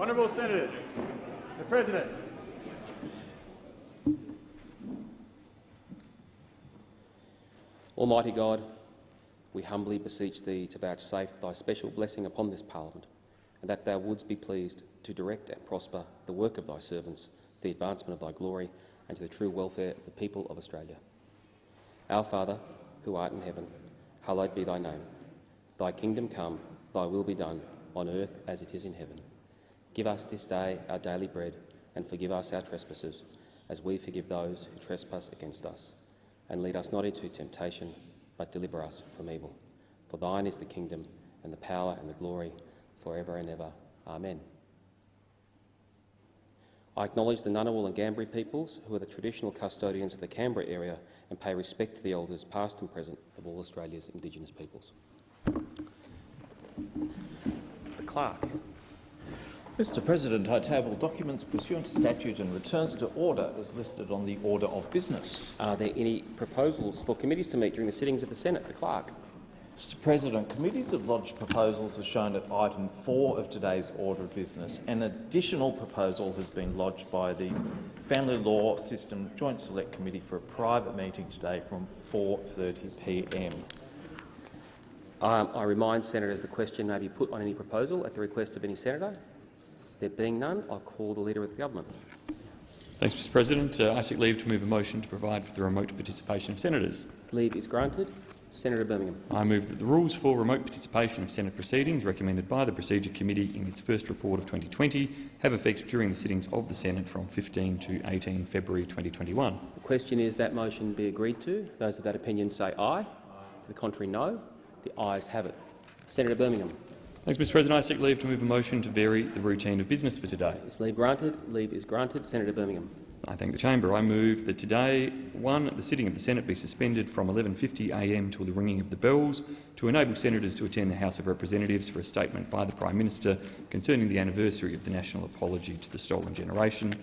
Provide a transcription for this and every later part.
Honourable Senators, the President. Almighty God, we humbly beseech Thee to vouchsafe Thy special blessing upon this Parliament, and that Thou wouldst be pleased to direct and prosper the work of Thy servants, the advancement of Thy glory, and to the true welfare of the people of Australia. Our Father, who art in heaven, hallowed be Thy name. Thy kingdom come, Thy will be done, on earth as it is in heaven. Give us this day our daily bread, and forgive us our trespasses, as we forgive those who trespass against us. And lead us not into temptation, but deliver us from evil. For Thine is the kingdom, and the power, and the glory, forever and ever. Amen. I acknowledge the Ngunnawal and Ngambri peoples, who are the traditional custodians of the Canberra area, and pay respect to the elders past and present of all Australia's Indigenous peoples. The Clerk. Mr President, I table documents pursuant to statute and returns to order as listed on the order of business. Are there any proposals for committees to meet during the sittings of the Senate? The Clerk. Mr President, committees have lodged proposals as shown at item 4 of today's order of business. An additional proposal has been lodged by the Family Law System Joint Select Committee for a private meeting today from 4:30 p.m. I remind senators the question may be put on any proposal at the request of any senator. There being none, I call the Leader of the Government. Thanks, Mr President. I seek leave to move a motion to provide for the remote participation of senators. Leave is granted. Senator Birmingham. I move that the rules for remote participation of Senate proceedings recommended by the Procedure Committee in its first report of 2020 have effect during the sittings of the Senate from 15 to 18 February 2021. The question is that motion be agreed to. Those of that opinion say aye. To the contrary, no. The ayes have it. Senator Birmingham. Thanks, Mr President. I seek leave to move a motion to vary the routine of business for today. Is leave granted? Leave is granted. Senator Birmingham. I thank the Chamber. I move that today, 1, the sitting of the Senate be suspended from 11:50 a.m. till the ringing of the bells to enable senators to attend the House of Representatives for a statement by the Prime Minister concerning the anniversary of the national apology to the stolen generation.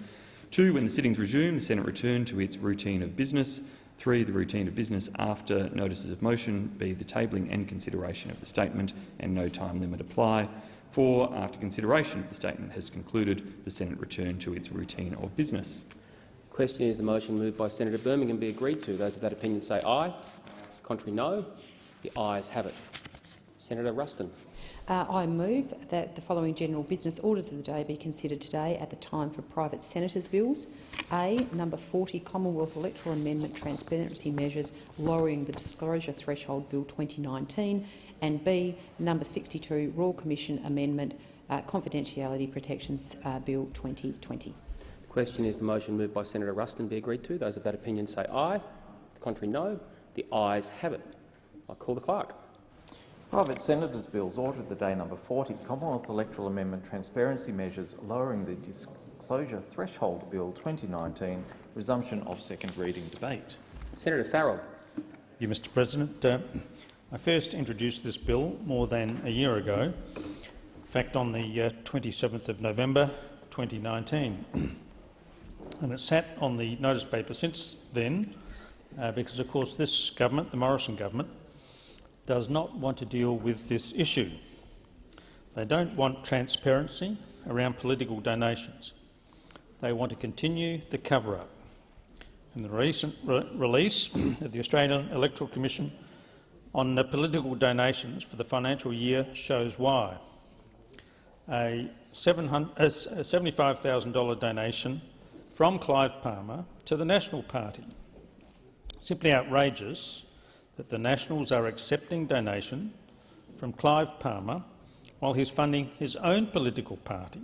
2, when the sittings resume, the Senate return to its routine of business. 3, the routine of business after notices of motion be the tabling and consideration of the statement and no time limit apply. 4, after consideration of the statement has concluded, the Senate return to its routine of business. The question is the motion moved by Senator Birmingham be agreed to. Those of that opinion say aye. Contrary, no. The ayes have it. Senator Ruston. I move that the following general business orders of the day be considered today at the time for private senators' bills. A. Number 40, Commonwealth Electoral Amendment Transparency Measures Lowering the Disclosure Threshold Bill 2019, and B. Number 62, Royal Commission Amendment Confidentiality Protections Bill 2020. The question is the motion moved by Senator Ruston be agreed to. Those of that opinion say aye. The contrary, no. The ayes have it. I call the Clerk. Private Senators' Bills order of the day number 40, Commonwealth Electoral Amendment Transparency Measures Lowering the Disclosure Threshold Bill 2019, resumption of second reading debate. Senator Farrell. Thank you, Mr President. I first introduced this bill more than a year ago, in fact on the 27th of November 2019. And it sat on the notice paper since then because, of course, this government, the Morrison government, does not want to deal with this issue. They don't want transparency around political donations. They want to continue the cover-up. And the recent release of the Australian Electoral Commission on the political donations for the financial year shows why. A $75,000 donation from Clive Palmer to the National Party. Simply outrageous that the Nationals are accepting donation from Clive Palmer while he's funding his own political party.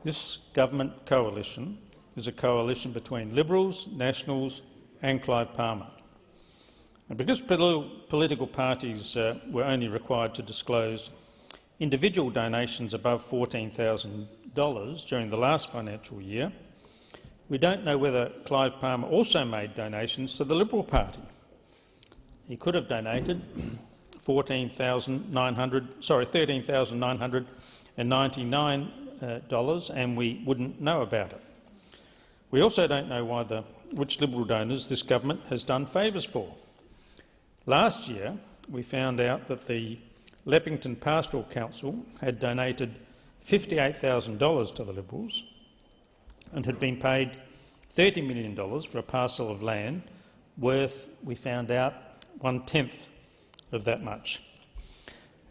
This government coalition is a coalition between Liberals, Nationals and Clive Palmer. And because political parties were only required to disclose individual donations above $14,000 during the last financial year, we don't know whether Clive Palmer also made donations to the Liberal Party. He could have donated $13,999 and we wouldn't know about it. We also don't know which Liberal donors this government has done favours for. Last year, we found out that the Leppington Pastoral Council had donated $58,000 to the Liberals and had been paid $30 million for a parcel of land worth, we found out, 1/10 of that much.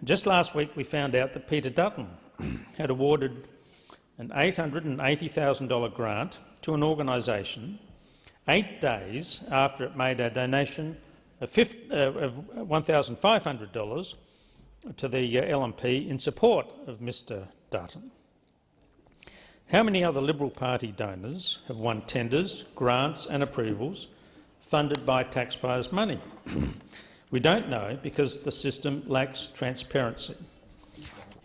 Just last week we found out that Peter Dutton had awarded an $880,000 grant to an organisation 8 days after it made a donation of $1,500 to the LNP in support of Mr Dutton. How many other Liberal Party donors have won tenders, grants and approvals funded by taxpayers' money? We don't know because the system lacks transparency.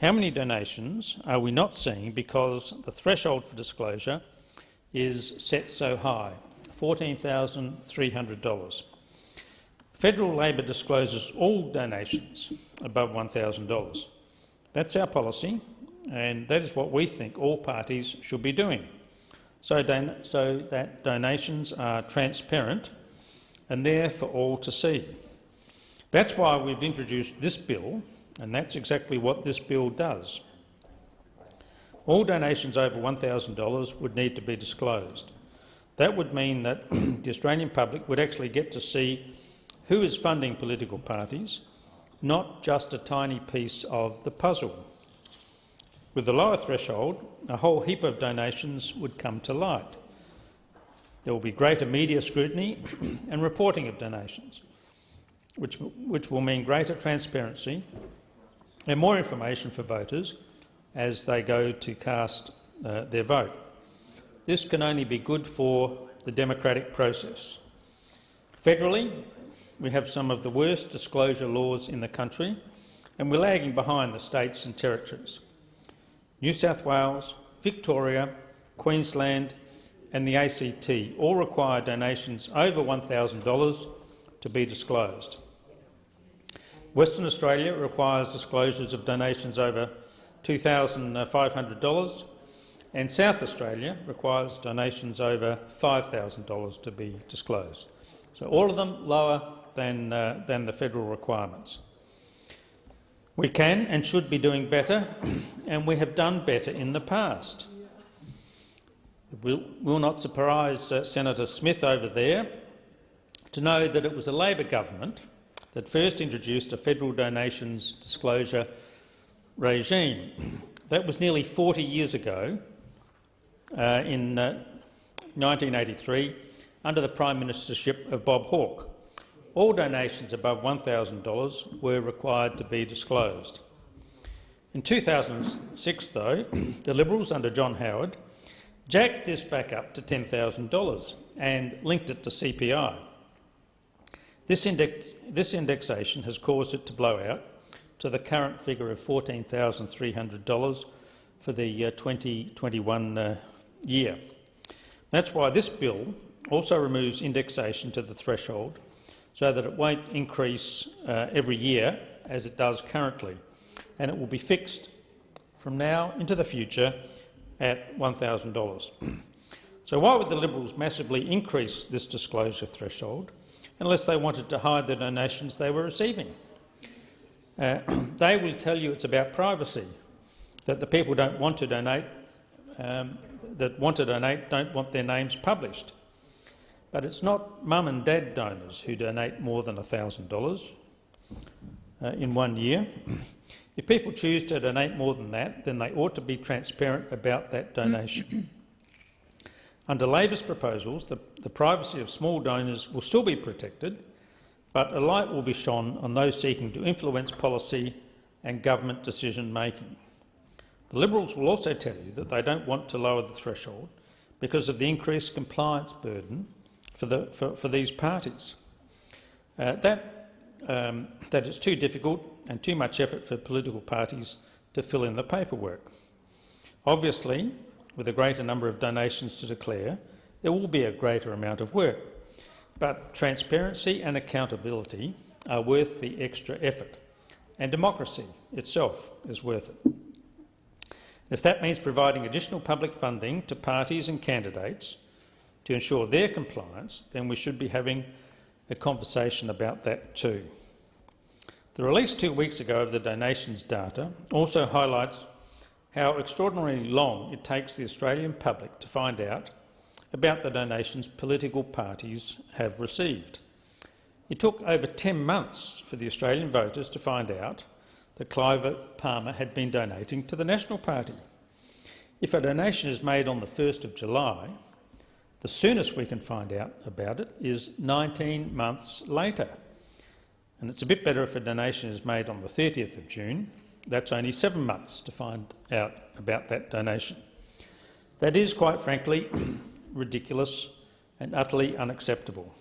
How many donations are we not seeing because the threshold for disclosure is set so high, $14,300? Federal Labor discloses all donations above $1,000. That's our policy, and that is what we think all parties should be doing, so that donations are transparent and there for all to see. That's why we've introduced this bill, and that's exactly what this bill does. All donations over $1,000 would need to be disclosed. That would mean that the Australian public would actually get to see who is funding political parties, not just a tiny piece of the puzzle. With the lower threshold, a whole heap of donations would come to light. There will be greater media scrutiny and reporting of donations, which will mean greater transparency and more information for voters as they go to cast their vote. This can only be good for the democratic process. Federally, we have some of the worst disclosure laws in the country, and we're lagging behind the states and territories. New South Wales, Victoria, Queensland and the ACT all require donations over $1,000 to be disclosed. Western Australia requires disclosures of donations over $2,500 and South Australia requires donations over $5,000 to be disclosed. So all of them lower than the federal requirements. We can and should be doing better, and we have done better in the past. It will not surprise Senator Smith over there to know that it was a Labor government that first introduced a federal donations disclosure regime. That was nearly 40 years ago, in 1983, under the Prime Ministership of Bob Hawke. All donations above $1,000 were required to be disclosed. In 2006, though, the Liberals under John Howard jacked this back up to $10,000 and linked it to CPI. This indexation has caused it to blow out to the current figure of $14,300 for the 2021 year. That's why this bill also removes indexation to the threshold so that it won't increase every year as it does currently, and it will be fixed from now into the future at $1,000. So why would the Liberals massively increase this disclosure threshold unless they wanted to hide the donations they were receiving? They will tell you it's about privacy, that the people don't want to donate, don't want their names published. But it's not mum and dad donors who donate more than $1,000 in 1 year. If people choose to donate more than that, then they ought to be transparent about that donation. Under Labor's proposals, the privacy of small donors will still be protected, but a light will be shone on those seeking to influence policy and government decision-making. The Liberals will also tell you that they don't want to lower the threshold because of the increased compliance burden for these parties. That it's too difficult and too much effort for political parties to fill in the paperwork. Obviously, with a greater number of donations to declare, there will be a greater amount of work, but transparency and accountability are worth the extra effort, and democracy itself is worth it. If that means providing additional public funding to parties and candidates to ensure their compliance, then we should be having a conversation about that too. The release 2 weeks ago of the donations data also highlights how extraordinarily long it takes the Australian public to find out about the donations political parties have received. It took over 10 months for the Australian voters to find out that Clive Palmer had been donating to the National Party. If a donation is made on the 1st of July, the soonest we can find out about it is 19 months later. And it's a bit better if a donation is made on the 30th of June. That's only 7 months to find out about that donation. That is, quite frankly, ridiculous and utterly unacceptable.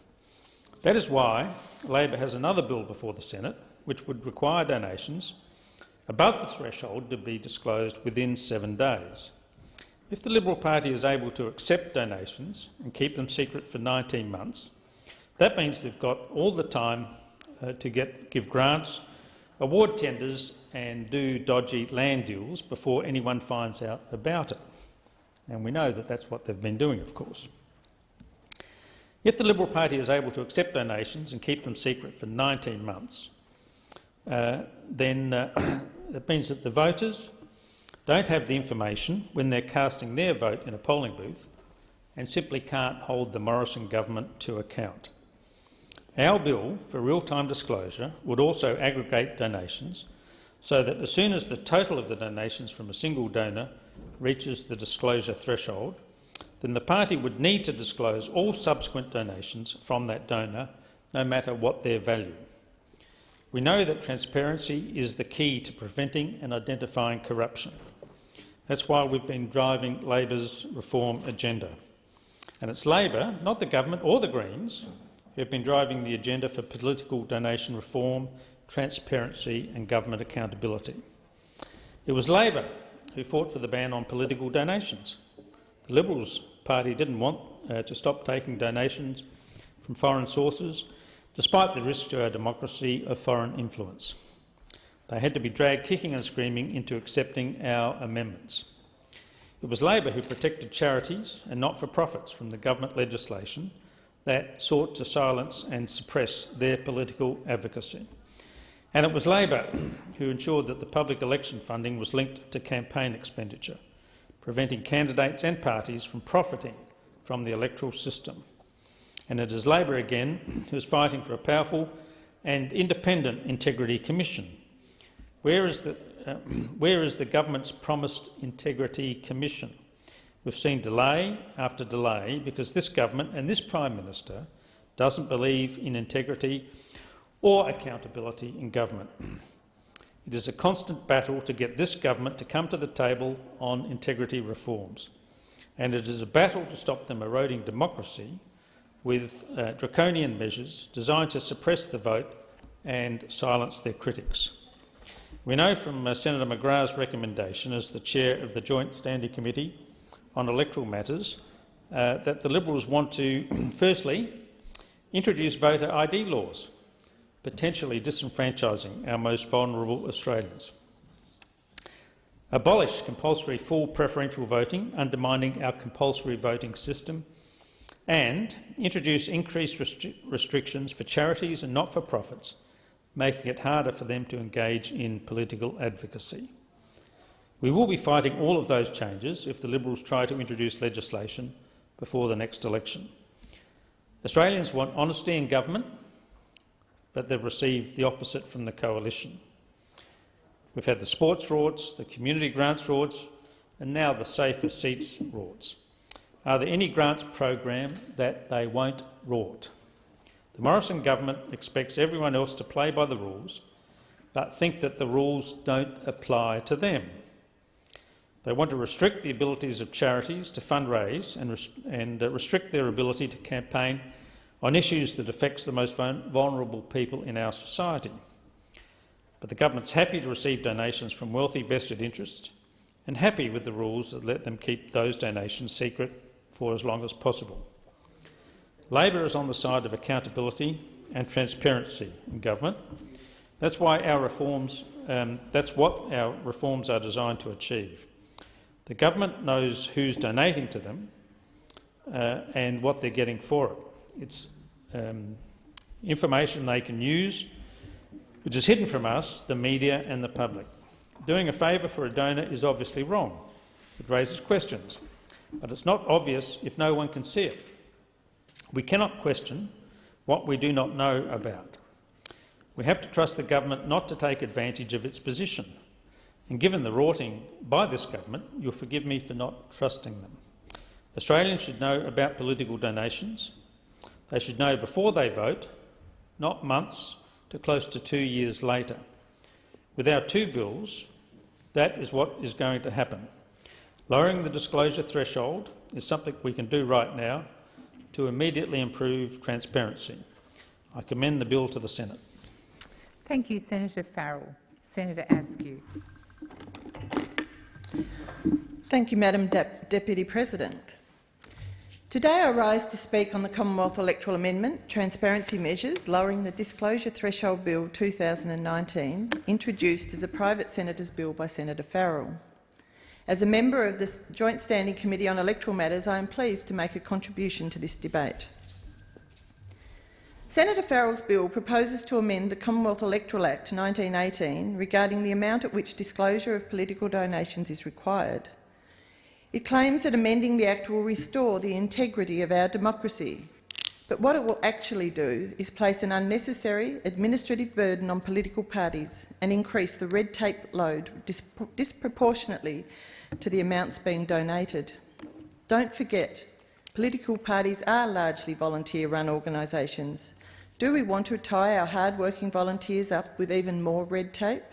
That is why Labor has another bill before the Senate which would require donations above the threshold to be disclosed within 7 days. If the Liberal Party is able to accept donations and keep them secret for 19 months, that means they've got all the time to give grants, award tenders and do dodgy land deals before anyone finds out about it. And we know that that's what they've been doing, of course. If the Liberal Party is able to accept donations and keep them secret for 19 months, then it means that the voters don't have the information when they're casting their vote in a polling booth and simply can't hold the Morrison government to account. Our bill for real-time disclosure would also aggregate donations so that as soon as the total of the donations from a single donor reaches the disclosure threshold, then the party would need to disclose all subsequent donations from that donor, no matter what their value. We know that transparency is the key to preventing and identifying corruption. That's why we've been driving Labor's reform agenda. And it's Labor, not the government or the Greens, who have been driving the agenda for political donation reform, transparency and government accountability. It was Labor who fought for the ban on political donations. The Liberals Party didn't want to stop taking donations from foreign sources, despite the risk to our democracy of foreign influence. They had to be dragged kicking and screaming into accepting our amendments. It was Labor who protected charities and not-for-profits from the government legislation that sought to silence and suppress their political advocacy. And it was Labor who ensured that the public election funding was linked to campaign expenditure, preventing candidates and parties from profiting from the electoral system. And it is Labor again who is fighting for a powerful and independent integrity commission. Where is the government's promised integrity commission? We've seen delay after delay because this government and this Prime Minister doesn't believe in integrity or accountability in government. It is a constant battle to get this government to come to the table on integrity reforms, and it is a battle to stop them eroding democracy with draconian measures designed to suppress the vote and silence their critics. We know from Senator McGrath's recommendation as the chair of the Joint Standing Committee on Electoral Matters that the Liberals want to, firstly, introduce voter ID laws, potentially disenfranchising our most vulnerable Australians. Abolish compulsory full preferential voting, undermining our compulsory voting system, and introduce increased restrictions for charities and not-for-profits, making it harder for them to engage in political advocacy. We will be fighting all of those changes if the Liberals try to introduce legislation before the next election. Australians want honesty in government, but they've received the opposite from the coalition. We've had the sports rorts, the community grants rorts, and now the safer seats rorts. Are there any grants program that they won't rort? The Morrison government expects everyone else to play by the rules, but think that the rules don't apply to them. They want to restrict the abilities of charities to fundraise and restrict their ability to campaign on issues that affect the most vulnerable people in our society. But the government's happy to receive donations from wealthy vested interests and happy with the rules that let them keep those donations secret for as long as possible. Labor is on the side of accountability and transparency in government. That's why our reforms, that's what our reforms are designed to achieve. The government knows who's donating to them and what they're getting for it. It's information they can use, which is hidden from us, the media and the public. Doing a favour for a donor is obviously wrong. It raises questions, but it's not obvious if no one can see it. We cannot question what we do not know about. We have to trust the government not to take advantage of its position. And given the rorting by this government, you'll forgive me for not trusting them. Australians should know about political donations. They should know before they vote, not months to close to 2 years later. With our two bills, that is what is going to happen. Lowering the disclosure threshold is something we can do right now to immediately improve transparency. I commend the bill to the Senate. Thank you, Senator Farrell. Senator Askew. Thank you, Madam Deputy President. Today I rise to speak on the Commonwealth Electoral Amendment, Transparency Measures, Lowering the Disclosure Threshold Bill 2019, introduced as a private senator's bill by Senator Farrell. As a member of the Joint Standing Committee on Electoral Matters, I am pleased to make a contribution to this debate. Senator Farrell's bill proposes to amend the Commonwealth Electoral Act 1918 regarding the amount at which disclosure of political donations is required. It claims that amending the Act will restore the integrity of our democracy, but what it will actually do is place an unnecessary administrative burden on political parties and increase the red tape load disproportionately to the amounts being donated. Don't forget, political parties are largely volunteer-run organisations. Do we want to tie our hard-working volunteers up with even more red tape?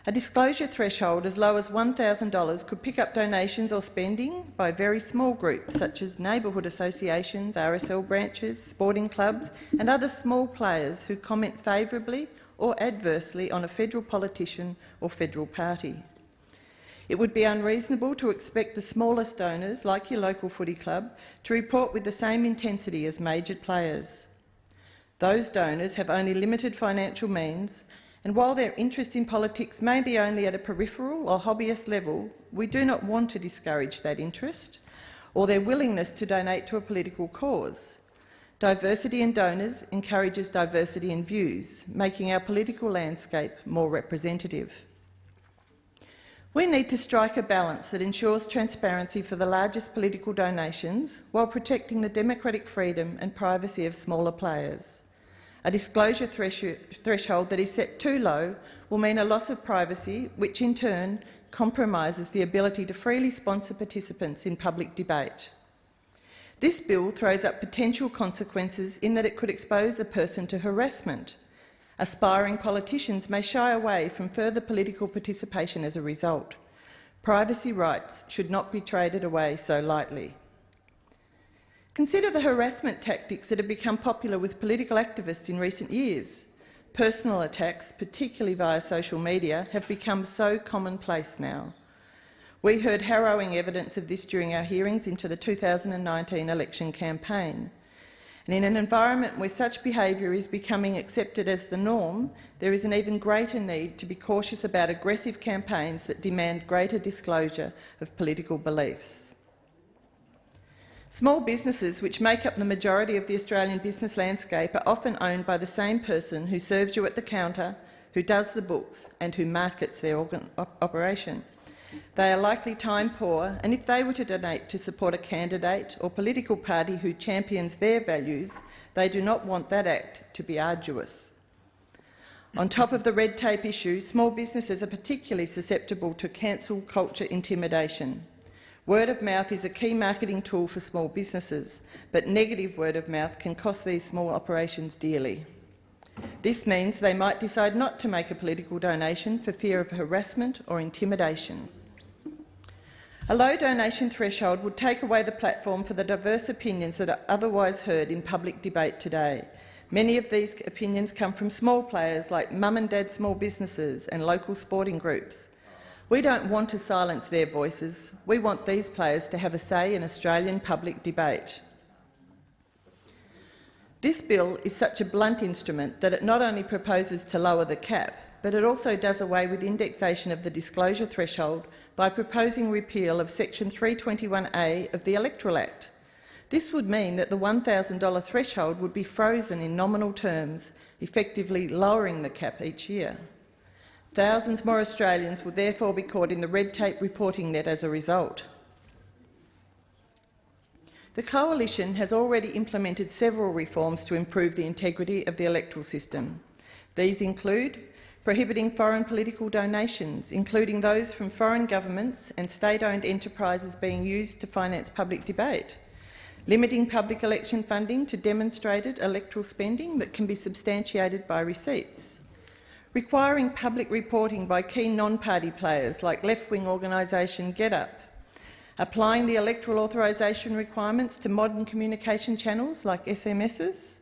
A disclosure threshold as low as $1,000 could pick up donations or spending by very small groups such as neighbourhood associations, RSL branches, sporting clubs and other small players who comment favourably or adversely on a federal politician or federal party. It would be unreasonable to expect the smallest donors, like your local footy club, to report with the same intensity as major players. Those donors have only limited financial means, and while their interest in politics may be only at a peripheral or hobbyist level, we do not want to discourage that interest or their willingness to donate to a political cause. Diversity in donors encourages diversity in views, making our political landscape more representative. We need to strike a balance that ensures transparency for the largest political donations while protecting the democratic freedom and privacy of smaller players. A disclosure threshold that is set too low will mean a loss of privacy, which in turn compromises the ability to freely sponsor participants in public debate. This bill throws up potential consequences in that it could expose a person to harassment. Aspiring politicians may shy away from further political participation as a result. Privacy rights should not be traded away so lightly. Consider the harassment tactics that have become popular with political activists in recent years. Personal attacks, particularly via social media, have become so commonplace now. We heard harrowing evidence of this during our hearings into the 2019 election campaign. And in an environment where such behaviour is becoming accepted as the norm, there is an even greater need to be cautious about aggressive campaigns that demand greater disclosure of political beliefs. Small businesses, which make up the majority of the Australian business landscape, are often owned by the same person who serves you at the counter, who does the books and who markets their operation. They are likely time poor, and if they were to donate to support a candidate or political party who champions their values, they do not want that act to be arduous. On top of the red tape issue, small businesses are particularly susceptible to cancel culture intimidation. Word of mouth is a key marketing tool for small businesses, but negative word of mouth can cost these small operations dearly. This means they might decide not to make a political donation for fear of harassment or intimidation. A low donation threshold would take away the platform for the diverse opinions that are otherwise heard in public debate today. Many of these opinions come from small players like mum and dad small businesses and local sporting groups. We don't want to silence their voices. We want these players to have a say in Australian public debate. This bill is such a blunt instrument that it not only proposes to lower the cap, but it also does away with indexation of the disclosure threshold by proposing repeal of Section 321A of the Electoral Act. This would mean that the $1,000 threshold would be frozen in nominal terms, effectively lowering the cap each year. Thousands more Australians will therefore be caught in the red tape reporting net as a result. The Coalition has already implemented several reforms to improve the integrity of the electoral system. These include prohibiting foreign political donations, including those from foreign governments and state-owned enterprises being used to finance public debate, limiting public election funding to demonstrated electoral spending that can be substantiated by receipts, requiring public reporting by key non-party players like left-wing organisation GetUp, applying the electoral authorisation requirements to modern communication channels like SMSs,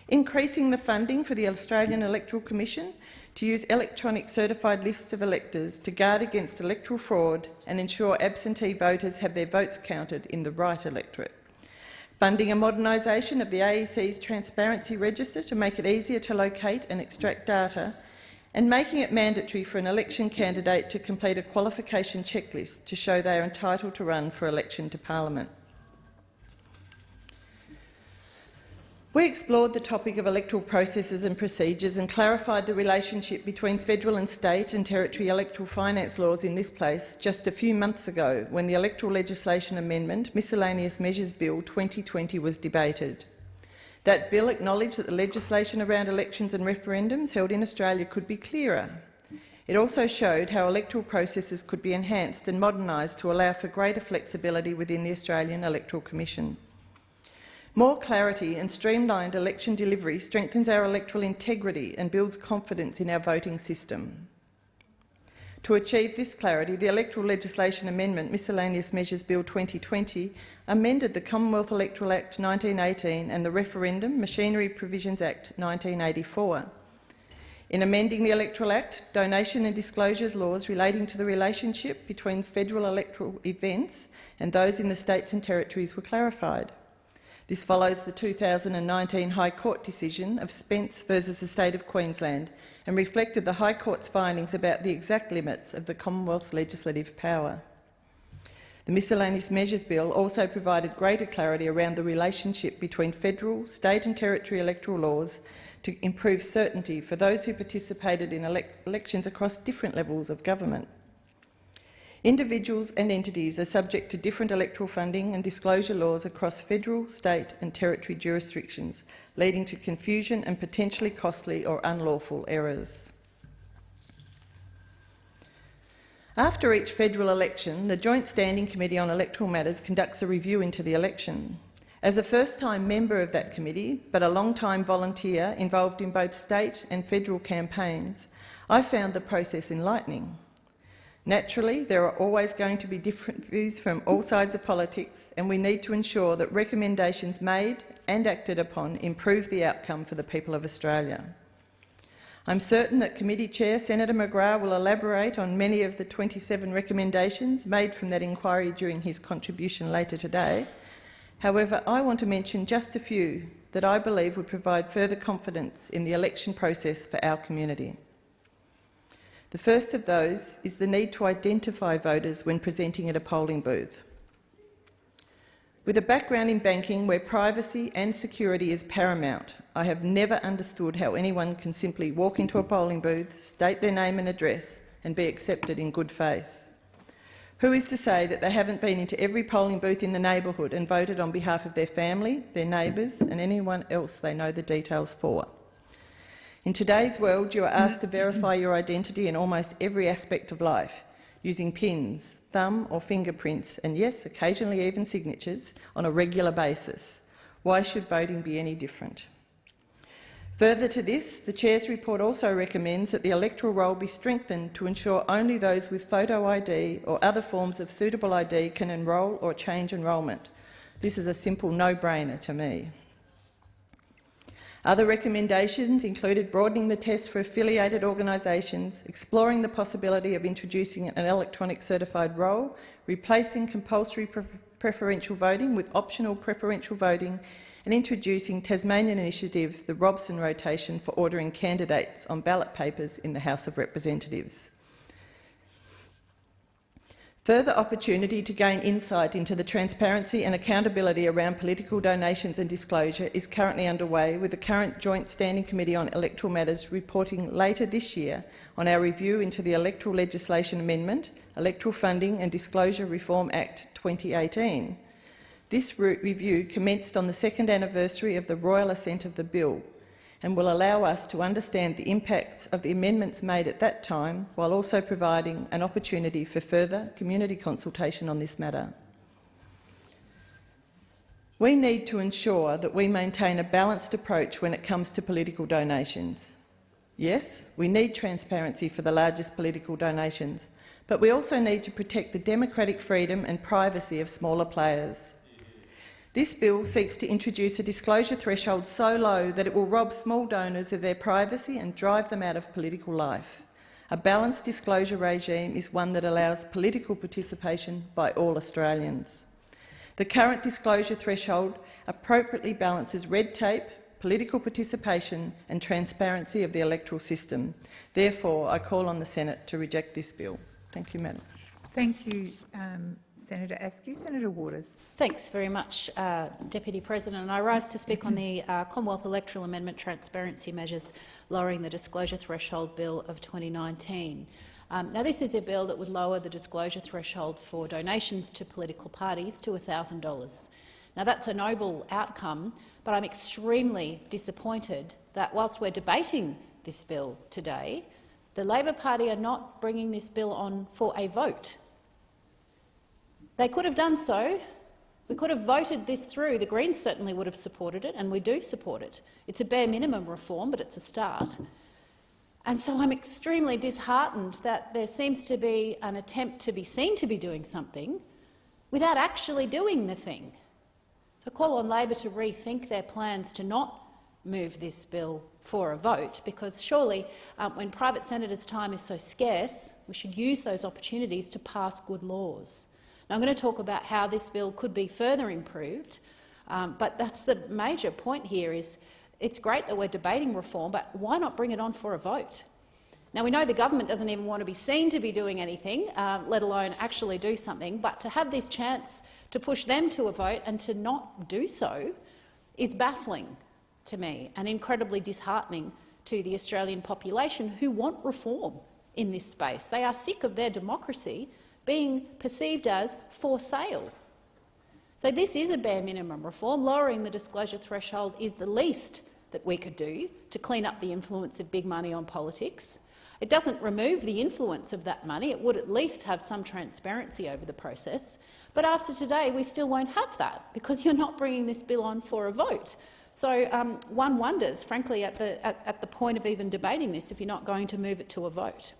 increasing the funding for the Australian Electoral Commission to use electronic certified lists of electors to guard against electoral fraud and ensure absentee voters have their votes counted in the right electorate, funding a modernisation of the AEC's transparency register to make it easier to locate and extract data, and making it mandatory for an election candidate to complete a qualification checklist to show they are entitled to run for election to Parliament. We explored the topic of electoral processes and procedures and clarified the relationship between federal and state and territory electoral finance laws in this place just a few months ago when the Electoral Legislation Amendment Miscellaneous Measures Bill 2020 was debated. That bill acknowledged that the legislation around elections and referendums held in Australia could be clearer. It also showed how electoral processes could be enhanced and modernised to allow for greater flexibility within the Australian Electoral Commission. More clarity and streamlined election delivery strengthens our electoral integrity and builds confidence in our voting system. To achieve this clarity, the Electoral Legislation Amendment Miscellaneous Measures Bill 2020 amended the Commonwealth Electoral Act 1918 and the Referendum Machinery Provisions Act 1984. In amending the Electoral Act, donation and disclosures laws relating to the relationship between federal electoral events and those in the states and territories were clarified. This follows the 2019 High Court decision of Spence versus the State of Queensland and reflected the High Court's findings about the exact limits of the Commonwealth's legislative power. The Miscellaneous Measures Bill also provided greater clarity around the relationship between federal, state and territory electoral laws to improve certainty for those who participated in elections across different levels of government. Individuals and entities are subject to different electoral funding and disclosure laws across federal, state and territory jurisdictions, leading to confusion and potentially costly or unlawful errors. After each federal election, the Joint Standing Committee on Electoral Matters conducts a review into the election. As a first-time member of that committee, but a long-time volunteer involved in both state and federal campaigns, I found the process enlightening. Naturally, there are always going to be different views from all sides of politics, and we need to ensure that recommendations made and acted upon improve the outcome for the people of Australia. I'm certain that Committee Chair Senator McGrath will elaborate on many of the 27 recommendations made from that inquiry during his contribution later today. However, I want to mention just a few that I believe would provide further confidence in the election process for our community. The first of those is the need to identify voters when presenting at a polling booth. With a background in banking where privacy and security is paramount, I have never understood how anyone can simply walk into a polling booth, state their name and address and be accepted in good faith. Who is to say that they haven't been into every polling booth in the neighbourhood and voted on behalf of their family, their neighbours and anyone else they know the details for? In today's world, you are asked to verify your identity in almost every aspect of life, using pins, thumb or fingerprints, and yes, occasionally even signatures, on a regular basis. Why should voting be any different? Further to this, the Chair's report also recommends that the electoral roll be strengthened to ensure only those with photo ID or other forms of suitable ID can enrol or change enrolment. This is a simple no-brainer to me. Other recommendations included broadening the test for affiliated organisations, exploring the possibility of introducing an electronic certified roll, replacing compulsory preferential voting with optional preferential voting, and introducing Tasmanian initiative, the Robson rotation for ordering candidates on ballot papers in the House of Representatives. Further opportunity to gain insight into the transparency and accountability around political donations and disclosure is currently underway, with the current Joint Standing Committee on Electoral Matters reporting later this year on our review into the Electoral Legislation Amendment, Electoral Funding and Disclosure Reform Act 2018. This review commenced on the second anniversary of the royal assent of the bill and will allow us to understand the impacts of the amendments made at that time, while also providing an opportunity for further community consultation on this matter. We need to ensure that we maintain a balanced approach when it comes to political donations. Yes, we need transparency for the largest political donations, but we also need to protect the democratic freedom and privacy of smaller players. This bill seeks to introduce a disclosure threshold so low that it will rob small donors of their privacy and drive them out of political life. A balanced disclosure regime is one that allows political participation by all Australians. The current disclosure threshold appropriately balances red tape, political participation and transparency of the electoral system. Therefore, I call on the Senate to reject this bill. Thank you, Madam. Thank you, Senator Askew. Senator Waters. Thanks very much, Deputy President. I rise to speak on the Commonwealth Electoral Amendment Transparency Measures Lowering the Disclosure Threshold Bill of 2019. Now, this is a bill that would lower the disclosure threshold for donations to political parties to $1,000. Now, that's a noble outcome, but I'm extremely disappointed that whilst we're debating this bill today, the Labor Party are not bringing this bill on for a vote. They could have done so. We could have voted this through. The Greens certainly would have supported it, and we do support it. It's a bare minimum reform, but it's a start. And so I'm extremely disheartened that there seems to be an attempt to be seen to be doing something without actually doing the thing. So I call on Labor to rethink their plans to not move this bill for a vote, because surely when private senators' time is so scarce, we should use those opportunities to pass good laws. Now, I'm going to talk about how this bill could be further improved, but that's the major point here. Is it's great that we're debating reform, but why not bring it on for a vote? Now, we know the government doesn't even want to be seen to be doing anything, let alone actually do something, but to have this chance to push them to a vote and to not do so is baffling to me and incredibly disheartening to the Australian population who want reform in this space. They are sick of their democracy being perceived as for sale. So this is a bare minimum reform. Lowering the disclosure threshold is the least that we could do to clean up the influence of big money on politics. It doesn't remove the influence of that money. It would at least have some transparency over the process. But after today, we still won't have that because you're not bringing this bill on for a vote. So one wonders, frankly, at the point of even debating this, if you're not going to move it to a vote.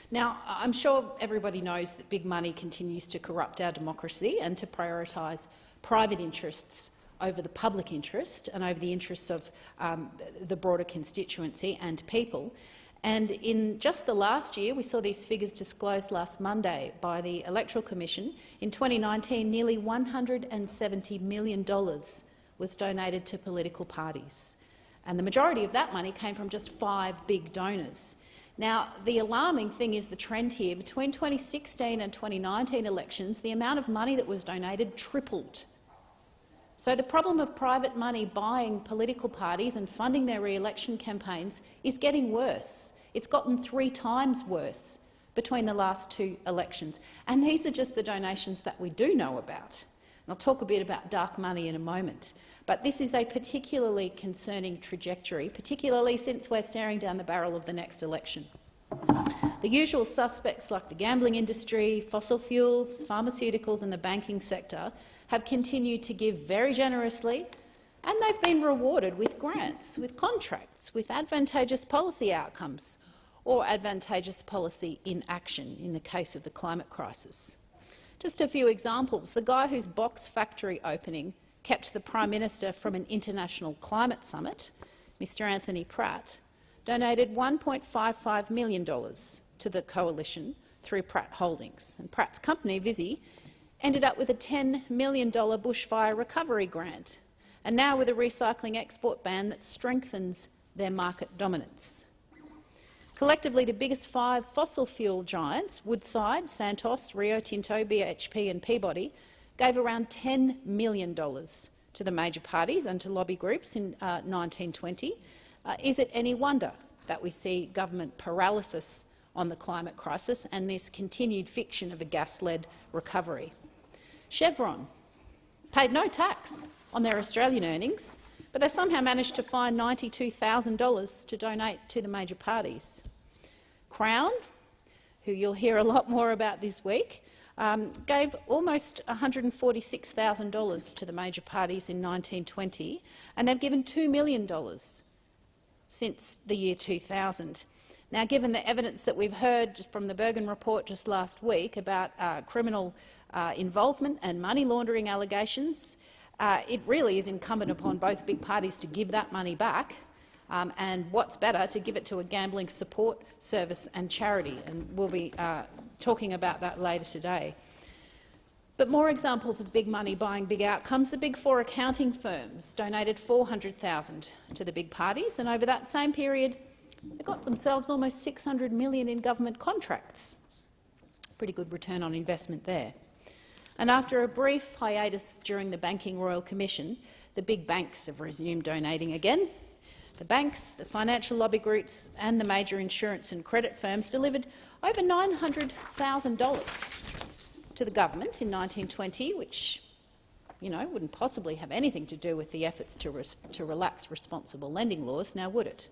Now, I'm sure everybody knows that big money continues to corrupt our democracy and to prioritise private interests over the public interest and over the interests of the broader constituency and people. And in just the last year, we saw these figures disclosed last Monday by the Electoral Commission. In 2019, nearly $170 million was donated to political parties, and the majority of that money came from just 5 big donors. Now, the alarming thing is the trend here. Between 2016 and 2019 elections, the amount of money that was donated tripled. So the problem of private money buying political parties and funding their re-election campaigns is getting worse. It's gotten 3 times worse between the last 2 elections. And these are just the donations that we do know about. And I'll talk a bit about dark money in a moment. But this is a particularly concerning trajectory, particularly since we're staring down the barrel of the next election. The usual suspects like the gambling industry, fossil fuels, pharmaceuticals and the banking sector have continued to give very generously, and they've been rewarded with grants, with contracts, with advantageous policy outcomes or advantageous policy inaction in the case of the climate crisis. Just a few examples. The guy whose box factory opening kept the Prime Minister from an international climate summit, Mr Anthony Pratt, donated $1.55 million to the coalition through Pratt Holdings. And Pratt's company, Visy, ended up with a $10 million bushfire recovery grant, and now with a recycling export ban that strengthens their market dominance. Collectively, the biggest 5 fossil fuel giants, Woodside, Santos, Rio Tinto, BHP and Peabody, gave around $10 million to the major parties and to lobby groups in 1920. Is it any wonder that we see government paralysis on the climate crisis and this continued fiction of a gas-led recovery? Chevron paid no tax on their Australian earnings, but they somehow managed to find $92,000 to donate to the major parties. Crown, who you'll hear a lot more about this week, gave almost $146,000 to the major parties in 1920, and they've given $2 million since the year 2000. Now, given the evidence that we've heard from the Bergen report just last week about criminal involvement and money laundering allegations, it really is incumbent upon both big parties to give that money back, and what's better, to give it to a gambling support service and charity, and we'll be talking about that later today. But more examples of big money buying big outcomes. The big 4 accounting firms donated $400,000 to the big parties, and over that same period they got themselves almost $600 million in government contracts. Pretty good return on investment there. And after a brief hiatus during the Banking Royal Commission, the big banks have resumed donating again. The banks, the financial lobby groups and the major insurance and credit firms delivered over $900,000 to the government in 1920, which wouldn't possibly have anything to do with the efforts to relax responsible lending laws, now would it?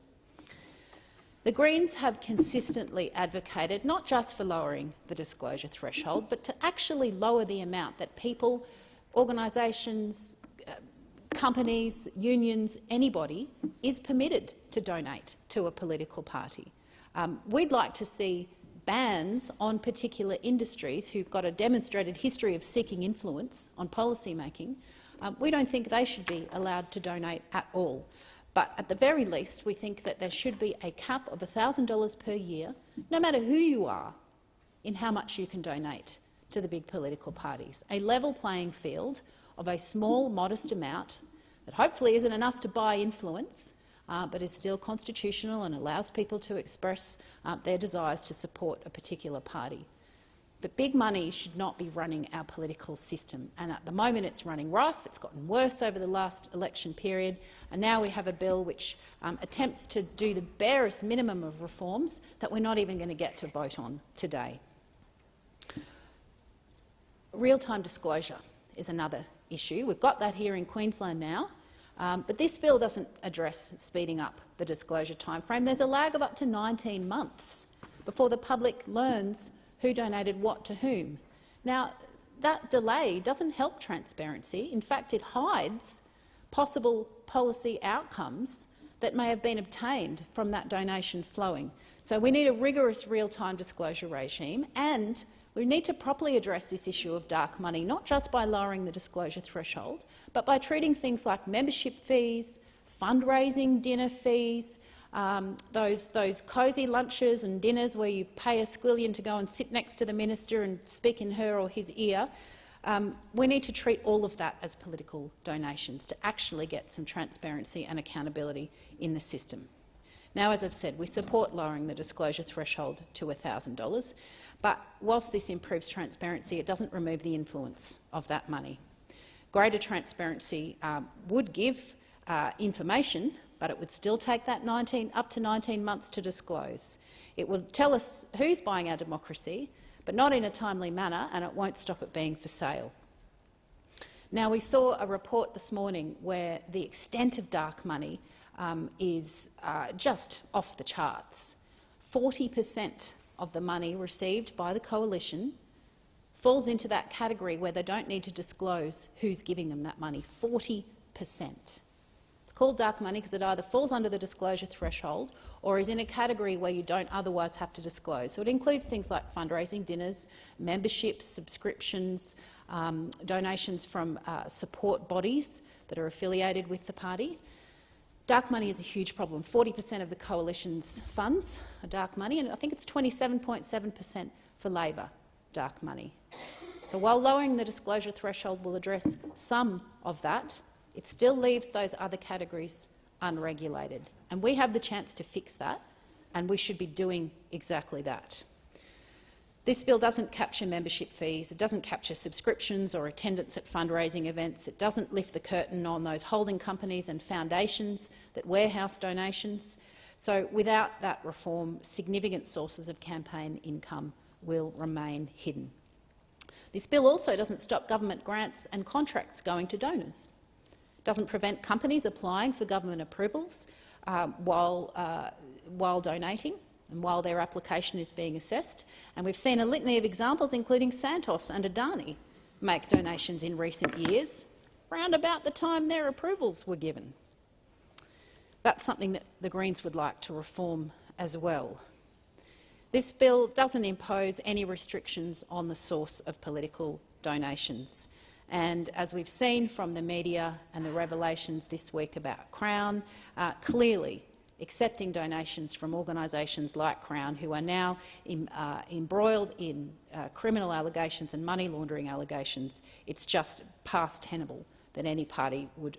The Greens have consistently advocated not just for lowering the disclosure threshold, but to actually lower the amount that people, organisations, companies, unions, anybody is permitted to donate to a political party. We'd like to see bans on particular industries who've got a demonstrated history of seeking influence on policy making. We don't think they should be allowed to donate at all. But at the very least, we think that there should be a cap of $1,000 per year, no matter who you are, in how much you can donate to the big political parties. A level playing field of a small, modest amount that hopefully isn't enough to buy influence, but is still constitutional and allows people to express their desires to support a particular party. But big money should not be running our political system, and at the moment it's running rough. It's gotten worse over the last election period, and now we have a bill which attempts to do the barest minimum of reforms that we're not even going to get to vote on today. Real-time disclosure is another issue. We've got that here in Queensland now, but this bill doesn't address speeding up the disclosure timeframe. There's a lag of up to 19 months before the public learns who donated what to whom. Now, that delay doesn't help transparency. In fact, it hides possible policy outcomes that may have been obtained from that donation flowing. So we need a rigorous real-time disclosure regime, and we need to properly address this issue of dark money, not just by lowering the disclosure threshold, but by treating things like membership fees, fundraising dinner fees, those cosy lunches and dinners where you pay a squillion to go and sit next to the minister and speak in her or his ear. We need to treat all of that as political donations to actually get some transparency and accountability in the system. Now, as I've said, we support lowering the disclosure threshold to $1,000, but whilst this improves transparency, it doesn't remove the influence of that money. Greater transparency would give information, but it would still take that up to 19 months to disclose. It will tell us who's buying our democracy, but not in a timely manner, and it won't stop it being for sale. Now, we saw a report this morning where the extent of dark money is just off the charts. 40% of the money received by the coalition falls into that category where they don't need to disclose who's giving them that money. 40%. It's called dark money because it either falls under the disclosure threshold or is in a category where you don't otherwise have to disclose. So it includes things like fundraising dinners, memberships, subscriptions, donations from support bodies that are affiliated with the party. Dark money is a huge problem. 40% of the coalition's funds are dark money, and I think it's 27.7% for Labor dark money. So while lowering the disclosure threshold will address some of that, it still leaves those other categories unregulated. And we have the chance to fix that and we should be doing exactly that. This bill doesn't capture membership fees, it doesn't capture subscriptions or attendance at fundraising events, it doesn't lift the curtain on those holding companies and foundations that warehouse donations. So without that reform, significant sources of campaign income will remain hidden. This bill also doesn't stop government grants and contracts going to donors. It doesn't prevent companies applying for government approvals while donating and while their application is being assessed. And we've seen a litany of examples, including Santos and Adani, make donations in recent years, round about the time their approvals were given. That's something that the Greens would like to reform as well. This bill doesn't impose any restrictions on the source of political donations. And as we've seen from the media and the revelations this week about Crown, clearly accepting donations from organisations like Crown, who are now embroiled in criminal allegations and money laundering allegations, it's just past tenable that any party would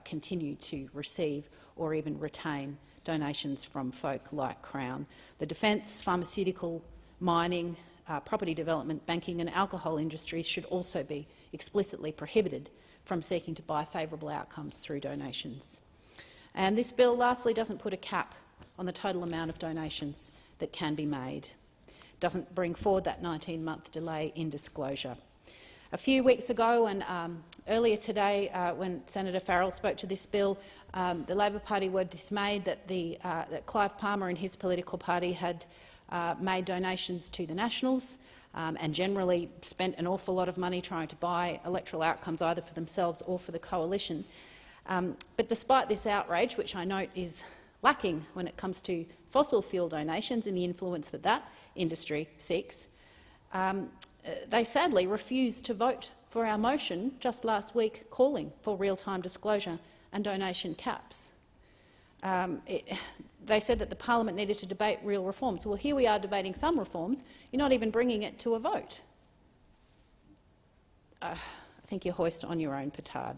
continue to receive or even retain donations from folk like Crown. The defence, pharmaceutical, mining, property development, banking and alcohol industries should also be explicitly prohibited from seeking to buy favourable outcomes through donations. And this bill, lastly, doesn't put a cap on the total amount of donations that can be made. It doesn't bring forward that 19-month delay in disclosure. A few weeks ago and earlier today, when Senator Farrell spoke to this bill, the Labor Party were dismayed that, that Clive Palmer and his political party had made donations to the Nationals and generally spent an awful lot of money trying to buy electoral outcomes either for themselves or for the coalition. But despite this outrage, which I note is lacking when it comes to fossil fuel donations and the influence that that industry seeks, they sadly refused to vote for our motion just last week calling for real-time disclosure and donation caps. They said that the parliament needed to debate real reforms. Well, here we are debating some reforms. You're not even bringing it to a vote. I think you hoist on your own petard.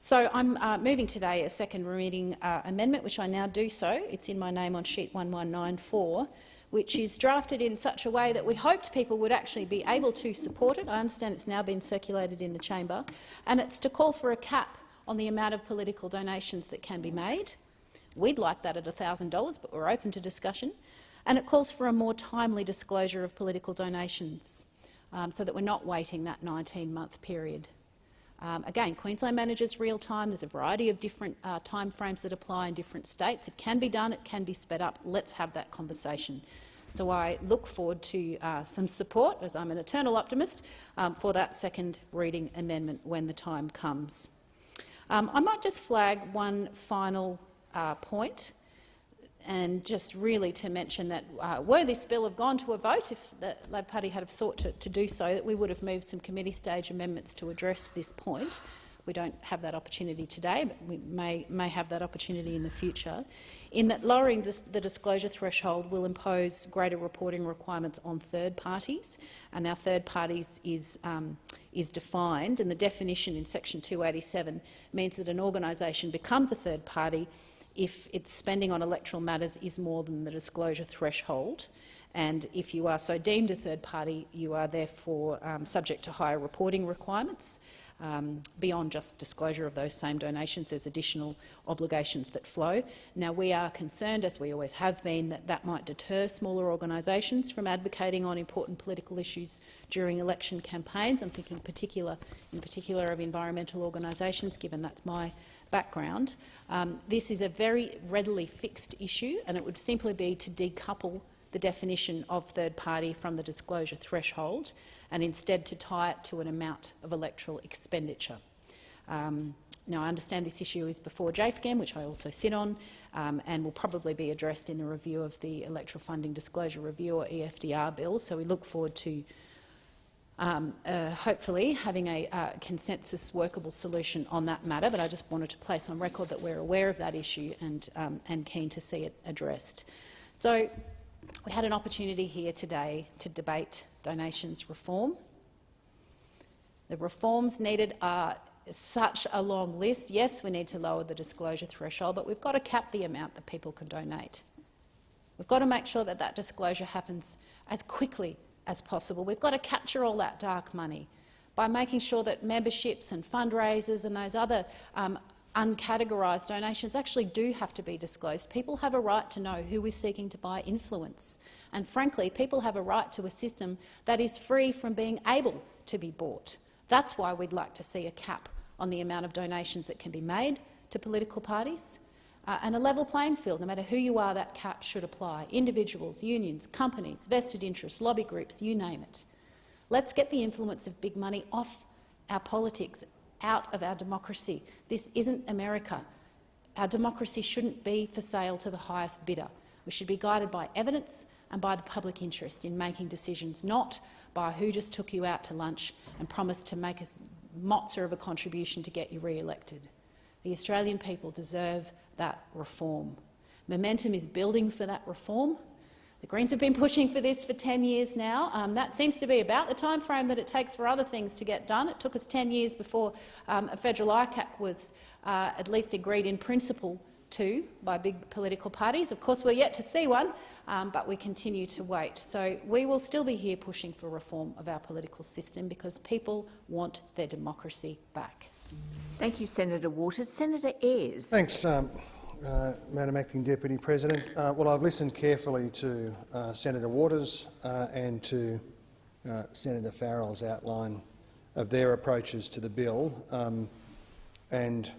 So I'm moving today a second reading amendment, which I now do so. It's in my name on sheet 1194, which is drafted in such a way that we hoped people would actually be able to support it. I understand it's now been circulated in the chamber, and it's to call for a cap on the amount of political donations that can be made. We'd like that at $1,000, but we're open to discussion. And it calls for a more timely disclosure of political donations so that we're not waiting that 19-month period. Again, Queensland manages real time. There's a variety of different timeframes that apply in different states. It can be done, it can be sped up. Let's have that conversation. So I look forward to some support, as I'm an eternal optimist, for that second reading amendment when the time comes. I might just flag one final point, and just really to mention that were this bill have gone to a vote, if the Labor Party had sought to do so, that we would have moved some committee stage amendments to address this point. We don't have that opportunity today, but we may have that opportunity in the future, in that lowering the disclosure threshold will impose greater reporting requirements on third parties. And now third parties is defined, and the definition in section 287 means that an organisation becomes a third party if its spending on electoral matters is more than the disclosure threshold. And if you are so deemed a third party, you are therefore subject to higher reporting requirements. Beyond just disclosure of those same donations, there's additional obligations that flow. Now, we are concerned, as we always have been, that that might deter smaller organisations from advocating on important political issues during election campaigns. I'm thinking in particular of environmental organisations, given that's my background. This is a very readily fixed issue, and it would simply be to decouple the definition of third party from the disclosure threshold and instead to tie it to an amount of electoral expenditure. Now, I understand this issue is before JSCAM, which I also sit on, and will probably be addressed in the review of the Electoral Funding Disclosure Review, or EFDR bill, so we look forward to hopefully having a consensus workable solution on that matter, but I just wanted to place on record that we're aware of that issue and keen to see it addressed. So we had an opportunity here today to debate donations reform. The reforms needed are such a long list. Yes, we need to lower the disclosure threshold, but we've got to cap the amount that people can donate. We've got to make sure that that disclosure happens as quickly as possible. We've got to capture all that dark money by making sure that memberships and fundraisers and those other uncategorised donations actually do have to be disclosed. People have a right to know who is seeking to buy influence. And frankly, people have a right to a system that is free from being able to be bought. That's why we'd like to see a cap on the amount of donations that can be made to political parties. And a level playing field. No matter who you are, that cap should apply. Individuals, unions, companies, vested interests, lobby groups, you name it. Let's get the influence of big money off our politics, out of our democracy. This isn't America. Our democracy shouldn't be for sale to the highest bidder. We should be guided by evidence and by the public interest in making decisions, not by who just took you out to lunch and promised to make a mozza of a contribution to get you re-elected. The Australian people deserve that reform. Momentum is building for that reform. The Greens have been pushing for this for 10 years now. That seems to be about the time frame that it takes for other things to get done. It took us 10 years before a federal ICAP was at least agreed in principle to by big political parties. Of course, we're yet to see one, but we continue to wait. So we will still be here pushing for reform of our political system because people want their democracy back. Thank you, Senator Waters. Senator Ayres. Thanks, Madam Acting Deputy President. Well, I've listened carefully to Senator Waters and to Senator Farrell's outline of their approaches to the bill, and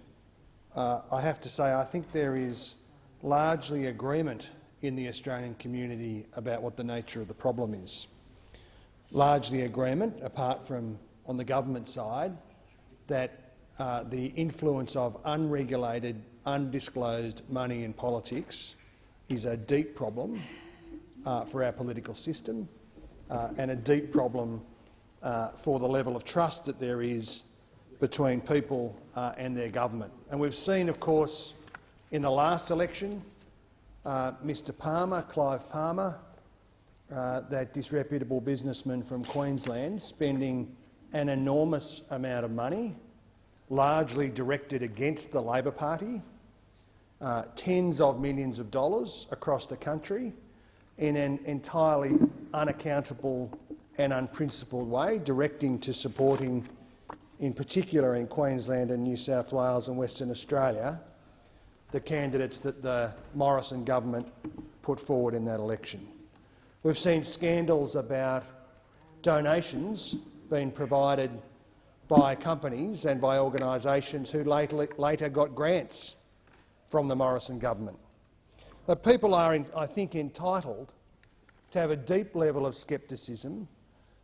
I have to say I think there is largely agreement in the Australian community about what the nature of the problem is. Largely agreement, apart from on the government side, that the influence of unregulated, undisclosed money in politics is a deep problem for our political system and a deep problem for the level of trust that there is between people and their government. And we've seen, of course, in the last election, Mr Palmer, Clive Palmer, that disreputable businessman from Queensland, spending an enormous amount of money, largely directed against the Labor Party, tens of millions of dollars across the country in an entirely unaccountable and unprincipled way, directing to supporting, in particular in Queensland and New South Wales and Western Australia, the candidates that the Morrison government put forward in that election. We've seen scandals about donations being provided by companies and by organisations who later got grants from the Morrison government. But people are, I think, entitled to have a deep level of scepticism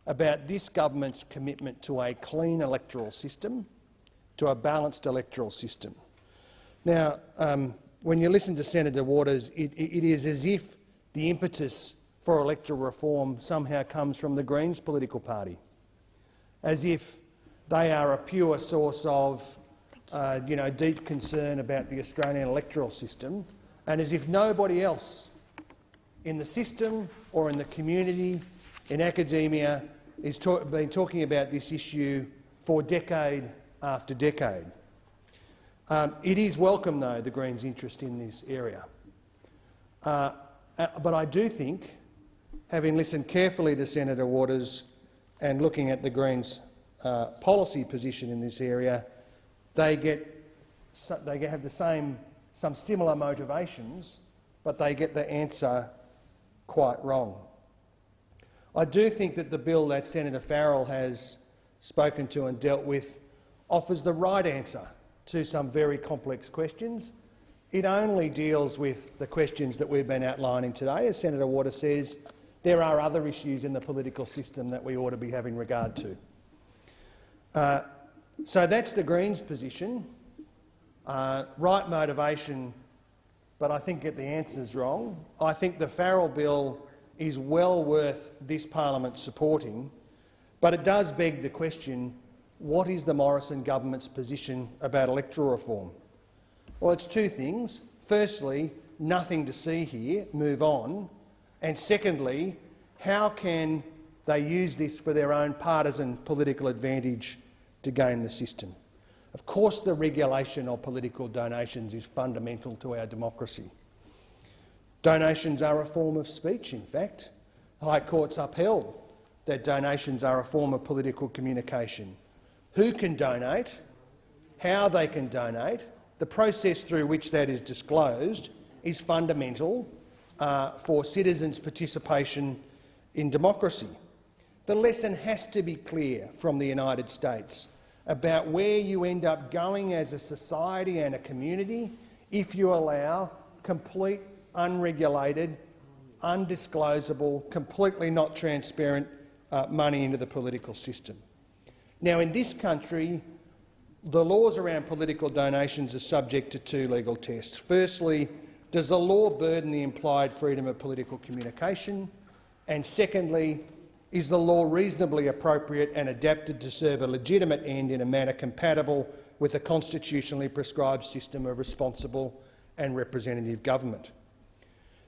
about this government's commitment to a clean electoral system, to a balanced electoral system. Now, when you listen to Senator Waters, it is as if the impetus for electoral reform somehow comes from the Greens political party, as if they are a pure source of deep concern about the Australian electoral system, and as if nobody else in the system or in the community, in academia, has been talking about this issue for decade after decade. It is welcome, though, the Greens' interest in this area. But I do think, having listened carefully to Senator Waters and looking at the Greens' policy position in this area, they have some similar motivations, but they get the answer quite wrong. I do think that the bill that Senator Farrell has spoken to and dealt with offers the right answer to some very complex questions. It only deals with the questions that we've been outlining today. As Senator Waters says, there are other issues in the political system that we ought to be having regard to. So that's the Greens' position. Right motivation, but I think get the answers wrong. I think the Farrell bill is well worth this parliament supporting, but it does beg the question, what is the Morrison government's position about electoral reform? Well, it's two things. Firstly, nothing to see here, move on. And secondly, how can they use this for their own partisan political advantage to game the system? Of course, the regulation of political donations is fundamental to our democracy. Donations are a form of speech, in fact. The High Court's upheld that donations are a form of political communication. Who can donate, how they can donate, the process through which that is disclosed is fundamental for citizens' participation in democracy. The lesson has to be clear from the United States about where you end up going as a society and a community if you allow complete, unregulated, undisclosable, completely not transparent money into the political system. Now, in this country, the laws around political donations are subject to two legal tests. Firstly, does the law burden the implied freedom of political communication? And secondly, is the law reasonably appropriate and adapted to serve a legitimate end in a manner compatible with a constitutionally prescribed system of responsible and representative government?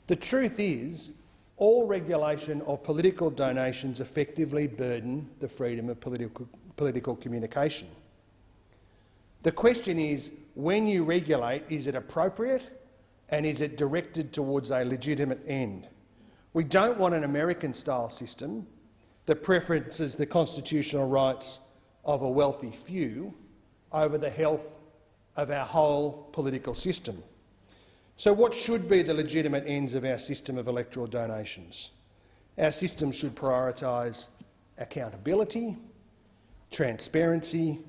The truth is, all regulation of political donations effectively burden the freedom of political communication. The question is, when you regulate, is it appropriate and is it directed towards a legitimate end? We don't want an American-style system that preferences the constitutional rights of a wealthy few over the health of our whole political system. So what should be the legitimate ends of our system of electoral donations? Our system should prioritise accountability, transparency,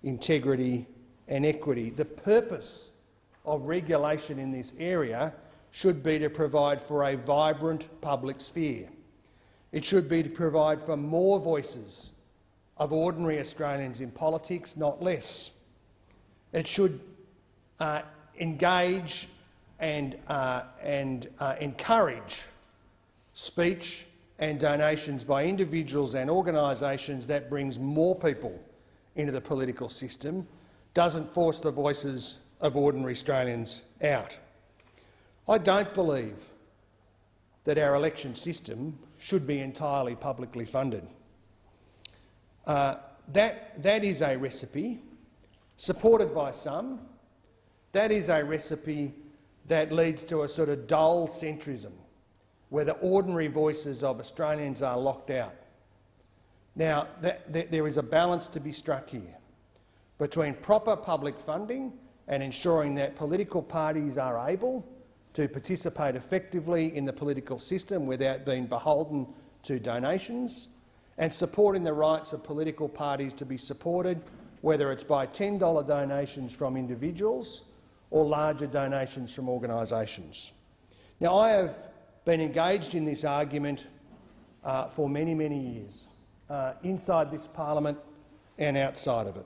integrity and equity. The purpose of regulation in this area should be to provide for a vibrant public sphere. It should be to provide for more voices of ordinary Australians in politics, not less. It should engage and encourage speech and donations by individuals and organisations that brings more people into the political system, doesn't force the voices of ordinary Australians out. I don't believe that our election system should be entirely publicly funded. That is a recipe supported by some. That is a recipe that leads to a sort of dull centrism, where the ordinary voices of Australians are locked out. Now, there is a balance to be struck here between proper public funding and ensuring that political parties are able to participate effectively in the political system without being beholden to donations, and supporting the rights of political parties to be supported, whether it's by $10 donations from individuals or larger donations from organisations. Now, I have been engaged in this argument for many, many years, inside this parliament and outside of it.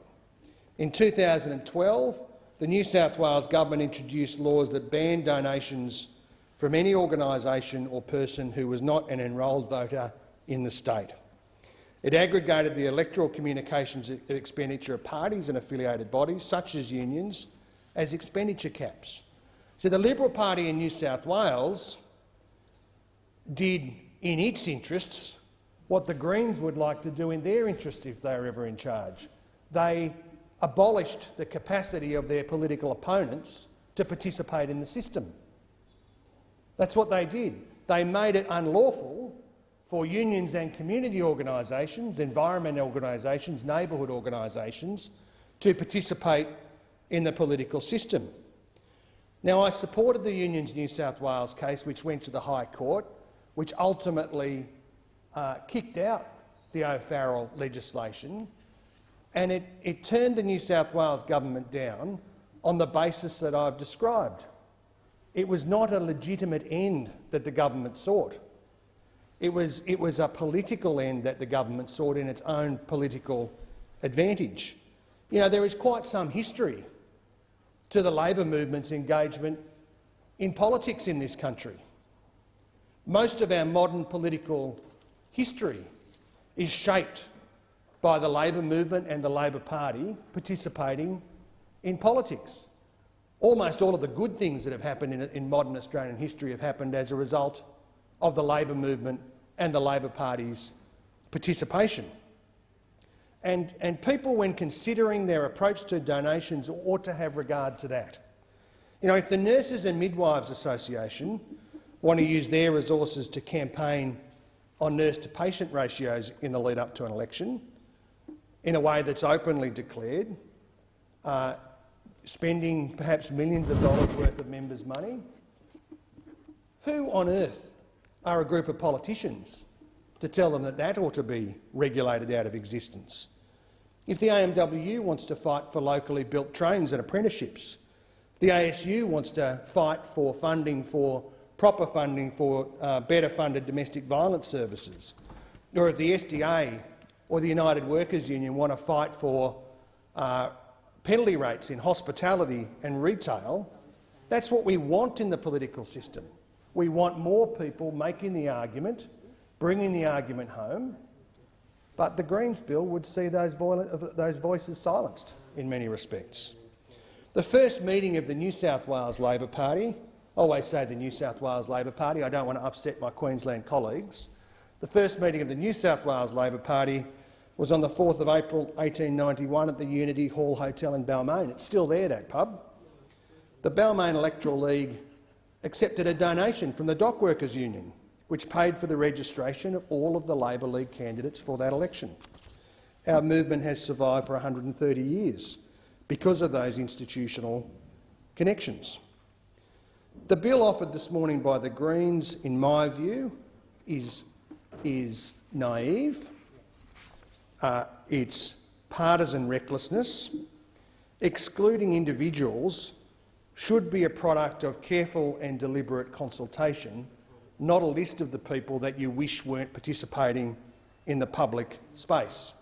In 2012, the New South Wales government introduced laws that banned donations from any organisation or person who was not an enrolled voter in the state. It aggregated the electoral communications expenditure of parties and affiliated bodies, such as unions, as expenditure caps. So the Liberal Party in New South Wales did, in its interests, what the Greens would like to do in their interest if they were ever in charge. They abolished the capacity of their political opponents to participate in the system. That's what they did. They made it unlawful for unions and community organisations, environment organisations, neighbourhood organisations to participate in the political system. Now, I supported the Unions New South Wales case, which went to the High Court, which ultimately kicked out the O'Farrell legislation, and it turned the New South Wales government down on the basis that I've described. It was not a legitimate end that the government sought. It was a political end that the government sought in its own political advantage. You know, there is quite some history to the Labor movement's engagement in politics in this country. Most of our modern political history is shaped by the Labor movement and the Labor Party participating in politics. Almost all of the good things that have happened in modern Australian history have happened as a result of the Labor movement and the Labor Party's participation. And people, when considering their approach to donations, ought to have regard to that. You know, if the Nurses and Midwives Association want to use their resources to campaign on nurse-to-patient ratios in the lead-up to an election in a way that's openly declared, spending perhaps millions of dollars worth of members' money. Who on earth are a group of politicians to tell them that that ought to be regulated out of existence? If the AMWU wants to fight for locally built trains and apprenticeships, if the ASU wants to fight for funding for proper funding for better funded domestic violence services, or if the SDA or the United Workers Union want to fight for penalty rates in hospitality and retail, that's what we want in the political system. We want more people making the argument, bringing the argument home, but the Greens bill would see those voices silenced in many respects. The first meeting of the New South Wales Labor Party, I always say the New South Wales Labor Party, I don't want to upset my Queensland colleagues. The first meeting of the New South Wales Labor Party was on the 4th of April 1891 at the Unity Hall Hotel in Balmain. It's still there, that pub. The Balmain Electoral League accepted a donation from the Dock Workers Union, which paid for the registration of all of the Labor League candidates for that election. Our movement has survived for 130 years because of those institutional connections. The bill offered this morning by the Greens, in my view, is naive. It's partisan recklessness. Excluding individuals should be a product of careful and deliberate consultation, not a list of the people that you wish weren't participating in the public space.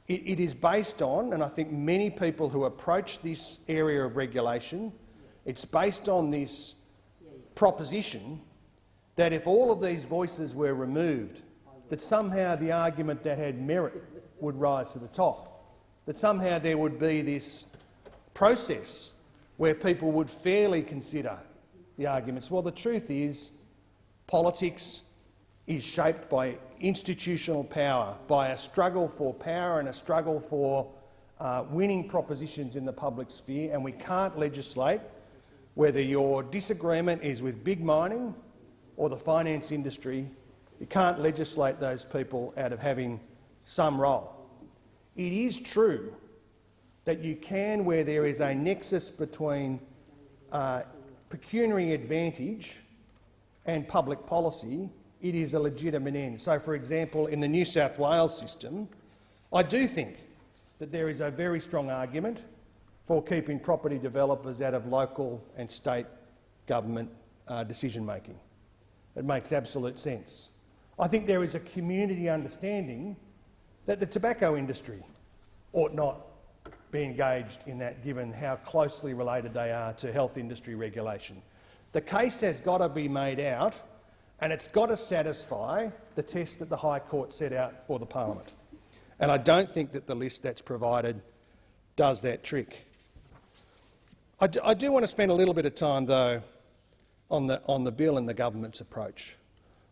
It is based on, and I think many people who approach this area of regulation, it's based on this proposition that if all of these voices were removed, that somehow the argument that had merit would rise to the top, that somehow there would be this process where people would fairly consider the arguments. Well, the truth is, politics is shaped by institutional power, by a struggle for power and a struggle for winning propositions in the public sphere, and we can't legislate whether your disagreement is with big mining or the finance industry. You can't legislate those people out of having some role. It is true that you can, where there is a nexus between pecuniary advantage and public policy, it is a legitimate end. So, for example, in the New South Wales system, I do think that there is a very strong argument for keeping property developers out of local and state government decision-making. It makes absolute sense. I think there is a community understanding that the tobacco industry ought not be engaged in that, given how closely related they are to health industry regulation. The case has got to be made out, and it's got to satisfy the test that the High Court set out for the Parliament. And I don't think that the list that's provided does that trick. I do want to spend a little bit of time, though, on the bill and the government's approach.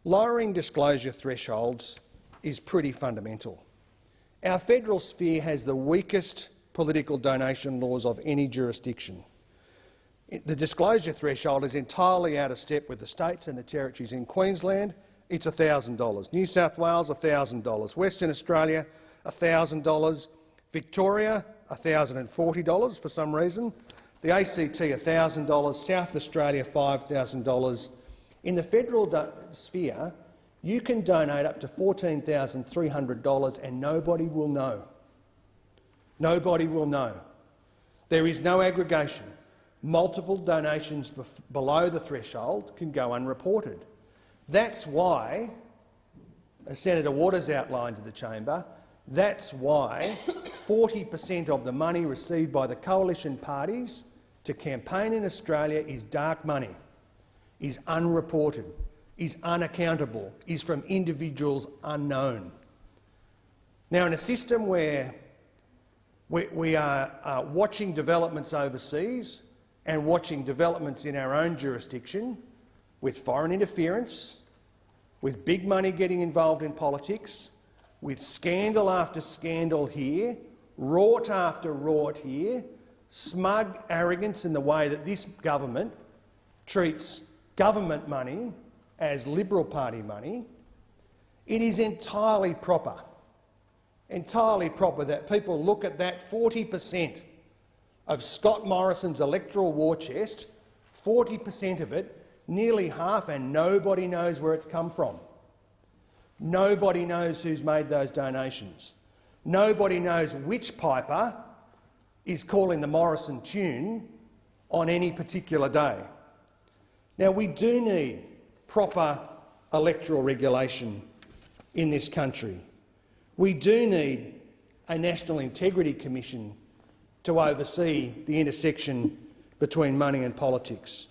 Lowering disclosure thresholds is pretty fundamental. Our federal sphere has the weakest political donation laws of any jurisdiction. The disclosure threshold is entirely out of step with the states and the territories. In Queensland, it's $1,000. New South Wales, $1,000. Western Australia, $1,000. Victoria, $1,040 for some reason. The ACT, $1,000. South Australia, $5,000. In the federal sphere, you can donate up to $14,300 and nobody will know. Nobody will know. There is no aggregation. Multiple donations below the threshold can go unreported. That's why, as Senator Waters outlined to the chamber, that's why 40% of the money received by the coalition parties to campaign in Australia is dark money, is unreported, is unaccountable, is from individuals unknown. Now, in a system where we are watching developments overseas and watching developments in our own jurisdiction, with foreign interference, with big money getting involved in politics, with scandal after scandal here, rort after rort here, smug arrogance in the way that this government treats government money as Liberal Party money, it is entirely proper that people look at that 40% of Scott Morrison's electoral war chest, 40% of it, nearly half, and nobody knows where it's come from. Nobody knows who's made those donations. Nobody knows which piper is calling the Morrison tune on any particular day. Now, we do need proper electoral regulation in this country. We do need a National Integrity Commission to oversee the intersection between money and politics.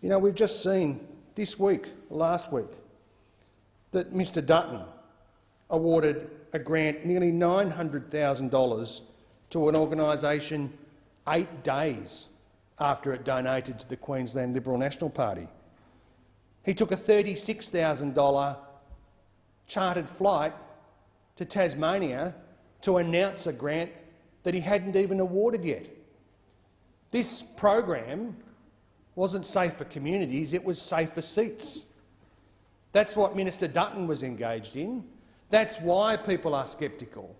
You know, we've just seen this week, last week, that Mr Dutton awarded a grant nearly $900,000 to an organisation 8 days after it donated to the Queensland Liberal National Party. He took a $36,000 chartered flight to Tasmania to announce a grant that he hadn't even awarded yet. This program wasn't safe for communities, it was safe for seats. That's what Minister Dutton was engaged in. That's why people are sceptical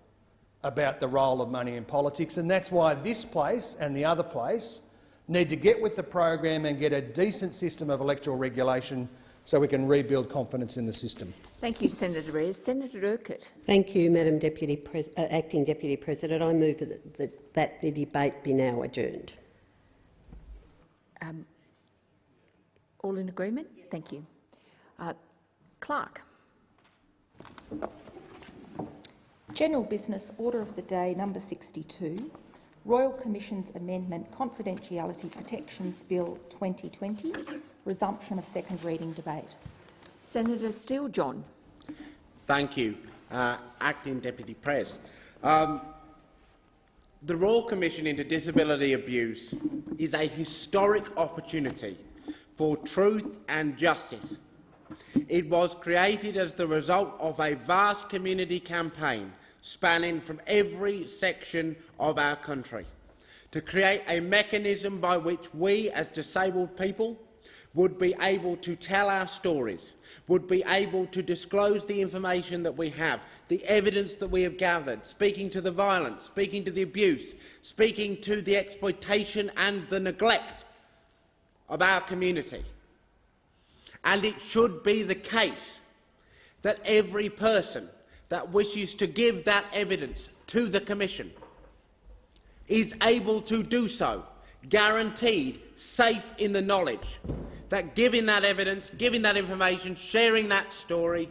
about the role of money in politics, and that's why this place and the other place need to get with the program and get a decent system of electoral regulation so we can rebuild confidence in the system. Thank you, Senator Reyes. Senator Urquhart. Thank you, Madam Acting Deputy President. I move that the debate be now adjourned. All in agreement? Thank you. Clerk. General Business Order of the Day number 62, Royal Commission's Amendment Confidentiality Protections Bill 2020, resumption of second reading debate. Senator Steele-John. Thank you, Acting Deputy Pres. The Royal Commission into Disability Abuse is a historic opportunity for truth and justice. It was created as the result of a vast community campaign spanning from every section of our country to create a mechanism by which we, as disabled people, would be able to tell our stories, would be able to disclose the information that we have, the evidence that we have gathered, speaking to the violence, speaking to the abuse, speaking to the exploitation and the neglect of our community. And it should be the case that every person that wishes to give that evidence to the Commission is able to do so, guaranteed, safe in the knowledge that giving that evidence, giving that information, sharing that story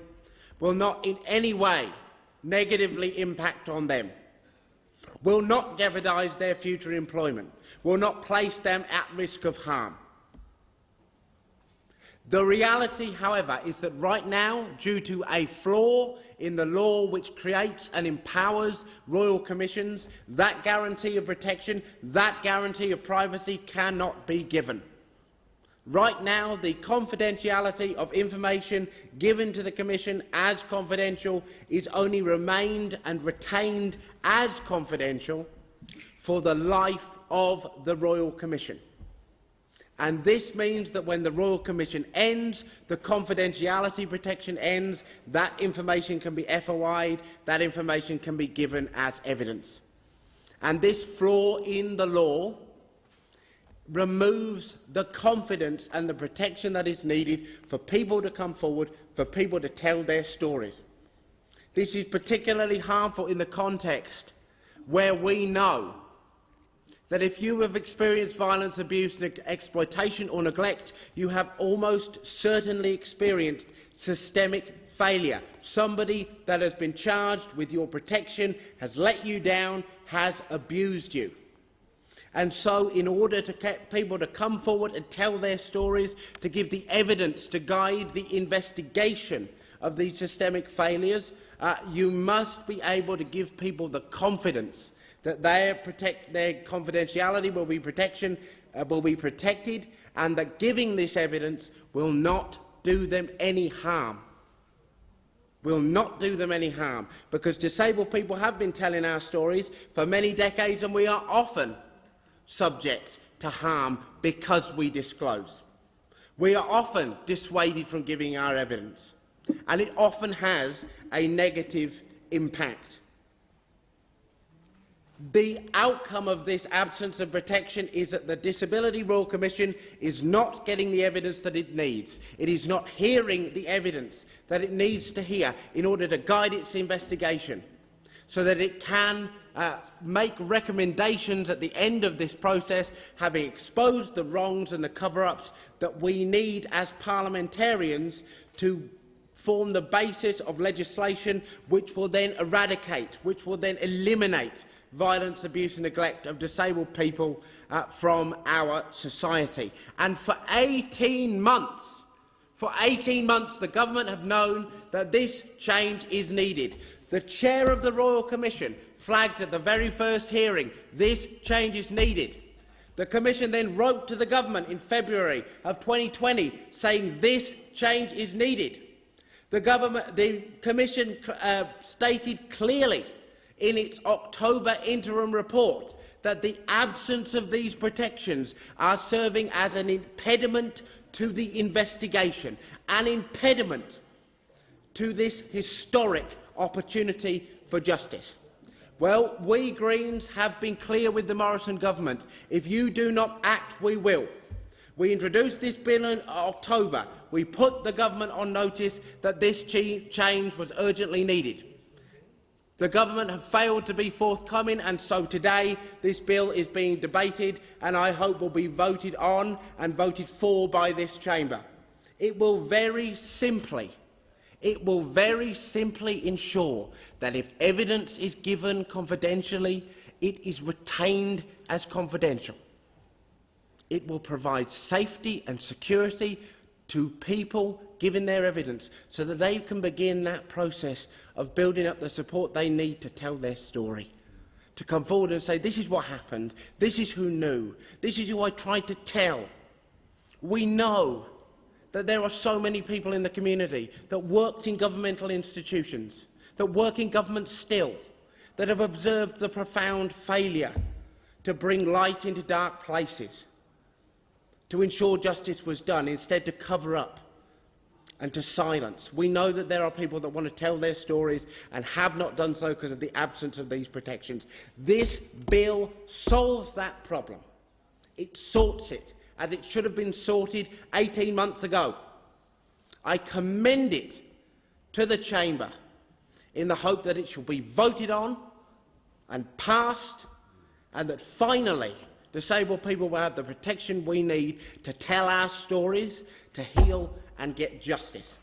will not in any way negatively impact on them, will not jeopardise their future employment, will not place them at risk of harm. The reality, however, is that right now, due to a flaw in the law which creates and empowers royal commissions, that guarantee of protection, that guarantee of privacy cannot be given. Right now, the confidentiality of information given to the Commission as confidential is only remained and retained as confidential for the life of the Royal Commission. And this means that when the Royal Commission ends, the confidentiality protection ends, that information can be FOI'd, that information can be given as evidence. And this flaw in the law removes the confidence and the protection that is needed for people to come forward, for people to tell their stories. This is particularly harmful in the context where we know that if you have experienced violence, abuse, exploitation or neglect, you have almost certainly experienced systemic failure. Somebody that has been charged with your protection has let you down, has abused you. And so, in order to get people to come forward and tell their stories, to give the evidence to guide the investigation of these systemic failures, you must be able to give people the confidence that their confidentiality will be protected, and that giving this evidence will not do them any harm. Will not do them any harm, because disabled people have been telling our stories for many decades, and we are often subject to harm because we disclose. We are often dissuaded from giving our evidence, and it often has a negative impact. The outcome of this absence of protection is that the Disability Royal Commission is not getting the evidence that it needs. It is not hearing the evidence that it needs to hear in order to guide its investigation, so that it can make recommendations at the end of this process, having exposed the wrongs and the cover-ups that we need as parliamentarians to form the basis of legislation which will then eradicate, which will then eliminate violence, abuse and neglect of disabled people from our society. And for 18 months, the government have known that this change is needed. The chair of the Royal Commission flagged at the very first hearing this change is needed. The Commission then wrote to the government in February of 2020 saying this change is needed. The Commission stated clearly in its October interim report that the absence of these protections are serving as an impediment to the investigation, an impediment to this historic opportunity for justice. Well, we Greens have been clear with the Morrison government. If you do not act, we will. We introduced this bill in October. We put the government on notice that this change was urgently needed. The government have failed to be forthcoming, and so today this bill is being debated and I hope will be voted on and voted for by this chamber. It will very simply ensure that if evidence is given confidentially, it is retained as confidential. It will provide safety and security to people giving their evidence so that they can begin that process of building up the support they need to tell their story, to come forward and say, this is what happened, this is who knew, this is who I tried to tell. We know that there are so many people in the community that worked in governmental institutions, that work in government still, that have observed the profound failure to bring light into dark places, to ensure justice was done, instead to cover up and to silence. We know that there are people that want to tell their stories and have not done so because of the absence of these protections. This bill solves that problem. It sorts it, as it should have been sorted 18 months ago. I commend it to the chamber in the hope that it shall be voted on and passed, and that finally disabled people will have the protection we need to tell our stories, to heal and get justice.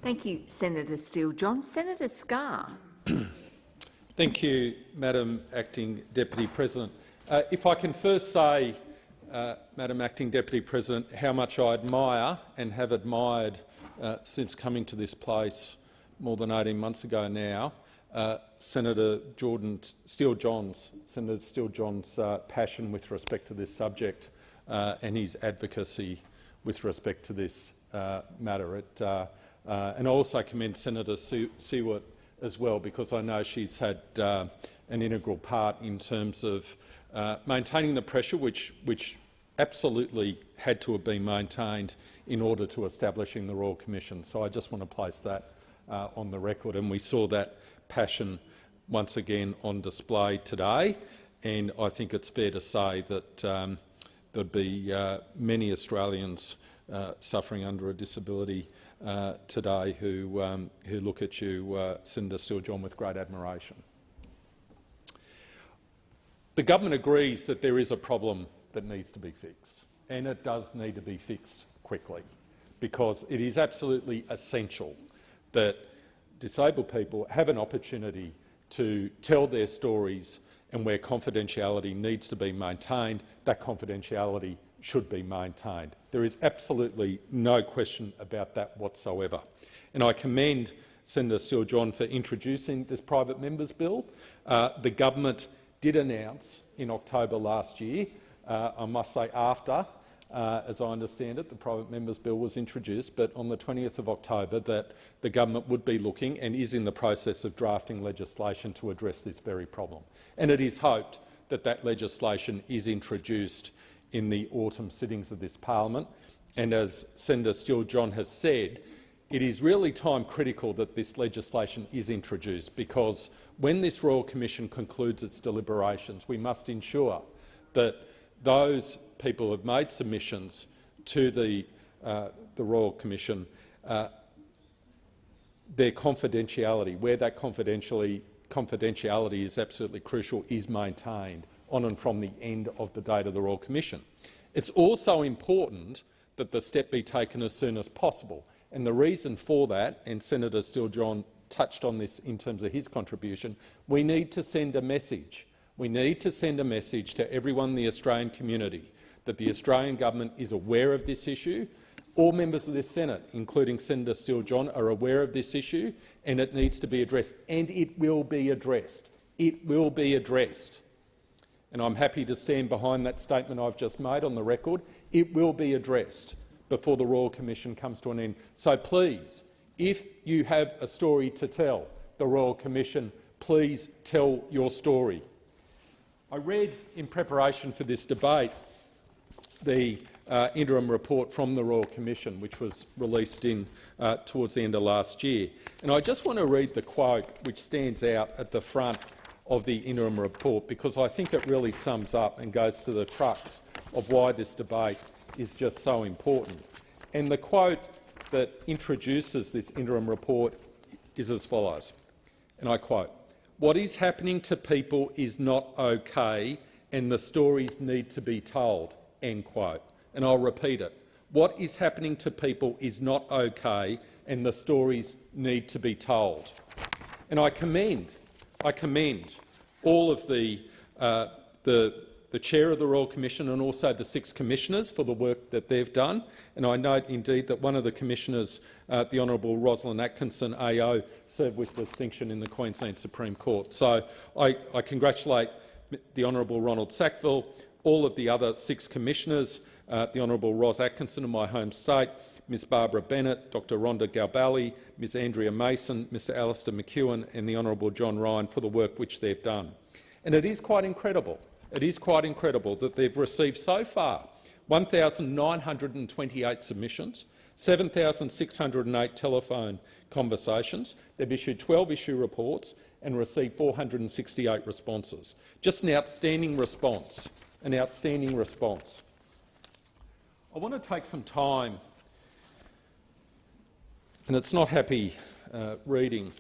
Thank you, Senator Steele-John. Senator Scarr. Thank you, Madam Acting Deputy President. If I can first say, Madam Acting Deputy President, how much I admire and have admired since coming to this place more than 18 months ago now, Senator Steele-John's passion with respect to this subject and his advocacy with respect to this matter. And I also commend Senator Siewert as well, because I know she's had an integral part in terms of maintaining the pressure which absolutely had to have been maintained in order to establishing the Royal Commission. So I just want to place that on the record, and we saw that passion once again on display today, and I think it's fair to say that there'd be many Australians suffering under a disability today who look at you, Senator Steele-John, with great admiration. The government agrees that there is a problem that needs to be fixed, and it does need to be fixed quickly, because it is absolutely essential that disabled people have an opportunity to tell their stories, and where confidentiality needs to be maintained, that confidentiality should be maintained. There is absolutely no question about that whatsoever. And I commend Senator Steele-John for introducing this private members bill. The government did announce in October last year, I must say after, as I understand it, the private members bill was introduced, but on the 20th of October that the government would be looking and is in the process of drafting legislation to address this very problem. And it is hoped that that legislation is introduced in the autumn sittings of this parliament. And as Senator Steele-John has said, it is really time critical that this legislation is introduced, because when this Royal Commission concludes its deliberations, we must ensure that those people who have made submissions to the Royal Commission, their confidentiality, where that confidentiality is absolutely crucial, is maintained on and from the end of the date of the Royal Commission. It's also important that the step be taken as soon as possible. And the reason for that, and Senator Steele-John touched on this in terms of his contribution, we need to send a message. We need to send a message to everyone in the Australian community that the Australian government is aware of this issue. All members of this Senate, including Senator Steele-John, are aware of this issue, and it needs to be addressed. And it will be addressed. It will be addressed. And I'm happy to stand behind that statement I've just made on the record. It will be addressed before the Royal Commission comes to an end. So please, if you have a story to tell the Royal Commission, please tell your story. I read in preparation for this debate the interim report from the Royal Commission, which was released towards the end of last year. And I just want to read the quote which stands out at the front of the interim report, because I think it really sums up and goes to the crux of why this debate is just so important. And the quote that introduces this interim report is as follows, and I quote, "What is happening to people is not okay, and the stories need to be told," end quote. And I'll repeat it. What is happening to people is not okay, and the stories need to be told. And I commend all of the Chair of the Royal Commission and also the 6 Commissioners for the work that they've done. And I note indeed that one of the Commissioners, the Honourable Rosalind Atkinson AO, served with distinction in the Queensland Supreme Court. So I congratulate the Honourable Ronald Sackville, all of the other 6 Commissioners, the Honourable Ros Atkinson in my home state, Ms Barbara Bennett, Dr Rhonda Galbally, Ms Andrea Mason, Mr Alistair McEwen and the Honourable John Ryan for the work which they've done. And it is quite incredible. It is quite incredible that they've received so far 1,928 submissions, 7,608 telephone conversations. They've issued 12 issue reports and received 468 responses. Just an outstanding response. An outstanding response. I want to take some time, and it's not happy reading,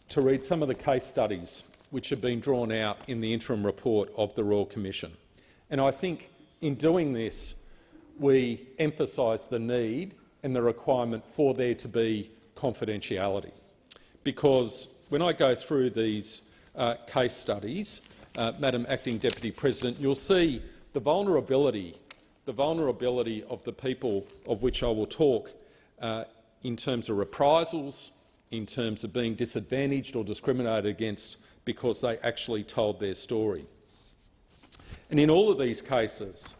to read some of the case studies which have been drawn out in the interim report of the Royal Commission. And I think in doing this, we emphasise the need and the requirement for there to be confidentiality. Because when I go through these case studies, Madam Acting Deputy President, you'll see the vulnerability of the people of which I will talk in terms of reprisals, in terms of being disadvantaged or discriminated against because they actually told their story. And in all of these cases,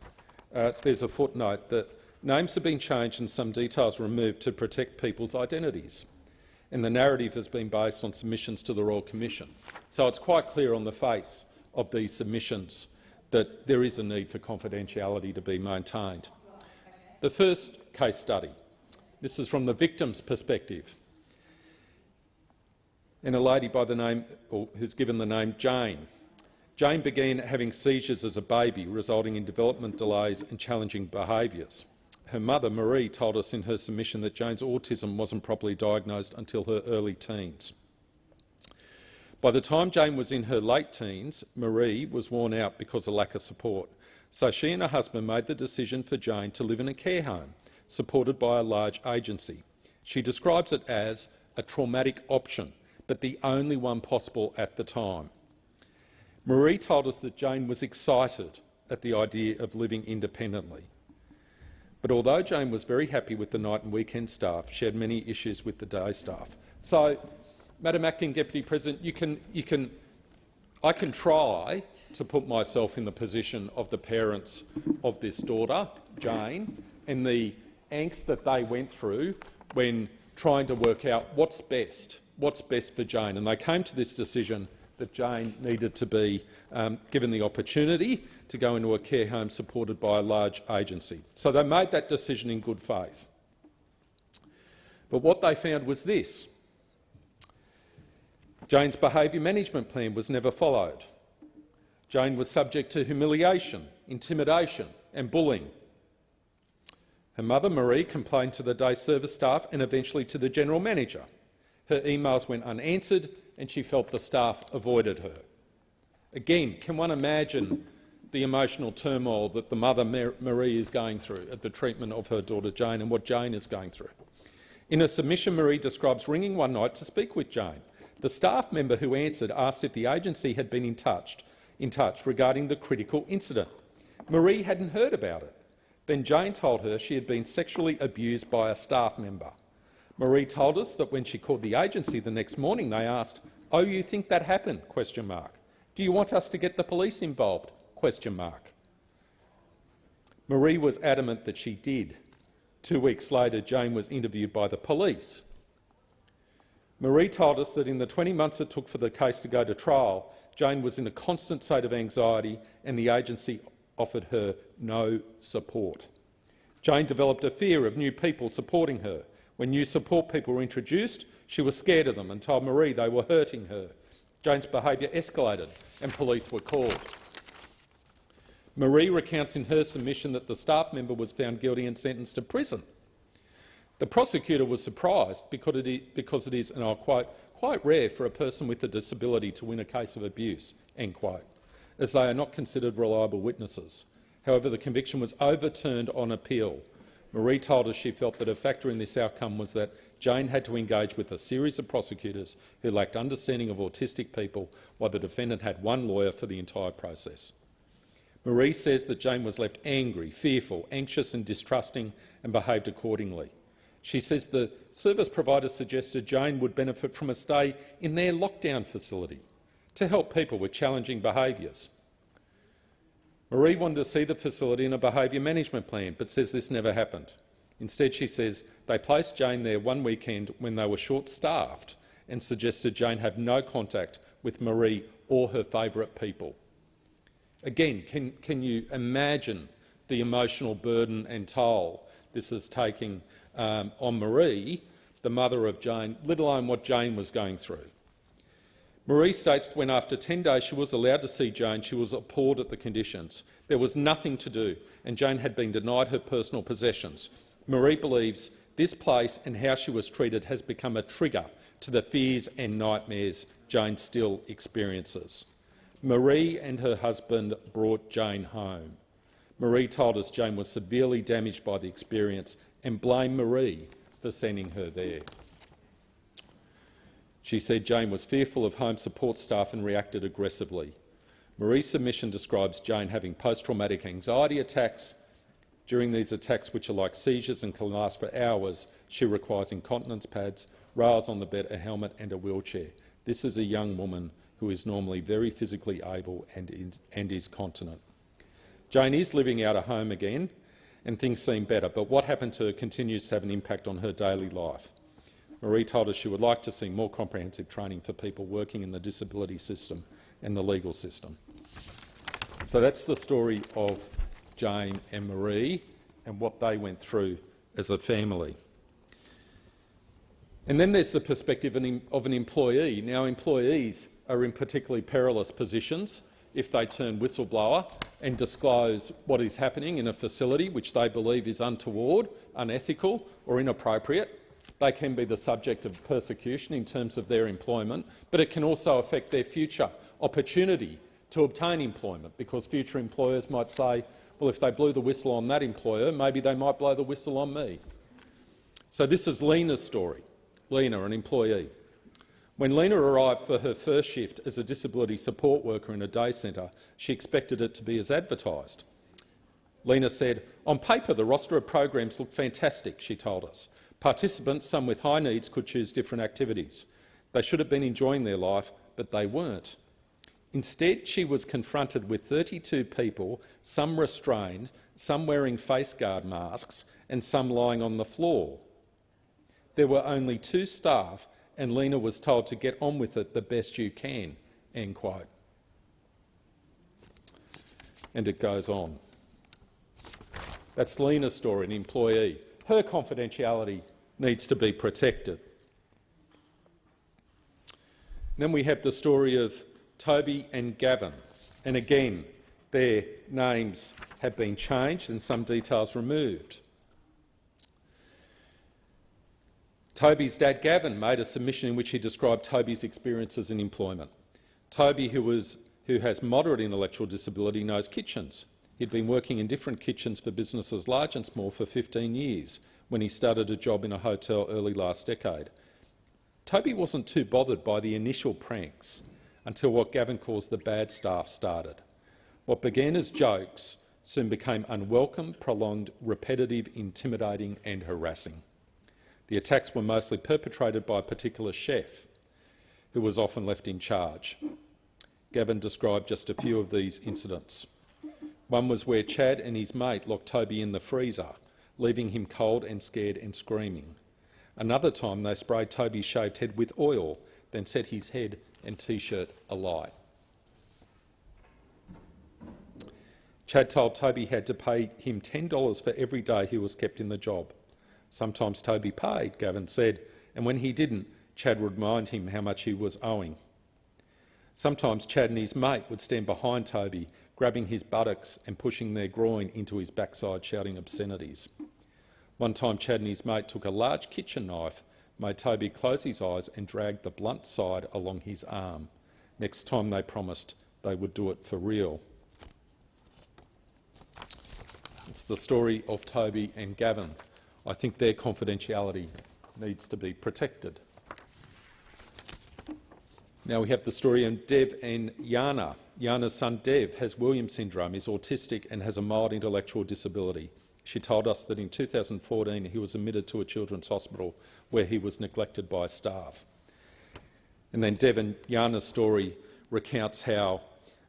there's a footnote that names have been changed and some details removed to protect people's identities, and the narrative has been based on submissions to the Royal Commission. So it's quite clear on the face of these submissions that there is a need for confidentiality to be maintained. The first case study, this is from the victim's perspective, and a lady by the name, or who's given the name Jane. Jane began having seizures as a baby, resulting in development delays and challenging behaviours. Her mother, Marie, told us in her submission that Jane's autism wasn't properly diagnosed until her early teens. By the time Jane was in her late teens, Marie was worn out because of lack of support. So she and her husband made the decision for Jane to live in a care home, supported by a large agency. She describes it as a traumatic option, but the only one possible at the time. Marie told us that Jane was excited at the idea of living independently. But although Jane was very happy with the night and weekend staff, she had many issues with the day staff. So, Madam Acting Deputy President, I can try to put myself in the position of the parents of this daughter, Jane, and the angst that they went through when trying to work out what's best for Jane. And they came to this decision that Jane needed to be given the opportunity to go into a care home supported by a large agency. So they made that decision in good faith. But what they found was this. Jane's behaviour management plan was never followed. Jane was subject to humiliation, intimidation and bullying. Her mother, Marie, complained to the day service staff and eventually to the general manager. Her emails went unanswered and she felt the staff avoided her. Again, can one imagine the emotional turmoil that the mother, Marie, is going through at the treatment of her daughter Jane and what Jane is going through? In a submission, Marie describes ringing one night to speak with Jane. The staff member who answered asked if the agency had been in touch regarding the critical incident. Marie hadn't heard about it. Then Jane told her she had been sexually abused by a staff member. Marie told us that when she called the agency the next morning, they asked, "Oh, you think that happened?" ? "Do you want us to get the police involved?" ? Marie was adamant that she did. 2 weeks later, Jane was interviewed by the police. Marie told us that in the 20 months it took for the case to go to trial, Jane was in a constant state of anxiety and the agency offered her no support. Jane developed a fear of new people supporting her. When new support people were introduced, she was scared of them and told Marie they were hurting her. Jane's behaviour escalated and police were called. Marie recounts in her submission that the staff member was found guilty and sentenced to prison. The prosecutor was surprised because it is, and I'll quote, "quite rare for a person with a disability to win a case of abuse," end quote, as they are not considered reliable witnesses. However, the conviction was overturned on appeal. Marie told us she felt that a factor in this outcome was that Jane had to engage with a series of prosecutors who lacked understanding of autistic people, while the defendant had one lawyer for the entire process. Marie says that Jane was left angry, fearful, anxious and distrusting and behaved accordingly. She says the service provider suggested Jane would benefit from a stay in their lockdown facility to help people with challenging behaviours. Marie wanted to see the facility in a behaviour management plan, but says this never happened. Instead, she says they placed Jane there one weekend when they were short-staffed and suggested Jane have no contact with Marie or her favourite people. Again, can you imagine the emotional burden and toll this is taking on Marie, the mother of Jane, let alone what Jane was going through? Marie states that when after 10 days she was allowed to see Jane, she was appalled at the conditions. There was nothing to do and Jane had been denied her personal possessions. Marie believes this place and how she was treated has become a trigger to the fears and nightmares Jane still experiences. Marie and her husband brought Jane home. Marie told us Jane was severely damaged by the experience and blamed Marie for sending her there. She said Jane was fearful of home support staff and reacted aggressively. Marie's submission describes Jane having post-traumatic anxiety attacks. During these attacks, which are like seizures and can last for hours, she requires incontinence pads, rails on the bed, a helmet and a wheelchair. This is a young woman who is normally very physically able and is continent. Jane is living out of home again and things seem better, but what happened to her continues to have an impact on her daily life. Marie told us she would like to see more comprehensive training for people working in the disability system and the legal system. So that's the story of Jane and Marie and what they went through as a family. And then there's the perspective of an employee. Now, employees are in particularly perilous positions if they turn whistleblower and disclose what is happening in a facility which they believe is untoward, unethical or inappropriate. They can be the subject of persecution in terms of their employment, but it can also affect their future opportunity to obtain employment, because future employers might say, well, if they blew the whistle on that employer, maybe they might blow the whistle on me. So this is Lena's story. Lena, an employee. When Lena arrived for her first shift as a disability support worker in a day centre, she expected it to be as advertised. Lena said, "On paper, the roster of programs looked fantastic," she told us. Participants, some with high needs, could choose different activities. They should have been enjoying their life, but they weren't. Instead, she was confronted with 32 people, some restrained, some wearing face guard masks and some lying on the floor. There were only 2 staff and Lena was told to get on with it the best you can. End quote. And it goes on. That's Lena's story, an employee. Her confidentiality needs to be protected. Then we have the story of Toby and Gavin, and again their names have been changed and some details removed. Toby's dad Gavin made a submission in which he described Toby's experiences in employment. Toby, who has moderate intellectual disability, knows kitchens. He'd been working in different kitchens for businesses large and small for 15 years when he started a job in a hotel early last decade. Toby wasn't too bothered by the initial pranks until what Gavin calls the bad staff started. What began as jokes soon became unwelcome, prolonged, repetitive, intimidating and harassing. The attacks were mostly perpetrated by a particular chef who was often left in charge. Gavin described just a few of these incidents. One was where Chad and his mate locked Toby in the freezer, leaving him cold and scared and screaming. Another time they sprayed Toby's shaved head with oil, then set his head and T-shirt alight. Chad told Toby he had to pay him $10 for every day he was kept in the job. Sometimes Toby paid, Gavin said, and when he didn't, Chad would remind him how much he was owing. Sometimes Chad and his mate would stand behind Toby, grabbing his buttocks and pushing their groin into his backside, shouting obscenities. One time Chad and his mate took a large kitchen knife, made Toby close his eyes and dragged the blunt side along his arm. Next time they promised they would do it for real. It's the story of Toby and Gavin. I think their confidentiality needs to be protected. Now we have the story of Dev and Yana. Yana's son Dev has Williams syndrome, is autistic and has a mild intellectual disability. She told us that in 2014 he was admitted to a children's hospital where he was neglected by staff. And then Dev and Yana's story recounts how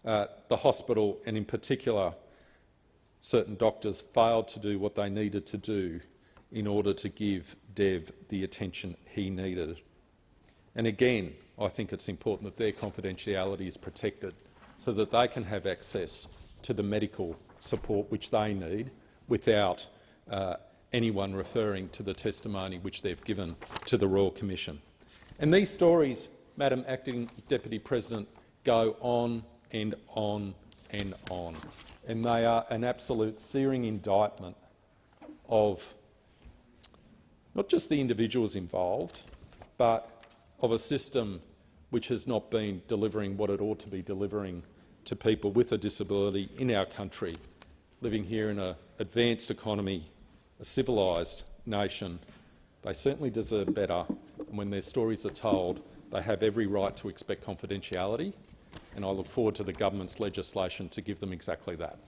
the hospital, and in particular certain doctors, failed to do what they needed to do in order to give Dev the attention he needed. And again, I think it's important that their confidentiality is protected so that they can have access to the medical support which they need without anyone referring to the testimony which they've given to the Royal Commission. And these stories, Madam Acting Deputy President, go on and on and on. And they are an absolute searing indictment of not just the individuals involved, but of a system which has not been delivering what it ought to be delivering to people with a disability in our country, living here in an advanced economy, a civilised nation. They certainly deserve better, and when their stories are told, they have every right to expect confidentiality, and I look forward to the government's legislation to give them exactly that.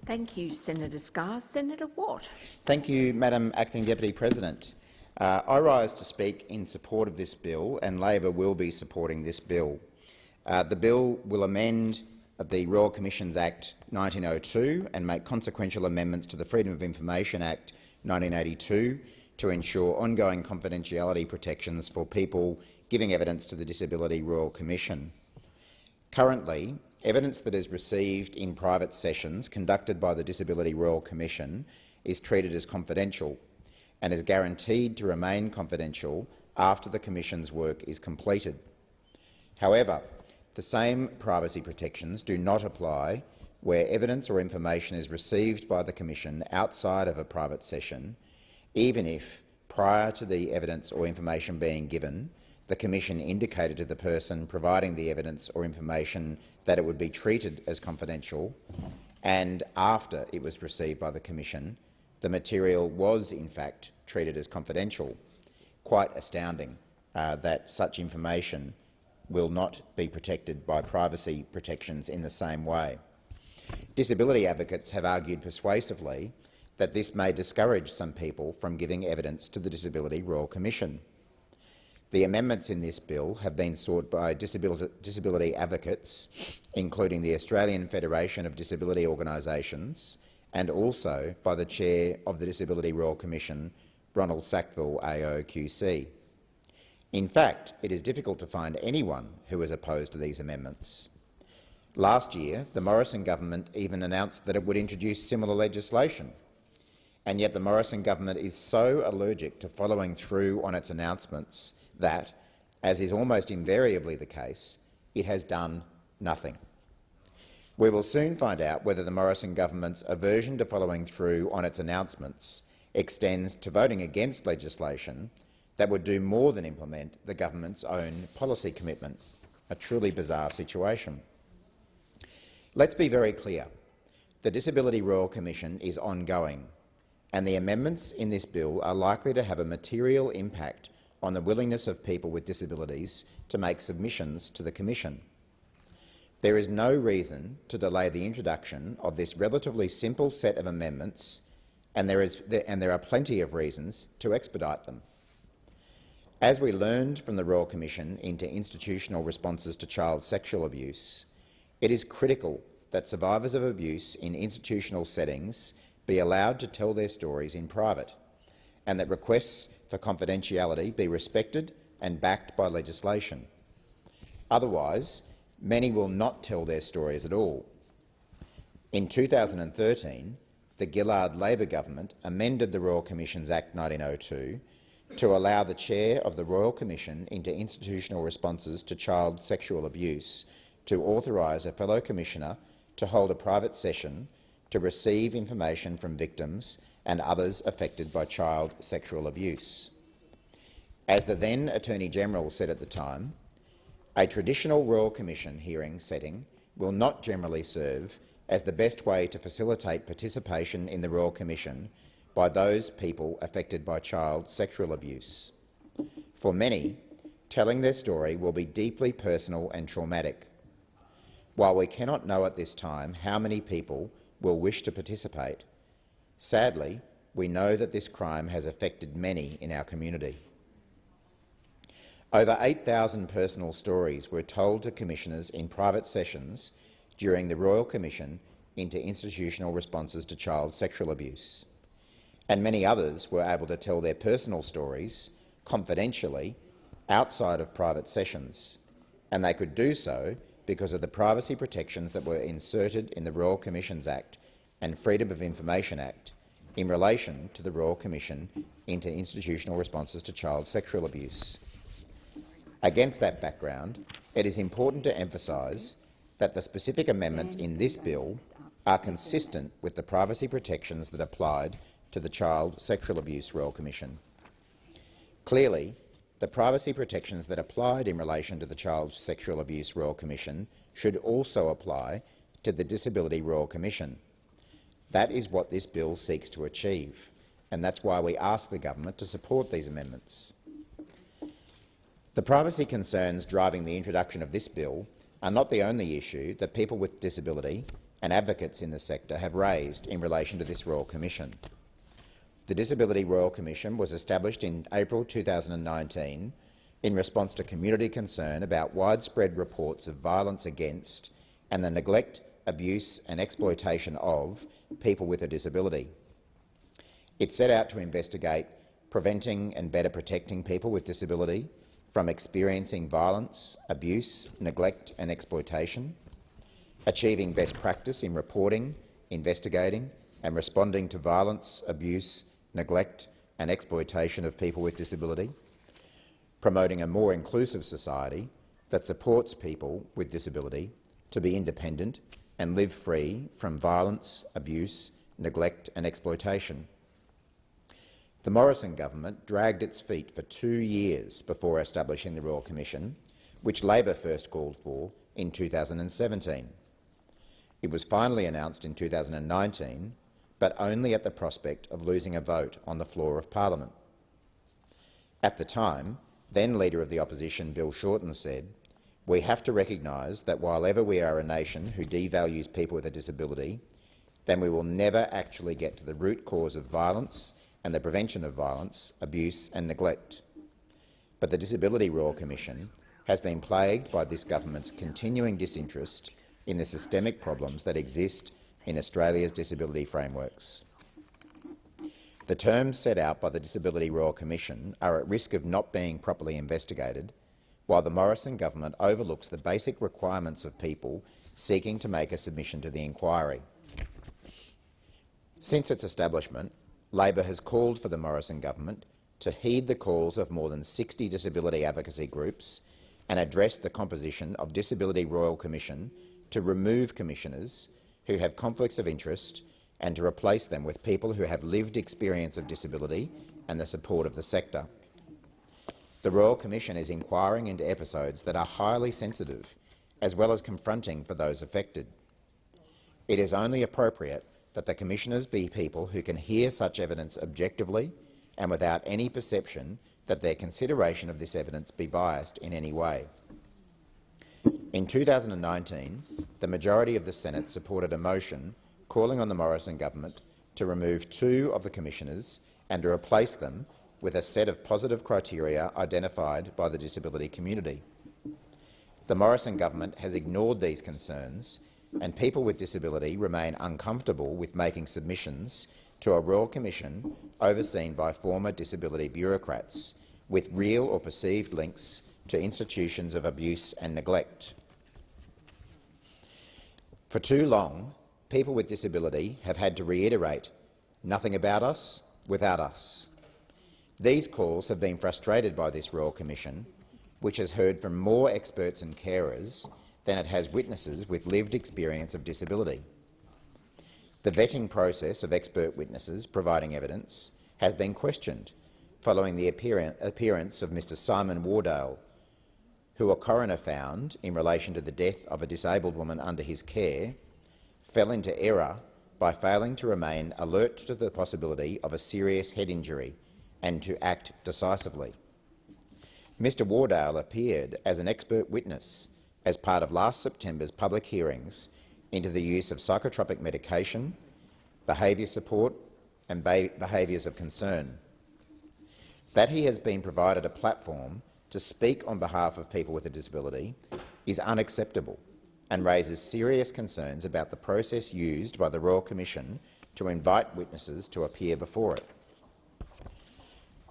Thank you, Senator Scarr. Senator Watt. Thank you, Madam Acting Deputy President. I rise to speak in support of this bill, and Labor will be supporting this bill. The bill will amend the Royal Commissions Act 1902 and make consequential amendments to the Freedom of Information Act 1982 to ensure ongoing confidentiality protections for people giving evidence to the Disability Royal Commission. Currently, evidence that is received in private sessions conducted by the Disability Royal Commission is treated as confidential and is guaranteed to remain confidential after the Commission's work is completed. However, the same privacy protections do not apply where evidence or information is received by the Commission outside of a private session, even if, prior to the evidence or information being given, the Commission indicated to the person providing the evidence or information that it would be treated as confidential, and after it was received by the Commission, the material was in fact treated as confidential. Quite astounding that such information will not be protected by privacy protections in the same way. Disability advocates have argued persuasively that this may discourage some people from giving evidence to the Disability Royal Commission. The amendments in this bill have been sought by disability advocates, including the Australian Federation of Disability Organisations, and also by the Chair of the Disability Royal Commission, Ronald Sackville AOQC. In fact, it is difficult to find anyone who is opposed to these amendments. Last year, the Morrison government even announced that it would introduce similar legislation, and yet the Morrison government is so allergic to following through on its announcements that, as is almost invariably the case, it has done nothing. We will soon find out whether the Morrison government's aversion to following through on its announcements extends to voting against legislation that would do more than implement the government's own policy commitment. A truly bizarre situation. Let's be very clear. The Disability Royal Commission is ongoing, and the amendments in this bill are likely to have a material impact on the willingness of people with disabilities to make submissions to the Commission. There is no reason to delay the introduction of this relatively simple set of amendments, and there are plenty of reasons to expedite them. As we learned from the Royal Commission into institutional responses to child sexual abuse, it is critical that survivors of abuse in institutional settings be allowed to tell their stories in private, and that requests for confidentiality be respected and backed by legislation. Otherwise, many will not tell their stories at all. In 2013, the Gillard Labor government amended the Royal Commission's Act 1902 to allow the chair of the Royal Commission into institutional responses to child sexual abuse to authorise a fellow commissioner to hold a private session to receive information from victims and others affected by child sexual abuse. As the then Attorney-General said at the time, a traditional Royal Commission hearing setting will not generally serve as the best way to facilitate participation in the Royal Commission by those people affected by child sexual abuse. For many, telling their story will be deeply personal and traumatic. While we cannot know at this time how many people will wish to participate, sadly, we know that this crime has affected many in our community. Over 8,000 personal stories were told to commissioners in private sessions during the Royal Commission into institutional responses to child sexual abuse, and many others were able to tell their personal stories confidentially outside of private sessions, and they could do so because of the privacy protections that were inserted in the Royal Commissions Act and Freedom of Information Act in relation to the Royal Commission into institutional responses to child sexual abuse. Against that background, it is important to emphasise that the specific amendments in this bill are consistent with the privacy protections that applied to the Child Sexual Abuse Royal Commission. Clearly, the privacy protections that applied in relation to the Child Sexual Abuse Royal Commission should also apply to the Disability Royal Commission. That is what this bill seeks to achieve, and that's why we ask the government to support these amendments. The privacy concerns driving the introduction of this bill are not the only issue that people with disability and advocates in the sector have raised in relation to this Royal Commission. The Disability Royal Commission was established in April 2019 in response to community concern about widespread reports of violence against and the neglect, abuse and exploitation of people with a disability. It set out to investigate preventing and better protecting people with disability from experiencing violence, abuse, neglect and exploitation, achieving best practice in reporting, investigating and responding to violence, abuse, neglect and exploitation of people with disability, promoting a more inclusive society that supports people with disability to be independent and live free from violence, abuse, neglect and exploitation. The Morrison government dragged its feet for 2 years before establishing the Royal Commission, which Labor first called for in 2017. It was finally announced in 2019, but only at the prospect of losing a vote on the floor of Parliament. At the time, then Leader of the Opposition Bill Shorten said, "We have to recognise that while ever we are a nation who devalues people with a disability, then we will never actually get to the root cause of violence and the prevention of violence, abuse and neglect." But the Disability Royal Commission has been plagued by this government's continuing disinterest in the systemic problems that exist in Australia's disability frameworks. The terms set out by the Disability Royal Commission are at risk of not being properly investigated, while the Morrison government overlooks the basic requirements of people seeking to make a submission to the inquiry. Since its establishment, Labor has called for the Morrison government to heed the calls of more than 60 disability advocacy groups and address the composition of Disability Royal Commission to remove commissioners who have conflicts of interest and to replace them with people who have lived experience of disability and the support of the sector. The Royal Commission is inquiring into episodes that are highly sensitive, as well as confronting for those affected. It is only appropriate that the commissioners be people who can hear such evidence objectively and without any perception that their consideration of this evidence be biased in any way. In 2019, the majority of the Senate supported a motion calling on the Morrison government to remove 2 of the commissioners and to replace them with a set of positive criteria identified by the disability community. The Morrison government has ignored these concerns, and people with disability remain uncomfortable with making submissions to a Royal Commission overseen by former disability bureaucrats with real or perceived links to institutions of abuse and neglect. For too long, people with disability have had to reiterate, "Nothing about us without us." These calls have been frustrated by this Royal Commission, which has heard from more experts and carers than it has witnesses with lived experience of disability. The vetting process of expert witnesses providing evidence has been questioned following the appearance of Mr Simon Wardale, who a coroner found, in relation to the death of a disabled woman under his care, fell into error by failing to remain alert to the possibility of a serious head injury and to act decisively. Mr Wardale appeared as an expert witness as part of last September's public hearings into the use of psychotropic medication, behaviour support and behaviours of concern. That he has been provided a platform to speak on behalf of people with a disability is unacceptable and raises serious concerns about the process used by the Royal Commission to invite witnesses to appear before it.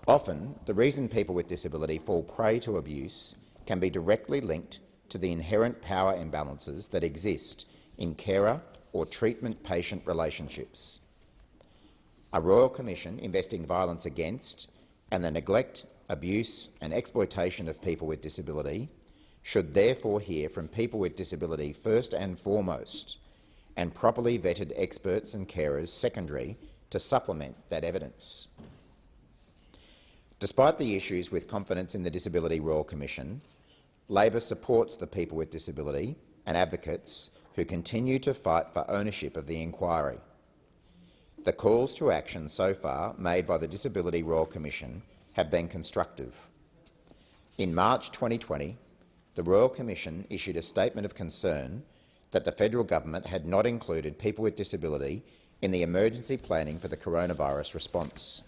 Often, the reason people with disability fall prey to abuse can be directly linked to the inherent power imbalances that exist in carer or treatment-patient relationships. A Royal Commission investing violence against and the neglect, abuse and exploitation of people with disability should therefore hear from people with disability first and foremost, and properly vetted experts and carers secondary to supplement that evidence. Despite the issues with confidence in the Disability Royal Commission, Labor supports the people with disability and advocates who continue to fight for ownership of the inquiry. The calls to action so far made by the Disability Royal Commission have been constructive. In March 2020, the Royal Commission issued a statement of concern that the federal government had not included people with disability in the emergency planning for the coronavirus response.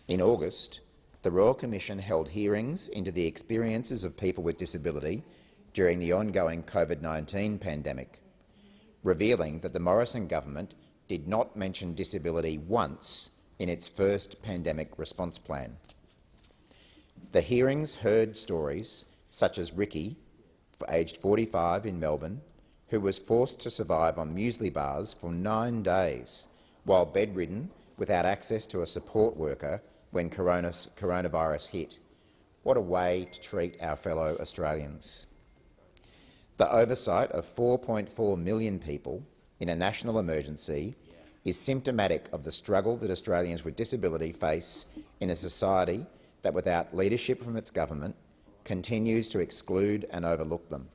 In August, the Royal Commission held hearings into the experiences of people with disability during the ongoing COVID-19 pandemic, revealing that the Morrison government did not mention disability once in its first pandemic response plan. The hearings heard stories such as Ricky, aged 45 in Melbourne, who was forced to survive on muesli bars for 9 days while bedridden without access to a support worker when coronavirus hit. What a way to treat our fellow Australians. The oversight of 4.4 million people in a national emergency is symptomatic of the struggle that Australians with disability face in a society that, without leadership from its government, continues to exclude and overlook them.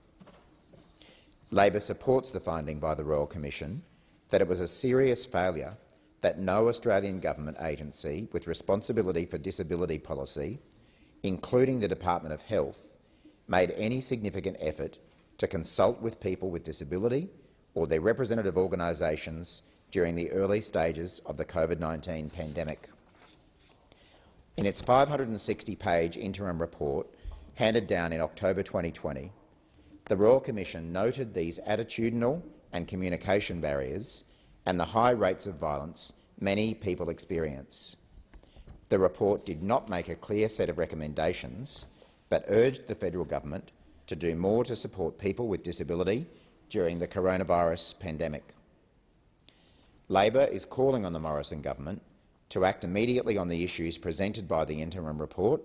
Labor supports the finding by the Royal Commission that it was a serious failure that no Australian government agency with responsibility for disability policy, including the Department of Health, made any significant effort to consult with people with disability or their representative organisations during the early stages of the COVID-19 pandemic. In its 560-page interim report handed down in October 2020, the Royal Commission noted these attitudinal and communication barriers and the high rates of violence many people experience. The report did not make a clear set of recommendations, but urged the federal government to do more to support people with disability during the coronavirus pandemic. Labor is calling on the Morrison government to act immediately on the issues presented by the interim report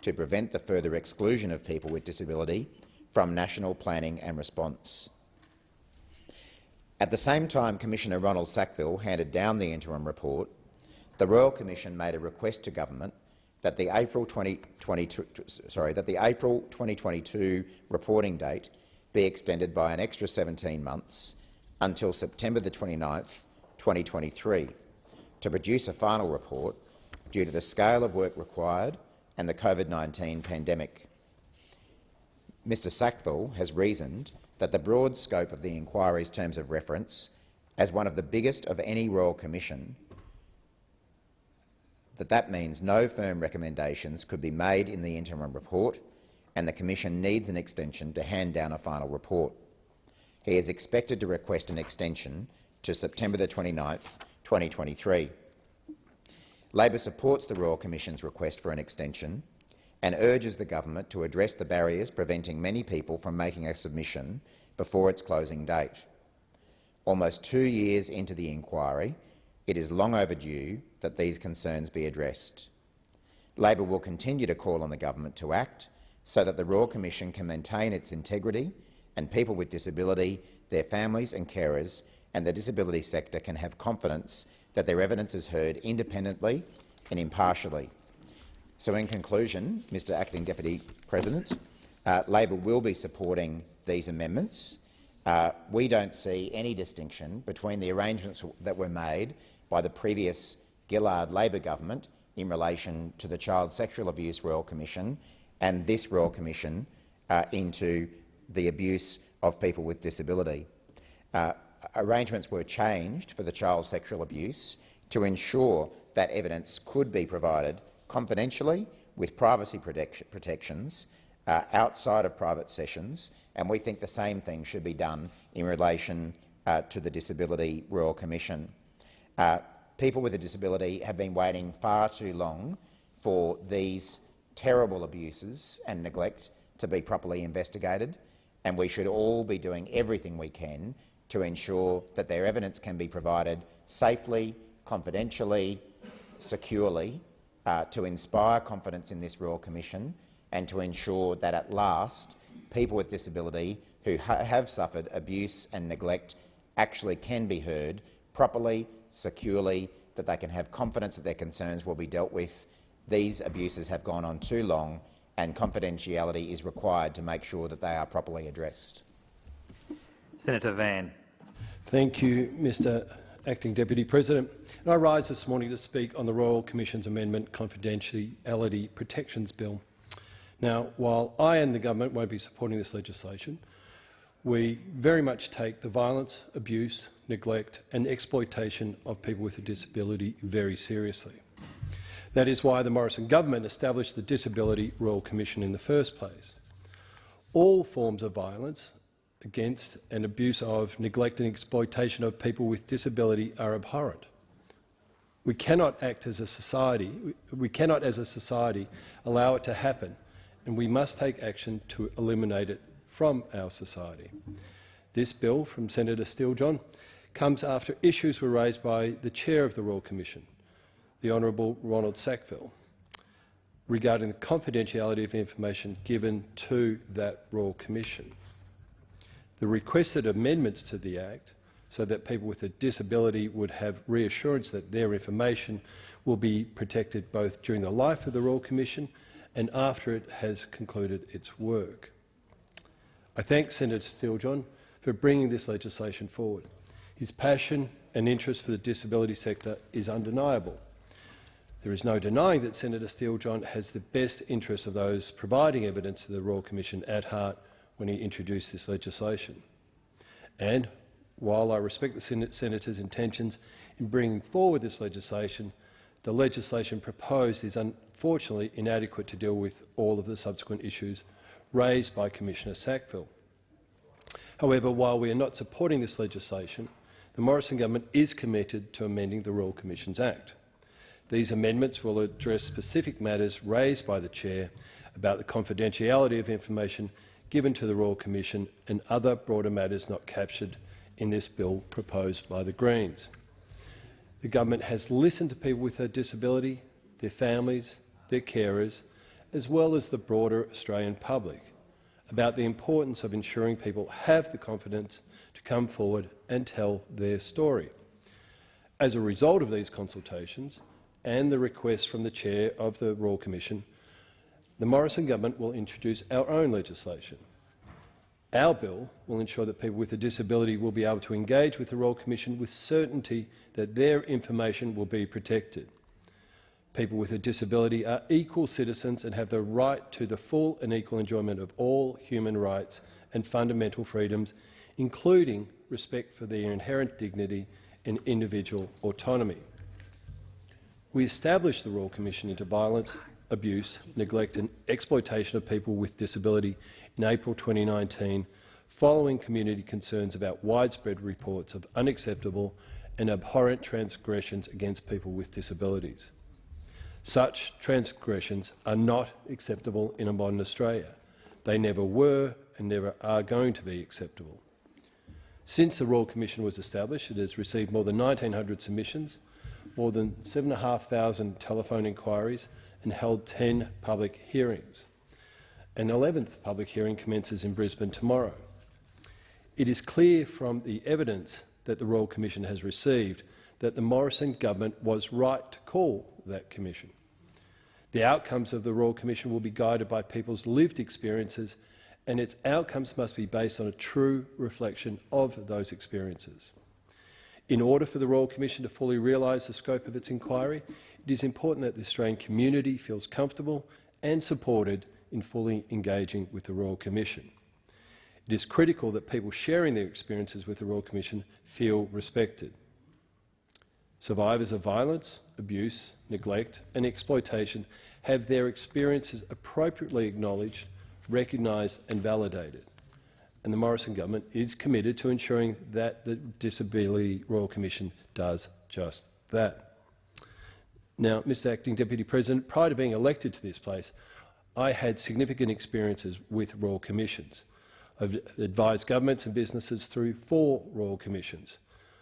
to prevent the further exclusion of people with disability from national planning and response. At the same time Commissioner Ronald Sackville handed down the interim report, the Royal Commission made a request to government that the April 2022 reporting date be extended by an extra 17 months until September 29th, 2023, to produce a final report due to the scale of work required and the COVID-19 pandemic. Mr Sackville has reasoned that the broad scope of the inquiry's terms of reference, as one of the biggest of any Royal Commission, that means no firm recommendations could be made in the interim report, and the Commission needs an extension to hand down a final report. He is expected to request an extension to September 29th, 2023. Labor supports the Royal Commission's request for an extension and urges the government to address the barriers preventing many people from making a submission before its closing date. Almost 2 years into the inquiry, it is long overdue that these concerns be addressed. Labor will continue to call on the government to act so that the Royal Commission can maintain its integrity and people with disability, their families and carers and the disability sector can have confidence that their evidence is heard independently and impartially. So in conclusion, Mr Acting Deputy President, Labor will be supporting these amendments. We don't see any distinction between the arrangements that were made by the previous Gillard Labor government in relation to the Child Sexual Abuse Royal Commission and this Royal Commission into the abuse of people with disability. Arrangements were changed for the child sexual abuse to ensure that evidence could be provided confidentially with privacy protections outside of private sessions, and we think the same thing should be done in relation to the Disability Royal Commission. People with a disability have been waiting far too long for these terrible abuses and neglect to be properly investigated, and we should all be doing everything we can to ensure that their evidence can be provided safely, confidentially, securely, to inspire confidence in this Royal Commission and to ensure that at last people with disability who have suffered abuse and neglect actually can be heard properly, securely, that they can have confidence that their concerns will be dealt with. These abuses have gone on too long and confidentiality is required to make sure that they are properly addressed. Senator Van. Thank you, Mr Acting Deputy President. And I rise this morning to speak on the Royal Commission's Amendment Confidentiality Protections Bill. Now, while I and the government won't be supporting this legislation, we very much take the violence, abuse, neglect and exploitation of people with a disability very seriously. That is why the Morrison government established the Disability Royal Commission in the first place. All forms of violence against and abuse of, neglect and exploitation of people with disability are abhorrent. We cannot act as a society, allow it to happen, and we must take action to eliminate it from our society. This bill from Senator Steele-John comes after issues were raised by the Chair of the Royal Commission, the Honourable Ronald Sackville, regarding the confidentiality of information given to that Royal Commission. The requested amendments to the Act so that people with a disability would have reassurance that their information will be protected both during the life of the Royal Commission and after it has concluded its work. I thank Senator Steele-John for bringing this legislation forward. His passion and interest for the disability sector is undeniable. There is no denying that Senator Steele-John has the best interests of those providing evidence to the Royal Commission at heart when he introduced this legislation. And while I respect the Senator's intentions in bringing forward this legislation, the legislation proposed is unfortunately inadequate to deal with all of the subsequent issues raised by Commissioner Sackville. However, while we are not supporting this legislation, the Morrison government is committed to amending the Royal Commissions Act. These amendments will address specific matters raised by the Chair about the confidentiality of information given to the Royal Commission and other broader matters not captured in this bill proposed by the Greens. The government has listened to people with a disability, their families, their carers, as well as the broader Australian public, about the importance of ensuring people have the confidence to come forward and tell their story. As a result of these consultations and the request from the Chair of the Royal Commission, the Morrison government will introduce our own legislation. Our bill will ensure that people with a disability will be able to engage with the Royal Commission with certainty that their information will be protected. People with a disability are equal citizens and have the right to the full and equal enjoyment of all human rights and fundamental freedoms, including respect for their inherent dignity and individual autonomy. We established the Royal Commission into Violence, Abuse, Neglect and Exploitation of People with Disability in April 2019, following community concerns about widespread reports of unacceptable and abhorrent transgressions against people with disabilities. Such transgressions are not acceptable in a modern Australia. They never were and never are going to be acceptable. Since the Royal Commission was established, it has received more than 1,900 submissions, more than 7,500 telephone inquiries and held 10 public hearings. An 11th public hearing commences in Brisbane tomorrow. It is clear from the evidence that the Royal Commission has received that the Morrison government was right to call that commission. The outcomes of the Royal Commission will be guided by people's lived experiences, and its outcomes must be based on a true reflection of those experiences. In order for the Royal Commission to fully realise the scope of its inquiry, it is important that the Australian community feels comfortable and supported in fully engaging with the Royal Commission. It is critical that people sharing their experiences with the Royal Commission feel respected. Survivors of violence, abuse, neglect and exploitation have their experiences appropriately acknowledged, recognised and validated. And the Morrison government is committed to ensuring that the Disability Royal Commission does just that. Now, Mr Acting Deputy President, prior to being elected to this place, I had significant experiences with Royal Commissions. I've advised governments and businesses through 4 Royal Commissions.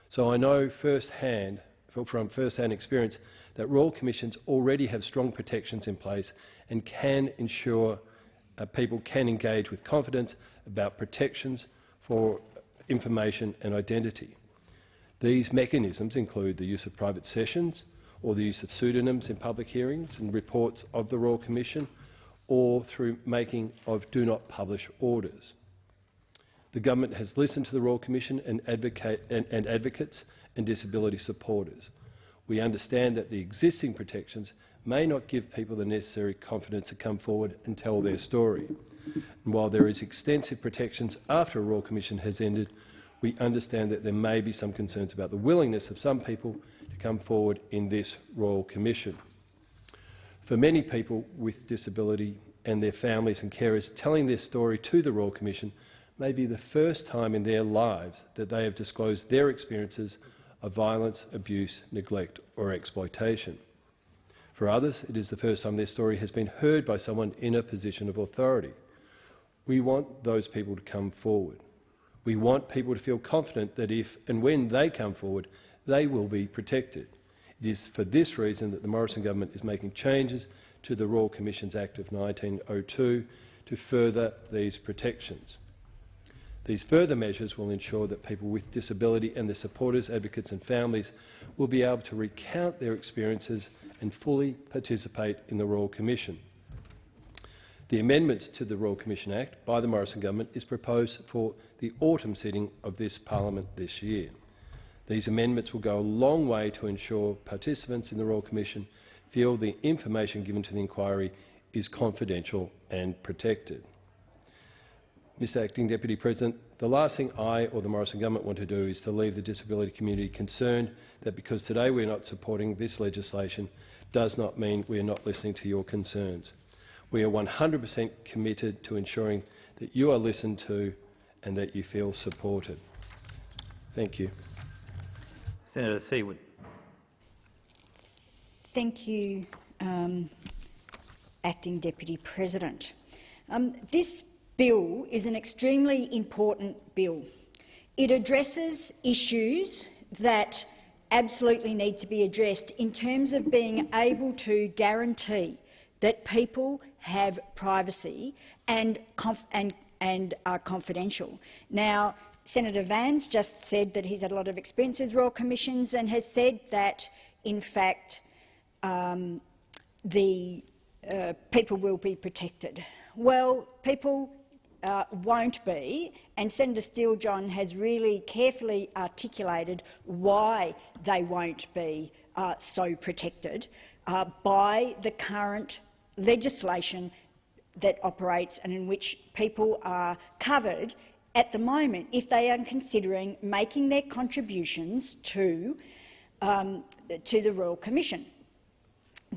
So I know from first-hand experience that Royal Commissions already have strong protections in place and can ensure people can engage with confidence about protections for information and identity. These mechanisms include the use of private sessions or the use of pseudonyms in public hearings and reports of the Royal Commission, or through making of do not publish orders. The government has listened to the Royal Commission and advocates and disability supporters. We understand that the existing protections may not give people the necessary confidence to come forward and tell their story. And while there is extensive protections after a Royal Commission has ended, we understand that there may be some concerns about the willingness of some people to come forward in this Royal Commission. For many people with disability and their families and carers, telling their story to the Royal Commission may be the first time in their lives that they have disclosed their experiences of violence, abuse, neglect or exploitation. For others, it is the first time their story has been heard by someone in a position of authority. We want those people to come forward. We want people to feel confident that if and when they come forward, they will be protected. It is for this reason that the Morrison government is making changes to the Royal Commissions Act of 1902 to further these protections. These further measures will ensure that people with disability and their supporters, advocates and families will be able to recount their experiences and fully participate in the Royal Commission. The amendments to the Royal Commission Act by the Morrison government is proposed for the autumn sitting of this parliament this year. These amendments will go a long way to ensure participants in the Royal Commission feel the information given to the inquiry is confidential and protected. Mr Acting Deputy President, the last thing I or the Morrison government want to do is to leave the disability community concerned that because today we are not supporting this legislation does not mean we are not listening to your concerns. We are 100% committed to ensuring that you are listened to and that you feel supported. Thank you. Senator Seawood. Thank you, Acting Deputy President. This bill is an extremely important bill. It addresses issues that absolutely need to be addressed in terms of being able to guarantee that people have privacy and are confidential. Now, Senator Vans just said that he's had a lot of experience with Royal Commissions and has said that, in fact, people will be protected. Well, people won't be, and Senator Steele-John has really carefully articulated why they won't be so protected by the current legislation that operates and in which people are covered at the moment if they are considering making their contributions to the Royal Commission.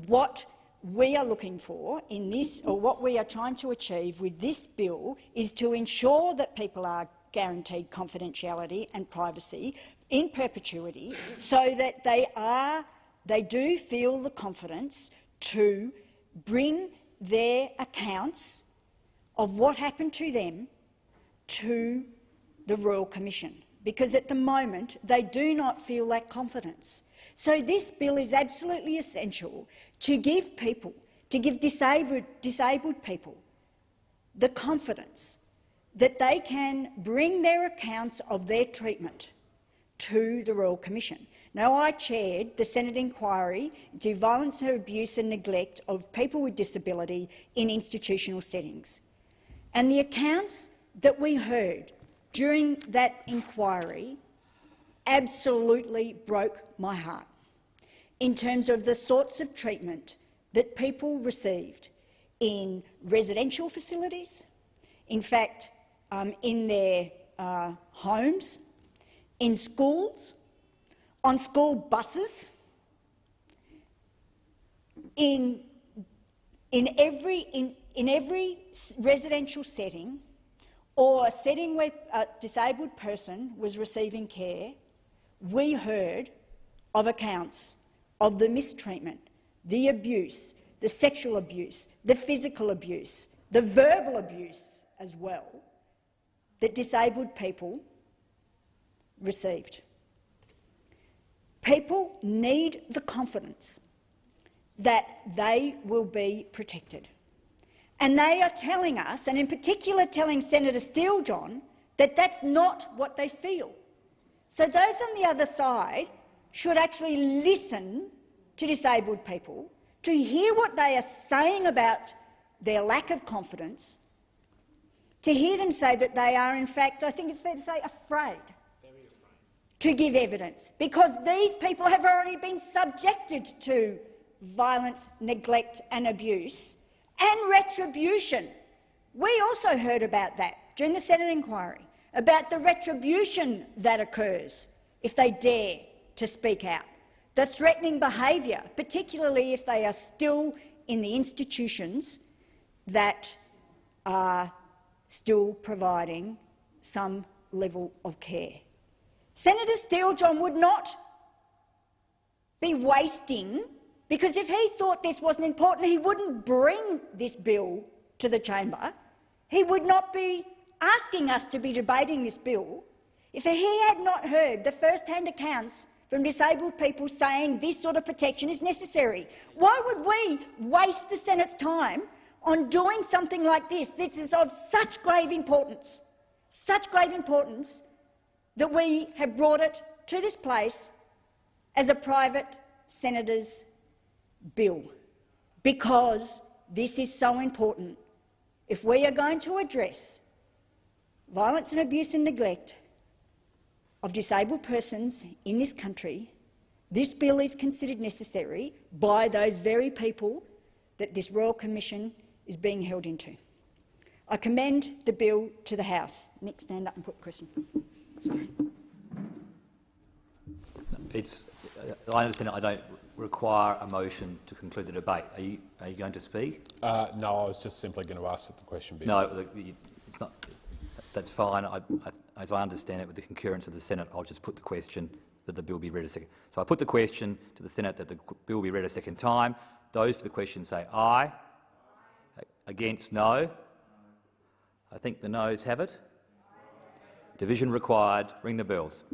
What we are looking for in this, or what we are trying to achieve with this bill, is to ensure that people are guaranteed confidentiality and privacy in perpetuity, so that they do feel the confidence to bring their accounts of what happened to them to the Royal Commission, because at the moment they do not feel that confidence. So this bill is absolutely essential to give people, to give disabled people the confidence that they can bring their accounts of their treatment to the Royal Commission. Now, I chaired the Senate inquiry into violence, abuse and neglect of people with disability in institutional settings. And the accounts that we heard during that inquiry absolutely broke my heart in terms of the sorts of treatment that people received in residential facilities, in fact, in their homes, in schools, on school buses, in every residential setting or a setting where a disabled person was receiving care. We heard of accounts of the mistreatment, the abuse, the sexual abuse, the physical abuse, the verbal abuse as well, that disabled people received. People need the confidence that they will be protected. And they are telling us, and in particular telling Senator Steele-John, that that's not what they feel. So those on the other side should actually listen to disabled people, to hear what they are saying about their lack of confidence, to hear them say that they are, in fact, I think it's fair to say, afraid to give evidence, because these people have already been subjected to violence, neglect and abuse and retribution. We also heard about that during the Senate inquiry, about the retribution that occurs if they dare to speak out, the threatening behaviour, particularly if they are still in the institutions that are still providing some level of care. Senator Steele-John would not be wasting, because if he thought this wasn't important, he wouldn't bring this bill to the chamber. He would not be asking us to be debating this bill if he had not heard the first-hand accounts from disabled people saying this sort of protection is necessary. Why would we waste the Senate's time on doing something like this? This is of such grave importance that we have brought it to this place as a private senator's bill, because this is so important. If we are going to address violence and abuse and neglect of disabled persons in this country, this bill is considered necessary by those very people that this Royal Commission is being held into. I commend the bill to the House. Nick, stand up and put a question. Sorry. I understand I don't require a motion to conclude the debate. Are you going to speak? No, I was just simply going to ask that the question be... No, it's not. That's fine. As I understand it, with the concurrence of the Senate, I'll just put the question. that the bill be read a second. So I put the question to the Senate that the bill be read a second time. Those for the question say aye. Against, no. I think the noes have it. Division required. Ring the bells.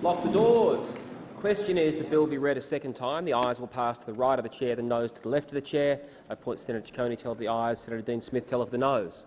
Lock the doors. The question is the bill be read a second time. The ayes will pass to the right of the chair, the noes to the left of the chair. I appoint Senator Ciccone tell of the ayes, Senator Dean Smith tell of the noes.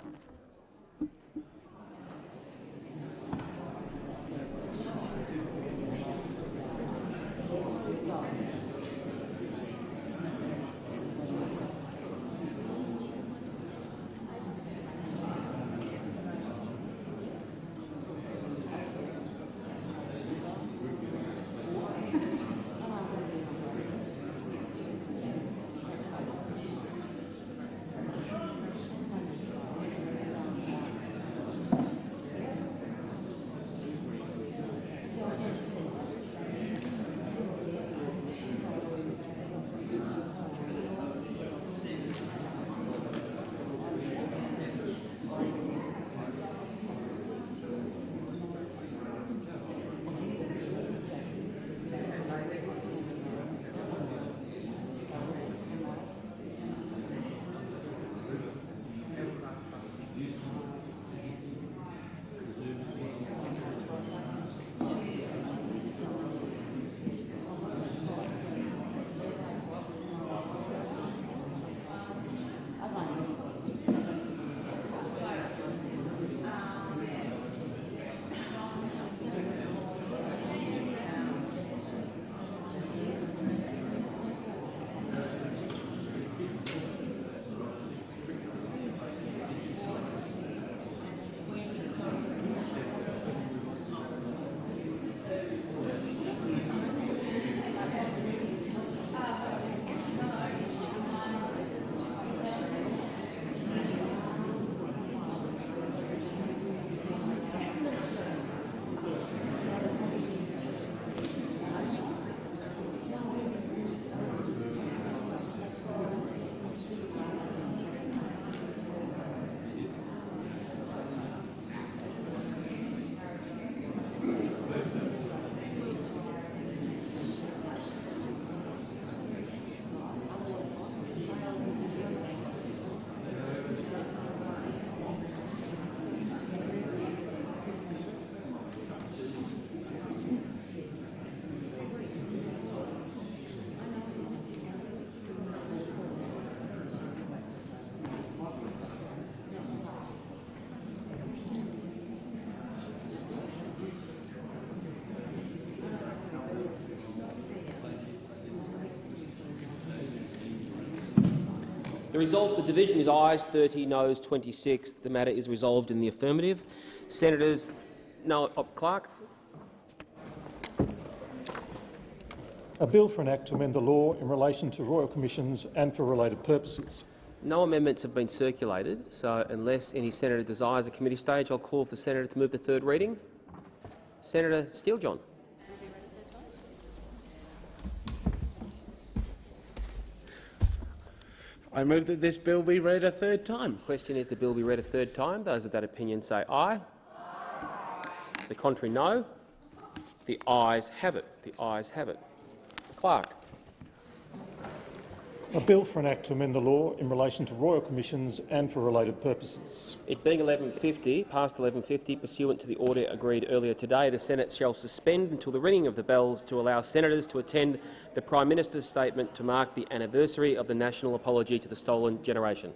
The result of the division is ayes 30, noes 26. The matter is resolved in the affirmative. Senators, Clark. A bill for an act to amend the law in relation to royal commissions and for related purposes. No amendments have been circulated, so unless any senator desires a committee stage, I'll call for the senator to move the third reading. Senator Steele-John. I move that this bill be read a third time. The question is the bill be read a third time. Those of that opinion say aye. The contrary, no. The ayes have it. The ayes have it. Clark. A bill for an act to amend the law in relation to royal commissions and for related purposes. It being 11:50, past 11:50, pursuant to the order agreed earlier today, the Senate shall suspend until the ringing of the bells to allow senators to attend the Prime Minister's statement to mark the anniversary of the national apology to the stolen generation.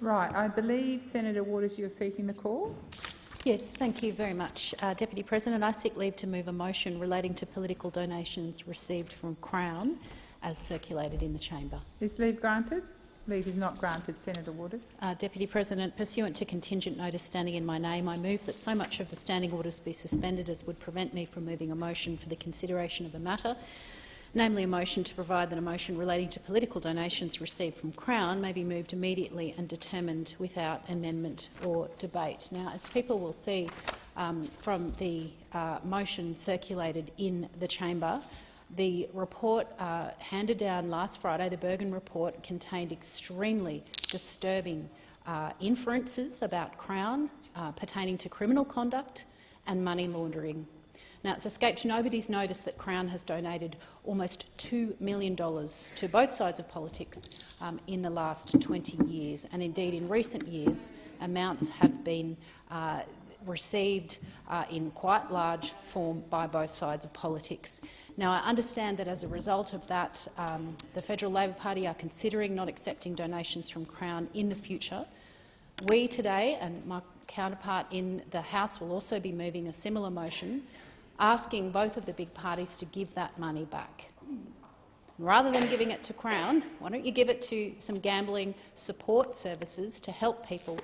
Right, I believe, Senator Waters, you're seeking the call. Yes, thank you very much, Deputy President. I seek leave to move a motion relating to political donations received from Crown as circulated in the chamber. Is leave granted? Leave is not granted. Senator Waters. Deputy President, pursuant to contingent notice standing in my name, I move that so much of the standing orders be suspended as would prevent me from moving a motion for the consideration of a matter, namely a motion to provide that a motion relating to political donations received from Crown may be moved immediately and determined without amendment or debate. Now, as people will see from the motion circulated in the chamber, the report handed down last Friday, the Bergen report, contained extremely disturbing inferences about Crown pertaining to criminal conduct and money laundering. Now, it's escaped nobody's notice that Crown has donated almost $2 million to both sides of politics in the last 20 years, and indeed in recent years amounts have been received in quite large form by both sides of politics. Now, I understand that as a result of that, the Federal Labor Party are considering not accepting donations from Crown in the future. We today, and my counterpart in the House, will also be moving a similar motion asking both of the big parties to give that money back. Rather than giving it to Crown, why don't you give it to some gambling support services to help people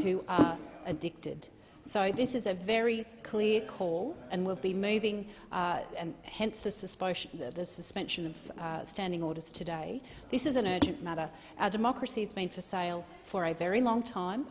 who are addicted? So this is a very clear call, and we'll be moving, and hence the suspension of standing orders today. This is an urgent matter. Our democracy has been for sale for a very long time,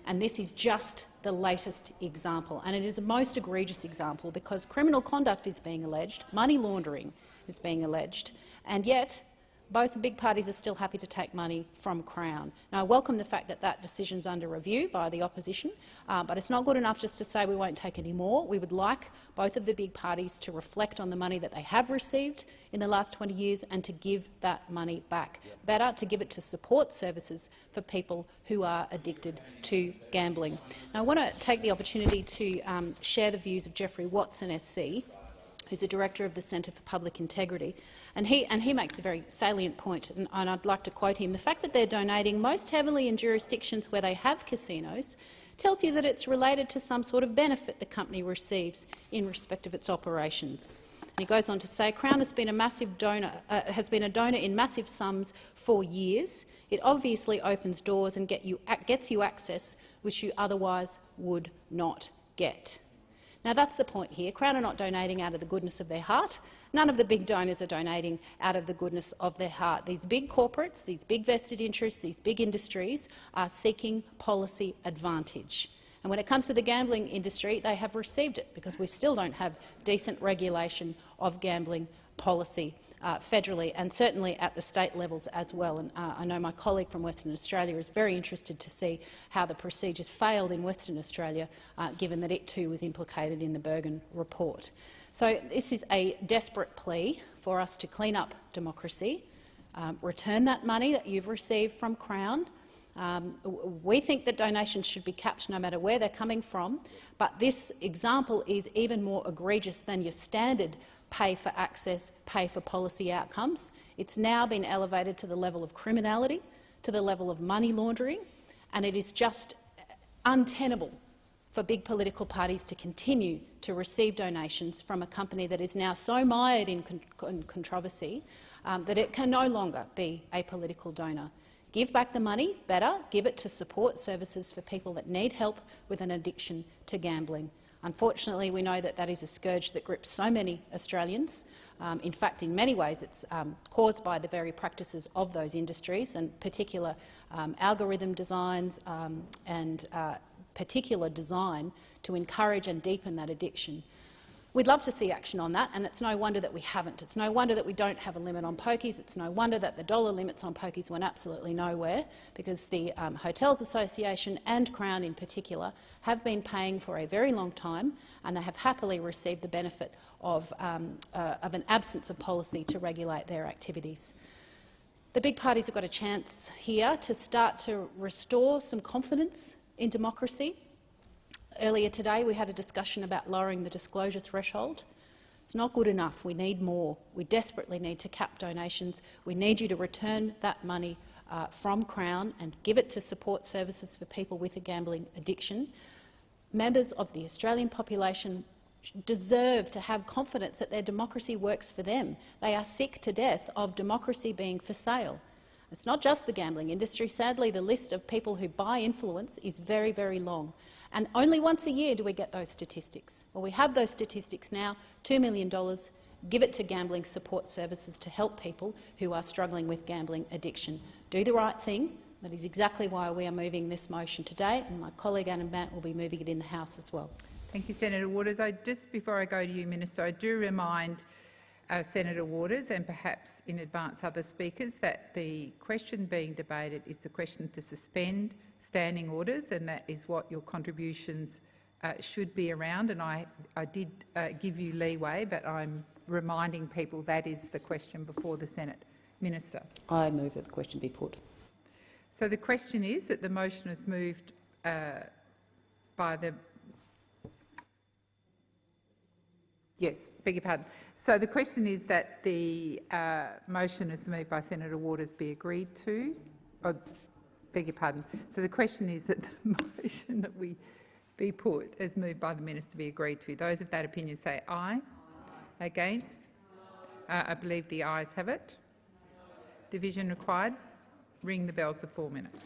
and this is just the latest example. And it is a most egregious example because criminal conduct is being alleged, money laundering is being alleged, and yet both the big parties are still happy to take money from Crown. Now, I welcome the fact that that decision is under review by the opposition, but it's not good enough just to say we won't take any more. We would like both of the big parties to reflect on the money that they have received in the last 20 years and to give that money back. Better to give it to support services for people who are addicted to gambling. Now, I want to take the opportunity to share the views of Geoffrey Watson SC, who's a director of the Centre for Public Integrity, and he makes a very salient point, and I'd like to quote him. The fact that they're donating most heavily in jurisdictions where they have casinos tells you that it's related to some sort of benefit the company receives in respect of its operations. And he goes on to say, Crown has been a massive donor, a donor in massive sums for years. It obviously opens doors and gets you access which you otherwise would not get. Now, that's the point here. Crown are not donating out of the goodness of their heart. None of the big donors are donating out of the goodness of their heart. These big corporates, these big vested interests, these big industries are seeking policy advantage. And when it comes to the gambling industry, they have received it because we still don't have decent regulation of gambling policy federally and certainly at the state levels as well. And I know my colleague from Western Australia is very interested to see how the procedures failed in Western Australia, given that it too was implicated in the Bergen report. So this is a desperate plea for us to clean up democracy, return that money that you've received from Crown. We think that donations should be capped no matter where they're coming from, but this example is even more egregious than your standard pay for access, pay for policy outcomes. It's now been elevated to the level of criminality, to the level of money laundering, and it is just untenable for big political parties to continue to receive donations from a company that is now so mired in controversy that it can no longer be a political donor. Give back the money, better, give it to support services for people that need help with an addiction to gambling. Unfortunately, we know that that is a scourge that grips so many Australians. In fact, in many ways it's caused by the very practices of those industries and particular algorithm designs and particular design to encourage and deepen that addiction. We'd love to see action on that, and it's no wonder that we haven't. It's no wonder that we don't have a limit on pokies. It's no wonder that the dollar limits on pokies went absolutely nowhere, because the Hotels Association and Crown in particular have been paying for a very long time, and they have happily received the benefit of an absence of policy to regulate their activities. The big parties have got a chance here to start to restore some confidence in democracy. Earlier today we had a discussion about lowering the disclosure threshold. It's not good enough. We need more. We desperately need to cap donations. We need you to return that money from Crown and give it to support services for people with a gambling addiction, members of the Australian population deserve to have confidence that their democracy works for them. They are sick to death of democracy being for sale. It's not just the gambling industry. Sadly, the list of people who buy influence is very, very long. And only once a year do we get those statistics. Well, we have those statistics now, $2 million. Give it to gambling support services to help people who are struggling with gambling addiction. Do the right thing. That is exactly why we are moving this motion today, and my colleague Anna Bant will be moving it in the House as well. Thank you, Senator Waters. Just before I go to you, Minister, I do remind Senator Waters and perhaps in advance other speakers that the question being debated is the question to suspend standing orders, and that is what your contributions should be around. And I did give you leeway, but I'm reminding people that is the question before the Senate. Minister. I move that the question be put. So the question is that the motion is moved by the... Yes, beg your pardon. So the question is that the motion is moved by Senator Waters be agreed to. Oh, beg your pardon. So the question is that the motion that we be put as moved by the minister be agreed to. Those of that opinion say aye. Aye. Against? I believe the ayes have it. Division required. Ring the bells for 4 minutes.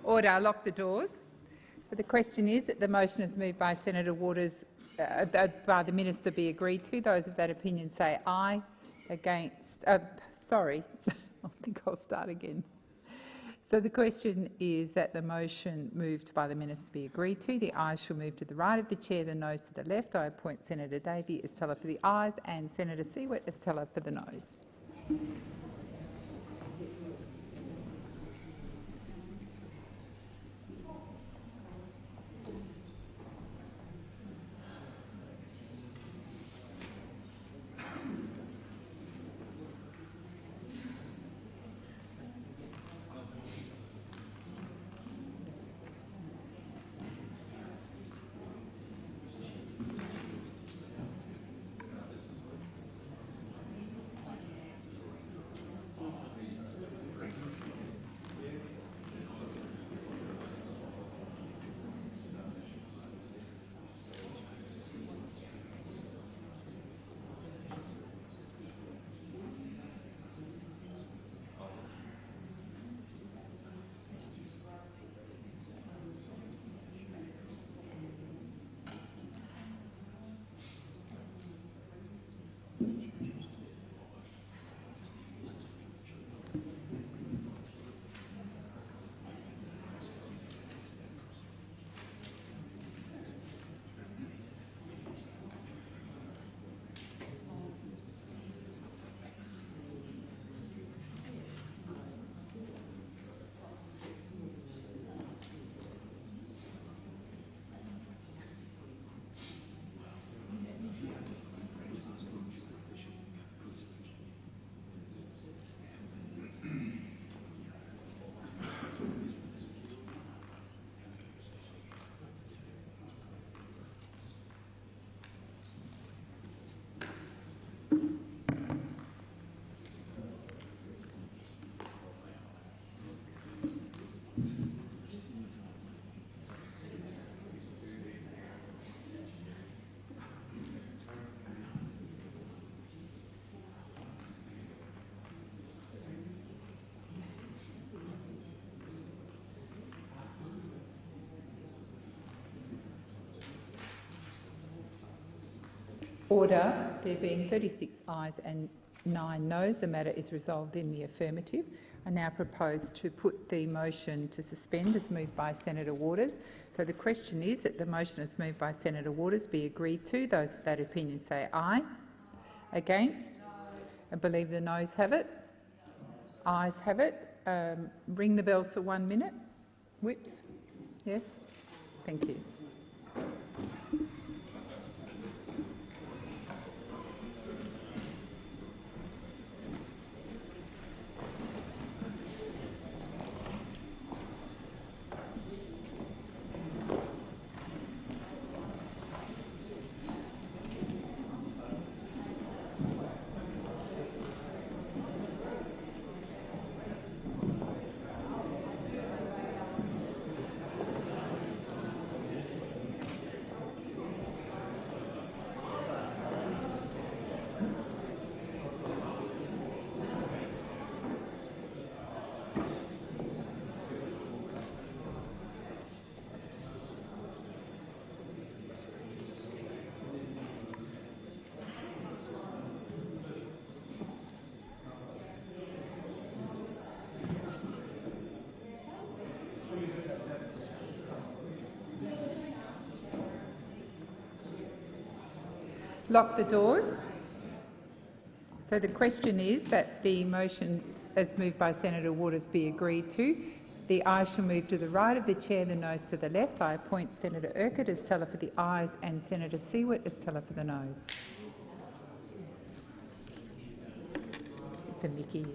Order. I lock the doors. So the question is that the motion is moved by Senator Waters, by the minister, be agreed to. Those of that opinion say aye. Against. Sorry, I think I'll start again. So the question is that the motion moved by the minister be agreed to. The ayes shall move to the right of the chair, the noes to the left. I appoint Senator Davey as teller for the ayes and Senator Siewert as teller for the noes. Order. There being 36 ayes and 9 noes, the matter is resolved in the affirmative. I now propose to put the motion to suspend as moved by Senator Waters. So the question is that the motion as moved by Senator Waters be agreed to. Those of that opinion say aye. Against? I believe the noes have it. Ayes have it. Ring the bells for 1 minute. Whips? Yes? Thank you. Lock the doors. So the question is that the motion as moved by Senator Waters be agreed to. The ayes shall move to the right of the chair, the noes to the left. I appoint Senator Urquhart as teller for the ayes and Senator Siewert as teller for the noes. It's a Mickey.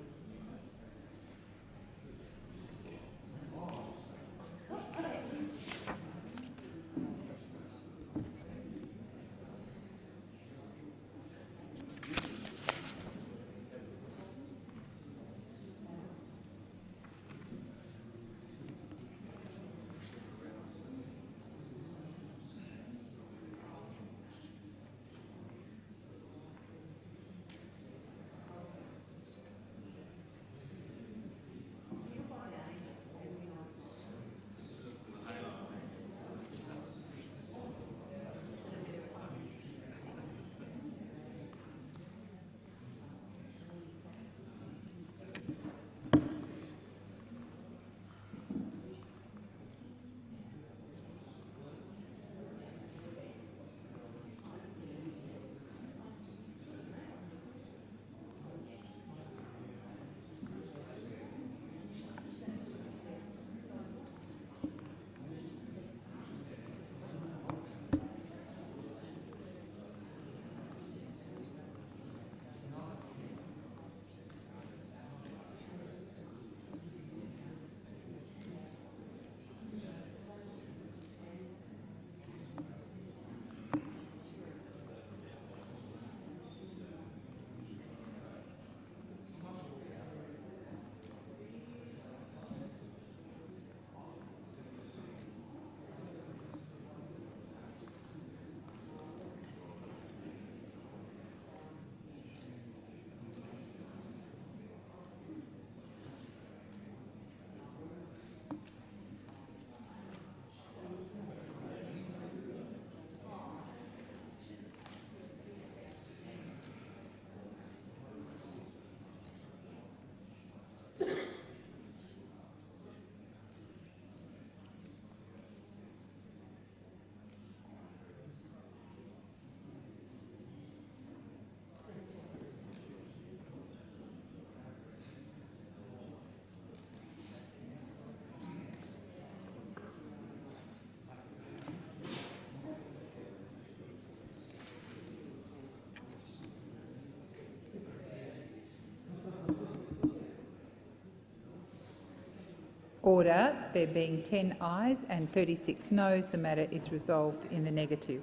order, there being 10 ayes and 36 noes, the matter is resolved in the negative.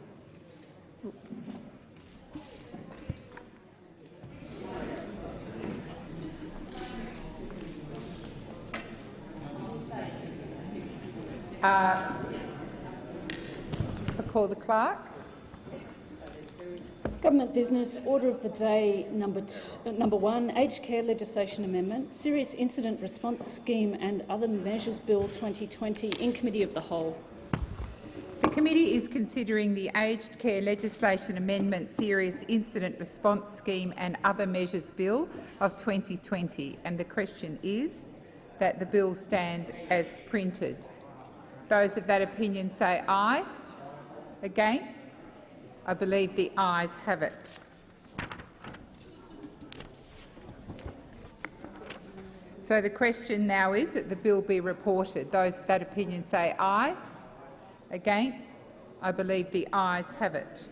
Oops. I call the clerk. Government business, order of the day number 1, Aged Care Legislation Amendment, Serious Incident Response Scheme and Other Measures Bill 2020 in Committee of the Whole. The committee is considering the Aged Care Legislation Amendment, Serious Incident Response Scheme and Other Measures Bill of 2020, and the question is that the bill stand as printed. Those of that opinion say aye. Against? I believe the ayes have it. So the question now is that the bill be reported. Those of that opinion say aye. Against? I believe the ayes have it.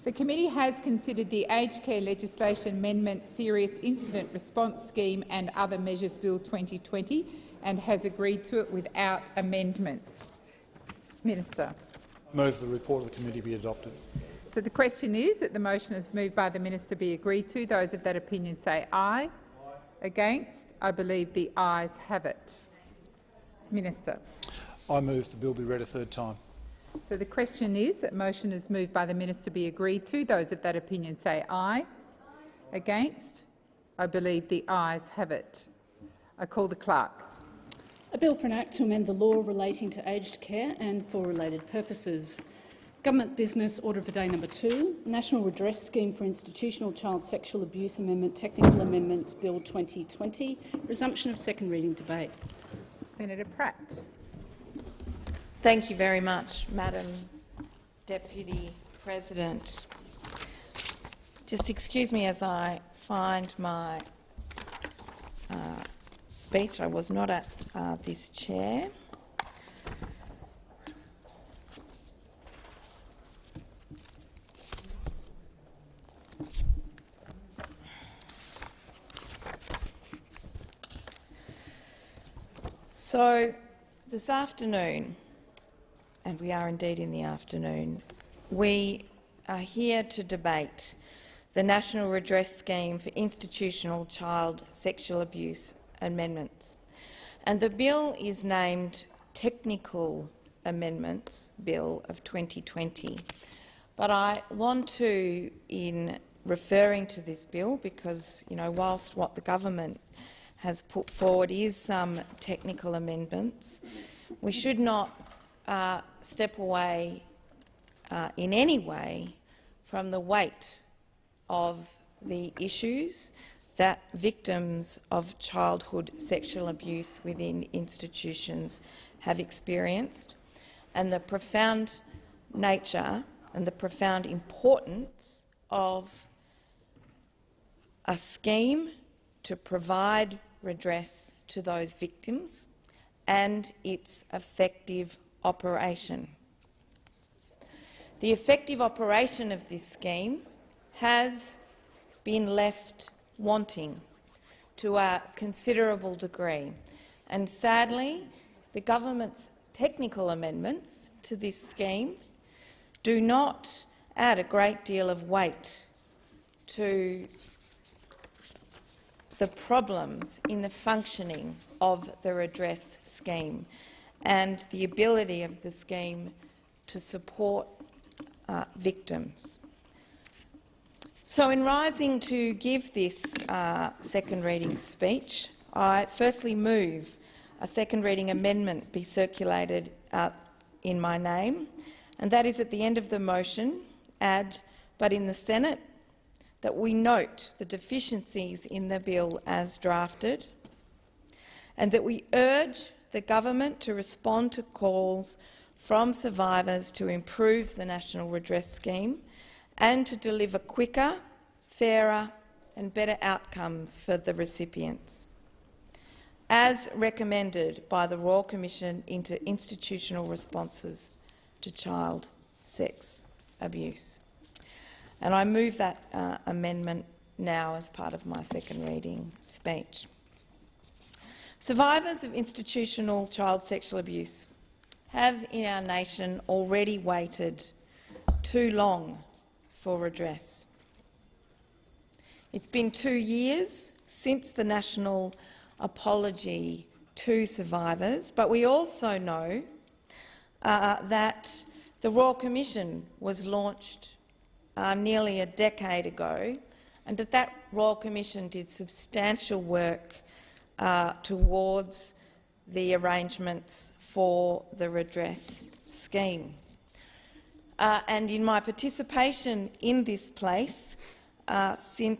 The committee has considered the Aged Care Legislation Amendment, Serious Incident Response Scheme and Other Measures Bill 2020 and has agreed to it without amendments. Minister. Move the report of the committee be adopted. So the question is that the motion is moved by the minister be agreed to. Those of that opinion say aye. Against? I believe the ayes have it. Minister. I move the bill be read a third time. So the question is that motion is moved by the minister be agreed to. Those of that opinion say aye. Against? I believe the ayes have it. I call the clerk. A bill for an act to amend the law relating to aged care and for related purposes. Government business, order of the day number 2, National Redress Scheme for Institutional Child Sexual Abuse Amendment, Technical Amendments Bill 2020, resumption of second reading debate. Senator Pratt. Thank you very much, Madam Deputy President. Just excuse me as I find my speech. I was not at this chair. So this afternoon, and we are indeed in the afternoon, we are here to debate the National Redress Scheme for Institutional Child Sexual Abuse Amendments. And the bill is named Technical Amendments Bill of 2020. But I want to, in referring to this bill, because whilst what the government has put forward is some technical amendments, we should not step away in any way from the weight of the issues that victims of childhood sexual abuse within institutions have experienced, and the profound nature and the profound importance of a scheme to provide redress to those victims and its effective operation. The effective operation of this scheme has been left wanting to a considerable degree, and sadly the government's technical amendments to this scheme do not add a great deal of weight to the problems in the functioning of the redress scheme and the ability of the scheme to support victims. So in rising to give this second reading speech, I firstly move a second reading amendment be circulated in my name, and that is at the end of the motion, add, but in the Senate, that we note the deficiencies in the bill as drafted, and that we urge the government to respond to calls from survivors to improve the National Redress Scheme and to deliver quicker, fairer and better outcomes for the recipients, as recommended by the Royal Commission into Institutional Responses to Child Sex Abuse. And I move that amendment now as part of my second reading speech. Survivors of institutional child sexual abuse have in our nation already waited too long for redress. It's been 2 years since the national apology to survivors, but we also know that the Royal Commission was launched nearly a decade ago, and that Royal Commission did substantial work towards the arrangements for the redress scheme. And in my participation in this place, in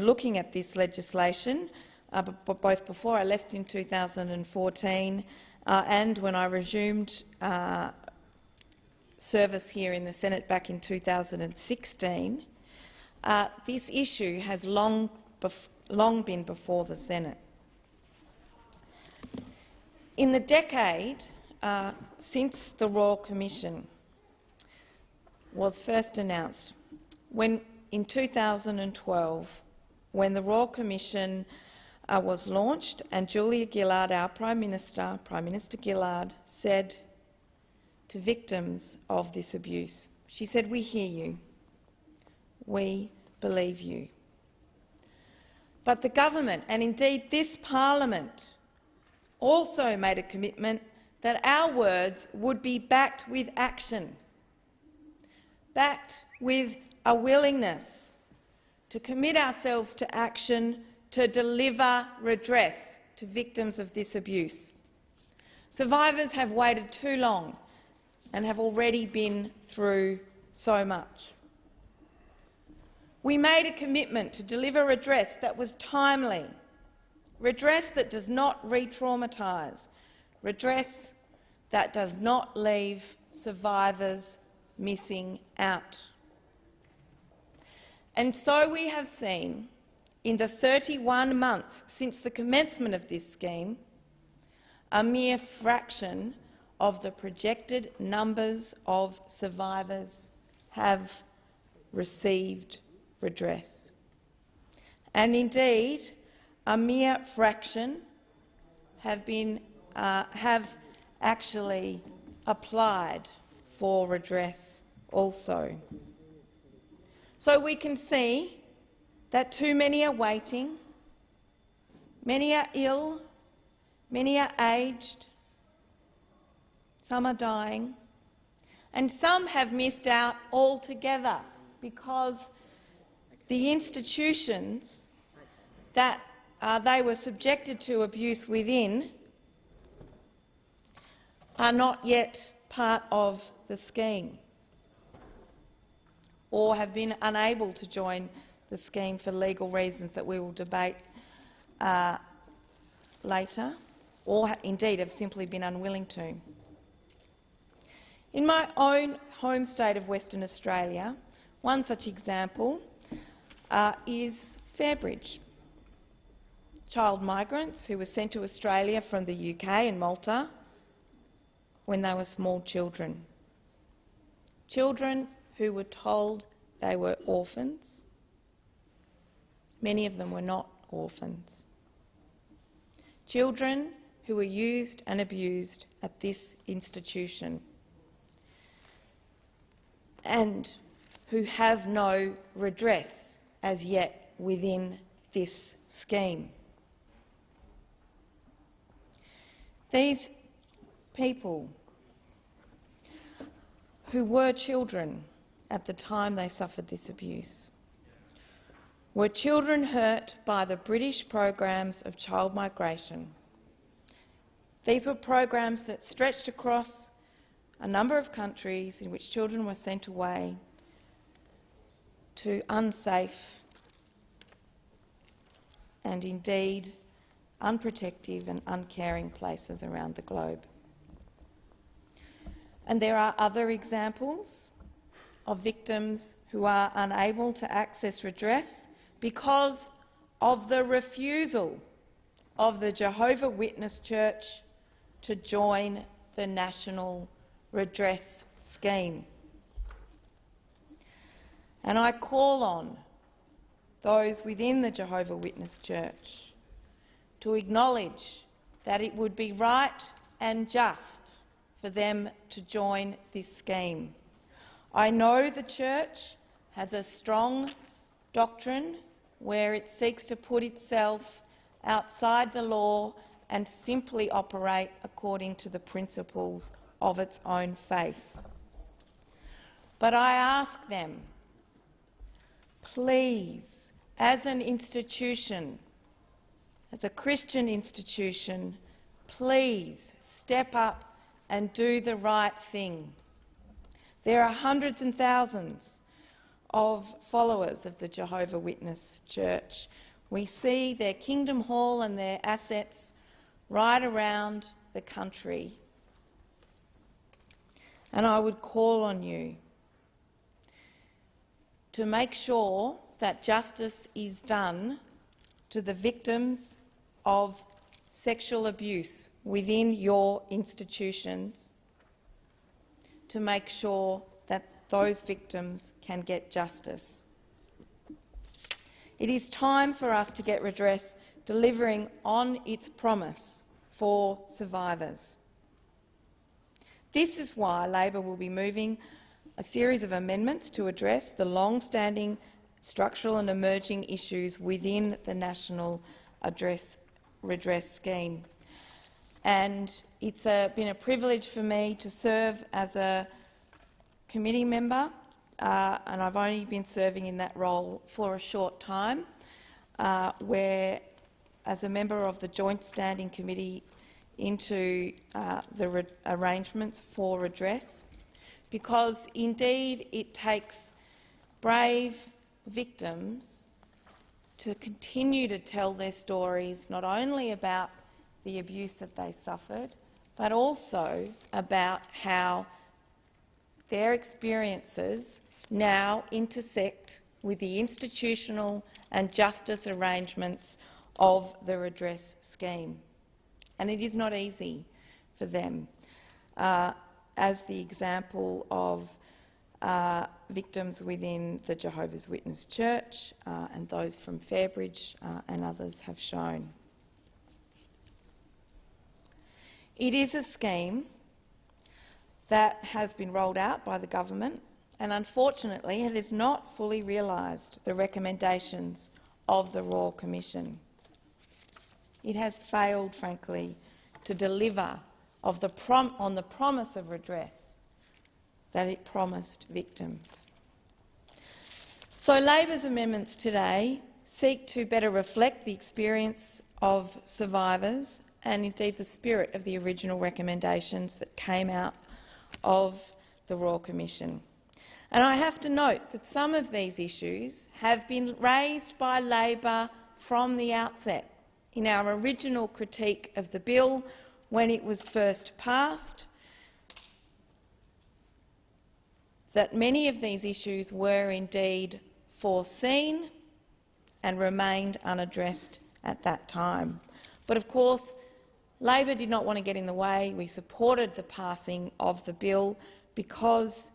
looking at this legislation, both before I left in 2014 and when I resumed service here in the Senate back in 2016, this issue has long been before the Senate. In the decade since the Royal Commission was first announced, in 2012, when the Royal Commission was launched and Julia Gillard, our Prime Minister Gillard, said to victims of this abuse, she said, "We hear you. We believe you." But the government, and indeed this parliament, also made a commitment that our words would be backed with action, backed with a willingness to commit ourselves to action to deliver redress to victims of this abuse. Survivors have waited too long and have already been through so much. We made a commitment to deliver redress that was timely, redress that does not re-traumatise, redress that does not leave survivors missing out. And so we have seen, in the 31 months since the commencement of this scheme, a mere fraction of the projected numbers of survivors have received redress. And indeed, a mere fraction have actually applied for redress also. So we can see that too many are waiting, many are ill, many are aged, some are dying, and some have missed out altogether because the institutions that they were subjected to abuse within are not yet part of the scheme or have been unable to join the scheme for legal reasons that we will debate later, or indeed have simply been unwilling to. In my own home state of Western Australia, one such example is Fairbridge. Child migrants who were sent to Australia from the UK and Malta when they were small children. Children who were told they were orphans. Many of them were not orphans. Children who were used and abused at this institution and who have no redress as yet within this scheme. These people who were children at the time they suffered this abuse were children hurt by the British programs of child migration. These were programs that stretched across a number of countries in which children were sent away to unsafe and indeed unprotective and uncaring places around the globe. And there are other examples of victims who are unable to access redress because of the refusal of the Jehovah's Witness Church to join the National Redress Scheme. And I call on those within the Jehovah's Witness Church to acknowledge that it would be right and just for them to join this scheme. I know the Church has a strong doctrine where it seeks to put itself outside the law and simply operate according to the principles of its own faith. But I ask them, please, as an institution, as a Christian institution, please step up and do the right thing. There are hundreds and thousands of followers of the Jehovah's Witness Church. We see their Kingdom Hall and their assets right around the country. And I would call on you to make sure that justice is done to the victims of sexual abuse within your institutions, to make sure that those victims can get justice. It is time for us to get redress delivering on its promise for survivors. This is why Labor will be moving a series of amendments to address the long-standing structural and emerging issues within the National Redress Scheme. And it's been a privilege for me to serve as a committee member, and I've only been serving in that role for a short time, where, as a member of the Joint Standing Committee into the arrangements for redress, because indeed it takes brave victims to continue to tell their stories, not only about the abuse that they suffered, but also about how their experiences now intersect with the institutional and justice arrangements of the redress scheme. And it is not easy for them, as the example of victims within the Jehovah's Witness Church and those from Fairbridge and others have shown. It is a scheme that has been rolled out by the government, and unfortunately it has not fully realised the recommendations of the Royal Commission. It has failed, frankly, to deliver on the promise of redress that it promised victims. So Labor's amendments today seek to better reflect the experience of survivors and indeed the spirit of the original recommendations that came out of the Royal Commission. And I have to note that some of these issues have been raised by Labor from the outset. In our original critique of the bill when it was first passed, that many of these issues were indeed foreseen and remained unaddressed at that time. But of course, Labor did not want to get in the way. We supported the passing of the bill because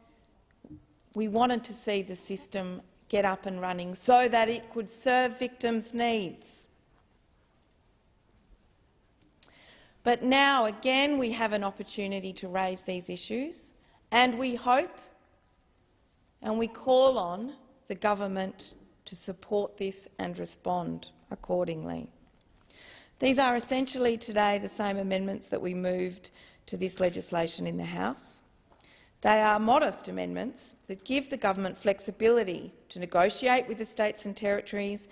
we wanted to see the system get up and running so that it could serve victims' needs. But now, again, we have an opportunity to raise these issues, and we hope and we call on the government to support this and respond accordingly. These are essentially today the same amendments that we moved to this legislation in the House. They are modest amendments that give the government flexibility to negotiate with the states and territories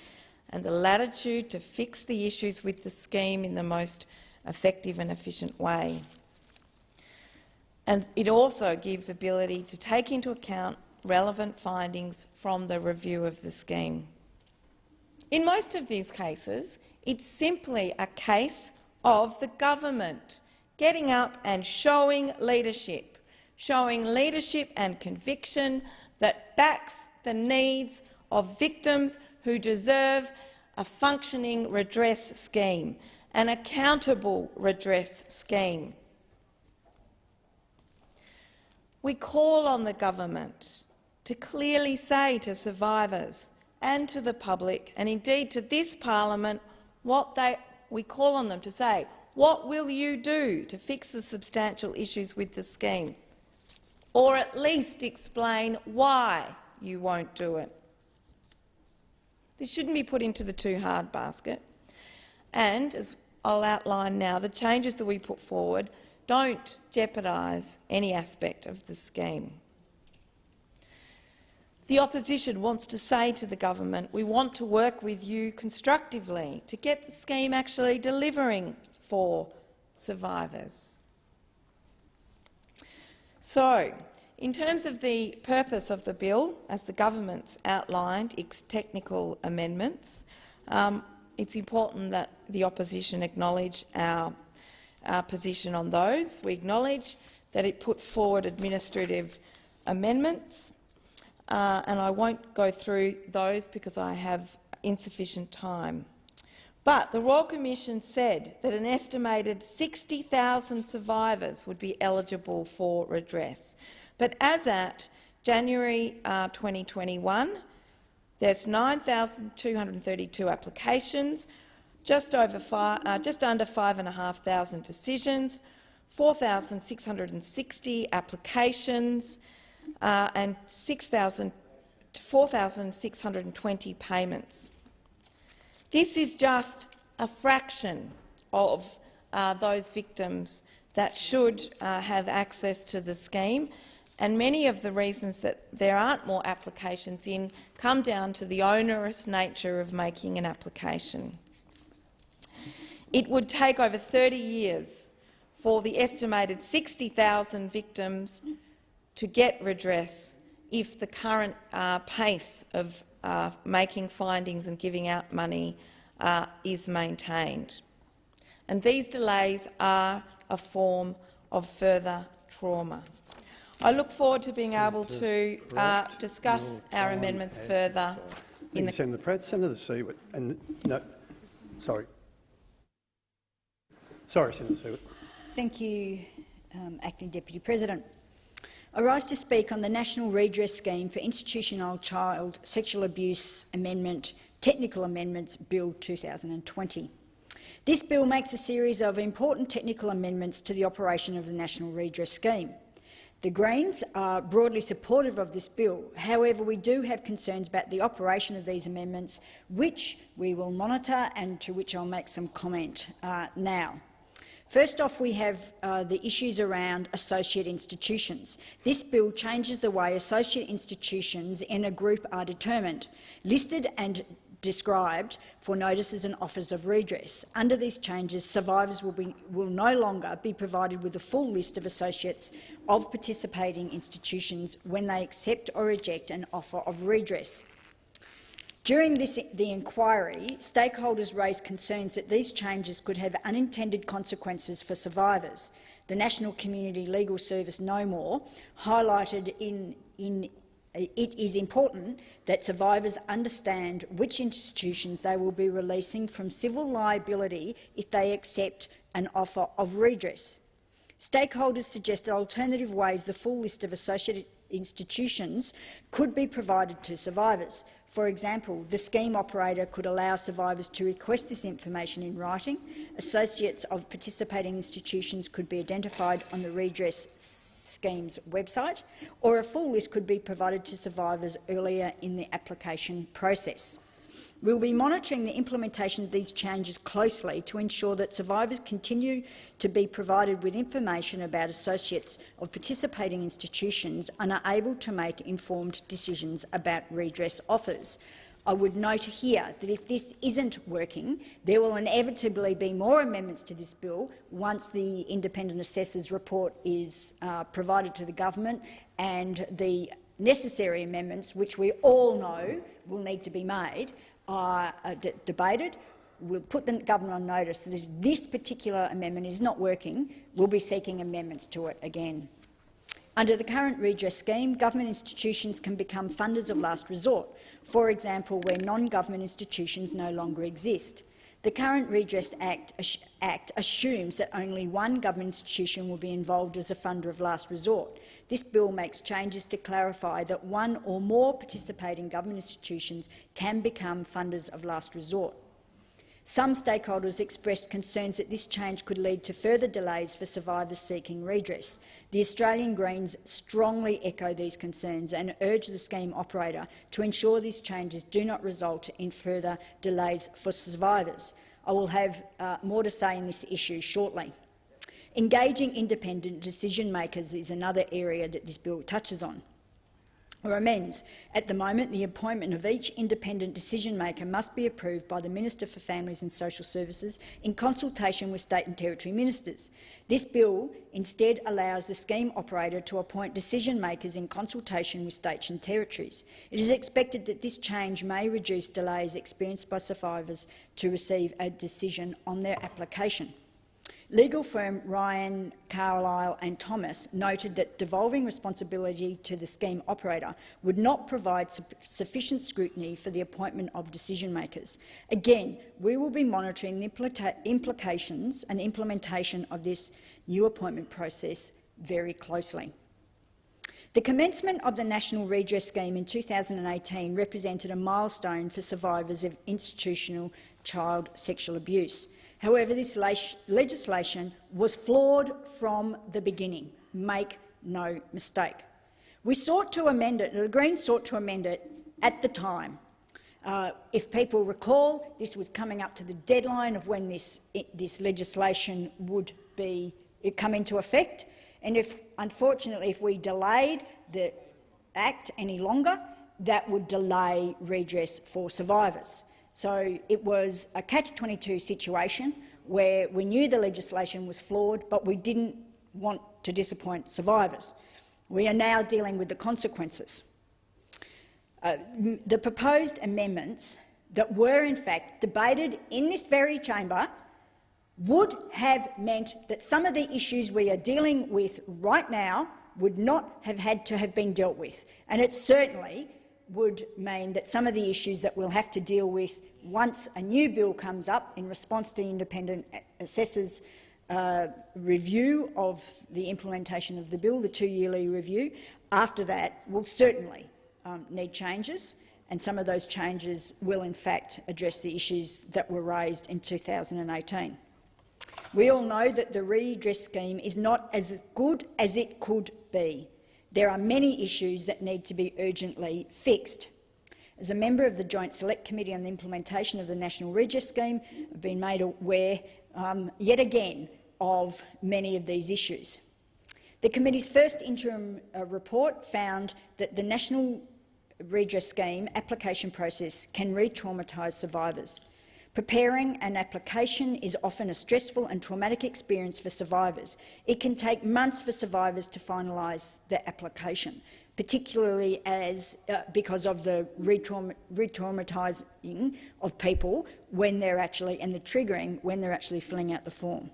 and the latitude to fix the issues with the scheme in the most effective and efficient way. And it also gives ability to take into account relevant findings from the review of the scheme. In most of these cases, it's simply a case of the government getting up and showing leadership and conviction that backs the needs of victims who deserve a functioning redress scheme, an accountable redress scheme. We call on the government to clearly say to survivors and to the public, and indeed to this parliament, what they we call on them to say, what will you do to fix the substantial issues with the scheme? Or at least explain why you won't do it. This shouldn't be put into the too hard basket. And, as I'll outline now, the changes that we put forward don't jeopardise any aspect of the scheme. The opposition wants to say to the government, we want to work with you constructively to get the scheme actually delivering for survivors. So, in terms of the purpose of the bill, as the government's outlined its technical amendments, it's important that the opposition acknowledge our position on those. We acknowledge that it puts forward administrative amendments, and I won't go through those because I have insufficient time. But the Royal Commission said that an estimated 60,000 survivors would be eligible for redress. But as at January 2021, there's 9,232 applications, just under 5,500 decisions, 4,660 applications, and 4,620 payments. This is just a fraction of those victims that should have access to the scheme, and many of the reasons that there aren't more applications in come down to the onerous nature of making an application. It would take over 30 years for the estimated 60,000 victims to get redress if the current pace of making findings and giving out money is maintained. And these delays are a form of further trauma. I look forward to being able to discuss our amendments further. Senator Pratt, Senator Siewert, and no, sorry, Senator Siewert. Thank you, Acting Deputy President. I rise to speak on the National Redress Scheme for Institutional Child Sexual Abuse Amendment, Technical Amendments Bill 2020. This bill makes a series of important technical amendments to the operation of the National Redress Scheme. The Greens are broadly supportive of this bill. However, we do have concerns about the operation of these amendments, which we will monitor and to which I'll make some comment now. First off, we have the issues around associate institutions. This bill changes the way associate institutions in a group are determined, listed and described for notices and offers of redress. Under these changes, survivors will no longer be provided with a full list of associates of participating institutions when they accept or reject an offer of redress. During the inquiry, stakeholders raised concerns that these changes could have unintended consequences for survivors. The National Community Legal Service No More highlighted it is important that survivors understand which institutions they will be releasing from civil liability if they accept an offer of redress. Stakeholders suggested alternative ways the full list of associated institutions could be provided to survivors. For example, the scheme operator could allow survivors to request this information in writing. Associates of participating institutions could be identified on the redress scheme's website, or a full list could be provided to survivors earlier in the application process. We will be monitoring the implementation of these changes closely to ensure that survivors continue to be provided with information about associates of participating institutions and are able to make informed decisions about redress offers. I would note here that if this isn't working, there will inevitably be more amendments to this bill once the independent assessor's report is provided to the government, and the necessary amendments, which we all know will need to be made, are debated. We'll put the government on notice that if this particular amendment is not working, we'll be seeking amendments to it again. Under the current redress scheme, government institutions can become funders of last resort, for example, where non-government institutions no longer exist. The current Redress Act assumes that only one government institution will be involved as a funder of last resort. This bill makes changes to clarify that one or more participating government institutions can become funders of last resort. Some stakeholders expressed concerns that this change could lead to further delays for survivors seeking redress. The Australian Greens strongly echo these concerns and urge the scheme operator to ensure these changes do not result in further delays for survivors. I will have more to say in this issue shortly. Engaging independent decision-makers is another area that this bill touches on, or amends. At the moment, the appointment of each independent decision-maker must be approved by the Minister for Families and Social Services in consultation with state and territory ministers. This bill instead allows the scheme operator to appoint decision-makers in consultation with states and territories. It is expected that this change may reduce delays experienced by survivors to receive a decision on their application. Legal firm Ryan, Carlisle and Thomas noted that devolving responsibility to the scheme operator would not provide sufficient scrutiny for the appointment of decision-makers. Again, we will be monitoring the implications and implementation of this new appointment process very closely. The commencement of the National Redress Scheme in 2018 represented a milestone for survivors of institutional child sexual abuse. However, this legislation was flawed from the beginning. Make no mistake. We sought to amend it, the Greens sought to amend it at the time. If people recall, this was coming up to the deadline of when this legislation would come into effect, and unfortunately, if we delayed the Act any longer, that would delay redress for survivors. So it was a catch-22 situation where we knew the legislation was flawed, but we didn't want to disappoint survivors. We are now dealing with the consequences. The proposed amendments that were in fact debated in this very chamber would have meant that some of the issues we are dealing with right now would not have had to have been dealt with, and it certainly would mean that some of the issues that we'll have to deal with once a new bill comes up in response to the independent assessor's review of the implementation of the bill, the 2-yearly review, after that will certainly need changes, and some of those changes will in fact address the issues that were raised in 2018. We all know that the redress scheme is not as good as it could be. There are many issues that need to be urgently fixed. As a member of the Joint Select Committee on the Implementation of the National Redress Scheme, I've been made aware yet again of many of these issues. The committee's first interim report found that the National Redress Scheme application process can re-traumatise survivors. Preparing an application is often a stressful and traumatic experience for survivors. It can take months for survivors to finalise their application, particularly because of the re-traumatising of people when they're actually, and the triggering when they're actually filling out the form.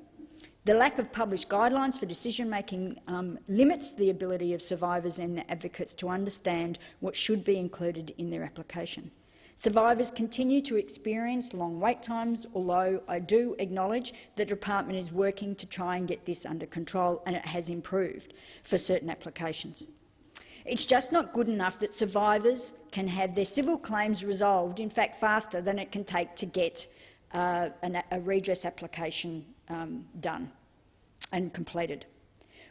The lack of published guidelines for decision-making limits the ability of survivors and their advocates to understand what should be included in their application. Survivors continue to experience long wait times, although I do acknowledge the department is working to try and get this under control, and it has improved for certain applications. It's just not good enough that survivors can have their civil claims resolved, in fact faster than it can take to get a redress application done and completed.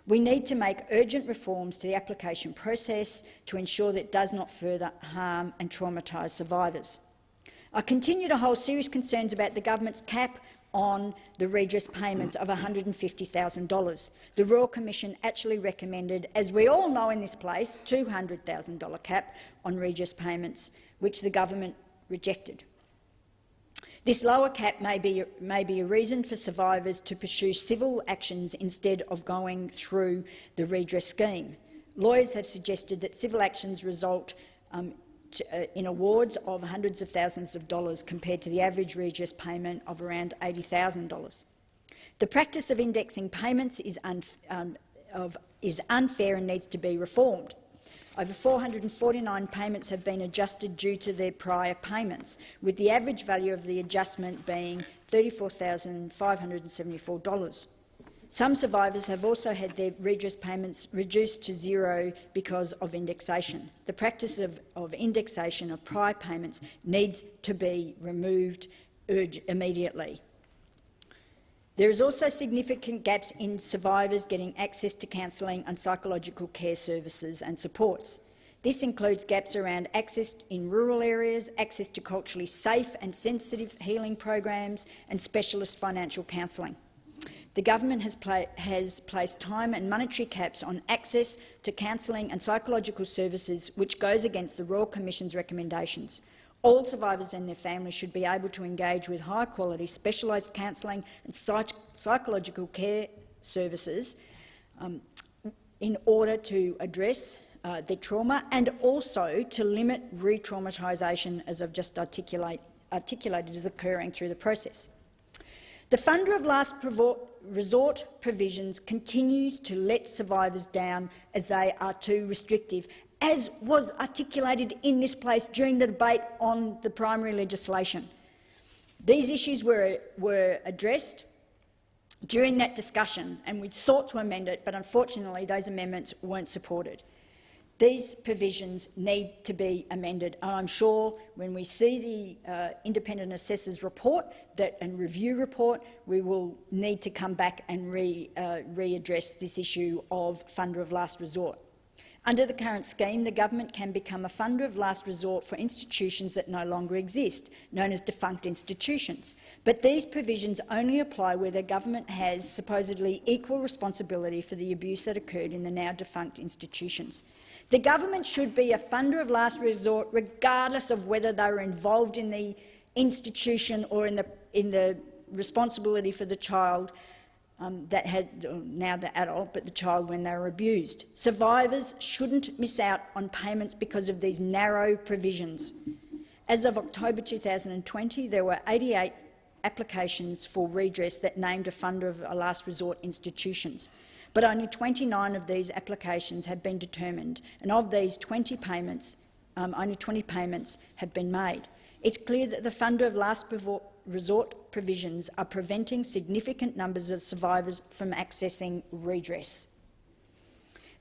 We need to make urgent reforms to the application process to ensure that it does not further harm and traumatise survivors. I continue to hold serious concerns about the government's cap on the redress payments of $150,000. The Royal Commission actually recommended, as we all know in this place, $200,000 cap on redress payments, which the government rejected. This lower cap may be a reason for survivors to pursue civil actions instead of going through the redress scheme. Lawyers have suggested that civil actions result in awards of hundreds of thousands of dollars compared to the average redress payment of around $80,000. The practice of indexing payments is unfair and needs to be reformed. Over 449 payments have been adjusted due to their prior payments, with the average value of the adjustment being $34,574. Some survivors have also had their redress payments reduced to zero because of indexation. The practice of indexation of prior payments needs to be removed immediately. There is also significant gaps in survivors getting access to counselling and psychological care services and supports. This includes gaps around access in rural areas, access to culturally safe and sensitive healing programs and specialist financial counselling. The government has placed time and monetary caps on access to counselling and psychological services, which goes against the Royal Commission's recommendations. All survivors and their families should be able to engage with high-quality specialised counselling and psychological care services in order to address their trauma and also to limit re-traumatisation, as I've just articulated, is occurring through the process. The funder of last resort provisions continues to let survivors down as they are too restrictive, as was articulated in this place during the debate on the primary legislation. These issues were addressed during that discussion, and we sought to amend it, but unfortunately those amendments weren't supported. These provisions need to be amended, and I'm sure when we see the independent assessor's report and review report, we will need to come back and readdress this issue of funder of last resort. Under the current scheme, the government can become a funder of last resort for institutions that no longer exist, known as defunct institutions. But these provisions only apply where the government has supposedly equal responsibility for the abuse that occurred in the now defunct institutions. The government should be a funder of last resort regardless of whether they were involved in the institution or in the responsibility for the child that had, now the adult, but the child when they were abused. Survivors shouldn't miss out on payments because of these narrow provisions. As of October 2020, there were 88 applications for redress that named a funder of last resort institutions. But only 29 of these applications have been determined, and of these 20 payments, only 20 payments have been made. It's clear that the funder of last resort provisions are preventing significant numbers of survivors from accessing redress.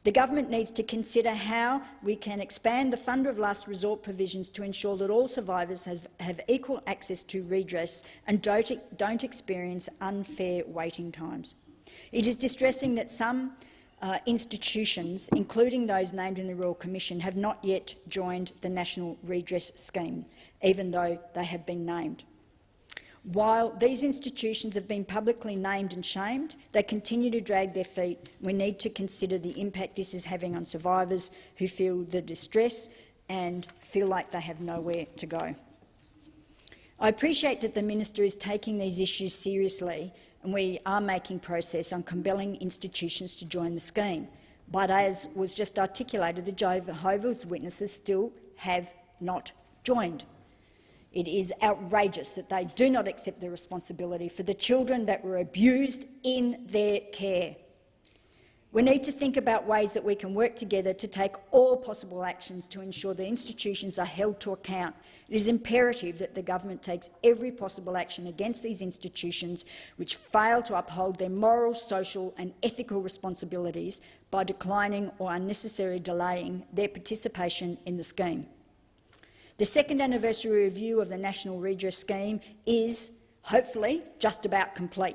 The government needs to consider how we can expand the funder of last resort provisions to ensure that all survivors have equal access to redress and don't experience unfair waiting times. It is distressing that some institutions, including those named in the Royal Commission, have not yet joined the National Redress Scheme, even though they have been named. While these institutions have been publicly named and shamed, they continue to drag their feet. We need to consider the impact this is having on survivors who feel the distress and feel like they have nowhere to go. I appreciate that the Minister is taking these issues seriously, and we are making progress on compelling institutions to join the scheme. But as was just articulated, the Jehovah's Witnesses still have not joined. It is outrageous that they do not accept the responsibility for the children that were abused in their care. We need to think about ways that we can work together to take all possible actions to ensure the institutions are held to account. It is imperative that the government takes every possible action against these institutions which fail to uphold their moral, social and ethical responsibilities by declining or unnecessarily delaying their participation in the scheme. The second anniversary review of the National Redress Scheme is, hopefully, just about complete.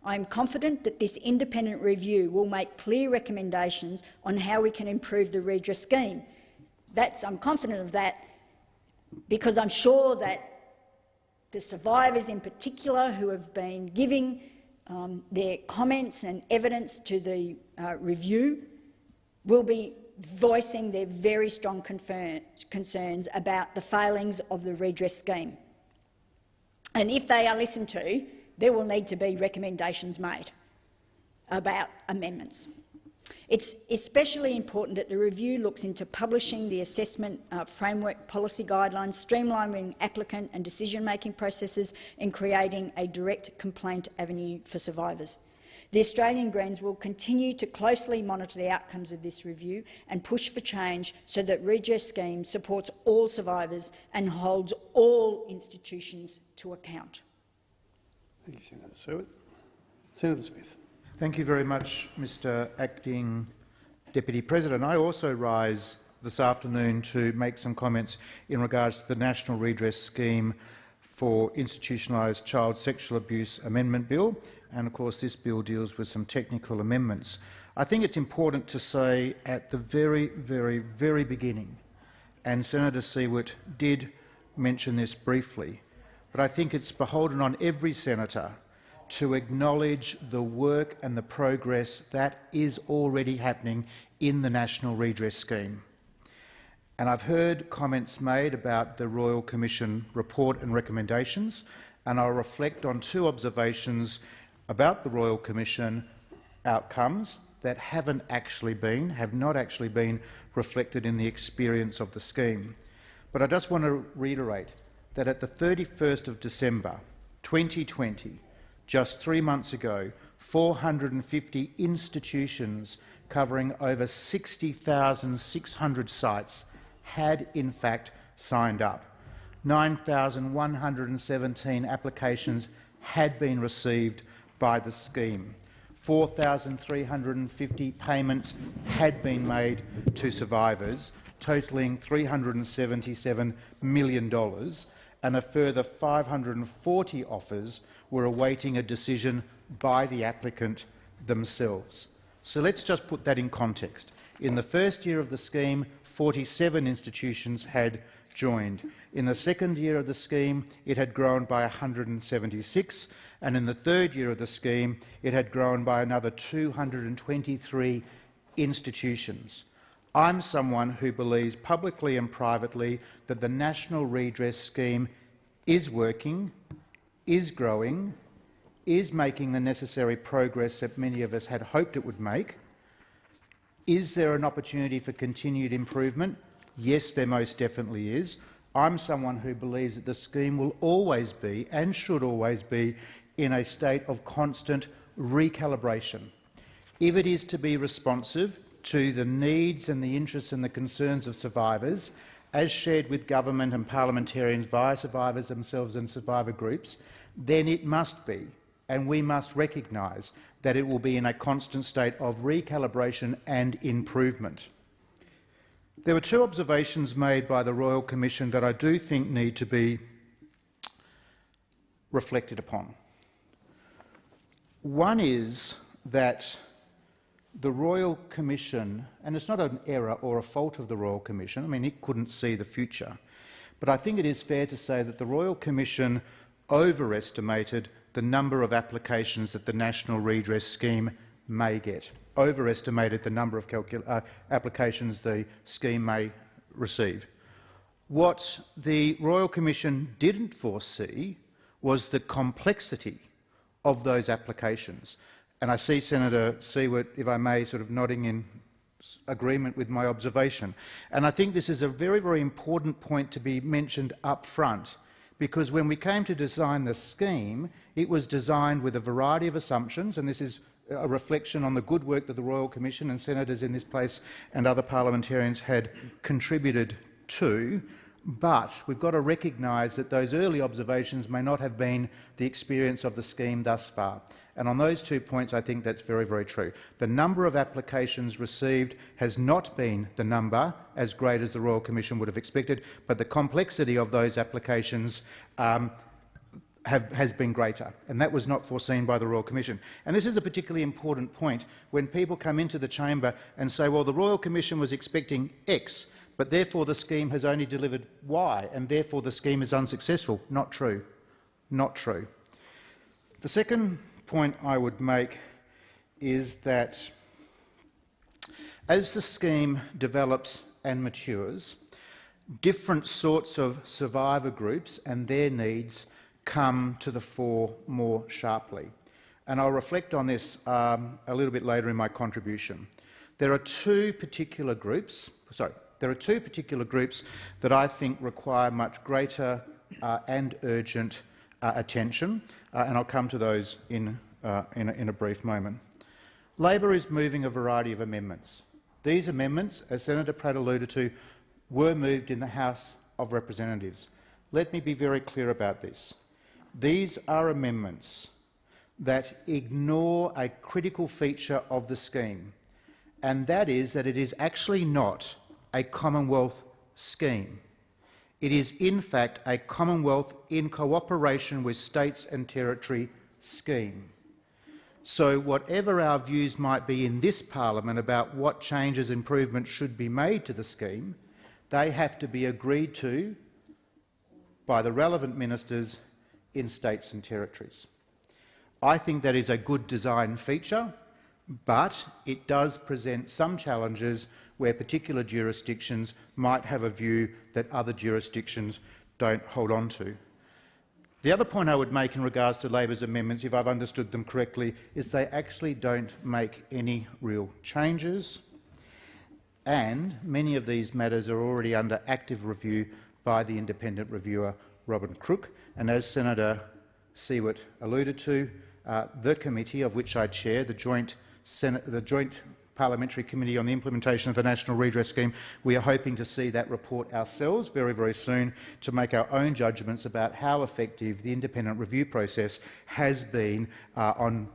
I am confident that this independent review will make clear recommendations on how we can improve the redress scheme. I'm confident of that because I'm sure that the survivors in particular who have been giving their comments and evidence to the review will be voicing their very strong concerns about the failings of the redress scheme. And if they are listened to, there will need to be recommendations made about amendments. It's especially important that the review looks into publishing the assessment framework policy guidelines, streamlining applicant and decision-making processes and creating a direct complaint avenue for survivors. The Australian Greens will continue to closely monitor the outcomes of this review and push for change so that redress scheme supports all survivors and holds all institutions to account. Thank you, Senator Stewart. Senator Smith. Thank you very much, Mr Acting Deputy President. I also rise this afternoon to make some comments in regards to the National Redress Scheme for institutionalised child sexual abuse amendment bill, and of course this bill deals with some technical amendments. I think it's important to say at the very beginning, and Senator Siewert did mention this briefly, but I think it's beholden on every senator to acknowledge the work and the progress that is already happening in the National Redress Scheme. And I've heard comments made about the Royal Commission report and recommendations, and I'll reflect on two observations about the Royal Commission outcomes that have not actually been reflected in the experience of the scheme. But I just want to reiterate that at the 31st of December 2020, just 3 months ago, 450 institutions covering over 60,600 sites had in fact signed up. 9,117 applications had been received by the scheme. 4,350 payments had been made to survivors, totalling $377 million, and a further 540 offers were awaiting a decision by the applicant themselves. So let's just put that in context. In the first year of the scheme, 47 institutions had joined. In the second year of the scheme, it had grown by 176, and in the third year of the scheme, it had grown by another 223 institutions. I'm someone who believes publicly and privately that the National Redress Scheme is working, is growing, is making the necessary progress that many of us had hoped it would make. Is there an opportunity for continued improvement? Yes, there most definitely is. I'm someone who believes that the scheme will always be, and should always be, in a state of constant recalibration. If it is to be responsive to the needs and the interests and the concerns of survivors, as shared with government and parliamentarians via survivors themselves and survivor groups, then it must be, and we must recognise that it will be in a constant state of recalibration and improvement. There were two observations made by the Royal Commission that I do think need to be reflected upon. One is that the Royal Commission, and it's not an error or a fault of the Royal Commission, I mean it couldn't see the future, but I think it is fair to say that the Royal Commission overestimated the number of applications that the National Redress Scheme may get, overestimated the number of applications the scheme may receive. What the Royal Commission didn't foresee was the complexity of those applications. And I see Senator Siewert, if I may, sort of nodding in agreement with my observation. And I think this is a very important point to be mentioned up front, because when we came to design the scheme, it was designed with a variety of assumptions, and this is a reflection on the good work that the Royal Commission and senators in this place and other parliamentarians had contributed to, but we've got to recognise that those early observations may not have been the experience of the scheme thus far. And on those 2 points, I think that's very true. The number of applications received has not been the number as great as the Royal Commission would have expected, but the complexity of those applications has been greater, and that was not foreseen by the Royal Commission. And this is a particularly important point when people come into the chamber and say, well, the Royal Commission was expecting X, but therefore the scheme has only delivered Y, and therefore the scheme is unsuccessful. Not true. Not true. The second point I would make is that as the scheme develops and matures, different sorts of survivor groups and their needs come to the fore more sharply. And I'll reflect on this a little bit later in my contribution. There are two particular groups that I think require much greater and urgent attention, and I'll come to those in a brief moment. Labor is moving a variety of amendments. These amendments, as Senator Pratt alluded to, were moved in the House of Representatives. Let me be very clear about this. These are amendments that ignore a critical feature of the scheme, and that is that it is actually not a Commonwealth scheme. It is in fact a Commonwealth in cooperation with states and territory scheme. So whatever our views might be in this parliament about what changes, improvements should be made to the scheme, they have to be agreed to by the relevant ministers in states and territories. I think that is a good design feature, but it does present some challenges where particular jurisdictions might have a view that other jurisdictions don't hold on to. The other point I would make in regards to Labor's amendments, if I've understood them correctly, is they actually don't make any real changes, and many of these matters are already under active review by the independent reviewer Robin Crook, and as Senator Siewert alluded to, the committee of which I chair, the Joint Parliamentary Committee on the Implementation of the National Redress Scheme, we are hoping to see that report ourselves very, very soon to make our own judgments about how effective the independent review process has been on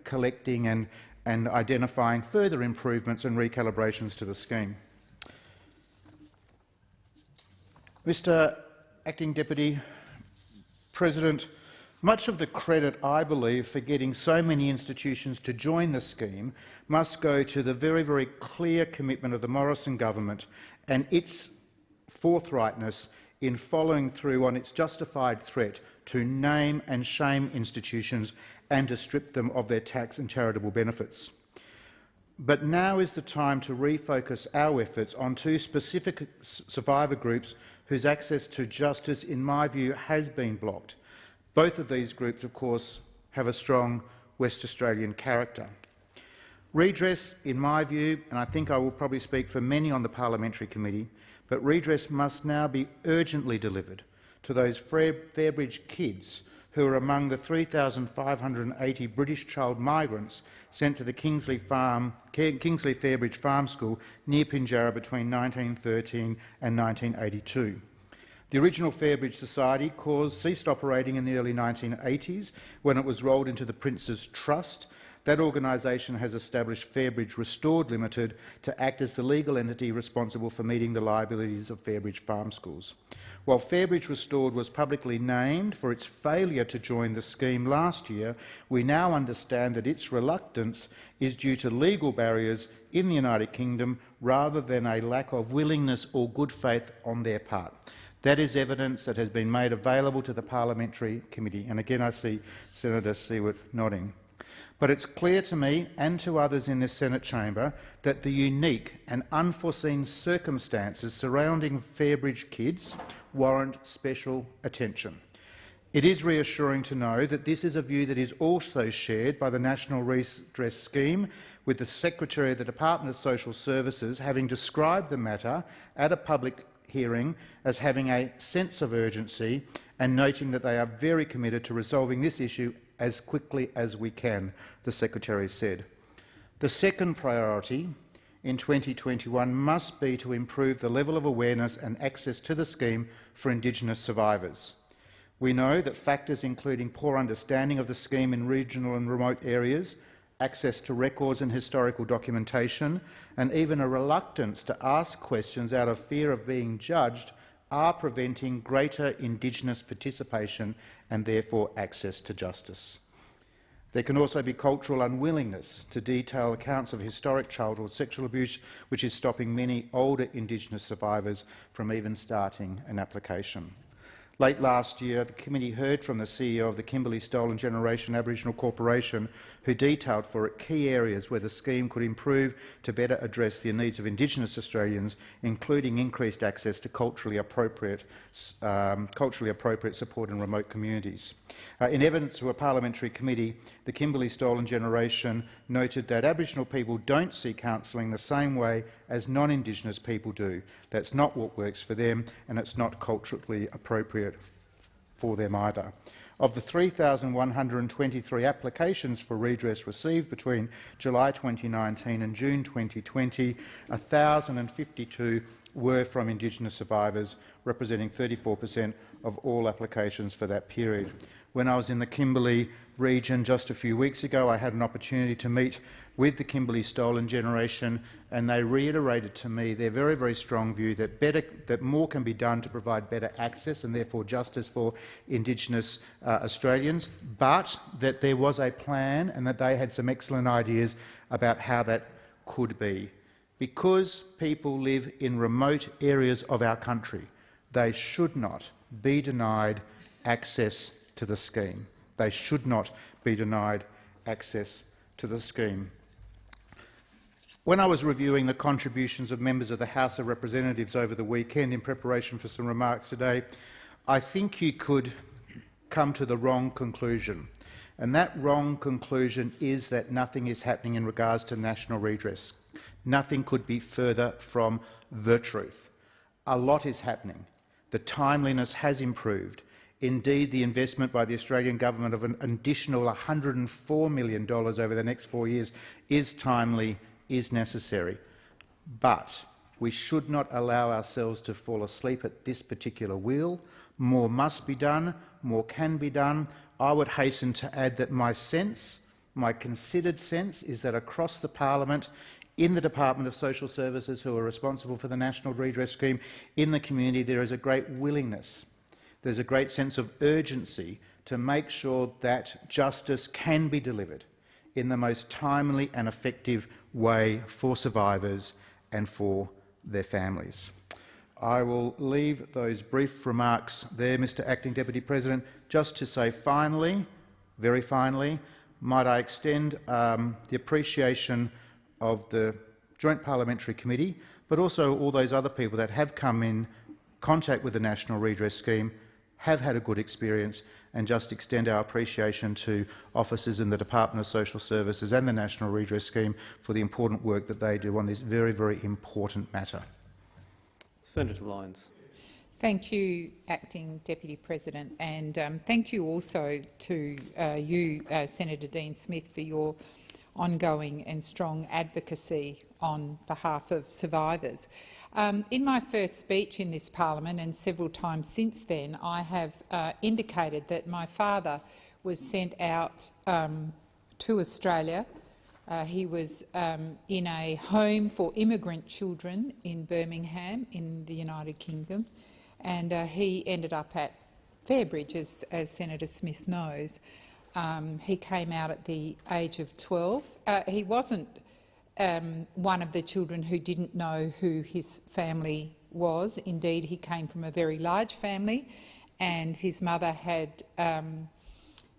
collecting and identifying further improvements and recalibrations to the scheme. Mr Acting Deputy President, much of the credit, I believe, for getting so many institutions to join the scheme must go to the very, very clear commitment of the Morrison government and its forthrightness in following through on its justified threat to name and shame institutions and to strip them of their tax and charitable benefits. But now is the time to refocus our efforts on two specific survivor groups whose access to justice, in my view, has been blocked. Both of these groups, of course, have a strong West Australian character. Redress, in my view, and I think I will probably speak for many on the Parliamentary Committee, but redress must now be urgently delivered to those Fairbridge kids who are among the 3,580 British child migrants sent to the Kingsley Fairbridge Farm School near Pinjarra between 1913 and 1982. The original Fairbridge Society ceased operating in the early 1980s when it was rolled into the Prince's Trust. That organisation has established Fairbridge Restored Limited to act as the legal entity responsible for meeting the liabilities of Fairbridge Farm Schools. While Fairbridge Restored was publicly named for its failure to join the scheme last year, we now understand that its reluctance is due to legal barriers in the United Kingdom rather than a lack of willingness or good faith on their part. That is evidence that has been made available to the Parliamentary Committee, and again I see Senator Siewert nodding. But it's clear to me and to others in this Senate chamber that the unique and unforeseen circumstances surrounding Fairbridge kids warrant special attention. It is reassuring to know that this is a view that is also shared by the National Redress Scheme, with the Secretary of the Department of Social Services having described the matter at a public hearing as having a sense of urgency and noting that they are very committed to resolving this issue as quickly as we can, the Secretary said. The second priority in 2021 must be to improve the level of awareness and access to the scheme for Indigenous survivors. We know that factors including poor understanding of the scheme in regional and remote areas, access to records and historical documentation, and even a reluctance to ask questions out of fear of being judged are preventing greater Indigenous participation and therefore access to justice. There can also be cultural unwillingness to detail accounts of historic childhood sexual abuse, which is stopping many older Indigenous survivors from even starting an application. Late last year, the committee heard from the CEO of the Kimberley Stolen Generation Aboriginal Corporation, who detailed for it key areas where the scheme could improve to better address the needs of Indigenous Australians, including increased access to culturally appropriate support in remote communities. In evidence to a parliamentary committee, the Kimberley Stolen Generation noted that Aboriginal people don't see counselling the same way as non-Indigenous people do. That's not what works for them, and it's not culturally appropriate for them either. Of the 3,123 applications for redress received between July 2019 and June 2020, 1,052 were from Indigenous survivors, representing 34% of all applications for that period. When I was in the Kimberley region just a few weeks ago, I had an opportunity to meet with the Kimberley Stolen generation, and they reiterated to me their very, very strong view that more can be done to provide better access and therefore justice for Indigenous Australians, but that there was a plan and that they had some excellent ideas about how that could be. Because people live in remote areas of our country, they should not be denied access to the scheme. They should not be denied access to the scheme. When I was reviewing the contributions of members of the House of Representatives over the weekend in preparation for some remarks today, I think you could come to the wrong conclusion. And that wrong conclusion is that nothing is happening in regards to national redress. Nothing could be further from the truth. A lot is happening. The timeliness has improved. Indeed, the investment by the Australian government of an additional $104 million over the next 4 years is timely, is necessary. But we should not allow ourselves to fall asleep at this particular wheel. More must be done, more can be done. I would hasten to add that my sense, my considered sense, is that across the parliament, in the Department of Social Services, who are responsible for the National Redress Scheme, in the community, there is a great willingness. There's a great sense of urgency to make sure that justice can be delivered in the most timely and effective way for survivors and for their families. I will leave those brief remarks there, Mr Acting Deputy President, just to say finally, very finally, might I extend the appreciation of the Joint Parliamentary Committee, but also all those other people that have come in contact with the National Redress Scheme, have had a good experience, and just extend our appreciation to officers in the Department of Social Services and the National Redress Scheme for the important work that they do on this very, very important matter. Senator Lyons. Thank you, Acting Deputy President, and thank you also to you, Senator Dean Smith, for your ongoing and strong advocacy on behalf of survivors. In my first speech in this parliament and several times since then, I have indicated that my father was sent out to Australia. He was in a home for immigrant children in Birmingham in the United Kingdom, and he ended up at Fairbridge, as Senator Smith knows. He came out at the age of 12. He wasn't one of the children who didn't know who his family was. Indeed, he came from a very large family, and his mother had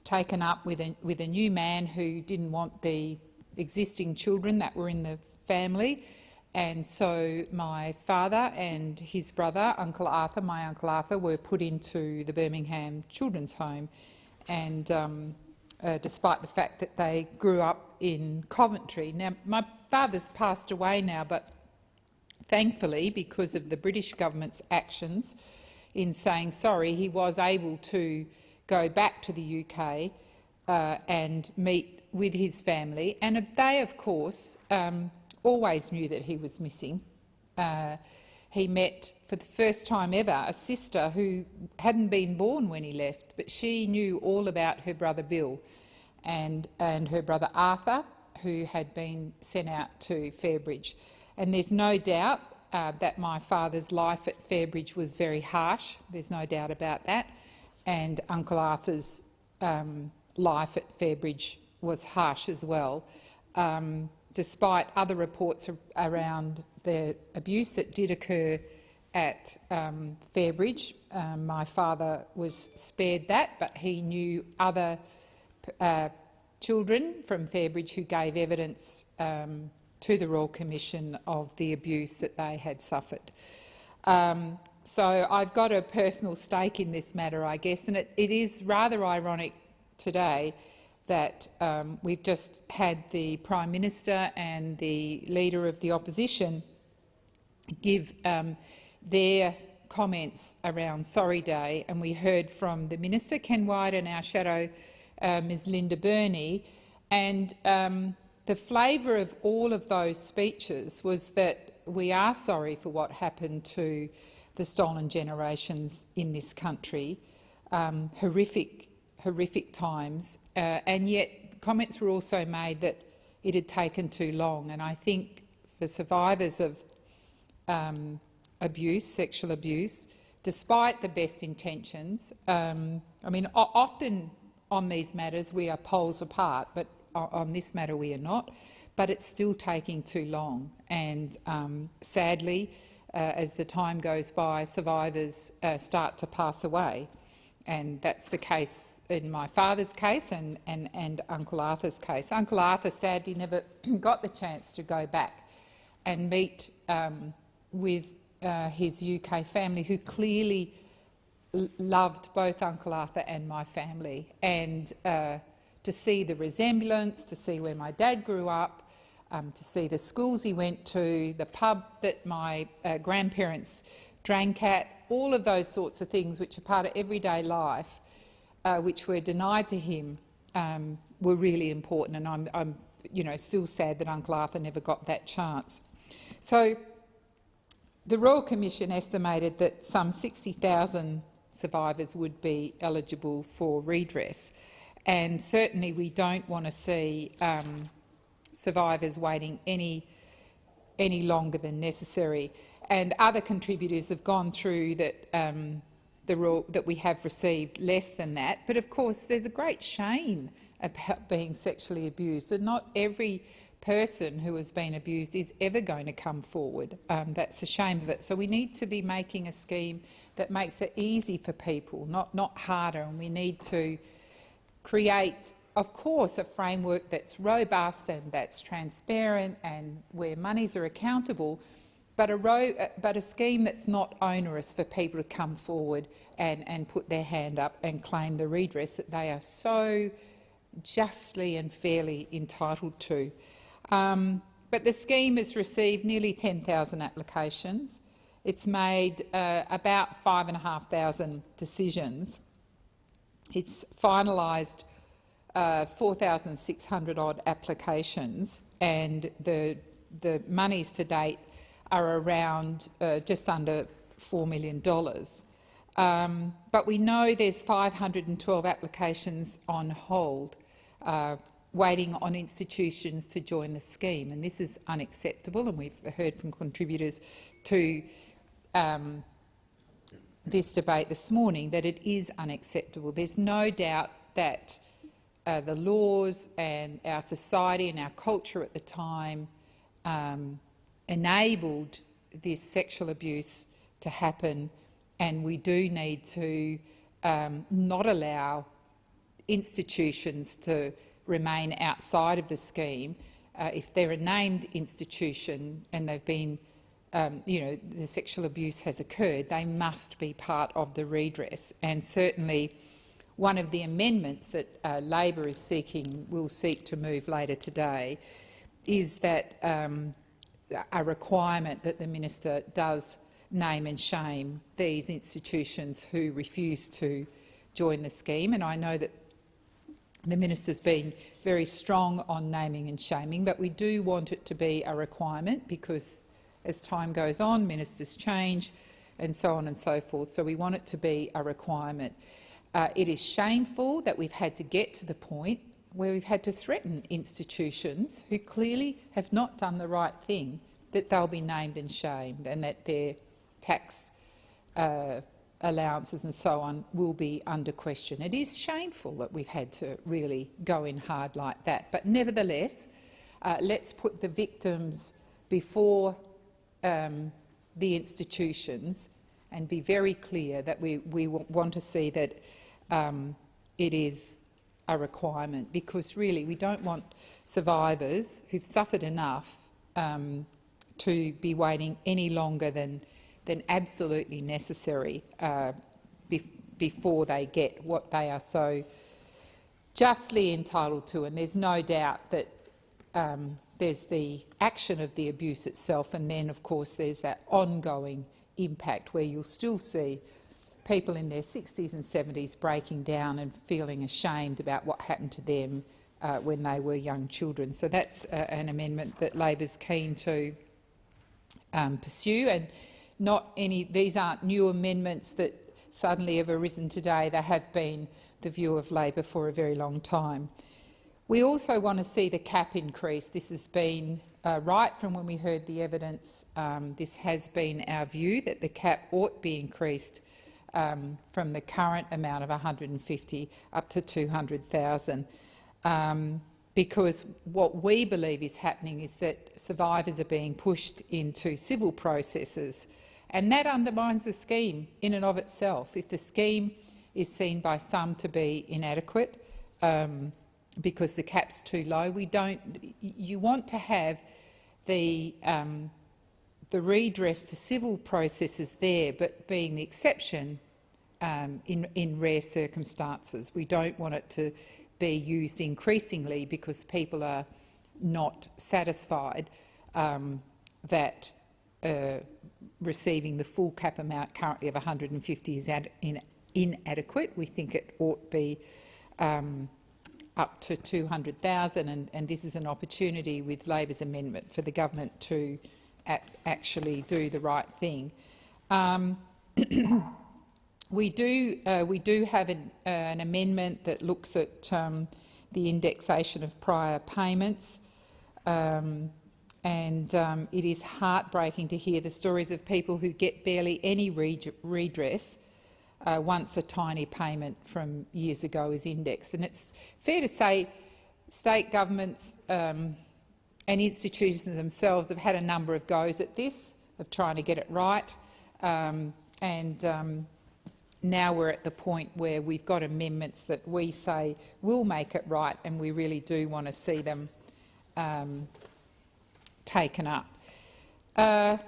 taken up with a new man who didn't want the existing children that were in the family. And so my father and his brother, Uncle Arthur, my Uncle Arthur, were put into the Birmingham Children's Home. And despite the fact that they grew up in Coventry. Now, my father's passed away now, but thankfully, because of the British government's actions in saying sorry, he was able to go back to the UK and meet with his family. And they, of course, always knew that he was missing. He met, for the first time ever, a sister who hadn't been born when he left, but she knew all about her brother Bill and her brother Arthur, who had been sent out to Fairbridge. And there's no doubt that my father's life at Fairbridge was very harsh. There's no doubt about that. And Uncle Arthur's life at Fairbridge was harsh as well. Despite other reports around the abuse that did occur at Fairbridge, my father was spared that, but he knew other children from Fairbridge who gave evidence to the Royal Commission of the abuse that they had suffered. So I've got a personal stake in this matter, I guess, and it is rather ironic today that we've just had the Prime Minister and the Leader of the Opposition give their comments around Sorry Day, and we heard from the Minister, Ken White, and our Shadow, Ms Linda Burney, and the flavour of all of those speeches was that we are sorry for what happened to the stolen generations in this country. Horrific times, and yet comments were also made that it had taken too long. And I think for survivors of abuse, sexual abuse, despite the best intentions, I mean, often on these matters we are poles apart, but on this matter we are not. But it's still taking too long, and sadly, as the time goes by, survivors start to pass away. And that's the case in my father's case and Uncle Arthur's case. Uncle Arthur sadly never got the chance to go back and meet with his UK family, who clearly loved both Uncle Arthur and my family. And to see the resemblance, to see where my dad grew up, to see the schools he went to, the pub that my grandparents drank at, all of those sorts of things which are part of everyday life, which were denied to him, were really important. And I'm still sad that Uncle Arthur never got that chance. So the Royal Commission estimated that some 60,000 survivors would be eligible for redress, and certainly we don't want to see survivors waiting any longer than necessary. And other contributors have gone through that that we have received less than that. But of course, there's a great shame about being sexually abused, and not every person who has been abused is ever going to come forward. That's a shame of it. So we need to be making a scheme that makes it easy for people, not harder. And we need to create, of course, a framework that's robust and that's transparent and where monies are accountable, but a scheme that's not onerous for people to come forward and put their hand up and claim the redress that they are so justly and fairly entitled to. But the scheme has received nearly 10,000 applications. It's made about 5,500 decisions. It's finalised 4,600 odd applications, and the monies to date are around just under $4 million. But we know there's 512 applications on hold, waiting on institutions to join the scheme, and this is unacceptable, and we've heard from contributors to this debate this morning that it is unacceptable. There's no doubt that the laws and our society and our culture at the time enabled this sexual abuse to happen, and we do need to not allow institutions to remain outside of the scheme. If they're a named institution and they've been, the sexual abuse has occurred, they must be part of the redress. And certainly one of the amendments that Labor will seek to move later today is that a requirement that the minister does name and shame these institutions who refuse to join the scheme. And I know that the minister's been very strong on naming and shaming, but we do want it to be a requirement because as time goes on, ministers change and so on and so forth. So we want it to be a requirement. It is shameful that we've had to get to the point where we've had to threaten institutions who clearly have not done the right thing, that they'll be named and shamed and that their tax allowances and so on will be under question. It is shameful that we've had to really go in hard like that. But nevertheless, let's put the victims before the institutions and be very clear that we want to see that it is a requirement, because really we don't want survivors who've suffered enough to be waiting any longer than absolutely necessary before they get what they are so justly entitled to. And there's no doubt that there's the action of the abuse itself, and then, of course, there's that ongoing impact where you'll still see people in their 60s and 70s breaking down and feeling ashamed about what happened to them when they were young children. So that's an amendment that Labor's keen to pursue. And these aren't new amendments that suddenly have arisen today. They have been the view of Labor for a very long time. We also want to see the cap increase. This has been right from when we heard the evidence. This has been our view that the cap ought to be increased from the current amount of 150 up to 200,000, because what we believe is happening is that survivors are being pushed into civil processes, and that undermines the scheme in and of itself. If the scheme is seen by some to be inadequate, because the cap's too low, you want to have the redress to civil processes there, but being the exception in rare circumstances. We don't want it to be used increasingly because people are not satisfied that receiving the full cap amount currently of 150 is inadequate. We think it ought to be up to 200,000, and this is an opportunity with Labor's amendment for the government to actually do the right thing. We do have an amendment that looks at the indexation of prior payments, and it is heartbreaking to hear the stories of people who get barely any redress once a tiny payment from years ago is indexed. And it's fair to say state governments and institutions themselves have had a number of goes at this, of trying to get it right, now we're at the point where we've got amendments that we say will make it right, and we really do want to see them taken up. The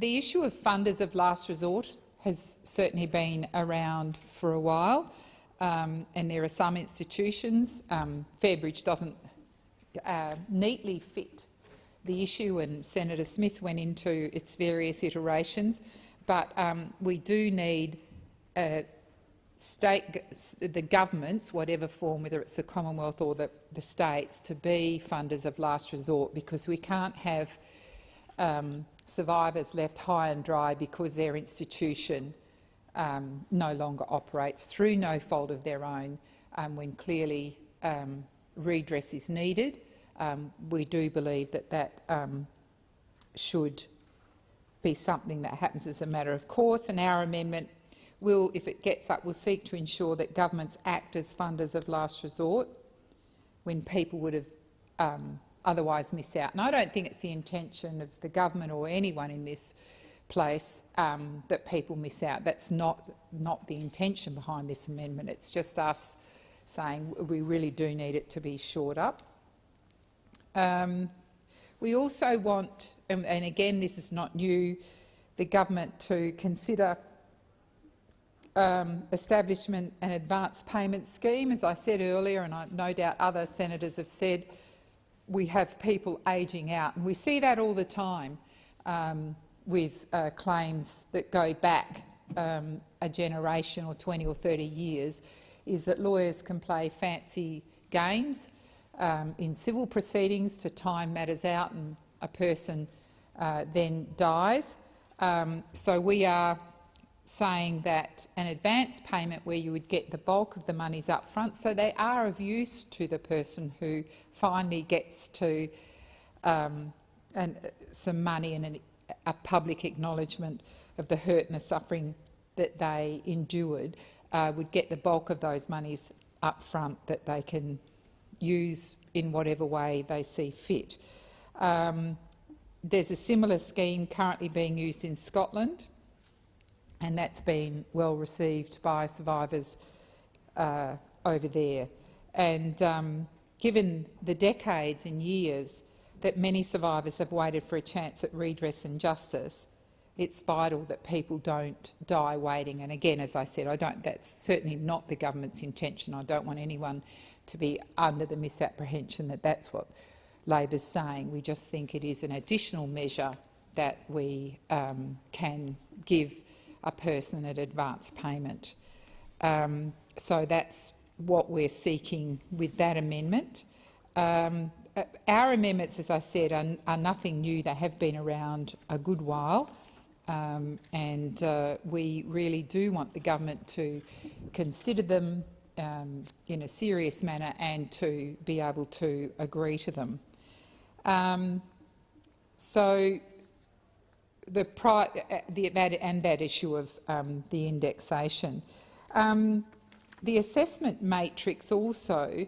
issue of funders of last resort has certainly been around for a while, and there are some institutions. Fairbridge doesn't neatly fit the issue, and Senator Smith went into its various iterations, but we do need the governments, whatever form, whether it's the Commonwealth or the states, to be funders of last resort, because we can't have survivors left high and dry because their institution no longer operates through no fault of their own, when clearly redress is needed. We do believe that should be something that happens as a matter of course, and our amendment will, if it gets up, will seek to ensure that governments act as funders of last resort when people would have otherwise miss out. And I don't think it's the intention of the government or anyone in this place that people miss out. That's not the intention behind this amendment. It's just us saying we really do need it to be shored up. We also want, and again this is not new, the government to consider establishment and advance payment scheme. As I said earlier, and no doubt other senators have said, we have people ageing out, and we see that all the time with claims that go back a generation or 20 or 30 years, is that lawyers can play fancy games in civil proceedings to time matters out, and a person then dies. So we are saying that an advance payment where you would get the bulk of the monies up front, so they are of use to the person who finally gets to some money and a public acknowledgement of the hurt and the suffering that they endured, would get the bulk of those monies up front that they can use in whatever way they see fit. There's a similar scheme currently being used in Scotland, and that's been well received by survivors over there. And given the decades and years that many survivors have waited for a chance at redress and justice, it's vital that people don't die waiting. And again, as I said, that's certainly not the government's intention. I don't want anyone to be under the misapprehension that that's what Labor's saying. We just think it is an additional measure that we can give a person an advance payment. So that's what we're seeking with that amendment. our amendments, as I said, are nothing new. They have been around a good while, and we really do want the government to consider them in a serious manner and to be able to agree to them. So that issue of the indexation. The assessment matrix also,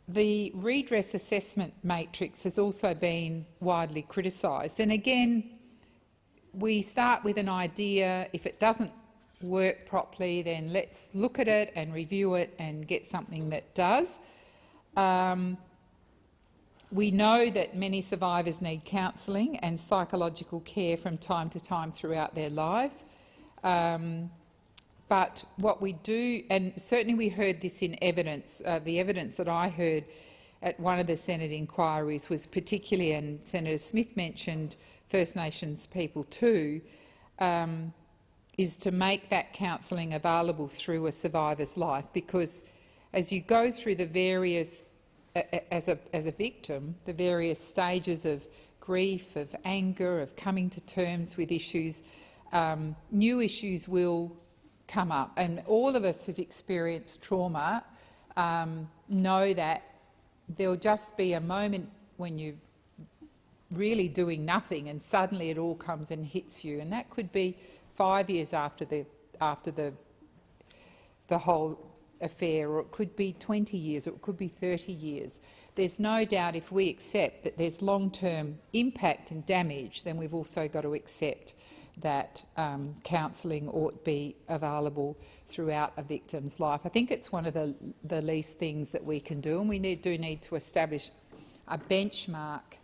the redress assessment matrix has also been widely criticised. And again, we start with an idea. If it doesn't work properly, then let's look at it and review it and get something that does. We know that many survivors need counselling and psychological care from time to time throughout their lives. But what we do, and certainly we heard this in evidence, the evidence that I heard at one of the Senate inquiries was particularly, and Senator Smith mentioned First Nations people too, is to make that counselling available through a survivor's life, because as you go through the various, as a victim, the various stages of grief, of anger, of coming to terms with issues, new issues will come up. And all of us who've experienced trauma know that there'll just be a moment when you're really doing nothing and suddenly it all comes and hits you, and that could be 5 years after the whole affair, or it could be 20 years, or it could be 30 years. There's no doubt if we accept that there's long-term impact and damage, then we've also got to accept that counselling ought be available throughout a victim's life. I think it's one of the least things that we can do, and we do need to establish a benchmark,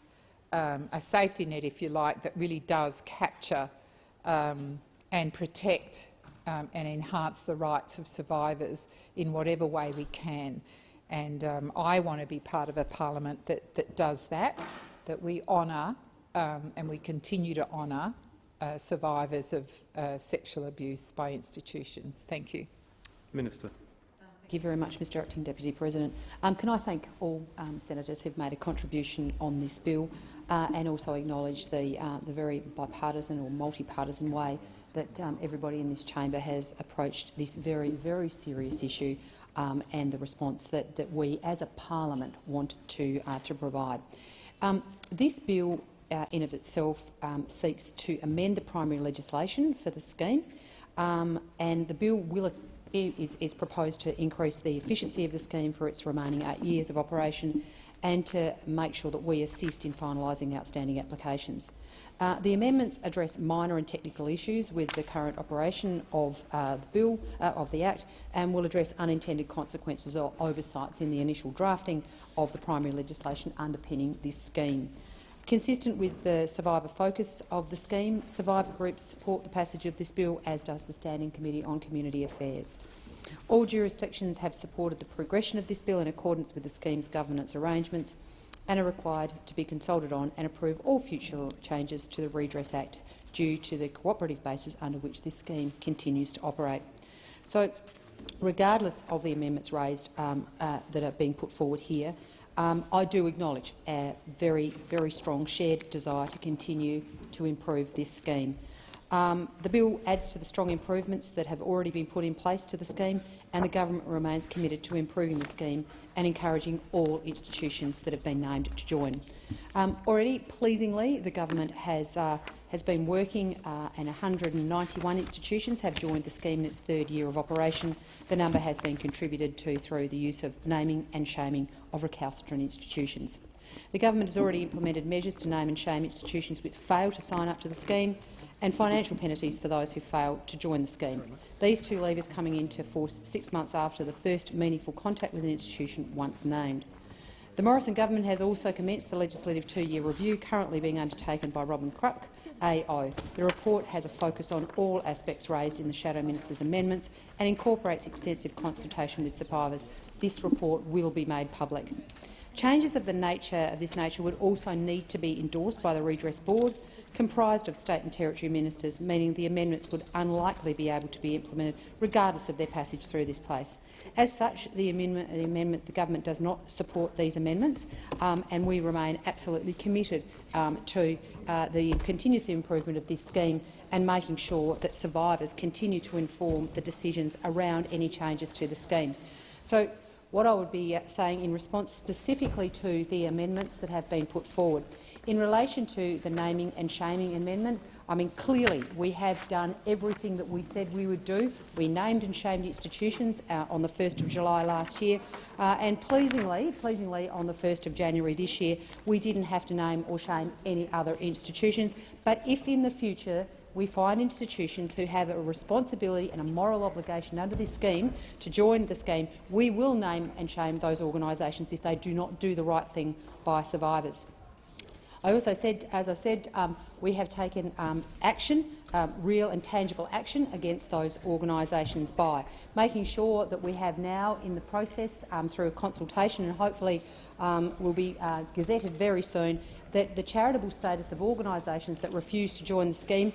a safety net, if you like, that really does capture and protect and enhance the rights of survivors in whatever way we can. And I want to be part of a parliament that does that, that we honour and we continue to honour survivors of sexual abuse by institutions. Thank you. Minister. Thank you very much, Mr Acting Deputy President. Can I thank all senators who've made a contribution on this bill and also acknowledge the very bipartisan or multi-partisan way that everybody in this chamber has approached this very, very serious issue and the response that we as a parliament want to provide. This bill in of itself seeks to amend the primary legislation for the scheme, and the bill is proposed to increase the efficiency of the scheme for its remaining 8 years of operation and to make sure that we assist in finalising outstanding applications. The amendments address minor and technical issues with the current operation of the Act, and will address unintended consequences or oversights in the initial drafting of the primary legislation underpinning this scheme. Consistent with the survivor focus of the scheme, survivor groups support the passage of this bill, as does the Standing Committee on Community Affairs. All jurisdictions have supported the progression of this bill in accordance with the scheme's governance arrangements and are required to be consulted on and approve all future changes to the Redress Act due to the cooperative basis under which this scheme continues to operate. So, regardless of the amendments raised that are being put forward here, I do acknowledge a very, very strong shared desire to continue to improve this scheme. The bill adds to the strong improvements that have already been put in place to the scheme, and the government remains committed to improving the scheme and encouraging all institutions that have been named to join. Already, pleasingly, the government has been working and 191 institutions have joined the scheme in its third year of operation. The number has been contributed to through the use of naming and shaming of recalcitrant institutions. The government has already implemented measures to name and shame institutions which fail to sign up to the scheme, and financial penalties for those who fail to join the scheme. These two levers coming into force 6 months after the first meaningful contact with an institution once named. The Morrison government has also commenced the legislative 2-year review currently being undertaken by Robin Kruk, AO. The report has a focus on all aspects raised in the Shadow Minister's amendments and incorporates extensive consultation with survivors. This report will be made public. Changes of this nature would also need to be endorsed by the Redress Board, comprised of state and territory ministers, meaning the amendments would unlikely be able to be implemented regardless of their passage through this place. As such, the government does not support these amendments, and we remain absolutely committed to the continuous improvement of this scheme and making sure that survivors continue to inform the decisions around any changes to the scheme. So, what I would be saying in response specifically to the amendments that have been put forward, in relation to the naming and shaming amendment, I mean, clearly we have done everything that we said we would do. We named and shamed institutions on the 1st of July last year, and pleasingly on the 1st of January this year, we didn't have to name or shame any other institutions. But if in the future we find institutions who have a responsibility and a moral obligation under this scheme to join the scheme, we will name and shame those organisations if they do not do the right thing by survivors. I also said, as I said, we have taken action, real and tangible action against those organisations by making sure that we have now in the process, through a consultation and hopefully will be gazetted very soon, that the charitable status of organisations that refuse to join the scheme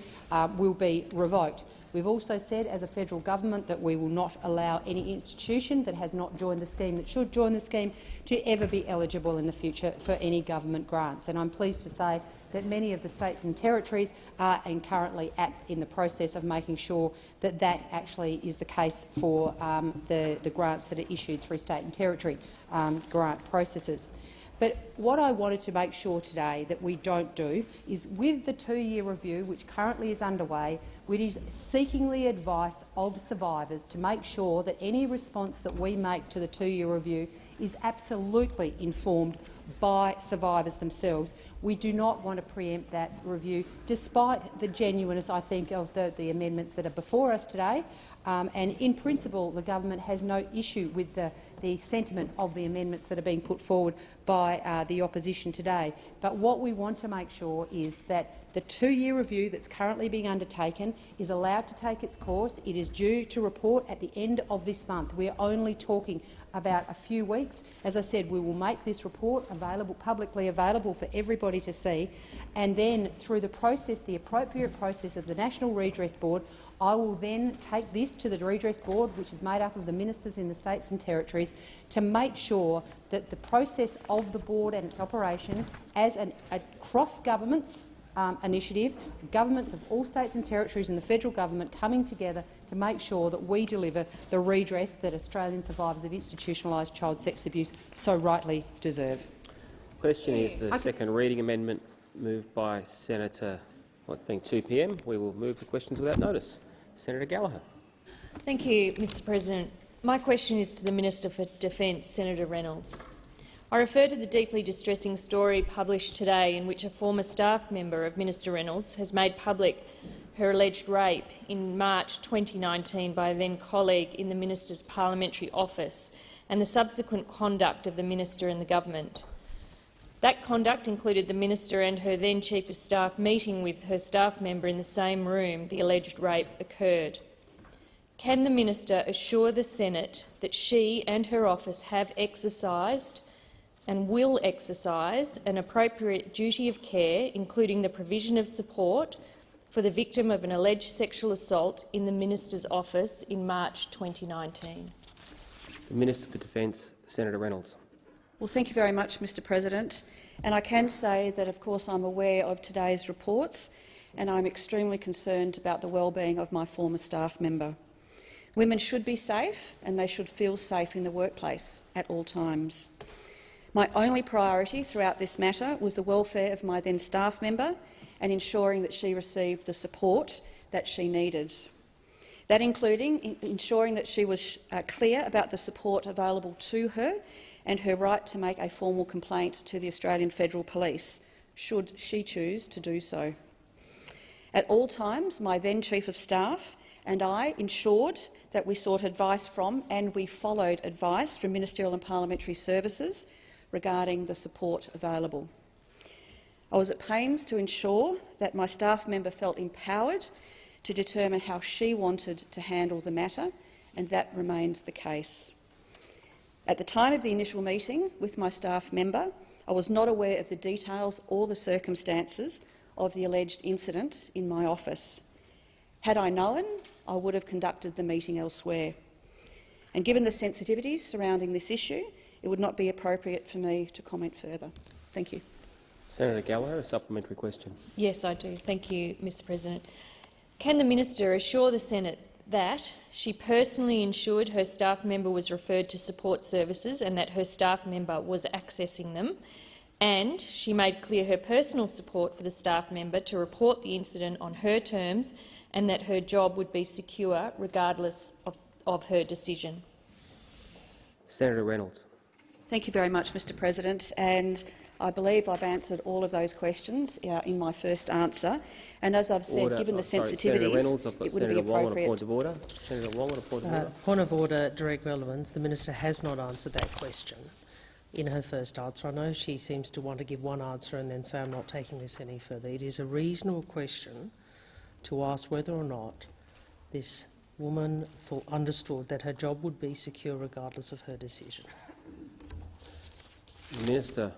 will be revoked. We've also said, as a federal government, that we will not allow any institution that has not joined the scheme, that should join the scheme, to ever be eligible in the future for any government grants. And I'm pleased to say that many of the states and territories are currently in the process of making sure that that actually is the case for the grants that are issued through state and territory grant processes. But what I wanted to make sure today that we don't do is, with the 2-year review which currently is underway, which is seeking the advice of survivors to make sure that any response that we make to the 2-year review is absolutely informed by survivors themselves. We do not want to preempt that review, despite the genuineness, I think, of the amendments that are before us today. And in principle, the government has no issue with the sentiment of the amendments that are being put forward by the opposition today. But what we want to make sure is that the 2-year review that's currently being undertaken is allowed to take its course. It is due to report at the end of this month. We are only talking about a few weeks. As I said, we will make this report publicly available for everybody to see, and then through the process, the appropriate process of the National Redress Board, I will then take this to the Redress Board, which is made up of the ministers in the states and territories, to make sure that the process of the board and its operation as a cross-governments initiative, governments of all states and territories and the federal government coming together to make sure that we deliver the redress that Australian survivors of institutionalised child sex abuse so rightly deserve. Question is the second reading amendment moved by Senator, being 2 p.m, we will move to questions without notice. Senator Gallagher. Thank you, Mr President. My question is to the Minister for Defence, Senator Reynolds. I refer to the deeply distressing story published today in which a former staff member of Minister Reynolds has made public her alleged rape in March 2019 by a then-colleague in the minister's parliamentary office and the subsequent conduct of the minister and the government. That conduct included the minister and her then Chief of Staff meeting with her staff member in the same room the alleged rape occurred. Can the minister assure the Senate that she and her office have exercised and will exercise an appropriate duty of care, including the provision of support for the victim of an alleged sexual assault in the minister's office in March 2019? The Minister for Defence, Senator Reynolds. Well, thank you very much, Mr President. And I can say that, of course, I'm aware of today's reports and I'm extremely concerned about the well-being of my former staff member. Women should be safe and they should feel safe in the workplace at all times. My only priority throughout this matter was the welfare of my then staff member and ensuring that she received the support that she needed. That including ensuring that she was clear about the support available to her and her right to make a formal complaint to the Australian Federal Police, should she choose to do so. At all times, my then Chief of Staff and I ensured that we sought advice from and we followed advice from ministerial and parliamentary services regarding the support available. I was at pains to ensure that my staff member felt empowered to determine how she wanted to handle the matter, and that remains the case. At the time of the initial meeting with my staff member, I was not aware of the details or the circumstances of the alleged incident in my office. Had I known, I would have conducted the meeting elsewhere. And given the sensitivities surrounding this issue, it would not be appropriate for me to comment further. Thank you. Senator Gallagher, a supplementary question. Yes, I do. Thank you, Mr President. Can the minister assure the Senate that she personally ensured her staff member was referred to support services and that her staff member was accessing them, and she made clear her personal support for the staff member to report the incident on her terms and that her job would be secure regardless of her decision? Senator Reynolds. Thank you very much, Mr President. And I believe I've answered all of those questions in my first answer. And as I've said, given the sensitivities, Senator Reynolds, I've got it would Senator be Wong on a appropriate. point of order. Senator Wong on a point of order. Point of order, direct relevance. The minister has not answered that question in her first answer. I know she seems to want to give one answer and then say, I'm not taking this any further. It is a reasonable question to ask whether or not this woman understood that her job would be secure regardless of her decision. The minister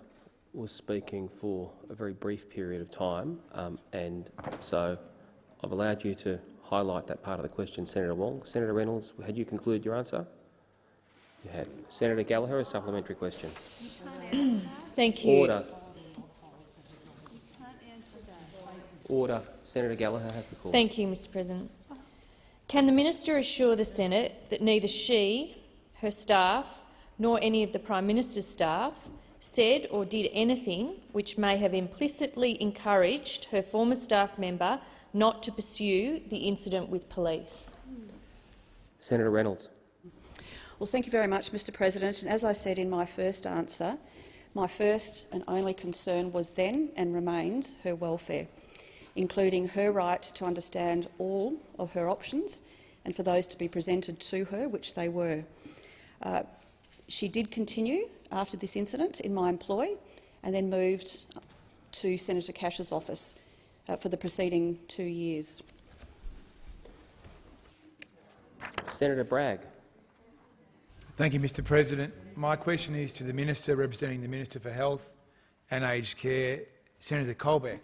was speaking for a very brief period of time, and so I've allowed you to highlight that part of the question, Senator Wong. Senator Reynolds, had you concluded your answer? You had. Senator Gallagher, a supplementary question. Thank you. Order. Order. Senator Gallagher has the call. Thank you, Mr President. Can the minister assure the Senate that neither she, her staff, nor any of the Prime Minister's staff said or did anything which may have implicitly encouraged her former staff member not to pursue the incident with police? Senator Reynolds. Well, thank you very much, Mr President. And as I said in my first answer, my first and only concern was then and remains her welfare, including her right to understand all of her options and for those to be presented to her, which they were. She did continue after this incident in my employ and then moved to Senator Cash's office for the preceding 2 years. Senator Bragg. Thank you, Mr President. My question is to the Minister representing the Minister for Health and Aged Care, Senator Colbeck.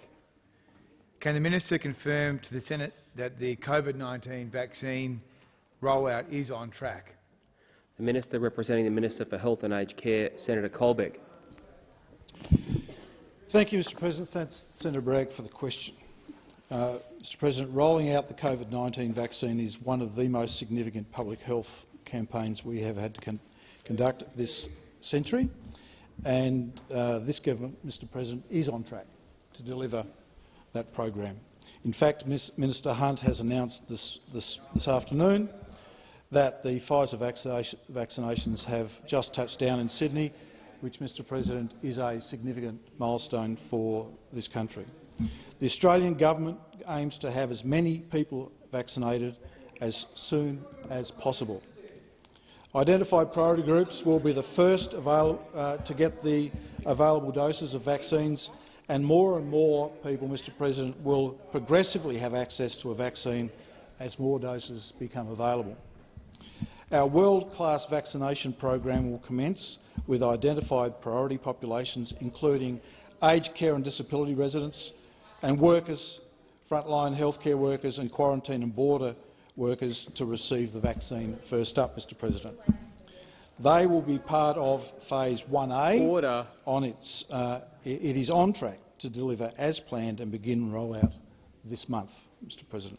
Can the Minister confirm to the Senate that the COVID-19 vaccine rollout is on track? The Minister representing the Minister for Health and Aged Care, Senator Colbeck. Thank you, Mr President. Thanks, Senator Bragg, for the question. Mr President, rolling out the COVID-19 vaccine is one of the most significant public health campaigns we have had to conduct this century, and this government, Mr President, is on track to deliver that program. In fact, Minister Hunt has announced this afternoon that the Pfizer vaccinations have just touched down in Sydney, which, Mr President, is a significant milestone for this country. The Australian government aims to have as many people vaccinated as soon as possible. Identified priority groups will be the first to get the available doses of vaccines, and more people, Mr President, will progressively have access to a vaccine as more doses become available. Our world-class vaccination program will commence with identified priority populations, including aged care and disability residents and workers, frontline healthcare workers and quarantine and border workers to receive the vaccine first up, Mr President. They will be part of Phase 1A. Order. It is on track to deliver as planned and begin rollout this month, Mr President.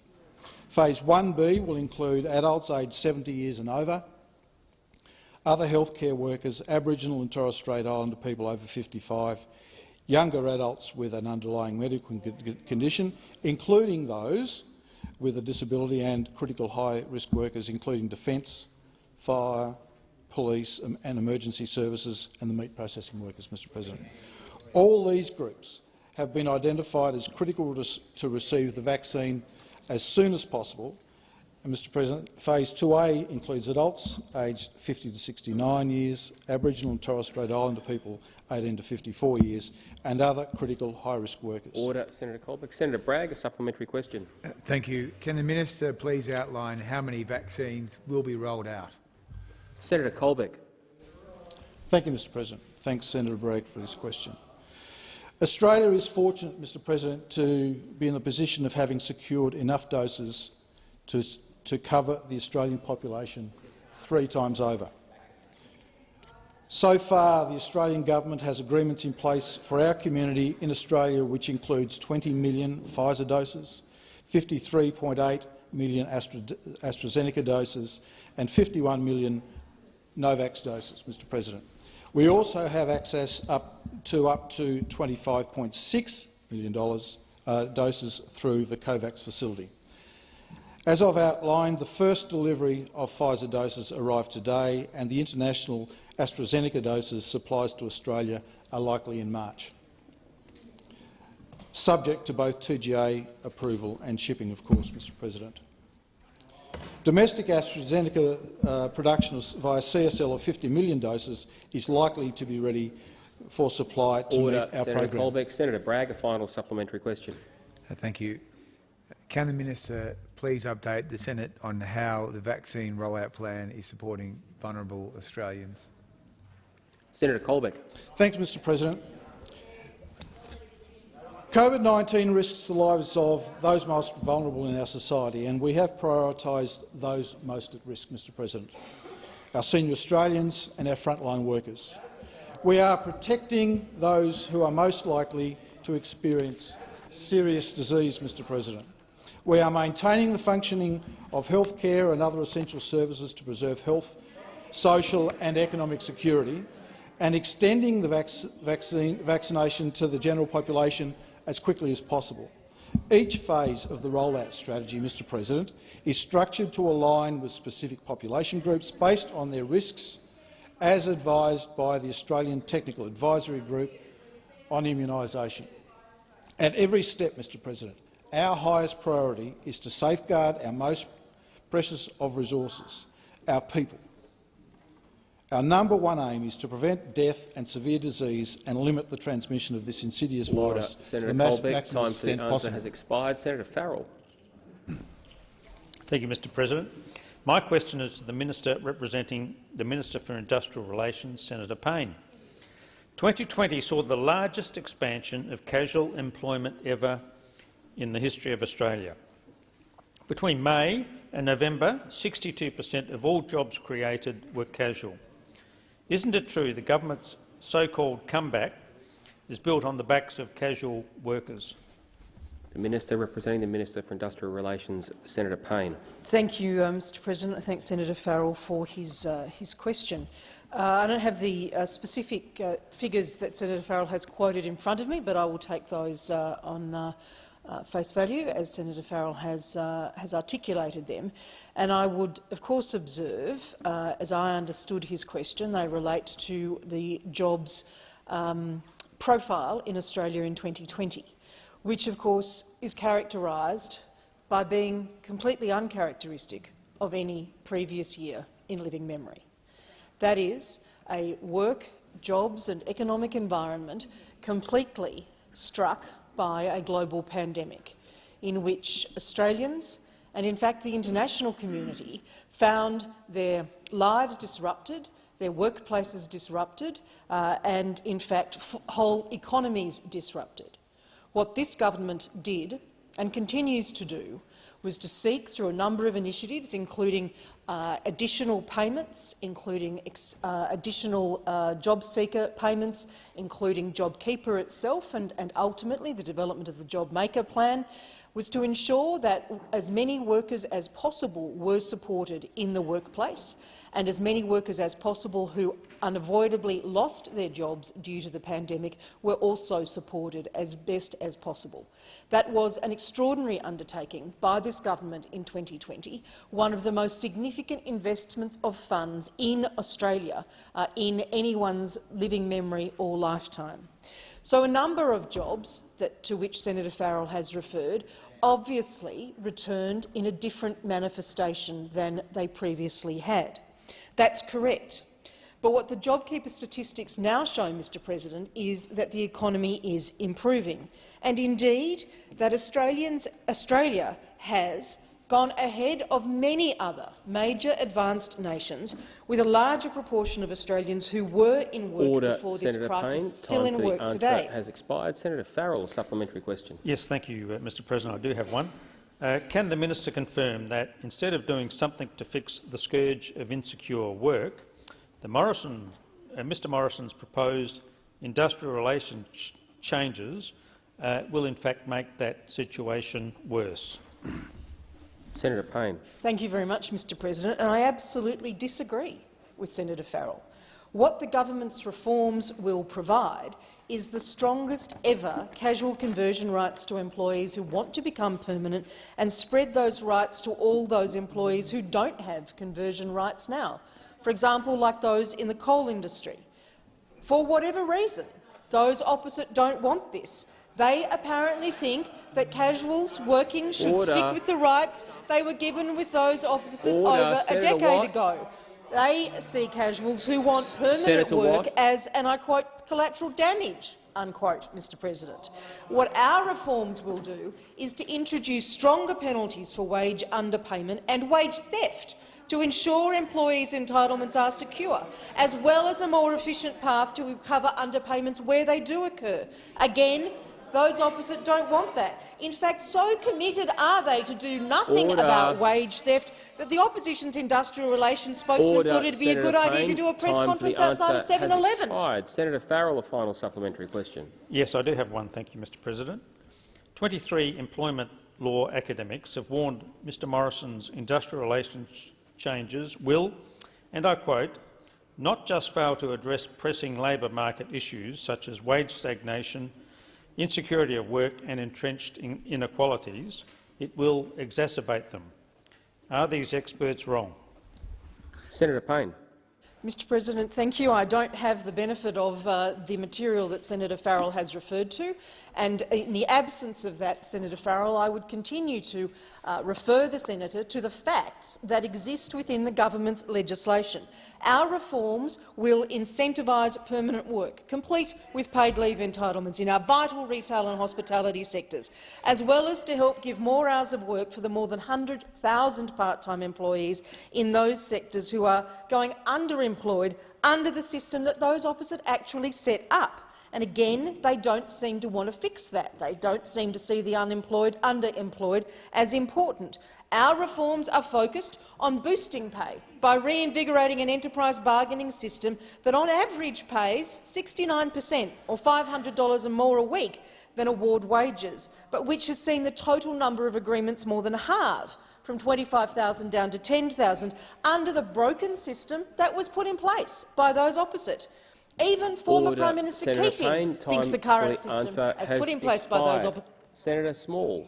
Phase 1B will include adults aged 70 years and over, other healthcare workers, Aboriginal and Torres Strait Islander people over 55, younger adults with an underlying medical condition, including those with a disability, and critical high-risk workers, including defence, fire, police and emergency services and the meat processing workers, Mr President. All these groups have been identified as critical to receive the vaccine as soon as possible. And, Mr President, Phase 2A includes adults aged 50 to 69 years, Aboriginal and Torres Strait Islander people 18 to 54 years, and other critical high-risk workers. Order. Senator Colbeck. Senator Bragg, a supplementary question. Thank you. Can the Minister please outline how many vaccines will be rolled out? Senator Colbeck. Thank you, Mr President. Thanks, Senator Bragg, for his question. Australia is fortunate, Mr President, to be in the position of having secured enough doses to cover the Australian population 3 times over. So far, the Australian government has agreements in place for our community in Australia, which includes 20 million Pfizer doses, 53.8 million AstraZeneca doses and 51 million Novavax doses, Mr President. We also have access up to $25.6 million doses through the COVAX facility. As I've outlined, the first delivery of Pfizer doses arrived today, and the international AstraZeneca doses supplies to Australia are likely in March, subject to both TGA approval and shipping, of course, Mr President. Domestic AstraZeneca production via CSL of 50 million doses is likely to be ready for supply to meet our Senator program. Colbeck. Senator Bragg, a final supplementary question. Thank you. Can the minister please update the Senate on how the vaccine rollout plan is supporting vulnerable Australians? Senator Colbeck. Thanks, Mr President. COVID-19 risks the lives of those most vulnerable in our society, and we have prioritised those most at risk, Mr President, our senior Australians and our frontline workers. We are protecting those who are most likely to experience serious disease, Mr President. We are maintaining the functioning of health care and other essential services to preserve health, social and economic security, and extending the vaccination to the general population as quickly as possible. Each phase of the rollout strategy, Mr President, is structured to align with specific population groups based on their risks, as advised by the Australian Technical Advisory Group on Immunisation. At every step, Mr President, our highest priority is to safeguard our most precious of resources, our people. Our number one aim is to prevent death and severe disease and limit the transmission of this insidious virus to the maximum extent possible. Has expired. Senator Farrell. Thank you, Mr President. My question is to the Minister representing the Minister for Industrial Relations, Senator Payne. 2020 saw the largest expansion of casual employment ever in the history of Australia. Between May and November, 62% of all jobs created were casual. Isn't it true the government's so-called comeback is built on the backs of casual workers? The Minister representing the Minister for Industrial Relations, Senator Payne. Thank you, Mr President. I thank Senator Farrell for his question. I don't have the specific figures that Senator Farrell has quoted in front of me, but I will take those on face value, as Senator Farrell has articulated them. And I would, of course, observe, as I understood his question, they relate to the jobs profile in Australia in 2020, which, of course, is characterised by being completely uncharacteristic of any previous year in living memory. That is, a work, jobs and economic environment completely struck by a global pandemic, in which Australians and, in fact, the international community found their lives disrupted, their workplaces disrupted, and, in fact, whole economies disrupted. What this government did and continues to do was to seek, through a number of initiatives, including additional payments, including additional job seeker payments, including JobKeeper itself, and ultimately the development of the Job Maker plan, was to ensure that as many workers as possible were supported in the workplace, and as many workers as possible who unavoidably lost their jobs due to the pandemic were also supported as best as possible. That was an extraordinary undertaking by this government in 2020, one of the most significant investments of funds in Australia in anyone's living memory or lifetime. So a number of jobs to which Senator Farrell has referred obviously returned in a different manifestation than they previously had. That's correct. But what the JobKeeper statistics now show, Mr President, is that the economy is improving, and indeed that Australia has gone ahead of many other major advanced nations with a larger proportion of Australians who were in work Order, before Senator this crisis Payne. still Time in for work the answer today. has expired. Senator Farrell, a supplementary question. Yes, thank you, Mr President. I do have one. Can the minister confirm that instead of doing something to fix the scourge of insecure work, Mr Morrison's proposed industrial relations changes will in fact make that situation worse? Senator Payne. Thank you very much, Mr President, and I absolutely disagree with Senator Farrell. What the government's reforms will provide is the strongest ever casual conversion rights to employees who want to become permanent, and spread those rights to all those employees who don't have conversion rights now. For example, like those in the coal industry. For whatever reason, those opposite don't want this. They apparently think that casuals working should stick with the rights they were given with those opposite over a decade ago. They see casuals who want permanent work as, and I quote, collateral damage, unquote, Mr President. What our reforms will do is to introduce stronger penalties for wage underpayment and wage theft to ensure employees' entitlements are secure, as well as a more efficient path to recover underpayments where they do occur. Again, those opposite don't want that. In fact, so committed are they to do nothing about wage theft that the opposition's industrial relations spokesman thought it would be a good idea to do a press conference outside of 7-Eleven. Senator Farrell, a final supplementary question. Yes, I do have one. Thank you, Mr President. 23 employment law academics have warned Mr Morrison's industrial relations changes will, and I quote, not just fail to address pressing labour market issues such as wage stagnation, insecurity of work and entrenched inequalities, it will exacerbate them. Are these experts wrong? Senator Payne. Mr President, thank you. I don't have the benefit of the material that Senator Farrell has referred to, and in the absence of that, Senator Farrell, I would continue to refer the senator to the facts that exist within the government's legislation. Our reforms will incentivise permanent work, complete with paid leave entitlements in our vital retail and hospitality sectors, as well as to help give more hours of work for the more than 100,000 part-time employees in those sectors who are going underemployed under the system that those opposite actually set up. And again, they don't seem to want to fix that. They don't seem to see the unemployed, underemployed as important. Our reforms are focused on boosting pay by reinvigorating an enterprise bargaining system that on average pays 69% or $500 or more a week than award wages, but which has seen the total number of agreements more than halve, from 25,000 down to 10,000, under the broken system that was put in place by those opposite. Even former Prime Minister Keating thinks the current system as put in place by those opposite. Senator Small.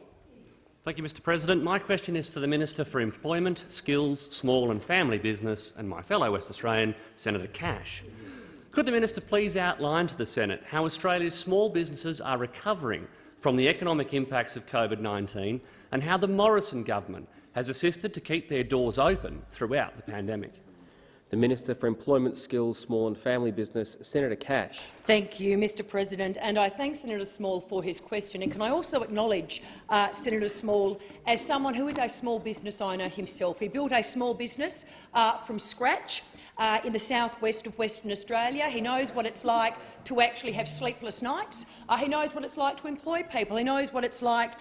Thank you, Mr President. My question is to the Minister for Employment, Skills, Small and Family Business and my fellow West Australian, Senator Cash. Could the minister please outline to the Senate how Australia's small businesses are recovering from the economic impacts of COVID-19 and how the Morrison government has assisted to keep their doors open throughout the pandemic? The Minister for Employment, Skills, Small and Family Business, Senator Cash. Thank you, Mr President, and I thank Senator Small for his question. And can I also acknowledge Senator Small as someone who is a small business owner himself. He built a small business from scratch in the southwest of Western Australia. He knows what it's like to actually have sleepless nights. He knows what it's like to employ people. He knows what it's like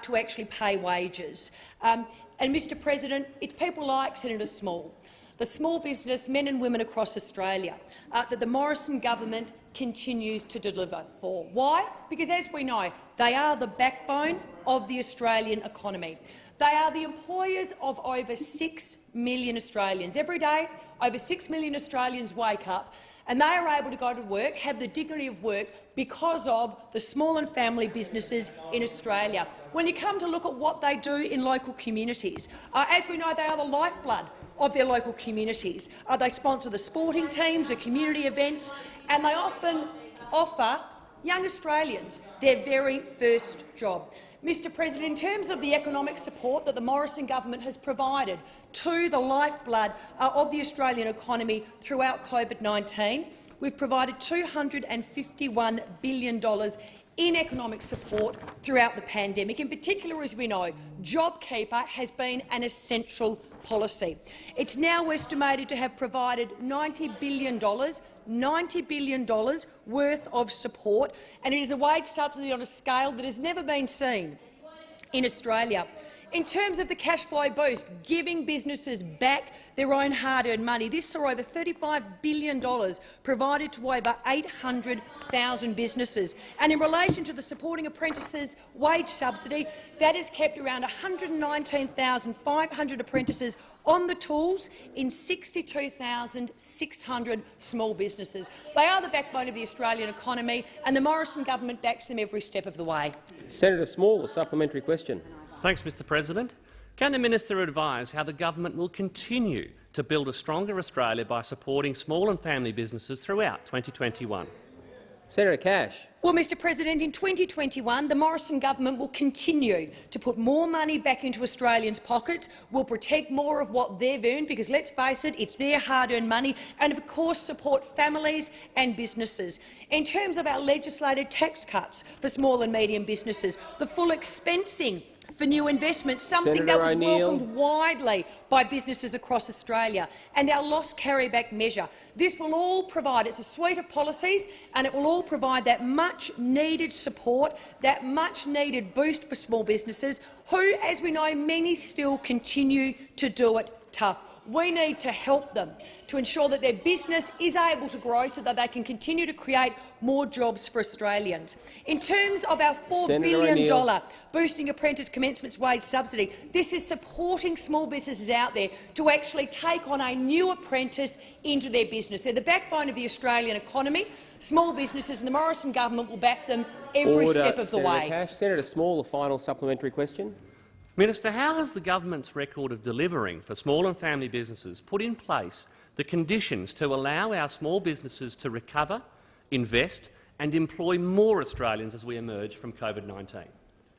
to actually pay wages. And, Mr President, it's people like Senator Small, the small business men and women across Australia, that the Morrison government continues to deliver for. Why? Because, as we know, they are the backbone of the Australian economy. They are the employers of over 6 million Australians. Every day, over 6 million Australians wake up and they are able to go to work, have the dignity of work, because of the small and family businesses in Australia. When you come to look at what they do in local communities, as we know, they are the lifeblood of their local communities. They sponsor the sporting teams, the community events, and they often offer young Australians their very first job. Mr President, in terms of the economic support that the Morrison government has provided to the lifeblood of the Australian economy throughout COVID-19, we've provided $251 billion in economic support throughout the pandemic. In particular, as we know, JobKeeper has been an essential policy. It's now estimated to have provided $90 billion worth of support, and it is a wage subsidy on a scale that has never been seen in Australia. In terms of the cash flow boost, giving businesses back their own hard-earned money, this saw over $35 billion provided to over 800,000 businesses. And in relation to the Supporting Apprentices wage subsidy, that has kept around 119,500 apprentices on the tools in 62,600 small businesses. They are the backbone of the Australian economy, and the Morrison government backs them every step of the way. Senator Small, a supplementary question. Thanks, Mr President. Can the minister advise how the government will continue to build a stronger Australia by supporting small and family businesses throughout 2021? Senator Cash. Well, Mr President, in 2021 the Morrison government will continue to put more money back into Australians' pockets, will protect more of what they've earned, because let's face it, it's their hard-earned money, and of course support families and businesses. In terms of our legislated tax cuts for small and medium businesses, the full expensing for new investments, something that was welcomed widely by businesses across Australia, and our loss carryback measure. This will all provide, it's a suite of policies, and it will all provide that much-needed support, that much-needed boost for small businesses who, as we know, many still continue to do it tough. We need to help them to ensure that their business is able to grow so that they can continue to create more jobs for Australians. In terms of our $4 billion boosting apprentice commencement wage subsidy, this is supporting small businesses out there to actually take on a new apprentice into their business. They're the backbone of the Australian economy. Small businesses, and the Morrison government will back them every step of the way. Cash. Senator Small, a final supplementary question. Minister, how has the government's record of delivering for small and family businesses put in place the conditions to allow our small businesses to recover, invest and employ more Australians as we emerge from COVID-19?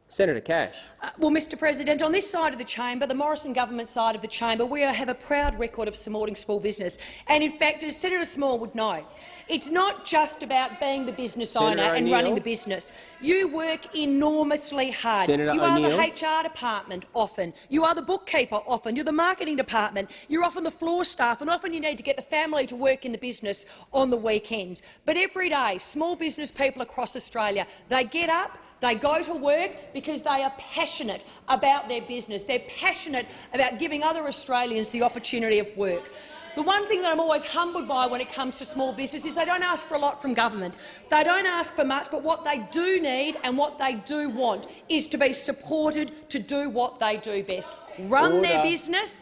Senator Cash. Well, Mr President, on this side of the chamber, the Morrison government side of the chamber, we have a proud record of supporting small business. And in fact, as Senator Small would know, it's not just about being the business owner and running the business. You work enormously hard. Senator you are the HR department often. You are the bookkeeper often. You're the marketing department. You're often the floor staff, and often you need to get the family to work in the business on the weekends. But every day, small business people across Australia, they get up, they go to work because they are passionate about their business. They're passionate about giving other Australians the opportunity of work. The one thing that I'm always humbled by when it comes to small business is they don't ask for a lot from government. They don't ask for much, but what they do need and what they do want is to be supported to do what they do best. Run their business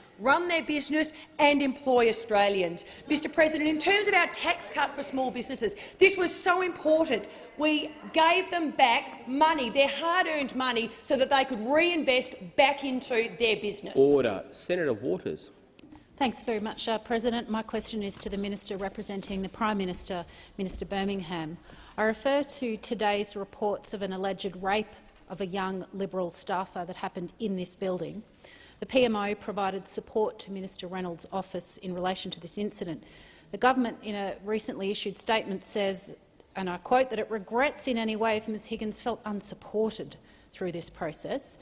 and employ Australians. Mr President, in terms of our tax cut for small businesses, this was so important. We gave them back money, their hard-earned money, so that they could reinvest back into their business. Order. Senator Waters. Thanks very much, President. My question is to the Minister representing the Prime Minister, Minister Birmingham. I refer to today's reports of an alleged rape of a young Liberal staffer that happened in this building. The PMO provided support to Minister Reynolds' office in relation to this incident. The government, in a recently issued statement, says, and I quote, that it regrets in any way if Ms Higgins felt unsupported through this process.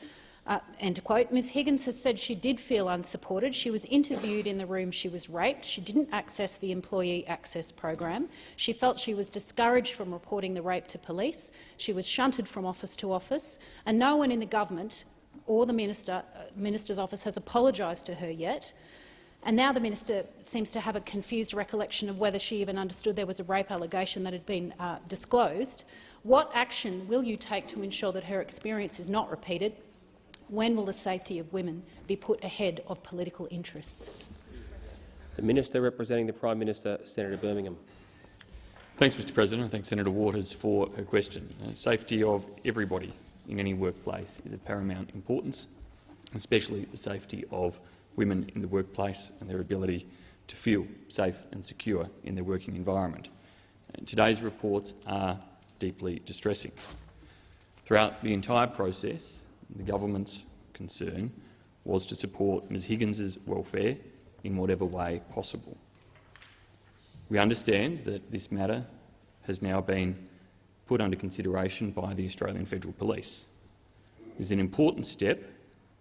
End quote. Ms Higgins has said she did feel unsupported. She was interviewed in the room she was raped. She didn't access the Employee Access Program. She felt she was discouraged from reporting the rape to police. She was shunted from office to office, and no one in the government or the minister's office has apologised to her yet. And now the minister seems to have a confused recollection of whether she even understood there was a rape allegation that had been disclosed. What action will you take to ensure that her experience is not repeated? When will the safety of women be put ahead of political interests? The Minister representing the Prime Minister, Senator Birmingham. Thanks, Mr President. I thank Senator Waters for her question. Safety of everybody in any workplace is of paramount importance, especially the safety of women in the workplace and their ability to feel safe and secure in their working environment. And today's reports are deeply distressing. Throughout the entire process, the government's concern was to support Ms Higgins's welfare in whatever way possible. We understand that this matter has now been put under consideration by the Australian Federal Police. It is an important step,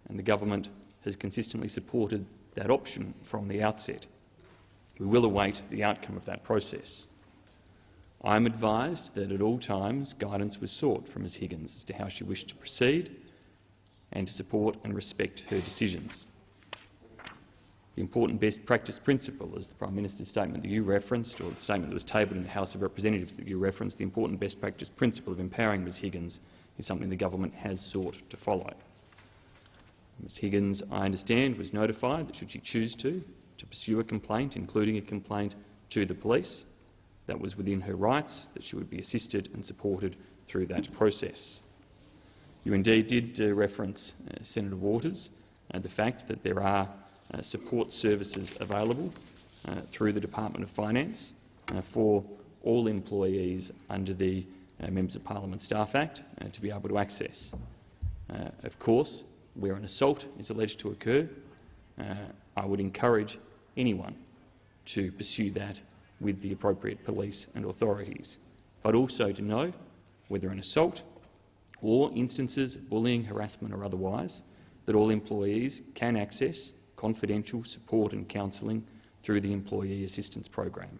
and the government has consistently supported that option from the outset. We will await the outcome of that process. I am advised that at all times guidance was sought from Ms Higgins as to how she wished to proceed and to support and respect her decisions. The important best practice principle, as the Prime Minister's statement that you referenced, or the statement that was tabled in the House of Representatives that you referenced, the important best practice principle of empowering Ms Higgins is something the government has sought to follow. Ms Higgins, I understand, was notified that should she choose to pursue a complaint, including a complaint to the police, that was within her rights, that she would be assisted and supported through that process. You indeed did reference, Senator Waters, the fact that there are support services available through the Department of Finance for all employees under the Members of Parliament Staff Act to be able to access. Of course, where an assault is alleged to occur, I would encourage anyone to pursue that with the appropriate police and authorities, but also to know whether an assault or instances of bullying, harassment or otherwise, that all employees can access confidential support and counselling through the Employee Assistance Program.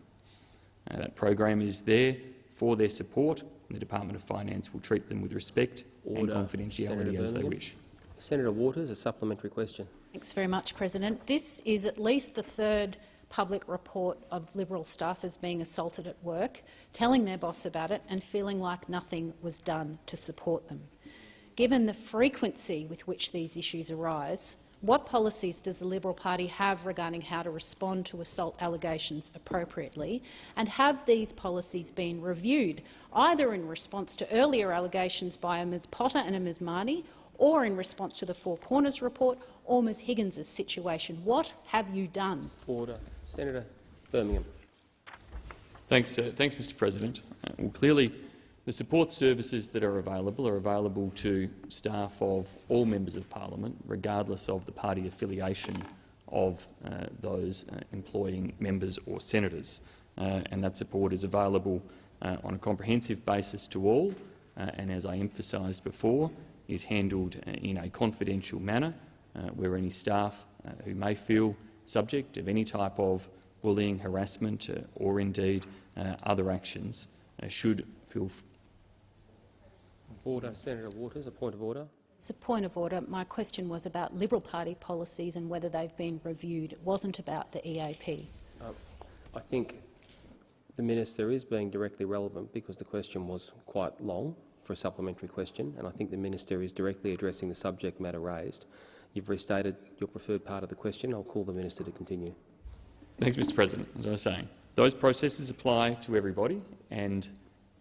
That program is there for their support, and the Department of Finance will treat them with respect and confidentiality as they wish. Senator Waters, a supplementary question. Thanks very much, President. This is at least the third public report of Liberal staffers being assaulted at work, telling their boss about it and feeling like nothing was done to support them. Given the frequency with which these issues arise, what policies does the Liberal Party have regarding how to respond to assault allegations appropriately, and have these policies been reviewed, either in response to earlier allegations by a Ms Potter and a Ms Marnie, or in response to the Four Corners report or Ms Higgins' situation? What have you done? Order. Senator Birmingham. Thanks, Mr President. Well, clearly, the support services that are available to staff of all members of parliament, regardless of the party affiliation of those employing members or senators. And that support is available on a comprehensive basis to all, and as I emphasised before, is handled in a confidential manner, where any staff who may feel subject of any type of bullying, harassment or indeed other actions should feel. Order. Senator Waters, a point of order. It's a point of order. My question was about Liberal Party policies and whether they've been reviewed. It wasn't about the EAP. I think the minister is being directly relevant because the question was quite long for a supplementary question, and I think the minister is directly addressing the subject matter raised. You've restated your preferred part of the question. I'll call the minister to continue. Thanks, Mr President. As I was saying, those processes apply to everybody, and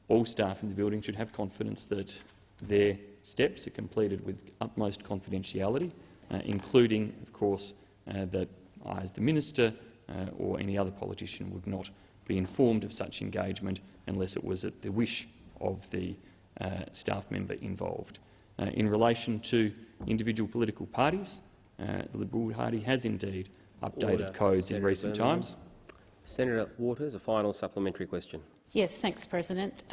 all staff in the building should have confidence that their steps are completed with utmost confidentiality, including, of course, that I, as the minister or any other politician, would not be informed of such engagement unless it was at the wish of the staff member involved. In relation to individual political parties, the Liberal Party has indeed updated codes in recent times. Senator Waters, a final supplementary question. Yes, thanks, President.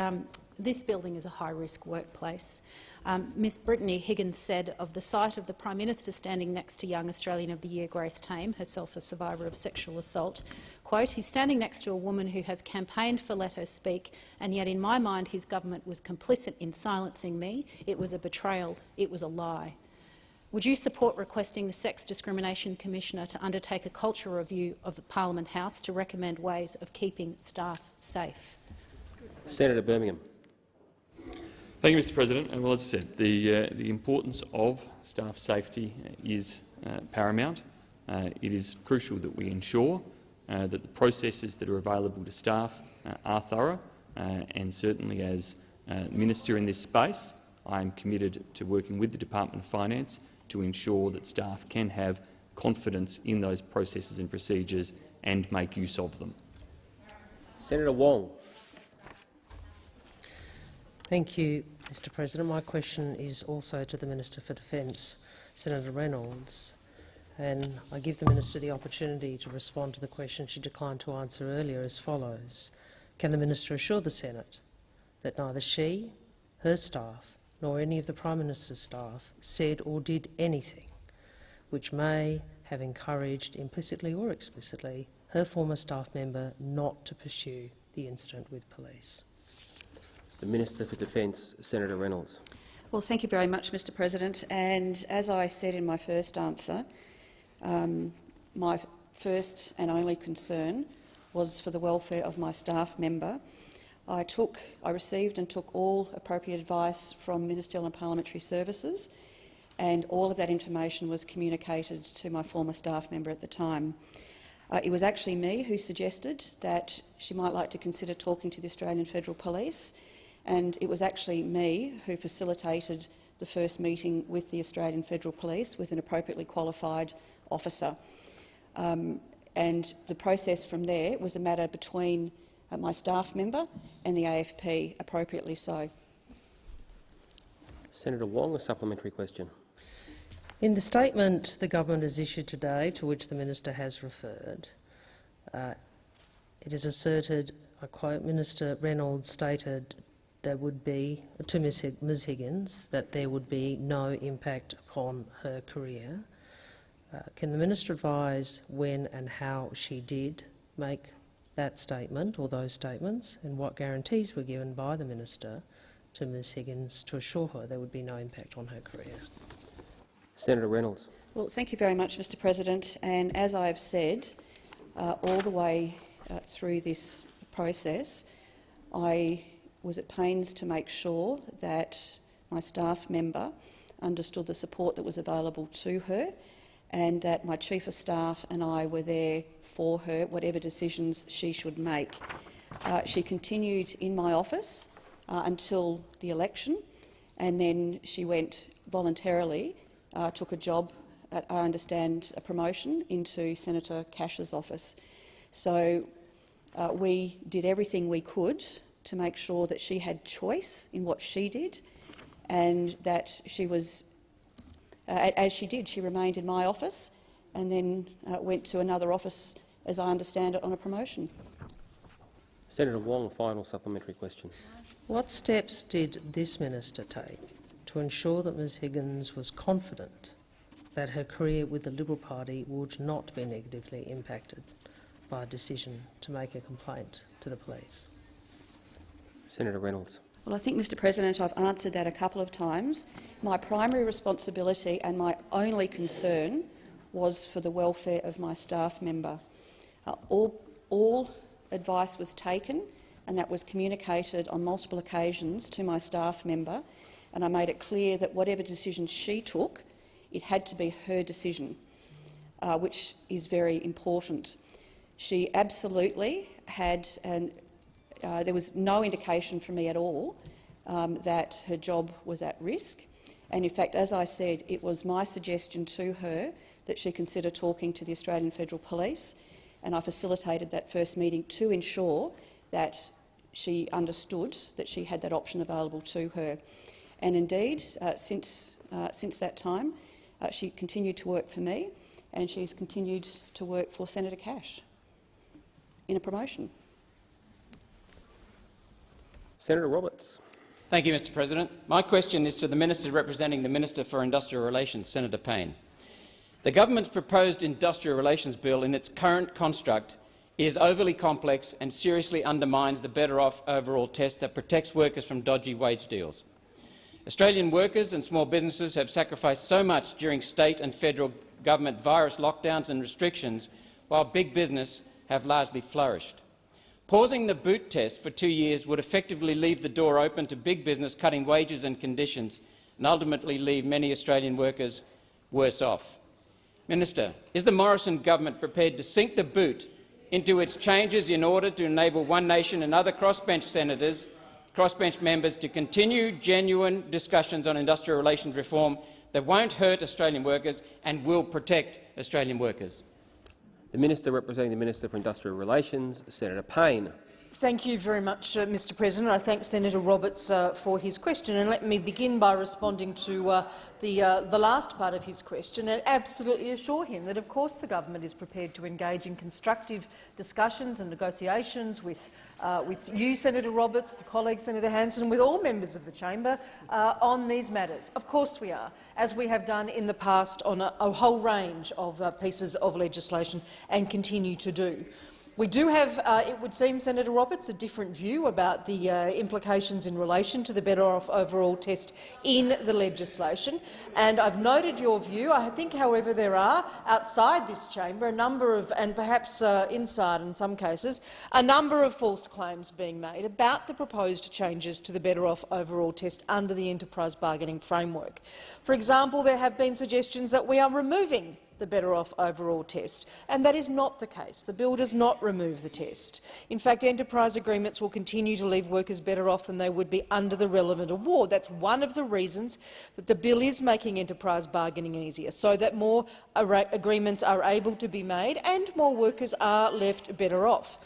This building is a high-risk workplace. Ms Brittany Higgins said of the sight of the Prime Minister standing next to Young Australian of the Year Grace Tame, herself a survivor of sexual assault, quote, "He's standing next to a woman who has campaigned for Let Her Speak, and yet in my mind his government was complicit in silencing me. It was a betrayal. It was a lie." Would you support requesting the Sex Discrimination Commissioner to undertake a culture review of the Parliament House to recommend ways of keeping staff safe? Senator Birmingham. Thank you, Mr President. Well, as I said, the importance of staff safety is paramount. It is crucial that we ensure that the processes that are available to staff are thorough, and certainly as Minister in this space, I am committed to working with the Department of Finance to ensure that staff can have confidence in those processes and procedures and make use of them. Senator Wong. Thank you, Mr President. My question is also to the Minister for Defence, Senator Reynolds. and I give the Minister the opportunity to respond to the question she declined to answer earlier as follows. Can the Minister assure the Senate that neither she, her staff, nor any of the Prime Minister's staff said or did anything which may have encouraged, implicitly or explicitly, her former staff member not to pursue the incident with police? The Minister for Defence, Senator Reynolds. Well, thank you very much, Mr President. And as I said in my first answer, my first and only concern was for the welfare of my staff member. I received and took all appropriate advice from Ministerial and Parliamentary Services, and all of that information was communicated to my former staff member at the time. It was actually me who suggested that she might like to consider talking to the Australian Federal Police, and it was actually me who facilitated the first meeting with the Australian Federal Police with an appropriately qualified officer. And the process from there was a matter between my staff member and the AFP, appropriately so. Senator Wong, a supplementary question. In the statement the government has issued today, to which the Minister has referred, it is asserted, I quote, Minister Reynolds stated there would be, to Ms Higgins, that there would be no impact upon her career. Can the Minister advise when and how she did make that statement or those statements, and what guarantees were given by the Minister to Ms Higgins to assure her there would be no impact on her career? Senator Reynolds. Well, thank you very much, Mr President. And as I have said, all the way through this process, I was at pains to make sure that my staff member understood the support that was available to her, and that my Chief of Staff and I were there for her, whatever decisions she should make. She continued in my office until the election, and then she went voluntarily, took a job, I understand a promotion, into Senator Cash's office. So we did everything we could to make sure that she had choice in what she did, and that she was, as she did, she remained in my office and then went to another office, as I understand it, on a promotion. Senator Wong, a final supplementary question. What steps did this Minister take to ensure that Ms Higgins was confident that her career with the Liberal Party would not be negatively impacted by a decision to make a complaint to the police? Senator Reynolds. Well, I think, Mr President, I've answered that a couple of times. My primary responsibility and my only concern was for the welfare of my staff member. All advice was taken, and that was communicated on multiple occasions to my staff member, and I made it clear that whatever decision she took, it had to be her decision, which is very important. She absolutely had there was no indication from me at all that her job was at risk. And in fact, as I said, it was my suggestion to her that she consider talking to the Australian Federal Police, and I facilitated that first meeting to ensure that she understood that she had that option available to her. And indeed, since that time, she continued to work for me, and she's continued to work for Senator Cash in a promotion. Senator Roberts. Thank you, Mr President. My question is to the Minister representing the Minister for Industrial Relations, Senator Payne. The government's proposed industrial relations bill in its current construct is overly complex and seriously undermines the better off overall test that protects workers from dodgy wage deals. Australian workers and small businesses have sacrificed so much during state and federal government virus lockdowns and restrictions, while big business have largely flourished. Pausing the boot test for 2 years would effectively leave the door open to big business cutting wages and conditions, and ultimately leave many Australian workers worse off. Minister, is the Morrison government prepared to sink the boot into its changes in order to enable One Nation and other crossbench members to continue genuine discussions on industrial relations reform that won't hurt Australian workers and will protect Australian workers? The Minister representing the Minister for Industrial Relations, Senator Payne. Thank you very much, Mr President. I thank Senator Roberts for his question, and let me begin by responding to the last part of his question and absolutely assure him that, of course, the government is prepared to engage in constructive discussions and negotiations with you, Senator Roberts, with colleague Senator Hansard, and with all members of the chamber on these matters. Of course we are, as we have done in the past on a whole range of pieces of legislation and continue to do. We do have, it would seem, Senator Roberts, a different view about the implications in relation to the Better Off Overall test in the legislation, and I've noted your view. I think, however, there are, outside this chamber, a number of, and perhaps inside in some cases, a number of false claims being made about the proposed changes to the Better Off Overall test under the enterprise bargaining framework. For example, there have been suggestions that we are removing the Better Off Overall test, and that is not the case. The bill does not remove the test. In fact, enterprise agreements will continue to leave workers better off than they would be under the relevant award. That's one of the reasons that the bill is making enterprise bargaining easier, so that more agreements are able to be made and more workers are left better off.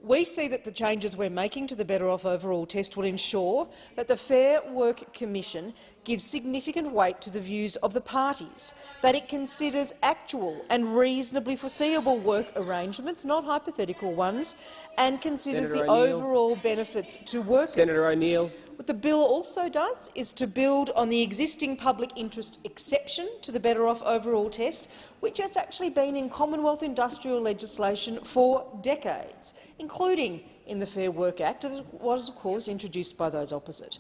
We see that the changes we're making to the Better Off Overall test will ensure that the Fair Work Commission gives significant weight to the views of the parties, that it considers actual and reasonably foreseeable work arrangements, not hypothetical ones, and considers Senator the O'Neill. overall benefits to workers. Senator O'Neill. What the bill also does is to build on the existing public interest exception to the Better Off Overall test, which has actually been in Commonwealth industrial legislation for decades, including in the Fair Work Act, and was, of course, introduced by those opposite.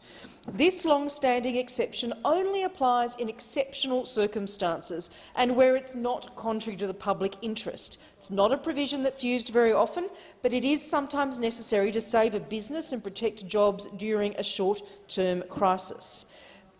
This long-standing exception only applies in exceptional circumstances and where it's not contrary to the public interest. It's not a provision that's used very often, but it is sometimes necessary to save a business and protect jobs during a short-term crisis.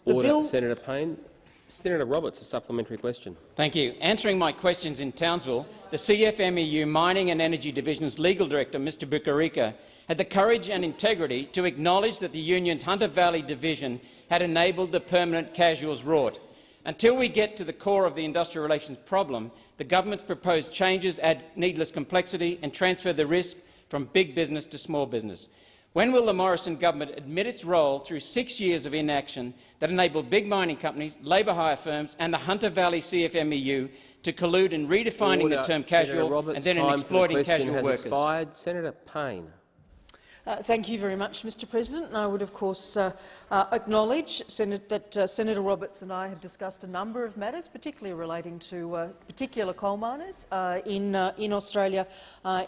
Order, Senator Payne. Senator Roberts, a supplementary question. Thank you. Answering my questions in Townsville, the CFMEU Mining and Energy Division's Legal Director, Mr Bukarika, had the courage and integrity to acknowledge that the union's Hunter Valley division had enabled the permanent casuals rort. Until we get to the core of the industrial relations problem, the government's proposed changes add needless complexity and transfer the risk from big business to small business. When will the Morrison government admit its role through 6 years of inaction that enabled big mining companies, labour hire firms and the Hunter Valley CFMEU to collude in redefining the term casual and then in exploiting casual workers? Expired. Senator Payne. Thank you very much, Mr President. And I would, of course, acknowledge that Senator Roberts and I have discussed a number of matters, particularly relating to particular coal miners in Australia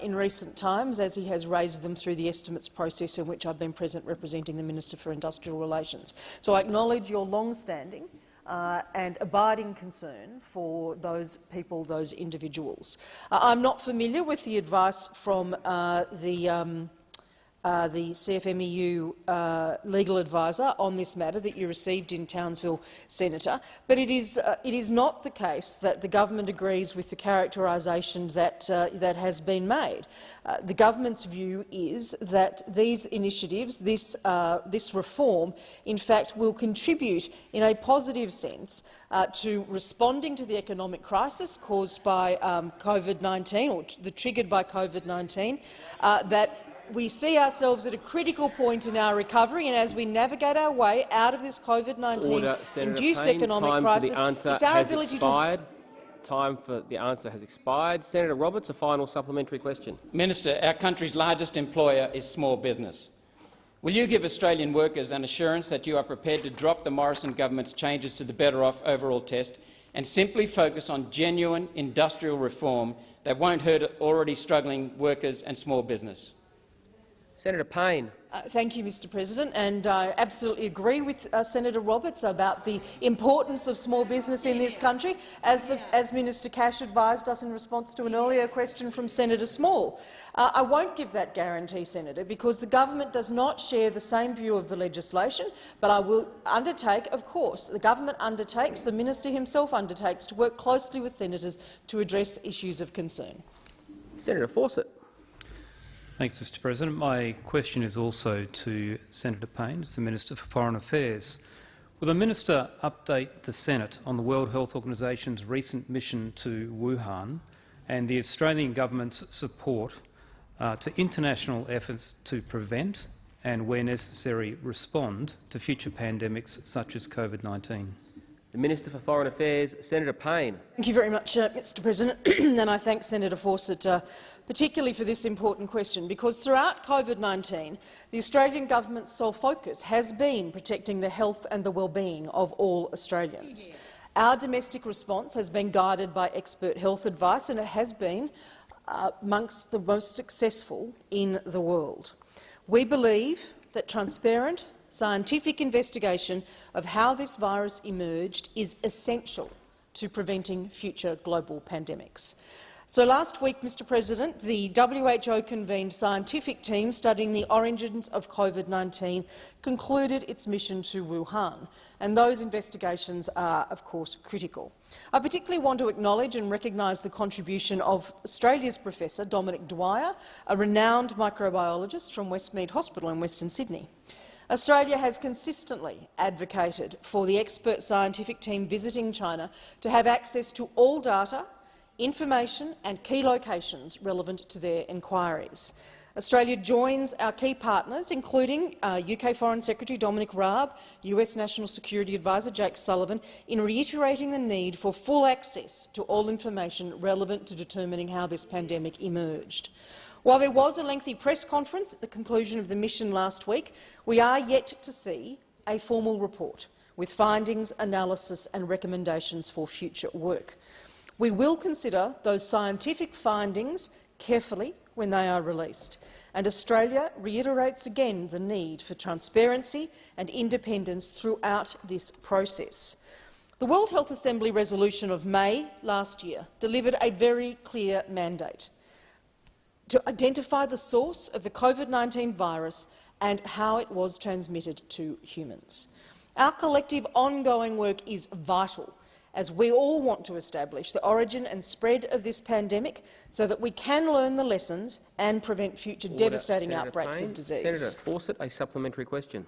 in recent times, as he has raised them through the estimates process in which I've been present representing the Minister for Industrial Relations. So I acknowledge your long-standing and abiding concern for those people, those individuals. I'm not familiar with the advice from the CFMEU legal advisor on this matter that you received in Townsville, Senator, but it is not the case that the government agrees with the characterisation that has been made. The government's view is that these initiatives, this reform, in fact, will contribute in a positive sense to responding to the economic crisis caused by COVID-19, or triggered by COVID-19, that we see ourselves at a critical point in our recovery, and as we navigate our way out of this COVID-19-induced economic crisis, it's our ability to— Time for the answer has expired. Senator Roberts, a final supplementary question. Minister, our country's largest employer is small business. Will you give Australian workers an assurance that you are prepared to drop the Morrison government's changes to the Better Off Overall test and simply focus on genuine industrial reform that won't hurt already struggling workers and small business? Senator Payne. Thank you, Mr President, and I absolutely agree with Senator Roberts about the importance of small business in this country, as Minister Cash advised us in response to an earlier question from Senator Small. I won't give that guarantee, Senator, because the government does not share the same view of the legislation, but I will undertake, of course, the government undertakes, the minister himself undertakes, to work closely with senators to address issues of concern. Senator Fawcett. Thanks, Mr President. My question is also to Senator Payne, as the Minister for Foreign Affairs. Will the Minister update the Senate on the World Health Organisation's recent mission to Wuhan and the Australian government's support to international efforts to prevent and, where necessary, respond to future pandemics such as COVID-19? The Minister for Foreign Affairs, Senator Payne. Thank you very much, Mr President, and I thank Senator Fawcett particularly for this important question, because throughout COVID-19 the Australian government's sole focus has been protecting the health and the well-being of all Australians. Our domestic response has been guided by expert health advice, and it has been amongst the most successful in the world. We believe that transparent, scientific investigation of how this virus emerged is essential to preventing future global pandemics. So last week, Mr President, the WHO convened scientific team studying the origins of COVID-19 concluded its mission to Wuhan, and those investigations are, of course, critical. I particularly want to acknowledge and recognise the contribution of Australia's Professor Dominic Dwyer, a renowned microbiologist from Westmead Hospital in Western Sydney. Australia has consistently advocated for the expert scientific team visiting China to have access to all data, information and key locations relevant to their inquiries. Australia joins our key partners, including UK Foreign Secretary Dominic Raab, US National Security Advisor Jake Sullivan, in reiterating the need for full access to all information relevant to determining how this pandemic emerged. While there was a lengthy press conference at the conclusion of the mission last week, we are yet to see a formal report with findings, analysis and recommendations for future work. We will consider those scientific findings carefully when they are released, and Australia reiterates again the need for transparency and independence throughout this process. The World Health Assembly resolution of May last year delivered a very clear mandate to identify the source of the COVID-19 virus and how it was transmitted to humans. Our collective ongoing work is vital, as we all want to establish the origin and spread of this pandemic so that we can learn the lessons and prevent future devastating Senator outbreaks Payne. of disease. Senator Fawcett, a supplementary question.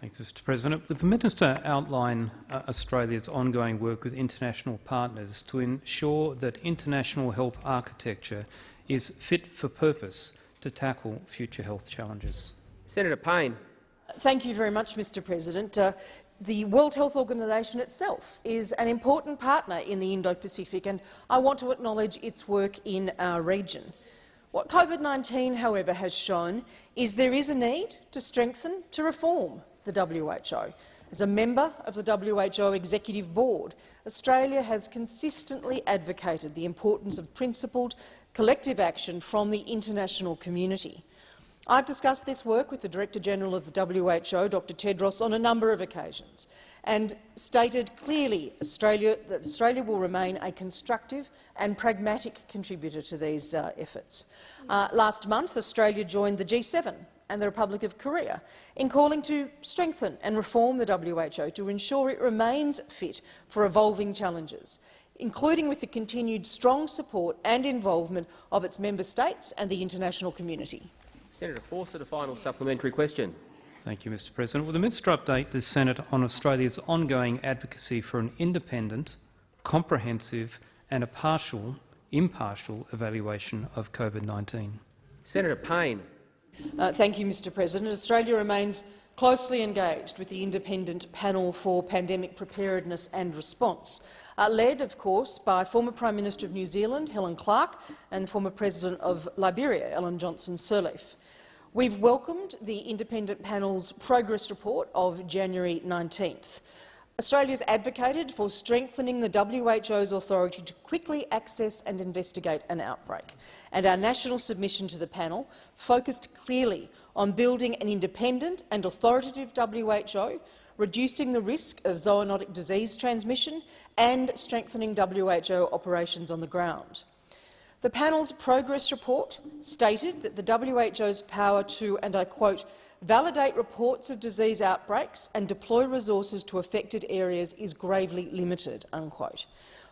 Thanks, Mr President. Would the Minister outline Australia's ongoing work with international partners to ensure that international health architecture is fit for purpose to tackle future health challenges? Senator Payne. Thank you very much, Mr President. The World Health Organization itself is an important partner in the Indo-Pacific, and I want to acknowledge its work in our region. What COVID-19, however, has shown is there is a need to strengthen, to reform the WHO. As a member of the WHO Executive Board, Australia has consistently advocated the importance of principled, collective action from the international community. I've discussed this work with the Director-General of the WHO, Dr Tedros, on a number of occasions and stated clearly that Australia will remain a constructive and pragmatic contributor to these efforts. Last month, Australia joined the G7 and the Republic of Korea in calling to strengthen and reform the WHO to ensure it remains fit for evolving challenges, including with the continued strong support and involvement of its member states and the international community. Senator Fawcett, a final supplementary question. Thank you, Mr President. Will the Minister update the Senate on Australia's ongoing advocacy for an independent, comprehensive and impartial evaluation of COVID-19? Senator Payne. Thank you, Mr President. Australia remains closely engaged with the Independent Panel for Pandemic Preparedness and Response, led, of course, by former Prime Minister of New Zealand, Helen Clark, and the former President of Liberia, Ellen Johnson Sirleaf. We've welcomed the Independent Panel's progress report of January 19th. Australia has advocated for strengthening the WHO's authority to quickly access and investigate an outbreak, and our national submission to the panel focused clearly on building an independent and authoritative WHO, reducing the risk of zoonotic disease transmission and strengthening WHO operations on the ground. The panel's progress report stated that the WHO's power to, and I quote, validate reports of disease outbreaks and deploy resources to affected areas is gravely limited, unquote.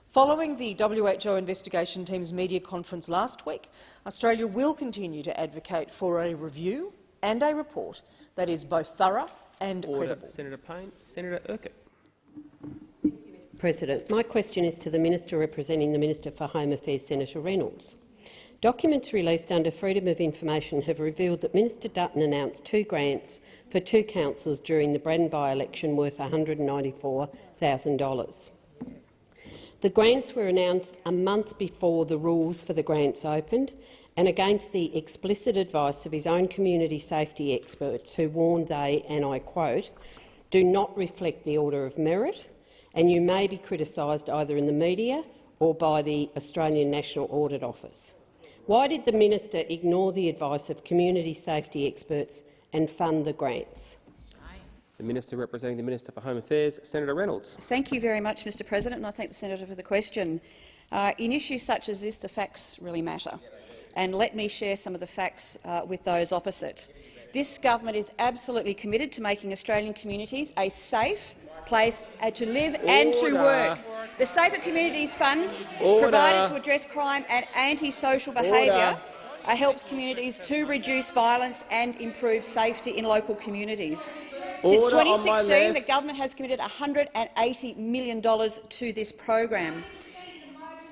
Following the WHO investigation team's media conference last week, Australia will continue to advocate for a review and a report that is both thorough and credible. Senator Payne. Senator Urquhart. President, my question is to the Minister representing the Minister for Home Affairs, Senator Reynolds. Documents released under Freedom of Information have revealed that Minister Dutton announced 2 grants for 2 councillors during the Braddon by-election worth $194,000. The grants were announced a month before the rules for the grants opened and against the explicit advice of his own community safety experts who warned they, and I quote, "do not reflect the order of merit, and you may be criticised either in the media or by the Australian National Audit Office." Why did the minister ignore the advice of community safety experts and fund the grants? The Minister representing the Minister for Home Affairs, Senator Reynolds. Thank you very much, Mr President, and I thank the senator for the question. In issues such as this, the facts really matter, and let me share some of the facts with those opposite. This government is absolutely committed to making Australian communities a safe place to live and to work. The Safer Communities Funds provided to address crime and antisocial behaviour helps communities to reduce violence and improve safety in local communities. Since 2016, the government has committed $180 million to this program.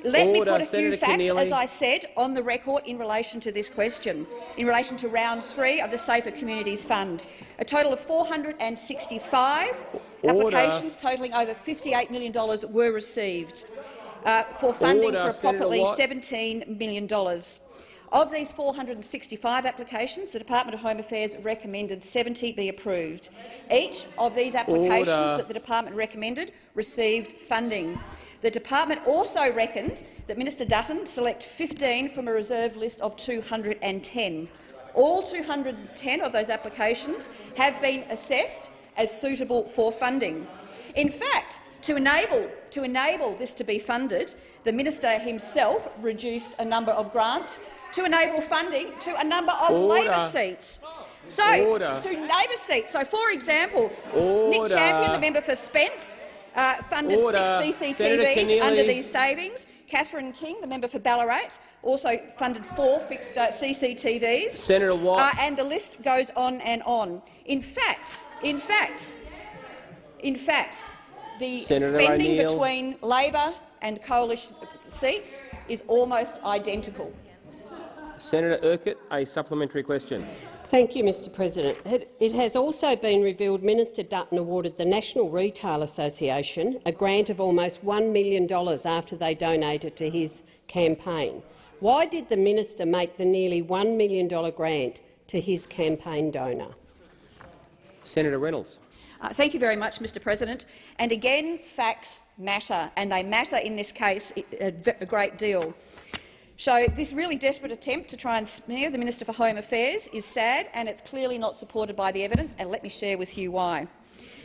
Let me put a few facts, as I said, on the record in relation to this question, in relation to round 3 of the Safer Communities Fund. A total of 465 applications totalling over $58 million were received for funding for approximately $17 million. Of these 465 applications, the Department of Home Affairs recommended 70 be approved. Each of these applications that the department recommended received funding. The department also reckoned that Minister Dutton select 15 from a reserve list of 210. All 210 of those applications have been assessed as suitable for funding. In fact, to enable this to be funded, the minister himself reduced a number of grants to enable funding to a number of Labor seats. So, for example, Nick Champion, the member for Spence, funded 6 CCTVs under these savings. Catherine King, the member for Ballarat, also funded 4 fixed CCTVs. Senator Watt. And the list goes on and on. In fact, the spending between Labor and Coalition seats is almost identical. Senator Urquhart, a supplementary question. Thank you, Mr President. It has also been revealed Minister Dutton awarded the National Retail Association a grant of almost $1 million after they donated to his campaign. Why did the minister make the nearly $1 million grant to his campaign donor? Senator Reynolds. Thank you very much, Mr President. And again, facts matter, and they matter in this case a great deal. So this really desperate attempt to try and smear the Minister for Home Affairs is sad, and it's clearly not supported by the evidence, and let me share with you why.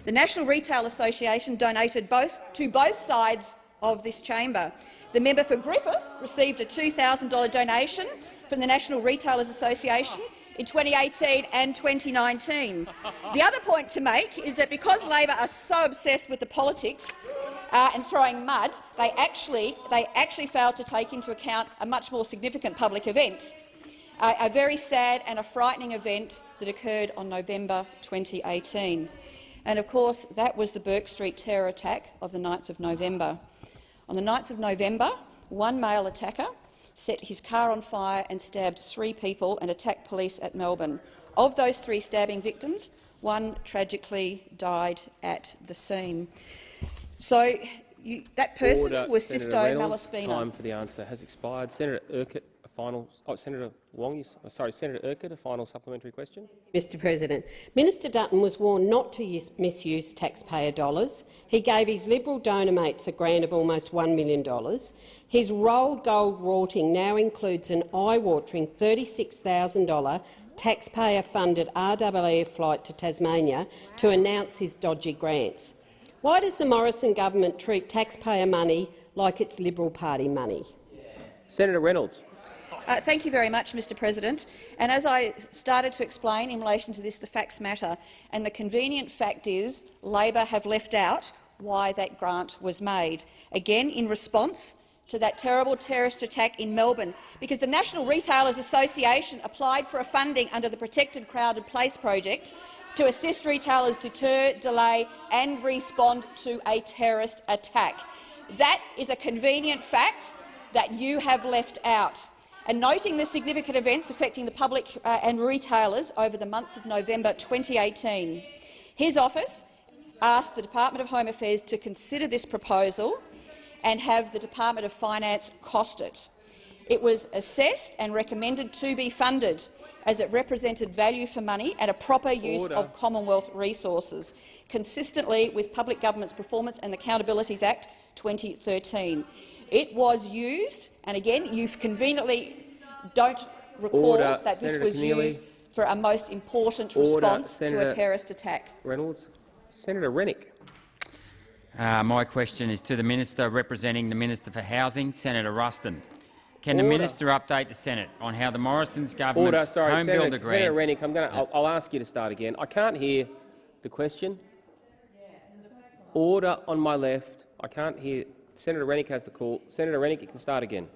The National Retail Association donated to both sides of this chamber. The member for Griffith received a $2,000 donation from the National Retailers Association in 2018 and 2019. The other point to make is that because Labor are so obsessed with the politics and throwing mud, they actually failed to take into account a much more significant public event, a very sad and a frightening event that occurred on November 2018. And of course, that was the Burke Street terror attack of the 9th of November. On the 9th of November, one male attacker set his car on fire and stabbed 3 people and attacked police at Melbourne. Of those 3 stabbing victims, 1 tragically died at the scene. So that person was Sisto Malaspina. Time for the answer has expired. Senator Urquhart, a final. Senator Urquhart, a final supplementary question. Mr President, Minister Dutton was warned not to misuse taxpayer dollars. He gave his Liberal donor mates a grant of almost $1 million. His rolled gold rorting now includes an eye-watering $36,000 taxpayer-funded RAAF flight to Tasmania to announce his dodgy grants. Why does the Morrison government treat taxpayer money like it's Liberal Party money? Senator Reynolds. Thank you very much, Mr President. And as I started to explain in relation to this, the facts matter. And the convenient fact is Labor have left out why that grant was made, again in response to that terrible terrorist attack in Melbourne, because the National Retailers Association applied for a funding under the Protected Crowded Place project to assist retailers deter, delay and respond to a terrorist attack. That is a convenient fact that you have left out. and noting the significant events affecting the public and retailers over the months of November 2018, his office asked the Department of Home Affairs to consider this proposal and have the Department of Finance cost it. It was assessed and recommended to be funded, as it represented value for money and a proper use of Commonwealth resources, consistently with Public Government's Performance and Accountabilities Act 2013. It was used, and again, you conveniently don't recall that this Senator was Keneally. used for a most important response to a terrorist attack. Reynolds. Senator Rennick. My question is to the Minister representing the Minister for Housing, Senator Ruston. Can the Minister update the Senate on how the Morrison's government's home builder grants— Senator Rennick, I'll ask you to start again. I can't hear the question. Order on my left. I can't hear. Senator Rennick has the call. Senator Rennick, you can start again.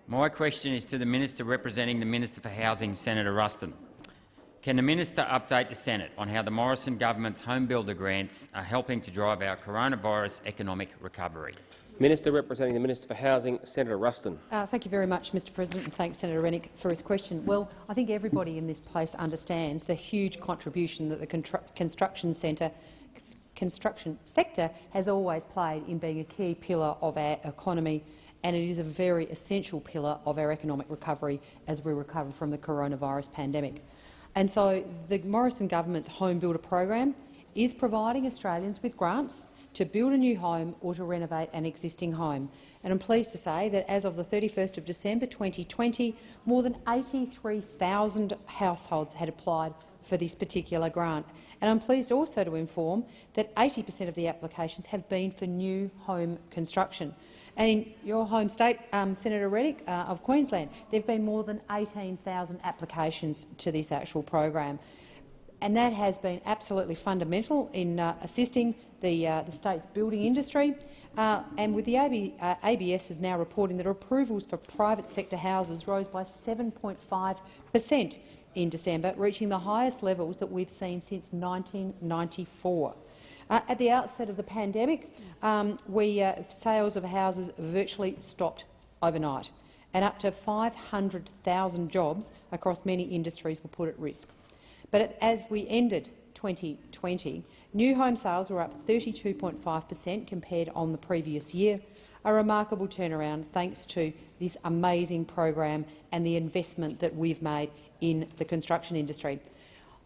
My question is to the Minister representing the Minister for Housing, Senator Ruston. Can the Minister update the Senate on how the Morrison government's home builder grants are helping to drive our coronavirus economic recovery? Minister representing the Minister for Housing, Senator Ruston. Thank you very much, Mr President, and thanks Senator Rennick for his question. Well, I think everybody in this place understands the huge contribution that the construction sector has always played in being a key pillar of our economy, and it is a very essential pillar of our economic recovery as we recover from the coronavirus pandemic. And so the Morrison government's home builder program is providing Australians with grants to build a new home or to renovate an existing home. And I'm pleased to say that as of the 31st of December 2020, more than 83,000 households had applied for this particular grant. And I'm pleased also to inform that 80% of the applications have been for new home construction. And in your home state, Senator Rennick of Queensland, there have been more than 18,000 applications to this actual program. And that has been absolutely fundamental in assisting the state's building industry. And with the ABS is now reporting that approvals for private sector houses rose by 7.5% in December, reaching the highest levels that we've seen since 1994. At the outset of the pandemic, sales of houses virtually stopped overnight, and up to 500,000 jobs across many industries were put at risk. But as we ended 2020, new home sales were up 32.5% compared on the previous year, a remarkable turnaround thanks to this amazing program and the investment that we've made in the construction industry.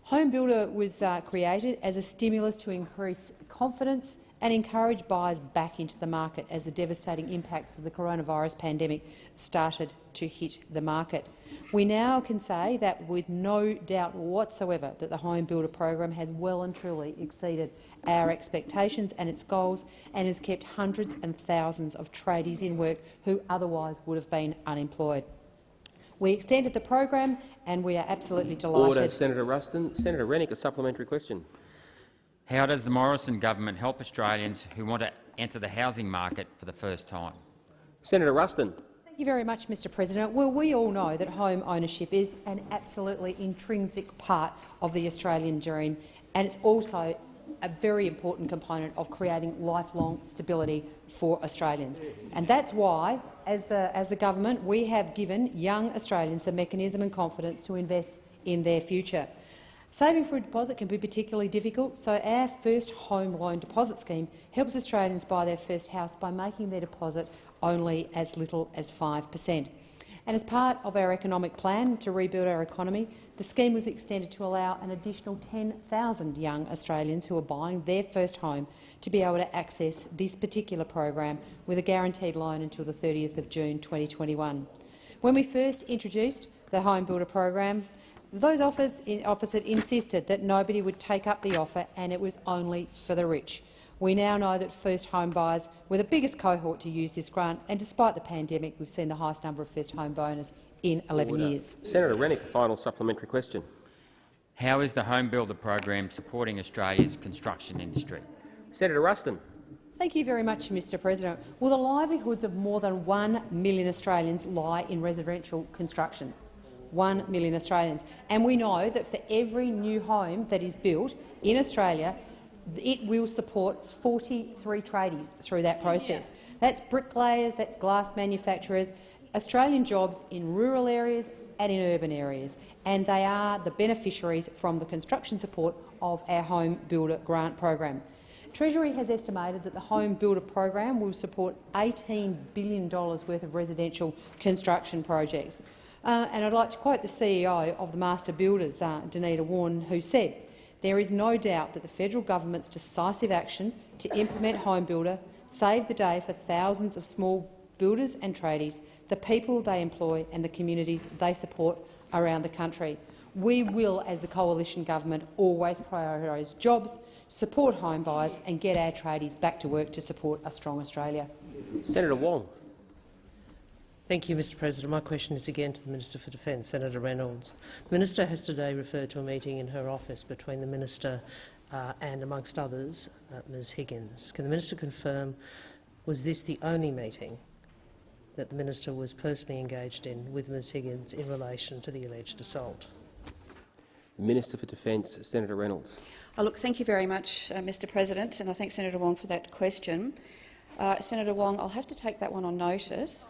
Home Builder was created as a stimulus to increase confidence and encourage buyers back into the market as the devastating impacts of the coronavirus pandemic started to hit the market. We now can say that with no doubt whatsoever that the Home Builder program has well and truly exceeded our expectations and its goals, and has kept hundreds and thousands of tradies in work who otherwise would have been unemployed. We extended the program, and we are absolutely delighted. Order, Senator Ruston. Senator Rennick, a supplementary question. How does the Morrison government help Australians who want to enter the housing market for the first time? Senator Ruston. Thank you very much, Mr President. Well, we all know that home ownership is an absolutely intrinsic part of the Australian dream, and it's also a very important component of creating lifelong stability for Australians. And that's why, as the government, we have given young Australians the mechanism and confidence to invest in their future. Saving for a deposit can be particularly difficult, so our First Home Loan Deposit Scheme helps Australians buy their first house by making their deposit only as little as 5%. And as part of our economic plan to rebuild our economy, the scheme was extended to allow an additional 10,000 young Australians who are buying their first home to be able to access this particular program with a guaranteed loan until the 30th of June 2021. When we first introduced the Home Builder program, those opposite insisted that nobody would take up the offer and it was only for the rich. We now know that first home buyers were the biggest cohort to use this grant, and despite the pandemic, we've seen the highest number of first home buyers in 11 years. Senator Rennick, the final supplementary question. How is the Home Builder program supporting Australia's construction industry? Senator Ruston. Thank you very much, Mr President. Well, the livelihoods of more than 1 million Australians lie in residential construction. 1 million Australians. And we know that for every new home that is built in Australia, it will support 43 tradies through that process. That's bricklayers, that's glass manufacturers, Australian jobs in rural areas and in urban areas, and they are the beneficiaries from the construction support of our Home Builder Grant program. Treasury has estimated that the Home Builder program will support $18 billion worth of residential construction projects. And I'd like to quote the CEO of the Master Builders, Danita Warren, who said, "There is no doubt that the federal government's decisive action to implement Home Builder saved the day for thousands of small builders and tradies, the people they employ and the communities they support around the country. We will, as the coalition government, always prioritise jobs, support home buyers and get our tradies back to work to support a strong Australia." Senator Wong. Thank you, Mr President. My question is again to the Minister for Defence, Senator Reynolds. The Minister has today referred to a meeting in her office between the Minister and, amongst others, Ms Higgins. Can the Minister confirm, was this the only meeting that the Minister was personally engaged in with Ms Higgins in relation to the alleged assault? The Minister for Defence, Senator Reynolds. Look, thank you very much, Mr President, and I thank Senator Wong for that question. Senator Wong, I'll have to take that one on notice.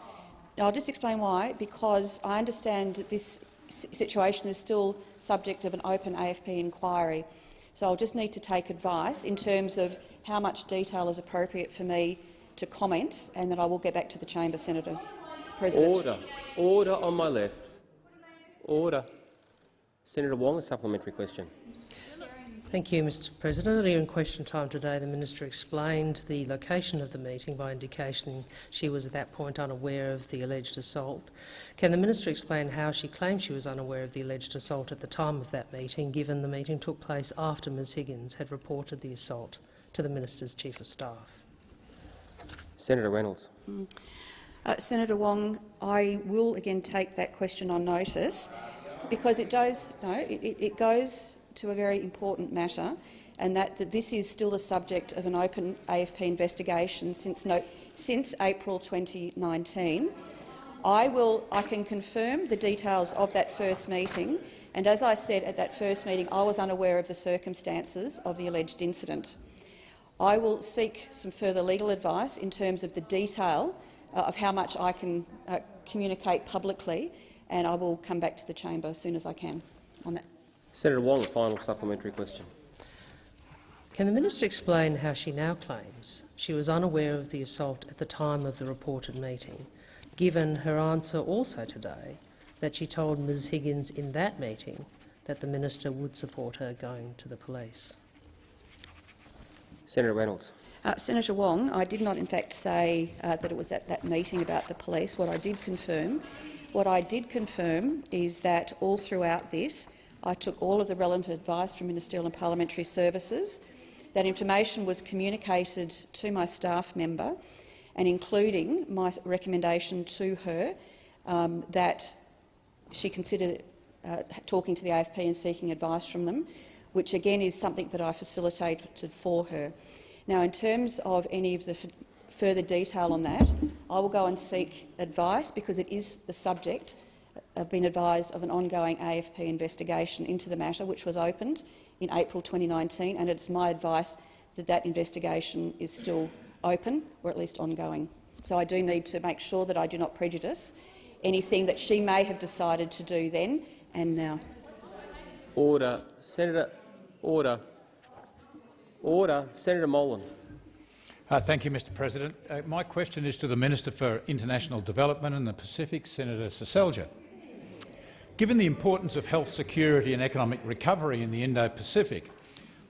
Now, I'll just explain why. Because I understand that this situation is still subject of an open AFP inquiry. So I'll just need to take advice in terms of how much detail is appropriate for me to comment, and then I will get back to the chamber, Senator President. Order. Order on my left. Order. Senator Wong, a supplementary question. Thank you, Mr President. Earlier in question time today, the Minister explained the location of the meeting by indication she was at that point unaware of the alleged assault. Can the Minister explain how she claims she was unaware of the alleged assault at the time of that meeting, given the meeting took place after Ms Higgins had reported the assault to the Minister's Chief of Staff? Senator Reynolds. Senator Wong, I will again take that question on notice because it goes to a very important matter, and that this is still the subject of an open AFP investigation since April 2019. I can confirm the details of that first meeting, and as I said at that first meeting, I was unaware of the circumstances of the alleged incident. I will seek some further legal advice in terms of the detail of how much I can communicate publicly, and I will come back to the chamber as soon as I can on that. Senator Wong, a final supplementary question. Can the Minister explain how she now claims she was unaware of the assault at the time of the reported meeting, given her answer also today that she told Ms Higgins in that meeting that the Minister would support her going to the police? Senator Reynolds. Senator Wong, I did not in fact say that it was at that meeting about the police. What I did confirm is that all throughout this, I took all of the relevant advice from Ministerial and Parliamentary Services. That information was communicated to my staff member, and including my recommendation to her that she consider talking to the AFP and seeking advice from them, which again is something that I facilitated for her. Now, in terms of any of the further detail on that, I will go and seek advice because it is the subject. I've been advised of an ongoing AFP investigation into the matter, which was opened in April 2019, and it's my advice that that investigation is still open, or at least ongoing. So I do need to make sure that I do not prejudice anything that she may have decided to do then and now. Order. Senator. Order. Order. Senator Molan. Thank you, Mr President. My question is to the Minister for International Development and the Pacific, Senator Seselja. Given the importance of health security and economic recovery in the Indo-Pacific,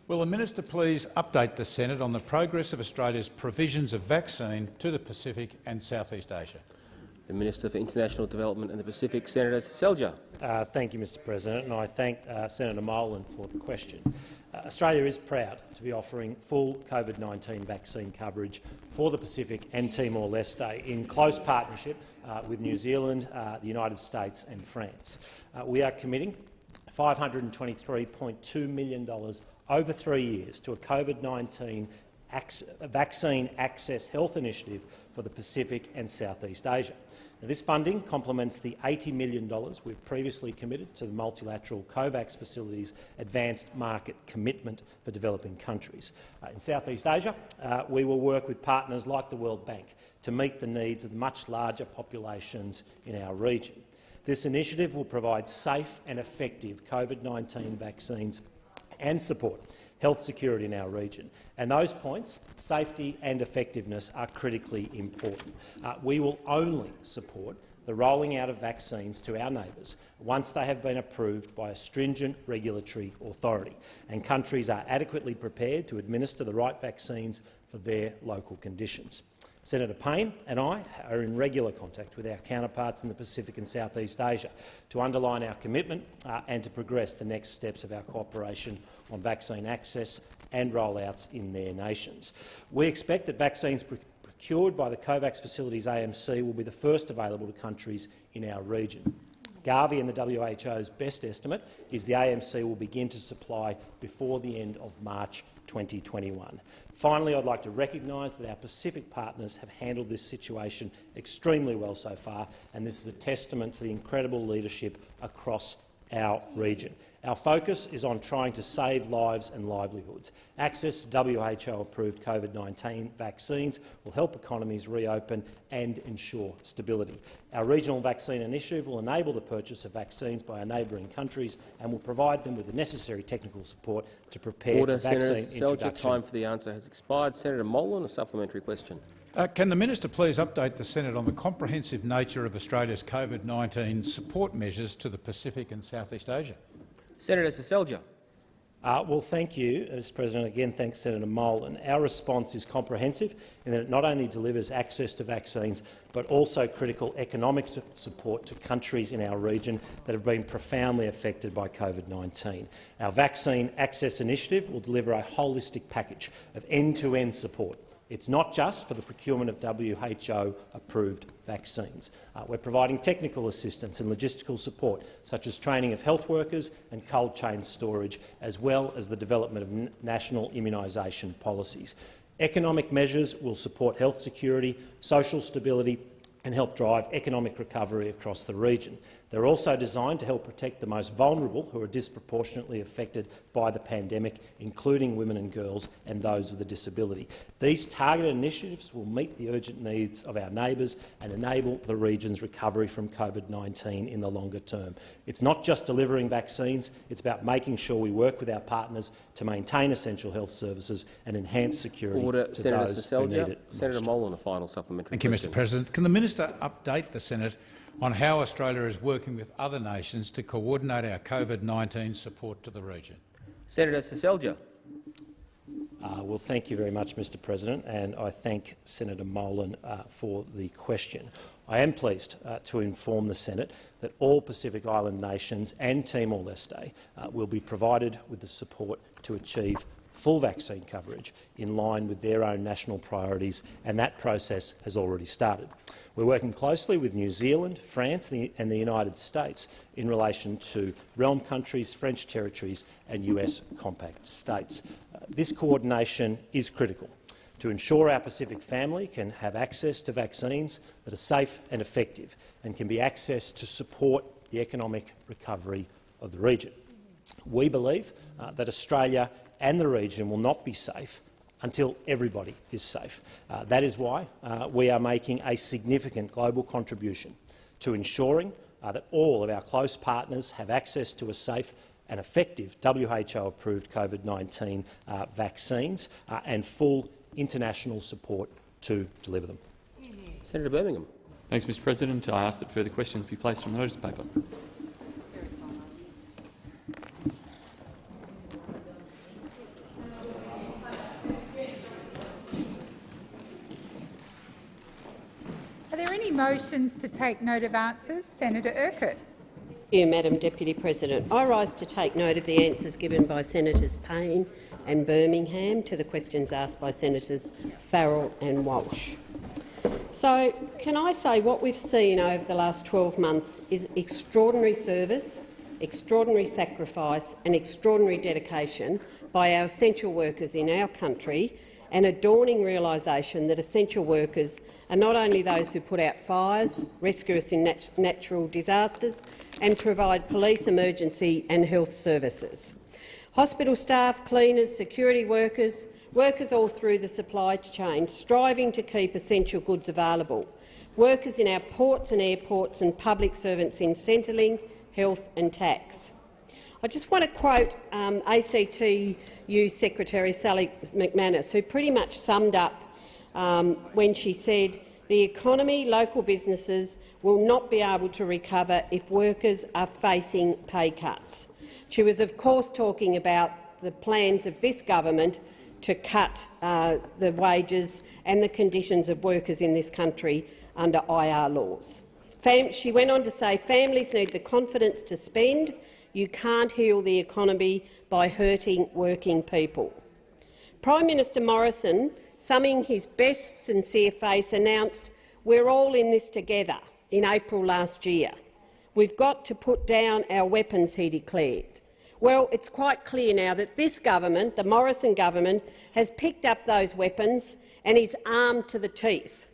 will the Minister please update the Senate on the progress of Australia's provisions of vaccine to the Pacific and Southeast Asia? The Minister for International Development and the Pacific, Senator Seselja. Thank you, Mr President, and I thank Senator Molan for the question. Australia is proud to be offering full COVID-19 vaccine coverage for the Pacific and Timor-Leste in close partnership with New Zealand, the United States and France. We are committing $523.2 million over 3 years to a COVID-19 vaccine access health initiative for the Pacific and Southeast Asia. Now, this funding complements the $80 million we've previously committed to the multilateral COVAX facility's advanced market commitment for developing countries. In Southeast Asia, we will work with partners like the World Bank to meet the needs of the much larger populations in our region. This initiative will provide safe and effective COVID-19 vaccines and support health security in our region. And those points, safety and effectiveness, are critically important. We will only support the rolling out of vaccines to our neighbours once they have been approved by a stringent regulatory authority and countries are adequately prepared to administer the right vaccines for their local conditions. Senator Payne and I are in regular contact with our counterparts in the Pacific and Southeast Asia to underline our commitment and to progress the next steps of our cooperation on vaccine access and rollouts in their nations. We expect that vaccines procured by the COVAX facility's AMC will be the first available to countries in our region. Garvey and the WHO's best estimate is the AMC will begin to supply before the end of March 2021. Finally, I'd like to recognise that our Pacific partners have handled this situation extremely well so far, and this is a testament to the incredible leadership across our region. Our focus is on trying to save lives and livelihoods. Access to WHO-approved COVID-19 vaccines will help economies reopen and ensure stability. Our regional vaccine initiative will enable the purchase of vaccines by our neighbouring countries and will provide them with the necessary technical support to prepare for vaccine introduction. Time for the answer has expired. Senator Molan, a supplementary question. Can the minister please update the Senate on the comprehensive nature of Australia's COVID-19 support measures to the Pacific and Southeast Asia? Senator Seselja. Well, thank you, Mr. President. Again, thanks, Senator Molan. Our response is comprehensive in that it not only delivers access to vaccines but also critical economic support to countries in our region that have been profoundly affected by COVID-19. Our Vaccine Access Initiative will deliver a holistic package of end-to-end support. It's not just for the procurement of WHO-approved vaccines. We're providing technical assistance and logistical support, such as training of health workers and cold chain storage, as well as the development of national immunisation policies. Economic measures will support health security, social stability and help drive economic recovery across the region. They're also designed to help protect the most vulnerable who are disproportionately affected by the pandemic, including women and girls and those with a disability. These targeted initiatives will meet the urgent needs of our neighbours and enable the region's recovery from COVID-19 in the longer term. It's not just delivering vaccines, it's about making sure we work with our partners to maintain essential health services and enhance security to those who need it most. Senator Molan, a final supplementary Thank you, question. Mr. President. Can the minister update the Senate on how Australia is working with other nations to coordinate our COVID-19 support to the region? Senator Seselja. Well, thank you very much, Mr. President, and I thank Senator Molan for the question. I am pleased to inform the Senate that all Pacific Island nations and Timor-Leste will be provided with the support to achieve full vaccine coverage in line with their own national priorities, and that process has already started. We're working closely with New Zealand, France and the United States in relation to realm countries, French territories and US compact states. This coordination is critical to ensure our Pacific family can have access to vaccines that are safe and effective and can be accessed to support the economic recovery of the region. We believe that Australia and the region will not be safe until everybody is safe. That is why we are making a significant global contribution to ensuring that all of our close partners have access to a safe and effective WHO-approved COVID-19 vaccines and full international support to deliver them. Senator Birmingham. Thanks, Mr. President. I ask that further questions be placed on the notice paper. Are there any motions to take note of answers? Senator Urquhart. Thank you, Madam Deputy President. I rise to take note of the answers given by Senators Payne and Birmingham to the questions asked by Senators Farrell and Walsh. So, can I say what we've seen over the last 12 months is extraordinary service, extraordinary sacrifice and extraordinary dedication by our essential workers in our country and a dawning realisation that essential workers are not only those who put out fires, rescue us in natural disasters and provide police, emergency and health services. Hospital staff, cleaners, security workers, workers all through the supply chain striving to keep essential goods available, workers in our ports and airports and public servants in Centrelink, health and tax. I just want to quote ACTU Secretary Sally McManus, who pretty much summed up when she said, "The economy, local businesses will not be able to recover if workers are facing pay cuts." She was, of course, talking about the plans of this government to cut the wages and the conditions of workers in this country under IR laws. She went on to say, "Families need the confidence to spend. You can't heal the economy by hurting working people." Prime Minister Morrison, summing his best sincere face, announced, "We're all in this together," in April last year. "We've got to put down our weapons," he declared. Well, it's quite clear now that this government, the Morrison government, has picked up those weapons and is armed to the teeth.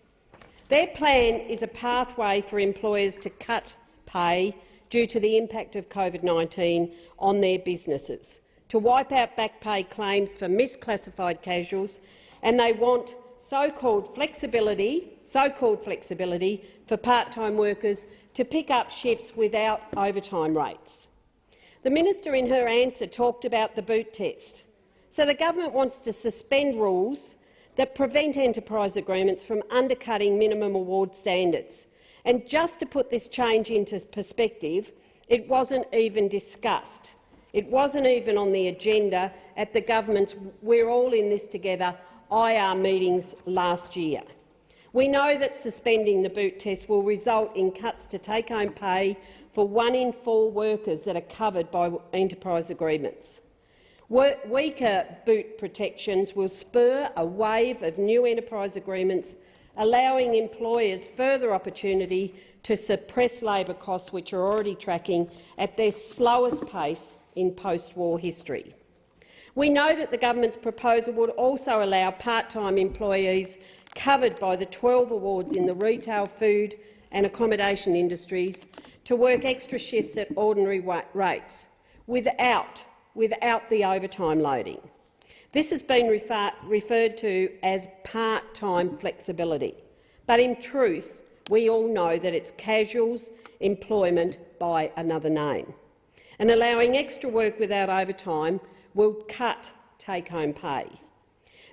Their plan is a pathway for employers to cut pay due to the impact of COVID-19 on their businesses, to wipe out back pay claims for misclassified casuals, and they want so-called flexibility for part-time workers to pick up shifts without overtime rates. The minister in her answer talked about the boot test. So the government wants to suspend rules that prevent enterprise agreements from undercutting minimum award standards. And just to put this change into perspective, it wasn't even discussed. It wasn't even on the agenda at the government's "We're all in this together" IR meetings last year. We know that suspending the boot test will result in cuts to take-home pay for 1 in 4 workers that are covered by enterprise agreements. Weaker boot protections will spur a wave of new enterprise agreements, allowing employers further opportunity to suppress labour costs, which are already tracking at their slowest pace in post-war history. We know that the government's proposal would also allow part-time employees covered by the 12 awards in the retail, food and accommodation industries to work extra shifts at ordinary rates, without the overtime loading. This has been referred to as part-time flexibility, but in truth we all know that it's casuals employment by another name. And allowing extra work without overtime will cut take-home pay.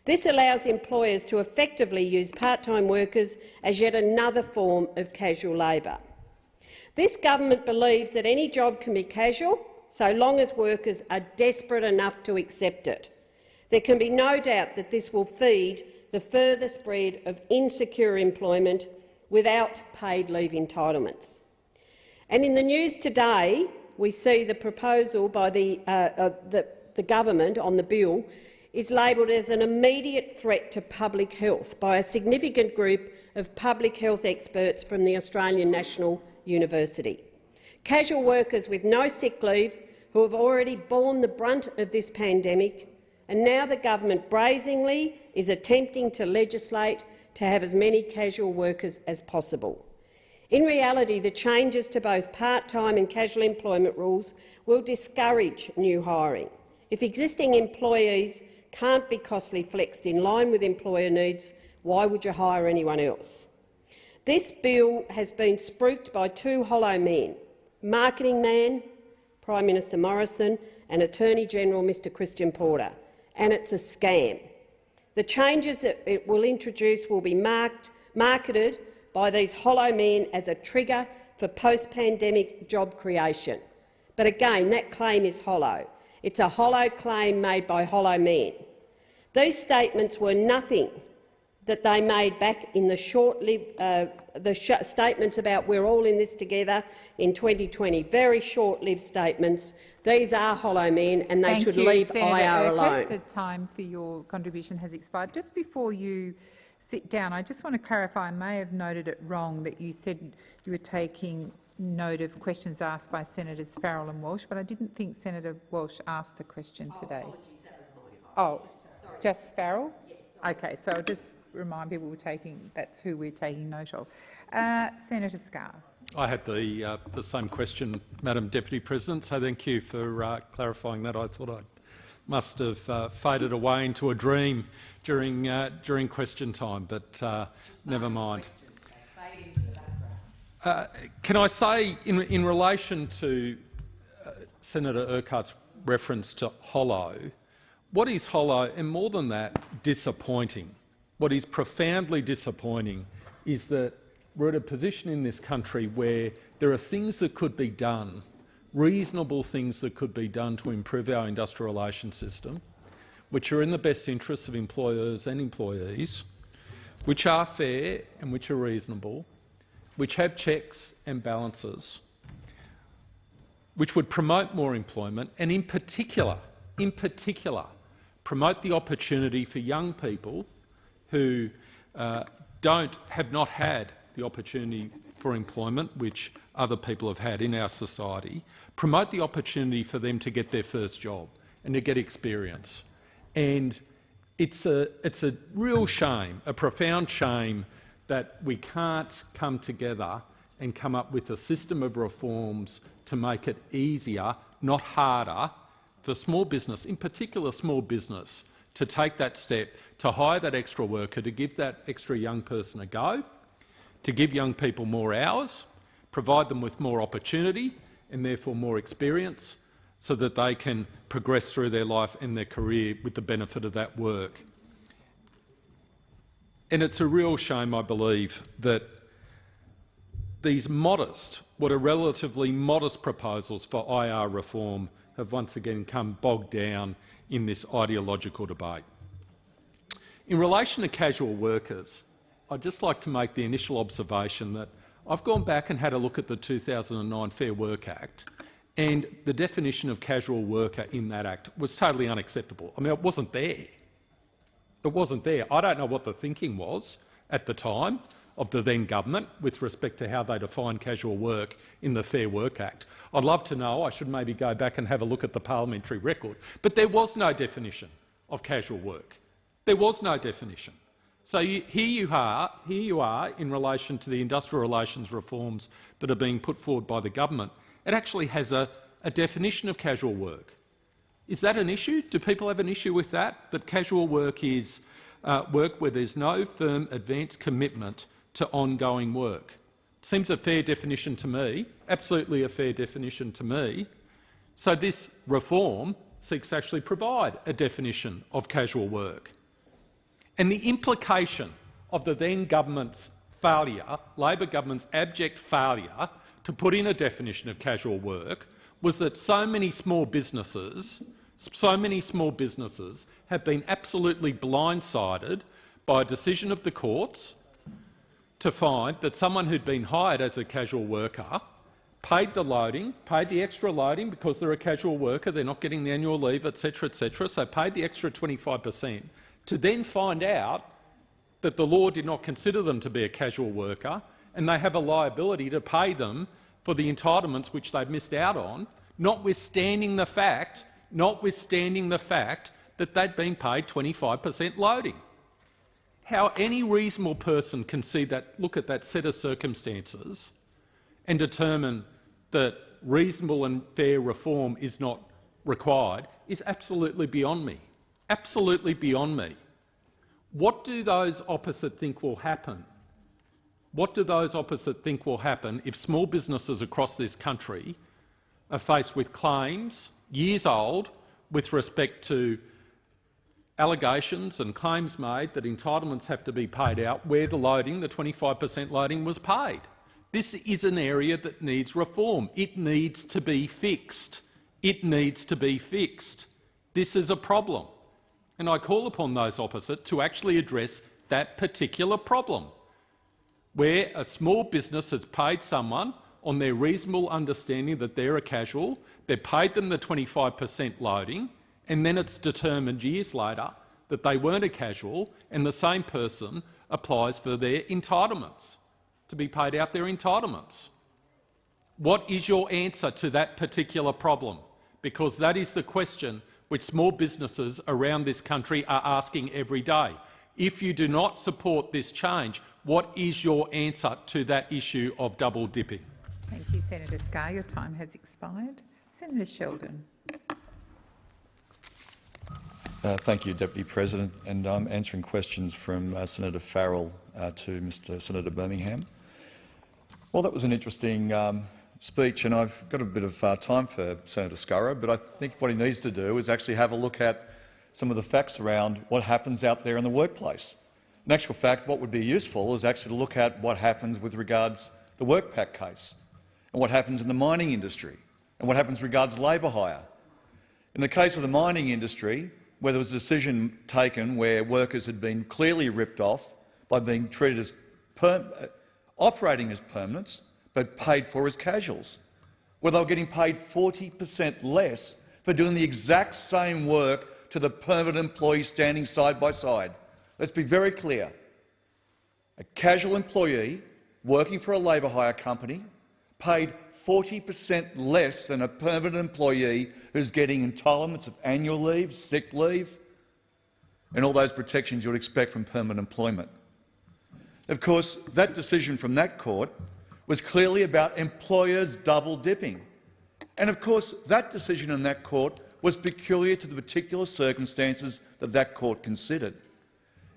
This allows employers to effectively use part-time workers as yet another form of casual labour. This government believes that any job can be casual so long as workers are desperate enough to accept it. There can be no doubt that this will feed the further spread of insecure employment without paid leave entitlements. And in the news today, we see the proposal by the government on the bill is labelled as an immediate threat to public health by a significant group of public health experts from the Australian National University. Casual workers with no sick leave who have already borne the brunt of this pandemic, and now the government brazenly is attempting to legislate to have as many casual workers as possible. In reality, the changes to both part-time and casual employment rules will discourage new hiring. If existing employees can't be costly flexed in line with employer needs, why would you hire anyone else? This bill has been spruiked by 2 hollow men, marketing man Prime Minister Morrison and Attorney-General Mr Christian Porter, and it's a scam. The changes that it will introduce will be marketed by these hollow men as a trigger for post-pandemic job creation. But again, that claim is hollow. It's a hollow claim made by hollow men. These statements were nothing that they made back in the statements about "we're all in this together" in 2020. Very short-lived statements. These are hollow men, and they should leave IR alone. The time for your contribution has expired. Just before you sit down, I just want to clarify. I may have noted it wrong that you said you were taking note of questions asked by Senators Farrell and Walsh, but I didn't think Senator Walsh asked a question today. Apologies, that was my just Farrell? Yes, Okay, so I'll just remind people that's who we're taking note of. Senator Scarr. I had the same question, Madam Deputy President, so thank you for clarifying that. I thought I must have faded away into a dream during question time, but never mind. Can I say, in relation to Senator Urquhart's reference to hollow, what is hollow, and more than that, disappointing? What is profoundly disappointing is that we're at a position in this country where there are things that could be done, reasonable things that could be done to improve our industrial relations system, which are in the best interests of employers and employees, which are fair and which are reasonable, which have checks and balances, which would promote more employment and, in particular, promote the opportunity for young people who have not had the opportunity for employment, which other people have had in our society, promote the opportunity for them to get their first job and to get experience. And it's a real shame, a profound shame, that we can't come together and come up with a system of reforms to make it easier, not harder, for small business, in particular small business, to take that step, to hire that extra worker, to give that extra young person a go, to give young people more hours, provide them with more opportunity and therefore more experience, so that they can progress through their life and their career with the benefit of that work. And it's a real shame, I believe, that these what are relatively modest proposals for IR reform have once again come bogged down in this ideological debate. In relation to casual workers, I'd just like to make the initial observation that I've gone back and had a look at the 2009 Fair Work Act, and the definition of casual worker in that Act was totally unacceptable. I mean, it wasn't there. It wasn't there. I don't know what the thinking was at the time of the then government with respect to how they defined casual work in the Fair Work Act. I'd love to know. I should maybe go back and have a look at the parliamentary record. But there was no definition of casual work. There was no definition. So here you are in relation to the industrial relations reforms that are being put forward by the government. It actually has a definition of casual work. Is that an issue? Do people have an issue with that? That casual work is work where there's no firm advance commitment to ongoing work. Seems a fair definition to me, absolutely a fair definition to me. So this reform seeks to actually provide a definition of casual work. And the implication of the then government's failure, Labor government's abject failure to put in a definition of casual work, was that so many small businesses have been absolutely blindsided by a decision of the courts to find that someone who'd been hired as a casual worker, paid the extra loading because they're a casual worker, they're not getting the annual leave, etc., so paid the extra 25%, to then find out that the law did not consider them to be a casual worker and they have a liability to pay them for the entitlements which they've missed out on, notwithstanding the fact that they'd been paid 25% loading. How any reasonable person can look at that set of circumstances and determine that reasonable and fair reform is not required is absolutely beyond me. Absolutely beyond me. What do those opposite think will happen? What do those opposite think will happen if small businesses across this country are faced with claims, years old, with respect to allegations and claims made that entitlements have to be paid out where the 25% loading was paid? This is an area that needs reform. It needs to be fixed. It needs to be fixed. This is a problem. And I call upon those opposite to actually address that particular problem, where a small business has paid someone on their reasonable understanding that they're a casual, they've paid them the 25% loading, and then it's determined years later that they weren't a casual, and the same person applies for their entitlements, to be paid out their entitlements. What is your answer to that particular problem? Because that is the question which small businesses around this country are asking every day. If you do not support this change, what is your answer to that issue of double dipping? Thank you, Senator Scarr. Your time has expired. Senator Sheldon. Thank you, Deputy President. And I'm answering questions from Senator Farrell to Senator Birmingham. Well, that was an interesting speech, and I've got a bit of time for Senator Scurrow, but I think what he needs to do is actually have a look at some of the facts around what happens out there in the workplace. In actual fact, what would be useful is actually to look at what happens with regards to the WorkPac case, and what happens in the mining industry, and what happens regards labour hire. In the case of the mining industry, where there was a decision taken where workers had been clearly ripped off by being treated as operating as permanents but paid for as casuals, where they were getting paid 40% less for doing the exact same work to the permanent employee standing side by side. Let's be very clear. A casual employee working for a labour hire company paid 40% less than a permanent employee who's getting entitlements of annual leave, sick leave, and all those protections you would expect from permanent employment. Of course, that decision from that court was clearly about employers double-dipping. And of course, that decision in that court was peculiar to the particular circumstances that that court considered.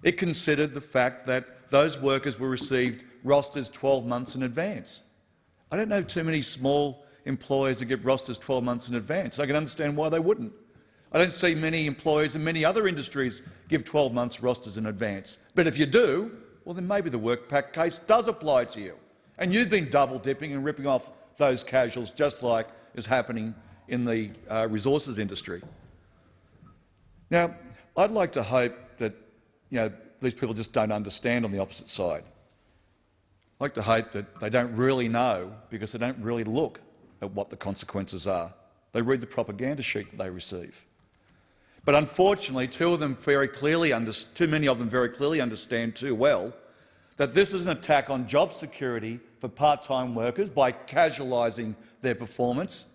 It considered the fact that those workers were received rosters 12 months in advance. I don't know too many small employers that get rosters 12 months in advance. I can understand why they wouldn't. I don't see many employers in many other industries give 12 months rosters in advance. But if you do, well then maybe the WorkPac case does apply to you. And you've been double-dipping and ripping off those casuals just like is happening in the resources industry. Now, I'd like to hope that these people just don't understand on the opposite side. I'd like to hope that they don't really know because they don't really look at what the consequences are. They read the propaganda sheet that they receive. But unfortunately, too many of them very clearly understand too well that this is an attack on job security for part-time workers by casualising their performance,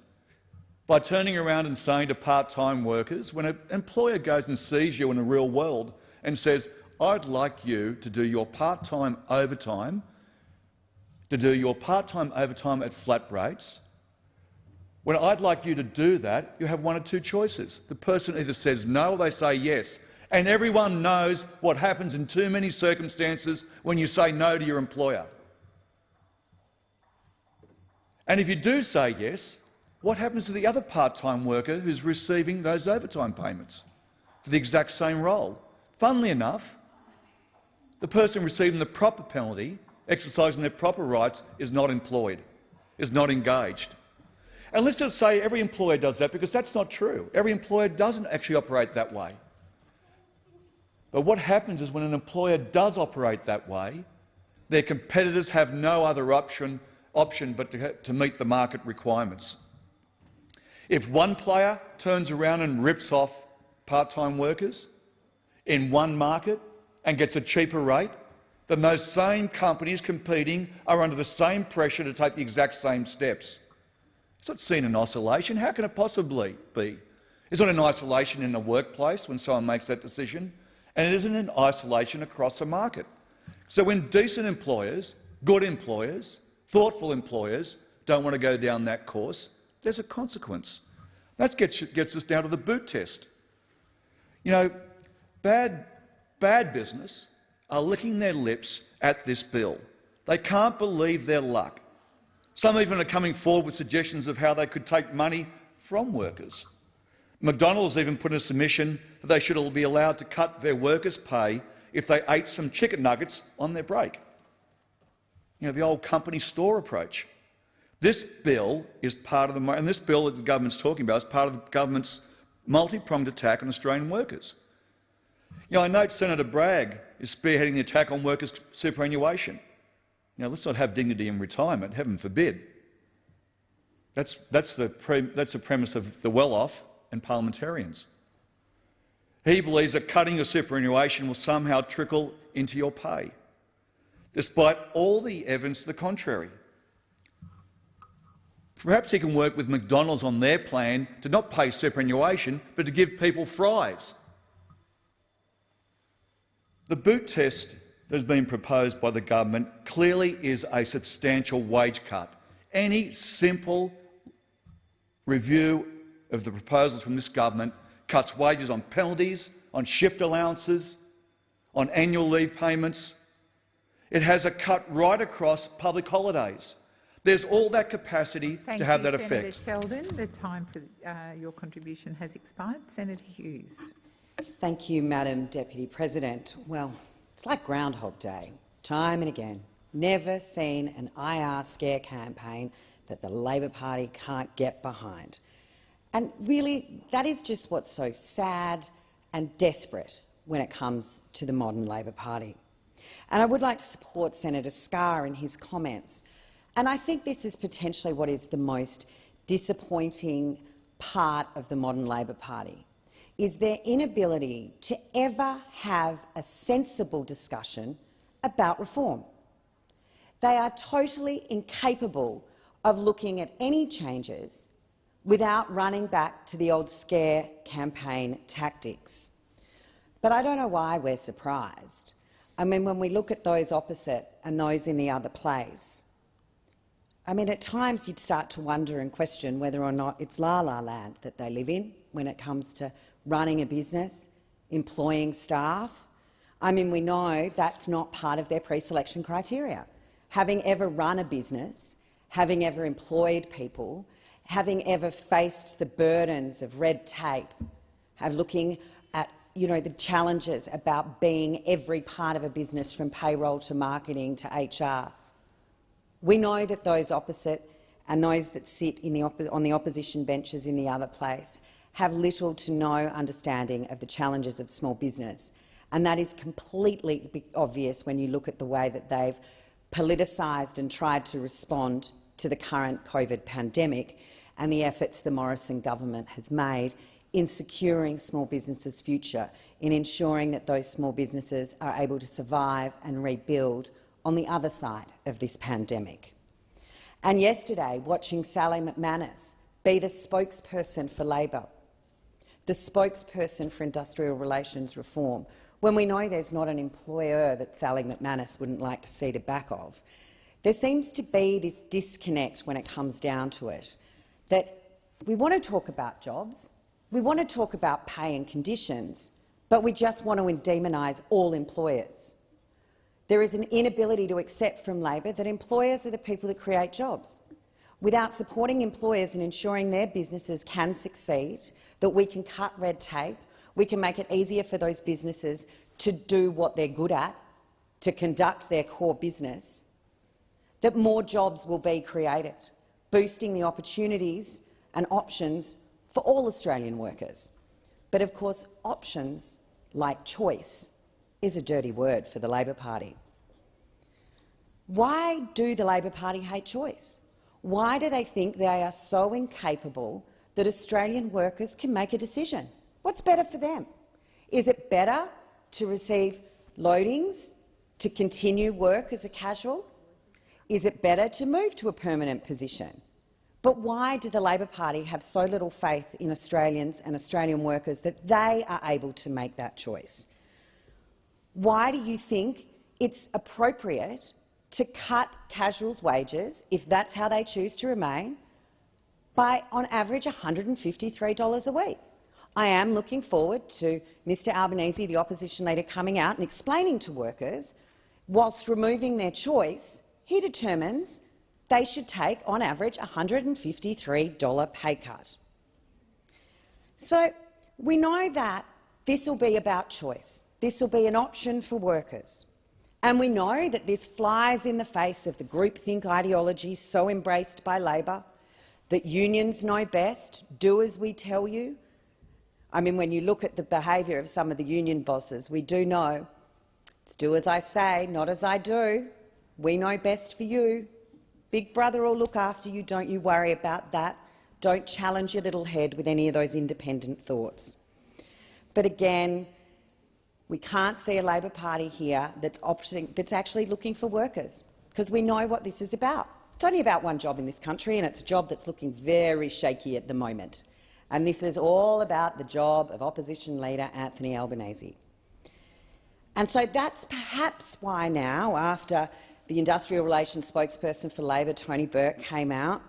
by turning around and saying to part-time workers, when an employer goes and sees you in the real world and says, I'd like you to do your part-time overtime at flat rates, when I'd like you to do that, you have one of two choices. The person either says no or they say yes. And everyone knows what happens in too many circumstances when you say no to your employer. And if you do say yes, what happens to the other part-time worker who's receiving those overtime payments for the exact same role? Funnily enough, the person receiving the proper penalty, exercising their proper rights, is not employed, is not engaged. And let's just say every employer does that, because that's not true. Every employer doesn't actually operate that way. But what happens is when an employer does operate that way, their competitors have no other option but to meet the market requirements. If one player turns around and rips off part-time workers in one market and gets a cheaper rate, then those same companies competing are under the same pressure to take the exact same steps. It's not seen in isolation. How can it possibly be? It's not in isolation in the workplace when someone makes that decision, and it isn't in isolation across a market. So when decent employers, good employers, thoughtful employers don't want to go down that course, there's a consequence. That gets us down to the boot test. You know, bad business are licking their lips at this bill. They can't believe their luck. Some even are coming forward with suggestions of how they could take money from workers. McDonald's even put in a submission that they should all be allowed to cut their workers' pay if they ate some chicken nuggets on their break. You know, the old company store approach. This bill is part of and this bill that the government's talking about is part of the government's multi-pronged attack on Australian workers. You know, I note Senator Bragg is spearheading the attack on workers' superannuation. Now, let's not have dignity in retirement, heaven forbid. That's the premise of the well-off and parliamentarians. He believes that cutting your superannuation will somehow trickle into your pay, despite all the evidence to the contrary. Perhaps he can work with McDonald's on their plan to not pay superannuation, but to give people fries. The boot test that has been proposed by the government clearly is a substantial wage cut. Any simple review of the proposals from this government cuts wages on penalties, on shift allowances, on annual leave payments. It has a cut right across public holidays. There's all that capacity to have that effect. Senator Sheldon. The time for your contribution has expired. Senator Hughes. Thank you, Madam Deputy President. Well, it's like Groundhog Day, time and again. Never seen an IR scare campaign that the Labor Party can't get behind. And really, that is just what's so sad and desperate when it comes to the modern Labor Party. And I would like to support Senator Scarr in his comments. And I think this is potentially what is the most disappointing part of the modern Labor Party, is their inability to ever have a sensible discussion about reform. They are totally incapable of looking at any changes without running back to the old scare campaign tactics. But I don't know why we're surprised. I mean, when we look at those opposite and those in the other place, I mean, at times you'd start to wonder and question whether or not it's la-la land that they live in when it comes to running a business, employing staff. I mean, we know that's not part of their pre-selection criteria. Having ever run a business, having ever employed people, having ever faced the burdens of red tape, looking at the challenges about being every part of a business from payroll to marketing to HR. We know that those opposite and those that sit on the opposition benches in the other place have little to no understanding of the challenges of small business, and that is completely obvious when you look at the way that they've politicised and tried to respond to the current COVID pandemic and the efforts the Morrison government has made in securing small businesses' future, in ensuring that those small businesses are able to survive and rebuild on the other side of this pandemic. And yesterday, watching Sally McManus be the spokesperson for Labor, the spokesperson for industrial relations reform, when we know there's not an employer that Sally McManus wouldn't like to see the back of, there seems to be this disconnect when it comes down to it, that we want to talk about jobs, we want to talk about pay and conditions, but we just want to demonise all employers. There is an inability to accept from Labor that employers are the people that create jobs. Without supporting employers and ensuring their businesses can succeed, that we can cut red tape, we can make it easier for those businesses to do what they're good at, to conduct their core business, that more jobs will be created, boosting the opportunities and options for all Australian workers. But of course, options, like choice, is a dirty word for the Labor Party. Why do the Labor Party hate choice? Why do they think they are so incapable that Australian workers can make a decision? What's better for them? Is it better to receive loadings, to continue work as a casual? Is it better to move to a permanent position? But why do the Labor Party have so little faith in Australians and Australian workers that they are able to make that choice? Why do you think it's appropriate to cut casuals' wages, if that's how they choose to remain, by on average $153 a week? I am looking forward to Mr Albanese, the opposition leader, coming out and explaining to workers, whilst removing their choice, he determines they should take, on average, a $153 pay cut. So we know that this will be about choice. This will be an option for workers. And we know that this flies in the face of the groupthink ideology so embraced by Labor, that unions know best, do as we tell you. I mean, when you look at the behaviour of some of the union bosses, we do know it's do as I say, not as I do. We know best for you. Big Brother will look after you, don't you worry about that. Don't challenge your little head with any of those independent thoughts. But again, we can't see a Labor Party here that's actually looking for workers, because we know what this is about. It's only about one job in this country, and it's a job that's looking very shaky at the moment. And this is all about the job of opposition leader Anthony Albanese. And so that's perhaps why now, after the Industrial Relations spokesperson for Labor, Tony Burke, came out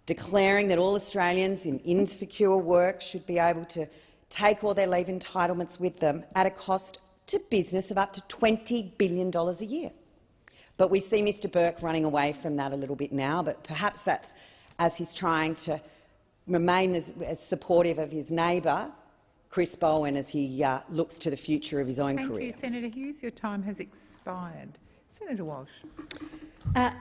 declaring that all Australians in insecure work should be able to take all their leave entitlements with them at a cost to business of up to $20 billion a year. But we see Mr Burke running away from that a little bit now, but perhaps that's as he's trying to remain as supportive of his neighbour, Chris Bowen, as he looks to the future of his own career. Thank you, Senator Hughes. Your time has expired. Senator Walsh.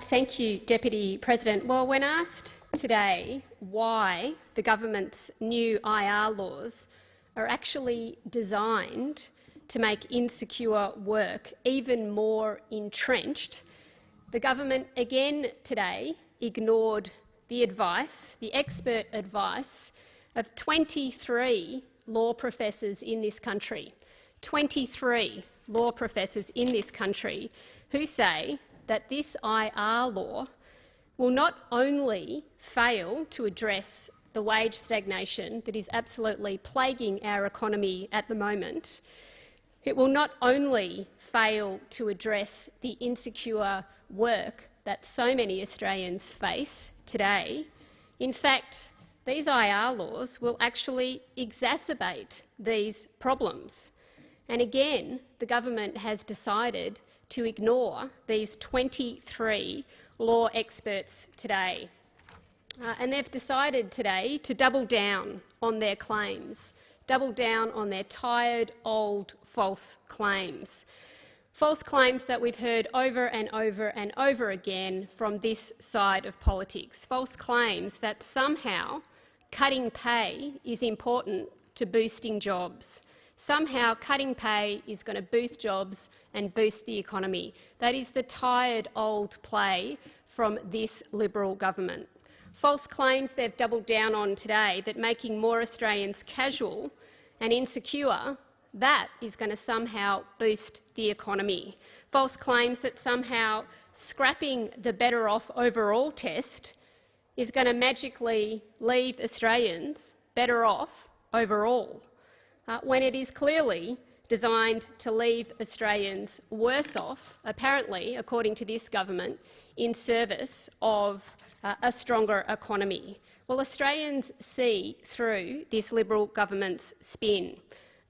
Thank you, Deputy President. Well, when asked today why the government's new IR laws are actually designed to make insecure work even more entrenched, the government again today ignored the advice, the expert advice, of 23 law professors in this country, 23 law professors in this country who say that this IR law will not only fail to address the wage stagnation that is absolutely plaguing our economy at the moment, it will not only fail to address the insecure work that so many Australians face today. In fact, these IR laws will actually exacerbate these problems. And again, the government has decided to ignore these 23 law experts today. And they've decided today to double down on their claims, double down on their tired, old, false claims. False claims that we've heard over and over and over again from this side of politics. False claims that somehow cutting pay is important to boosting jobs. Somehow cutting pay is going to boost jobs and boost the economy. That is the tired, old play from this Liberal government. False claims they've doubled down on today that making more Australians casual and insecure, that is going to somehow boost the economy. False claims that somehow scrapping the Better Off Overall test is going to magically leave Australians better off overall, when it is clearly designed to leave Australians worse off, apparently, according to this government, in service of a stronger economy. Well, Australians see through this Liberal government's spin.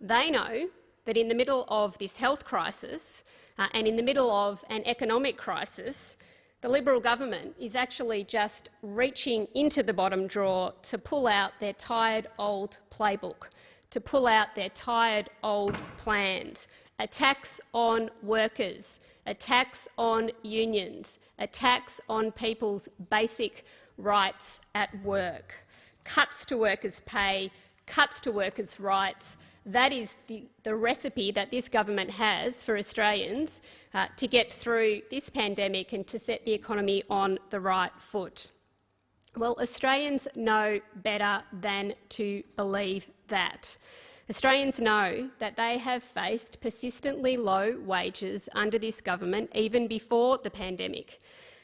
They know that in the middle of this health crisis and in the middle of an economic crisis, the Liberal government is actually just reaching into the bottom drawer to pull out their tired old playbook, to pull out their tired old plans. Attacks on workers, attacks on unions, attacks on people's basic rights at work, cuts to workers' pay, cuts to workers' rights. That is the recipe that this government has for Australians to get through this pandemic and to set the economy on the right foot. Well, Australians know better than to believe that. Australians know that they have faced persistently low wages under this government even before the pandemic,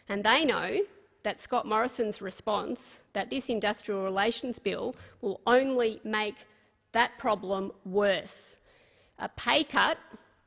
and they know that Scott Morrison's response, that this industrial relations bill will only make that problem worse. A pay cut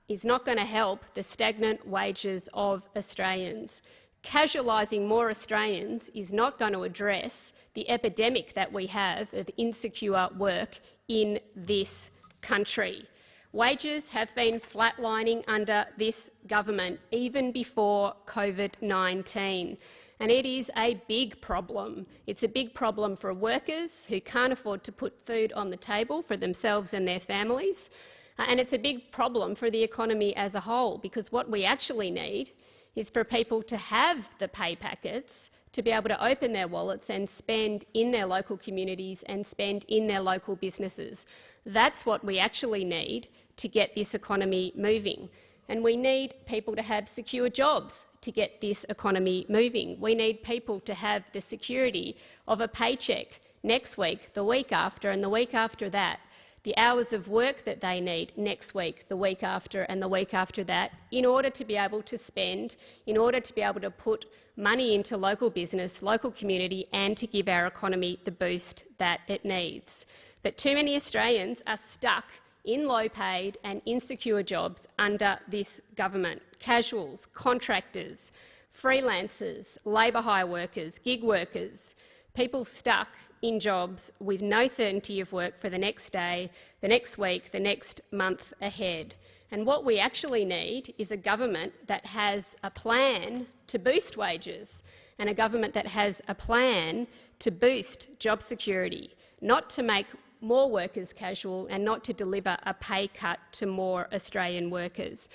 is not going to help the stagnant wages of Australians. Casualising more Australians is not going to address the epidemic that we have of insecure work in this country. Wages have been flatlining under this government even before COVID-19. And it is a big problem. It's a big problem for workers who can't afford to put food on the table for themselves and their families. And it's a big problem for the economy as a whole, because what we actually need is for people to have the pay packets to be able to open their wallets and spend in their local communities and spend in their local businesses. That's what we actually need to get this economy moving. And we need people to have secure jobs to get this economy moving. We need people to have the security of a paycheck next week, the week after and the week after that, the hours of work that they need next week, the week after and the week after that, in order to be able to spend, in order to be able to put money into local business, local community, and to give our economy the boost that it needs. But too many Australians are stuck in low-paid and insecure jobs under this government. Casuals, contractors, freelancers, labour hire workers, gig workers, people stuck in jobs with no certainty of work for the next day, the next week, the next month ahead. And what we actually need is a government that has a plan to boost wages and a government that has a plan to boost job security, not to make more workers casual and not to deliver a pay cut to more Australian workers,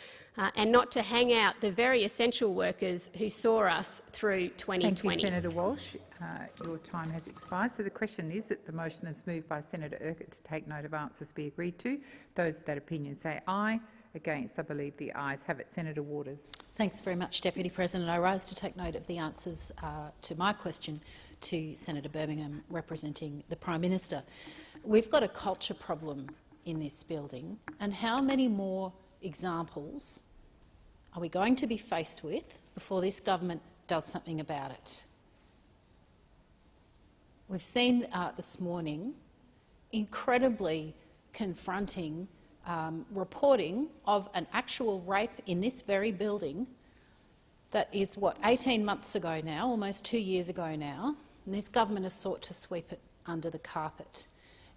and not to hang out the very essential workers who saw us through 2020. Thank you, Senator Walsh. Your time has expired. So the question is that the motion is moved by Senator Urquhart to take note of answers be agreed to. Those of that opinion say aye. Against, I believe the ayes have it. Senator Waters. Thanks very much, Deputy President. I rise to take note of the answers to my question to Senator Birmingham, representing the Prime Minister. We've got a culture problem in this building, and how many more examples are we going to be faced with before this government does something about it? We've seen this morning incredibly confronting reporting of an actual rape in this very building that is, 18 months ago now, almost 2 years ago now, and this government has sought to sweep it under the carpet.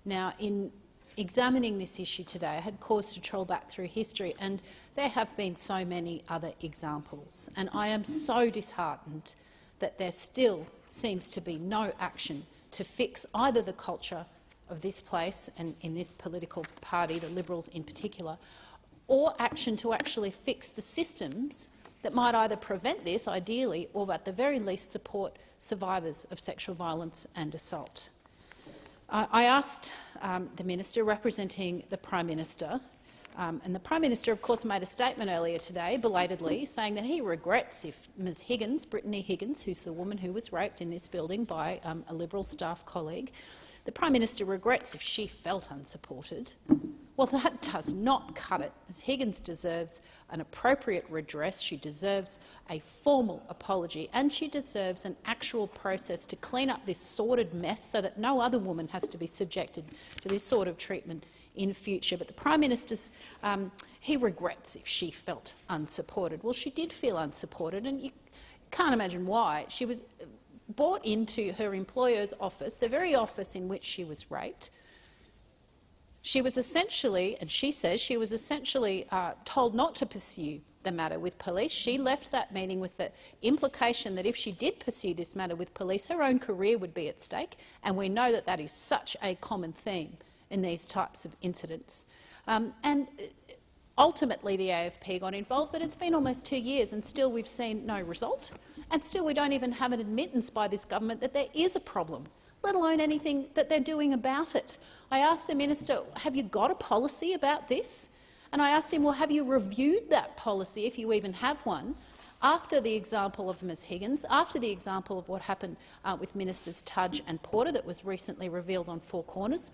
Now, in examining this issue today, I had cause to trawl back through history, and there have been so many other examples, and I am so disheartened that there still seems to be no action to fix either the culture of this place and in this political party, the Liberals in particular, or action to actually fix the systems that might either prevent this, ideally, or at the very least support survivors of sexual violence and assault. I asked the Minister representing the Prime Minister, and the Prime Minister, of course, made a statement earlier today, belatedly, saying that he regrets if Ms Higgins, Brittany Higgins, who's the woman who was raped in this building by a Liberal staff colleague, the Prime Minister regrets if she felt unsupported. Well, that does not cut it. Ms Higgins deserves an appropriate redress. She deserves a formal apology, and she deserves an actual process to clean up this sordid mess so that no other woman has to be subjected to this sort of treatment in future. But the Prime Minister's, he regrets if she felt unsupported. Well, she did feel unsupported, and you can't imagine why. She was brought into her employer's office, the very office in which she was raped. She was essentially, and she says she was essentially told not to pursue the matter with police. She left that meeting with the implication that if she did pursue this matter with police, her own career would be at stake, and we know that that is such a common theme in these types of incidents. And ultimately the AFP got involved, but it's been almost 2 years and still we've seen no result, and still we don't even have an admittance by this government that there is a problem, let alone anything that they're doing about it. I asked the Minister, have you got a policy about this? And I asked him, well, have you reviewed that policy, if you even have one, after the example of Ms Higgins, after the example of what happened with Ministers Tudge and Porter that was recently revealed on Four Corners,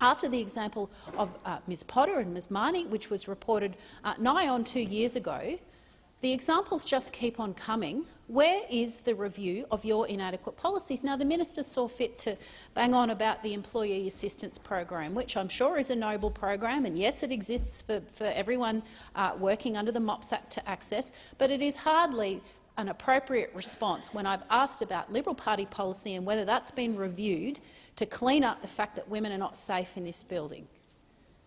after the example of Ms Potter and Ms Marnie, which was reported nigh on 2 years ago. The examples just keep on coming. Where is the review of your inadequate policies? Now, the minister saw fit to bang on about the Employee Assistance Program, which I'm sure is a noble program, and yes, it exists for everyone working under the MOPS Act to access, but it is hardly an appropriate response when I've asked about Liberal Party policy and whether that's been reviewed to clean up the fact that women are not safe in this building.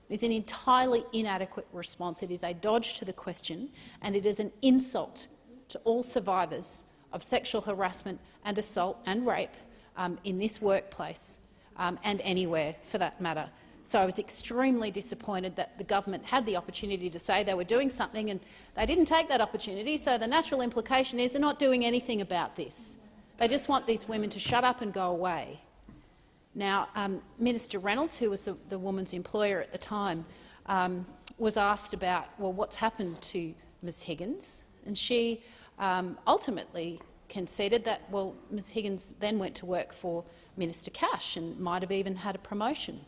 It is an entirely inadequate response. It is a dodge to the question, and it is an insult to all survivors of sexual harassment and assault and rape in this workplace and anywhere for that matter. So I was extremely disappointed that the government had the opportunity to say they were doing something and they didn't take that opportunity, so the natural implication is they're not doing anything about this. They just want these women to shut up and go away. Now, Minister Reynolds, who was the woman's employer at the time, was asked about, well, what's happened to Ms Higgins, and she ultimately conceded that, well, Ms Higgins then went to work for Minister Cash and might have even had a promotion.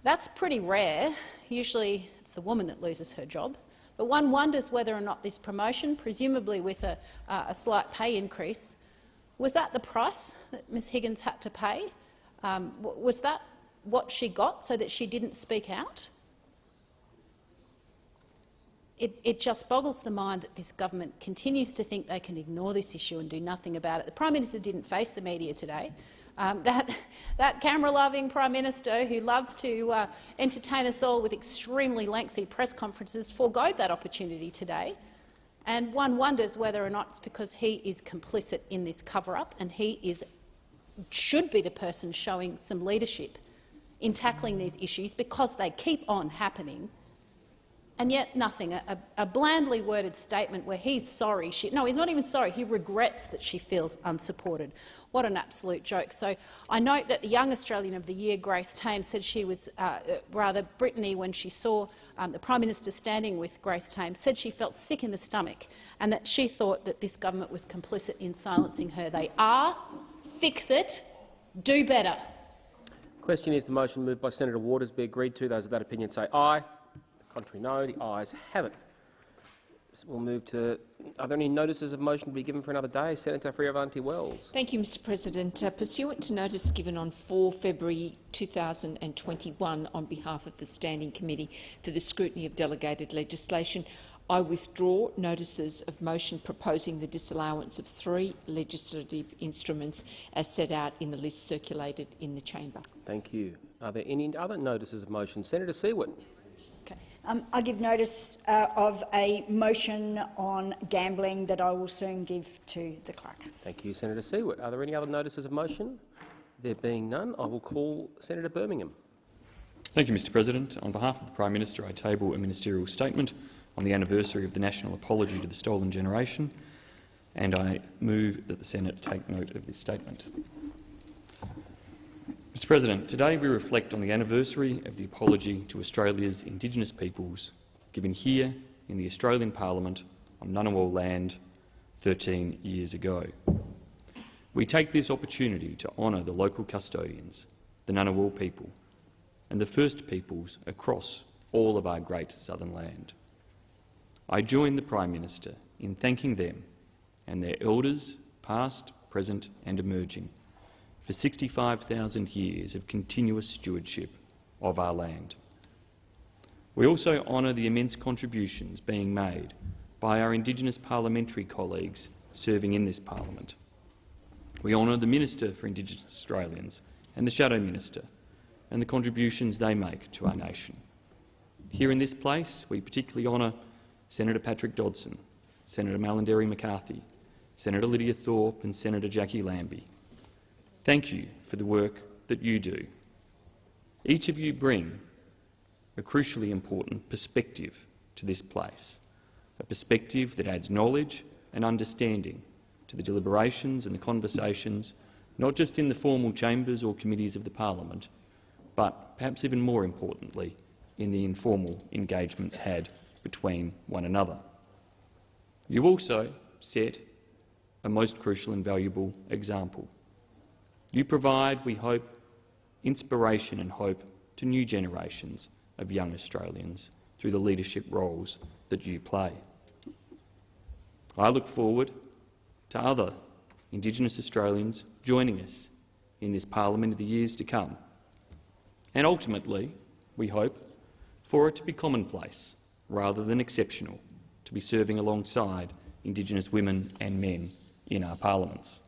That's pretty rare. Usually it's the woman that loses her job. But one wonders whether or not this promotion, presumably with a slight pay increase, was that the price that Ms Higgins had to pay? Was that what she got so that she didn't speak out? it just boggles the mind that this government continues to think they can ignore this issue and do nothing about it. The Prime Minister didn't face the media today. That camera-loving Prime Minister who loves to entertain us all with extremely lengthy press conferences forgoed that opportunity today. And one wonders whether or not it's because he is complicit in this cover-up and he should be the person showing some leadership in tackling these issues, because they keep on happening. And yet nothing, a blandly worded statement where he's sorry. No, he's not even sorry. He regrets that she feels unsupported. What an absolute joke. So I note that the Young Australian of the Year, Grace Tame, said she was, Brittany, when she saw the Prime Minister standing with Grace Tame, said she felt sick in the stomach and that she thought that this government was complicit in silencing her. They are. Fix it. Do better. Question is the motion moved by Senator Waters be agreed to. Those of that opinion say aye. Contrary, no. The ayes have it. We'll move to. Are there any notices of motion to be given for another day? Senator Fierravanti-Wells. Thank you, Mr. President. Pursuant to notice given on 4 February 2021 on behalf of the Standing Committee for the Scrutiny of Delegated Legislation, I withdraw notices of motion proposing the disallowance of 3 legislative instruments as set out in the list circulated in the chamber. Thank you. Are there any other notices of motion? Senator Seward. I give notice of a motion on gambling that I will soon give to the clerk. Thank you, Senator Seward. Are there any other notices of motion? There being none, I will call Senator Birmingham. Thank you, Mr. President. On behalf of the Prime Minister, I table a ministerial statement on the anniversary of the national apology to the stolen generation, and I move that the Senate take note of this statement. Mr. President, today we reflect on the anniversary of the apology to Australia's Indigenous peoples given here in the Australian Parliament on Ngunnawal land 13 years ago. We take this opportunity to honour the local custodians, the Ngunnawal people, and the First Peoples across all of our great southern land. I join the Prime Minister in thanking them and their elders, past, present and emerging, for 65,000 years of continuous stewardship of our land. We also honour the immense contributions being made by our Indigenous parliamentary colleagues serving in this parliament. We honour the Minister for Indigenous Australians and the Shadow Minister and the contributions they make to our nation. Here in this place, we particularly honour Senator Patrick Dodson, Senator Malarndirri McCarthy, Senator Lydia Thorpe and Senator Jackie Lambie. Thank you for the work that you do. Each of you bring a crucially important perspective to this place, a perspective that adds knowledge and understanding to the deliberations and the conversations, not just in the formal chambers or committees of the Parliament, but perhaps even more importantly, in the informal engagements had between one another. You also set a most crucial and valuable example. You provide, we hope, inspiration and hope to new generations of young Australians through the leadership roles that you play. I look forward to other Indigenous Australians joining us in this Parliament in the years to come, and ultimately, we hope, for it to be commonplace rather than exceptional to be serving alongside Indigenous women and men in our parliaments.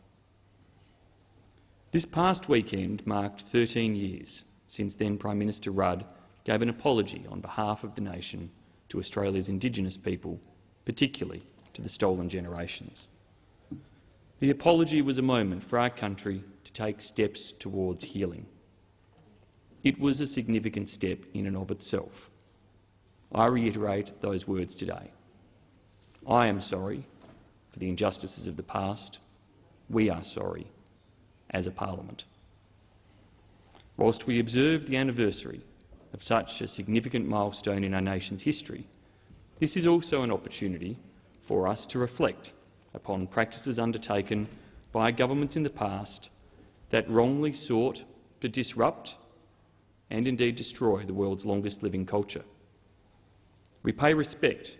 This past weekend marked 13 years since then Prime Minister Rudd gave an apology on behalf of the nation to Australia's Indigenous people, particularly to the stolen generations. The apology was a moment for our country to take steps towards healing. It was a significant step in and of itself. I reiterate those words today. I am sorry for the injustices of the past. We are sorry as a parliament. Whilst we observe the anniversary of such a significant milestone in our nation's history, this is also an opportunity for us to reflect upon practices undertaken by governments in the past that wrongly sought to disrupt and indeed destroy the world's longest living culture. We pay respect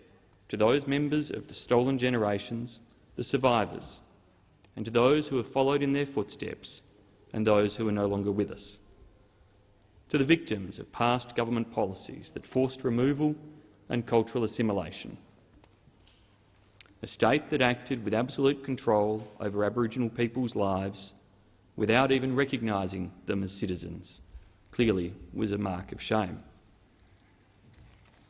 to those members of the stolen generations, the survivors, and to those who have followed in their footsteps and those who are no longer with us. To the victims of past government policies that forced removal and cultural assimilation. A state that acted with absolute control over Aboriginal people's lives without even recognising them as citizens clearly was a mark of shame.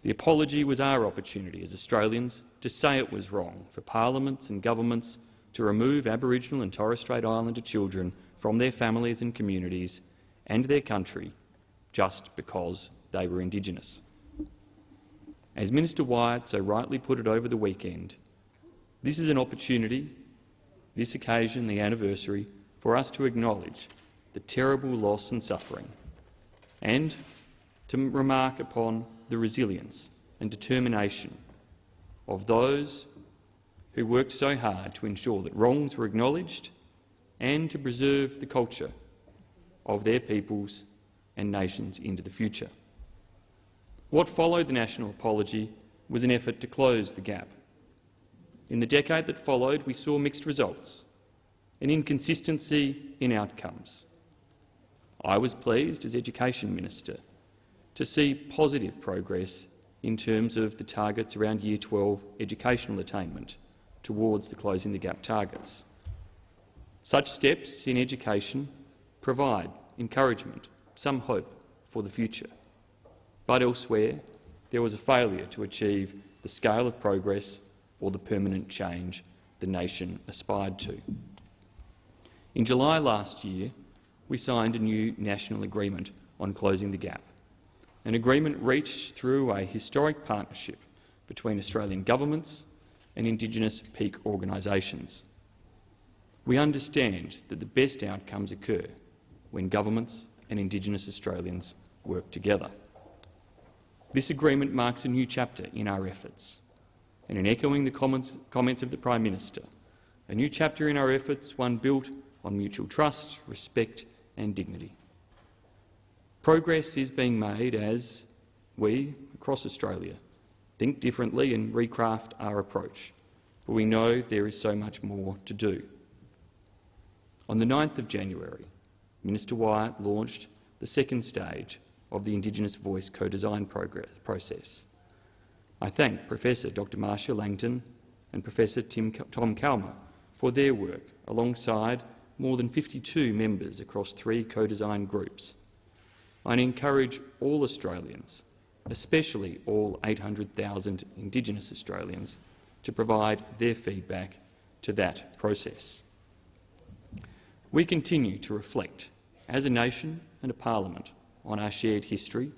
The apology was our opportunity as Australians to say it was wrong for parliaments and governments to remove Aboriginal and Torres Strait Islander children from their families and communities and their country just because they were Indigenous. As Minister Wyatt so rightly put it over the weekend, this is an opportunity, this occasion, the anniversary, for us to acknowledge the terrible loss and suffering and to remark upon the resilience and determination of those who worked so hard to ensure that wrongs were acknowledged and to preserve the culture of their peoples and nations into the future. What followed the national apology was an effort to close the gap. In the decade that followed, we saw mixed results, an inconsistency in outcomes. I was pleased as Education Minister to see positive progress in terms of the targets around Year 12 educational attainment towards the Closing the Gap targets. Such steps in education provide encouragement, some hope for the future. But elsewhere, there was a failure to achieve the scale of progress or the permanent change the nation aspired to. In July last year, we signed a new national agreement on closing the gap, an agreement reached through a historic partnership between Australian governments and Indigenous peak organisations. We understand that the best outcomes occur when governments and Indigenous Australians work together. This agreement marks a new chapter in our efforts, and in echoing the comments of the Prime Minister, a new chapter in our efforts, one built on mutual trust, respect and dignity. Progress is being made as we, across Australia, think differently and recraft our approach, but we know there is so much more to do. On the 9th of January, Minister Wyatt launched the second stage of the Indigenous Voice co-design process. I thank Professor Dr Marcia Langton and Professor Tom Calmer for their work alongside more than 52 members across 3 co-design groups. I encourage all Australians, especially all 800,000 Indigenous Australians, to provide their feedback to that process. We continue to reflect as a nation and a parliament on our shared history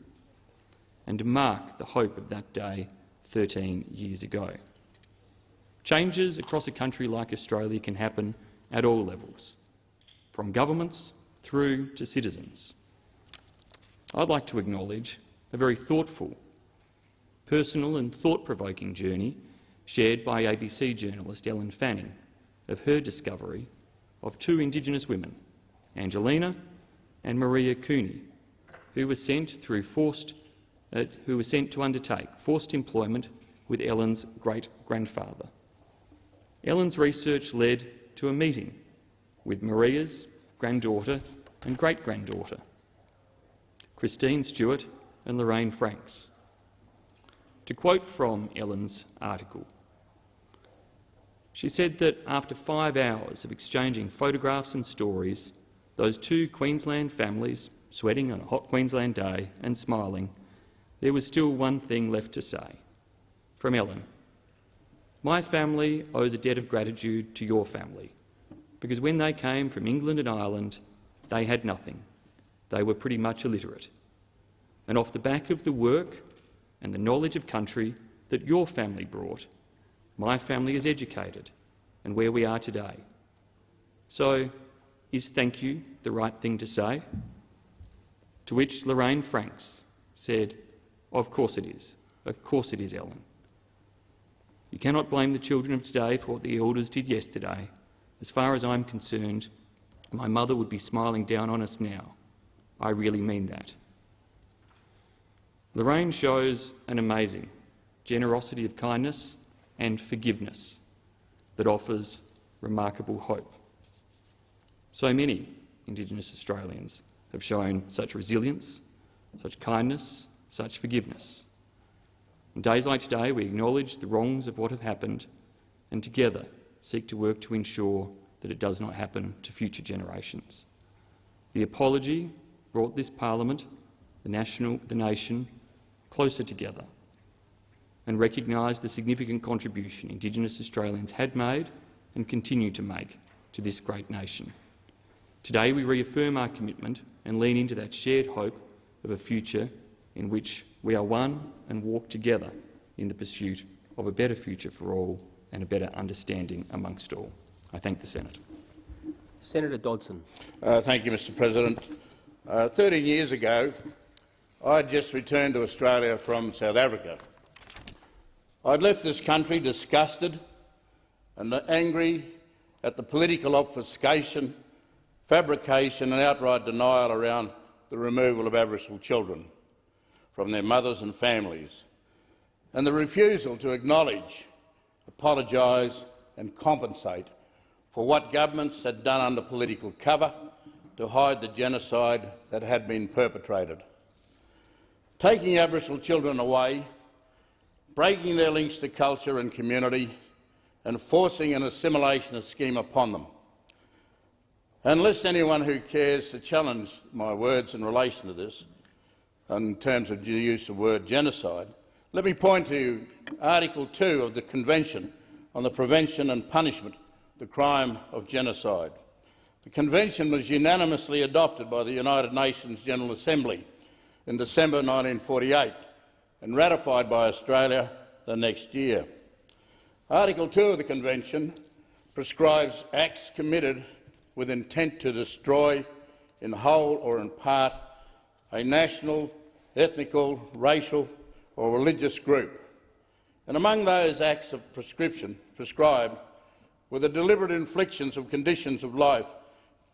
and to mark the hope of that day 13 years ago. Changes across a country like Australia can happen at all levels, from governments through to citizens. I'd like to acknowledge a very thoughtful, personal and thought-provoking journey shared by ABC journalist Ellen Fanning of her discovery of 2 Indigenous women, Angelina and Maria Cooney, who were sent to undertake forced employment with Ellen's great-grandfather. Ellen's research led to a meeting with Maria's granddaughter and great-granddaughter, Christine Stewart and Lorraine Franks. To quote from Ellen's article, she said that after 5 hours of exchanging photographs and stories, those 2 Queensland families, sweating on a hot Queensland day and smiling, there was still one thing left to say. From Ellen: "My family owes a debt of gratitude to your family, because when they came from England and Ireland, they had nothing. They were pretty much illiterate. And off the back of the work and the knowledge of country that your family brought, my family is educated and where we are today. So, is thank you the right thing to say?" To which Lorraine Franks said, "Of course it is. Of course it is, Ellen. You cannot blame the children of today for what the elders did yesterday. As far as I'm concerned, my mother would be smiling down on us now. I really mean that." Lorraine shows an amazing generosity of kindness and forgiveness that offers remarkable hope. So many Indigenous Australians have shown such resilience, such kindness, such forgiveness. On days like today, we acknowledge the wrongs of what have happened and together seek to work to ensure that it does not happen to future generations. The apology brought this parliament, the nation, closer together and recognised the significant contribution Indigenous Australians had made and continue to make to this great nation. Today we reaffirm our commitment and lean into that shared hope of a future in which we are one and walk together in the pursuit of a better future for all and a better understanding amongst all. I thank the Senate. Senator Dodson. Thank you, Mr President. 13 years ago, I had just returned to Australia from South Africa. I'd left this country disgusted and angry at the political obfuscation, fabrication and outright denial around the removal of Aboriginal children from their mothers and families, and the refusal to acknowledge, apologise and compensate for what governments had done under political cover to hide the genocide that had been perpetrated. Taking Aboriginal children away, breaking their links to culture and community, and forcing an assimilation scheme upon them. Unless anyone who cares to challenge my words in relation to this, in terms of the use of the word genocide, let me point to Article 2 of the Convention on the Prevention and Punishment of the Crime of Genocide. The Convention was unanimously adopted by the United Nations General Assembly in December 1948 and ratified by Australia the next year. Article 2 of the Convention prescribes acts committed with intent to destroy, in whole or in part, a national, ethnical, racial or religious group. And among those acts of prescribed were the deliberate inflictions of conditions of life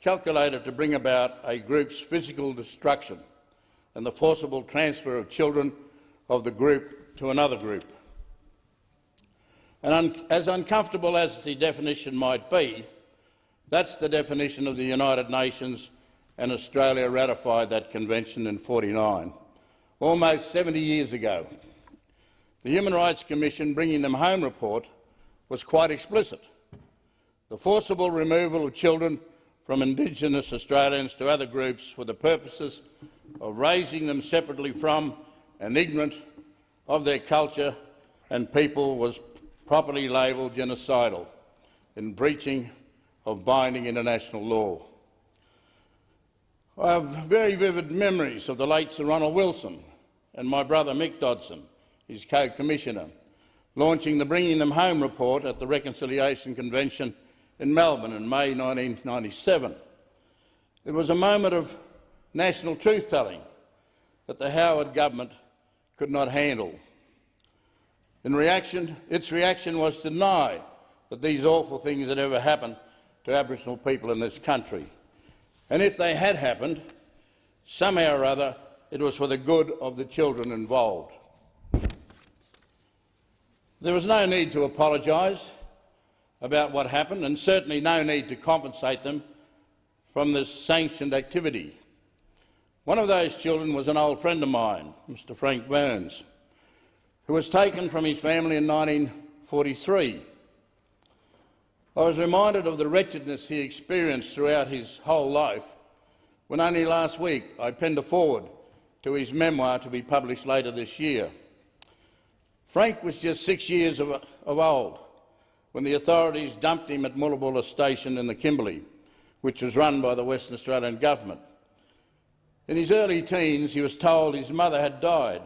calculated to bring about a group's physical destruction and the forcible transfer of children of the group to another group. And as uncomfortable as the definition might be, that's the definition of the United Nations, and Australia ratified that convention in 1949, almost 70 years ago. The Human Rights Commission Bringing Them Home report was quite explicit. The forcible removal of children from Indigenous Australians to other groups for the purposes of raising them separately from and ignorant of their culture and people was properly labelled genocidal in breaching of binding international law. I have very vivid memories of the late Sir Ronald Wilson and my brother Mick Dodson, his co-commissioner, launching the Bringing Them Home report at the Reconciliation Convention in Melbourne in May 1997. It was a moment of national truth-telling that the Howard government could not handle. Its reaction was to deny that these awful things had ever happened to Aboriginal people in this country. And if they had happened, somehow or other, it was for the good of the children involved. There was no need to apologise about what happened, and certainly no need to compensate them from this sanctioned activity. One of those children was an old friend of mine, Mr Frank Burns, who was taken from his family in 1943. I was reminded of the wretchedness he experienced throughout his whole life when only last week I penned a foreword to his memoir to be published later this year. Frank was just 6 years of old when the authorities dumped him at Mullabulla Station in the Kimberley, which was run by the Western Australian government. In his early teens, he was told his mother had died,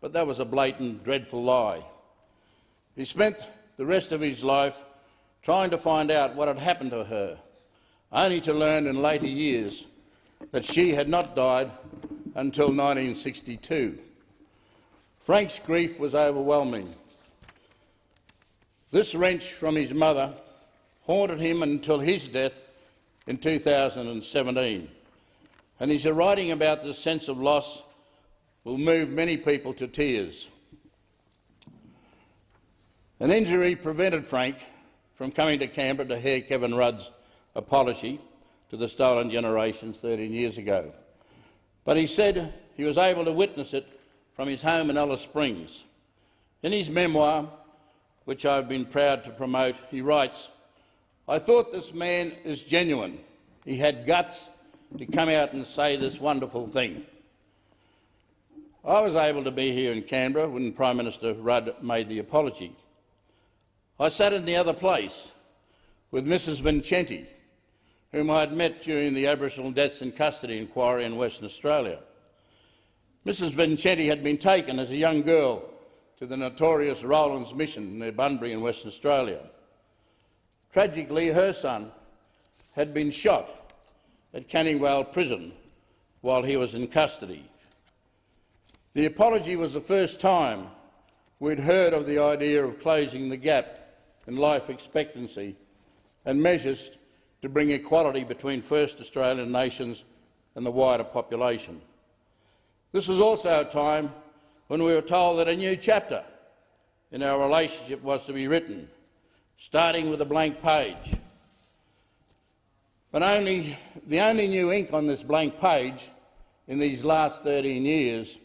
but that was a blatant, dreadful lie. He spent the rest of his life trying to find out what had happened to her, only to learn in later years that she had not died until 1962. Frank's grief was overwhelming. This wrench from his mother haunted him until his death in 2017, and his writing about this sense of loss will move many people to tears. An injury prevented Frank from coming to Canberra to hear Kevin Rudd's apology to the stolen generations 13 years ago, but he said he was able to witness it from his home in Alice Springs, In his memoir, which I've been proud to promote, he writes, "I thought this man is genuine. He had guts to come out and say this wonderful thing." I was able to be here in Canberra when Prime Minister Rudd made the apology. I sat in the other place with Mrs Vincenti, whom I had met during the Aboriginal Deaths in Custody inquiry in Western Australia. Mrs Vincenti had been taken as a young girl to the notorious Rowlands Mission near Bunbury in Western Australia. Tragically, her son had been shot at Canning Vale Prison while he was in custody. The apology was the first time we'd heard of the idea of closing the gap in life expectancy and measures to bring equality between First Australian nations and the wider population. This was also a time when we were told that a new chapter in our relationship was to be written, starting with a blank page. But the only new ink on this blank page in these last 13 years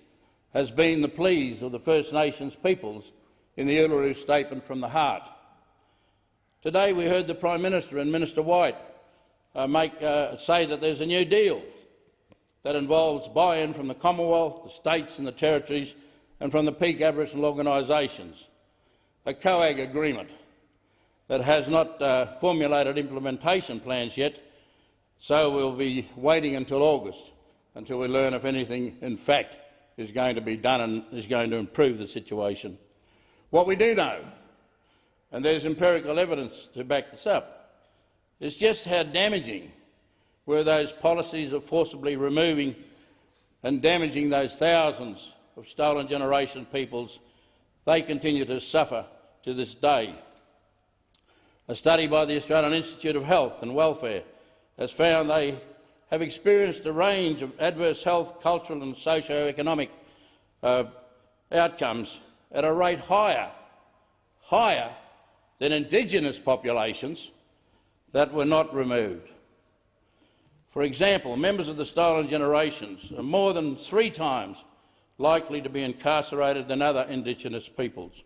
has been the pleas of the First Nations peoples in the Uluru Statement from the Heart. Today we heard the Prime Minister and Minister White say that there's a new deal that involves buy-in from the Commonwealth, the states and the territories and from the peak Aboriginal organisations, a COAG agreement that has not formulated implementation plans yet, so we'll be waiting until August until we learn if anything in fact is going to be done and is going to improve the situation. What we do know, and there's empirical evidence to back this up, is just how damaging were those policies of forcibly removing and damaging those thousands of stolen generation peoples. They continue to suffer to this day. A study by the Australian Institute of Health and Welfare has found they have experienced a range of adverse health, cultural and socio-economic outcomes at a rate higher than Indigenous populations that were not removed. For example, members of the stolen generations are more than 3 times likely to be incarcerated than other Indigenous peoples.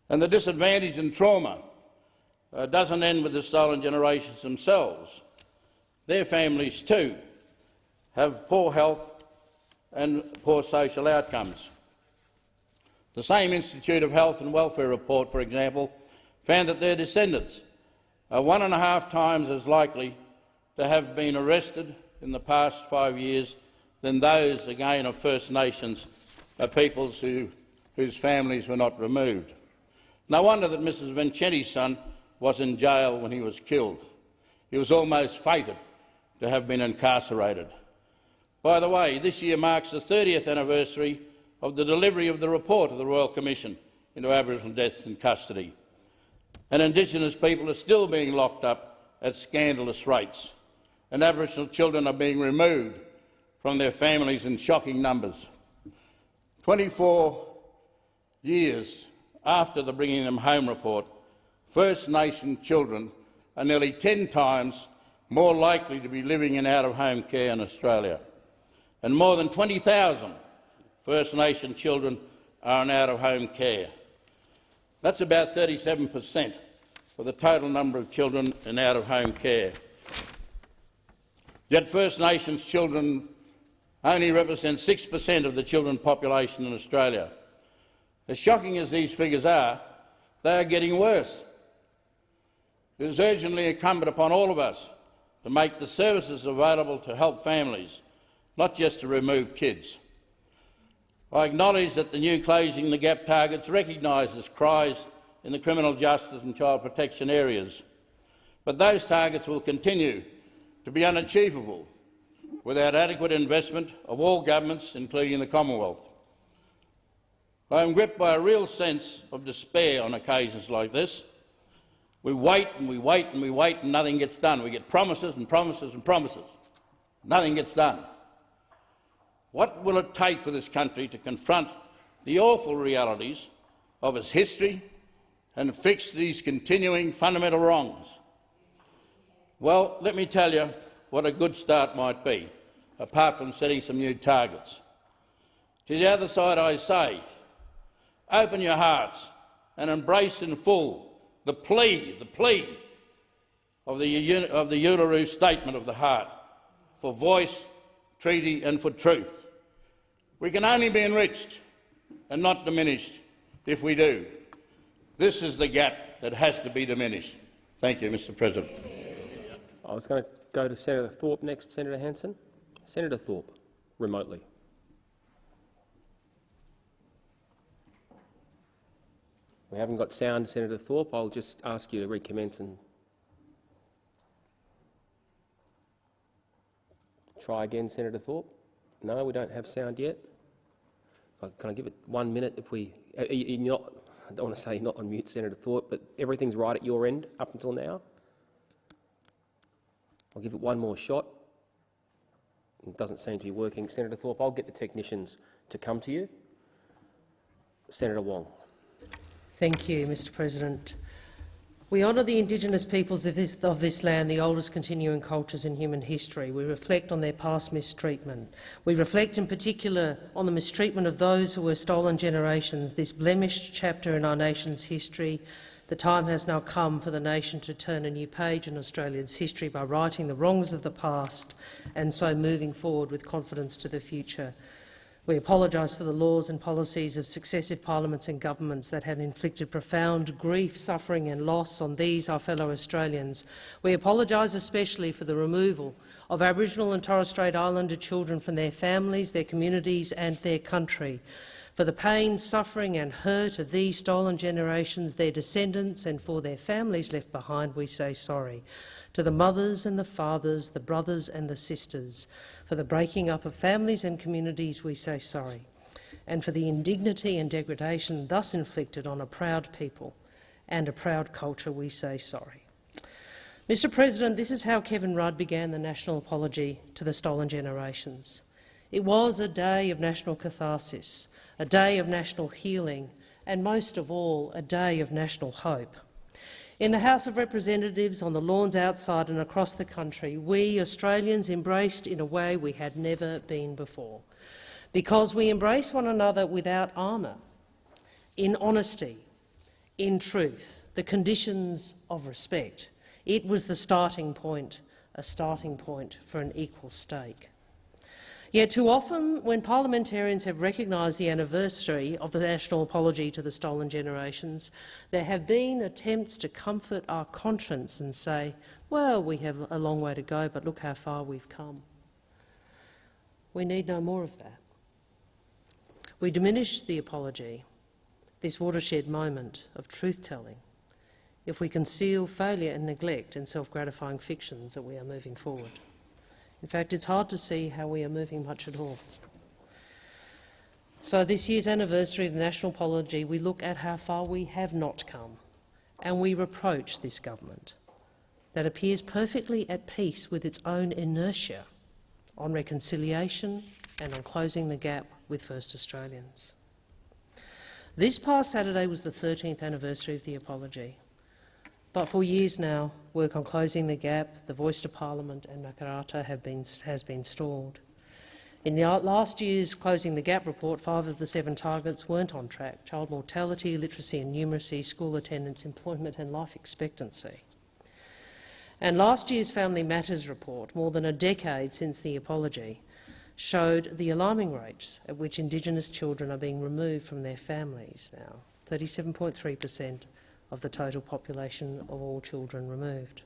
And the disadvantage and trauma doesn't end with the stolen generations themselves. Their families too have poor health and poor social outcomes. The same Institute of Health and Welfare report, for example, found that their descendants are 1.5 times as likely to have been arrested in the past 5 years than those, again, of First Nations peoples whose families were not removed. No wonder that Mrs Vincenti's son was in jail when he was killed. He was almost fated to have been incarcerated. By the way, this year marks the 30th anniversary of the delivery of the report of the Royal Commission into Aboriginal Deaths in Custody, and Indigenous people are still being locked up at scandalous rates, and Aboriginal children are being removed from their families in shocking numbers. 24 years after the Bringing Them Home report, First Nation children are nearly 10 times more likely to be living in out-of-home care in Australia, and more than 20,000 First Nation children are in out-of-home care. That's about 37% of the total number of children in out-of-home care. Yet First Nations children only represent 6% of the children population in Australia. As shocking as these figures are, they are getting worse. It is urgently incumbent upon all of us to make the services available to help families, not just to remove kids. I acknowledge that the new Closing the Gap targets recognises cries in the criminal justice and child protection areas, but those targets will continue to be unachievable without adequate investment of all governments, including the Commonwealth. I am gripped by a real sense of despair on occasions like this. We wait and we wait and we wait and nothing gets done. We get promises and promises and promises. Nothing gets done. What will it take for this country to confront the awful realities of its history and fix these continuing fundamental wrongs? Well, let me tell you what a good start might be, apart from setting some new targets. To the other side I say, open your hearts and embrace in full the plea of the Uluru Statement of the Heart for voice, treaty and for truth. We can only be enriched and not diminished if we do. This is the gap that has to be diminished. Thank you, Mr. President. I was going to go to Senator Thorpe next. Senator Hanson. Senator Thorpe, remotely. We haven't got sound, Senator Thorpe. I'll just ask you to recommence and try again, Senator Thorpe. No, we don't have sound yet. Can I give it 1 minute if we... You're not, I don't want to say you're not on mute, Senator Thorpe, but everything's right at your end up until now. I'll give it one more shot. It doesn't seem to be working. Senator Thorpe, I'll get the technicians to come to you. Senator Wong. Thank you, Mr. President. We honour the Indigenous peoples of this land, the oldest continuing cultures in human history. We reflect on their past mistreatment. We reflect in particular on the mistreatment of those who were stolen generations, this blemished chapter in our nation's history. The time has now come for the nation to turn a new page in Australia's history by righting the wrongs of the past and so moving forward with confidence to the future. We apologise for the laws and policies of successive parliaments and governments that have inflicted profound grief, suffering and loss on these, our fellow Australians. We apologise especially for the removal of Aboriginal and Torres Strait Islander children from their families, their communities and their country. For the pain, suffering and hurt of these stolen generations, their descendants and for their families left behind, we say sorry. To the mothers and the fathers, the brothers and the sisters, for the breaking up of families and communities, we say sorry. And for the indignity and degradation thus inflicted on a proud people and a proud culture, we say sorry. Mr. President, this is how Kevin Rudd began the national apology to the stolen generations. It was a day of national catharsis, a day of national healing, and most of all, a day of national hope. In the House of Representatives, on the lawns outside and across the country, we Australians embraced in a way we had never been before, because we embrace one another without armour, in honesty, in truth, the conditions of respect. It was the starting point, a starting point for an equal stake. Yet too often, when parliamentarians have recognised the anniversary of the national apology to the stolen generations, there have been attempts to comfort our conscience and say, well, we have a long way to go, but look how far we've come. We need no more of that. We diminish the apology, this watershed moment of truth-telling, if we conceal failure and neglect and self-gratifying fictions that we are moving forward. In fact, it's hard to see how we are moving much at all. So this year's anniversary of the national apology, we look at how far we have not come, and we reproach this government that appears perfectly at peace with its own inertia on reconciliation and on closing the gap with First Australians. This past Saturday was the 13th anniversary of the apology. But for years now, work on closing the gap, the Voice to Parliament and Makarrata has been stalled. In the last year's Closing the Gap report, 5 of the 7 targets weren't on track: child mortality, literacy and numeracy, school attendance, employment and life expectancy. And last year's Family Matters report, more than a decade since the apology, showed the alarming rates at which Indigenous children are being removed from their families now, 37.3% of the total population of all children removed.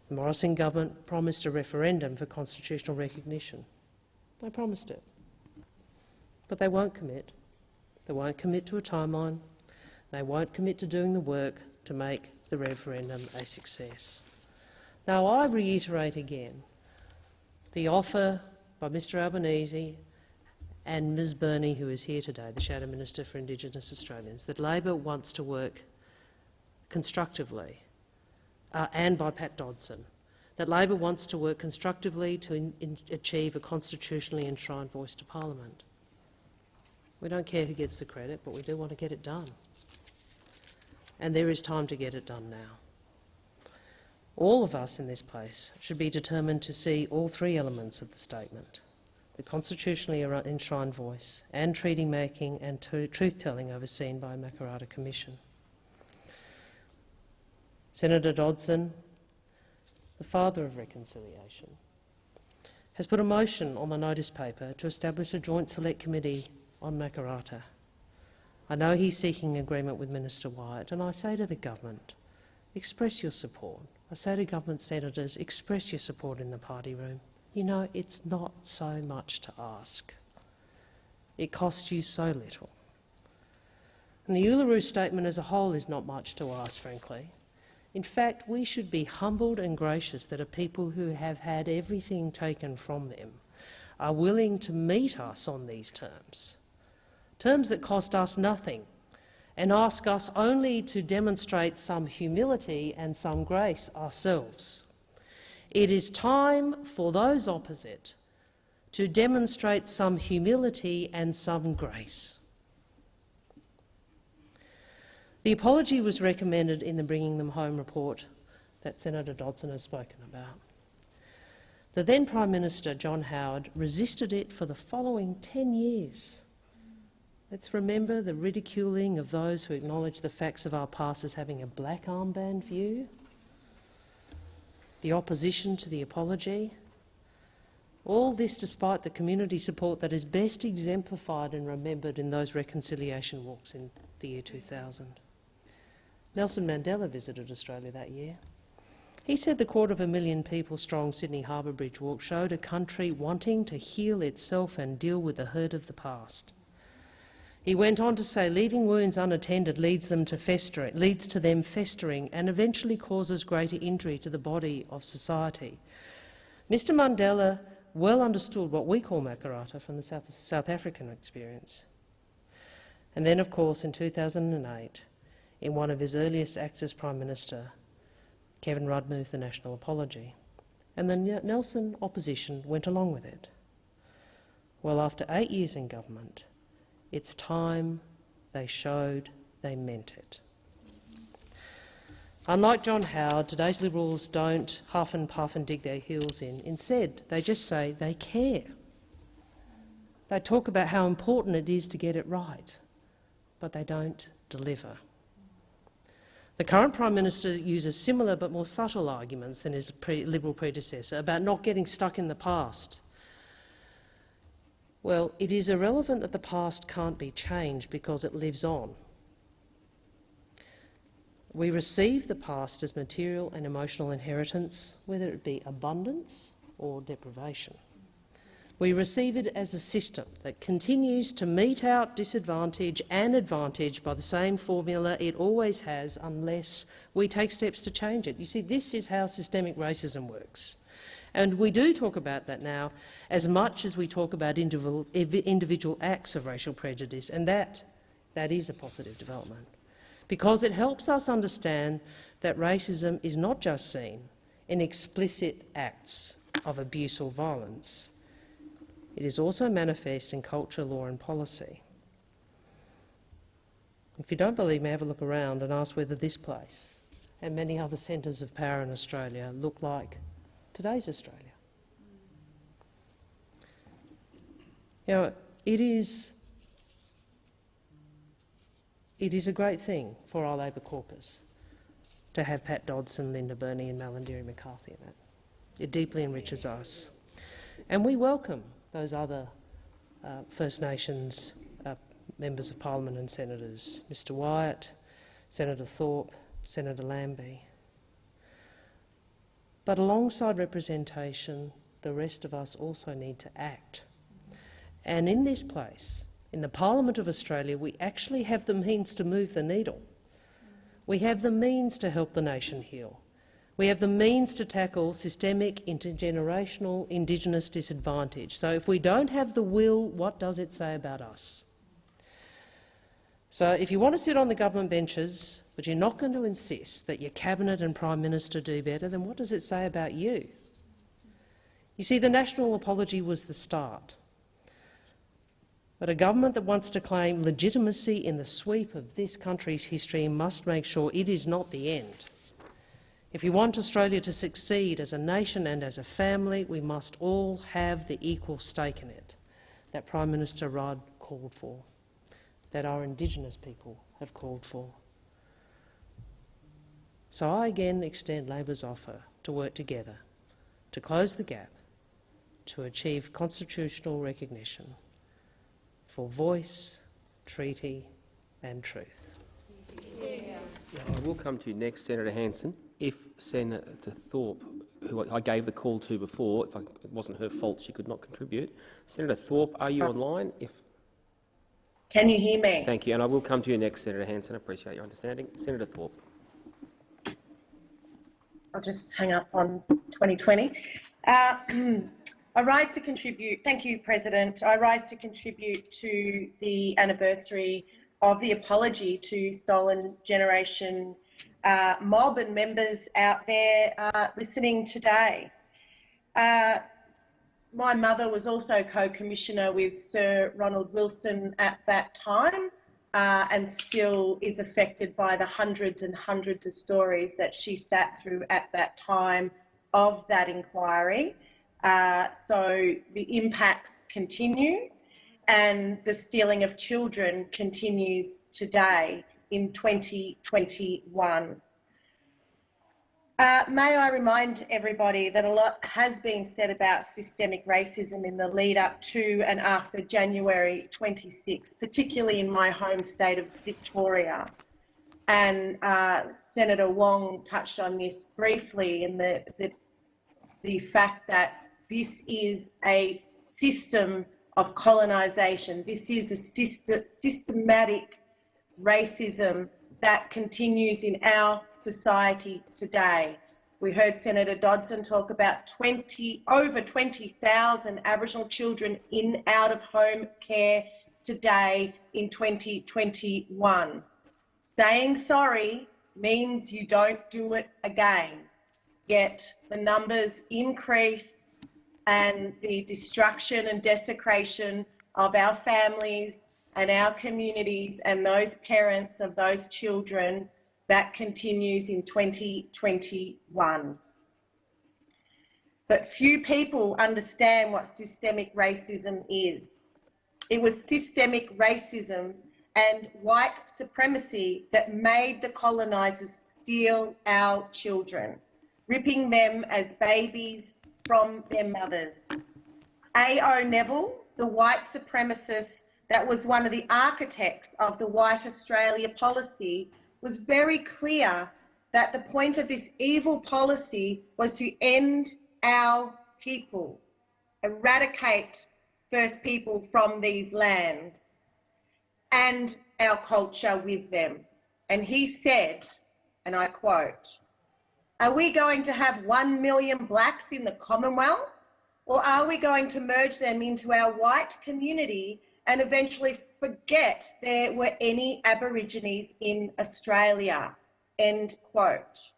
The Morrison government promised a referendum for constitutional recognition. They promised it. But they won't commit. They won't commit to a timeline. They won't commit to doing the work to make the referendum a success. Now, I reiterate again the offer by Mr Albanese and Ms Burney, who is here today, the Shadow Minister for Indigenous Australians, that Labor wants to work constructively, and by Pat Dodson, that Labor wants to work constructively to achieve a constitutionally enshrined voice to Parliament. We don't care who gets the credit, but we do want to get it done. And there is time to get it done now. All of us in this place should be determined to see all 3 elements of the statement: the constitutionally enshrined voice and treaty-making and truth-telling overseen by a Makarrata Commission. Senator Dodson, the father of reconciliation, has put a motion on the notice paper to establish a joint select committee on Makarrata. I know he's seeking agreement with Minister Wyatt, and I say to the government, express your support. I say to government senators, express your support in the party room. You know, it's not so much to ask. It costs you so little. And the Uluru Statement as a whole is not much to ask, frankly. In fact, we should be humbled and gracious that a people who have had everything taken from them are willing to meet us on these terms, terms that cost us nothing, and ask us only to demonstrate some humility and some grace ourselves. It is time for those opposite to demonstrate some humility and some grace. The apology was recommended in the Bringing Them Home report that Senator Dodson has spoken about. The then Prime Minister, John Howard, resisted it for the following 10 years. Let's remember the ridiculing of those who acknowledge the facts of our past as having a black armband view, the opposition to the apology, all this despite the community support that is best exemplified and remembered in those reconciliation walks in the year 2000. Nelson Mandela visited Australia that year. He said the 250,000 people strong Sydney Harbour Bridge walk showed a country wanting to heal itself and deal with the hurt of the past. He went on to say leaving wounds unattended leads to them festering and eventually causes greater injury to the body of society. Mr Mandela well understood what we call Makarrata from the South African experience. And then, of course, in 2008, in one of his earliest acts as Prime Minister, Kevin Rudd moved the national apology, and the Nelson opposition went along with it. Well, after 8 years in government, it's time they showed they meant it. Unlike John Howard, today's Liberals don't huff and puff and dig their heels in. Instead, they just say they care. They talk about how important it is to get it right, but they don't deliver. The current Prime Minister uses similar but more subtle arguments than his Liberal predecessor about not getting stuck in the past. Well, it is irrelevant that the past can't be changed because it lives on. We receive the past as material and emotional inheritance, whether it be abundance or deprivation. We receive it as a system that continues to mete out disadvantage and advantage by the same formula it always has unless we take steps to change it. You see, this is how systemic racism works. And we do talk about that now as much as we talk about individual acts of racial prejudice, and that is a positive development, because it helps us understand that racism is not just seen in explicit acts of abuse or violence. It is also manifest in culture, law and policy. If you don't believe me, have a look around and ask whether this place and many other centres of power in Australia look like today's Australia. You know, it is a great thing for our Labor caucus to have Pat Dodson, Linda Burney and Malarndirri McCarthy in it. It deeply enriches us. And we welcome those other First Nations members of Parliament and senators, Mr Wyatt, Senator Thorpe, Senator Lambie. But alongside representation, the rest of us also need to act. And in this place, in the Parliament of Australia, we actually have the means to move the needle. We have the means to help the nation heal. We have the means to tackle systemic, intergenerational, Indigenous disadvantage. So if we don't have the will, what does it say about us? So if you want to sit on the government benches, but you're not going to insist that your Cabinet and Prime Minister do better, then what does it say about you? You see, the national apology was the start. But a government that wants to claim legitimacy in the sweep of this country's history must make sure it is not the end. If you want Australia to succeed as a nation and as a family, we must all have the equal stake in it that Prime Minister Rudd called for, that our Indigenous people have called for. So I again extend Labor's offer to work together to close the gap, to achieve constitutional recognition for voice, treaty and truth. I will come to you next, Senator Hanson. If Senator Thorpe, who I gave the call to before, if it wasn't her fault she could not contribute. Senator Thorpe, are you online? Can you hear me? Thank you, and I will come to you next, Senator Hanson. I appreciate your understanding. Senator Thorpe. I'll just hang up on 2020. I rise to contribute. Thank you, President. I rise to contribute to the anniversary of the apology to Stolen Generation mob and members out there listening today. My mother was also co-commissioner with Sir Ronald Wilson at that time and still is affected by the hundreds and hundreds of stories that she sat through at that time of that inquiry. So the impacts continue and the stealing of children continues today in 2021. May I remind everybody that a lot has been said about systemic racism in the lead up to and after January 26, particularly in my home state of Victoria. And Senator Wong touched on this briefly in the fact that this is a system of colonisation. This is a systematic racism that continues in our society today. We heard Senator Dodson talk about over 20,000 Aboriginal children in out-of-home care today in 2021. Saying sorry means you don't do it again, yet the numbers increase and the destruction and desecration of our families and our communities and those parents of those children, that continues in 2021. But few people understand what systemic racism is. It was systemic racism and white supremacy that made the colonisers steal our children, ripping them as babies from their mothers. A.O. Neville, the white supremacist that was one of the architects of the White Australia policy, was very clear that the point of this evil policy was to end our people, eradicate First People from these lands and our culture with them. And he said, and I quote, "Are we going to have 1 million blacks in the Commonwealth, or are we going to merge them into our white community and eventually forget there were any Aborigines in Australia?" End quote.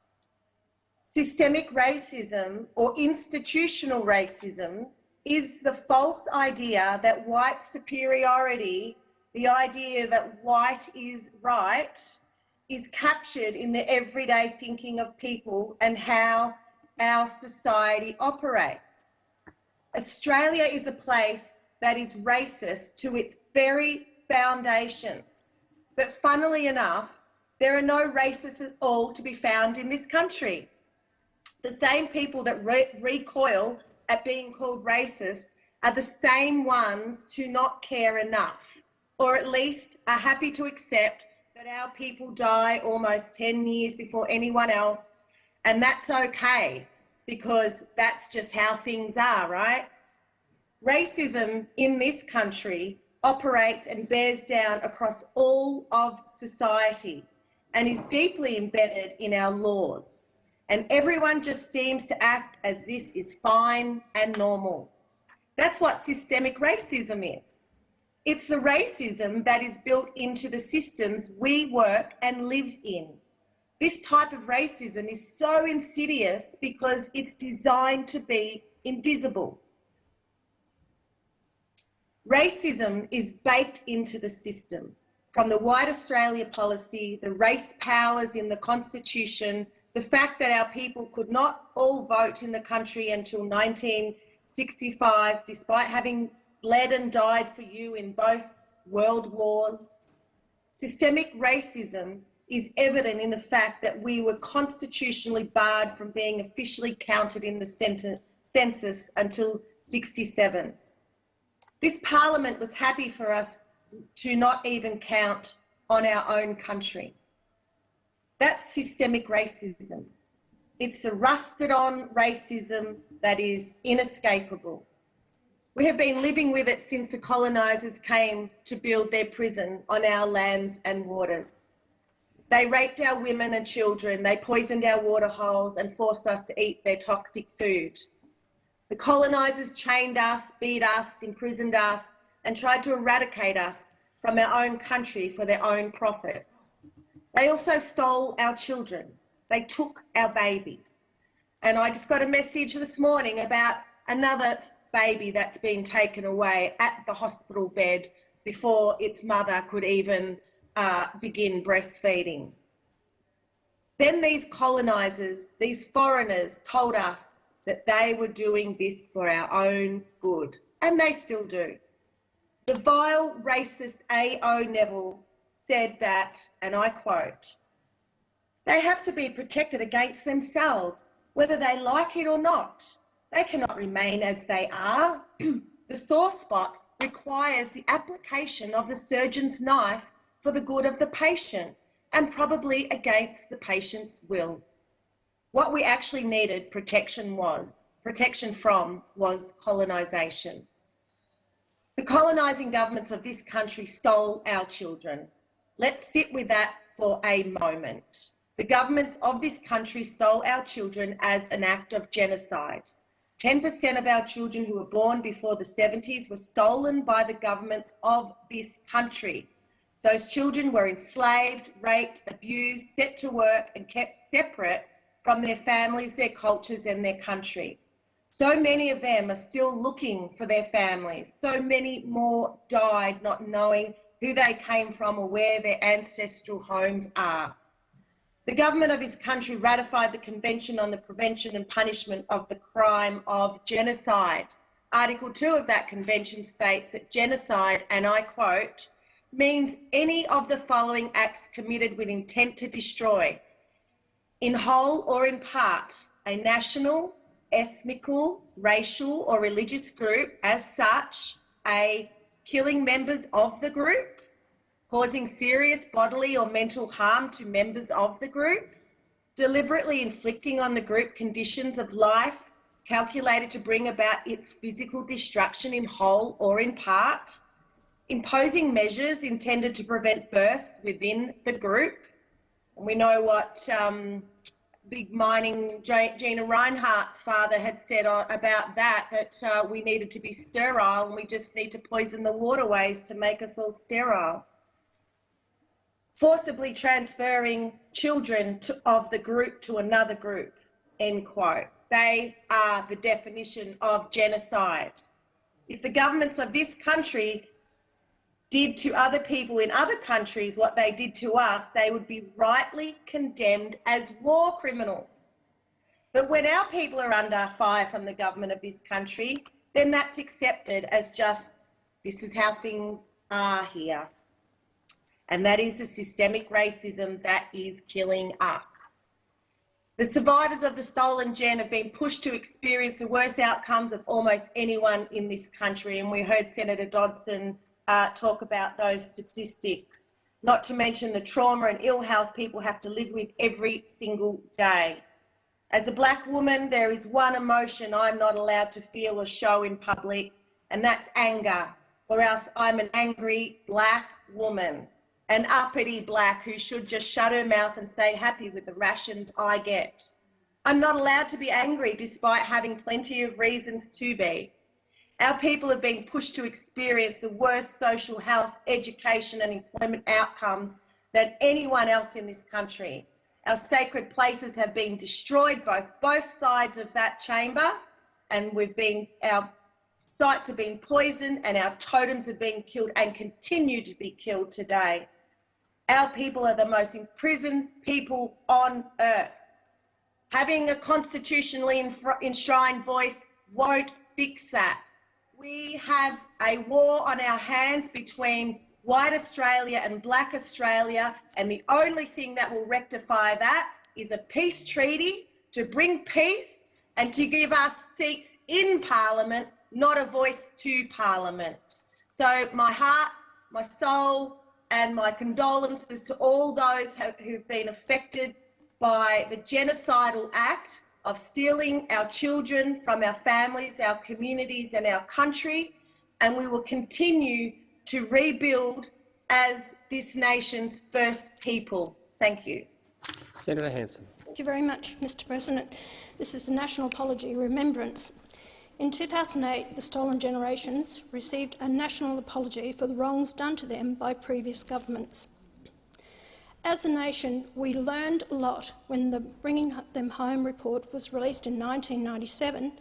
Systemic racism or institutional racism is the false idea that white superiority, the idea that white is right, is captured in the everyday thinking of people and how our society operates. Australia is a place that is racist to its very foundations. But funnily enough, there are no racists at all to be found in this country. The same people that recoil at being called racist are the same ones to not care enough, or at least are happy to accept that our people die almost 10 years before anyone else, and that's okay, because that's just how things are, right? Racism in this country operates and bears down across all of society and is deeply embedded in our laws. And everyone just seems to act as this is fine and normal. That's what systemic racism is. It's the racism that is built into the systems we work and live in. This type of racism is so insidious because it's designed to be invisible. Racism is baked into the system, from the White Australia policy, the race powers in the Constitution, The fact that our people could not all vote in the country until 1965, despite having bled and died for you in both world wars. Systemic racism is evident in the fact that we were constitutionally barred from being officially counted in the census until 67. This parliament was happy for us to not even count on our own country. That's systemic racism. It's the rusted-on racism that is inescapable. We have been living with it since the colonisers came to build their prison on our lands and waters. They raped our women and children, they poisoned our water holes and forced us to eat their toxic food. The colonisers chained us, beat us, imprisoned us, and tried to eradicate us from our own country for their own profits. They also stole our children. They took our babies. And I just got a message this morning about another baby that's been taken away at the hospital bed before its mother could even begin breastfeeding. Then these colonisers, these foreigners, told us that they were doing this for our own good, and they still do. The vile racist A.O. Neville said that, and I quote, "They have to be protected against themselves, whether they like it or not. They cannot remain as they are. The sore spot requires the application of the surgeon's knife for the good of the patient, and probably against the patient's will." What we actually needed protection from was colonisation. The colonising governments of this country stole our children. Let's sit with that for a moment. The governments of this country stole our children as an act of genocide. 10% of our children who were born before the 70s were stolen by the governments of this country. Those children were enslaved, raped, abused, set to work and kept separate from their families, their cultures and their country. So many of them are still looking for their families. So many more died not knowing who they came from or where their ancestral homes are. The government of this country ratified the Convention on the Prevention and Punishment of the Crime of Genocide. Article 2 of that convention states that genocide, and I quote, means any of the following acts committed with intent to destroy, in whole or in part, a national, ethnical, racial or religious group as such, a killing members of the group, causing serious bodily or mental harm to members of the group, deliberately inflicting on the group conditions of life calculated to bring about its physical destruction in whole or in part, imposing measures intended to prevent births within the group. And we know what big mining Gina Reinhardt's father had said about that we needed to be sterile and we just need to poison the waterways to make us all sterile. Forcibly transferring children of the group to another group, end quote. They are the definition of genocide. If the governments of this country did to other people in other countries what they did to us, they would be rightly condemned as war criminals. But when our people are under fire from the government of this country, then that's accepted as just, this is how things are here. And that is the systemic racism that is killing us. The survivors of the stolen gen have been pushed to experience the worst outcomes of almost anyone in this country. And we heard Senator Dodson talk about those statistics, not to mention the trauma and ill health people have to live with every single day. As a black woman, there is one emotion I'm not allowed to feel or show in public, and that's anger, or else I'm an angry black woman. An uppity black who should just shut her mouth and stay happy with the rations I get. I'm not allowed to be angry despite having plenty of reasons to be. Our people have been pushed to experience the worst social health, education and employment outcomes than anyone else in this country. Our sacred places have been destroyed, both sides of that chamber, and our sites have been poisoned and our totems have been killed and continue to be killed today. Our people are the most imprisoned people on earth. Having a constitutionally enshrined voice won't fix that. We have a war on our hands between white Australia and black Australia, and the only thing that will rectify that is a peace treaty to bring peace and to give us seats in Parliament, not a voice to Parliament. So my heart, my soul, and my condolences to all those who've been affected by the genocidal act of stealing our children from our families, our communities, and our country. And we will continue to rebuild as this nation's first people. Thank you. Senator Hansard. Thank you very much, Mr President. This is the National Apology Remembrance. In 2008, the Stolen Generations received a national apology for the wrongs done to them by previous governments. As a nation, we learned a lot when the Bringing Them Home report was released in 1997,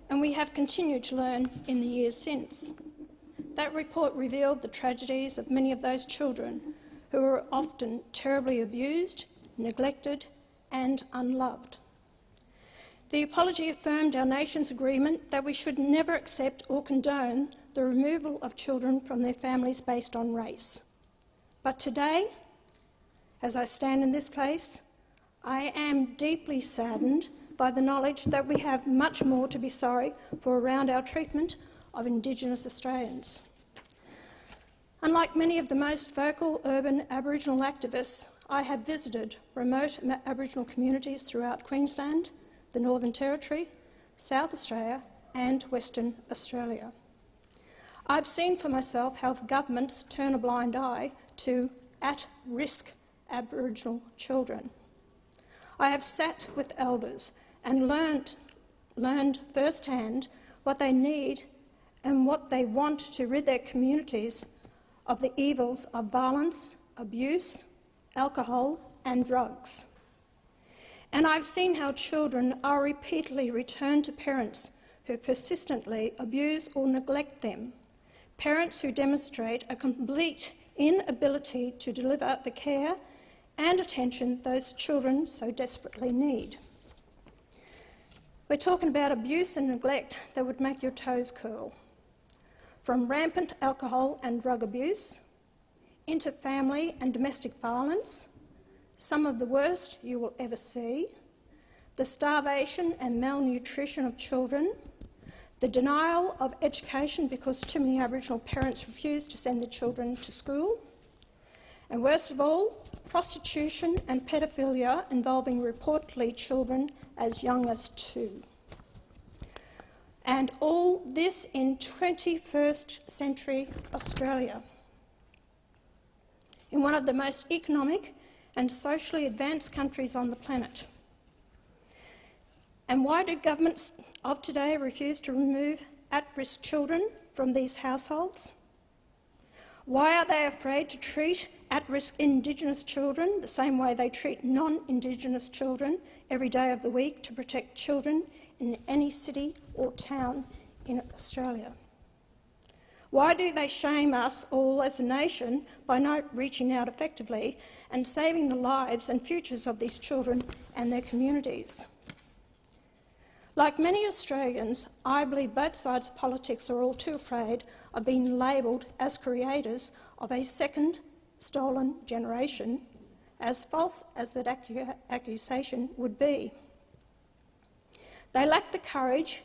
and we have continued to learn in the years since. That report revealed the tragedies of many of those children who were often terribly abused, neglected and unloved. The apology affirmed our nation's agreement that we should never accept or condone the removal of children from their families based on race. But today, as I stand in this place, I am deeply saddened by the knowledge that we have much more to be sorry for around our treatment of Indigenous Australians. Unlike many of the most vocal urban Aboriginal activists, I have visited remote Aboriginal communities throughout Queensland, the Northern Territory, South Australia and Western Australia. I've seen for myself how governments turn a blind eye to at-risk Aboriginal children. I have sat with elders and learned firsthand what they need and what they want to rid their communities of the evils of violence, abuse, alcohol and drugs. And I've seen how children are repeatedly returned to parents who persistently abuse or neglect them, parents who demonstrate a complete inability to deliver the care and attention those children so desperately need. We're talking about abuse and neglect that would make your toes curl. From rampant alcohol and drug abuse, into family and domestic violence, some of the worst you will ever see, the starvation and malnutrition of children, the denial of education because too many Aboriginal parents refuse to send their children to school, and worst of all, prostitution and pedophilia involving reportedly children as young as 2. And all this in 21st century Australia, in one of the most economic and socially advanced countries on the planet. And why do governments of today refuse to remove at-risk children from these households? Why are they afraid to treat at-risk Indigenous children the same way they treat non-Indigenous children every day of the week to protect children in any city or town in Australia? Why do they shame us all as a nation by not reaching out effectively and saving the lives and futures of these children and their communities? Like many Australians, I believe both sides of politics are all too afraid of being labelled as creators of a second stolen generation, as false as that accusation would be. They lack the courage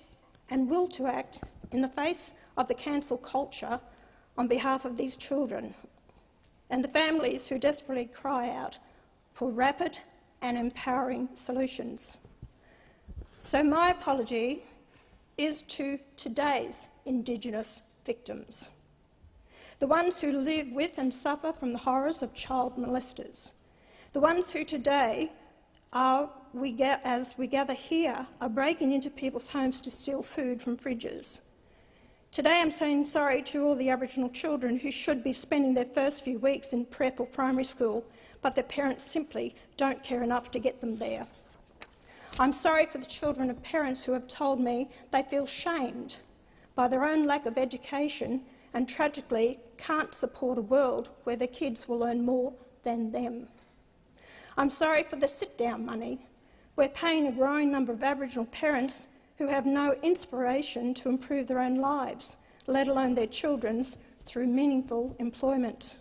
and will to act in the face of the cancel culture on behalf of these children and the families who desperately cry out for rapid and empowering solutions. So my apology is to today's Indigenous victims, the ones who live with and suffer from the horrors of child molesters, the ones who today, as we gather here, are breaking into people's homes to steal food from fridges. Today I'm saying sorry to all the Aboriginal children who should be spending their first few weeks in prep or primary school, but their parents simply don't care enough to get them there. I'm sorry for the children of parents who have told me they feel shamed by their own lack of education and tragically can't support a world where their kids will earn more than them. I'm sorry for the sit-down money We're paying a growing number of Aboriginal parents who have no inspiration to improve their own lives, let alone their children's, through meaningful employment.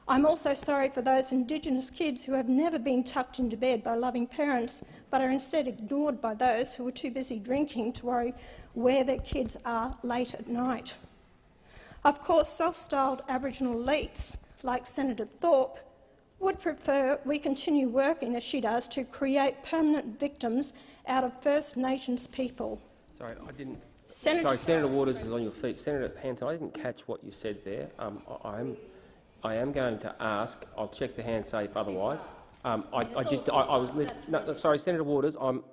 I'm also sorry for those Indigenous kids who have never been tucked into bed by loving parents, but are instead ignored by those who are too busy drinking to worry where their kids are late at night. Of course, self-styled Aboriginal elites, like Senator Thorpe, would prefer we continue working, as she does, to create permanent victims out of First Nations people. Sorry, I didn't. Senator Waters is on your feet. Senator Hanson, I didn't catch what you said there. I am going to ask. I'll check the hand safe otherwise. I was listening. No, sorry, Senator Waters. I'm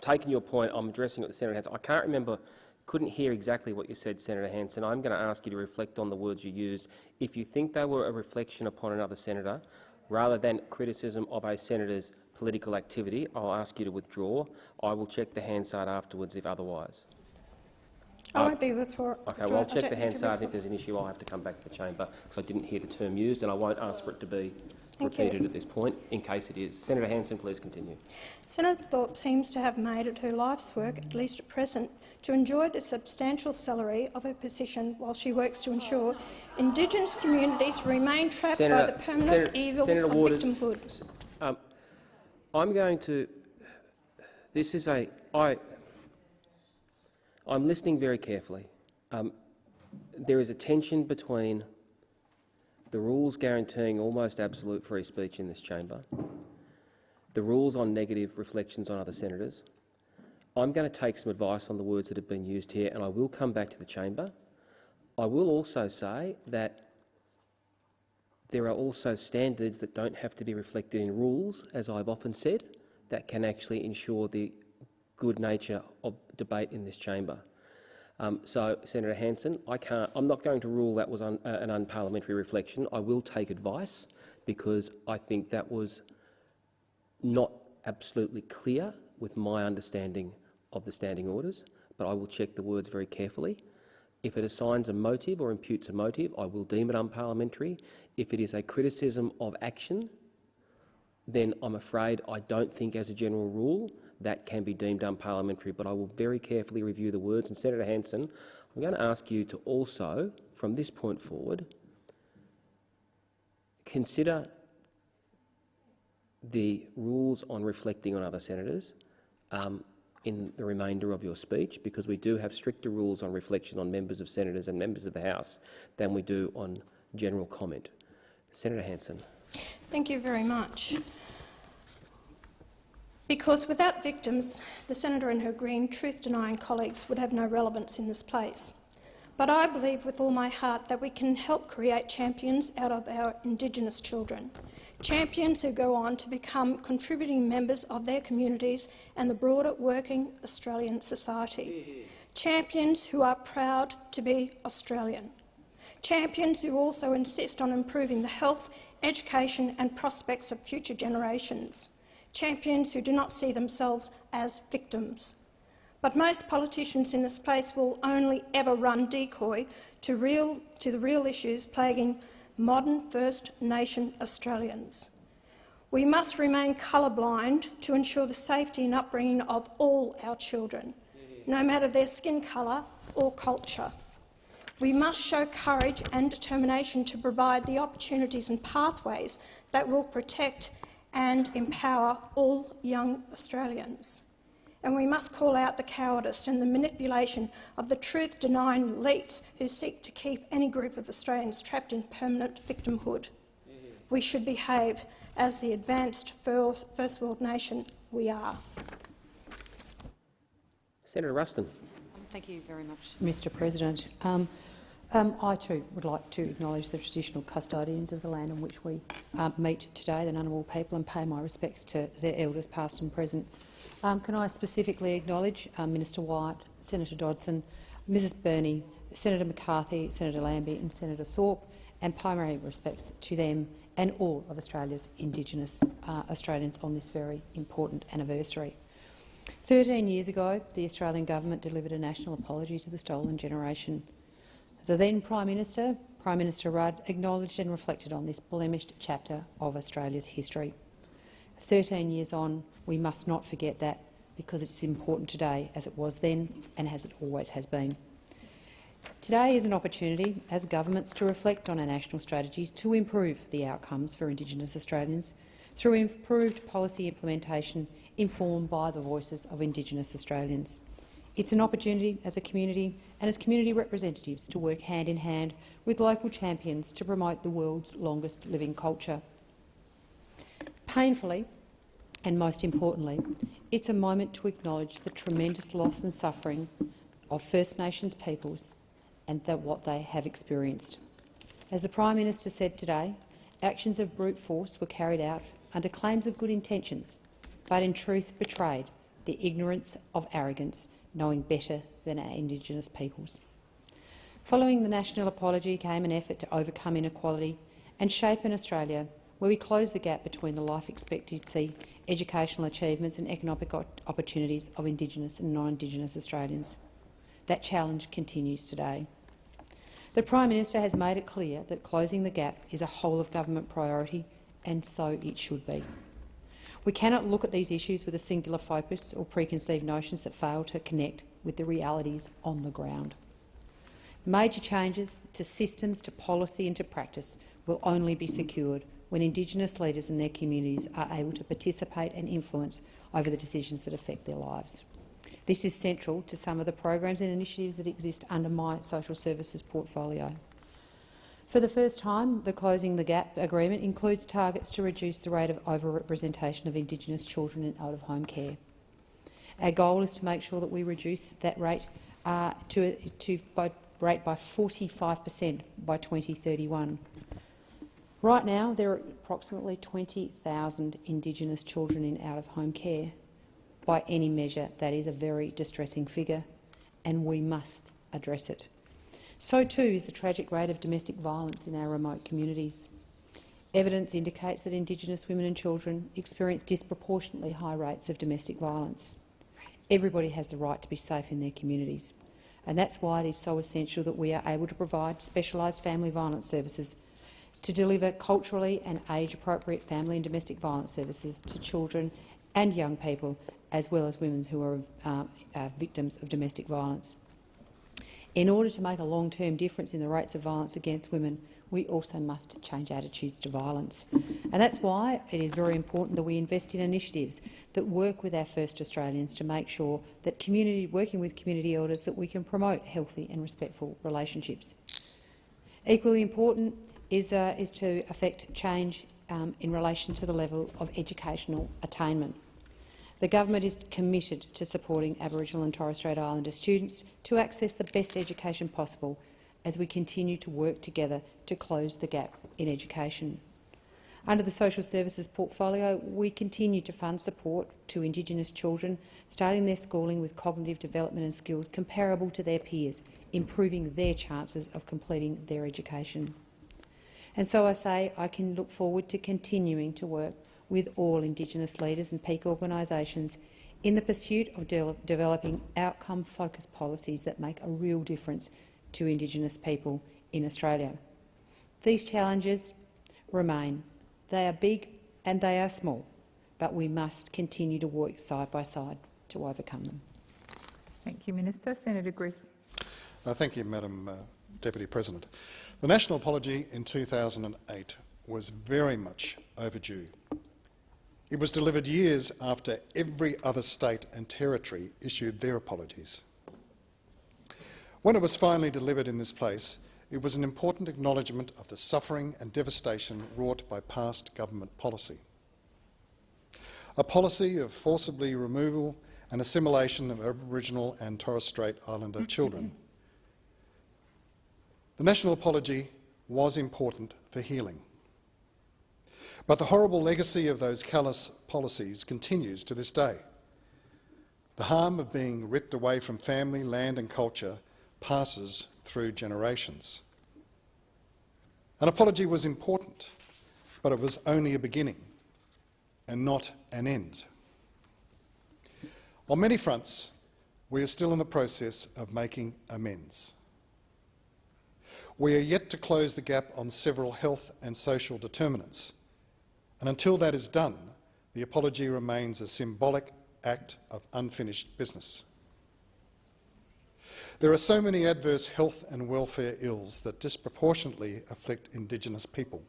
taking your point. I'm addressing it to Senator Hanson. I can't remember. Couldn't hear exactly what you said, Senator Hanson. I'm going to ask you to reflect on the words you used. If you think they were a reflection upon another senator, rather than criticism of a senator's political activity, I'll ask you to withdraw. I will check the Hansard afterwards if otherwise. I won't be withdrawn. Okay, well, I'll check the Hansard. If there's an issue, I'll have to come back to the chamber because I didn't hear the term used, and I won't ask for it to be repeated at this point in case it is. Senator Hanson, please continue. Senator Thorpe seems to have made it her life's work, at least at present, to enjoy the substantial salary of her position while she works to ensure Indigenous communities remain trapped by the permanent evils of victimhood. I'm going to. This is a. I'm listening very carefully. There is a tension between the rules guaranteeing almost absolute free speech in this chamber, the rules on negative reflections on other senators. I'm going to take some advice on the words that have been used here, and I will come back to the chamber. I will also say that there are also standards that don't have to be reflected in rules, as I've often said, that can actually ensure the good nature of debate in this chamber. So, Senator Hanson, I'm not going to rule that was an unparliamentary reflection. I will take advice because I think that was not absolutely clear with my understanding of the standing orders, but I will check the words very carefully. If it assigns a motive or imputes a motive, I will deem it unparliamentary. If it is a criticism of action, then I'm afraid I don't think as a general rule that can be deemed unparliamentary, but I will very carefully review the words. And Senator Hanson, I'm going to ask you to also, from this point forward, consider the rules on reflecting on other senators in the remainder of your speech, because we do have stricter rules on reflection on members of senators and members of the House than we do on general comment. Senator Hanson. Thank you very much. Because without victims, the senator and her green, truth-denying colleagues would have no relevance in this place. But I believe with all my heart that we can help create champions out of our Indigenous children, champions who go on to become contributing members of their communities and the broader working Australian society, champions who are proud to be Australian, champions who also insist on improving the health, education and prospects of future generations, champions who do not see themselves as victims. But most politicians in this place will only ever run decoy to the real issues plaguing modern First Nation Australians. We must remain colourblind to ensure the safety and upbringing of all our children, no matter their skin colour or culture. We must show courage and determination to provide the opportunities and pathways that will protect and empower all young Australians. And we must call out the cowardice and the manipulation of the truth-denying elites who seek to keep any group of Australians trapped in permanent victimhood. We should behave as the advanced first world nation we are. Senator Ruston. Thank you very much, Mr President. I too would like to acknowledge the traditional custodians of the land on which we meet today, the Ngunnawal people, and pay my respects to their elders past and present. Can I specifically acknowledge Minister White, Senator Dodson, Mrs Burney, Senator McCarthy, Senator Lambie and Senator Thorpe, and pay my respects to them and all of Australia's Indigenous Australians on this very important anniversary. 13 years ago, the Australian government delivered a national apology to the stolen generation. The then Prime Minister, Prime Minister Rudd, acknowledged and reflected on this blemished chapter of Australia's history. 13 years on, we must not forget that, because it's important today as it was then and as it always has been. Today is an opportunity as governments to reflect on our national strategies to improve the outcomes for Indigenous Australians through improved policy implementation informed by the voices of Indigenous Australians. It's an opportunity as a community and as community representatives to work hand in hand with local champions to promote the world's longest living culture. Painfully, and most importantly, it's a moment to acknowledge the tremendous loss and suffering of First Nations peoples and what they have experienced. As the Prime Minister said today, actions of brute force were carried out under claims of good intentions, but in truth betrayed the ignorance of arrogance, knowing better than our Indigenous peoples. Following the national apology came an effort to overcome inequality and shape an Australia where we close the gap between the life expectancy, educational achievements and economic opportunities of Indigenous and non-Indigenous Australians. That challenge continues today. The Prime Minister has made it clear that closing the gap is a whole-of-government priority, and so it should be. We cannot look at these issues with a singular focus or preconceived notions that fail to connect with the realities on the ground. Major changes to systems, to policy and to practice will only be secured when Indigenous leaders and their communities are able to participate and influence over the decisions that affect their lives. This is central to some of the programs and initiatives that exist under my social services portfolio. For the first time, the Closing the Gap agreement includes targets to reduce the rate of overrepresentation of Indigenous children in out-of-home care. Our goal is to make sure that we reduce that rate by 45% by 2031. Right now, there are approximately 20,000 Indigenous children in out-of-home care. By any measure, that is a very distressing figure, and we must address it. So too is the tragic rate of domestic violence in our remote communities. Evidence indicates that Indigenous women and children experience disproportionately high rates of domestic violence. Everybody has the right to be safe in their communities, and that's why it is so essential that we are able to provide specialised family violence services to deliver culturally and age-appropriate family and domestic violence services to children and young people, as well as women who are victims of domestic violence. In order to make a long-term difference in the rates of violence against women, we also must change attitudes to violence. And that's why it is very important that we invest in initiatives that work with our First Australians to make sure that working with community elders, that we can promote healthy and respectful relationships. Equally important is to effect change in relation to the level of educational attainment. The government is committed to supporting Aboriginal and Torres Strait Islander students to access the best education possible as we continue to work together to close the gap in education. Under the Social Services portfolio, we continue to fund support to Indigenous children starting their schooling with cognitive development and skills comparable to their peers, improving their chances of completing their education. And so I say I can look forward to continuing to work with all Indigenous leaders and peak organisations in the pursuit of developing outcome-focused policies that make a real difference to Indigenous people in Australia. These challenges remain. They are big and they are small, but we must continue to work side by side to overcome them. Thank you, Minister. Senator Griff. Thank you, Madam Deputy President. The national apology in 2008 was very much overdue. It was delivered years after every other state and territory issued their apologies. When it was finally delivered in this place, it was an important acknowledgement of the suffering and devastation wrought by past government policy. A policy of forcibly removal and assimilation of Aboriginal and Torres Strait Islander children. The national apology was important for healing. But the horrible legacy of those callous policies continues to this day. The harm of being ripped away from family, land and culture passes through generations. An apology was important, but it was only a beginning and not an end. On many fronts, we are still in the process of making amends. We are yet to close the gap on several health and social determinants, and until that is done, the apology remains a symbolic act of unfinished business. There are so many adverse health and welfare ills that disproportionately afflict Indigenous people.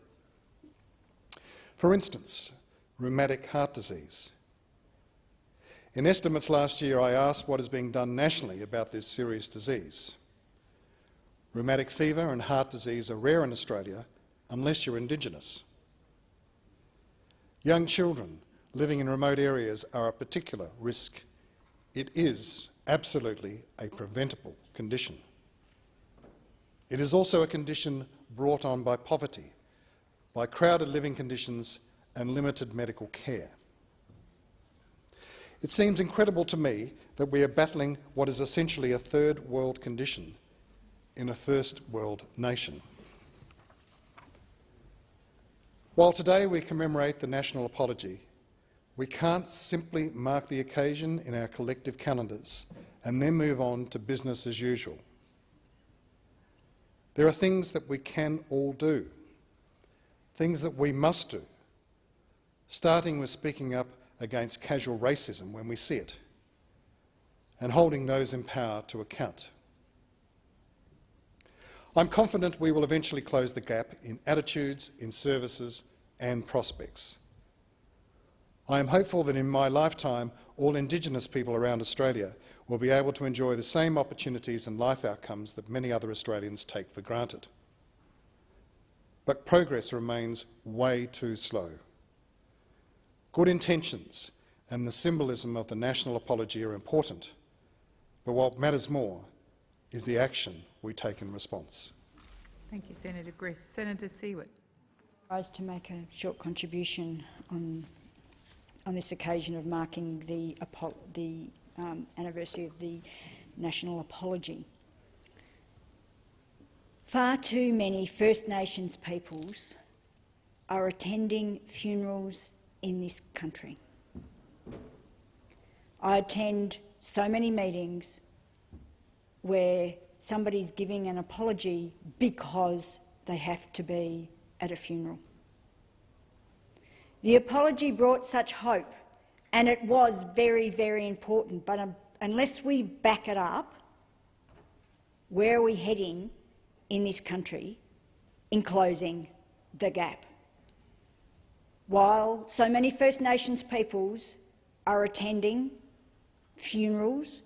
For instance, rheumatic heart disease. In estimates last year, I asked what is being done nationally about this serious disease. Rheumatic fever and heart disease are rare in Australia unless you're Indigenous. Young children living in remote areas are a particular risk. It is absolutely a preventable condition. It is also a condition brought on by poverty, by crowded living conditions and limited medical care. It seems incredible to me that we are battling what is essentially a third world condition in a first world nation. While today we commemorate the national apology, we can't simply mark the occasion in our collective calendars and then move on to business as usual. There are things that we can all do, things that we must do, starting with speaking up against casual racism when we see it, and holding those in power to account. I'm confident we will eventually close the gap in attitudes, in services and prospects. I am hopeful that in my lifetime all Indigenous people around Australia will be able to enjoy the same opportunities and life outcomes that many other Australians take for granted. But progress remains way too slow. Good intentions and the symbolism of the national apology are important, but what matters more is the action we take in response. Thank you, Senator Griff. Senator Siewert. I rise to make a short contribution on this occasion of marking the anniversary of the national apology. Far too many First Nations peoples are attending funerals in this country. I attend so many meetings where somebody's giving an apology because they have to be at a funeral. The apology brought such hope, and it was very, very important, but unless we back it up, where are we heading in this country in closing the gap? While so many First Nations peoples are attending funerals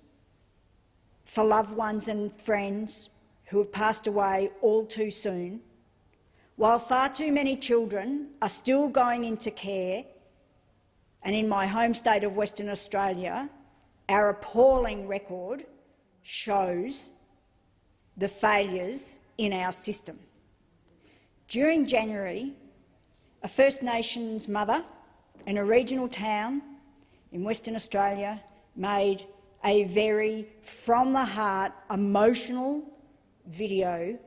for loved ones and friends who have passed away all too soon, while far too many children are still going into care, and in my home state of Western Australia, our appalling record shows the failures in our system. During January, a First Nations mother in a regional town in Western Australia made a very from-the-heart, emotional video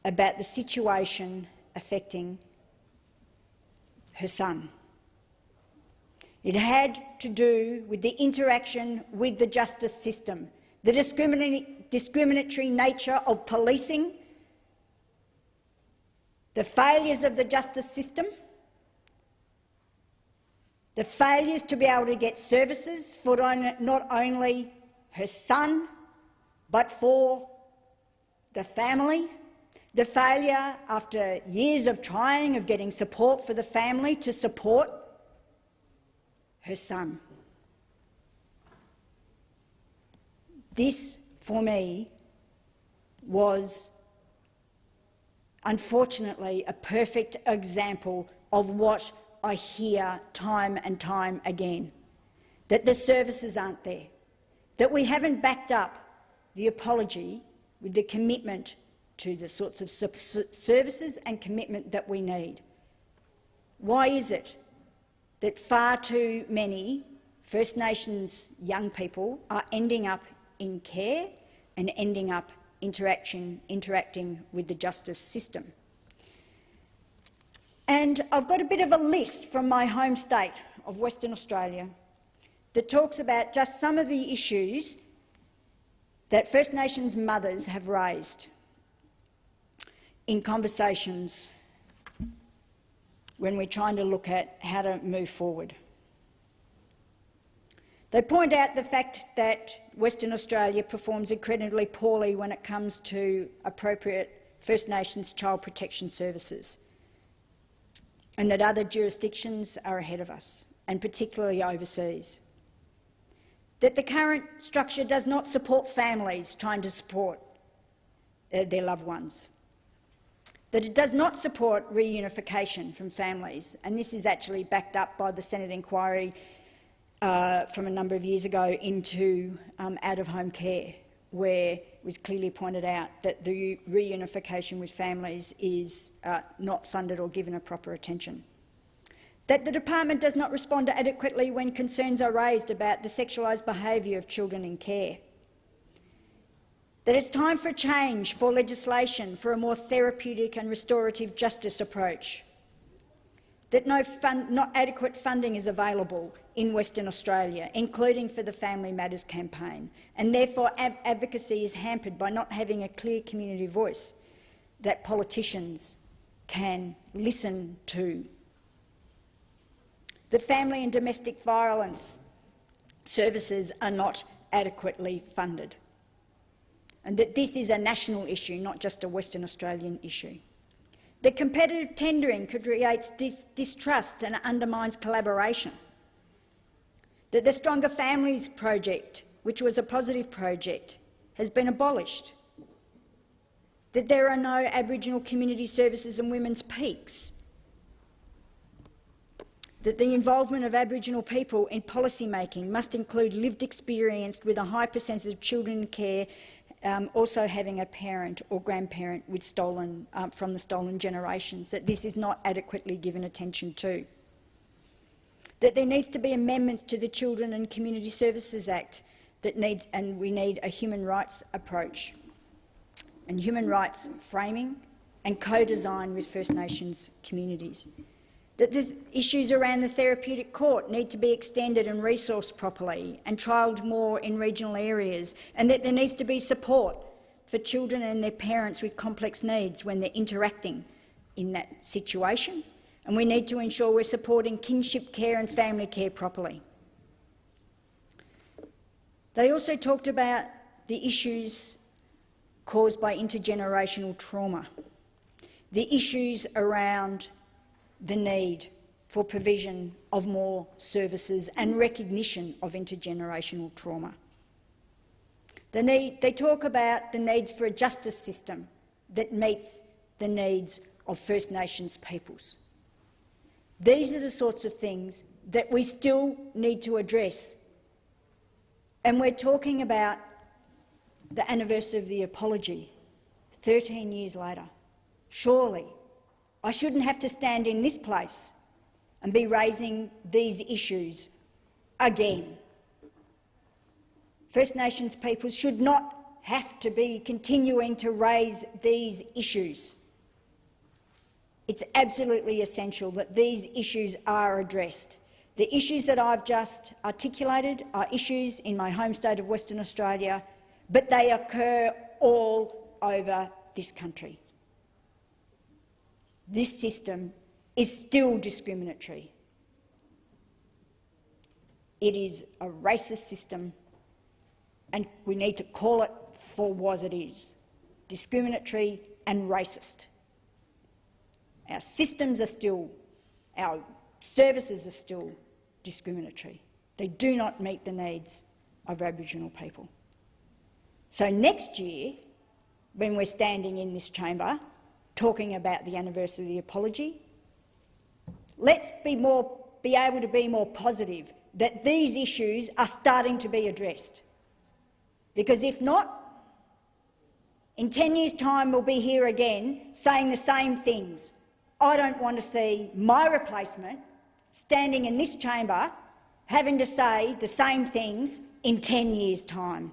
about the situation affecting her son. It had to do with the interaction with the justice system, the discriminatory nature of policing, the failures of the justice system, the failures to be able to get services for not only her son but for the family, the failure after years of trying of getting support for the family to support her son. This, for me, was unfortunately a perfect example of what I hear time and time again, that the services aren't there, that we haven't backed up the apology with the commitment to the sorts of services and commitment that we need. Why is it that far too many First Nations young people are ending up in care and ending up interacting with the justice system? And I've got a bit of a list from my home state of Western Australia that talks about just some of the issues that First Nations mothers have raised in conversations when we're trying to look at how to move forward. They point out the fact that Western Australia performs incredibly poorly when it comes to appropriate First Nations child protection services, and that other jurisdictions are ahead of us, and particularly overseas. That the current structure does not support families trying to support their loved ones. That it does not support reunification from families, and this is actually backed up by the Senate inquiry from a number of years ago into out-of-home care, where it was clearly pointed out that the reunification with families is not funded or given a proper attention. That the department does not respond adequately when concerns are raised about the sexualised behaviour of children in care. That it's time for change, for legislation, for a more therapeutic and restorative justice approach. That not adequate funding is available in Western Australia, including for the Family Matters campaign, and therefore advocacy is hampered by not having a clear community voice that politicians can listen to. The family and domestic violence services are not adequately funded, and that this is a national issue, not just a Western Australian issue. That competitive tendering creates distrust and undermines collaboration. That the Stronger Families project, which was a positive project, has been abolished. That there are no Aboriginal community services and women's peaks. That the involvement of Aboriginal people in policy making must include lived experience with a high percentage of children in care also having a parent or grandparent with from the stolen generations, that this is not adequately given attention to. That there needs to be amendments to the Children and Community Services Act and we need a human rights approach and human rights framing and co-design with First Nations communities. That the issues around the therapeutic court need to be extended and resourced properly and trialled more in regional areas, and that there needs to be support for children and their parents with complex needs when they're interacting in that situation. And we need to ensure we're supporting kinship care and family care properly. They also talked about the issues caused by intergenerational trauma, the issues around the need for provision of more services and recognition of intergenerational trauma. They talk about the needs for a justice system that meets the needs of First Nations peoples. These are the sorts of things that we still need to address. And we're talking about the anniversary of the apology, 13 years later. Surely I shouldn't have to stand in this place and be raising these issues again. First Nations peoples should not have to be continuing to raise these issues. It's absolutely essential that these issues are addressed. The issues that I've just articulated are issues in my home state of Western Australia, but they occur all over this country. This system is still discriminatory. It is a racist system, and we need to call it for what it is: discriminatory and racist. Our systems are still, our services are still discriminatory. They do not meet the needs of Aboriginal people. So next year, when we're standing in this chamber talking about the anniversary of the apology, let's be able to be more positive that these issues are starting to be addressed. Because if not, in 10 years' time we'll be here again saying the same things. I don't want to see my replacement standing in this chamber having to say the same things in 10 years' time.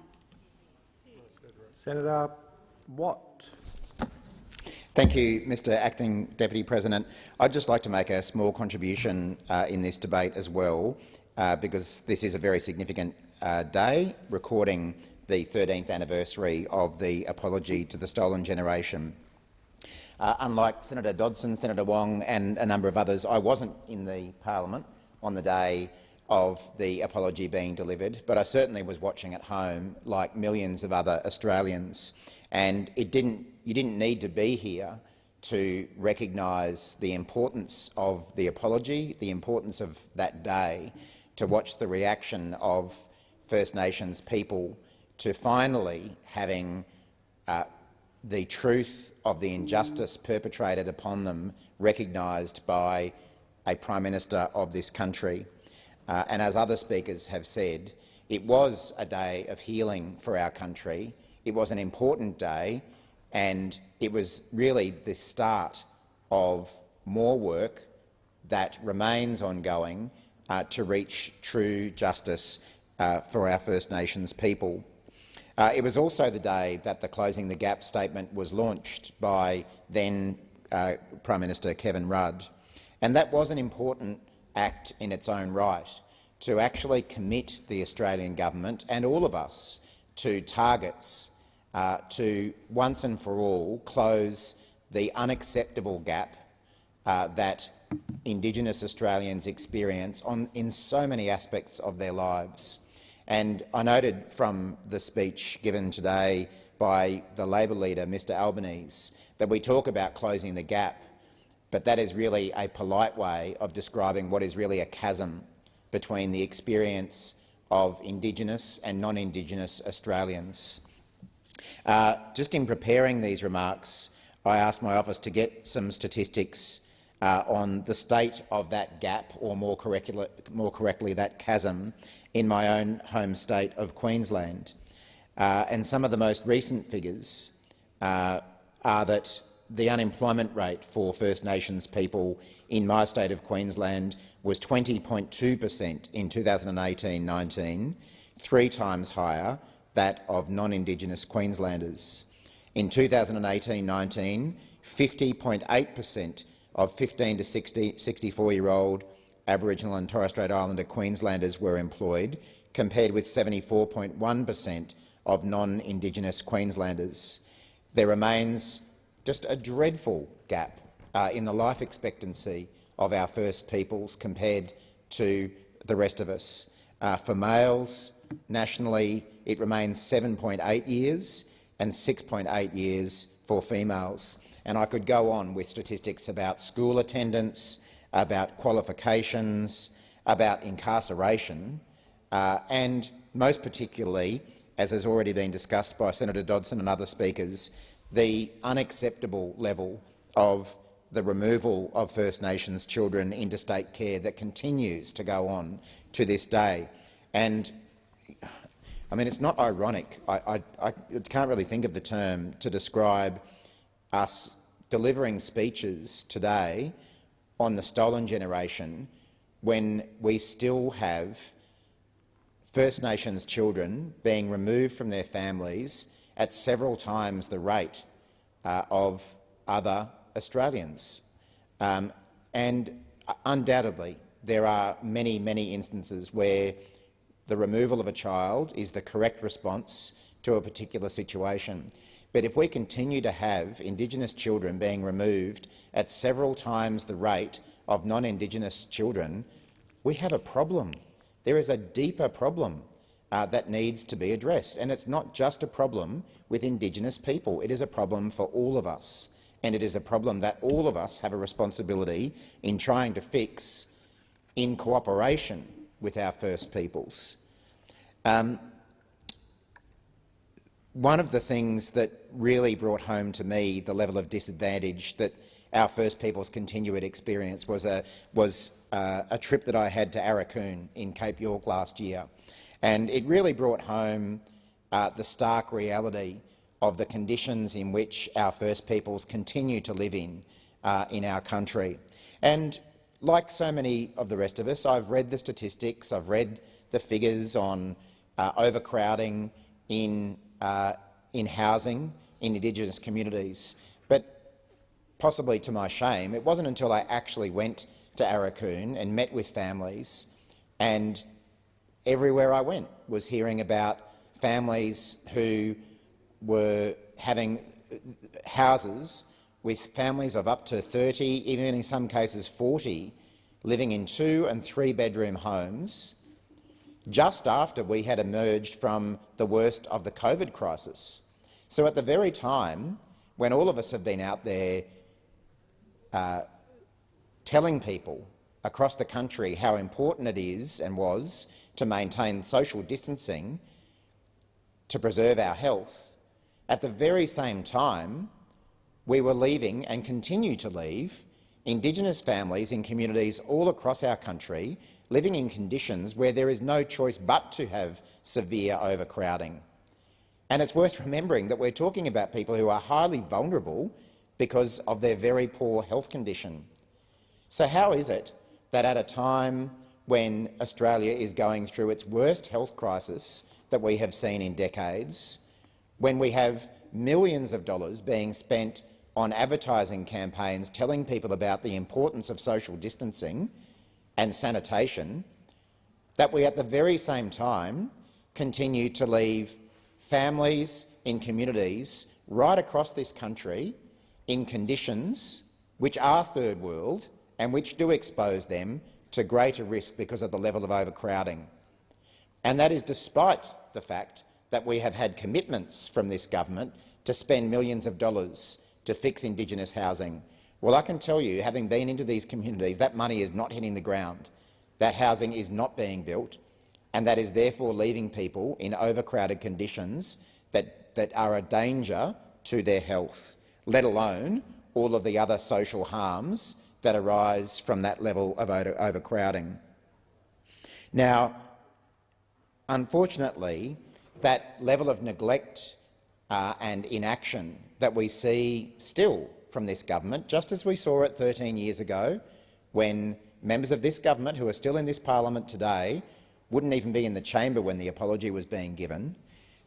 Senator Watt. Thank you, Mr Acting Deputy President. I'd just like to make a small contribution in this debate as well, because this is a very significant day, recording the 13th anniversary of the apology to the stolen generation. Unlike Senator Dodson, Senator Wong and a number of others, I wasn't in the parliament on the day of the apology being delivered, but I certainly was watching at home like millions of other Australians, and you didn't need to be here to recognise the importance of the apology, the importance of that day, to watch the reaction of First Nations people to finally having the truth of the injustice perpetrated upon them recognised by a Prime Minister of this country. And as other speakers have said, it was a day of healing for our country. It was an important day, and it was really the start of more work that remains ongoing to reach true justice for our First Nations people. It was also the day that the Closing the Gap statement was launched by then Prime Minister Kevin Rudd, and that was an important act in its own right, to actually commit the Australian government and all of us to targets to once and for all close the unacceptable gap that Indigenous Australians experience in so many aspects of their lives. And I noted from the speech given today by the Labor leader, Mr Albanese, that we talk about closing the gap, but that is really a polite way of describing what is really a chasm between the experience of Indigenous and non-Indigenous Australians. Just in preparing these remarks, I asked my office to get some statistics on the state of that gap, or more correctly that chasm, in my own home state of Queensland. And some of the most recent figures are that the unemployment rate for First Nations people in my state of Queensland was 20.2% in 2018-19, 3 times higher that of non-Indigenous Queenslanders. In 2018-19, 50.8% of 15 to 64-year-old Aboriginal and Torres Strait Islander Queenslanders were employed, compared with 74.1% of non-Indigenous Queenslanders. There remains just a dreadful gap in the life expectancy of our First Peoples compared to the rest of us. For males, nationally, it remains 7.8 years and 6.8 years for females. And I could go on with statistics about school attendance, about qualifications, about incarceration, and most particularly, as has already been discussed by Senator Dodson and other speakers, the unacceptable level of the removal of First Nations children into state care that continues to go on to this day. And I mean, it's not ironic. I can't really think of the term to describe us delivering speeches today on the stolen generation when we still have First Nations children being removed from their families at several times the rate of other Australians. And undoubtedly there are many, many instances where the removal of a child is the correct response to a particular situation. But if we continue to have Indigenous children being removed at several times the rate of non-Indigenous children, we have a problem. There is a deeper problem that needs to be addressed. And it's not just a problem with Indigenous people. It is a problem for all of us. And it is a problem that all of us have a responsibility in trying to fix in cooperation with our First Peoples. One of the things that really brought home to me the level of disadvantage that our First Peoples continue to experience was a trip that I had to Aurukun in Cape York last year. And it really brought home the stark reality of the conditions in which our First Peoples continue to live in our country. And like so many of the rest of us, I've read the statistics, I've read the figures on overcrowding in housing in Indigenous communities. But possibly to my shame, it wasn't until I actually went to Aurukun and met with families, and everywhere I went was hearing about families who were having houses with families of up to 30, even in some cases 40, living in 2- and 3-bedroom homes just after we had emerged from the worst of the COVID crisis. So at the very time when all of us have been out there telling people across the country how important it is and was to maintain social distancing to preserve our health, at the very same time we were leaving and continue to leave Indigenous families in communities all across our country living in conditions where there is no choice but to have severe overcrowding. And it's worth remembering that we're talking about people who are highly vulnerable because of their very poor health condition. So how is it that at a time when Australia is going through its worst health crisis that we have seen in decades, when we have millions of dollars being spent on advertising campaigns telling people about the importance of social distancing and sanitation, that we at the very same time continue to leave families in communities right across this country in conditions which are third world and which do expose them to greater risk because of the level of overcrowding. And that is despite the fact that we have had commitments from this government to spend millions of dollars to fix Indigenous housing. Well, I can tell you, having been into these communities, that money is not hitting the ground. That housing is not being built, and that is therefore leaving people in overcrowded conditions that are a danger to their health, let alone all of the other social harms that arise from that level of overcrowding. Now, unfortunately, that level of neglect and inaction that we see still from this government, just as we saw it 13 years ago when members of this government who are still in this parliament today wouldn't even be in the chamber when the apology was being given,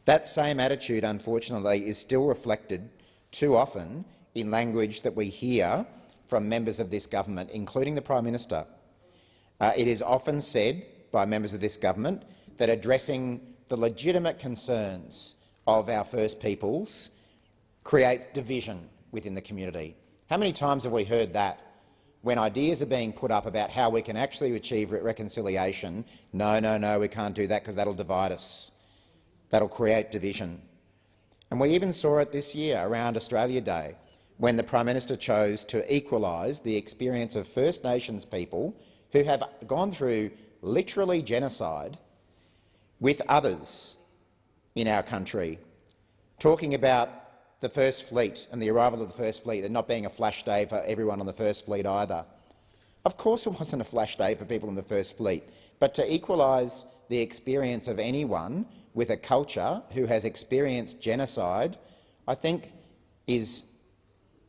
that same attitude, unfortunately, is still reflected too often in language that we hear from members of this government, including the Prime Minister. It is often said by members of this government that addressing the legitimate concerns of our First Peoples creates division within the community. How many times have we heard that? When ideas are being put up about how we can actually achieve reconciliation, no, we can't do that because that'll divide us. That'll create division. And we even saw it this year around Australia Day, when the Prime Minister chose to equalise the experience of First Nations people who have gone through literally genocide with others in our country, talking about the First Fleet and the arrival of the First Fleet, and not being a flash day for everyone on the First Fleet either. Of course it wasn't a flash day for people in the First Fleet, but to equalise the experience of anyone with a culture who has experienced genocide, I think is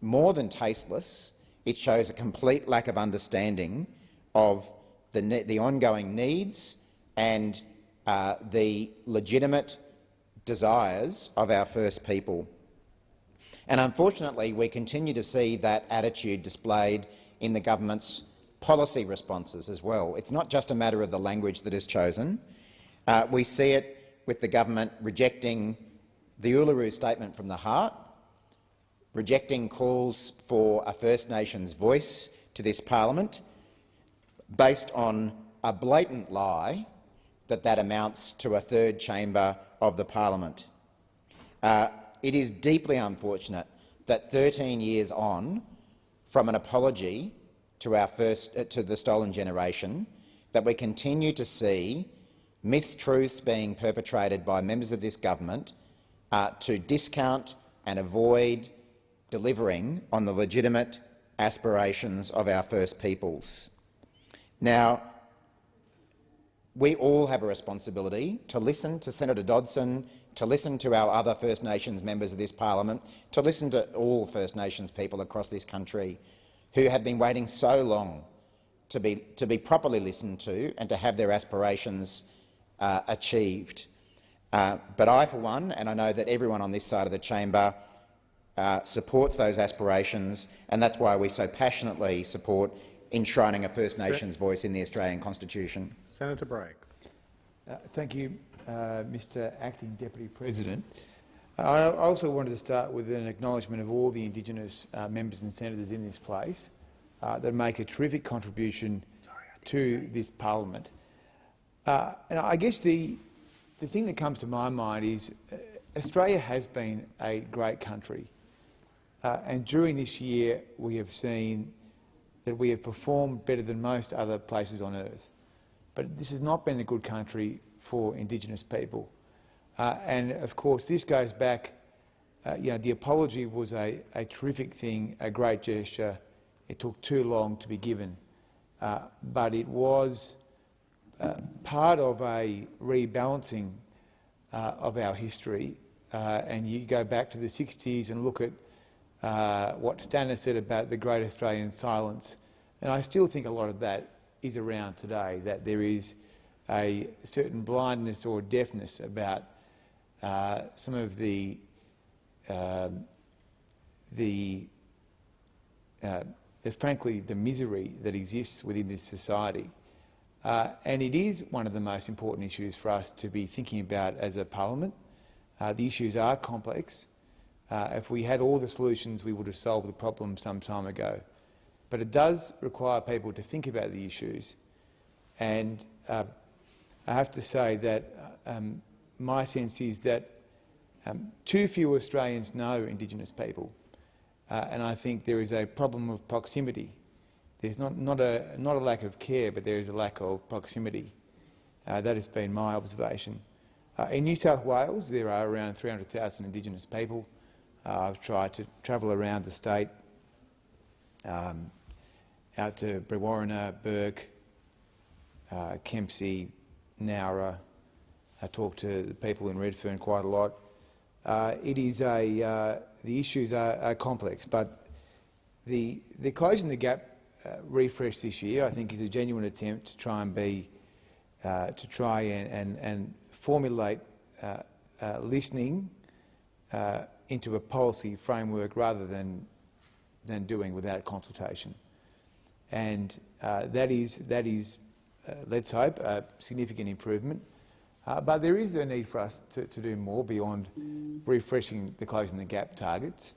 more than tasteless. It shows a complete lack of understanding of the ongoing needs and the legitimate desires of our First People. And unfortunately, we continue to see that attitude displayed in the government's policy responses as well. It's not just a matter of the language that is chosen. We see it with the government rejecting the Uluru Statement from the Heart, rejecting calls for a First Nations voice to this parliament based on a blatant lie that amounts to a third chamber of the parliament. It is deeply unfortunate that 13 years on from an apology to the stolen generation, that we continue to see mistruths being perpetrated by members of this government to discount and avoid delivering on the legitimate aspirations of our First Peoples. Now, we all have a responsibility to listen to Senator Dodson, to listen to our other First Nations members of this parliament, to listen to all First Nations people across this country who have been waiting so long to be properly listened to and to have their aspirations achieved. But I, for one, and I know that everyone on this side of the chamber supports those aspirations, and that's why we so passionately support enshrining a First Nations voice in the Australian Constitution. Senator Bragg. Thank you, Mr Acting Deputy President. I also wanted to start with an acknowledgement of all the Indigenous members and senators in this place that make a terrific contribution to this parliament. And I guess the thing that comes to my mind is Australia has been a great country. And during this year, we have seen that we have performed better than most other places on earth. But this has not been a good country for Indigenous people. And of course, this goes back, the apology was a terrific thing, a great gesture. It took too long to be given. But it was part of a rebalancing of our history. And you go back to the 60s and look at what Stanner said about the Great Australian Silence. And I still think a lot of that is around today, that there is a certain blindness or deafness about some of frankly, the misery that exists within this society. And it is one of the most important issues for us to be thinking about as a parliament. The issues are complex. If we had all the solutions, we would have solved the problem some time ago. But it does require people to think about the issues. And I have to say that my sense is that too few Australians know Indigenous people. And I think there is a problem of proximity. There's not a lack of care, but there is a lack of proximity. That has been my observation. In New South Wales, there are around 300,000 Indigenous people. I've tried to travel around the state, out to Brewarrina, Burke, Kempsey, Nowra. I talk to the people in Redfern quite a lot. The issues are complex, but the Closing the Gap refresh this year, I think, is a genuine attempt to try and formulate listening into a policy framework rather than doing without consultation. And that is let's hope, a significant improvement. But there is a need for us to do more beyond refreshing the Closing the Gap targets.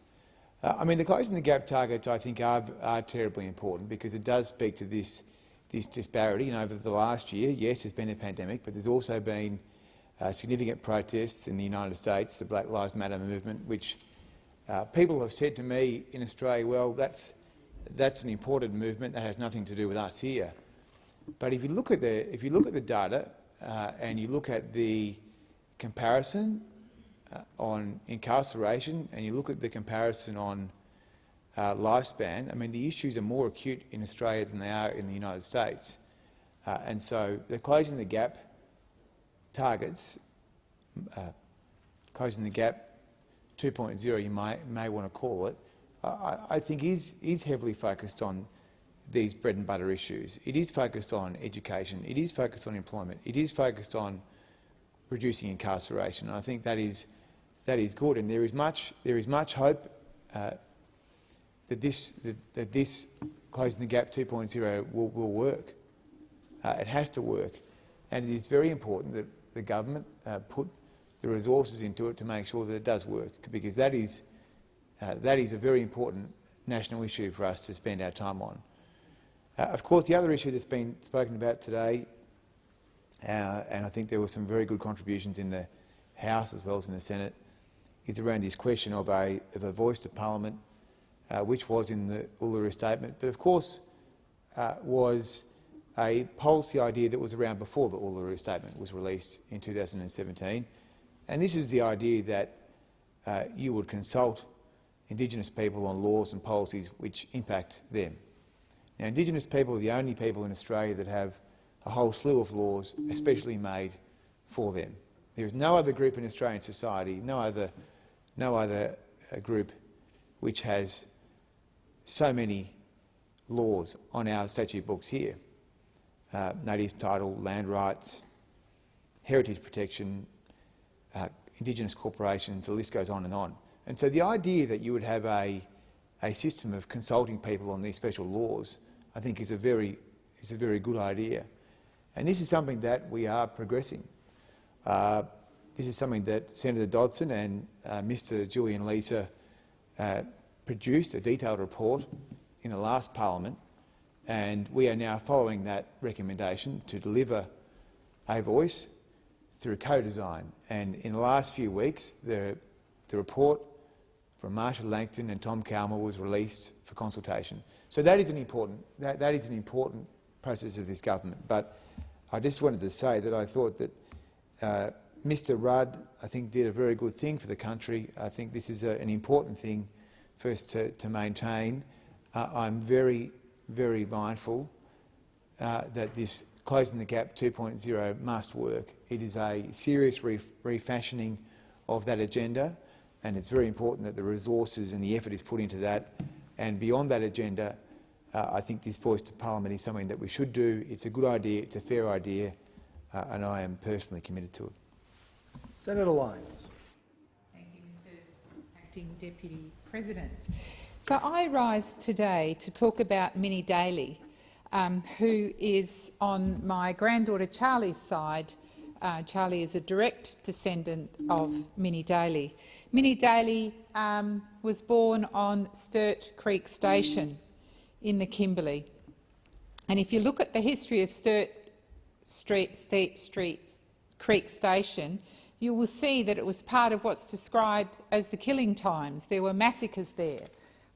The Closing the Gap targets, I think, are terribly important because it does speak to this disparity. And over the last year, yes, there's been a pandemic, but there's also been significant protests in the United States, the Black Lives Matter movement, which people have said to me in Australia, well, that's an imported movement that has nothing to do with us here. But if you look at the data and you look at the comparison on incarceration and you look at the comparison on lifespan, the issues are more acute in Australia than they are in the United States. And so the Closing the Gap targets, Closing the Gap 2.0, you may want to call it, I think is heavily focused on these bread and butter issues. It is focused on education. It is focused on employment. It is focused on reducing incarceration. I think that is good, and there is much hope that this Closing the Gap 2.0 will work. It has to work, and it is very important that the government put the resources into it to make sure that it does work, because that is a very important national issue for us to spend our time on. Of course, the other issue that's been spoken about today, and I think there were some very good contributions in the House as well as in the Senate, is around this question of a voice to Parliament, which was in the Uluru Statement, but of course was a policy idea that was around before the Uluru Statement was released in 2017. And this is the idea that you would consult Indigenous people on laws and policies which impact them. Now, Indigenous people are the only people in Australia that have a whole slew of laws especially made for them. There is no other group in Australian society, no other group which has so many laws on our statute books here. Native title, land rights, heritage protection, Indigenous corporations, the list goes on and on. And so the idea that you would have a system of consulting people on these special laws, I think, is a very good idea. And this is something that we are progressing. This is something that Senator Dodson and Mr Julian Leeser produced a detailed report in the last parliament, and we are now following that recommendation to deliver a voice through co-design. And in the last few weeks, the report from Marshall Langton and Tom Calmer was released for consultation. So that is an important process of this government. But I just wanted to say that I thought that Mr Rudd, I think, did a very good thing for the country. I think this is an important thing for us to maintain. I'm very, very mindful that this Closing the Gap 2.0 must work. It is a serious refashioning of that agenda, and it's very important that the resources and the effort is put into that. And beyond that agenda, I think this voice to Parliament is something that we should do. It's a good idea, it's a fair idea, and I am personally committed to it. Senator Lyons. Thank you, Mr Acting Deputy President. So I rise today to talk about Minnie Daly, who is on my granddaughter Charlie's side. Charlie is a direct descendant of Minnie Daly. Minnie Daly was born on Sturt Creek Station in the Kimberley. And if you look at the history of Sturt Creek Station, you will see that it was part of what's described as the killing times. There were massacres there.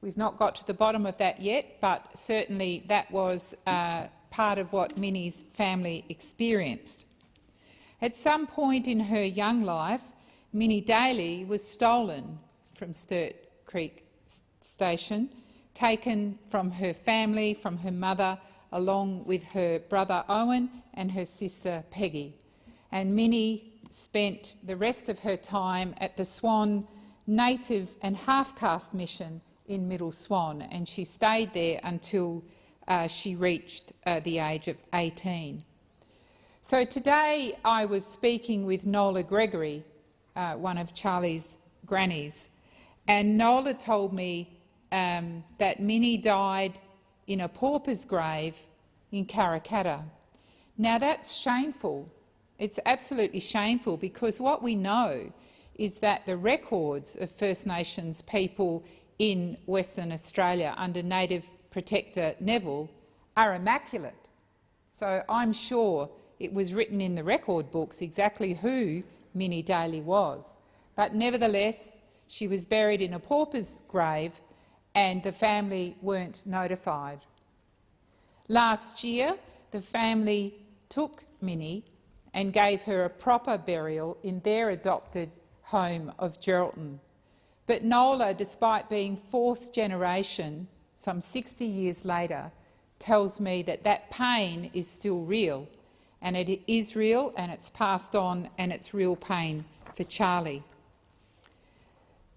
We've not got to the bottom of that yet, but certainly that was part of what Minnie's family experienced. At some point in her young life, Minnie Daly was stolen from Sturt Creek Station, taken from her family, from her mother, along with her brother Owen and her sister Peggy. And Minnie spent the rest of her time at the Swan Native and Half-Caste Mission in Middle Swan, and she stayed there until she reached the age of 18. So today I was speaking with Nola Gregory, one of Charlie's grannies, and Nola told me that Minnie died in a pauper's grave in Karrakatta. Now that's shameful. It's absolutely shameful, because what we know is that the records of First Nations people in Western Australia under Native Protector Neville are immaculate. So I'm sure it was written in the record books exactly who Minnie Daly was. But nevertheless, she was buried in a pauper's grave and the family weren't notified. Last year, the family took Minnie and gave her a proper burial in their adopted home of Geraldton. But Nola, despite being fourth generation, some 60 years later, tells me that that pain is still real, and it is real, and it's passed on, and it's real pain for Charlie.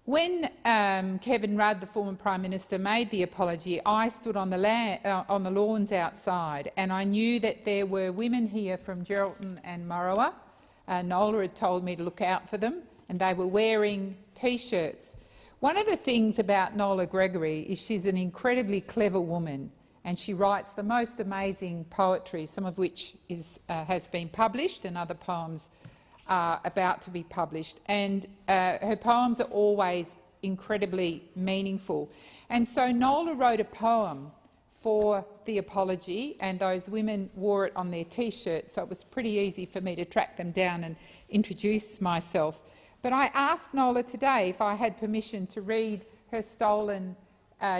When Kevin Rudd, the former Prime Minister, made the apology, I stood on the lawns outside, and I knew that there were women here from Geraldton and Morowa. Nola had told me to look out for them, and they were wearing T-shirts. One of the things about Nola Gregory is she's an incredibly clever woman, and she writes the most amazing poetry, some of which has been published, and other poems are about to be published. And her poems are always incredibly meaningful. And so Nola wrote a poem for the apology, and those women wore it on their T-shirts, so it was pretty easy for me to track them down and introduce myself. But I asked Nola today if I had permission to read her Stolen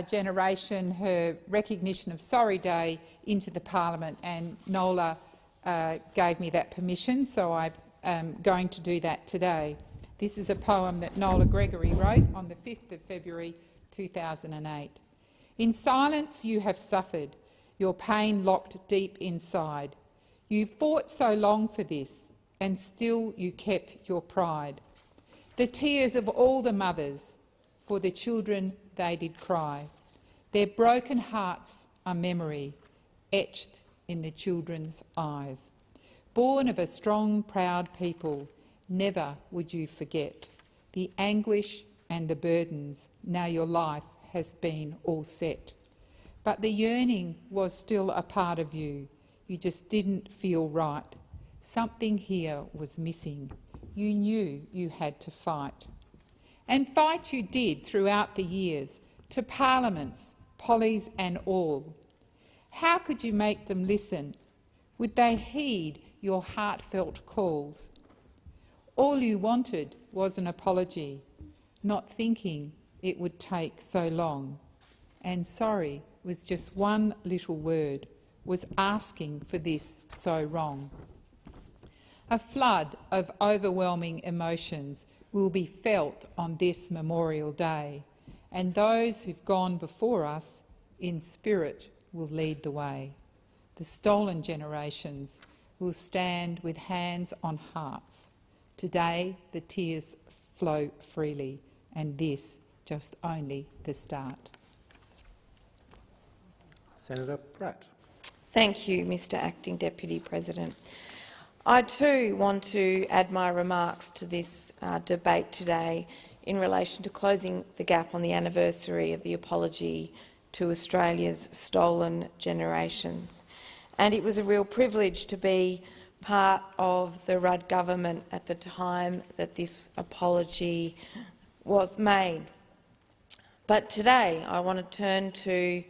Generation, her Recognition of Sorry Day, into the Parliament, and Nola gave me that permission, so I'm going to do that today. This is a poem that Nola Gregory wrote on the 5th of February 2008. In silence you have suffered, your pain locked deep inside. You fought so long for this, and still you kept your pride. The tears of all the mothers, for the children they did cry. Their broken hearts are memory, etched in the children's eyes. Born of a strong, proud people, never would you forget the anguish and the burdens. Now your life has been all set. But the yearning was still a part of you. You just didn't feel right. Something here was missing. You knew you had to fight. And fight you did throughout the years, to parliaments, pollies and all. How could you make them listen? Would they heed your heartfelt calls. All you wanted was an apology, not thinking it would take so long. And sorry was just one little word, was asking for this so wrong. A flood of overwhelming emotions will be felt on this Memorial Day, and those who've gone before us in spirit will lead the way. The stolen generations will stand with hands on hearts. Today the tears flow freely, and this just only the start. Senator Pratt. Thank you, Mr Acting Deputy President. I too want to add my remarks to this debate today in relation to closing the gap on the anniversary of the apology to Australia's stolen generations. And it was a real privilege to be part of the Rudd government at the time that this apology was made. But today I want to turn to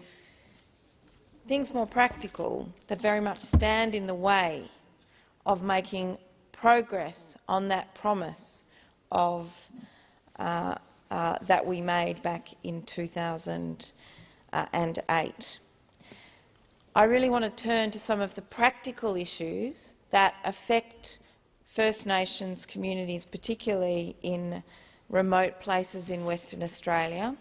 things more practical that very much stand in the way of making progress on that promise of that we made back in 2008. I really want to turn to some of the practical issues that affect First Nations communities, particularly in remote places in Western Australia,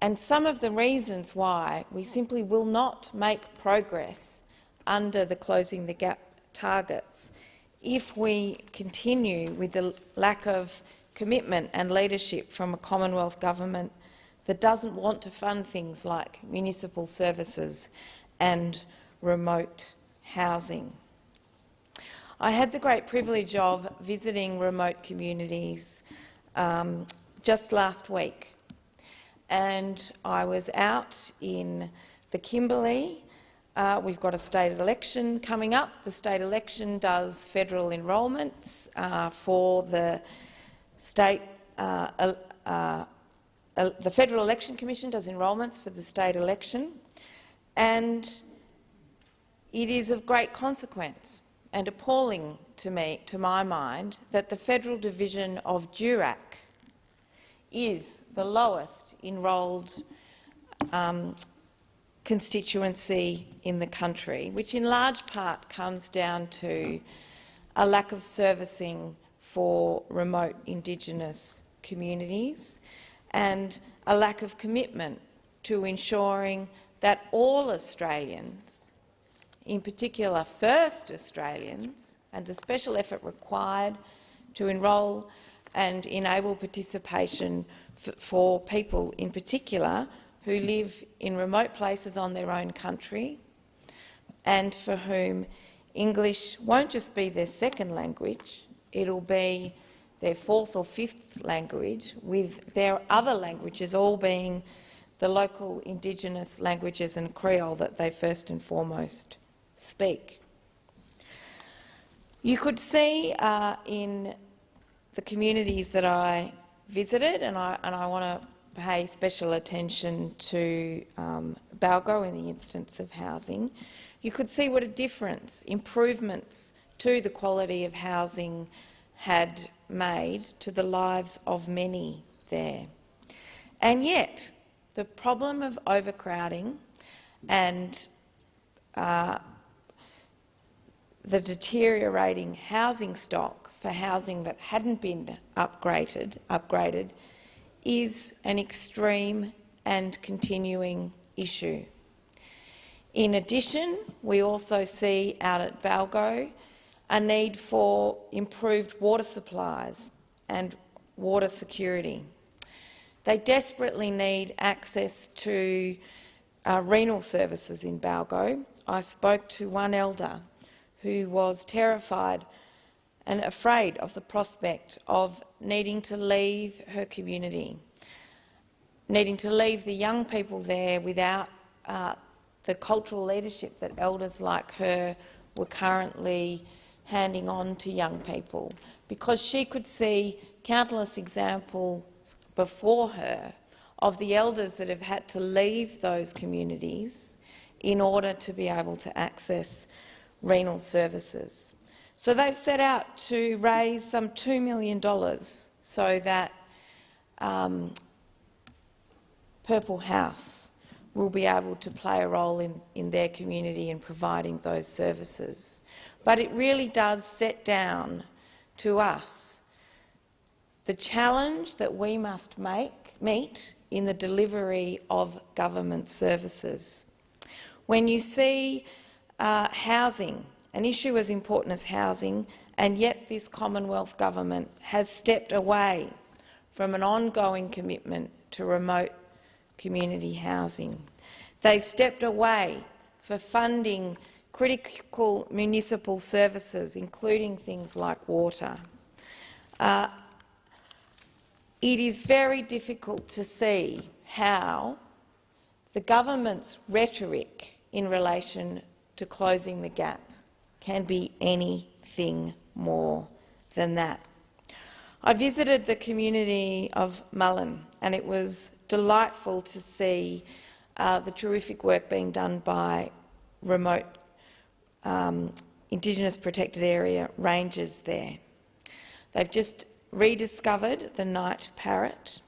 and some of the reasons why we simply will not make progress under the Closing the Gap targets if we continue with the lack of commitment and leadership from a Commonwealth government that doesn't want to fund things like municipal services and remote housing. I had the great privilege of visiting remote communities just last week, and I was out in the Kimberley. We've got a state election coming up. The state election does federal enrolments for the state. The Federal Election Commission does enrolments for the state election, and it is of great consequence and appalling to me, to my mind, that the federal division of Durack is the lowest enrolled constituency in the country, which in large part comes down to a lack of servicing for remote Indigenous communities and a lack of commitment to ensuring that all Australians, in particular First Australians, and the special effort required to enrol and enable participation for people in particular who live in remote places on their own country and for whom English won't just be their second language, it'll be their fourth or fifth language, with their other languages all being the local Indigenous languages and Creole that they first and foremost speak. You could see in the communities that I visited, and I want to pay special attention to Balgo in the instance of housing, you could see what a difference improvements to the quality of housing had made to the lives of many there. And yet, the problem of overcrowding and the deteriorating housing stock for housing that hadn't been upgraded is an extreme and continuing issue. In addition, we also see out at Balgo a need for improved water supplies and water security. They desperately need access to renal services in Balgo. I spoke to one elder who was terrified and afraid of the prospect of needing to leave her community, needing to leave the young people there without the cultural leadership that elders like her were currently handing on to young people, because she could see countless examples before her of the elders that have had to leave those communities in order to be able to access renal services. So they've set out to raise some $2 million so that Purple House will be able to play a role in their community in providing those services. But it really does set down to us the challenge that we must meet in the delivery of government services. When you see housing, an issue as important as housing, and yet this Commonwealth government has stepped away from an ongoing commitment to remote community housing. They've stepped away for funding critical municipal services, including things like water. It is very difficult to see how the government's rhetoric in relation to closing the gap can be anything more than that. I visited the community of Mullen, and it was delightful to see the terrific work being done by remote Indigenous protected area rangers there. They've just rediscovered the night parrot,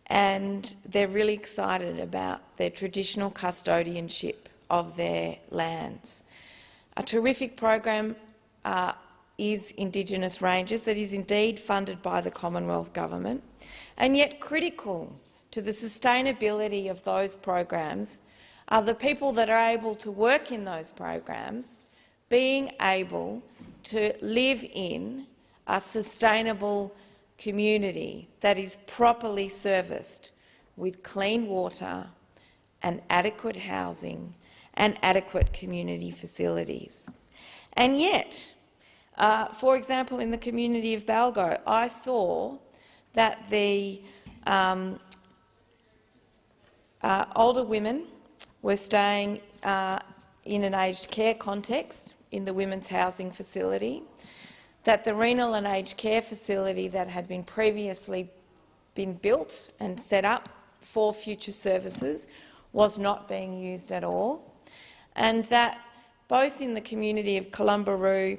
and they're really excited about their traditional custodianship of their lands. A terrific program is Indigenous Rangers that is indeed funded by the Commonwealth Government, and yet critical to the sustainability of those programs are the people that are able to work in those programs being able to live in a sustainable community that is properly serviced with clean water and adequate housing and adequate community facilities. And yet, for example, in the community of Balgo, I saw that the older women were staying in an aged care context in the women's housing facility, that the renal and aged care facility that had been previously been built and set up for future services was not being used at all, and that both in the community of Columbaroo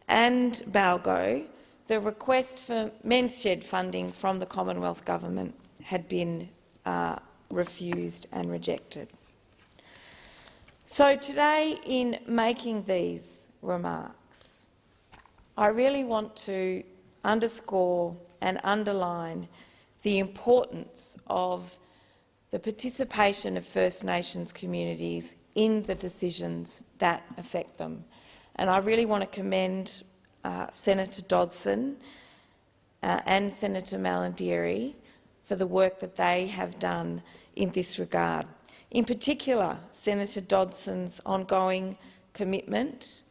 and Balgo, the request for men's shed funding from the Commonwealth Government had been refused and rejected. So today, in making these remarks, I really want to underscore and underline the importance of the participation of First Nations communities in the decisions that affect them. And I really want to commend Senator Dodson and Senator Malandieri for the work that they have done in this regard. In particular, Senator Dodson's ongoing commitment,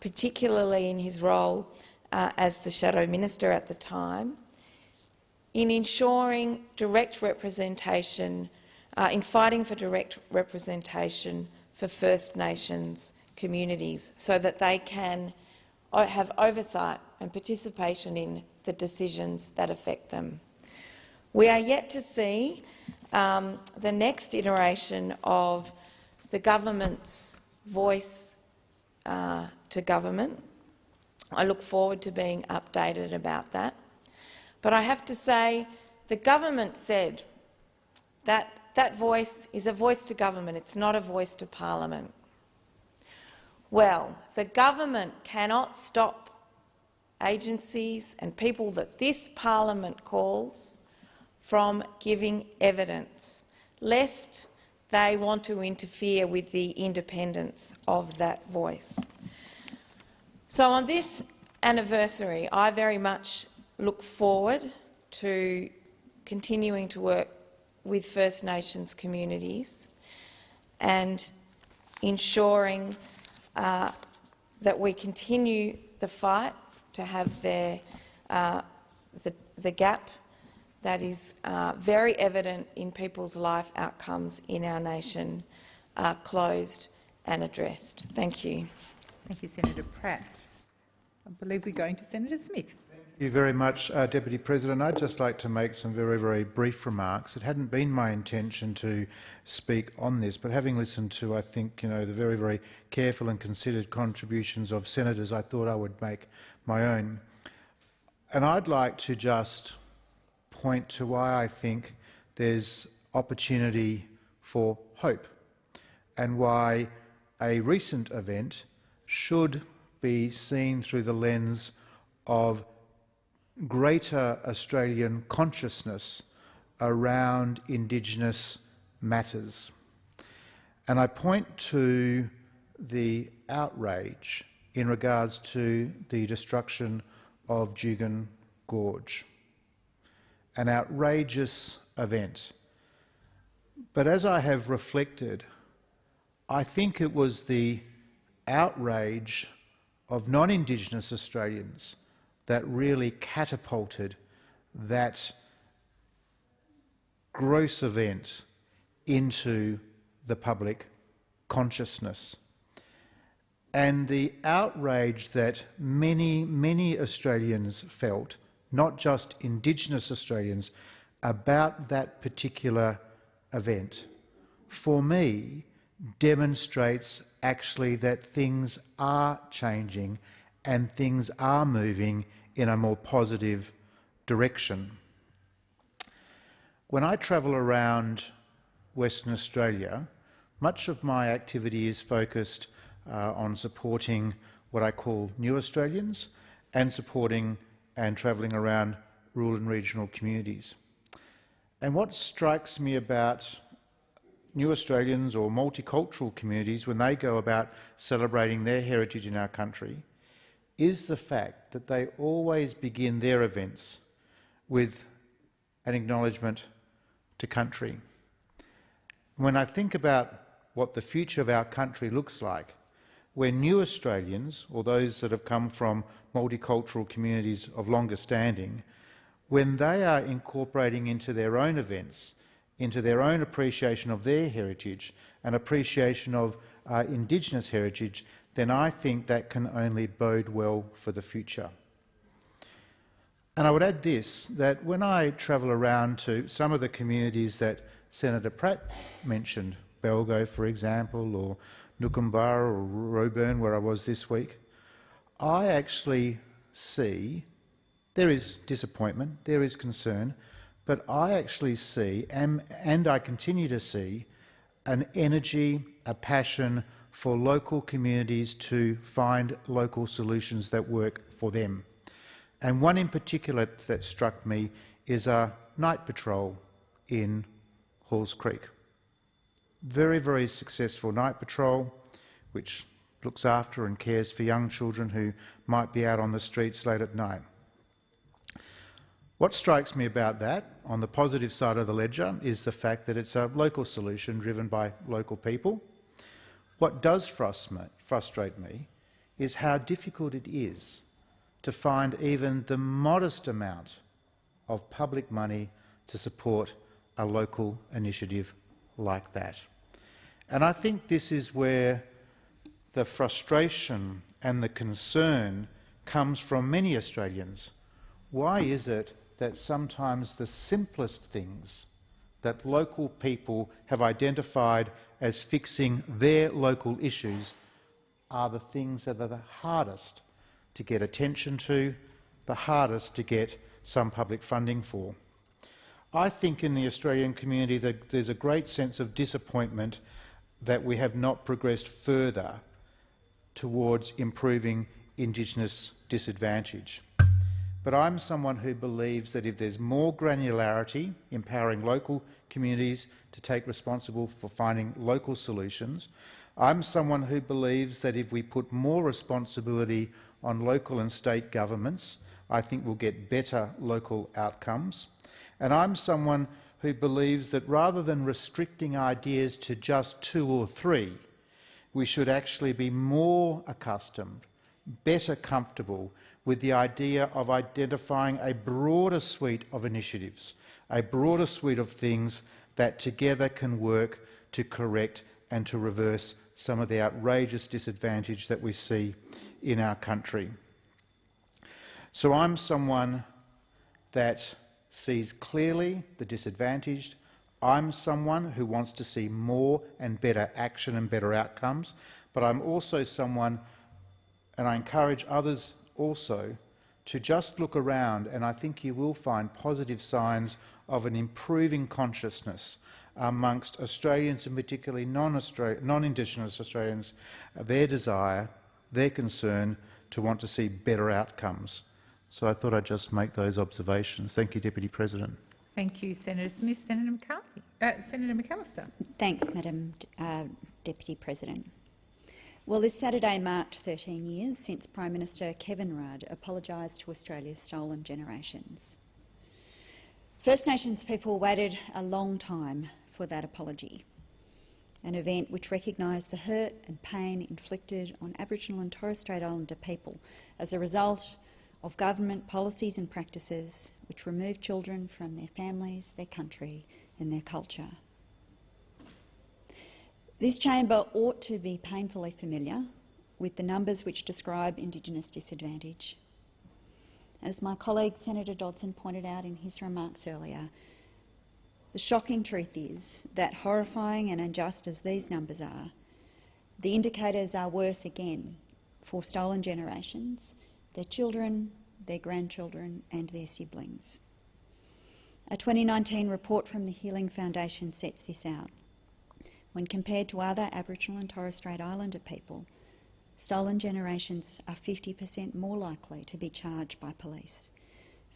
particularly in his role as the Shadow Minister at the time, in ensuring direct representation, in fighting for direct representation for First Nations communities so that they can have oversight and participation in the decisions that affect them. We are yet to see the next iteration of the government's voice to government. I look forward to being updated about that. But I have to say, the government said that that voice is a voice to government, it's not a voice to parliament. Well, the government cannot stop agencies and people that this parliament calls from giving evidence, lest they want to interfere with the independence of that voice. So on this anniversary, I very much look forward to continuing to work with First Nations communities and ensuring that we continue the fight to have the gap that is very evident in people's life outcomes in our nation closed and addressed. Thank you. Thank you, Senator Pratt. I believe we're going to Senator Smith. Thank Thank you very much, Deputy President. I'd just like to make some very, very brief remarks. It hadn't been my intention to speak on this, but having listened to, I think, the very, very careful and considered contributions of senators, I thought I would make my own. And I'd like to just point to why I think there's opportunity for hope and why a recent event should be seen through the lens of greater Australian consciousness around Indigenous matters. And I point to the outrage in regards to the destruction of Juukan Gorge. An outrageous event. But as I have reflected, I think it was the outrage of non-Indigenous Australians that really catapulted that gross event into the public consciousness. And the outrage that many, many Australians felt, not just Indigenous Australians, about that particular event, for me, demonstrates actually that things are changing and things are moving in a more positive direction. When I travel around Western Australia, much of my activity is focused on supporting what I call new Australians and supporting and travelling around rural and regional communities. And what strikes me about new Australians or multicultural communities when they go about celebrating their heritage in our country is the fact that they always begin their events with an acknowledgement to country. When I think about what the future of our country looks like, when new Australians, or those that have come from multicultural communities of longer standing, when they are incorporating into their own events, into their own appreciation of their heritage and appreciation of Indigenous heritage, then I think that can only bode well for the future. And I would add this, that when I travel around to some of the communities that Senator Pratt mentioned, Belgo, for example, or Nookumbara or Roebourne, where I was this week, I actually see, there is disappointment, there is concern, but I actually see, and I continue to see, an energy, a passion for local communities to find local solutions that work for them. And one in particular that struck me is a night patrol in Halls Creek. Very, very successful night patrol, which looks after and cares for young children who might be out on the streets late at night. What strikes me about that, on the positive side of the ledger, is the fact that it's a local solution driven by local people. What does frustrate me is how difficult it is to find even the modest amount of public money to support a local initiative like that. And I think this is where the frustration and the concern comes from many Australians. Why is it that sometimes the simplest things that local people have identified as fixing their local issues are the things that are the hardest to get attention to, the hardest to get some public funding for? I think in the Australian community that there's a great sense of disappointment that we have not progressed further towards improving Indigenous disadvantage. But I'm someone who believes that if there's more granularity, empowering local communities to take responsibility for finding local solutions, I'm someone who believes that if we put more responsibility on local and state governments, I think we'll get better local outcomes. And I'm someone who believes that rather than restricting ideas to just 2 or 3, we should actually be more accustomed, better comfortable with the idea of identifying a broader suite of initiatives, a broader suite of things that together can work to correct and to reverse some of the outrageous disadvantage that we see in our country. So I'm someone that sees clearly the disadvantaged. I'm someone who wants to see more and better action and better outcomes, but I'm also someone, and I encourage others also, to just look around, and I think you will find positive signs of an improving consciousness amongst Australians, and particularly non-Indigenous Australians, their desire, their concern to want to see better outcomes. So I thought I'd just make those observations. Thank you, Deputy President. Thank you, Senator Smith. Senator McAllister. Thanks, Madam Deputy President. Well, this Saturday marked 13 years since Prime Minister Kevin Rudd apologised to Australia's stolen generations. First Nations people waited a long time for that apology, an event which recognised the hurt and pain inflicted on Aboriginal and Torres Strait Islander people as a result of government policies and practices which remove children from their families, their country and their culture. This chamber ought to be painfully familiar with the numbers which describe Indigenous disadvantage. As my colleague Senator Dodson pointed out in his remarks earlier, the shocking truth is that, horrifying and unjust as these numbers are, the indicators are worse again for stolen generations, their children, their grandchildren and their siblings. A 2019 report from the Healing Foundation sets this out. When compared to other Aboriginal and Torres Strait Islander people, stolen generations are 50% more likely to be charged by police,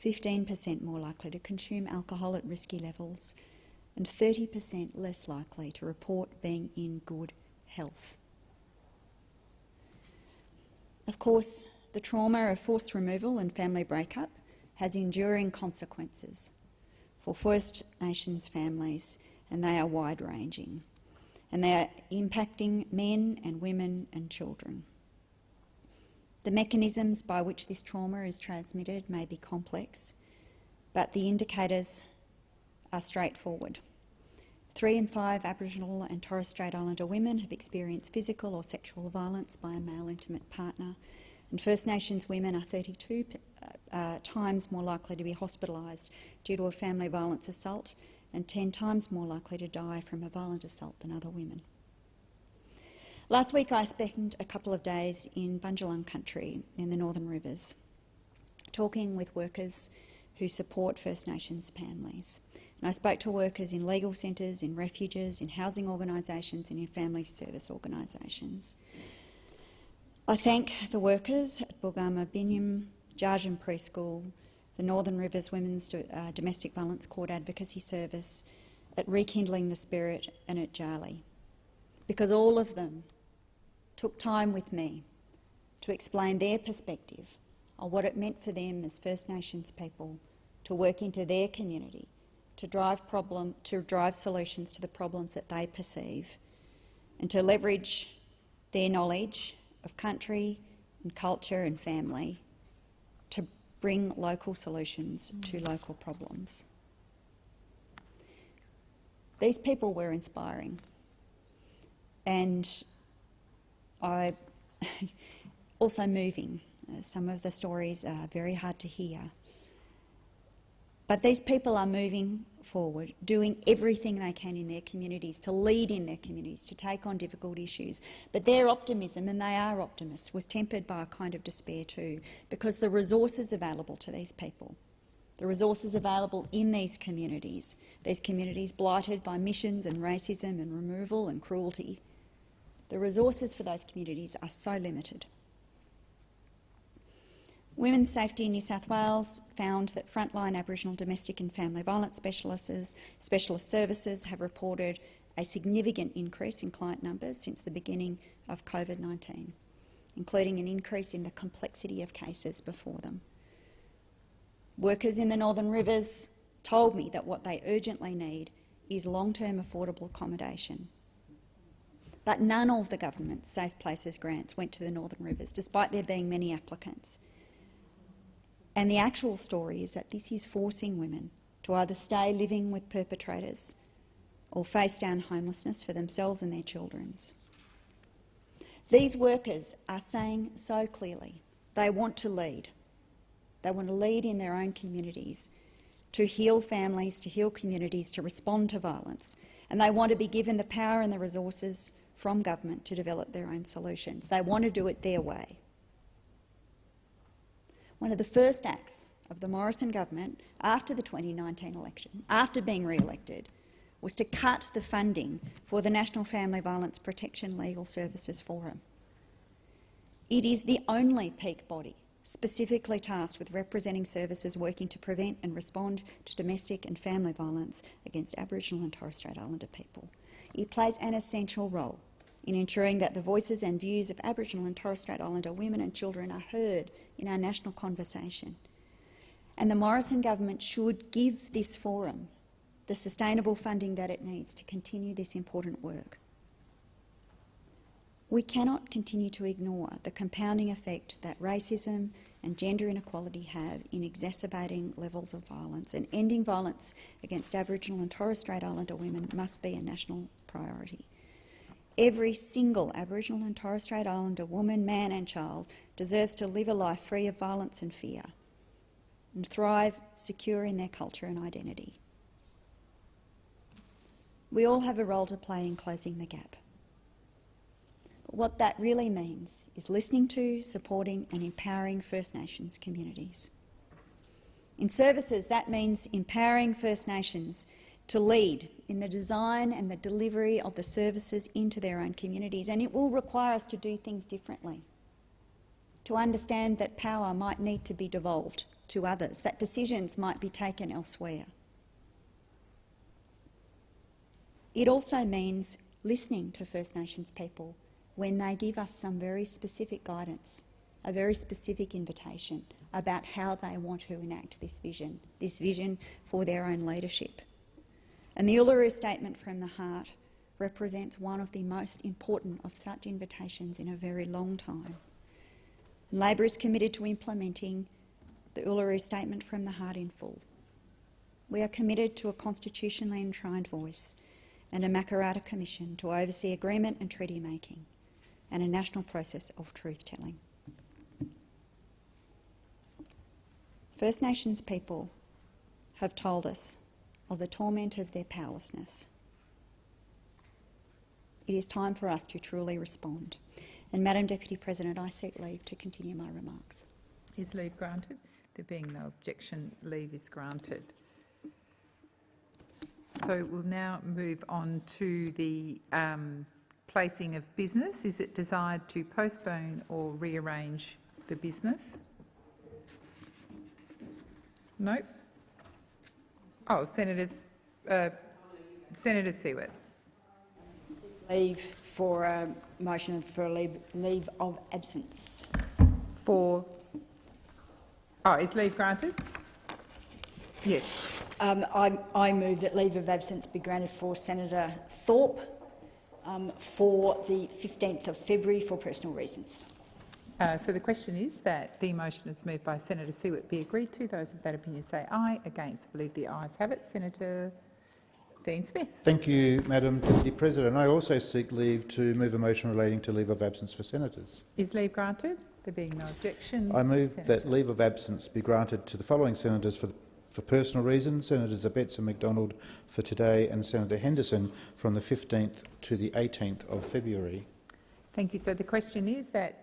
15% more likely to consume alcohol at risky levels, and 30% less likely to report being in good health. Of course, the trauma of forced removal and family breakup has enduring consequences for First Nations families, and they are wide-ranging, and they are impacting men and women and children. The mechanisms by which this trauma is transmitted may be complex, but the indicators are straightforward. 3 in 5 Aboriginal and Torres Strait Islander women have experienced physical or sexual violence by a male intimate partner, and First Nations women are 32 times more likely to be hospitalised due to a family violence assault and 10 times more likely to die from a violent assault than other women. Last week I spent a couple of days in Bundjalung country in the Northern Rivers, talking with workers who support First Nations families. And I spoke to workers in legal centres, in refuges, in housing organisations and in family service organisations. I thank the workers at Bulgama Binyam, Jarjum Preschool, the Northern Rivers Women's Domestic Violence Court Advocacy Service, at Rekindling the Spirit and at Jarly, because all of them took time with me to explain their perspective on what it meant for them as First Nations people to work into their community, to drive solutions to the problems that they perceive, and to leverage their knowledge of country and culture and family to bring local solutions to local problems. These people were inspiring, and also moving. Some of the stories are very hard to hear. But these people are moving forward, doing everything they can in their communities, to lead in their communities, to take on difficult issues. But their optimism, and they are optimists, was tempered by a kind of despair too, because the resources available to these people, the resources available in these communities blighted by missions and racism and removal and cruelty, the resources for those communities are so limited. Women's Safety in New South Wales found that frontline Aboriginal domestic and family violence specialist services have reported a significant increase in client numbers since the beginning of COVID-19, including an increase in the complexity of cases before them. Workers in the Northern Rivers told me that what they urgently need is long-term affordable accommodation. But none of the government's Safe Places grants went to the Northern Rivers, despite there being many applicants. And the actual story is that this is forcing women to either stay living with perpetrators or face down homelessness for themselves and their children. These workers are saying so clearly they want to lead. They want to lead in their own communities, to heal families, to heal communities, to respond to violence. And they want to be given the power and the resources from government to develop their own solutions. They want to do it their way. One of the first acts of the Morrison government after the 2019 election, after being re-elected, was to cut the funding for the National Family Violence Protection Legal Services Forum. It is the only peak body specifically tasked with representing services working to prevent and respond to domestic and family violence against Aboriginal and Torres Strait Islander people. It plays an essential role in ensuring that the voices and views of Aboriginal and Torres Strait Islander women and children are heard in our national conversation. And the Morrison government should give this forum the sustainable funding that it needs to continue this important work. We cannot continue to ignore the compounding effect that racism and gender inequality have in exacerbating levels of violence, and ending violence against Aboriginal and Torres Strait Islander women must be a national priority. Every single Aboriginal and Torres Strait Islander woman, man and child deserves to live a life free of violence and fear and thrive secure in their culture and identity. We all have a role to play in closing the gap. What that really means is listening to, supporting and empowering First Nations communities. In services, that means empowering First Nations to lead in the design and the delivery of the services into their own communities, and it will require us to do things differently, to understand that power might need to be devolved to others, that decisions might be taken elsewhere. It also means listening to First Nations people when they give us some very specific guidance, a very specific invitation about how they want to enact this vision for their own leadership. And the Uluru Statement from the Heart represents one of the most important of such invitations in a very long time. Labor is committed to implementing the Uluru Statement from the Heart in full. We are committed to a constitutionally enshrined voice and a Makarrata Commission to oversee agreement and treaty making, and a national process of truth-telling. First Nations people have told us of the torment of their powerlessness. It is time for us to truly respond. And Madam Deputy President, I seek leave to continue my remarks. Is leave granted? There being no objection, leave is granted. So we'll now move on to the placing of business. Is it desired to postpone or rearrange the business? No. Oh, Senator Siewert. Leave for a motion for leave of absence. For. Oh, is leave granted? Yes. I move that leave of absence be granted for Senator Thorpe for the 15th of February for personal reasons. So the question is that the motion is moved by Senator Siewert be agreed to. Those of that opinion say aye. Against, I believe the ayes have it. Senator Dean Smith. Thank you, Madam Deputy President. I also seek leave to move a motion relating to leave of absence for senators. Is leave granted? There being no objection. I move that leave of absence be granted to the following senators for personal reasons: Senators Abetz and McDonald for today, and Senator Henderson from the 15th to the 18th of February. Thank you. So the question is that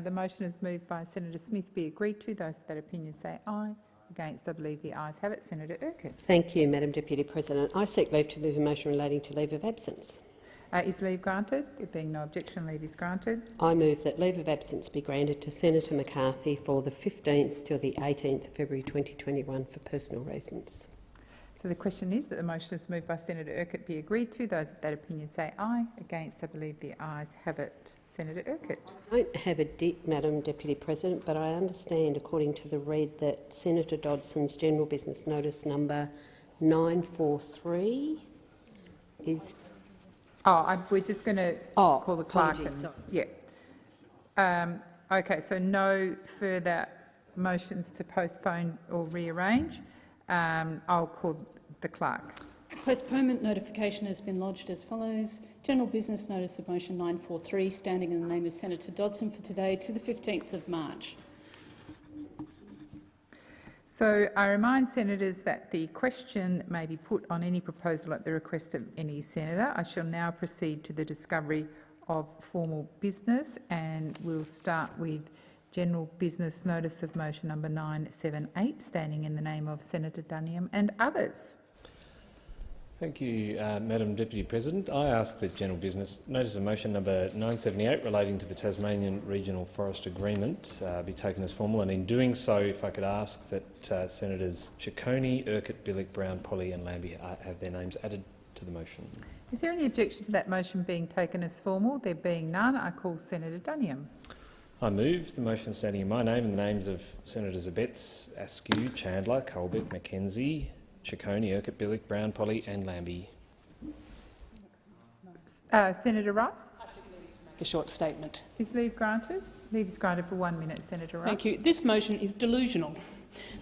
the motion is moved by Senator Smith be agreed to. Those of that opinion say aye. Against, I believe the ayes have it. Senator Urquhart. Thank you, Madam Deputy President. I seek leave to move a motion relating to leave of absence. Is leave granted? There being no objection, leave is granted. I move that leave of absence be granted to Senator McCarthy for the 15th till the 18th of February 2021 for personal reasons. So the question is that the motion is moved by Senator Urquhart be agreed to. Those of that opinion say aye. Against, I believe the ayes have it. Senator Urquhart. I don't have a date, Madam Deputy President, but I understand, according to the read, that Senator Dodson's general business notice number 943 is... we're just going to call the clerk. Sorry. Okay, so no further motions to postpone or rearrange. I'll call the clerk. Postponement notification has been lodged as follows. General business notice of motion 943, standing in the name of Senator Dodson for today to the 15th of March. So I remind senators that the question may be put on any proposal at the request of any senator. I shall now proceed to the discovery of formal business, and we'll start with general business notice of motion number 978, standing in the name of Senator Duniam and others. Thank you, Madam Deputy President. I ask that general business notice of motion number 978 relating to the Tasmanian Regional Forest Agreement be taken as formal, and in doing so, if I could ask that Senators Ciccone, Urquhart, Billick, Brown, Polly and Lambie have their names added to the motion. Is there any objection to that motion being taken as formal? There being none, I call Senator Duniam. I move the motion standing in my name and the names of Senators Abetz, Askew, Chandler, Colbeck, McKenzie, Ciccone, Urquhart, Billick, Brown, Polly and Lambie. Senator Rice? Make a short statement. Is leave granted? Leave is granted for 1 minute, Senator Rice. Thank you. This motion is delusional.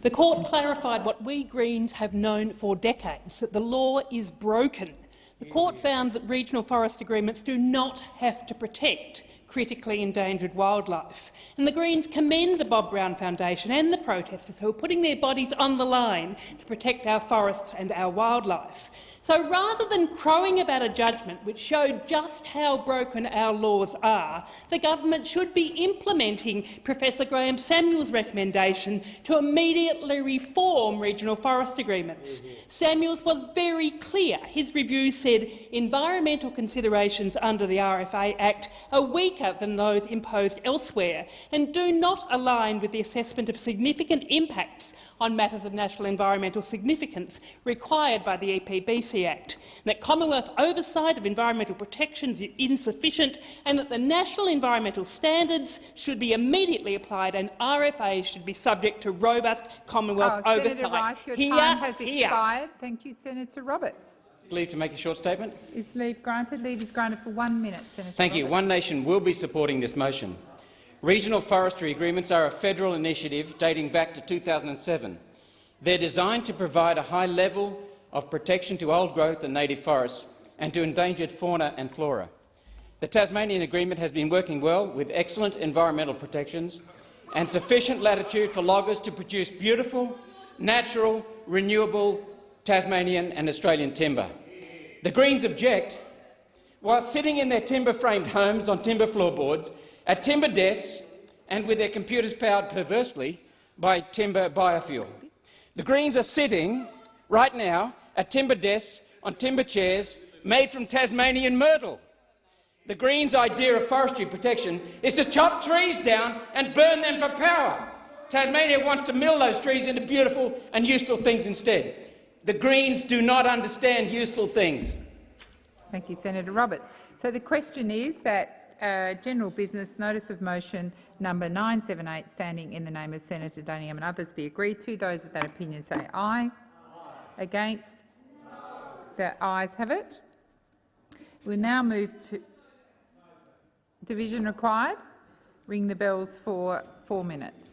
The court clarified what we Greens have known for decades, that the law is broken. The court found that regional forest agreements do not have to protect critically endangered wildlife. And the Greens commend the Bob Brown Foundation and the protesters who are putting their bodies on the line to protect our forests and our wildlife. So rather than crowing about a judgment which showed just how broken our laws are, the government should be implementing Professor Graham Samuel's recommendation to immediately reform regional forest agreements. Samuels was very clear. His review said environmental considerations under the RFA Act are weaker than those imposed elsewhere and do not align with the assessment of significant impacts on matters of national environmental significance required by the EPBC Act, that Commonwealth oversight of environmental protections is insufficient and that the national environmental standards should be immediately applied and RFAs should be subject to robust Commonwealth oversight. Senator Rice, your time has expired. Thank you, Senator Roberts. Leave to make a short statement. Is leave granted? Leave is granted for 1 minute, Senator Thank you. Roberts. One Nation will be supporting this motion. Regional forestry agreements are a federal initiative dating back to 2007. They're designed to provide a high level of protection to old growth and native forests and to endangered fauna and flora. The Tasmanian Agreement has been working well with excellent environmental protections and sufficient latitude for loggers to produce beautiful, natural, renewable Tasmanian and Australian timber. The Greens object while sitting in their timber-framed homes on timber floorboards, at timber desks and with their computers powered perversely by timber biofuel. The Greens are sitting right now at timber desks on timber chairs made from Tasmanian myrtle. The Greens' idea of forestry protection is to chop trees down and burn them for power. Tasmania wants to mill those trees into beautiful and useful things instead. The Greens do not understand useful things. Thank you, Senator Roberts. So the question is that general business notice of motion number 978, standing in the name of Senator Duniam and others, be agreed to. Those with that opinion say aye. Against? The ayes have it. We'll now move to division required. Ring the bells for 4 minutes.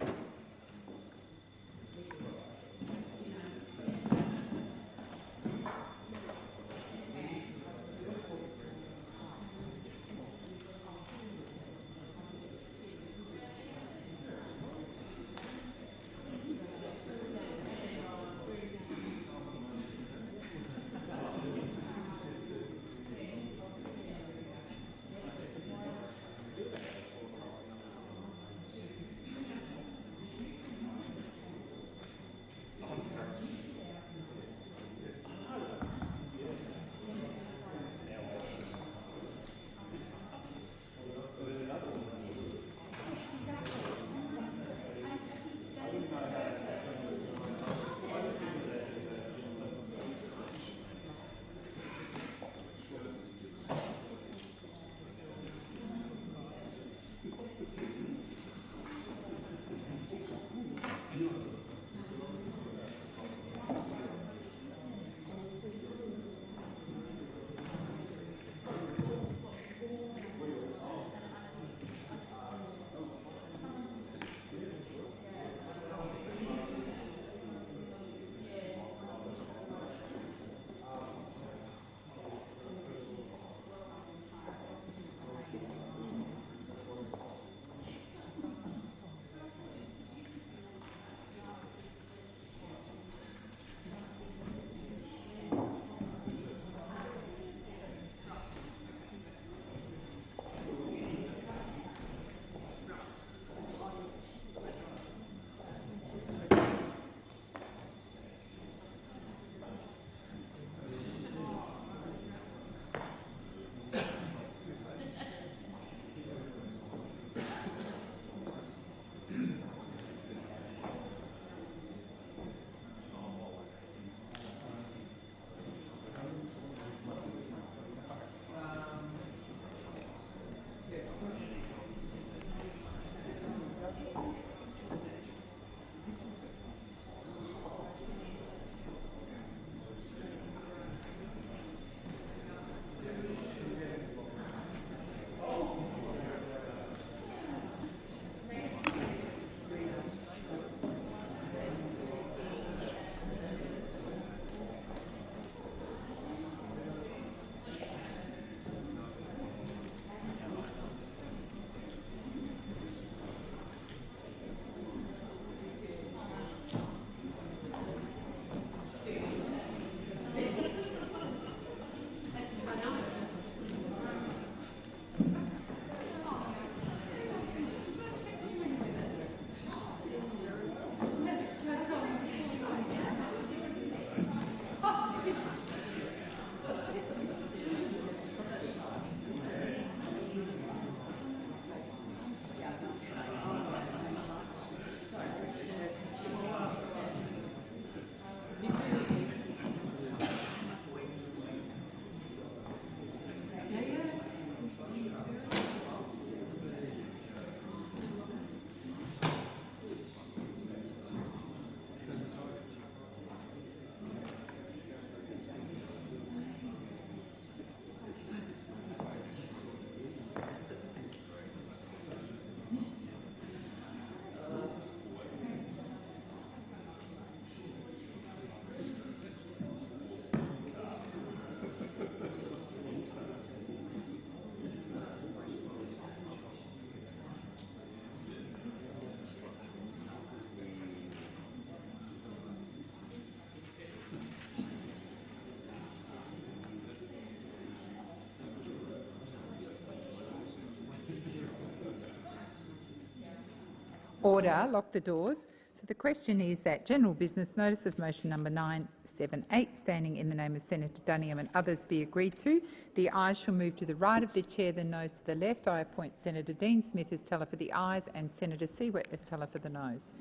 Order. Lock the doors. So the question is that general business notice of motion number 978, standing in the name of Senator Duniam and others, be agreed to. The ayes shall move to the right of the chair, the noes to the left. I appoint Senator Dean Smith as teller for the ayes and Senator Siewert as teller for the noes.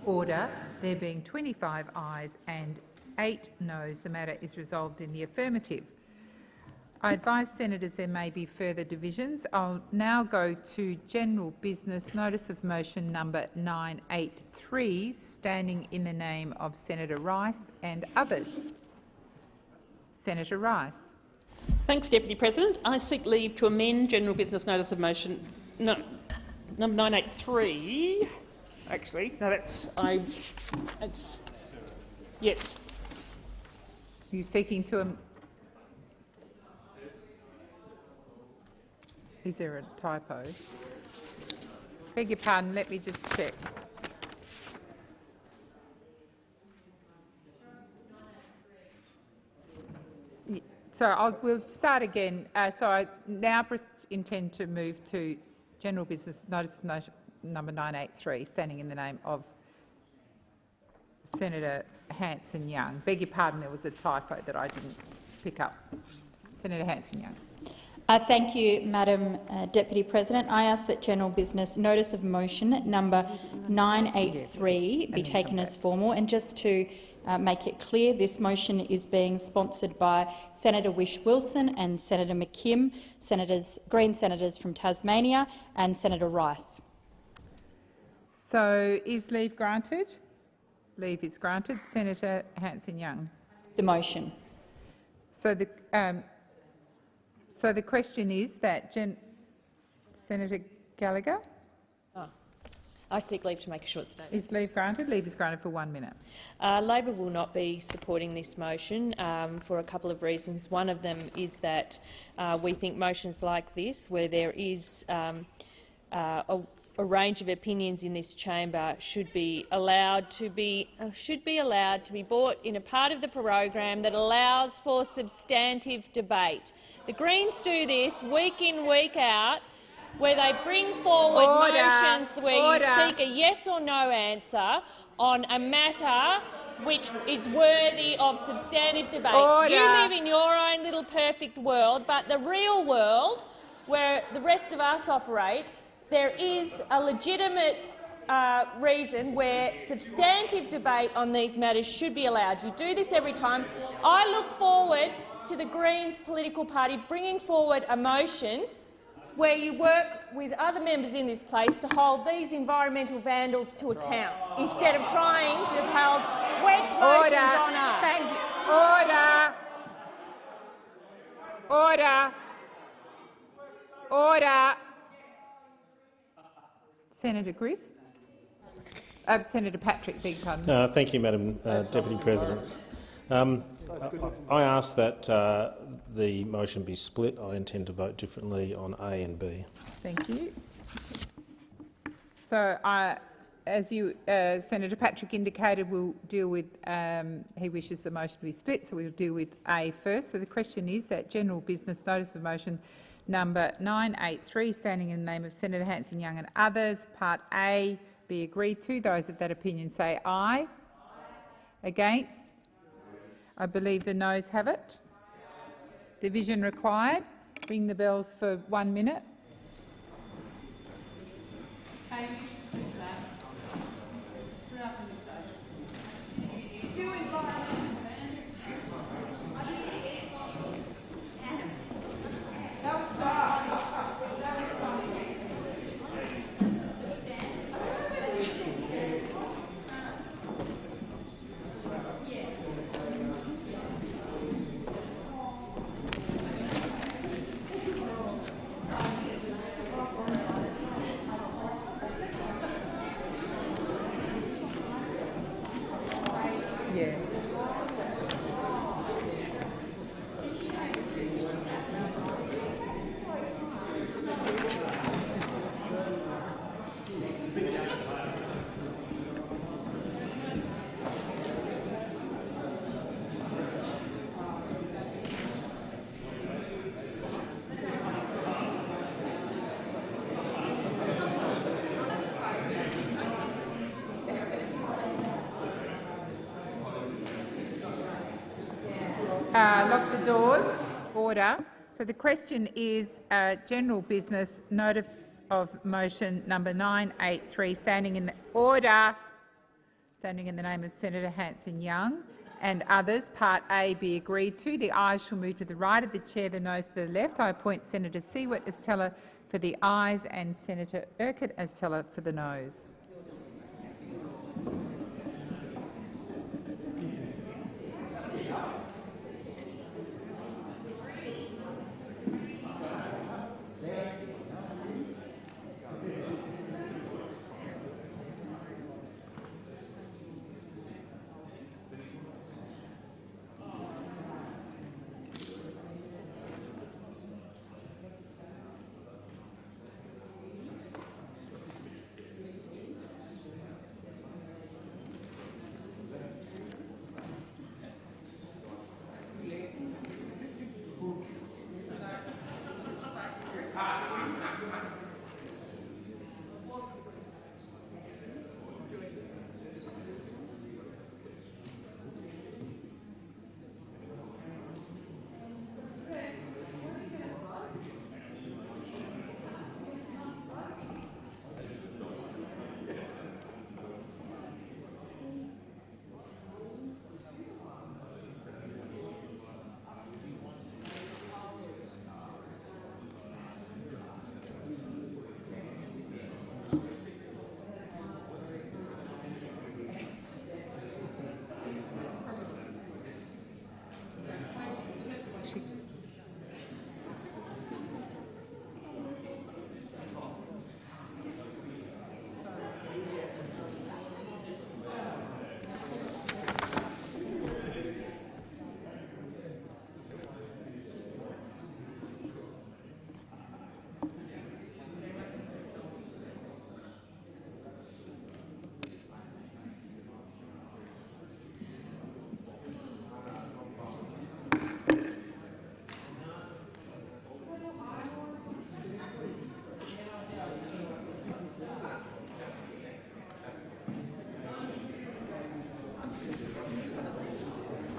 Order. There being 25 ayes and 8 noes, the matter is resolved in the affirmative. I advise senators there may be further divisions. I'll now go to general business notice of motion number 983, standing in the name of Senator Rice and others. Senator Rice. Thanks, Deputy President. I seek leave to amend general business notice of motion number 983. Actually, no, yes. Are you seeking to... Is there a typo? Beg your pardon, let me just check. So we'll start again. So I now intend to move to general business notice of motion number 983, standing in the name of Senator Hanson-Young. Beg your pardon, there was a typo that I didn't pick up. Senator Hanson-Young. Thank you, Madam Deputy President. I ask that general business notice of motion number 983 be taken as formal. And just to make it clear, this motion is being sponsored by Senator Whish-Wilson and Senator McKim, Green senators from Tasmania, and Senator Rice. So is leave granted? Leave is granted. Senator Hanson-Young. The motion. So the question is that Senator Gallagher? I seek leave to make a short statement. Is leave granted? Leave is granted for 1 minute. Labor will not be supporting this motion for a couple of reasons. One of them is that we think motions like this, where there is a range of opinions in this chamber, should be allowed to be brought in a part of the program that allows for substantive debate. The Greens do this week in, week out, where they bring forward motions where you seek a yes or no answer on a matter which is worthy of substantive debate. You live in your own little perfect world, but the real world, where the rest of us operate, there is a legitimate reason where substantive debate on these matters should be allowed. You do this every time. I look forward to the Greens political party bringing forward a motion where you work with other members in this place to hold these environmental vandals to account, instead of trying to hold wedge motions on us. Thank you. Order. Senator Griff. Senator Patrick, beg your pardon. Thank you, Madam Deputy President. I ask that the motion be split. I intend to vote differently on A and B. Thank you. So, as Senator Patrick indicated, we'll deal with, he wishes the motion to be split, so we'll deal with A first. So the question is that general business notice of motion number 983, standing in the name of Senator Hanson-Young and others, Part A, be agreed to. Those of that opinion say aye. Against? I believe the noes have it. Division required. Ring the bells for 1 minute. Lock the doors. Order. So the question is general business notice of motion number 983, standing in the name of Senator Hanson-Young and others. Part A be agreed to. The ayes shall move to the right of the chair, the noes to the left. I appoint Senator Siewert as teller for the ayes and Senator Urquhart as teller for the noes.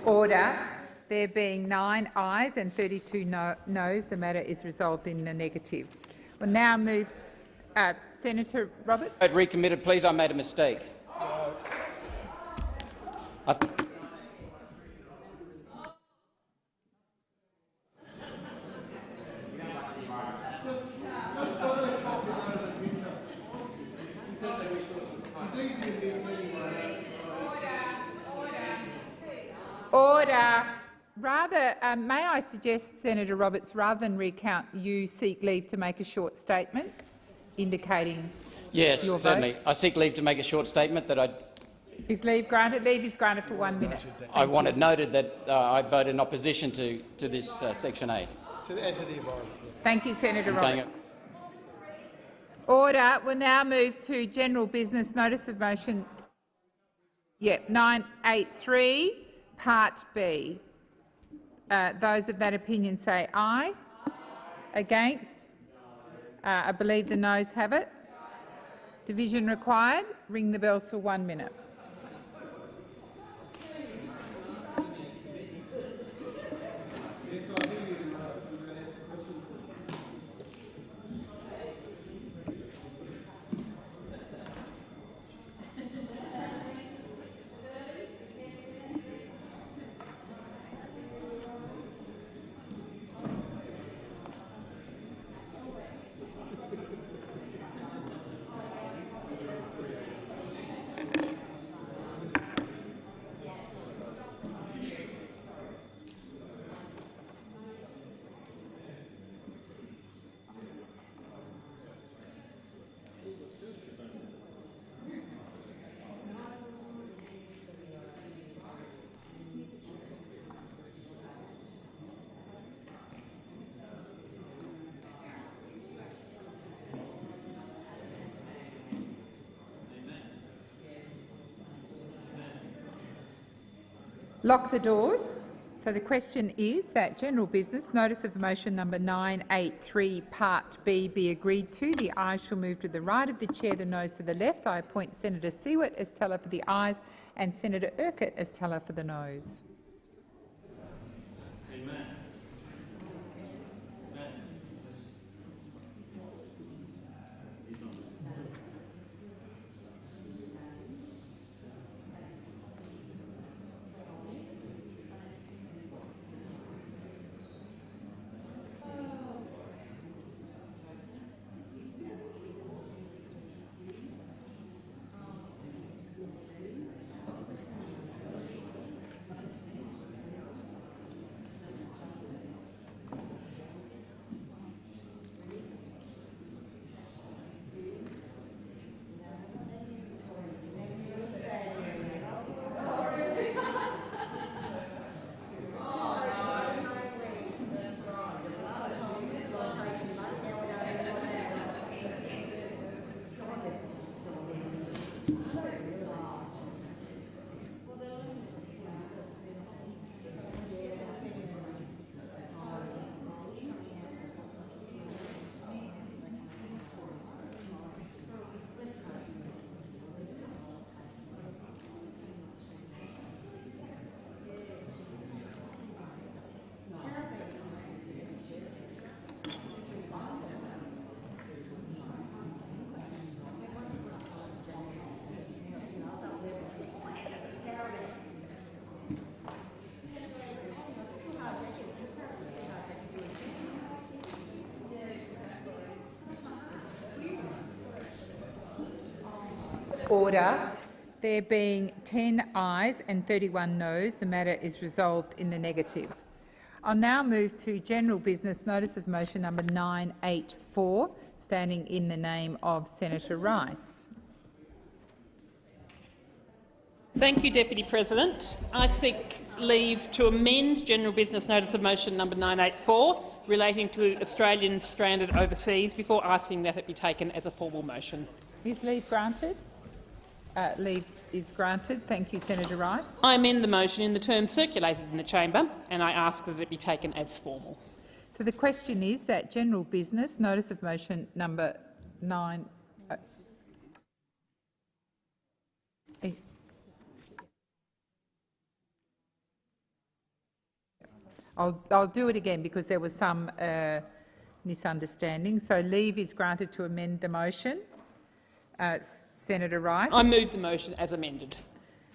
Order. There being 9 ayes and 32 noes, the matter is resolved in the negative. We'll now move. Senator Roberts. Vote recommitted, please. I made a mistake. Order. May I suggest, Senator Roberts, rather than recount, you seek leave to make a short statement indicating Yes, your certainly. vote? I seek leave to make a short statement that Is leave granted? Leave is granted for 1 minute. I wanted noted that I voted in opposition to this Section A. To the environment. Thank you, Senator Okay. Roberts. Order. We'll now move to general business. Notice of motion. 983, Part B. Those of that opinion say aye. Against? I believe the noes have it. Division required. Ring the bells for 1 minute. Lock the doors. So the question is that general business notice of motion number 983 Part B be agreed to. The ayes shall move to the right of the chair, the noes to the left. I appoint Senator Siewert as teller for the ayes and Senator Urquhart as teller for the noes. Amen. Order. There being 10 ayes and 31 noes, the matter is resolved in the negative. I'll now move to general business notice of motion number 984, standing in the name of Senator Rice. Thank you, Deputy President. I seek leave to amend general business notice of motion number 984 relating to Australians stranded overseas before asking that it be taken as a formal motion. Is leave granted? Leave is granted. Thank you, Senator Rice. I amend the motion in the terms circulated in the chamber and I ask that it be taken as formal. So the question is that general business notice of motion number 9. I'll do it again because there was some misunderstanding. So leave is granted to amend the motion. Senator Rice. I move the motion as amended.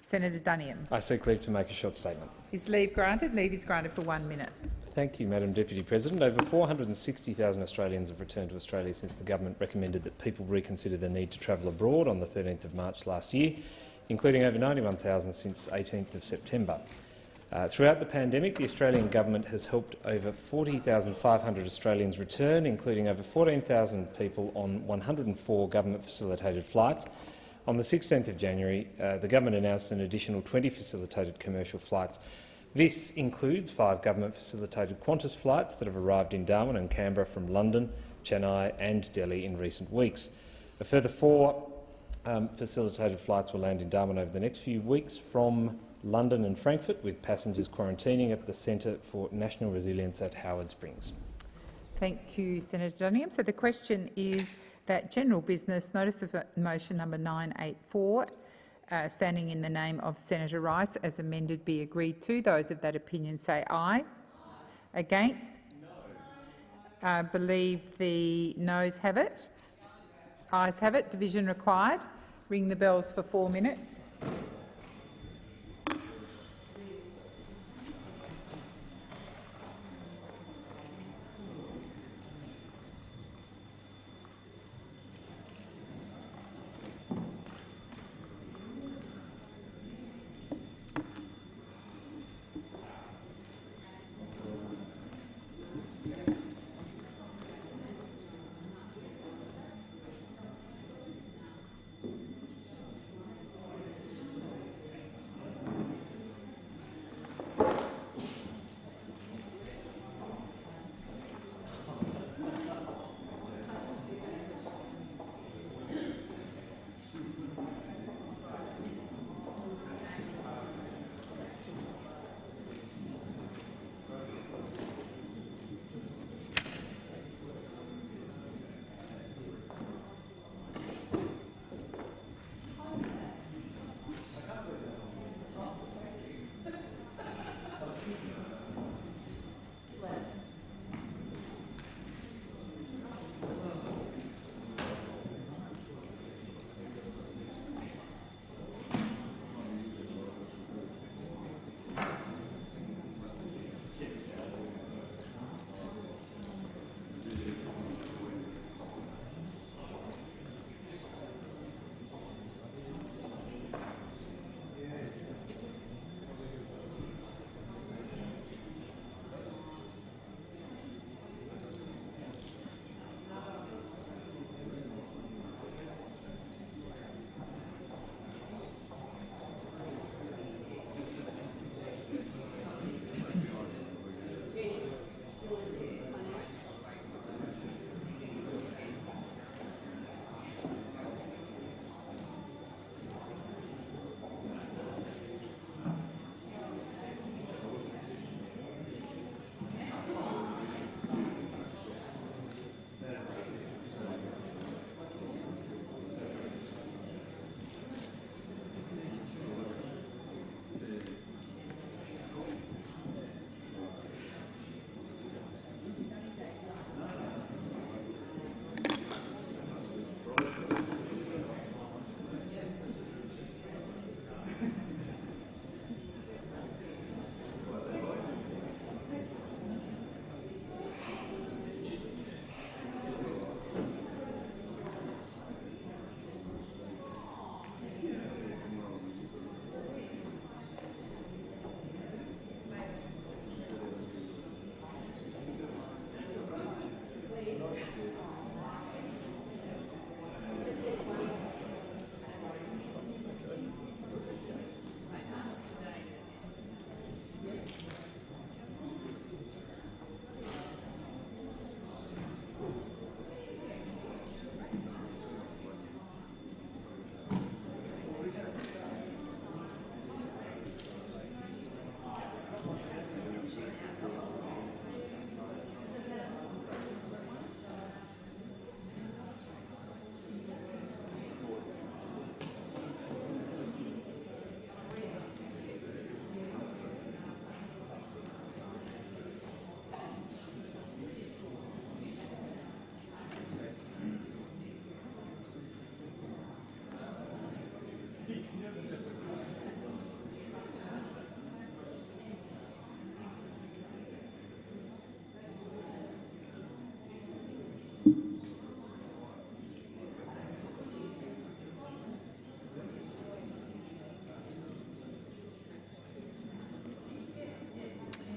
Senator Duniam. I seek leave to make a short statement. Is leave granted? Leave is granted for 1 minute. Thank you, Madam Deputy President. Over 460,000 Australians have returned to Australia since the government recommended that people reconsider the need to travel abroad on the 13th of March last year, including over 91,000 since 18th of September. Throughout the pandemic, the Australian government has helped over 40,500 Australians return, including over 14,000 people on 104 government-facilitated flights. On the 16th of January, the government announced an additional 20 facilitated commercial flights. This includes 5 government-facilitated Qantas flights that have arrived in Darwin and Canberra from London, Chennai and Delhi in recent weeks. A further 4 facilitated flights will land in Darwin over the next few weeks from London and Frankfurt, with passengers quarantining at the Centre for National Resilience at Howard Springs. Thank you, Senator Duniam. So the question is that general business notice of motion number 984, standing in the name of Senator Rice, as amended, be agreed to. Those of that opinion say aye. Against? No. Believe the noes have it. Ayes have it. Division required. Ring the bells for 4 minutes.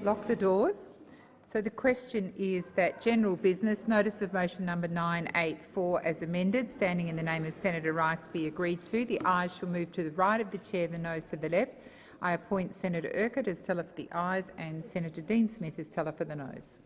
Lock the doors. So the question is that general business, notice of motion number 984 as amended, standing in the name of Senator Rice, be agreed to. The ayes shall move to the right of the chair, the noes to the left. I appoint Senator Urquhart as teller for the ayes and Senator Dean Smith as teller for the noes.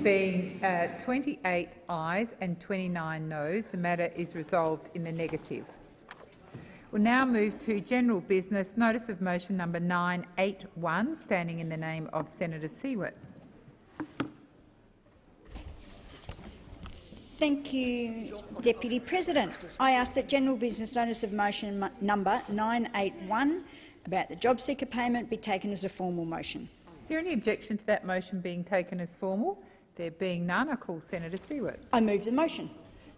Being 28 ayes and 29 noes, the matter is resolved in the negative. We'll now move to general business, notice of motion number 981, standing in the name of Senator Siewert. Thank you, Deputy President. I ask that general business notice of motion number 981 about the job seeker payment be taken as a formal motion. Is there any objection to that motion being taken as formal? There being none, I call Senator Siewert. I move the motion.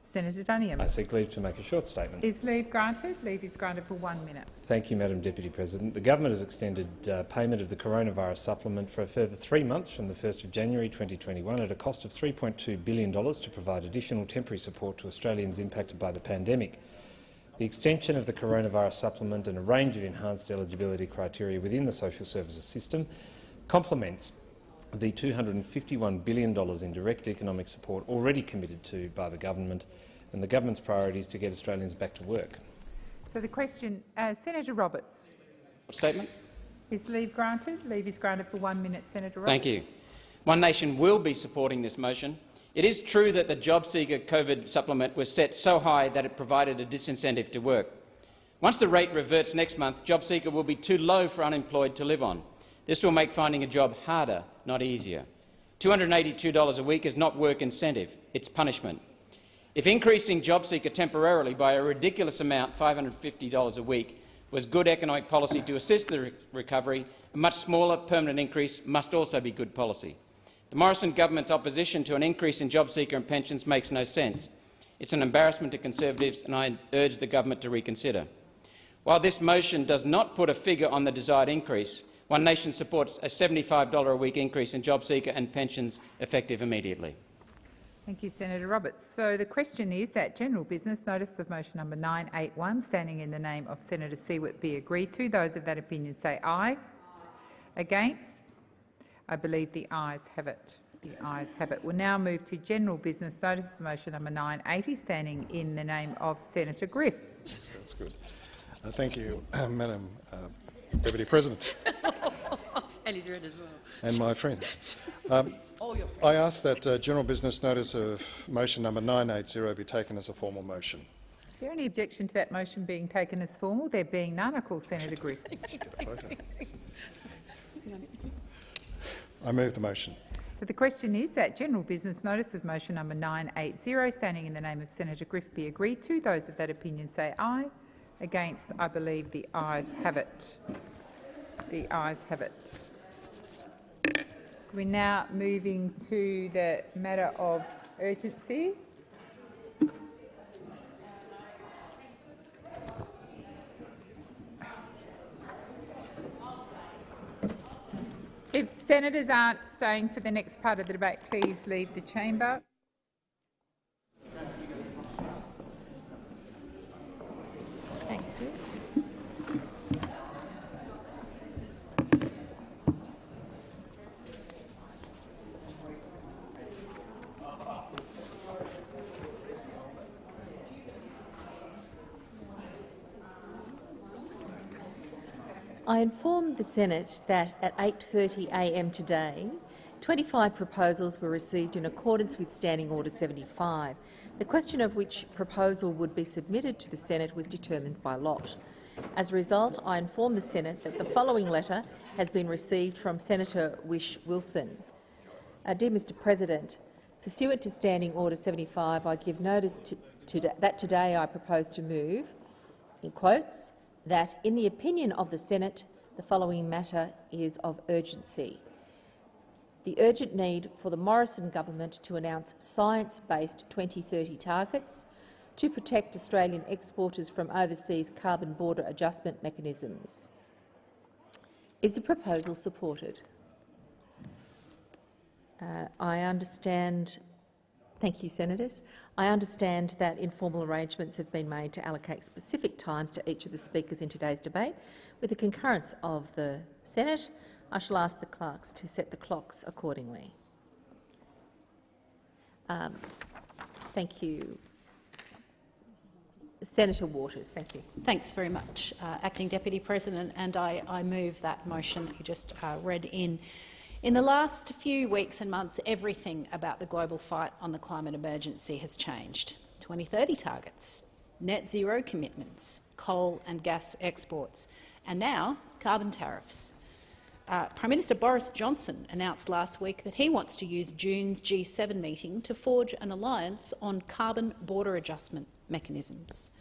Senator Duniam. I seek leave to make a short statement. Is leave granted? Leave is granted for 1 minute. Thank you, Madam Deputy President. The Government has extended payment of the coronavirus supplement for a further 3 months from the 1st of January 2021 at a cost of $3.2 billion to provide additional temporary support to Australians impacted by the pandemic. The extension of the coronavirus supplement and a range of enhanced eligibility criteria within the social services system complements the $251 billion in direct economic support already committed to by the government and the government's priorities to get Australians back to work. So the question, Senator Roberts. Statement. Is leave granted? Leave is granted for 1 minute. Senator Roberts. Thank you. One Nation will be supporting this motion. It is true that the job seeker COVID supplement was set so high that it provided a disincentive to work. Once the rate reverts next month, job seeker will be too low for unemployed to live on. This will make finding a job harder, not easier. $282 a week is not work incentive, it's punishment. If increasing job seeker temporarily by a ridiculous amount, $550 a week, was good economic policy to assist the recovery, a much smaller permanent increase must also be good policy. The Morrison government's opposition to an increase in job seeker and pensions makes no sense. It's an embarrassment to Conservatives, and I urge the government to reconsider. While this motion does not put a figure on the desired increase, One Nation supports a $75 a week increase in job seeker and pensions effective immediately. Thank you, Senator Roberts. So the question is that general business notice of motion number 981, standing in the name of Senator Siewert, be agreed to. Those of that opinion say aye. Against? I believe the ayes have it. The ayes have it. We'll now move to general business notice of motion number 980, standing in the name of Senator Griff. That's good. Thank you, Madam Deputy President. And he's read as well. And my friends. All your friends. I ask that general business notice of motion number 980 be taken as a formal motion. Is there any objection to that motion being taken as formal? There being none, I call Senator Griff. I move the motion. So the question is that general business notice of motion number 980, standing in the name of Senator Griff, be agreed to. Those of that opinion say aye. Against? I believe the ayes have it. The ayes have it. So we're now moving to the matter of urgency. If senators aren't staying for the next part of the debate, please leave the chamber. Thanks, Sue. I informed the Senate that at 8:30 a.m. today, 25 proposals were received in accordance with Standing Order 75. The question of which proposal would be submitted to the Senate was determined by lot. As a result, I informed the Senate that the following letter has been received from Senator Whish-Wilson. Dear Mr President, pursuant to Standing Order 75, I give notice that today I propose to move, in quotes, that in the opinion of the Senate, the following matter is of urgency. The urgent need for the Morrison government to announce science-based 2030 targets to protect Australian exporters from overseas carbon border adjustment mechanisms. Is the proposal supported? I understand. Thank you, Senators. I understand that informal arrangements have been made to allocate specific times to each of the speakers in today's debate. With the concurrence of the Senate, I shall ask the clerks to set the clocks accordingly. Thank you. Senator Waters, thank you. Thanks very much, Acting Deputy President, and I move that motion you just read in. In the last few weeks and months, everything about the global fight on the climate emergency has changed. 2030 targets, net zero commitments, coal and gas exports, and now carbon tariffs. Prime Minister Boris Johnson announced last week that he wants to use June's G7 meeting to forge an alliance on carbon border adjustment mechanisms.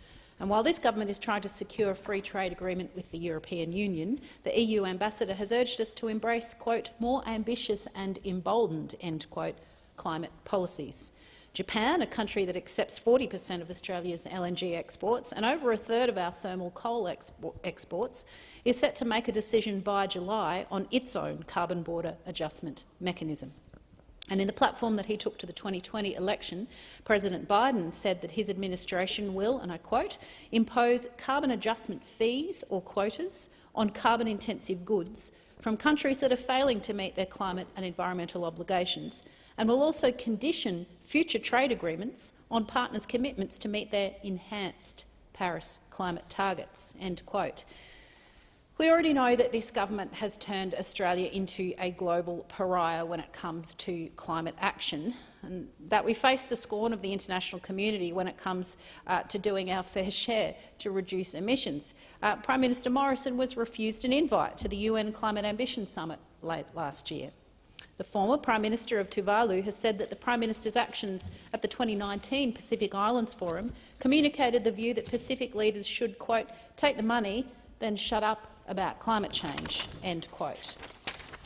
And while this government is trying to secure a free trade agreement with the European Union, the EU ambassador has urged us to embrace, quote, more ambitious and emboldened, end quote, climate policies. Japan, a country that accepts 40% of Australia's LNG exports and over a third of our thermal coal exports, is set to make a decision by July on its own carbon border adjustment mechanism. And in the platform that he took to the 2020 election, President Biden said that his administration will, and I quote, impose carbon adjustment fees or quotas on carbon-intensive goods from countries that are failing to meet their climate and environmental obligations, and will also condition future trade agreements on partners' commitments to meet their enhanced Paris climate targets, end quote. We already know that this government has turned Australia into a global pariah when it comes to climate action, and that we face the scorn of the international community when it comes to doing our fair share to reduce emissions. Prime Minister Morrison was refused an invite to the UN Climate Ambition Summit late last year. The former Prime Minister of Tuvalu has said that the Prime Minister's actions at the 2019 Pacific Islands Forum communicated the view that Pacific leaders should, quote, take the money, then shut up about climate change, end quote.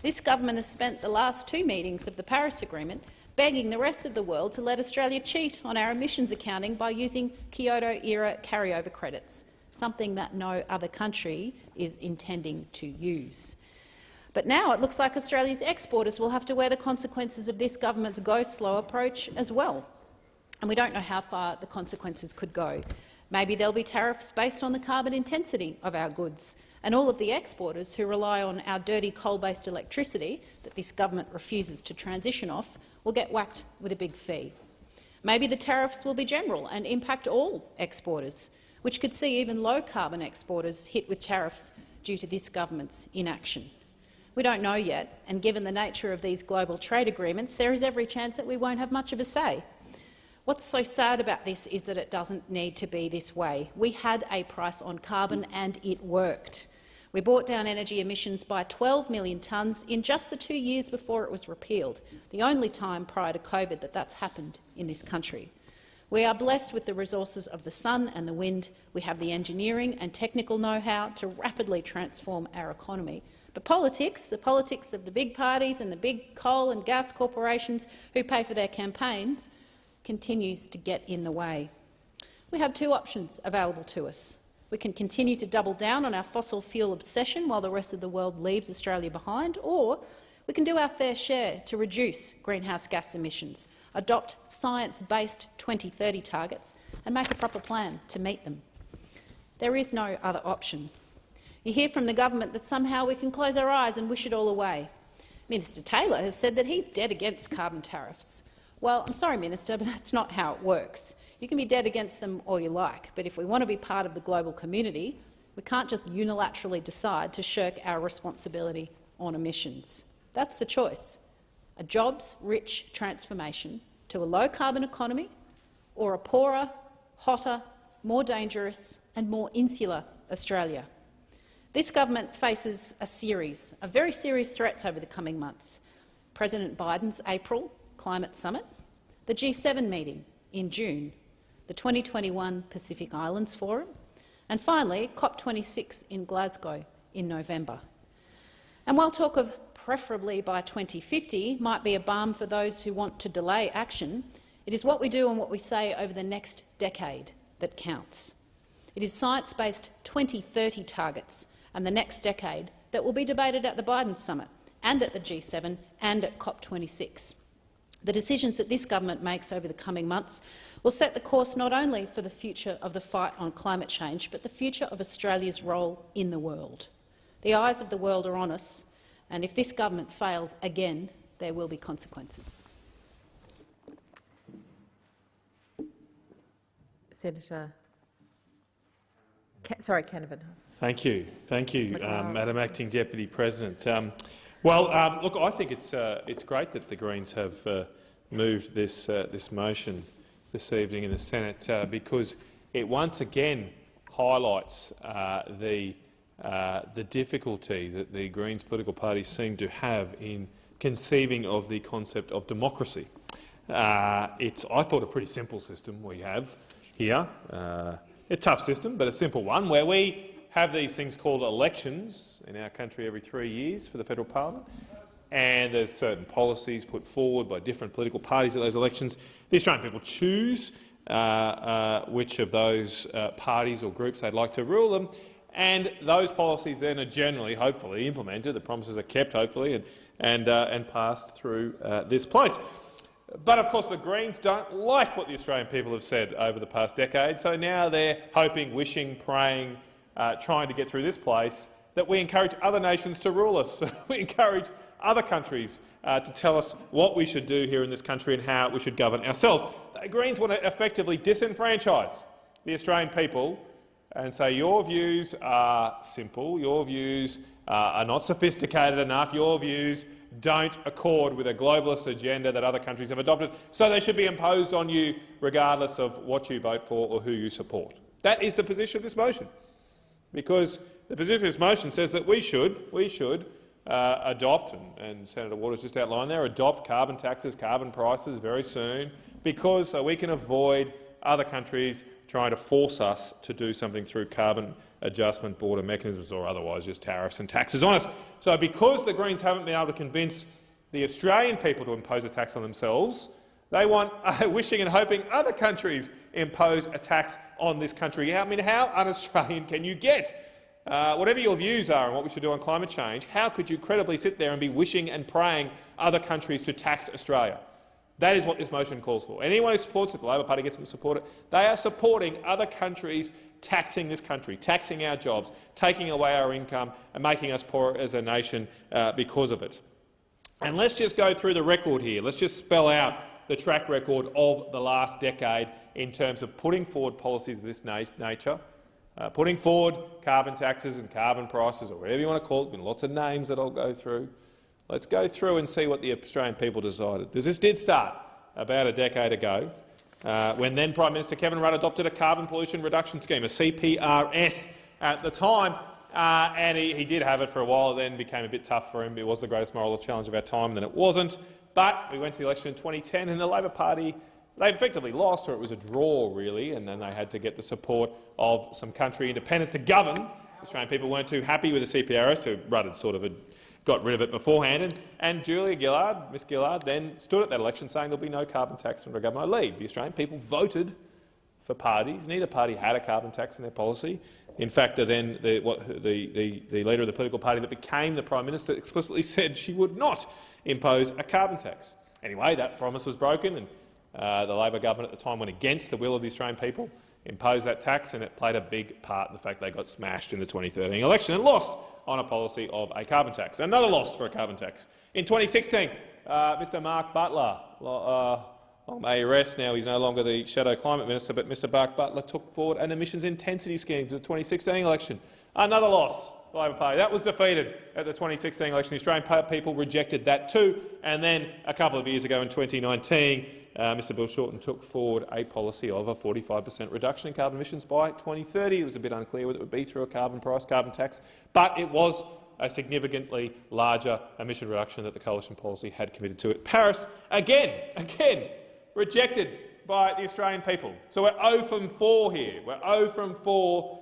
This government has spent the last two meetings of the Paris Agreement begging the rest of the world to let Australia cheat on our emissions accounting by using Kyoto-era carryover credits, something that no other country is intending to use. But now it looks like Australia's exporters will have to wear the consequences of this government's go-slow approach as well. And we don't know how far the consequences could go. Maybe there'll be tariffs based on the carbon intensity of our goods, and all of the exporters who rely on our dirty coal-based electricity that this government refuses to transition off will get whacked with a big fee. Maybe the tariffs will be general and impact all exporters, which could see even low-carbon exporters hit with tariffs due to this government's inaction. We don't know yet, and given the nature of these global trade agreements, there is every chance that we won't have much of a say. What's so sad about this is that it doesn't need to be this way. We had a price on carbon and it worked. We brought down energy emissions by 12 million tonnes in just the 2 years before it was repealed, the only time prior to COVID that that's happened in this country. We are blessed with the resources of the sun and the wind. We have the engineering and technical know-how to rapidly transform our economy. But politics, the politics of the big parties and the big coal and gas corporations who pay for their campaigns, continues to get in the way. We have two options available to us. We can continue to double down on our fossil fuel obsession while the rest of the world leaves Australia behind, or We can do our fair share to reduce greenhouse gas emissions, adopt science-based 2030 targets and make a proper plan to meet them. There is no other option. You hear from the government that somehow we can close our eyes and wish it all away. Minister Taylor has said that he's dead against carbon tariffs. Well, I'm sorry, Minister, but that's not how it works. You can be dead against them all you like, but if we want to be part of the global community, we can't just unilaterally decide to shirk our responsibility on emissions. That's the choice: a jobs-rich transformation to a low-carbon economy, or a poorer, hotter, more dangerous and more insular Australia. This government faces a series of very serious threats over the coming months: President Biden's April climate summit, the G7 meeting in June, the 2021 Pacific Islands Forum, and finally COP26 in Glasgow in November. And while talk of preferably by 2050 might be a balm for those who want to delay action, it is what we do and what we say over the next decade that counts. It is science-based 2030 targets and the next decade that will be debated at the Biden summit and at the G7 and at COP26. The decisions that this government makes over the coming months will set the course not only for the future of the fight on climate change, but the future of Australia's role in the world. The eyes of the world are on us, and if this government fails again, there will be consequences. Senator Canavan. Thank you, Madam Acting Deputy President. Look, I think it's great that the Greens have moved this motion this evening in the Senate because it once again highlights the difficulty that the Greens political party seem to have in conceiving of the concept of democracy. It's, I thought, a pretty simple system we have here. A tough system, but a simple one, where we have these things called elections in our country every 3 years for the federal parliament, and there's certain policies put forward by different political parties at those elections. The Australian people choose which of those parties or groups they'd like to rule them, and those policies then are generally, hopefully, implemented. The promises are kept, hopefully, and passed through this place. But, of course, the Greens don't like what the Australian people have said over the past decade, so now they're hoping, wishing, praying, trying to get through this place, that we encourage other nations to rule us. We encourage other countries to tell us what we should do here in this country and how we should govern ourselves. The Greens want to effectively disenfranchise the Australian people and say your views are simple, your views are not sophisticated enough, your views don't accord with a globalist agenda that other countries have adopted, so they should be imposed on you regardless of what you vote for or who you support. That is the position of this motion, because the position of this motion says that we should adopt, and Senator Waters just outlined there, adopt carbon taxes, carbon prices very soon, because so we can avoid other countries trying to force us to do something through carbon adjustment border mechanisms or otherwise just tariffs and taxes on us. So because the Greens haven't been able to convince the Australian people to impose a tax on themselves, they want, wishing and hoping other countries impose a tax on this country. I mean, how un-Australian can you get? Whatever your views are on what we should do on climate change, how could you credibly sit there and be wishing and praying other countries to tax Australia? That is what this motion calls for. Anyone who supports it, the Labor Party gets them to support it, they are supporting other countries taxing this country, taxing our jobs, taking away our income and making us poorer as a nation because of it. And let's just go through the record here. Let's just spell out the track record of the last decade in terms of putting forward policies of this nature, putting forward carbon taxes and carbon prices, or whatever you want to call it. There have been lots of names that I'll go through. Let's go through and see what the Australian people decided. Because this did start about a decade ago, when then Prime Minister Kevin Rudd adopted a carbon pollution reduction scheme, a CPRS, at the time, and he did have it for a while. It then became a bit tough for him. It was the greatest moral challenge of our time, and then it wasn't. But we went to the election in 2010, and the Labor Party, they effectively lost, or it was a draw, really, and then they had to get the support of some country independents to govern. The Australian people weren't too happy with the CPRS, so Rudd had sort of got rid of it beforehand, and Julia Gillard, Miss Gillard, then stood at that election saying there'll be no carbon tax under a government lead. The Australian people voted for parties. Neither party had a carbon tax in their policy, In fact, the leader of the political party that became the Prime Minister explicitly said she would not impose a carbon tax. Anyway, that promise was broken, and the Labor government at the time went against the will of the Australian people, imposed that tax, and it played a big part in the fact they got smashed in the 2013 election and lost on a policy of a carbon tax. Another loss for a carbon tax. In 2016, Mr Mark Butler, long may he rest now, he's no longer the Shadow Climate Minister, but Mr Mark Butler took forward an emissions intensity scheme to the 2016 election. Another loss for the Labor Party. That was defeated at the 2016 election. The Australian people rejected that too. And then a couple of years ago in 2019, Mr Bill Shorten took forward a policy of a 45% reduction in carbon emissions by 2030. It was a bit unclear whether it would be through a carbon price, carbon tax, but it was a significantly larger emission reduction that the coalition policy had committed to. Paris, again, rejected by the Australian people. So we're 0 from 4 here. We're 0 from 4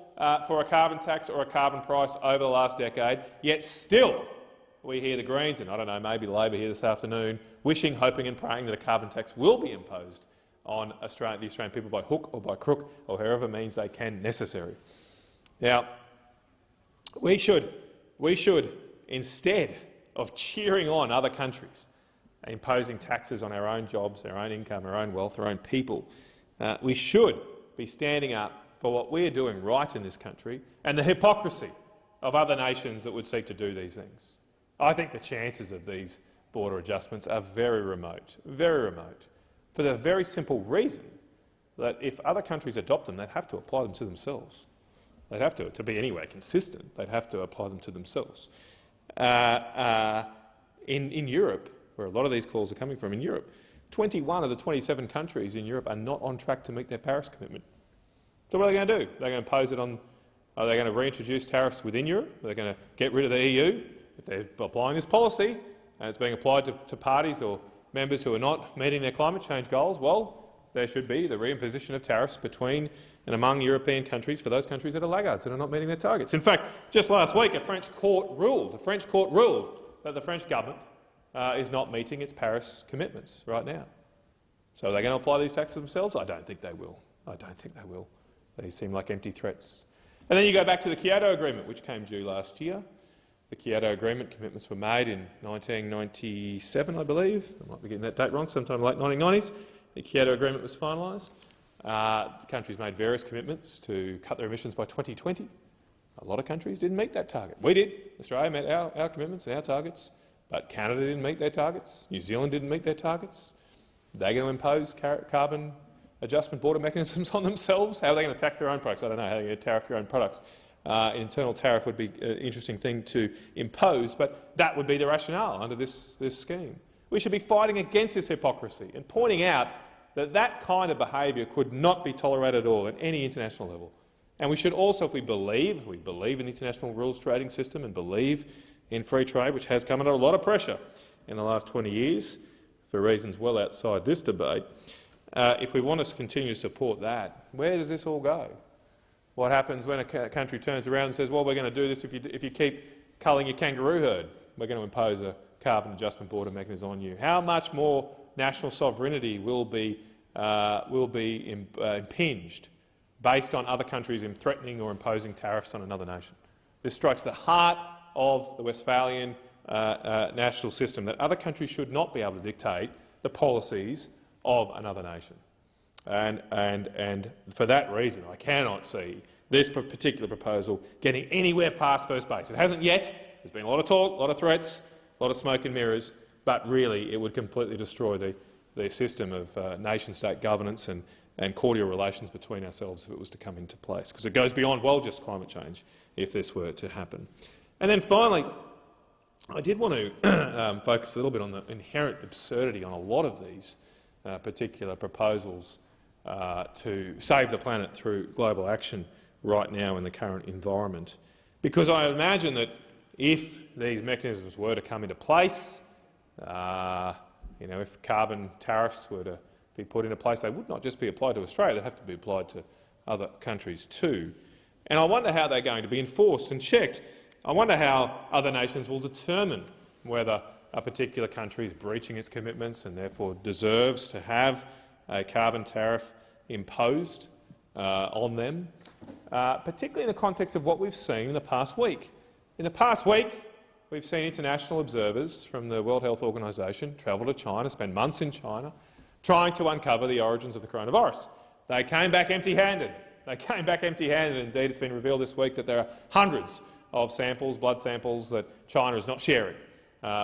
for a carbon tax or a carbon price over the last decade, yet still we hear the Greens, and I don't know, maybe Labor here this afternoon, wishing, hoping and praying that a carbon tax will be imposed on the Australian people by hook or by crook or however means they can necessary. Now, we should, instead of cheering on other countries, imposing taxes on our own jobs, our own income, our own wealth, our own people, we should be standing up for what we are doing right in this country and the hypocrisy of other nations that would seek to do these things. I think the chances of these border adjustments are very remote, for the very simple reason that if other countries adopt them, they'd have to apply them to themselves. They'd have to be anywhere consistent, they'd have to apply them to themselves. In Europe, where a lot of these calls are coming from, in Europe, 21 of the 27 countries in Europe are not on track to meet their Paris commitment. So what are they going to do? They're going to impose it on— are they going to reintroduce tariffs within Europe? Are they going to get rid of the EU? If they're applying this policy and it's being applied to parties or members who are not meeting their climate change goals, well, there should be the reimposition of tariffs between and among European countries for those countries that are laggards, that are not meeting their targets. In fact, just last week a French court ruled that the French government is not meeting its Paris commitments right now. So are they going to apply these taxes themselves? I don't think they will. They seem like empty threats. And then you go back to the Kyoto Agreement, which came due last year. The Kyoto Agreement commitments were made in 1997, I believe. I might be getting that date wrong, sometime in the late 1990s. The Kyoto Agreement was finalised. The countries made various commitments to cut their emissions by 2020. A lot of countries didn't meet that target. We did. Australia met our commitments and our targets, but Canada didn't meet their targets. New Zealand didn't meet their targets. They're going to impose carbon adjustment border mechanisms on themselves. How are they going to tax their own products? I don't know. How are they going to tariff your own products? An internal tariff would be an interesting thing to impose, but that would be the rationale under this scheme. We should be fighting against this hypocrisy and pointing out that that kind of behaviour could not be tolerated at all at any international level. And we should also, if we believe in the international rules trading system and believe in free trade, which has come under a lot of pressure in the last 20 years for reasons well outside this debate, if we want to continue to support that, where does this all go? What happens when a country turns around and says, well, we're going to do this if you keep culling your kangaroo herd, we're going to impose a carbon adjustment border mechanism on you? How much more national sovereignty will be impinged based on other countries threatening or imposing tariffs on another nation? This strikes the heart of the Westphalian national system, that other countries should not be able to dictate the policies of another nation. And for that reason, I cannot see this particular proposal getting anywhere past first base. It hasn't yet. There's been a lot of talk, a lot of threats, a lot of smoke and mirrors, but really it would completely destroy the system of nation-state governance and cordial relations between ourselves if it was to come into place, because it goes beyond, well, just climate change if this were to happen. And then finally, I did want to focus a little bit on the inherent absurdity on a lot of these particular proposals to save the planet through global action right now in the current environment. Because I imagine that if these mechanisms were to come into place, if carbon tariffs were to be put into place, they would not just be applied to Australia, they'd have to be applied to other countries too. And I wonder how they're going to be enforced and checked. I wonder how other nations will determine whether a particular country is breaching its commitments and therefore deserves to have a carbon tariff imposed on them. particularly in the context of what we've seen in the past week. In the past week, we've seen international observers from the World Health Organization travel to China, spend months in China, trying to uncover the origins of the coronavirus. They came back empty-handed. Indeed, it's been revealed this week that there are hundreds of samples, blood samples, that China is not sharing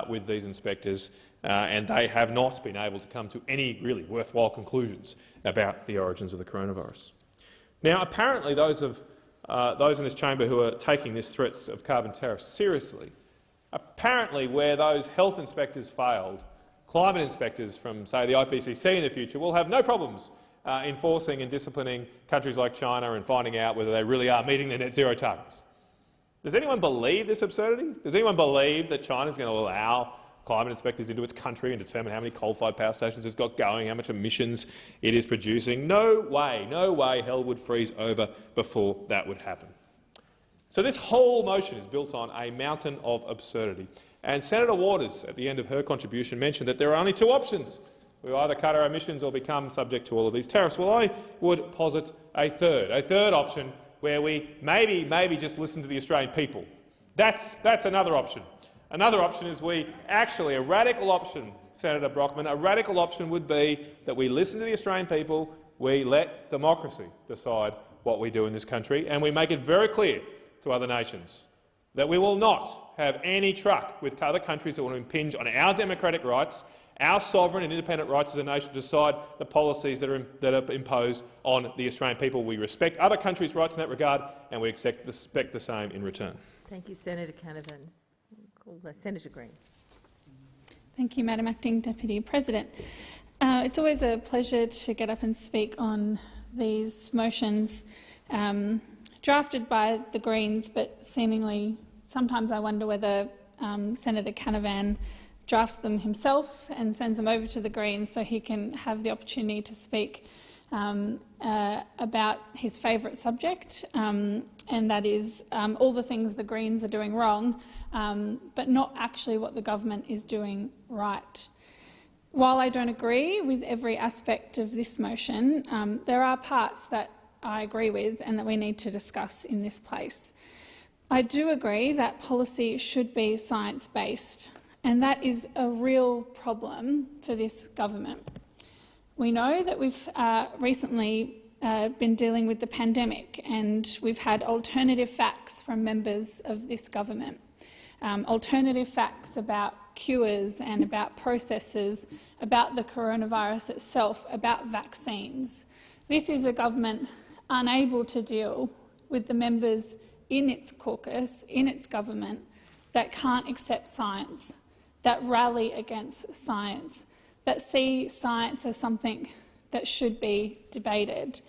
with these inspectors, and they have not been able to come to any really worthwhile conclusions about the origins of the coronavirus. Now, apparently those in this chamber who are taking this threats of carbon tariffs seriously, apparently where those health inspectors failed, climate inspectors from, say, the IPCC in the future will have no problems enforcing and disciplining countries like China and finding out whether they really are meeting their net zero targets. Does anyone believe this absurdity? Does anyone believe that China is going to allow climate inspectors into its country and determine how many coal-fired power stations it's got going, how much emissions it is producing? No way hell would freeze over before that would happen. So this whole motion is built on a mountain of absurdity. And Senator Waters, at the end of her contribution, mentioned that there are only two options. We either cut our emissions or become subject to all of these tariffs. Well, I would posit a third option where we maybe just listen to the Australian people. That's another option. Another option is a radical option, Senator Brockman, a radical option would be that we listen to the Australian people, we let democracy decide what we do in this country, and we make it very clear to other nations that we will not have any truck with other countries that want to impinge on our democratic rights, our sovereign and independent rights as a nation to decide the policies that are imposed on the Australian people. We respect other countries' rights in that regard, and we expect the same in return. Thank you, Senator Canavan. Senator Green. Thank you, Madam Acting Deputy President. It's always a pleasure to get up and speak on these motions drafted by the Greens, but seemingly sometimes I wonder whether Senator Canavan drafts them himself and sends them over to the Greens so he can have the opportunity to speak about his favourite subject, and that is all the things the Greens are doing wrong, but not actually what the government is doing right. While I don't agree with every aspect of this motion, there are parts that I agree with and that we need to discuss in this place. I do agree that policy should be science-based, and that is a real problem for this government. We know that we've recently been dealing with the pandemic, and we've had alternative facts from members of this government. Alternative facts about cures and about processes, about the coronavirus itself, about vaccines. This is a government unable to deal with the members in its caucus, in its government, that can't accept science, that rally against science, that see science as something that should be debated.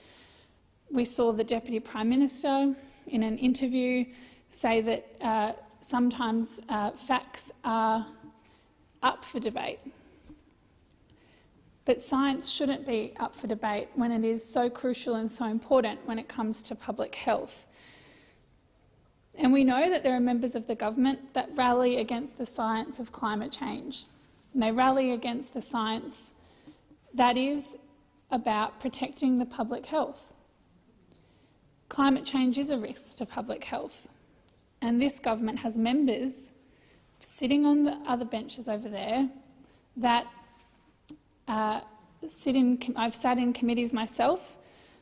We saw the Deputy Prime Minister in an interview say that sometimes facts are up for debate. But science shouldn't be up for debate when it is so crucial and so important when it comes to public health. And we know that there are members of the government that rally against the science of climate change. And they rally against the science that is about protecting the public health. Climate change is a risk to public health. And this government has members sitting on the other benches over there that I've sat in committees myself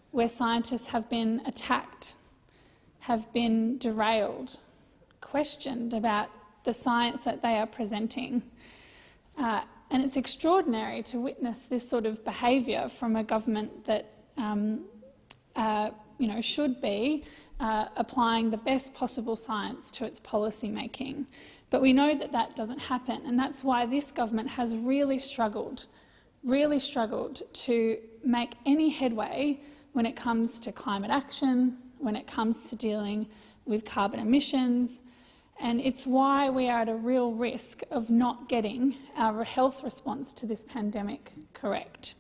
where scientists have been attacked, have been derailed, questioned about the science that they are presenting. And it's extraordinary to witness this sort of behaviour from a government that should be applying the best possible science to its policy making. But we know that that doesn't happen, and that's why this government has really struggled to make any headway when it comes to climate action, when it comes to dealing with carbon emissions, and it's why we are at a real risk of not getting our health response to this pandemic correct.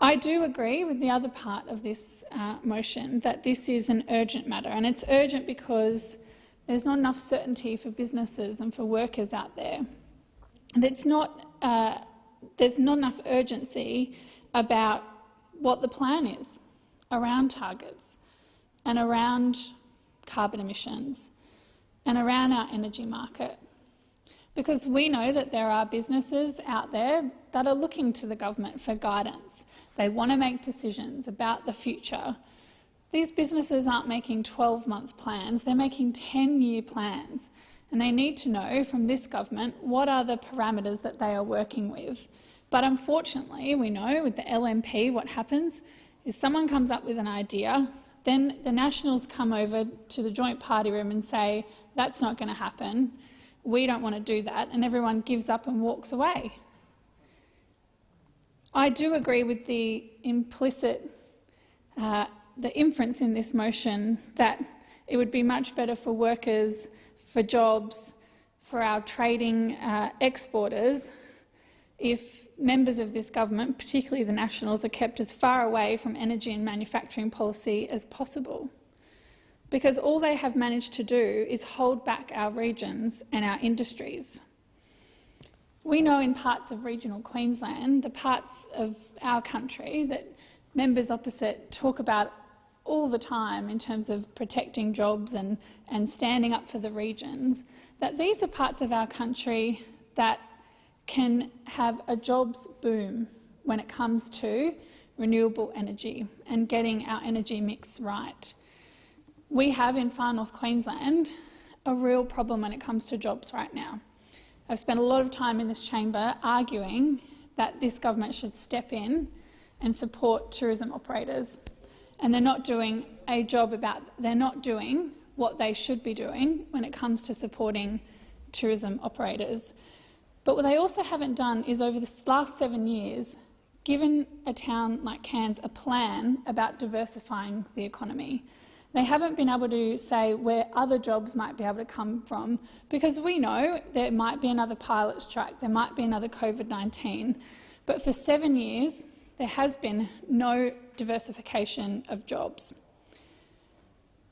I do agree with the other part of this motion that this is an urgent matter, and it's urgent because there's not enough certainty for businesses and for workers out there. There's not enough urgency about what the plan is around targets. and around carbon emissions and around our energy market. Because we know that there are businesses out there that are looking to the government for guidance. They want to make decisions about the future. These businesses aren't making 12-month plans, they're making 10-year plans. And they need to know from this government what are the parameters that they are working with. But unfortunately, we know with the LNP what happens is someone comes up with an idea, then the Nationals come over to the joint party room and say, that's not going to happen, we don't want to do that, and everyone gives up and walks away. I do agree with the implicit, the inference in this motion that it would be much better for workers, for jobs, for our trading exporters, if members of this government, particularly the Nationals, are kept as far away from energy and manufacturing policy as possible. Because all they have managed to do is hold back our regions and our industries. We know in parts of regional Queensland, the parts of our country that members opposite talk about all the time in terms of protecting jobs and standing up for the regions, that these are parts of our country that can have a jobs boom when it comes to renewable energy and getting our energy mix right. We have in far north Queensland a real problem when it comes to jobs right now. I've spent a lot of time in this chamber arguing that this government should step in and support tourism operators, and they're not doing a job they're not doing what they should be doing when it comes to supporting tourism operators. But what they also haven't done is over the last 7 years given a town like Cairns a plan about diversifying the economy. They haven't been able to say where other jobs might be able to come from, because we know there might be another pilot strike, there might be another COVID-19, but for 7 years there has been no diversification of jobs.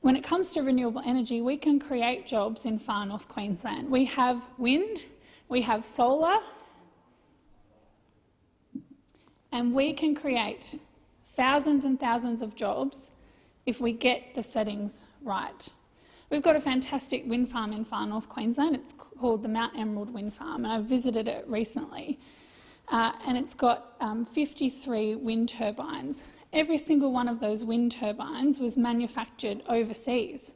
When it comes to renewable energy, we can create jobs in far north Queensland. We have wind, we have solar, and we can create thousands and thousands of jobs if we get the settings right. We've got a fantastic wind farm in far north Queensland. It's called the Mount Emerald Wind Farm, and I visited it recently. And it's got 53 wind turbines. Every single one of those wind turbines was manufactured overseas.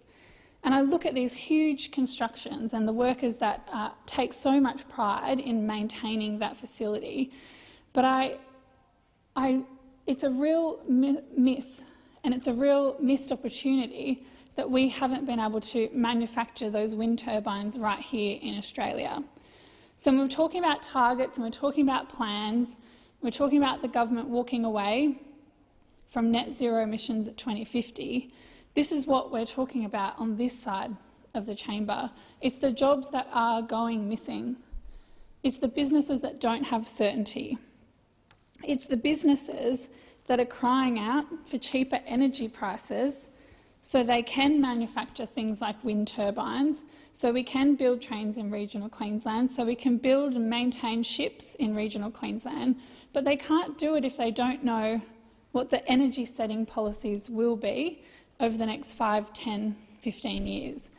And I look at these huge constructions and the workers that take so much pride in maintaining that facility. But it's a real miss, and it's a real missed opportunity that we haven't been able to manufacture those wind turbines right here in Australia. So when we're talking about targets and we're talking about plans, we're talking about the government walking away from net zero emissions at 2050, this is what we're talking about on this side of the chamber. It's the jobs that are going missing. It's the businesses that don't have certainty. It's the businesses that are crying out for cheaper energy prices so they can manufacture things like wind turbines, so we can build trains in regional Queensland, so we can build and maintain ships in regional Queensland, but they can't do it if they don't know what the energy setting policies will be over the next 5, 10, 15 years.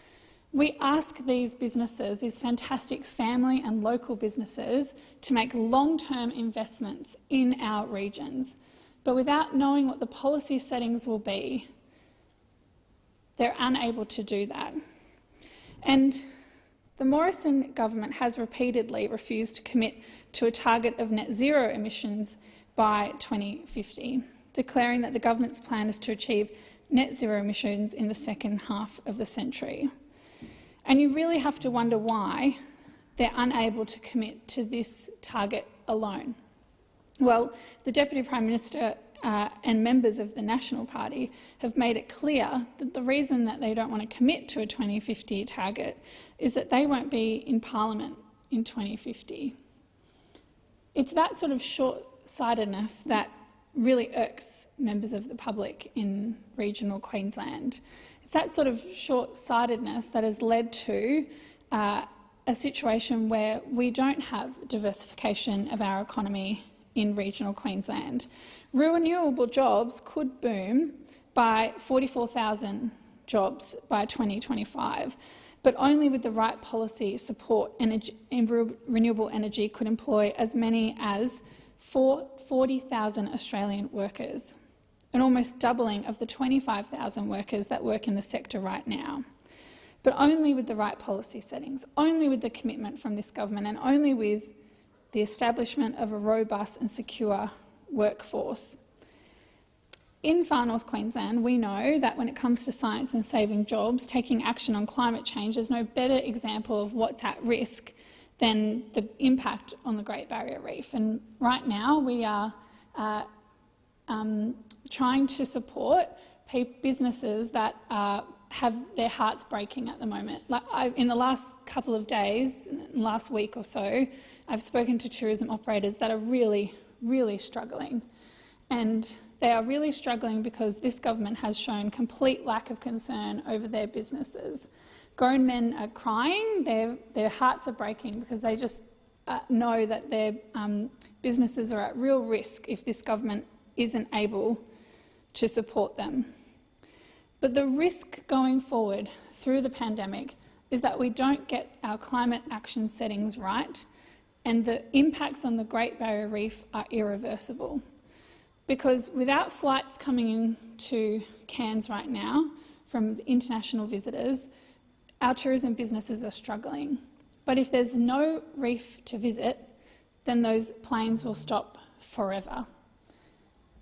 We ask these businesses, these fantastic family and local businesses, to make long-term investments in our regions. But without knowing what the policy settings will be, they're unable to do that. And the Morrison government has repeatedly refused to commit to a target of net zero emissions by 2050, declaring that the government's plan is to achieve net zero emissions in the second half of the century. And you really have to wonder why they're unable to commit to this target alone. Well, the Deputy Prime Minister and members of the National Party have made it clear that the reason that they don't want to commit to a 2050 target is that they won't be in Parliament in 2050. It's that sort of short-sightedness that really irks members of the public in regional Queensland. It's that sort of short-sightedness that has led to a situation where we don't have diversification of our economy in regional Queensland. Renewable jobs could boom by 44,000 jobs by 2025, but only with the right policy support, renewable energy could employ as many as 40,000 Australian workers, an almost doubling of the 25,000 workers that work in the sector right now. But only with the right policy settings, only with the commitment from this government, and only with the establishment of a robust and secure workforce. In Far North Queensland, we know that when it comes to science and saving jobs, taking action on climate change, there's no better example of what's at risk than the impact on the Great Barrier Reef. And right now we are trying to support businesses that have their hearts breaking at the moment. In the last couple of days, last week or so, I've spoken to tourism operators that are really, really struggling. And they are really struggling because this government has shown complete lack of concern over their businesses. Grown men are crying, their hearts are breaking because they just know that their businesses are at real risk if this government isn't able to support them. But the risk going forward through the pandemic is that we don't get our climate action settings right, and the impacts on the Great Barrier Reef are irreversible. Because without flights coming into Cairns right now from the international visitors, our tourism businesses are struggling. But if there's no reef to visit, then those planes will stop forever.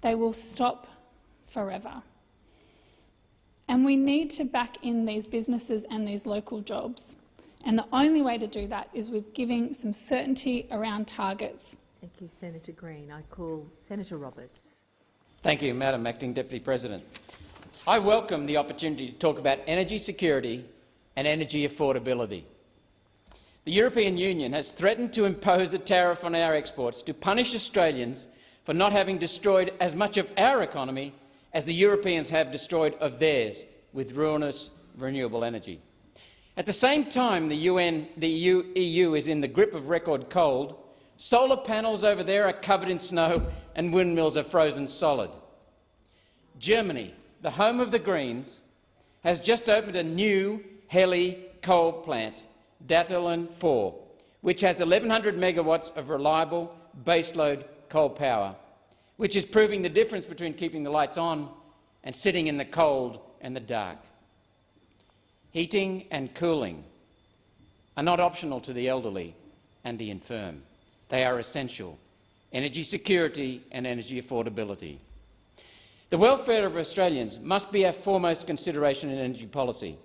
They will stop forever. And we need to back in these businesses and these local jobs. And the only way to do that is with giving some certainty around targets. Thank you, Senator Green. I call Senator Roberts. Thank you, Madam Acting Deputy President. I welcome the opportunity to talk about energy security and energy affordability. The European Union has threatened to impose a tariff on our exports to punish Australians for not having destroyed as much of our economy as the Europeans have destroyed of theirs with ruinous renewable energy. At the same time the EU is in the grip of record cold, solar panels over there are covered in snow and windmills are frozen solid. Germany, the home of the Greens, has just opened a new Heli coal plant, Datteln 4, which has 1,100 megawatts of reliable baseload coal power, which is proving the difference between keeping the lights on and sitting in the cold and the dark. Heating and cooling are not optional to the elderly and the infirm. They are essential. Energy security and energy affordability. The welfare of Australians must be our foremost consideration in energy policy.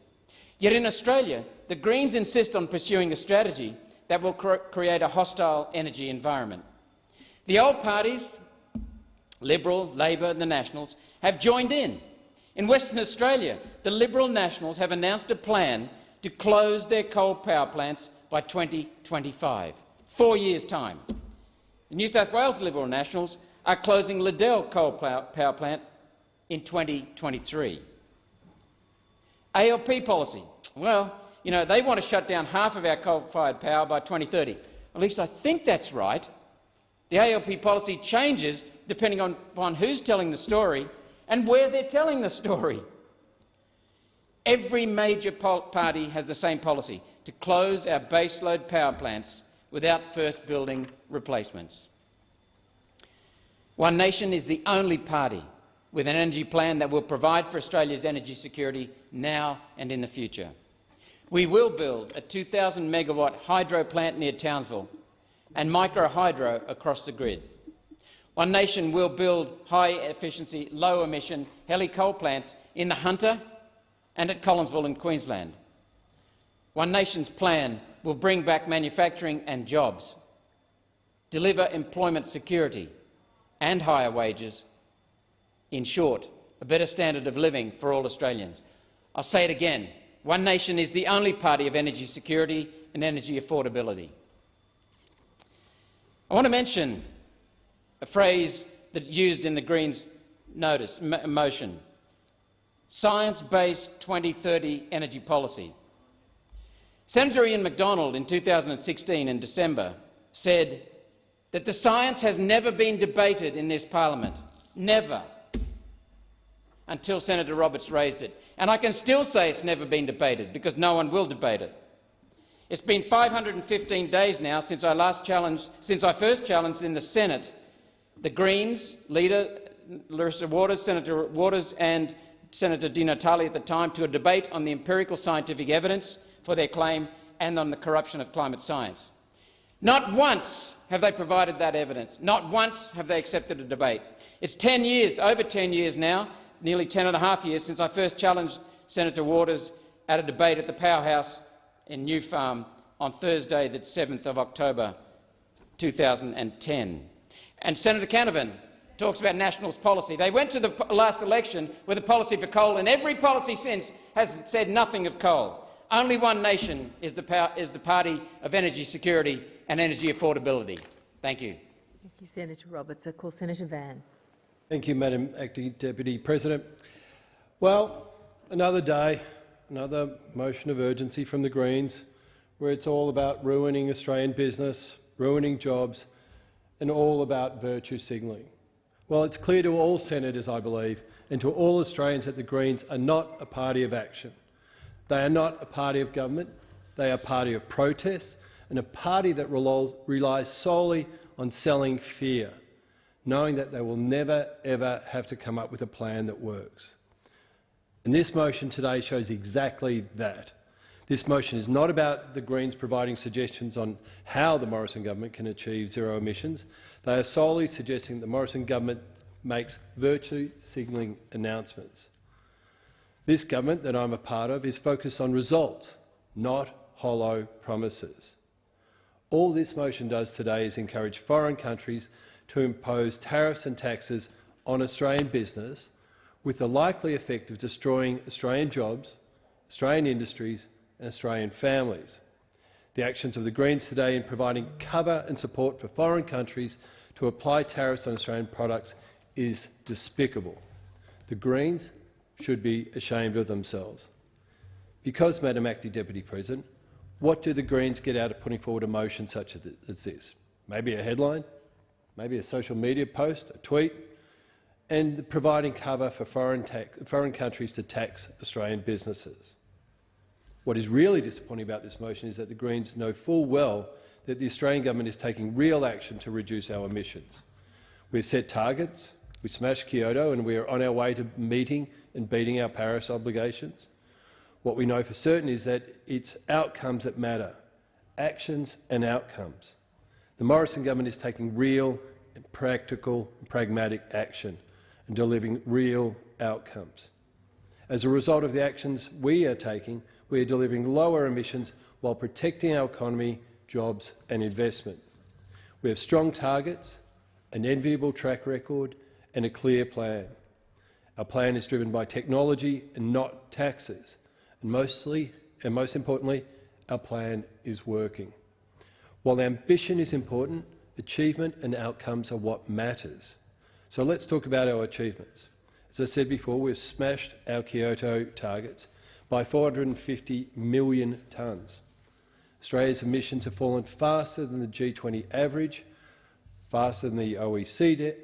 Yet in Australia, the Greens insist on pursuing a strategy that will create a hostile energy environment. The old parties, Liberal, Labor and the Nationals, have joined in. In Western Australia, the Liberal Nationals have announced a plan to close their coal power plants by 2025, 4 years' time. The New South Wales Liberal Nationals are closing Liddell coal power plant in 2023. ALP policy. Well, you know, they want to shut down half of our coal-fired power by 2030. At least I think that's right. The ALP policy changes depending upon who's telling the story and where they're telling the story. Every major party has the same policy, to close our baseload power plants without first building replacements. One Nation is the only party with an energy plan that will provide for Australia's energy security now and in the future. We will build a 2,000 megawatt hydro plant near Townsville and micro hydro across the grid. One Nation will build high-efficiency, low-emission heli coal plants in the Hunter and at Collinsville in Queensland. One Nation's plan will bring back manufacturing and jobs, deliver employment security and higher wages, in short, a better standard of living for all Australians. I'll say it again. One Nation is the only party of energy security and energy affordability. I want to mention a phrase that's used in the Greens' motion, science-based 2030 energy policy. Senator Ian MacDonald in 2016 in December said that the science has never been debated in this parliament. Never. until Senator Roberts raised it. And I can still say it's never been debated because no one will debate it. It's been 515 days now since I first challenged in the Senate the Greens leader, Larissa Waters, Senator Waters and Senator Di Natale at the time, to a debate on the empirical scientific evidence for their claim and on the corruption of climate science. Not once have they provided that evidence. Not once have they accepted a debate. It's 10 years, over 10 years now, nearly 10 and a half years, since I first challenged Senator Waters at a debate at the Powerhouse in New Farm on Thursday, the 7th of October 2010. And Senator Canavan talks about nationalist policy. They went to the last election with a policy for coal, and every policy since has said nothing of coal. Only one nation is the party of energy security and energy affordability. Thank you. Thank you, Senator Roberts. I call Senator Van. Thank you, Madam Acting Deputy President. Well, another day, another motion of urgency from the Greens, where it's all about ruining Australian business, ruining jobs, and all about virtue signalling. Well, it's clear to all senators, I believe, and to all Australians that the Greens are not a party of action. They are not a party of government. They are a party of protest, and a party that relies solely on selling fear, knowing that they will never, ever have to come up with a plan that works. And this motion today shows exactly that. This motion is not about the Greens providing suggestions on how the Morrison government can achieve zero emissions. They are solely suggesting the Morrison government makes virtue signalling announcements. This government that I'm a part of is focused on results, not hollow promises. All this motion does today is encourage foreign countries to impose tariffs and taxes on Australian business, with the likely effect of destroying Australian jobs, Australian industries and Australian families. The actions of the Greens today in providing cover and support for foreign countries to apply tariffs on Australian products is despicable. The Greens should be ashamed of themselves. Because, Madam Acting Deputy President, what do the Greens get out of putting forward a motion such as this? Maybe a headline, maybe a social media post, a tweet, and providing cover for foreign countries to tax Australian businesses. What is really disappointing about this motion is that the Greens know full well that the Australian government is taking real action to reduce our emissions. We've set targets, we smashed Kyoto, and we are on our way to meeting and beating our Paris obligations. What we know for certain is that it's outcomes that matter, actions and outcomes. The Morrison government is taking real and practical and pragmatic action and delivering real outcomes. As a result of the actions we are taking, we are delivering lower emissions while protecting our economy, jobs and investment. We have strong targets, an enviable track record and a clear plan. Our plan is driven by technology and not taxes. And most importantly, our plan is working. While ambition is important, achievement and outcomes are what matters. So let's talk about our achievements. As I said before, we've smashed our Kyoto targets by 450 million tonnes. Australia's emissions have fallen faster than the G20 average, faster than the OECD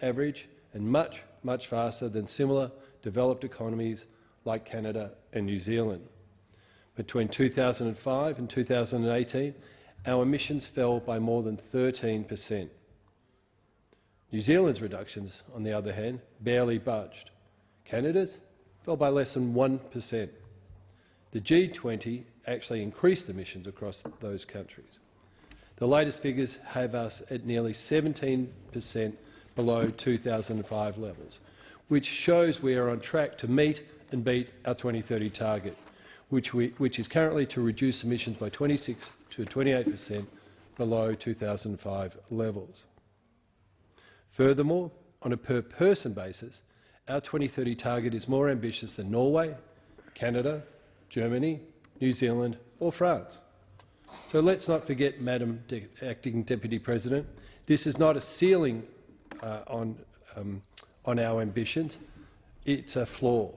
average, and much, much faster than similar developed economies like Canada and New Zealand. Between 2005 and 2018, our emissions fell by more than 13%. New Zealand's reductions, on the other hand, barely budged. Canada's fell by less than 1%. The G20 actually increased emissions across those countries. The latest figures have us at nearly 17% below 2005 levels, which shows we are on track to meet and beat our 2030 target, which is currently to reduce emissions by 26 to 28% below 2005 levels. Furthermore, on a per-person basis, our 2030 target is more ambitious than Norway, Canada, Germany, New Zealand or France. So let's not forget, Madam Acting Deputy President, this is not a ceiling on our ambitions, it's a floor.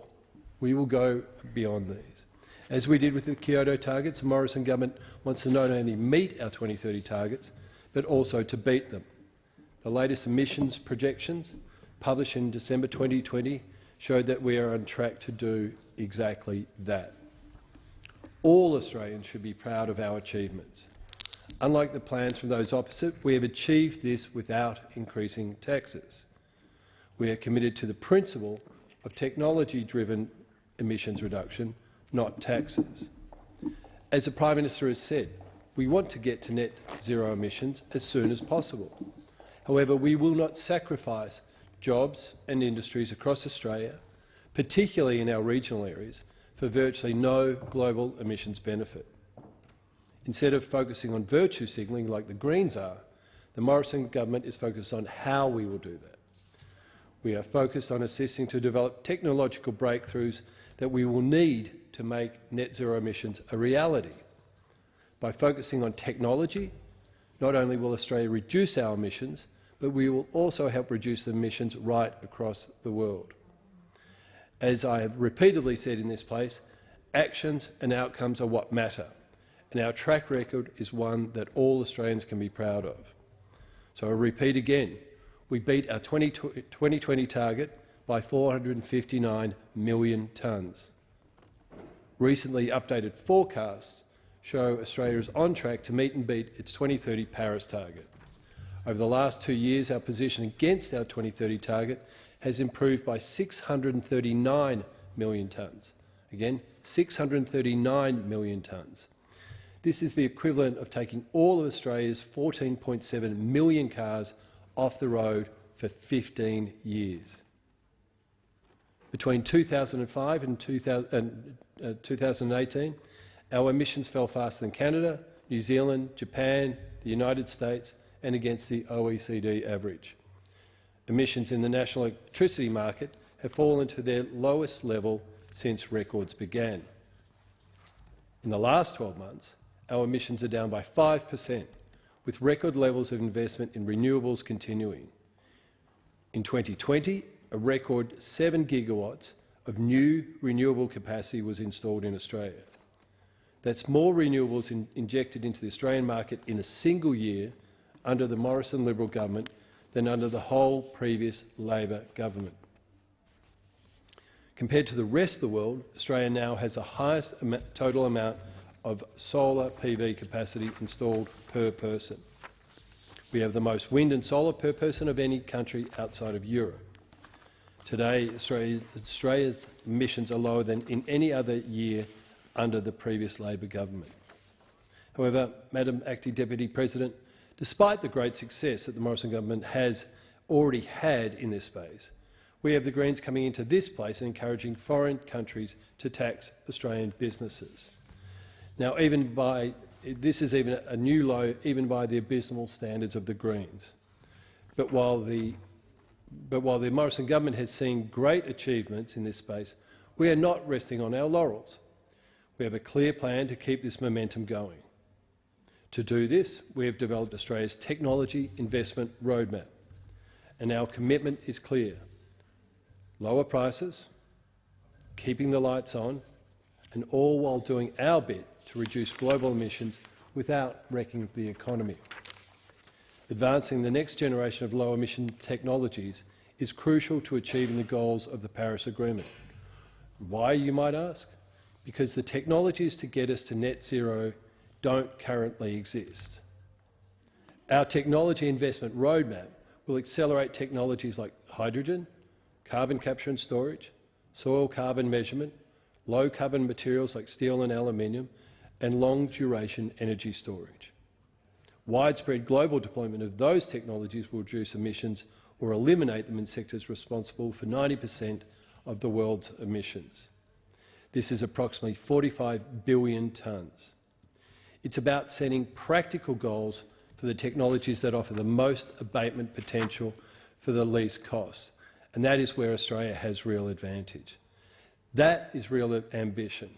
We will go beyond these. As we did with the Kyoto targets, the Morrison government wants to not only meet our 2030 targets, but also to beat them. The latest emissions projections published in December 2020 showed that we are on track to do exactly that. All Australians should be proud of our achievements. Unlike the plans from those opposite, we have achieved this without increasing taxes. We are committed to the principle of technology-driven emissions reduction, not taxes. As the Prime Minister has said, we want to get to net zero emissions as soon as possible. However, we will not sacrifice jobs and industries across Australia, particularly in our regional areas, for virtually no global emissions benefit. Instead of focusing on virtue signalling like the Greens are, the Morrison government is focused on how we will do that. We are focused on assisting to develop technological breakthroughs that we will need to make net zero emissions a reality. By focusing on technology, not only will Australia reduce our emissions, but we will also help reduce the emissions right across the world. As I have repeatedly said in this place, actions and outcomes are what matter, and our track record is one that all Australians can be proud of. So I repeat again, we beat our 2020 target by 459 million tonnes. Recently updated forecasts show Australia is on track to meet and beat its 2030 Paris target. Over the last 2 years, our position against our 2030 target has improved by 639 million tonnes. Again, 639 million tonnes. This is the equivalent of taking all of Australia's 14.7 million cars off the road for 15 years. Between 2005 and 2018, our emissions fell faster than Canada, New Zealand, Japan, the United States, and against the OECD average. Emissions in the national electricity market have fallen to their lowest level since records began. In the last 12 months, our emissions are down by 5%, with record levels of investment in renewables continuing. In 2020, a record 7 gigawatts of new renewable capacity was installed in Australia. That's more renewables injected into the Australian market in a single year under the Morrison Liberal government than under the whole previous Labor government. Compared to the rest of the world, Australia now has the highest total amount of solar PV capacity installed per person. We have the most wind and solar per person of any country outside of Europe. Today, Australia's emissions are lower than in any other year under the previous Labor government. However, Madam Acting Deputy President, despite the great success that the Morrison government has already had in this space, we have the Greens coming into this place and encouraging foreign countries to tax Australian businesses. Now, this is even a new low, even by the abysmal standards of the Greens. But while the Morrison government has seen great achievements in this space, we are not resting on our laurels. We have a clear plan to keep this momentum going. To do this, we have developed Australia's technology investment roadmap, and our commitment is clear: lower prices, keeping the lights on, and all while doing our bit to reduce global emissions without wrecking the economy. Advancing the next generation of low-emission technologies is crucial to achieving the goals of the Paris Agreement. Why, you might ask? Because the technologies to get us to net zero don't currently exist. Our technology investment roadmap will accelerate technologies like hydrogen, carbon capture and storage, soil carbon measurement, low-carbon materials like steel and aluminium, and long-duration energy storage. Widespread global deployment of those technologies will reduce emissions or eliminate them in sectors responsible for 90% of the world's emissions. This is approximately 45 billion tonnes. It's about setting practical goals for the technologies that offer the most abatement potential for the least cost, and that is where Australia has real advantage. That is real ambition,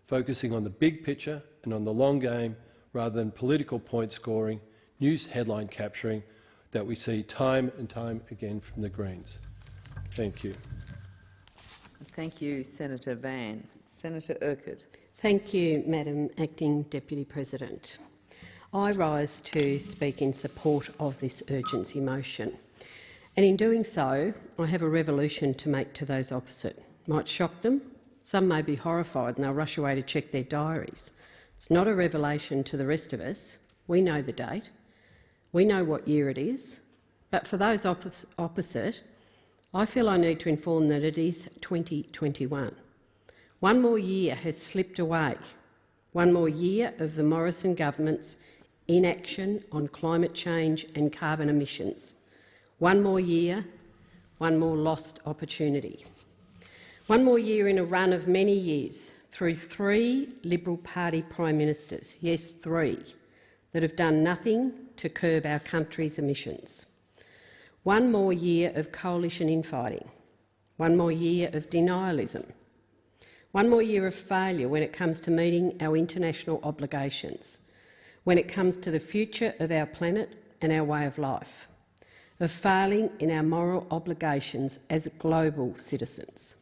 focusing on the big picture and on the long game rather than political point scoring, news headline capturing that we see time and time again from the Greens. Thank you. Thank you, Senator Van. Senator Urquhart. Thank you, Madam Acting Deputy President. I rise to speak in support of this urgency motion. And in doing so, I have a revolution to make to those opposite. Might shock them. Some may be horrified and they'll rush away to check their diaries. It's not a revelation to the rest of us. We know the date. We know what year it is. But for those opposite, I feel I need to inform that it is 2021. One more year has slipped away. One more year of the Morrison government's inaction on climate change and carbon emissions. One more year, one more lost opportunity. One more year in a run of many years through 3 Liberal Party Prime Ministers, yes 3, that have done nothing to curb our country's emissions. One more year of coalition infighting. One more year of denialism. One more year of failure when it comes to meeting our international obligations, when it comes to the future of our planet and our way of life, of failing in our moral obligations as global citizens.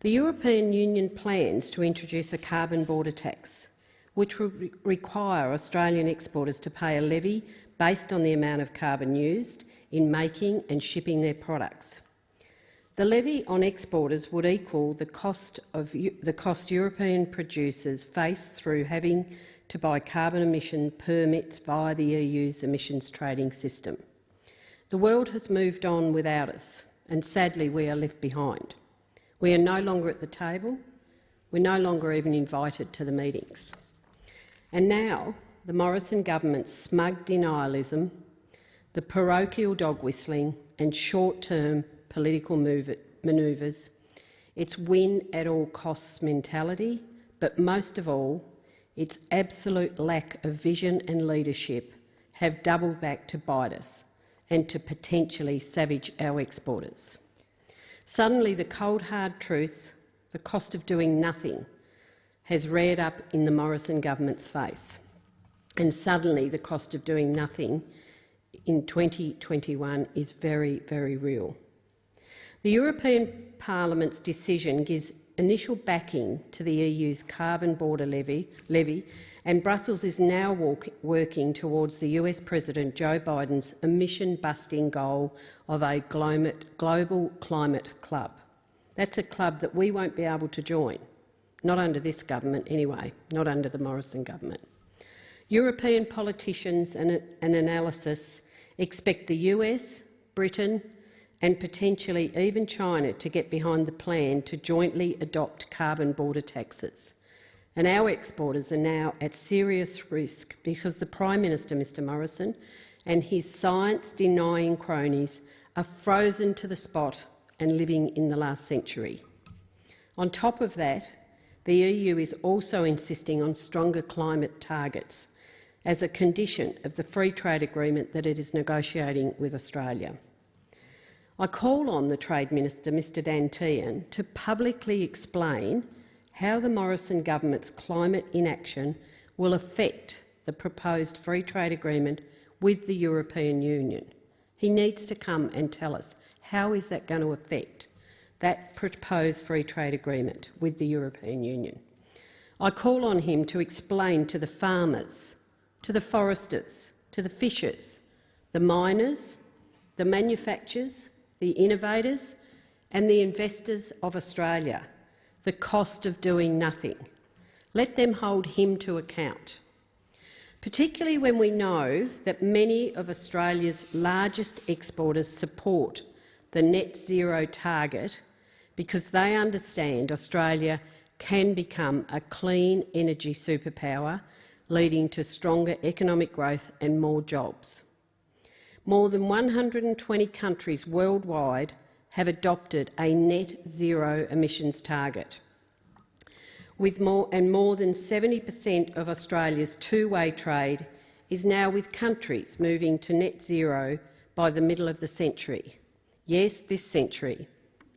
The European Union plans to introduce a carbon border tax, which will require Australian exporters to pay a levy based on the amount of carbon used in making and shipping their products. The levy on exporters would equal the cost European producers face through having to buy carbon emission permits via the EU's emissions trading system. The world has moved on without us, and sadly we are left behind. We are no longer at the table. We're no longer even invited to the meetings. And now the Morrison government's smug denialism, the parochial dog whistling and short-term political manoeuvres, its win-at-all-costs mentality, but most of all, its absolute lack of vision and leadership have doubled back to bite us and to potentially savage our exporters. Suddenly the cold hard truth, the cost of doing nothing, has reared up in the Morrison government's face. And suddenly the cost of doing nothing in 2021 is very, very real. The European Parliament's decision gives initial backing to the EU's carbon border levy, and Brussels is now working towards the US President Joe Biden's emission-busting goal of a global climate club. That's a club that we won't be able to join, not under this government anyway, not under the Morrison government. European politicians and analysts expect the US, Britain and potentially even China to get behind the plan to jointly adopt carbon border taxes. And our exporters are now at serious risk because the Prime Minister, Mr Morrison, and his science-denying cronies are frozen to the spot and living in the last century. On top of that, the EU is also insisting on stronger climate targets as a condition of the free trade agreement that it is negotiating with Australia. I call on the Trade Minister, Mr Dan Tehan, to publicly explain how the Morrison government's climate inaction will affect the proposed free trade agreement with the European Union. He needs to come and tell us how is that going to affect that proposed free trade agreement with the European Union. I call on him to explain to the farmers, to the foresters, to the fishers, the miners, the manufacturers, the innovators and the investors of Australia the cost of doing nothing. Let them hold him to account, particularly when we know that many of Australia's largest exporters support the net zero target because they understand Australia can become a clean energy superpower, leading to stronger economic growth and more jobs. More than 120 countries worldwide have adopted a net zero emissions target, with more than 70% of Australia's two-way trade is now with countries moving to net zero by the middle of the century. Yes, this century,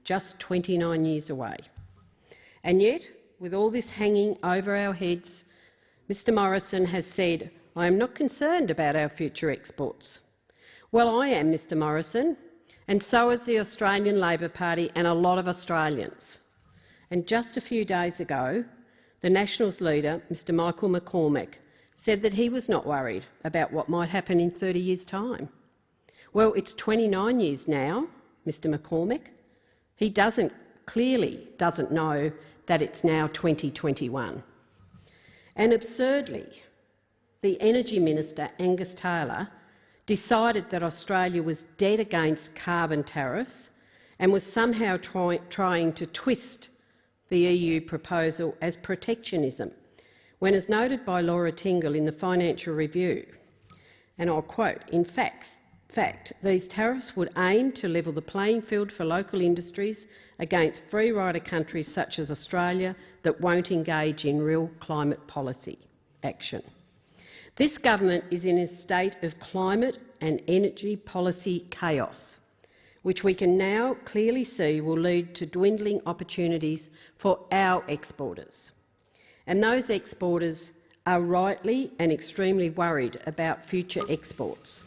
just 29 years away. And yet, with all this hanging over our heads, Mr Morrison has said, "I am not concerned about our future exports." Well, I am, Mr Morrison, and so is the Australian Labor Party and a lot of Australians. And just a few days ago, the Nationals leader, Mr Michael McCormack, said that he was not worried about what might happen in 30 years' time. Well, it's 29 years now, Mr McCormick. He clearly doesn't know that it's now 2021. And absurdly, the Energy Minister, Angus Taylor, decided that Australia was dead against carbon tariffs and was somehow trying to twist the EU proposal as protectionism, when, as noted by Laura Tingle in the Financial Review, and I'll quote, "In fact, these tariffs would aim to level the playing field for local industries against free rider countries such as Australia that won't engage in real climate policy action." This government is in a state of climate and energy policy chaos, which we can now clearly see will lead to dwindling opportunities for our exporters. And those exporters are rightly and extremely worried about future exports.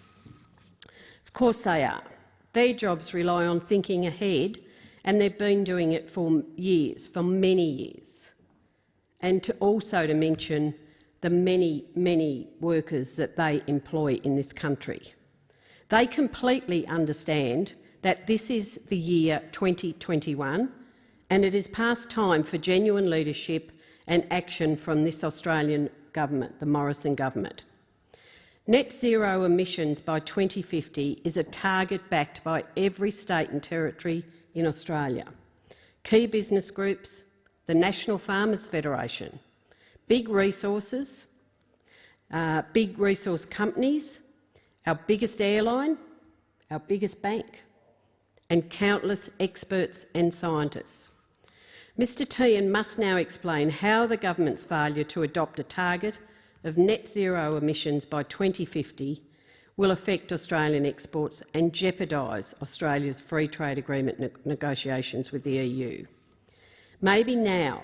Of course they are. Their jobs rely on thinking ahead, and they've been doing it for years, for many years. And also to mention the many, many workers that they employ in this country. They completely understand that this is the year 2021, and it is past time for genuine leadership and action from this Australian government, the Morrison government. Net zero emissions by 2050 is a target backed by every state and territory in Australia. Key business groups, the National Farmers Federation, big resource companies, our biggest airline, our biggest bank, and countless experts and scientists. Mr Tehan must now explain how the government's failure to adopt a target of net zero emissions by 2050 will affect Australian exports and jeopardise Australia's free trade agreement negotiations with the EU. Maybe now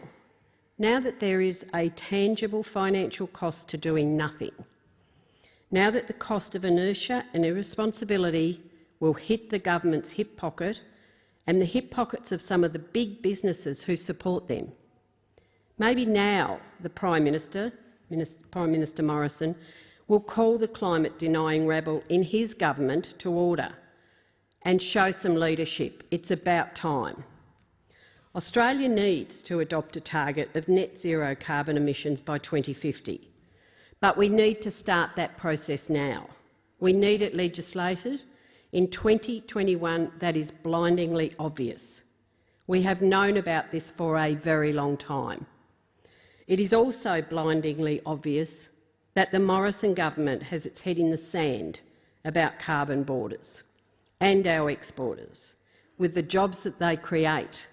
that there is a tangible financial cost to doing nothing, now that the cost of inertia and irresponsibility will hit the government's hip pocket and the hip pockets of some of the big businesses who support them, maybe now the Prime Minister Morrison, will call the climate-denying rebel in his government to order and show some leadership. It's about time. Australia needs to adopt a target of net zero carbon emissions by 2050, but we need to start that process now. We need it legislated. In 2021, that is blindingly obvious. We have known about this for a very long time. It is also blindingly obvious that the Morrison government has its head in the sand about carbon borders and our exporters, with the jobs that they create,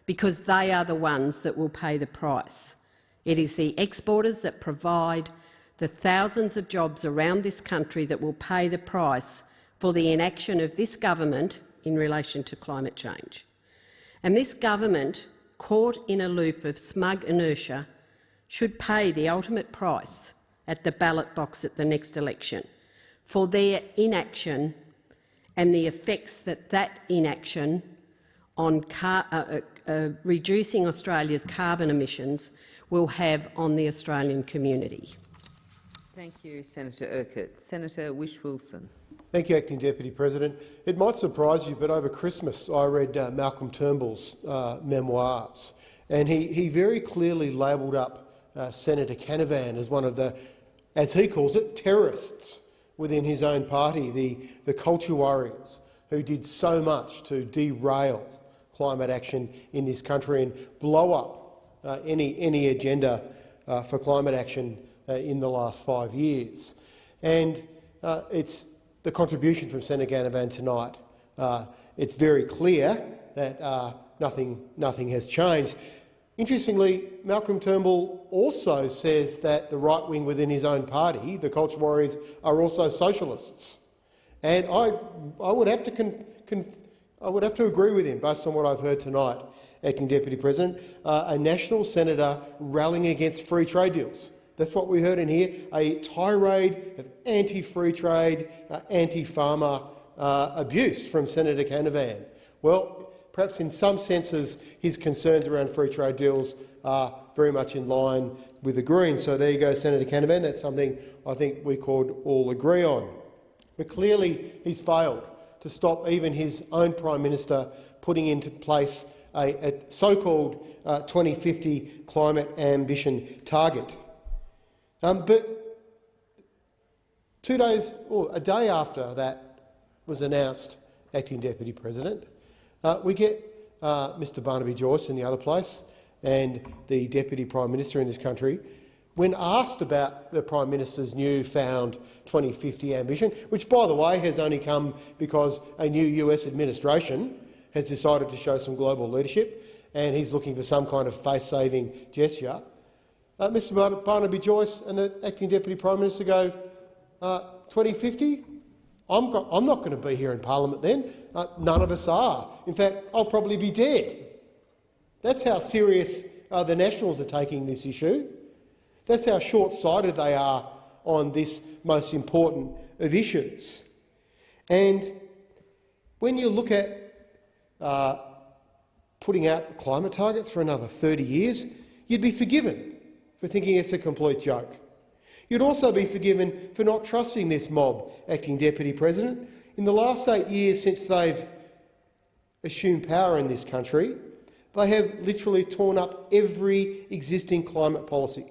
because they are the ones that will pay the price. It is the exporters that provide the thousands of jobs around this country that will pay the price for the inaction of this government in relation to climate change. And this government, caught in a loop of smug inertia, should pay the ultimate price at the ballot box at the next election for their inaction and the effects that that inaction on reducing Australia's carbon emissions will have on the Australian community. Thank you, Senator Urquhart. Senator Whish-Wilson. Thank you, Acting Deputy President. It might surprise you, but over Christmas I read Malcolm Turnbull's memoirs, and he very clearly labelled up Senator Canavan as one of the, as he calls it, terrorists within his own party, the culture warriors who did so much to derail climate action in this country and blow up any agenda for climate action in the last 5 years. And it's the contribution from Senator Canavan tonight. It's very clear that nothing has changed. Interestingly, Malcolm Turnbull also says that the right wing within his own party, the culture warriors, are also socialists. And I would have to agree with him based on what I've heard tonight, Acting Deputy President. A national senator rallying against free trade deals. That's what we heard in here, a tirade of anti-free trade, anti-farmer abuse from Senator Canavan. Well, perhaps in some senses his concerns around free trade deals are very much in line with the Greens. So there you go, Senator Canavan. That's something I think we could all agree on. But clearly he's failed to stop even his own Prime Minister putting into place a so-called 2050 climate ambition target. But 2 days or a day after that was announced, Acting Deputy President, we get Mr Barnaby Joyce in the other place and the Deputy Prime Minister in this country, when asked about the Prime Minister's newfound 2050 ambition, which, by the way, has only come because a new US administration has decided to show some global leadership and he's looking for some kind of face-saving gesture, Mr Barnaby Joyce and the Acting Deputy Prime Minister go, 2050? I'm not going to be here in Parliament then. None of us are. In fact, I'll probably be dead. That's how serious the Nationals are taking this issue. That's how short-sighted they are on this most important of issues. And when you look at putting out climate targets for another 30 years, you'd be forgiven for thinking it's a complete joke. You'd also be forgiven for not trusting this mob, Acting Deputy President. In the last 8 years since they've assumed power in this country, they have literally torn up every existing climate policy.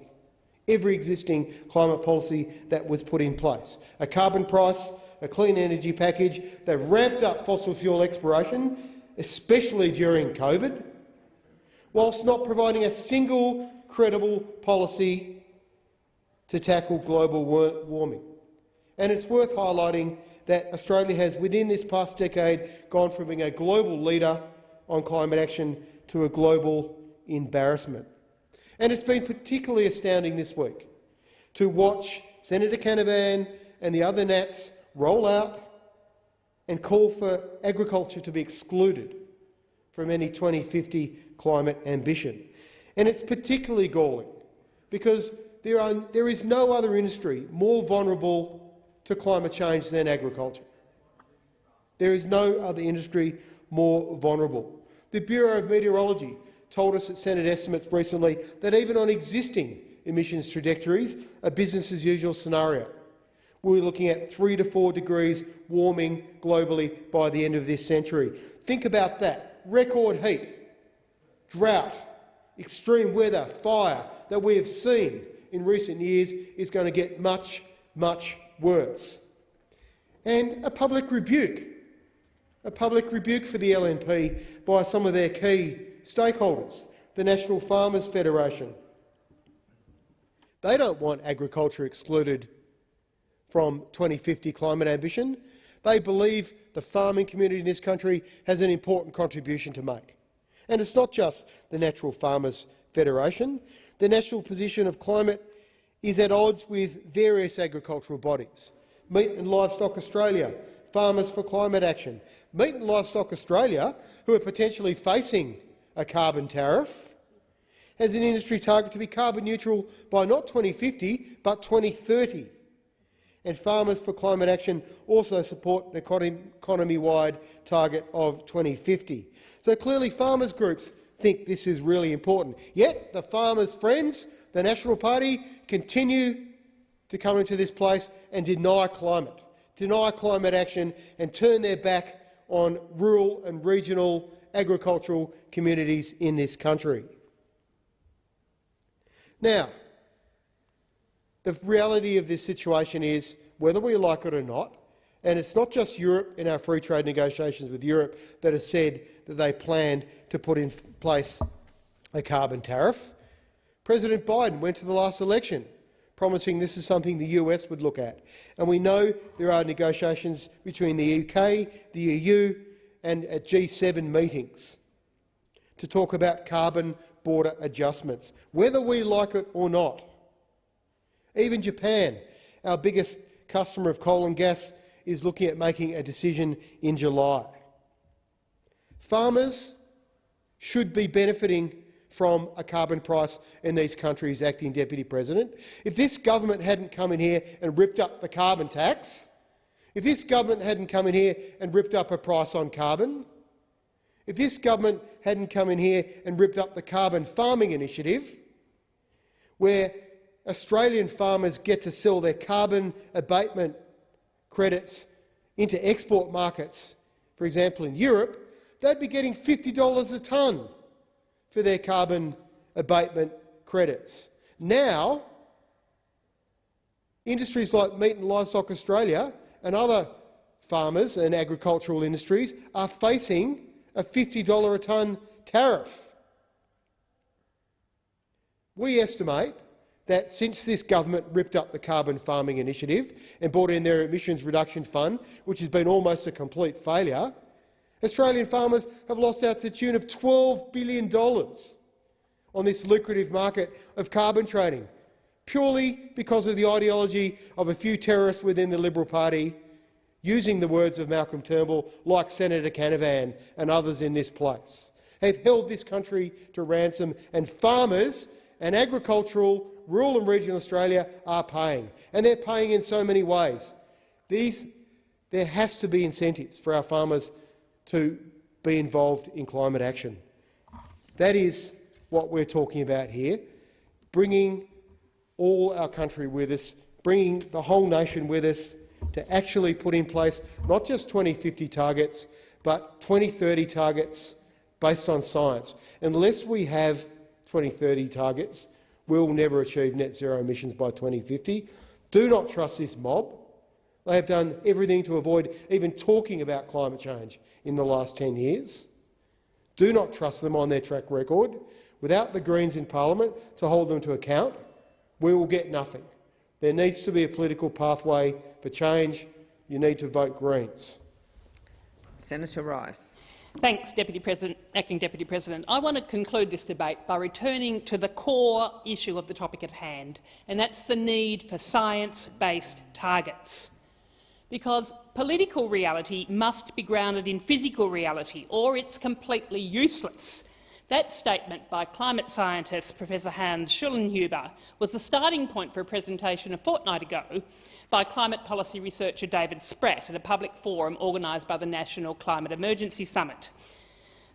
Every existing climate policy that was put in place. A carbon price, a clean energy package. They've ramped up fossil fuel exploration, especially during COVID, whilst not providing a single credible policy to tackle global warming. And it's worth highlighting that Australia has, within this past decade, gone from being a global leader on climate action to a global embarrassment. And it's been particularly astounding this week to watch Senator Canavan and the other Nats roll out and call for agriculture to be excluded from any 2050 climate ambition. And it's particularly galling because there is no other industry more vulnerable to climate change than agriculture. There is no other industry more vulnerable. The Bureau of Meteorology told us at Senate estimates recently that even on existing emissions trajectories, a business-as-usual scenario, we're looking at 3 to 4 degrees warming globally by the end of this century. Think about that. Record heat, drought, extreme weather, fire that we have seen in recent years is going to get much, much worse. And a public rebuke for the LNP by some of their key stakeholders, the National Farmers Federation. They don't want agriculture excluded from 2050 climate ambition. They believe the farming community in this country has an important contribution to make. And it's not just the National Farmers Federation. The national position of climate is at odds with various agricultural bodies. Meat and Livestock Australia, Farmers for Climate Action. Meat and Livestock Australia, who are potentially facing a carbon tariff, has an industry target to be carbon neutral by not 2050 but 2030. And Farmers for Climate Action also support an economy-wide target of 2050. So clearly farmers groups think this is really important. Yet the farmers' friends, the National Party, continue to come into this place and deny climate action and turn their back on rural and regional agricultural communities in this country. Now, the reality of this situation is, whether we like it or not, and it's not just Europe in our free trade negotiations with Europe that has said that they planned to put in place a carbon tariff. President Biden went to the last election promising this is something the US would look at. And we know there are negotiations between the UK, the EU and at G7 meetings to talk about carbon border adjustments, whether we like it or not. Even Japan, our biggest customer of coal and gas, is looking at making a decision in July. Farmers should be benefiting from a carbon price in these countries, Acting Deputy President. If this government hadn't come in here and ripped up the carbon tax, if this government hadn't come in here and ripped up a price on carbon, if this government hadn't come in here and ripped up the carbon farming initiative, where Australian farmers get to sell their carbon abatement credits into export markets for example in Europe, they'd be getting $50 a tonne for their carbon abatement credits. Now, industries like Meat and Livestock Australia and other farmers and agricultural industries are facing a $50 a tonne tariff. We estimate that since this government ripped up the carbon farming initiative and brought in their emissions reduction fund, which has been almost a complete failure, Australian farmers have lost out to the tune of $12 billion on this lucrative market of carbon trading, purely because of the ideology of a few terrorists within the Liberal Party, using the words of Malcolm Turnbull, like Senator Canavan and others in this place, have held this country to ransom, and farmers and agricultural, rural and regional Australia are paying, and they're paying in so many ways. There has to be incentives for our farmers to be involved in climate action. That is what we're talking about here, bringing all our country with us, bringing the whole nation with us to actually put in place not just 2050 targets, but 2030 targets based on science. Unless we have 2030 targets, we'll never achieve net zero emissions by 2050. Do not trust this mob. They have done everything to avoid even talking about climate change in the last 10 years. Do not trust them on their track record. Without the Greens in parliament to hold them to account, we will get nothing. There needs to be a political pathway for change. You need to vote Greens. Senator Rice. Thanks, Acting Deputy President. I want to conclude this debate by returning to the core issue of the topic at hand, and that's the need for science-based targets. Because political reality must be grounded in physical reality, or it's completely useless. That statement by climate scientist Professor Hans Schullenhuber was the starting point for a presentation a fortnight ago by climate policy researcher David Spratt at a public forum organised by the National Climate Emergency Summit.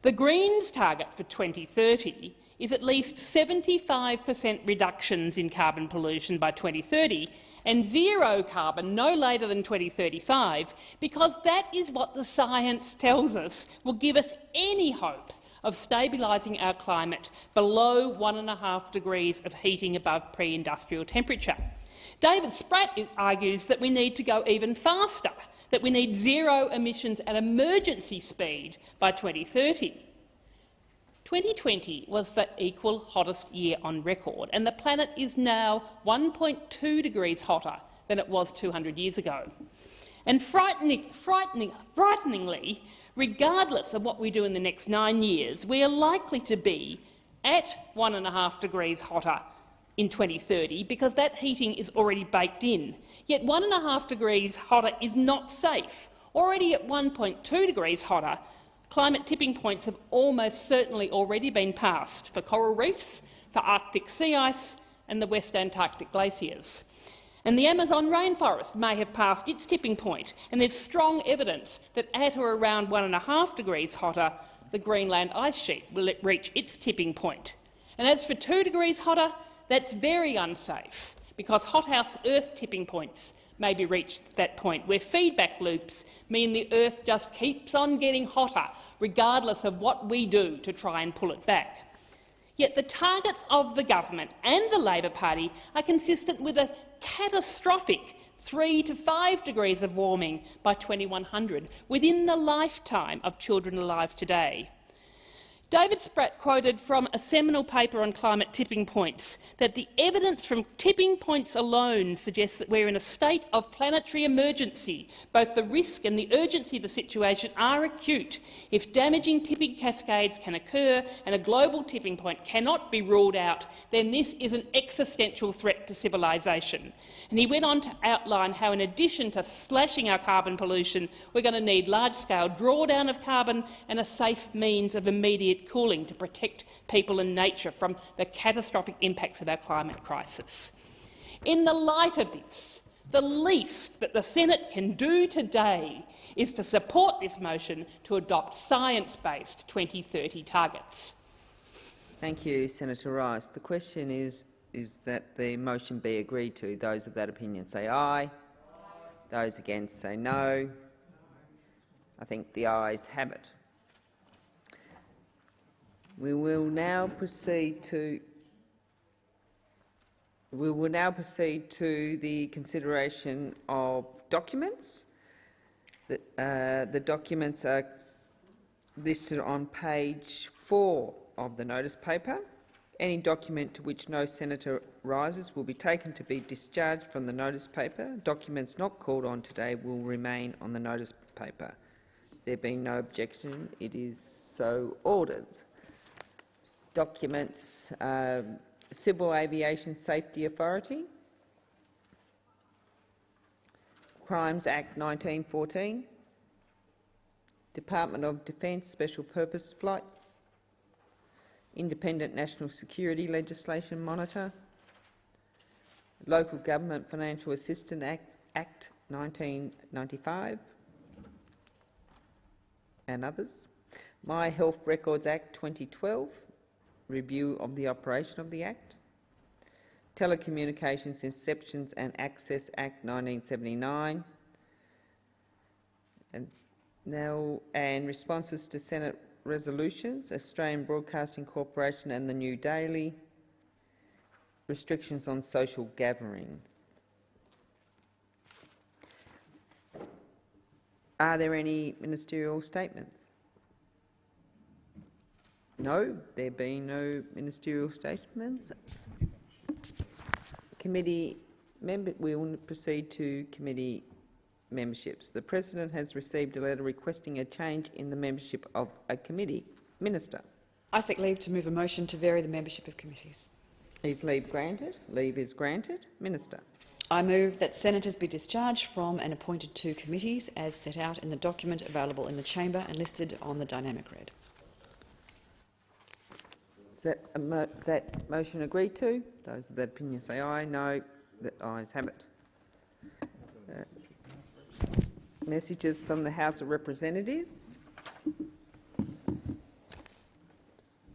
The Greens' target for 2030 is at least 75% reductions in carbon pollution by 2030 and zero carbon no later than 2035, because that is what the science tells us will give us any hope of stabilising our climate below 1.5 degrees of heating above pre-industrial temperature. David Spratt argues that we need to go even faster, that we need zero emissions at emergency speed by 2030. 2020 was the equal hottest year on record, and the planet is now 1.2 degrees hotter than it was 200 years ago. And frighteningly, regardless of what we do in the next 9 years, we are likely to be at 1.5 degrees hotter in 2030 because that heating is already baked in. Yet 1.5 degrees hotter is not safe. Already at 1.2 degrees hotter, climate tipping points have almost certainly already been passed for coral reefs, for Arctic sea ice and the West Antarctic glaciers. And the Amazon rainforest may have passed its tipping point, and there's strong evidence that at or around 1.5 degrees hotter, the Greenland ice sheet will reach its tipping point. And as for 2 degrees hotter, that's very unsafe, because hothouse Earth tipping points may be reached at that point, where feedback loops mean the Earth just keeps on getting hotter, regardless of what we do to try and pull it back. Yet the targets of the government and the Labor Party are consistent with a catastrophic 3 to 5 degrees of warming by 2100, within the lifetime of children alive today. David Spratt quoted from a seminal paper on climate tipping points that the evidence from tipping points alone suggests that we're in a state of planetary emergency. Both the risk and the urgency of the situation are acute. If damaging tipping cascades can occur and a global tipping point cannot be ruled out, then this is an existential threat to civilisation. And he went on to outline how, in addition to slashing our carbon pollution, we're going to need large-scale drawdown of carbon and a safe means of immediate cooling to protect people and nature from the catastrophic impacts of our climate crisis. In the light of this, the least that the Senate can do today is to support this motion to adopt science-based 2030 targets. Thank you, Senator Rice. The question is that the motion be agreed to. Those of that opinion say aye. Those against say no. I think the ayes have it. We will now proceed to the consideration of documents. The documents are listed on page 4 of the notice paper. Any document to which no senator rises will be taken to be discharged from the notice paper. Documents not called on today will remain on the notice paper. There being no objection, it is so ordered. Documents: Civil Aviation Safety Authority, Crimes Act 1914, Department of Defence Special Purpose Flights, Independent National Security Legislation Monitor, Local Government Financial Assistance Act 1995, and others. My Health Records Act 2012, review of the operation of the Act, Telecommunications Inceptions and Access Act 1979, and responses to Senate resolutions, Australian Broadcasting Corporation and the New Daily, restrictions on social gathering. Are there any ministerial statements? No, there being no ministerial statements. Committee member, we will proceed to committee memberships. The President has received a letter requesting a change in the membership of a committee. Minister. I seek leave to move a motion to vary the membership of committees. Is leave granted? Leave is granted. Minister. I move that senators be discharged from and appointed to committees as set out in the document available in the chamber and listed on the dynamic read. Is that motion agreed to? Those of that opinion say aye. No. The ayes have it. Messages from the House of Representatives.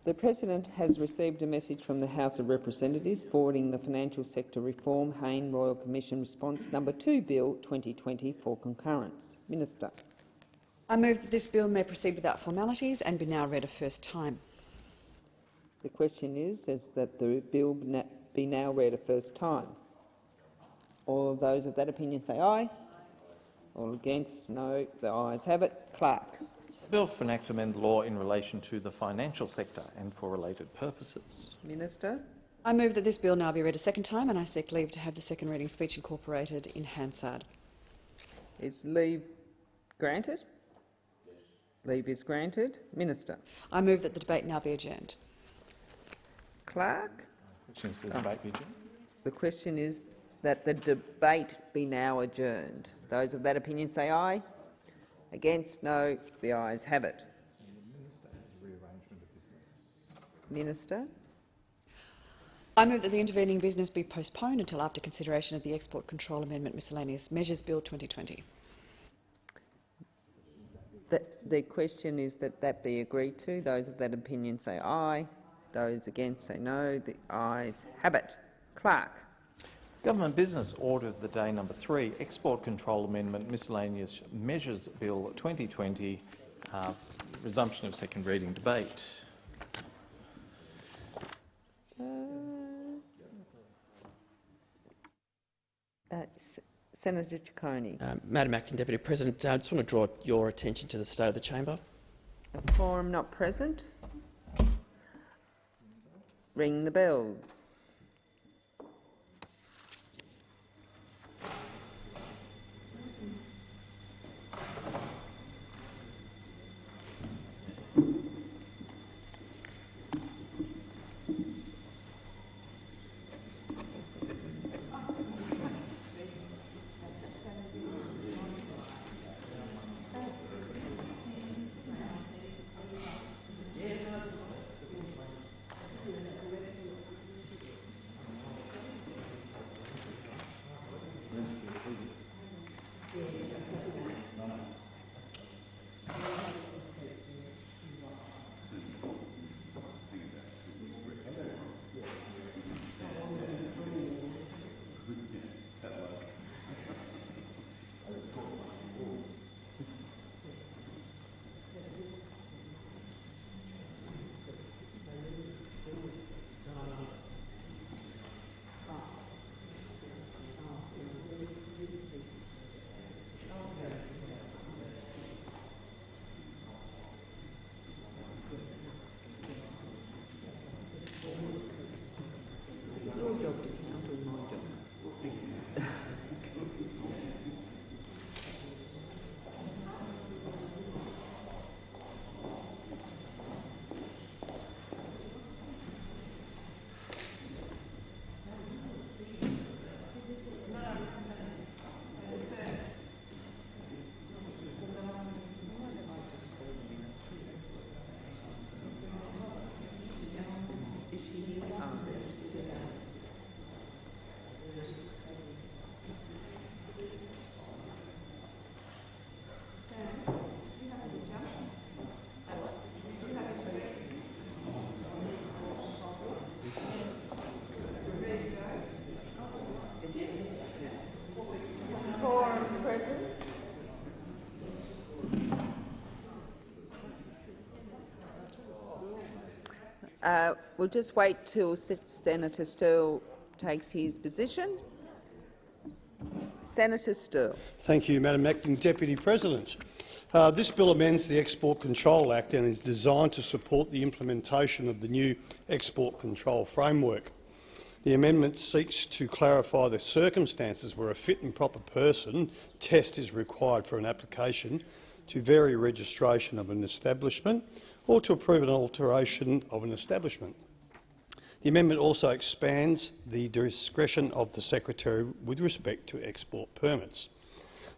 The President has received a message from the House of Representatives forwarding the Financial Sector Reform Hayne Royal Commission Response No. 2 Bill 2020 for concurrence. Minister. I move that this bill may proceed without formalities and be now read a first time. The question is that the bill be now read a first time. All of those of that opinion say aye. All against, no. The ayes have it. Clerk. Bill for an Act to amend the law in relation to the financial sector and for related purposes. Minister. I move that this bill now be read a second time and I seek leave to have the second reading speech incorporated in Hansard. Is leave granted? Yes. Leave is granted. Minister. I move that the debate now be adjourned. Clerk. The debate be adjourned. The question is that the debate be now adjourned. Those of that opinion say aye. Against, no. The ayes have it. Minister. I move that the intervening business be postponed until after consideration of the Export Control Amendment Miscellaneous Measures Bill 2020. The question is that be agreed to. Those of that opinion say aye. Those against say no. The ayes have it. Clerk. Government Business Order of the Day No. 3, Export Control Amendment Miscellaneous Measures Bill 2020, resumption of second reading debate. Senator Ciccone. Madam Acting Deputy President, I just want to draw your attention to the state of the chamber. A quorum not present. Ring the bells. We'll just wait till Senator Sterle takes his position. Senator Sterle. Thank you, Madam Acting Deputy President. This bill amends the Export Control Act and is designed to support the implementation of the new export control framework. The amendment seeks to clarify the circumstances where a fit and proper person test is required for an application to vary registration of an establishment or to approve an alteration of an establishment. The amendment also expands the discretion of the Secretary with respect to export permits.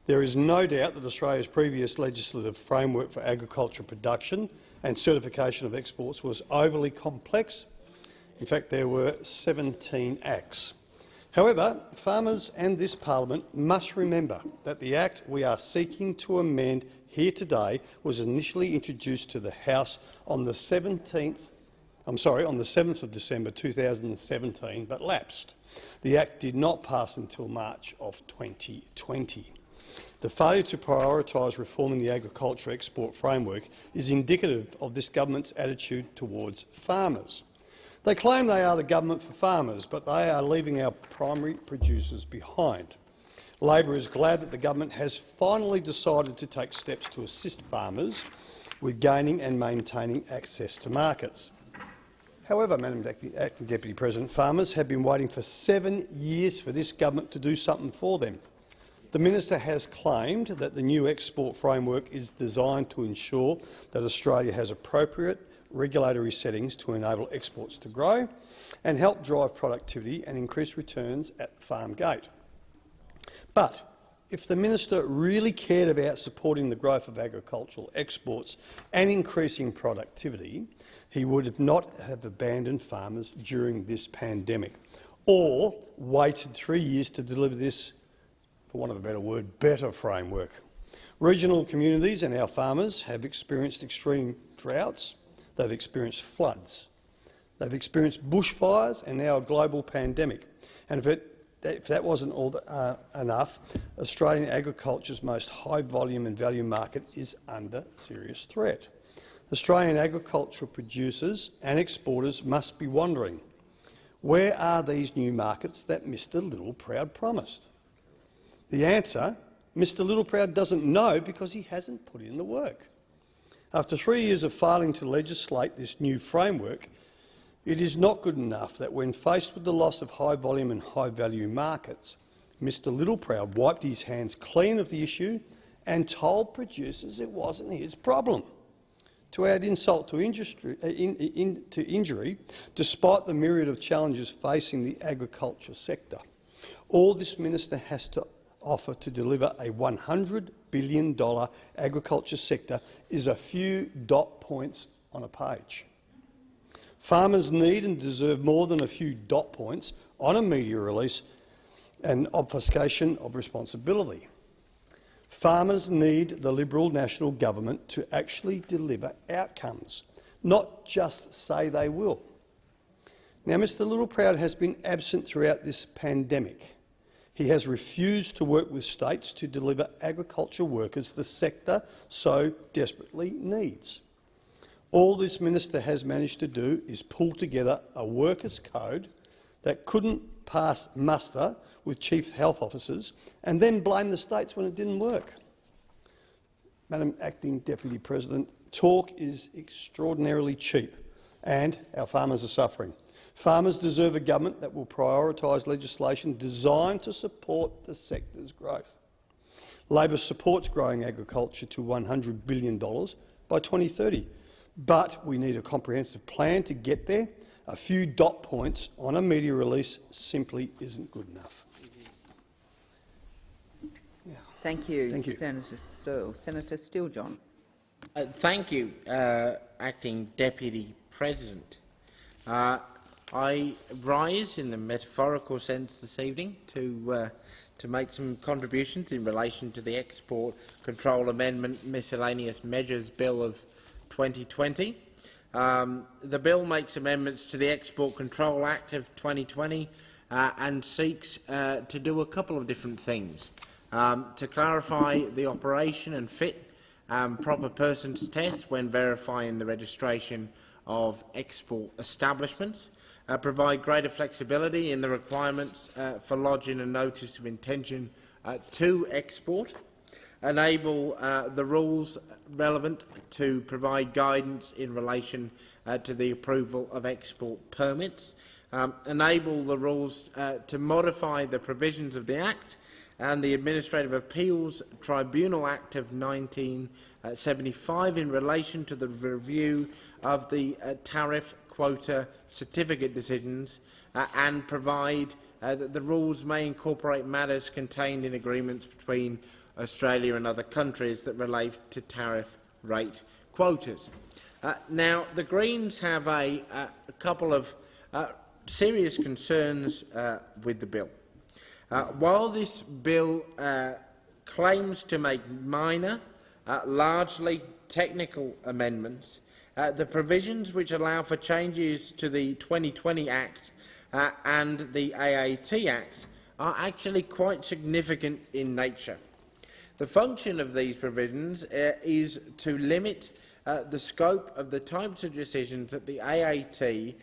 There is no doubt that Australia's previous legislative framework for agriculture production and certification of exports was overly complex. In fact, there were 17 acts. However, farmers and this parliament must remember that the act we are seeking to amend here today was initially introduced to the House on the 7th of December 2017, but lapsed. The act did not pass until March of 2020. The failure to prioritise reforming the agriculture export framework is indicative of this government's attitude towards farmers. They claim they are the government for farmers, but they are leaving our primary producers behind. Labor is glad that the government has finally decided to take steps to assist farmers with gaining and maintaining access to markets. However, Madam Acting Deputy President, farmers have been waiting for 7 years for this government to do something for them. The minister has claimed that the new export framework is designed to ensure that Australia has appropriate regulatory settings to enable exports to grow and help drive productivity and increase returns at the farm gate. But if the minister really cared about supporting the growth of agricultural exports and increasing productivity, he would not have abandoned farmers during this pandemic or waited 3 years to deliver this, for want of a better word, better framework. Regional communities and our farmers have experienced extreme droughts, they've experienced floods, they've experienced bushfires and now a global pandemic. And if that wasn't all enough, Australian agriculture's most high volume and value market is under serious threat. Australian agricultural producers and exporters must be wondering, where are these new markets that Mr Littleproud promised? The answer, Mr Littleproud doesn't know because he hasn't put in the work. After 3 years of failing to legislate this new framework, it is not good enough that when faced with the loss of high volume and high value markets, Mr Littleproud wiped his hands clean of the issue and told producers it wasn't his problem. To add insult to injury, despite the myriad of challenges facing the agriculture sector, all this minister has to offer to deliver a $100 billion agriculture sector is a few dot points on a page. Farmers need and deserve more than a few dot points on a media release and obfuscation of responsibility. Farmers need the Liberal National Government to actually deliver outcomes, not just say they will. Now, Mr Littleproud has been absent throughout this pandemic. He has refused to work with states to deliver agriculture workers the sector so desperately needs. All this minister has managed to do is pull together a workers' code that couldn't pass muster with chief health officers and then blame the states when it didn't work. Madam Acting Deputy President, talk is extraordinarily cheap and our farmers are suffering. Farmers deserve a government that will prioritise legislation designed to support the sector's growth. Labor supports growing agriculture to $100 billion by 2030, but we need a comprehensive plan to get there. A few dot points on a media release simply isn't good enough. Thank you, Thank you. Senator Sterle. Senator Steele-John. Thank you, Acting Deputy President. I rise in the metaphorical sense this evening to make some contributions in relation to the Export Control Amendment Miscellaneous Measures Bill of 2020. The bill makes amendments to the Export Control Act of 2020 and seeks to do a couple of different things. To clarify the operation and fit proper persons test when verifying the registration of export establishments, provide greater flexibility in the requirements for lodging a notice of intention to export, enable the rules relevant to provide guidance in relation to the approval of export permits, enable the rules to modify the provisions of the Act and the Administrative Appeals Tribunal Act of 1975 in relation to the review of the tariff quota certificate decisions, and provide that the rules may incorporate matters contained in agreements between Australia and other countries that relate to tariff rate quotas. Now, the Greens have a couple of serious concerns with the bill. While this bill claims to make minor, largely technical amendments, the provisions which allow for changes to the 2020 Act and the AAT Act are actually quite significant in nature. The function of these provisions is to limit the scope of the types of decisions that the AAT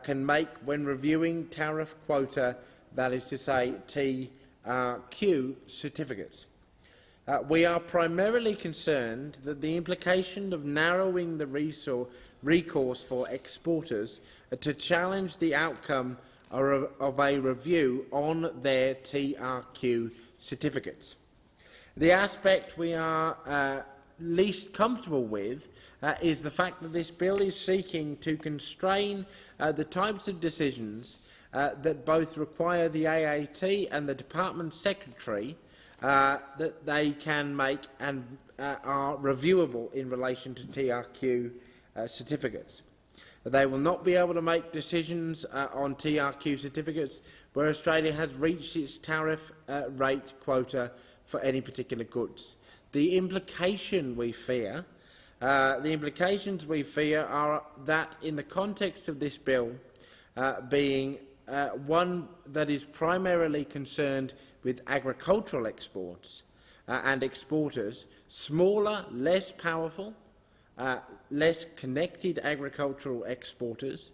can make when reviewing tariff quota, that is to say TRQ certificates. We are primarily concerned that the implication of narrowing the recourse for exporters to challenge the outcome of a review on their TRQ certificates. The aspect we are least comfortable with is the fact that this bill is seeking to constrain the types of decisions that both require the AAT and the Department Secretary that they can make and are reviewable in relation to TRQ certificates. They will not be able to make decisions on TRQ certificates where Australia has reached its tariff rate quota for any particular goods. The implications we fear are that in the context of this bill being one that is primarily concerned with agricultural exports and exporters, smaller, less powerful, less connected agricultural exporters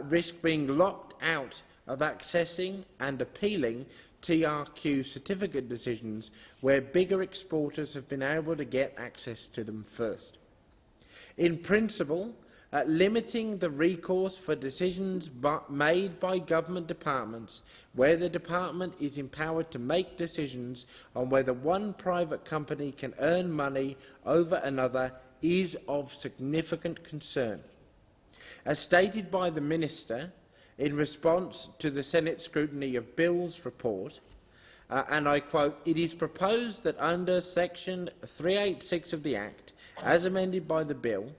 risk being locked out of accessing and appealing TRQ certificate decisions where bigger exporters have been able to get access to them first. In principle, limiting the recourse for decisions made by government departments where the department is empowered to make decisions on whether one private company can earn money over another is of significant concern. As stated by the Minister in response to the Senate scrutiny of Bill's report, and I quote, "It is proposed that under Section 386 of the Act, as amended by the bill,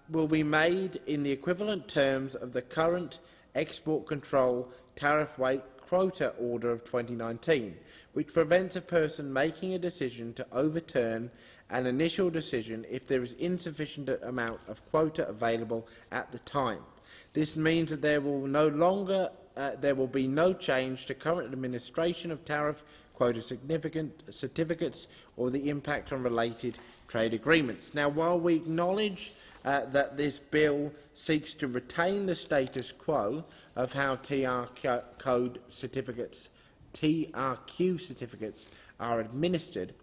will be made in the equivalent terms of the current export control tariff rate quota order of 2019, which prevents a person making a decision to overturn an initial decision if there is insufficient amount of quota available at the time. This means that there will be no change to current administration of tariff quota certificates or the impact on related trade agreements." Now, while we acknowledge that this bill seeks to retain the status quo of how TRQ certificates are administered,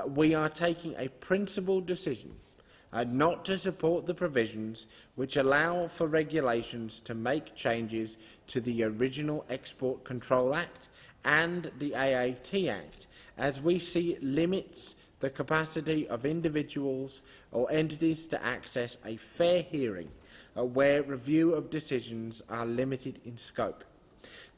we are taking a principled decision not to support the provisions which allow for regulations to make changes to the original Export Control Act and the AAT Act, as we see it limits the capacity of individuals or entities to access a fair hearing where review of decisions are limited in scope.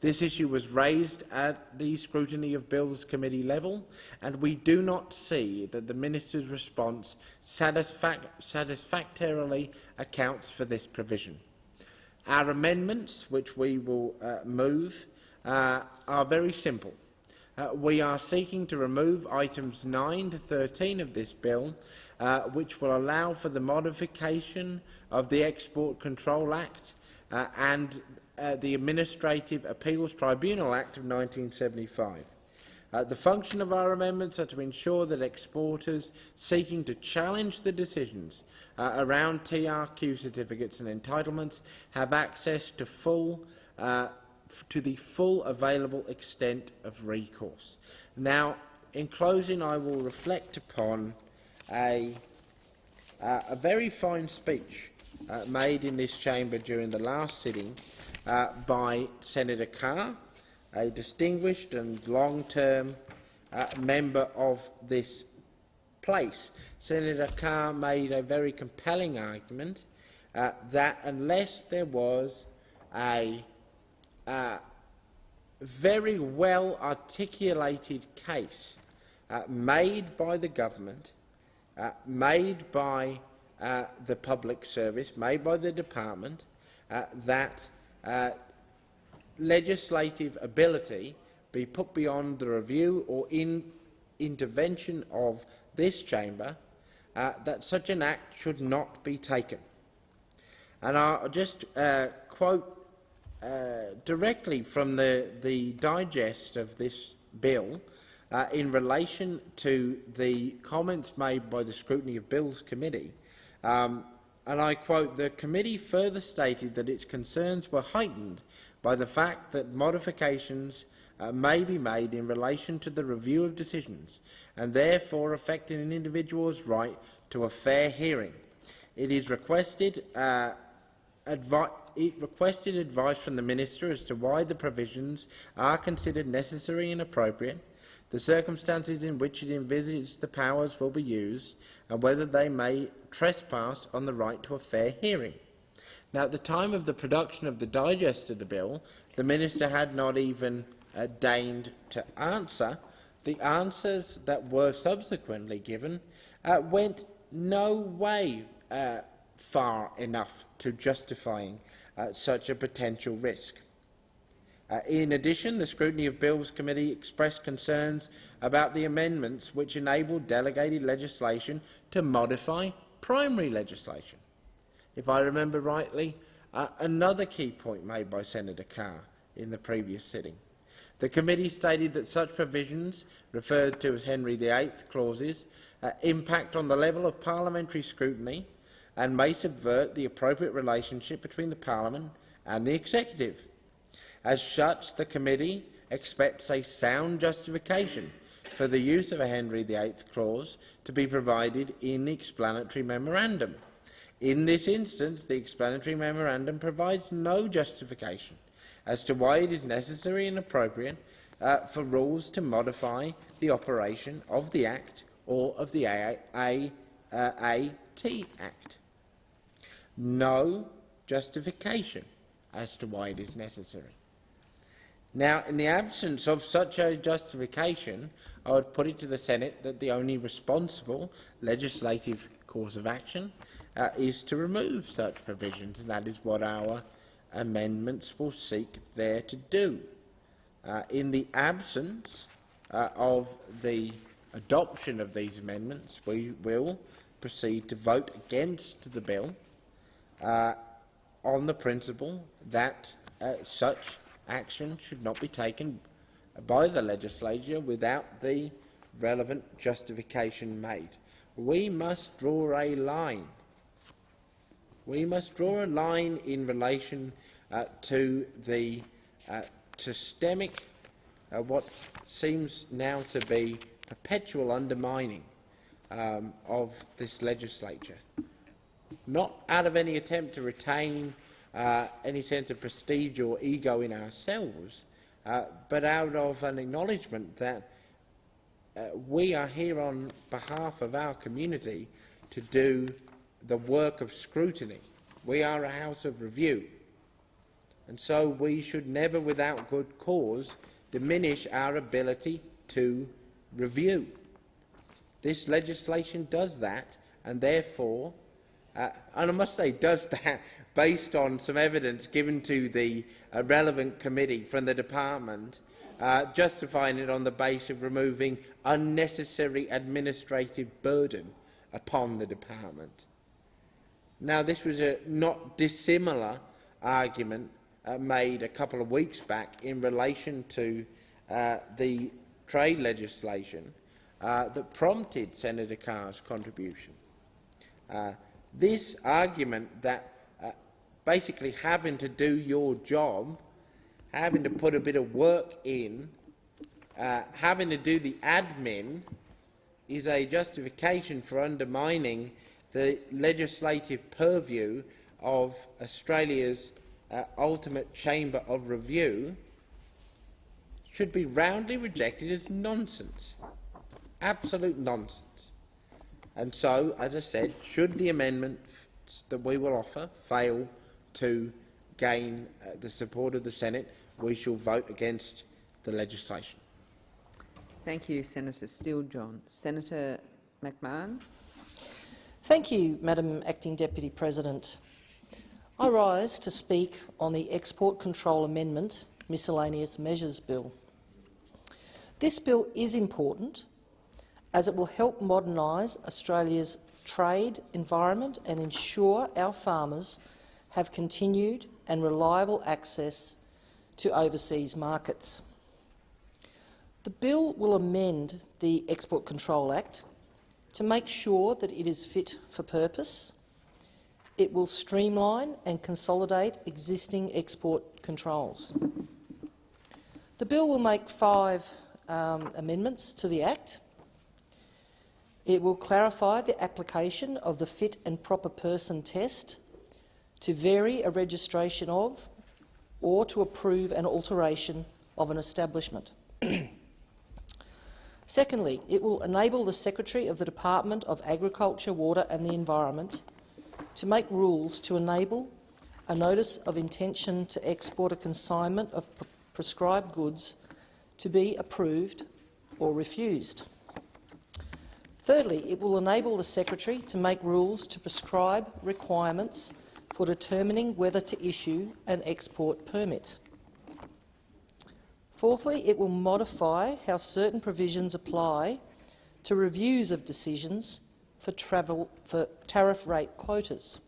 This issue was raised at the Scrutiny of Bills Committee level, and we do not see that the Minister's response satisfactorily accounts for this provision. Our amendments, which we will move, are very simple. We are seeking to remove items 9 to 13 of this bill, which will allow for the modification of the Export Control Act and the Administrative Appeals Tribunal Act of 1975. The function of our amendments are to ensure that exporters seeking to challenge the decisions around TRQ certificates and entitlements have access to the full available extent of recourse. Now, in closing, I will reflect upon a very fine speech made in this chamber during the last sitting by Senator Carr, a distinguished and long-term member of this place. Senator Carr made a very compelling argument that unless there was a very well articulated case made by the government, made by the public service, made by the department, that legislative ability be put beyond the review or intervention of this chamber, that such an act should not be taken. And I'll just quote directly from the digest of this bill in relation to the comments made by the Scrutiny of Bills Committee. And I quote, "The committee further stated that its concerns were heightened by the fact that modifications may be made in relation to the review of decisions and therefore affecting an individual's right to a fair hearing. It requested advice from the Minister as to why the provisions are considered necessary and appropriate, the circumstances in which it envisages the powers will be used, and whether they may trespass on the right to a fair hearing." Now, at the time of the production of the digest of the bill, the Minister had not even deigned to answer. The answers that were subsequently given went no way far enough to justifying such a potential risk. In addition, the Scrutiny of Bills Committee expressed concerns about the amendments which enabled delegated legislation to modify primary legislation. If I remember rightly, another key point made by Senator Carr in the previous sitting. The committee stated that such provisions, referred to as Henry VIII clauses, impact on the level of parliamentary scrutiny and may subvert the appropriate relationship between the Parliament and the Executive. As such, the committee expects a sound justification for the use of a Henry VIII clause to be provided in the explanatory memorandum. In this instance, the explanatory memorandum provides no justification as to why it is necessary and appropriate for rules to modify the operation of the Act or of the AT Act. No justification as to why it is necessary. Now, in the absence of such a justification, I would put it to the Senate that the only responsible legislative course of action is to remove such provisions, and that is what our amendments will seek there to do. In the absence of the adoption of these amendments, we will proceed to vote against the bill on the principle that such action should not be taken by the legislature without the relevant justification made. We must draw a line. We must draw a line in relation to the systemic, what seems now to be perpetual undermining of this legislature. Not out of any attempt to retain any sense of prestige or ego in ourselves, but out of an acknowledgement that we are here on behalf of our community to do the work of scrutiny. We are a house of review, and so we should never, without good cause, diminish our ability to review. This legislation does that, and therefore, and I must say does that based on some evidence given to the relevant committee from the department, justifying it on the basis of removing unnecessary administrative burden upon the department. Now, this was a not dissimilar argument made a couple of weeks back in relation to the trade legislation that prompted Senator Carr's contribution. This argument that basically having to do your job, having to put a bit of work in, having to do the admin is a justification for undermining the legislative purview of Australia's ultimate chamber of review should be roundly rejected as nonsense. Absolute nonsense. And so, as I said, should the amendments that we will offer fail to gain the support of the Senate, we shall vote against the legislation. Thank you, Senator Steele-John. Senator McMahon. Thank you, Madam Acting Deputy President. I rise to speak on the Export Control Amendment Miscellaneous Measures Bill. This bill is important as it will help modernise Australia's trade environment and ensure our farmers have continued and reliable access to overseas markets. The bill will amend the Export Control Act to make sure that it is fit for purpose. It will streamline and consolidate existing export controls. The bill will make 5 amendments to the Act. It will clarify the application of the fit and proper person test to vary a registration of or to approve an alteration of an establishment. Secondly, it will enable the Secretary of the Department of Agriculture, Water and the Environment to make rules to enable a notice of intention to export a consignment of prescribed goods to be approved or refused. Thirdly, it will enable the Secretary to make rules to prescribe requirements for determining whether to issue an export permit. Fourthly, it will modify how certain provisions apply to reviews of decisions for tariff rate quotas.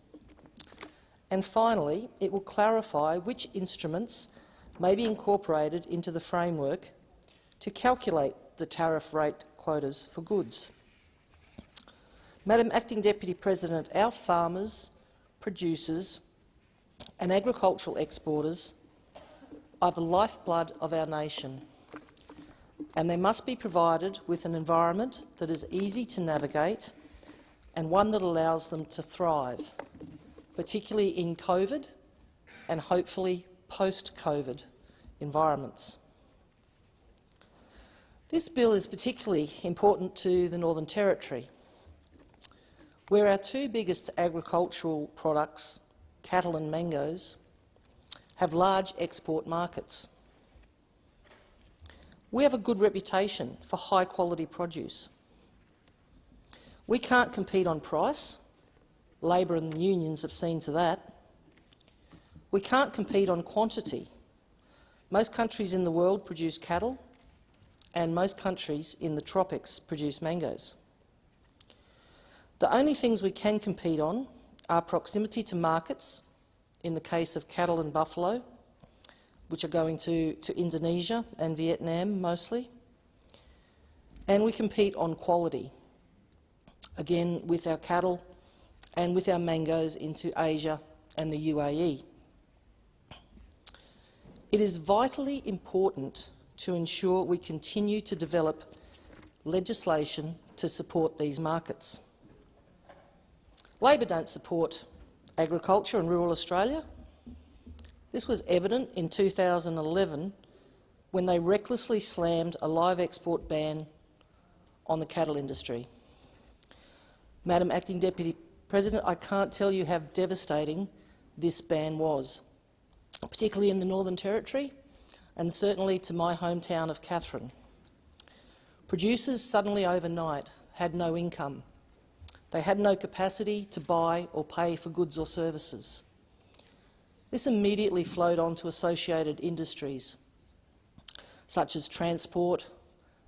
And finally, it will clarify which instruments may be incorporated into the framework to calculate the tariff rate quotas for goods. Madam Acting Deputy President, our farmers, producers and agricultural exporters are the lifeblood of our nation, and they must be provided with an environment that is easy to navigate and one that allows them to thrive, particularly in COVID and hopefully post-COVID environments. This bill is particularly important to the Northern Territory, where our 2 biggest agricultural products, cattle and mangoes, have large export markets. We have a good reputation for high-quality produce. We can't compete on price. Labor and unions have seen to that. We can't compete on quantity. Most countries in the world produce cattle, and most countries in the tropics produce mangoes. The only things we can compete on are proximity to markets, in the case of cattle and buffalo, which are going to Indonesia and Vietnam mostly, and we compete on quality, again with our cattle and with our mangoes into Asia and the UAE. It is vitally important to ensure we continue to develop legislation to support these markets. Labor don't support agriculture in rural Australia. This was evident in 2011 when they recklessly slammed a live export ban on the cattle industry. Madam Acting Deputy President, I can't tell you how devastating this ban was, particularly in the Northern Territory and certainly to my hometown of Katherine. Producers suddenly overnight had no income. They had no capacity to buy or pay for goods or services. This immediately flowed on to associated industries, such as transport,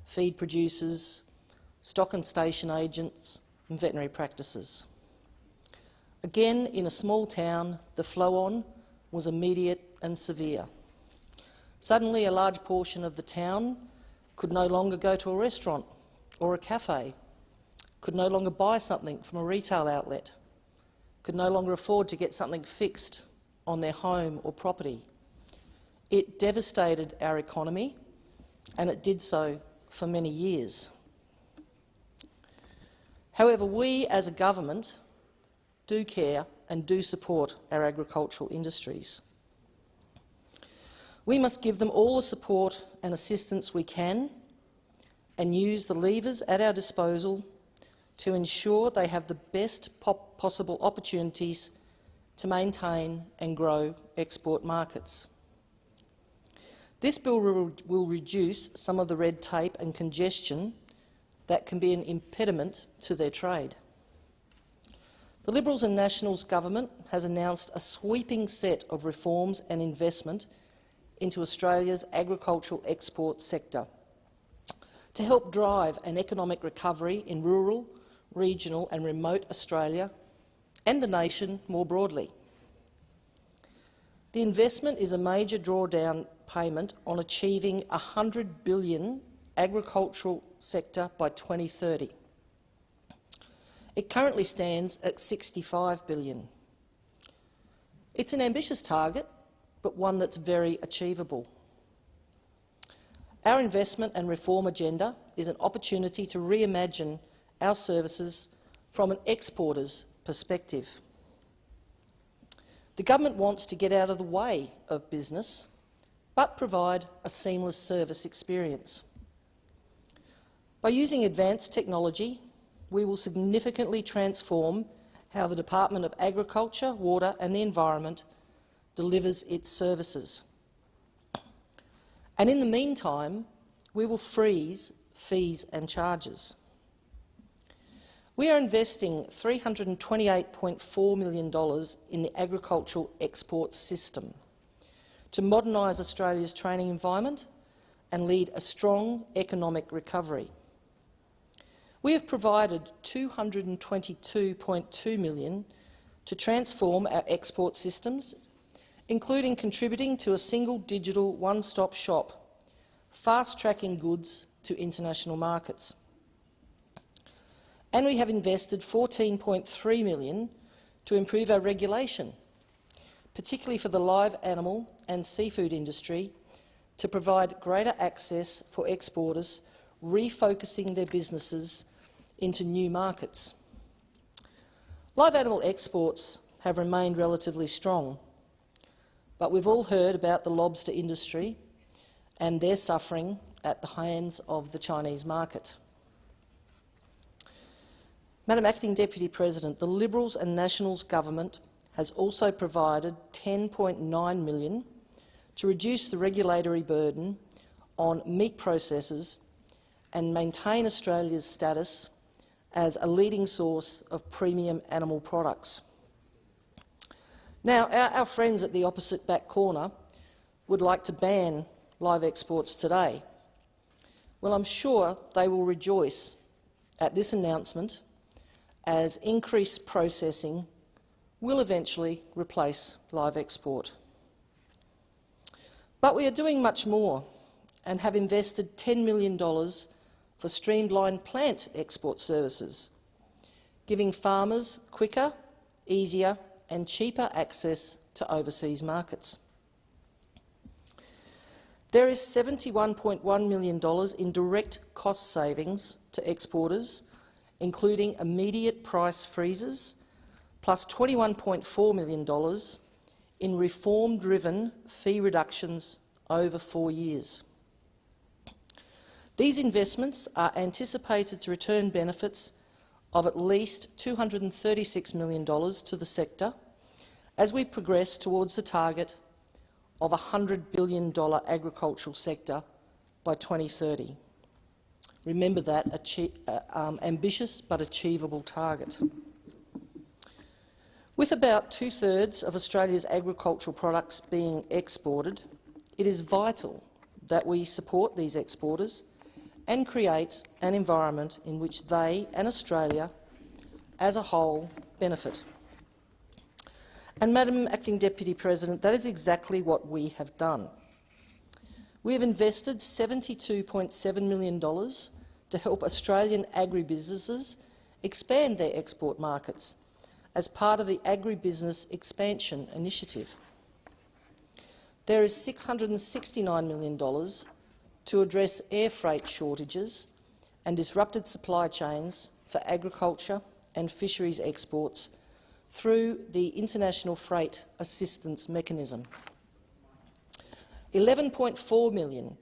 feed producers, stock and station agents and veterinary practices. Again, in a small town, the flow-on was immediate and severe. Suddenly, a large portion of the town could no longer go to a restaurant or a cafe, could no longer buy something from a retail outlet, could no longer afford to get something fixed on their home or property. It devastated our economy, and it did so for many years. However, we as a government do care and do support our agricultural industries. We must give them all the support and assistance we can and use the levers at our disposal to ensure they have the best possible opportunities to maintain and grow export markets. This bill will reduce some of the red tape and congestion that can be an impediment to their trade. The Liberals and Nationals government has announced a sweeping set of reforms and investment into Australia's agricultural export sector to help drive an economic recovery in rural, regional and remote Australia and the nation more broadly. The investment is a major drawdown payment on achieving $100 billion agricultural sector by 2030. It currently stands at $65 billion. It's an ambitious target, but one that's very achievable. Our investment and reform agenda is an opportunity to reimagine our services from an exporter's perspective. The government wants to get out of the way of business, but provide a seamless service experience. By using advanced technology, we will significantly transform how the Department of Agriculture, Water and the Environment delivers its services. And in the meantime, we will freeze fees and charges. We are investing $328.4 million in the agricultural export system to modernise Australia's training environment and lead a strong economic recovery. We have provided $222.2 million to transform our export systems, including contributing to a single digital one-stop shop, fast-tracking goods to international markets. And we have invested $14.3 million to improve our regulation, particularly for the live animal and seafood industry, to provide greater access for exporters refocusing their businesses into new markets. Live animal exports have remained relatively strong, but we've all heard about the lobster industry and their suffering at the hands of the Chinese market. Madam Acting Deputy President, the Liberals and Nationals government has also provided $10.9 million to reduce the regulatory burden on meat processors and maintain Australia's status as a leading source of premium animal products. Now, our friends at the opposite back corner would like to ban live exports today. Well, I'm sure they will rejoice at this announcement, as increased processing will eventually replace live export. But we are doing much more and have invested $10 million for streamlined plant export services, giving farmers quicker, easier and cheaper access to overseas markets. There is $71.1 million in direct cost savings to exporters, including immediate price freezes, plus $21.4 million in reform-driven fee reductions over 4 years. These investments are anticipated to return benefits of at least $236 million to the sector as we progress towards the target of a $100 billion agricultural sector by 2030. Remember that ambitious but achievable target. With about 2/3 of Australia's agricultural products being exported, it is vital that we support these exporters and create an environment in which they and Australia as a whole benefit. And, Madam Acting Deputy President, that is exactly what we have done. We have invested $72.7 million to help Australian agribusinesses expand their export markets as part of the Agribusiness Expansion Initiative. There is $669 million to address air freight shortages and disrupted supply chains for agriculture and fisheries exports through the International Freight Assistance Mechanism. $11.4 million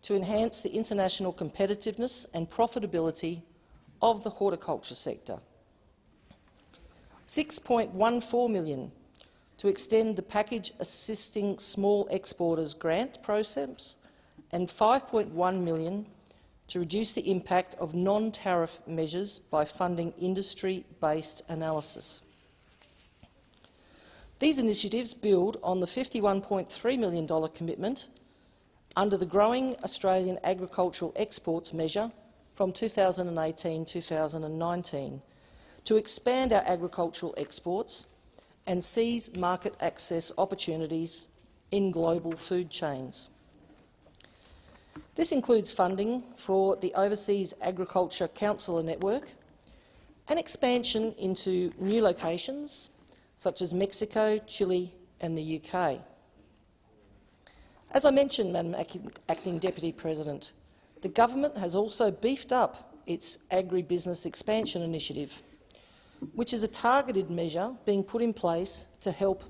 to enhance the international competitiveness and profitability of the horticulture sector. $6.14 million to extend the package assisting small exporters grant process, and $5.1 million to reduce the impact of non-tariff measures by funding industry-based analysis. These initiatives build on the $51.3 million commitment under the Growing Australian Agricultural Exports measure from 2018-2019 to expand our agricultural exports and seize market access opportunities in global food chains. This includes funding for the Overseas Agriculture Counsellor Network and expansion into new locations such as Mexico, Chile and the UK. As I mentioned, Madam Acting Deputy President, the government has also beefed up its Agribusiness Expansion Initiative, which is a targeted measure being put in place to help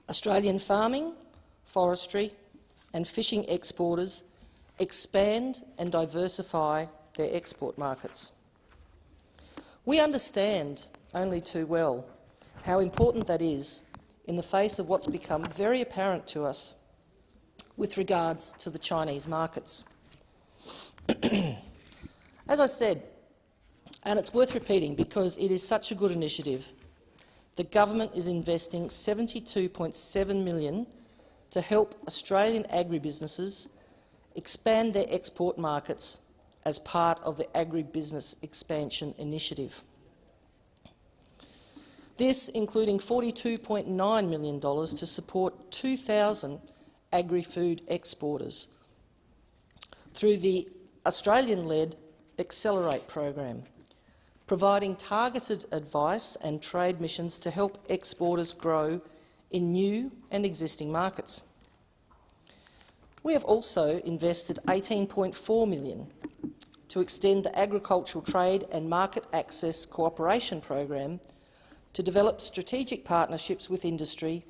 Australian farming, forestry and fishing exporters expand and diversify their export markets. We understand only too well how important that is in the face of what's become very apparent to us with regards to the Chinese markets. As I said, and it's worth repeating because it is such a good initiative, the government is investing $72.7 million to help Australian agribusinesses expand their export markets as part of the Agribusiness Expansion Initiative. This including $42.9 million to support 2,000 agri-food exporters through the Australian-led Accelerate program, providing targeted advice and trade missions to help exporters grow in new and existing markets. We have also invested $18.4 million to extend the Agricultural Trade and Market Access Cooperation program to develop strategic partnerships with industry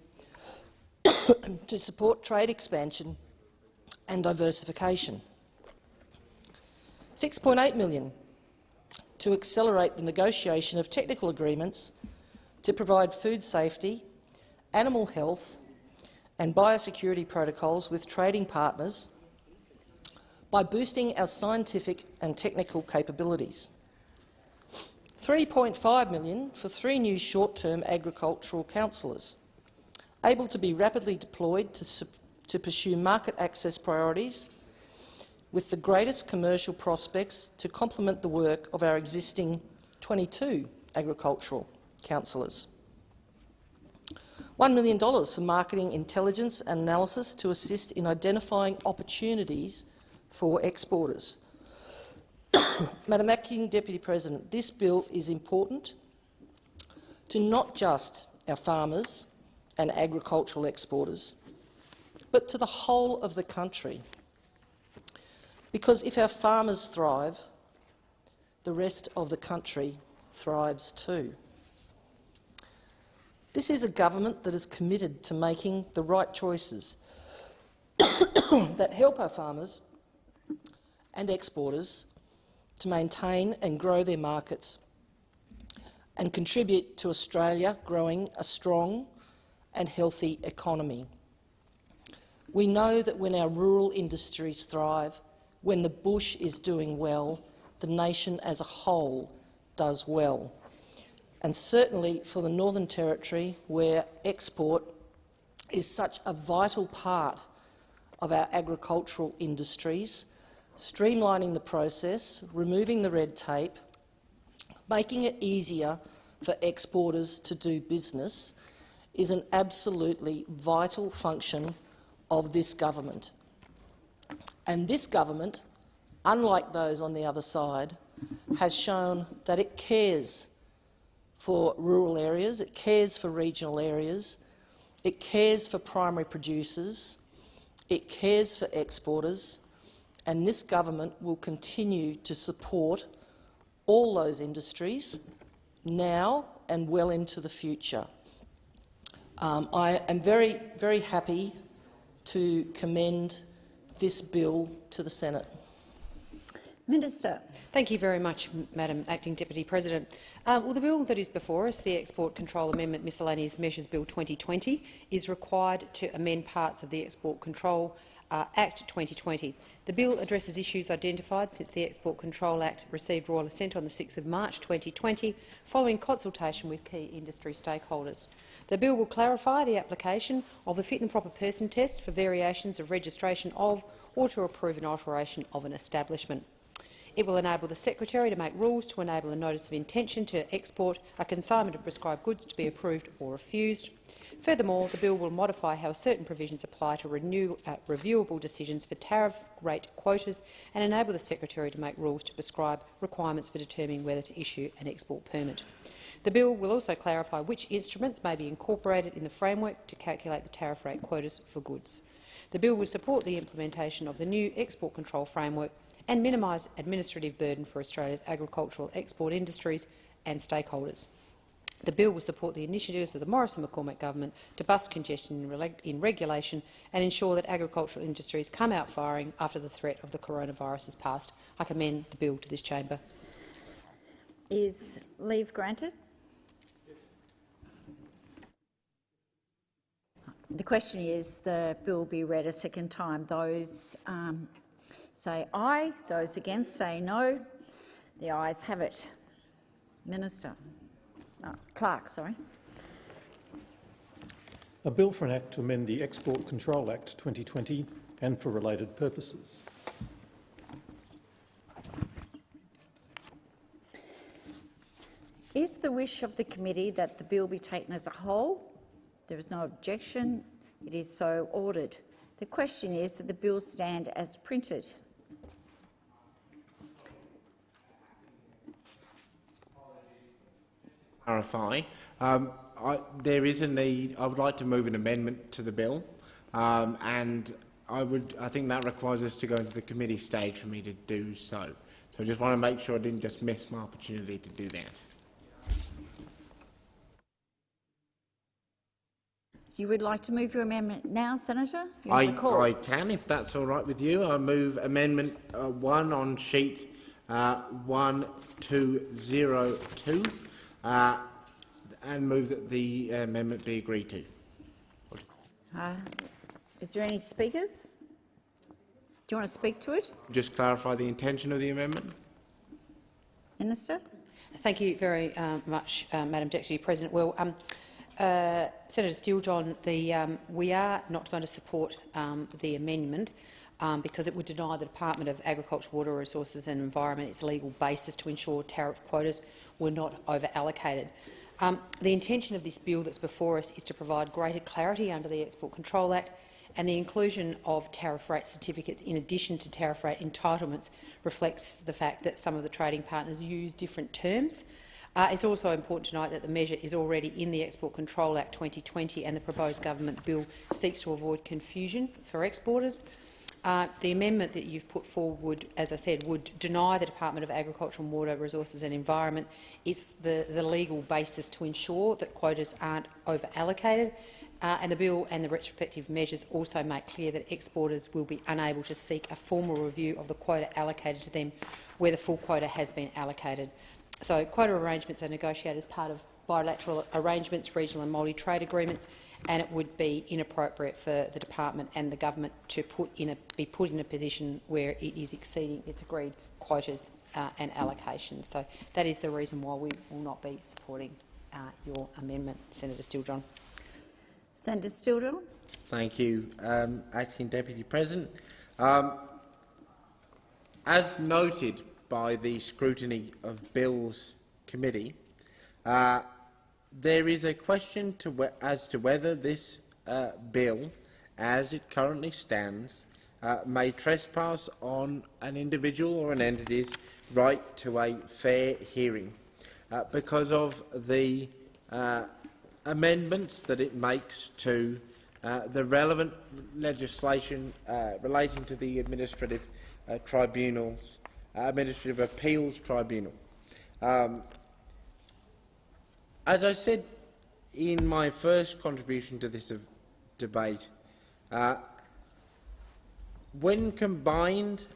to support trade expansion and diversification. $6.8 million to accelerate the negotiation of technical agreements to provide food safety, animal health and biosecurity protocols with trading partners by boosting our scientific and technical capabilities. $3.5 million for 3 new short-term agricultural counsellors, able to be rapidly deployed to pursue market access priorities with the greatest commercial prospects to complement the work of our existing 22 agricultural counsellors. $1 million for marketing intelligence and analysis to assist in identifying opportunities for exporters. Madam Acting Deputy President, this bill is important to not just our farmers and agricultural exporters, but to the whole of the country. Because if our farmers thrive, the rest of the country thrives too. This is a government that is committed to making the right choices that help our farmers and exporters to maintain and grow their markets and contribute to Australia growing a strong and healthy economy. We know that when our rural industries thrive, when the bush is doing well, the nation as a whole does well. And certainly for the Northern Territory, where export is such a vital part of our agricultural industries, streamlining the process, removing the red tape, making it easier for exporters to do business is an absolutely vital function of this government. And this government, unlike those on the other side, has shown that it cares for rural areas, it cares for regional areas, it cares for primary producers, it cares for exporters, and this government will continue to support all those industries now and well into the future. I am very, very happy to commend this bill to the Senate. Minister. Thank you very much, Madam Acting Deputy President. Well, the bill that is before us, the Export Control Amendment Miscellaneous Measures Bill 2020, is required to amend parts of the Export Control Act 2020. The bill addresses issues identified since the Export Control Act received royal assent on the 6th of March 2020, following consultation with key industry stakeholders. The bill will clarify the application of the fit and proper person test for variations of registration of or to approve an alteration of an establishment. It will enable the Secretary to make rules to enable a notice of intention to export a consignment of prescribed goods to be approved or refused. Furthermore, the bill will modify how certain provisions apply to reviewable decisions for tariff rate quotas and enable the Secretary to make rules to prescribe requirements for determining whether to issue an export permit. The bill will also clarify which instruments may be incorporated in the framework to calculate the tariff rate quotas for goods. The bill will support the implementation of the new export control framework and minimise administrative burden for Australia's agricultural export industries and stakeholders. The bill will support the initiatives of the Morrison-McCormack government to bust congestion in regulation and ensure that agricultural industries come out firing after the threat of the coronavirus is passed. I commend the bill to this chamber. Is leave granted? The question is the bill be read a second time. Those say aye. Those against say no. The ayes have it. Minister. Clerk, sorry. A bill for an act to amend the Export Control Act 2020 and for related purposes. Is the wish of the committee that the bill be taken as a whole? There is no objection. It is so ordered. The question is that the bill stand as printed. Clarify. There is a need. I would like to move an amendment to the bill, and I think that requires us to go into the committee stage for me to do so. So I just want to make sure I didn't just miss my opportunity to do that. You would like to move your amendment now, Senator? I can, if that's all right with you. I move Amendment 1 on sheet 1202 and move that the amendment be agreed to. Is there any speakers? Do you want to speak to it? Just clarify the intention of the amendment. Minister? Thank you very much, Madam Deputy President. Well, Senator Steele-John, we are not going to support the amendment because it would deny the Department of Agriculture, Water Resources and Environment its legal basis to ensure tariff quotas were not over-allocated. The intention of this bill that's before us is to provide greater clarity under the Export Control Act, and the inclusion of tariff rate certificates in addition to tariff rate entitlements reflects the fact that some of the trading partners use different terms. It's also important to note that the measure is already in the Export Control Act 2020 and the proposed government bill seeks to avoid confusion for exporters. The amendment that you've put forward, as I said, would deny the Department of Agriculture and Water Resources and Environment it's the legal basis to ensure that quotas aren't over-allocated, and the bill and the respective measures also make clear that exporters will be unable to seek a formal review of the quota allocated to them where the full quota has been allocated. So quota arrangements are negotiated as part of bilateral arrangements, regional and multi-trade agreements, and it would be inappropriate for the department and the government to be put in a position where it is exceeding its agreed quotas and allocations. So that is the reason why we will not be supporting your amendment, Senator Steele-John. Senator Steele-John. Thank you, Acting Deputy President. As noted by the Scrutiny of Bills Committee, there is a question as to whether this bill, as it currently stands, may trespass on an individual or an entity's right to a fair hearing because of the amendments that it makes to the relevant legislation relating to the administrative tribunals, administrative appeals tribunal. As I said in my first contribution to this debate, when combined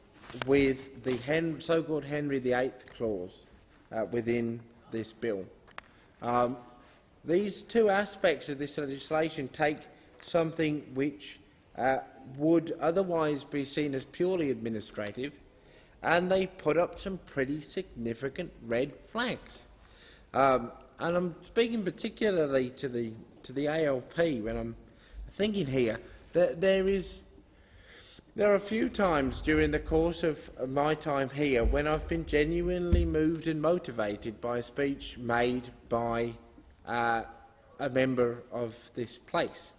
with the so-called Henry VIII clause within this bill, these two aspects of this legislation take something which would otherwise be seen as purely administrative, and they put up some pretty significant red flags. And I'm speaking particularly to the ALP when I'm thinking here that there are a few times during the course of my time here when I've been genuinely moved and motivated by a speech made by a member of this place.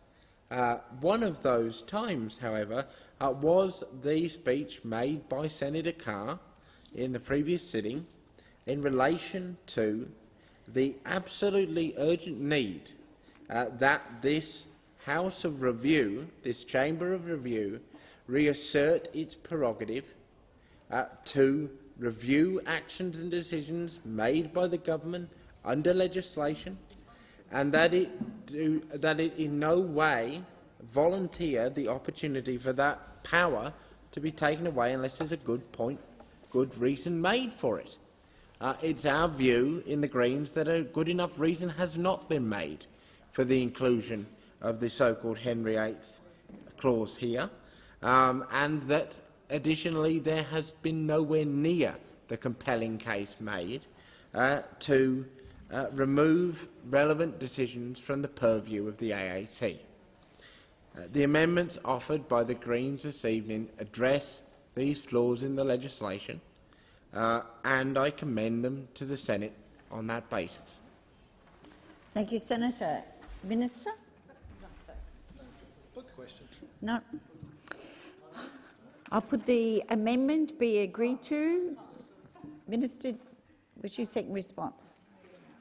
One of those times, however, was the speech made by Senator Carr in the previous sitting in relation to the absolutely urgent need that this House of Review, this Chamber of Review, reassert its prerogative to review actions and decisions made by the government under legislation, and that it in no way volunteer the opportunity for that power to be taken away unless there's a good reason made for it. It's our view in the Greens that a good enough reason has not been made for the inclusion of the so-called Henry VIII clause here, and that additionally there has been nowhere near the compelling case made to remove relevant decisions from the purview of the AAT. The amendments offered by the Greens this evening address these flaws in the legislation, and I commend them to the Senate on that basis. Thank you, Senator. Minister? Put the question. No. I'll put the amendment be agreed to. Minister, what's your second response?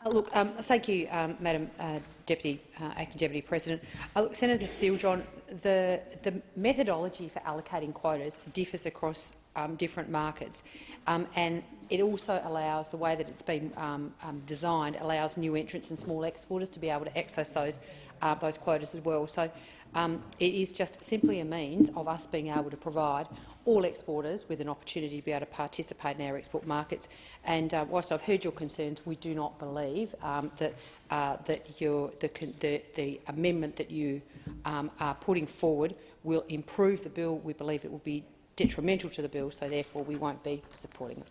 Look, thank you, Madam Acting Deputy President. Look, Senator Sealjohn, the methodology for allocating quotas differs across different markets, and it also allows, the way that it's been designed, allows new entrants and small exporters to be able to access those quotas as well. So it is just simply a means of us being able to provide all exporters with an opportunity to be able to participate in our export markets. And whilst I've heard your concerns, we do not believe that the amendment that you are putting forward will improve the bill. We believe it will be detrimental to the bill, so therefore we won't be supporting it.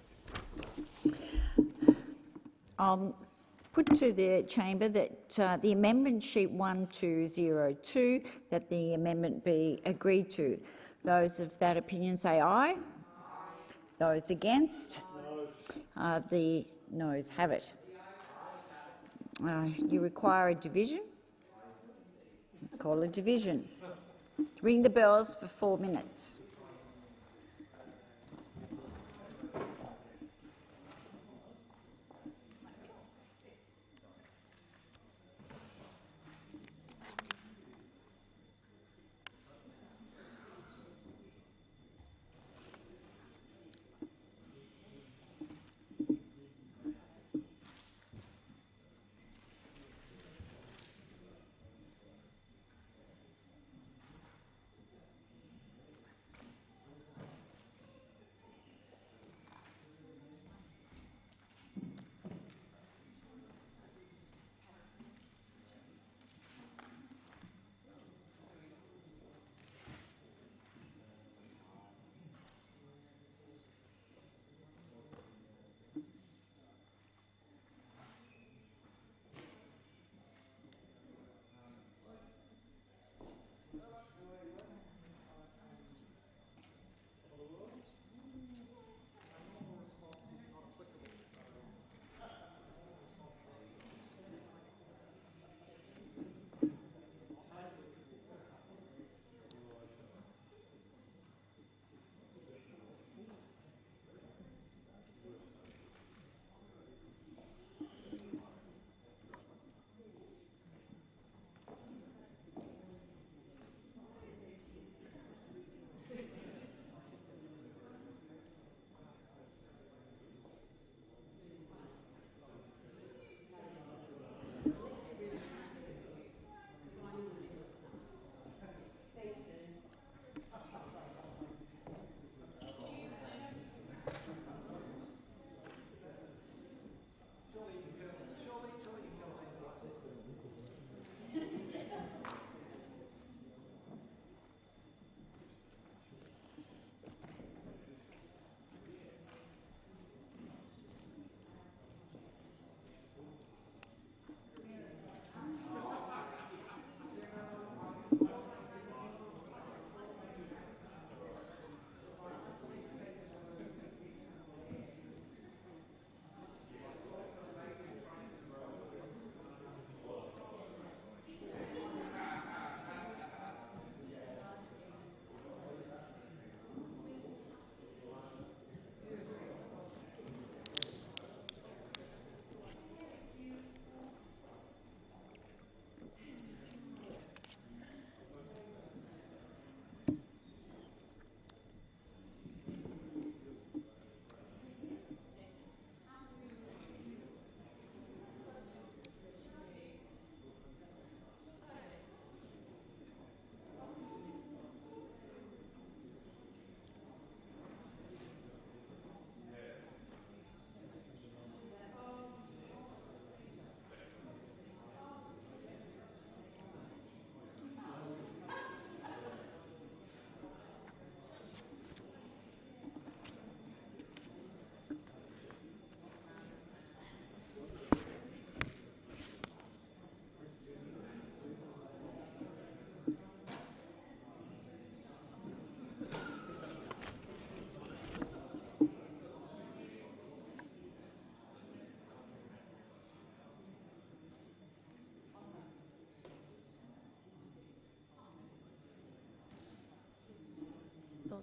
Put to the chamber that the amendment sheet 1202, that the amendment be agreed to. Those of that opinion say aye. Those against? No. The noes have it. You require a division? Call a division. Ring the bells for 4 minutes.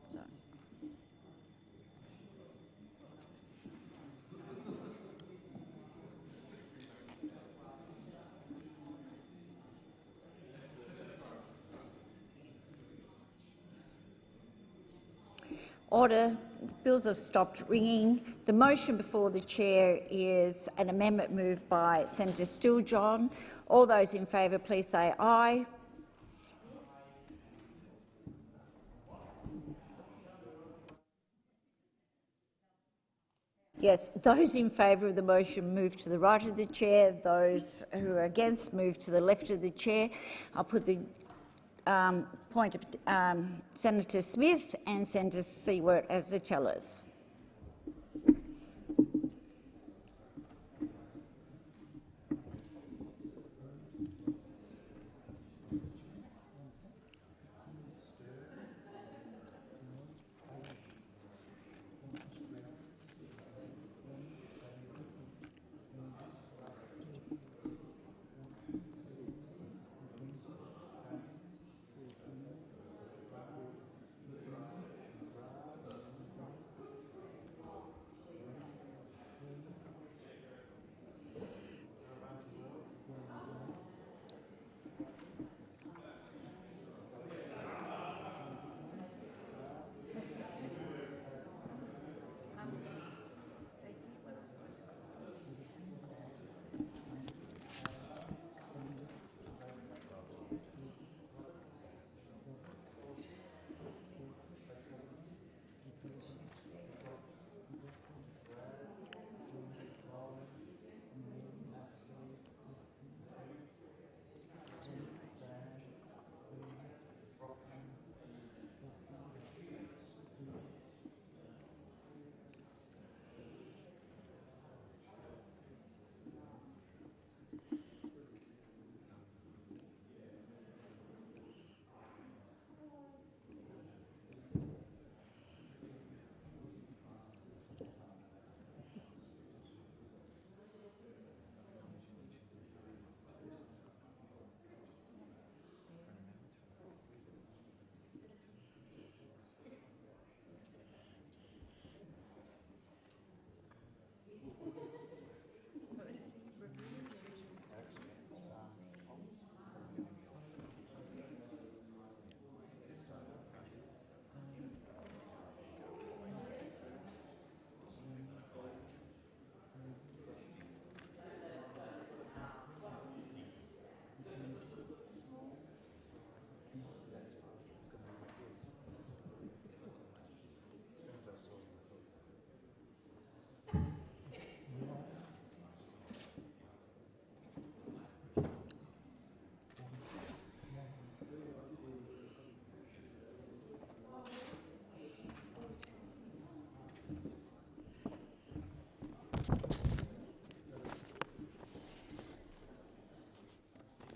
So. Order. The bills have stopped ringing. The motion before the chair is an amendment moved by Senator Steele-John. All those in favour, please say aye. Yes, those in favour of the motion move to the right of the chair. Those who are against move to the left of the chair. I'll put the point of Senator Smith and Senator Siewert as the tellers.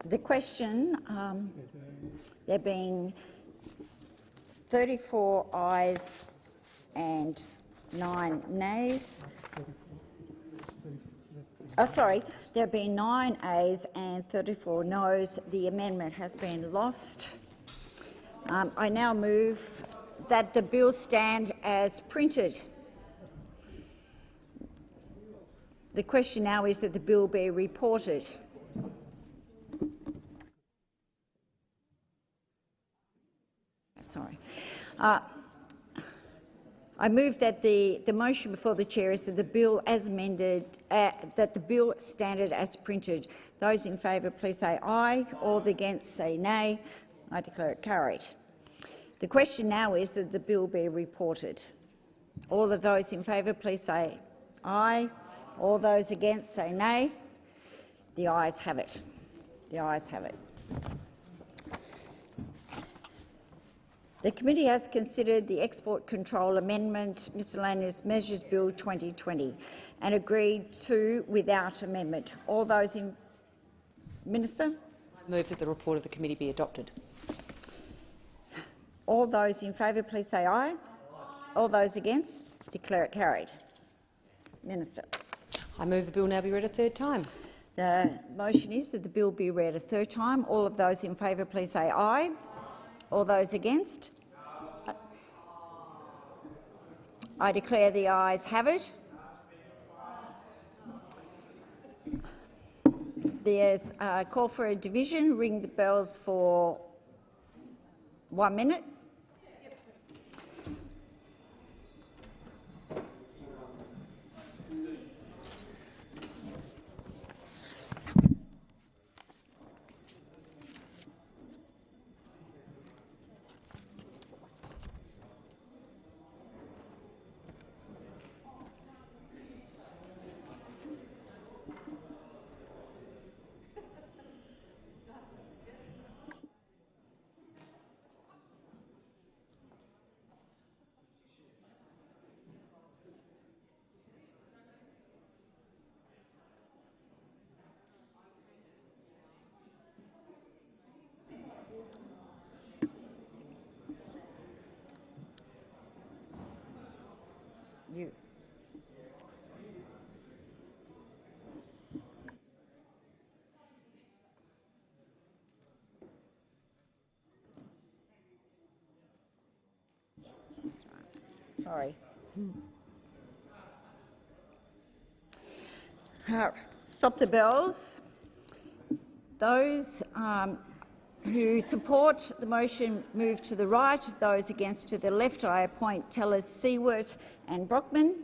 The question, there being 34 ayes and 9 nays. Oh, sorry, there have been 9 ayes and 34 noes. The amendment has been lost. I now move that the bill stand as printed. The question now is that the bill be reported. Sorry. I move that the motion before the chair is that the bill as amended, that the bill stand as printed. Those in favour, please say aye. All against, say nay. I declare it carried. The question now is that the bill be reported. All of those in favour, please say aye. All those against, say nay. The ayes have it. The ayes have it. The committee has considered the Export Control Amendment Miscellaneous Measures Bill 2020 and agreed to without amendment. All those in... Minister? I move that the report of the committee be adopted. All those in favour, please say aye. Aye. All those against? Declare it carried. Minister. I move the bill now be read a third time. The motion is that the bill be read a third time. All of those in favour, please say aye. All those against? I declare the ayes have it. There's a call for a division. Ring the bells for 1 minute. You. Sorry. Stop the bells. Those who support the motion move to the right. Those against to the left. I appoint tellers Seward and Brockman.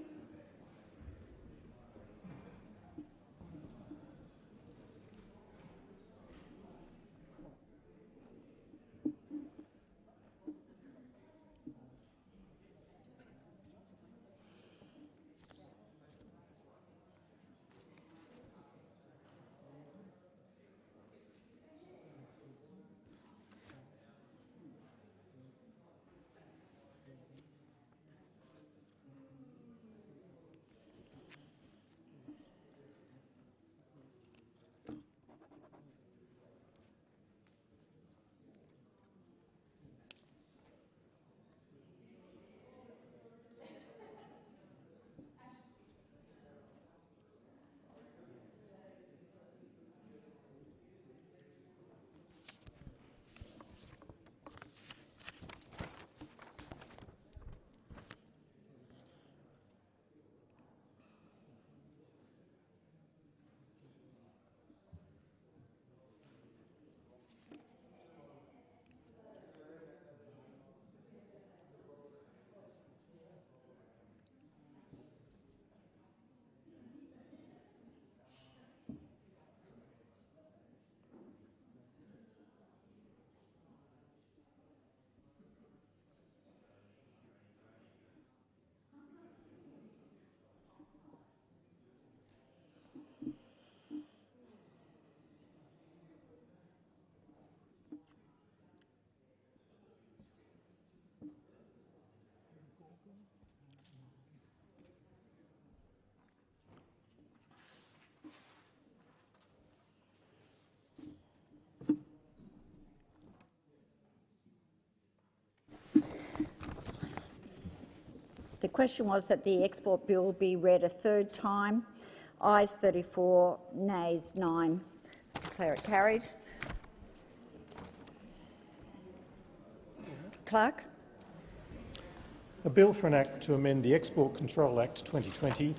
The question was that the export bill be read a third time. Ayes 34, nays 9. Declare it carried. Clerk. A bill for an act to amend the Export Control Act 2020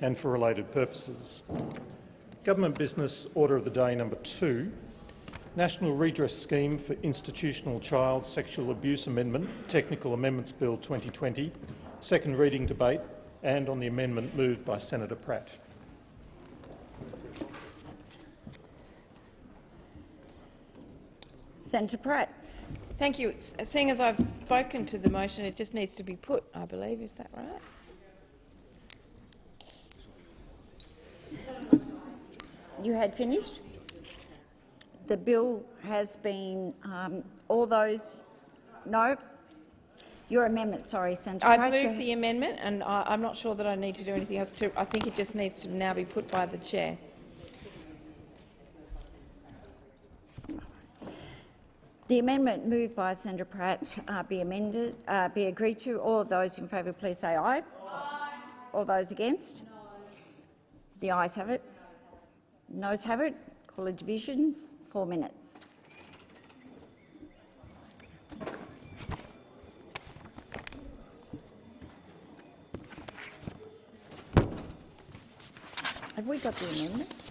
and for related purposes. Government Business Order of the Day number 2. National Redress Scheme for Institutional Child Sexual Abuse Amendment, Technical Amendments Bill 2020, second reading debate, and on the amendment moved by Senator Pratt. Senator Pratt. Thank you. Seeing as I've spoken to the motion, it just needs to be put, I believe. Is that right? You had finished? The bill has been, all those, no? Your amendment, sorry, Senator Pratt. I've moved the amendment and I'm not sure that I need to do anything else. I think it just needs to now be put by the chair. The amendment moved by Senator Pratt be agreed to. All of those in favour, please say aye. Aye. All those against? No. The ayes have it. Noes have it. Call a division. 4 minutes. Have we got the amendment?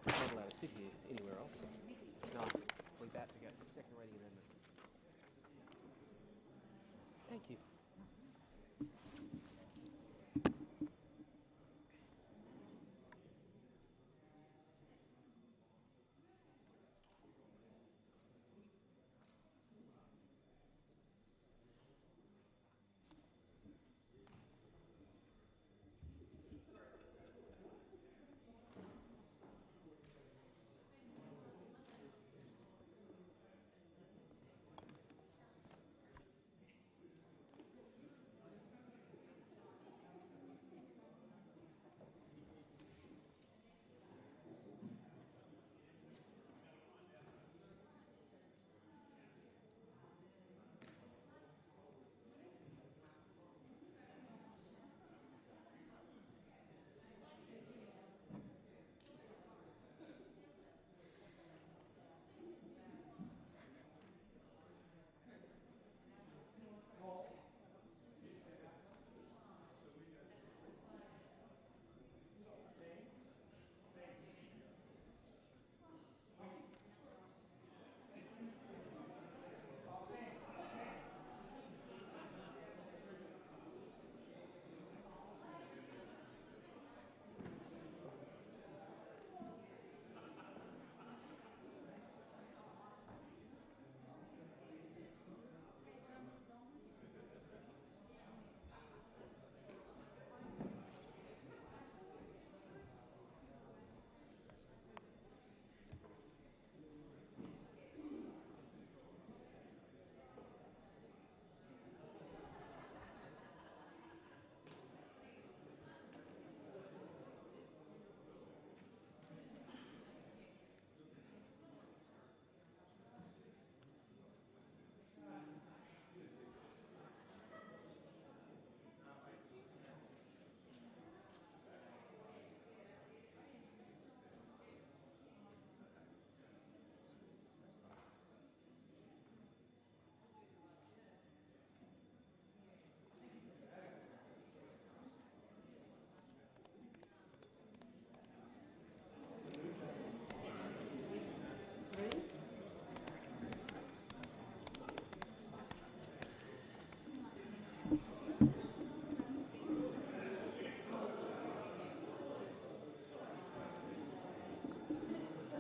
Not allowed to sit here anywhere else. No, we're about to go to the second reading amendment. Thank you.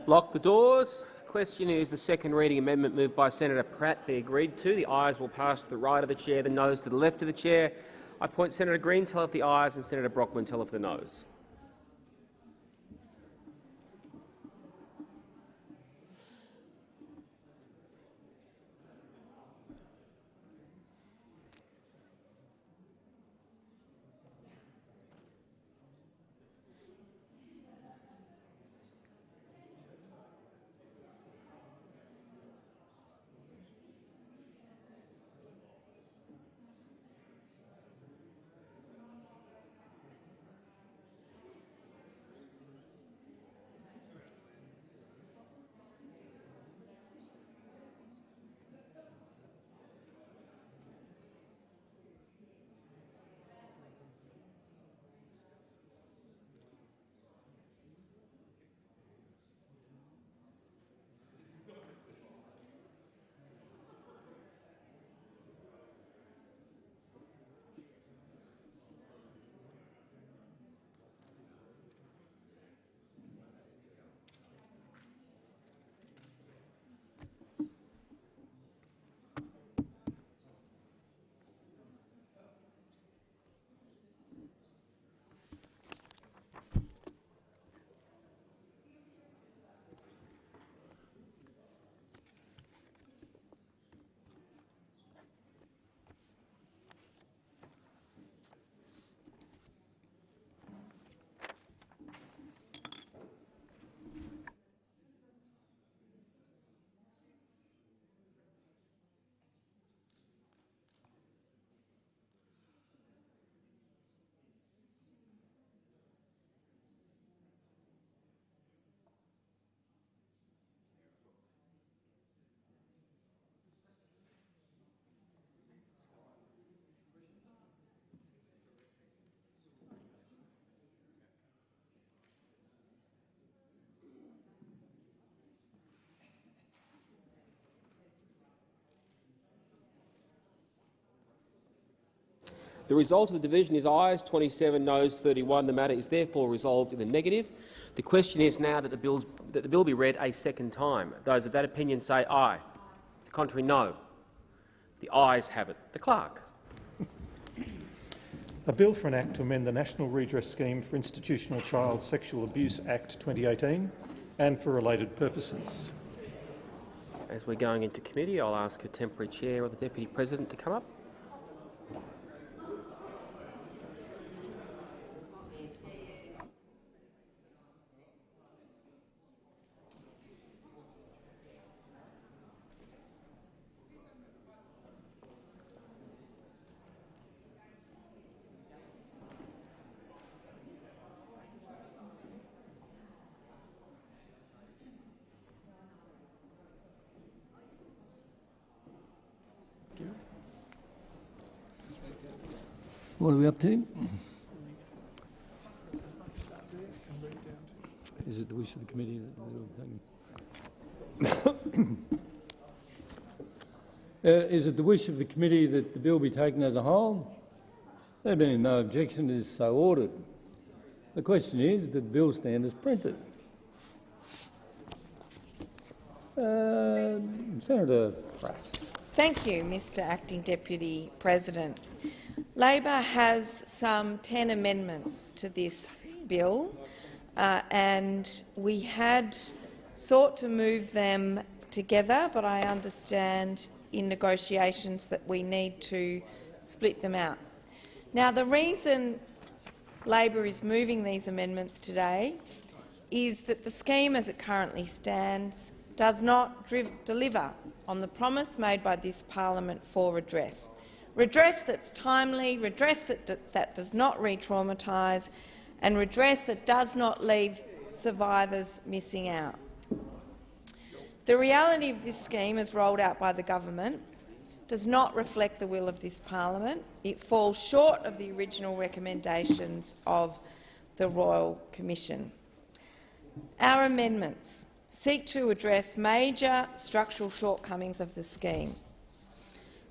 Lock the doors. Question is the second reading amendment moved by Senator Pratt be agreed to. The ayes will pass to the right of the chair, the noes to the left of the chair. I point Senator Green tell if the ayes and Senator Brockman tell if the noes. The result of the division is ayes 27, noes 31. The matter is therefore resolved in the negative. The question is now that the bill be read a second time. Those of that opinion say aye. To the contrary, no. The ayes have it. The clerk. A bill for an act to amend the National Redress Scheme for Institutional Child Sexual Abuse Act 2018 and for related purposes. As we're going into committee, I'll ask a temporary chair or the Deputy President to come up. What are we up to? Is it the wish of the committee that the bill be taken as a whole? There being no objection, it is so ordered. The question is that the bill stand as printed. Senator Pratt. Thank you, Mr Acting Deputy President. Labor has some 10 amendments to this bill, and we had sought to move them together, but I understand in negotiations that we need to split them out. Now, the reason Labor is moving these amendments today is that the scheme as it currently stands does not deliver on the promise made by this parliament for redress. Redress that's timely, redress that does not re-traumatise, and redress that does not leave survivors missing out. The reality of this scheme, as rolled out by the government, does not reflect the will of this parliament. It falls short of the original recommendations of the Royal Commission. Our amendments seek to address major structural shortcomings of the scheme.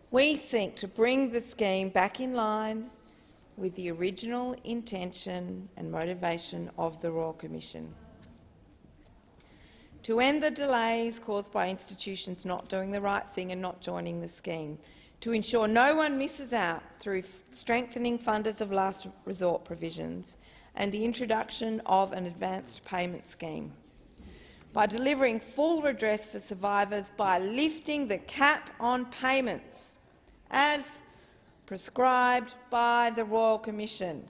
We seek to bring the scheme back in line with the original intention and motivation of the Royal Commission, to end the delays caused by institutions not doing the right thing and not joining the scheme, to ensure no one misses out through strengthening funders of last resort provisions and the introduction of an advanced payment scheme, by delivering full redress for survivors by lifting the cap on payments as prescribed by the Royal Commission,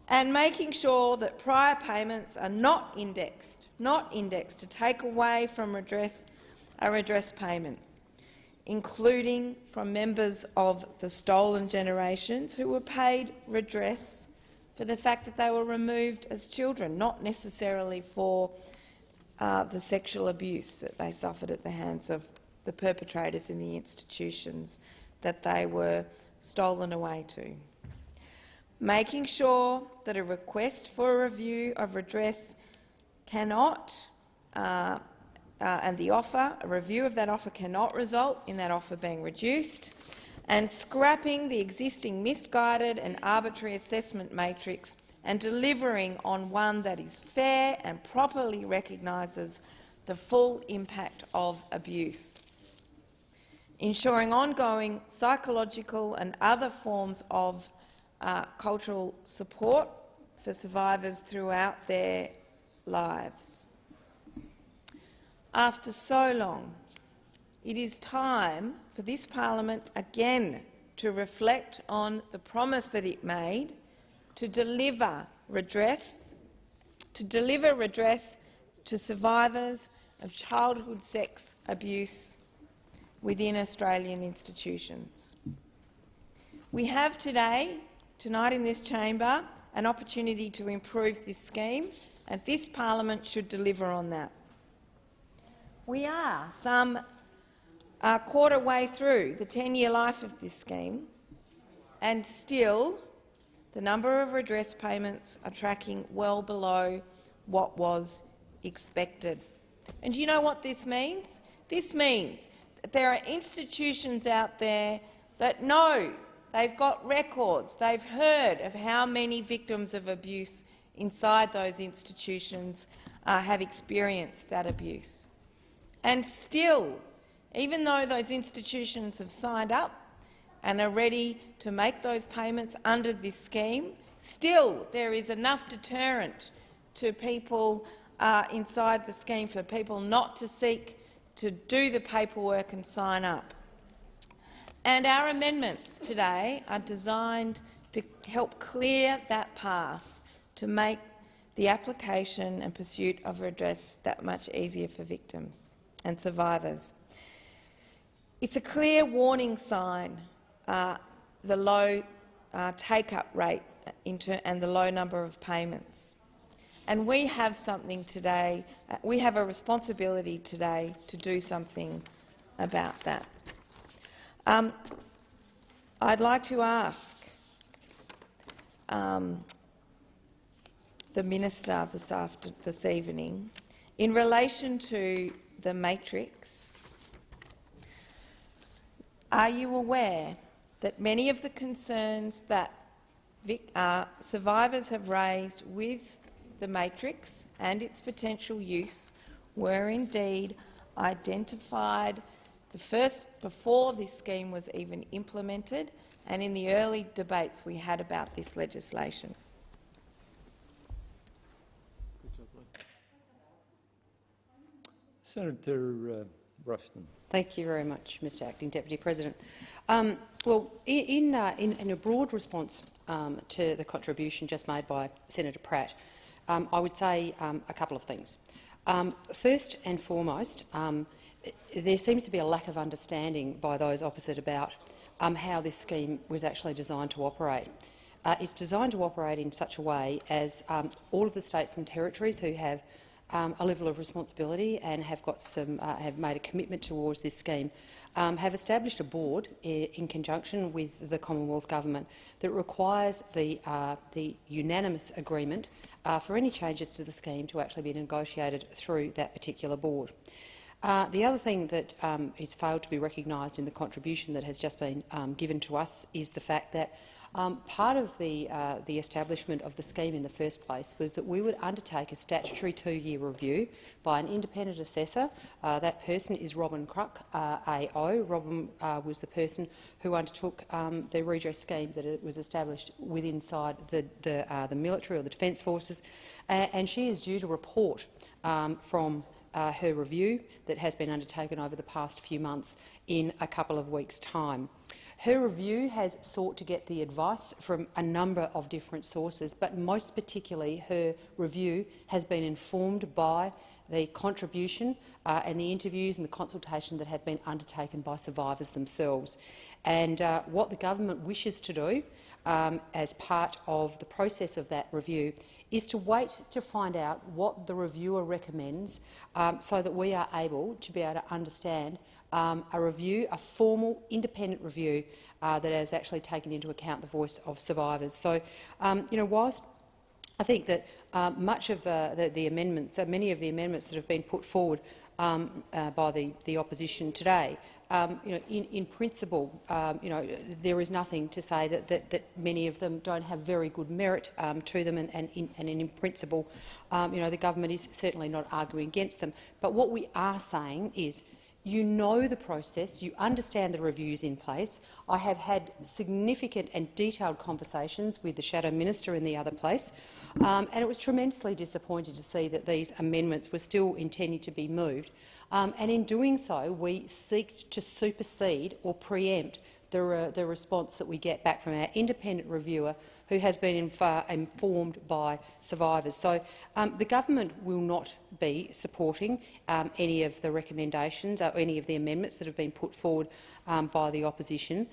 and making sure that prior payments are not indexed to take away from a redress payment, including from members of the stolen generations who were paid redress for the fact that they were removed as children, not necessarily for the sexual abuse that they suffered at the hands of the perpetrators in the institutions that they were stolen away to. Making sure that a request for a review of redress cannot, and a review of that offer cannot result in that offer being reduced, and scrapping the existing misguided and arbitrary assessment matrix and delivering on one that is fair and properly recognises the full impact of abuse. Ensuring ongoing psychological and other forms of cultural support for survivors throughout their lives. After so long, it is time for this parliament again to reflect on the promise that it made to deliver redress to survivors of childhood sex abuse within Australian institutions. We have tonight in this chamber, an opportunity to improve this scheme, and this parliament should deliver on that. We are some quarter way through the 10-year life of this scheme, and still the number of redress payments are tracking well below what was expected. And do you know what this means? This means that there are institutions out there that know They've got records. They've heard of how many victims of abuse inside those institutions have experienced that abuse. And still, even though those institutions have signed up and are ready to make those payments under this scheme, still there is enough deterrent to people inside the scheme for people not to seek to do the paperwork and sign up. And our amendments today are designed to help clear that path to make the application and pursuit of redress that much easier for victims and survivors. It's a clear warning sign, the low take-up rate and the low number of payments. And we have something today, we have a responsibility today to do something about that. I'd like to ask the Minister this evening, in relation to the matrix, are you aware that many of the concerns that survivors have raised with the matrix and its potential use were indeed identified before this scheme was even implemented and in the early debates we had about this legislation? Senator Ruston. Thank you very much, Mr Acting Deputy President. Well, in a broad response to the contribution just made by Senator Pratt, I would say a couple of things. First and foremost, there seems to be a lack of understanding by those opposite about how this scheme was actually designed to operate. It's designed to operate in such a way as all of the states and territories who have a level of responsibility and have got have made a commitment towards this scheme have established a board in conjunction with the Commonwealth Government that requires the unanimous agreement for any changes to the scheme to actually be negotiated through that particular board. The other thing that is failed to be recognised in the contribution that has just been given to us is the fact that part of the establishment of the scheme in the first place was that we would undertake a statutory 2-year review by an independent assessor. That person is Robin Kruk, AO. Robin was the person who undertook the redress scheme that it was established inside the military or the Defence Forces, and she is due to report from her review that has been undertaken over the past few months in a couple of weeks' time. Her review has sought to get the advice from a number of different sources, but most particularly her review has been informed by the contribution and the interviews and the consultation that have been undertaken by survivors themselves. And what the government wishes to do as part of the process of that review is to wait to find out what the reviewer recommends so that we are able to understand a formal independent review that has actually taken into account the voice of survivors. So, whilst I think that much of the amendments, many of the amendments that have been put forward by the opposition today, in principle, there is nothing to say that many of them don't have very good merit to them, and in principle, the government is certainly not arguing against them. But what we are saying is, you know the process, you understand the reviews in place. I have had significant and detailed conversations with the Shadow Minister in the other place, and it was tremendously disappointing to see that these amendments were still intending to be moved. And in doing so, we seek to supersede or preempt the response that we get back from our independent reviewer, who has been informed by survivors. So the government will not be supporting any of the recommendations or any of the amendments that have been put forward by the opposition,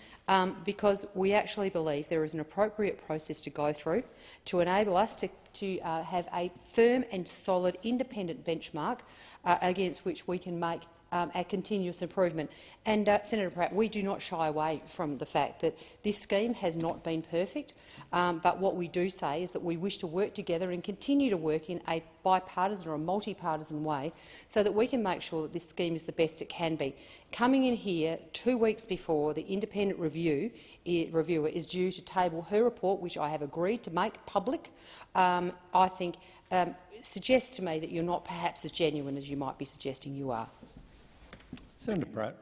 because we actually believe there is an appropriate process to go through to enable us to have a firm and solid independent benchmark against which we can make a continuous improvement. And Senator Pratt, we do not shy away from the fact that this scheme has not been perfect, but what we do say is that we wish to work together and continue to work in a bipartisan or a multi-partisan way so that we can make sure that this scheme is the best it can be. Coming in here 2 weeks before the independent review reviewer is due to table her report, which I have agreed to make public, I think suggests to me that you're not perhaps as genuine as you might be suggesting you are. Senator Pratt.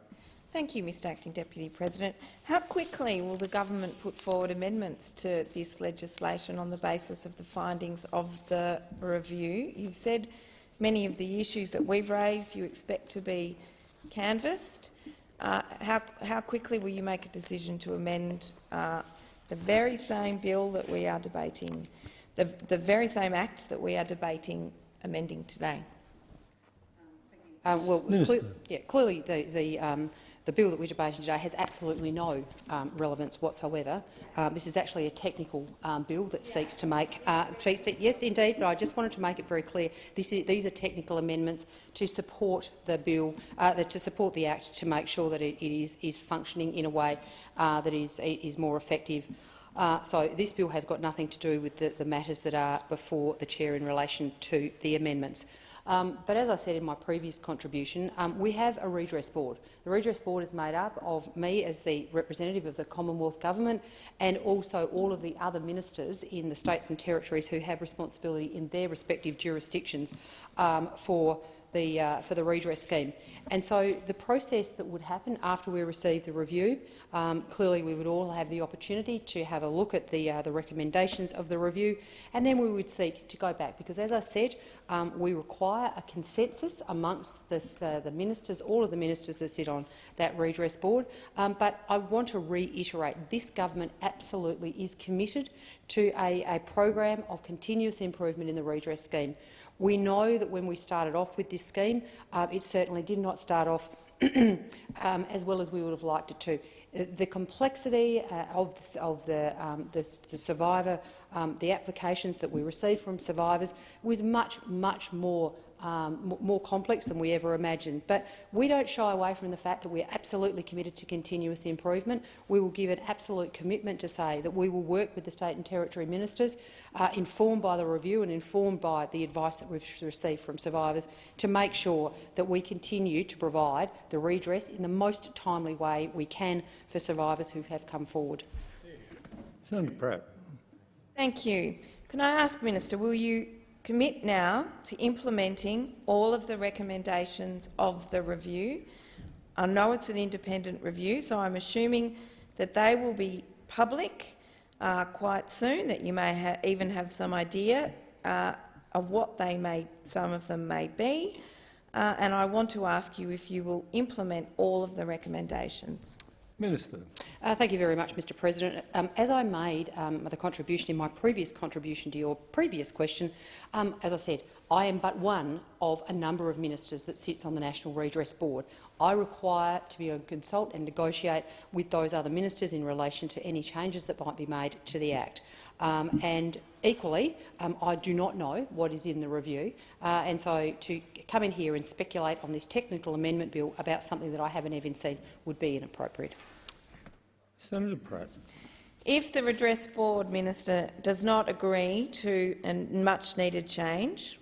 Thank you, Mr Acting Deputy President. How quickly will the government put forward amendments to this legislation on the basis of the findings of the review? You've said many of the issues that we've raised you expect to be canvassed. How quickly will you make a decision to amend the very same bill that we are debating, the very same Act that we are debating amending today? Clearly the bill that we're debating today has absolutely no relevance whatsoever. This is actually a technical bill that seeks to make yes, indeed, but I just wanted to make it very clear these are technical amendments to support the bill, to support the Act, to make sure that it is functioning in a way that is more effective. So this bill has got nothing to do with the matters that are before the chair in relation to the amendments. But as I said in my previous contribution, we have a redress board. The redress board is made up of me as the representative of the Commonwealth Government and also all of the other ministers in the states and territories who have responsibility in their respective jurisdictions for the redress scheme. And so the process that would happen after we receive the review, clearly we would all have the opportunity to have a look at the recommendations of the review, and then we would seek to go back, because as I said, we require a consensus amongst the ministers, all of the ministers that sit on that redress board. But I want to reiterate, this government absolutely is committed to a program of continuous improvement in the redress scheme. We know that when we started off with this scheme, it certainly did not start off as well as we would have liked it to. The complexity of the survivor, the applications that we received from survivors was much more complex than we ever imagined. But we don't shy away from the fact that we are absolutely committed to continuous improvement. We will give an absolute commitment to say that we will work with the state and territory ministers, informed by the review and informed by the advice that we've received from survivors, to make sure that we continue to provide the redress in the most timely way we can for survivors who have come forward. Senator Pratt. Thank you. Can I ask, Minister, will you commit now to implementing all of the recommendations of the review? I know it's an independent review, so I'm assuming that they will be public quite soon, that you may even have some idea of what some of them may be. And I want to ask you if you will implement all of the recommendations. Minister. Thank you very much, Mr President. As I made the contribution in my previous contribution to your previous question, as I said, I am but one of a number of ministers that sits on the National Redress Board. I require to be able to consult and negotiate with those other ministers in relation to any changes that might be made to the Act. And equally, I do not know what is in the review, and so to come in here and speculate on this technical amendment bill about something that I haven't even seen would be inappropriate. Senator Pratt. If the Redress Board, Minister, does not agree to a much-needed change,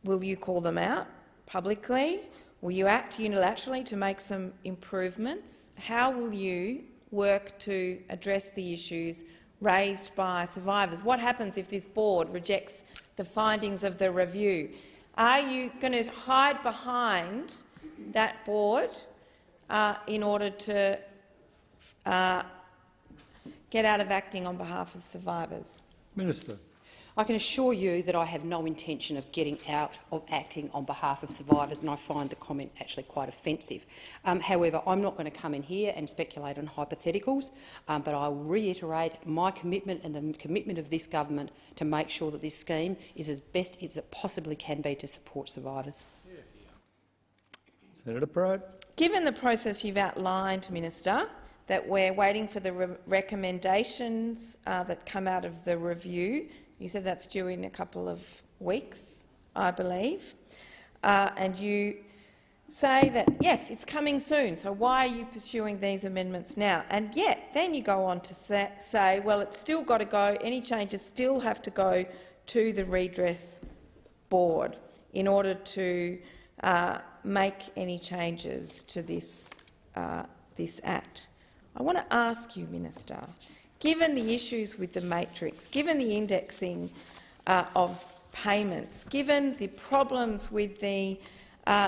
will you call them out publicly? Will you act unilaterally to make some improvements? How will you work to address the issues raised by survivors? What happens if this board rejects the findings of the review? Are you going to hide behind that board in order to get out of acting on behalf of survivors? Minister. I can assure you that I have no intention of getting out of acting on behalf of survivors, and I find the comment actually quite offensive. However, I'm not going to come in here and speculate on hypotheticals, but I will reiterate my commitment and the commitment of this government to make sure that this scheme is as best as it possibly can be to support survivors. Senator Pratt. Given the process you've outlined, Minister, that we're waiting for the recommendations that come out of the review, you said that's due in a couple of weeks, I believe, and you say that, yes, it's coming soon, so why are you pursuing these amendments now? And yet then you go on to say, well, it's still got to go, any changes still have to go to the Redress Board in order to make any changes to this Act. I want to ask you, Minister, given the issues with the matrix, given the indexing of payments, given the problems with the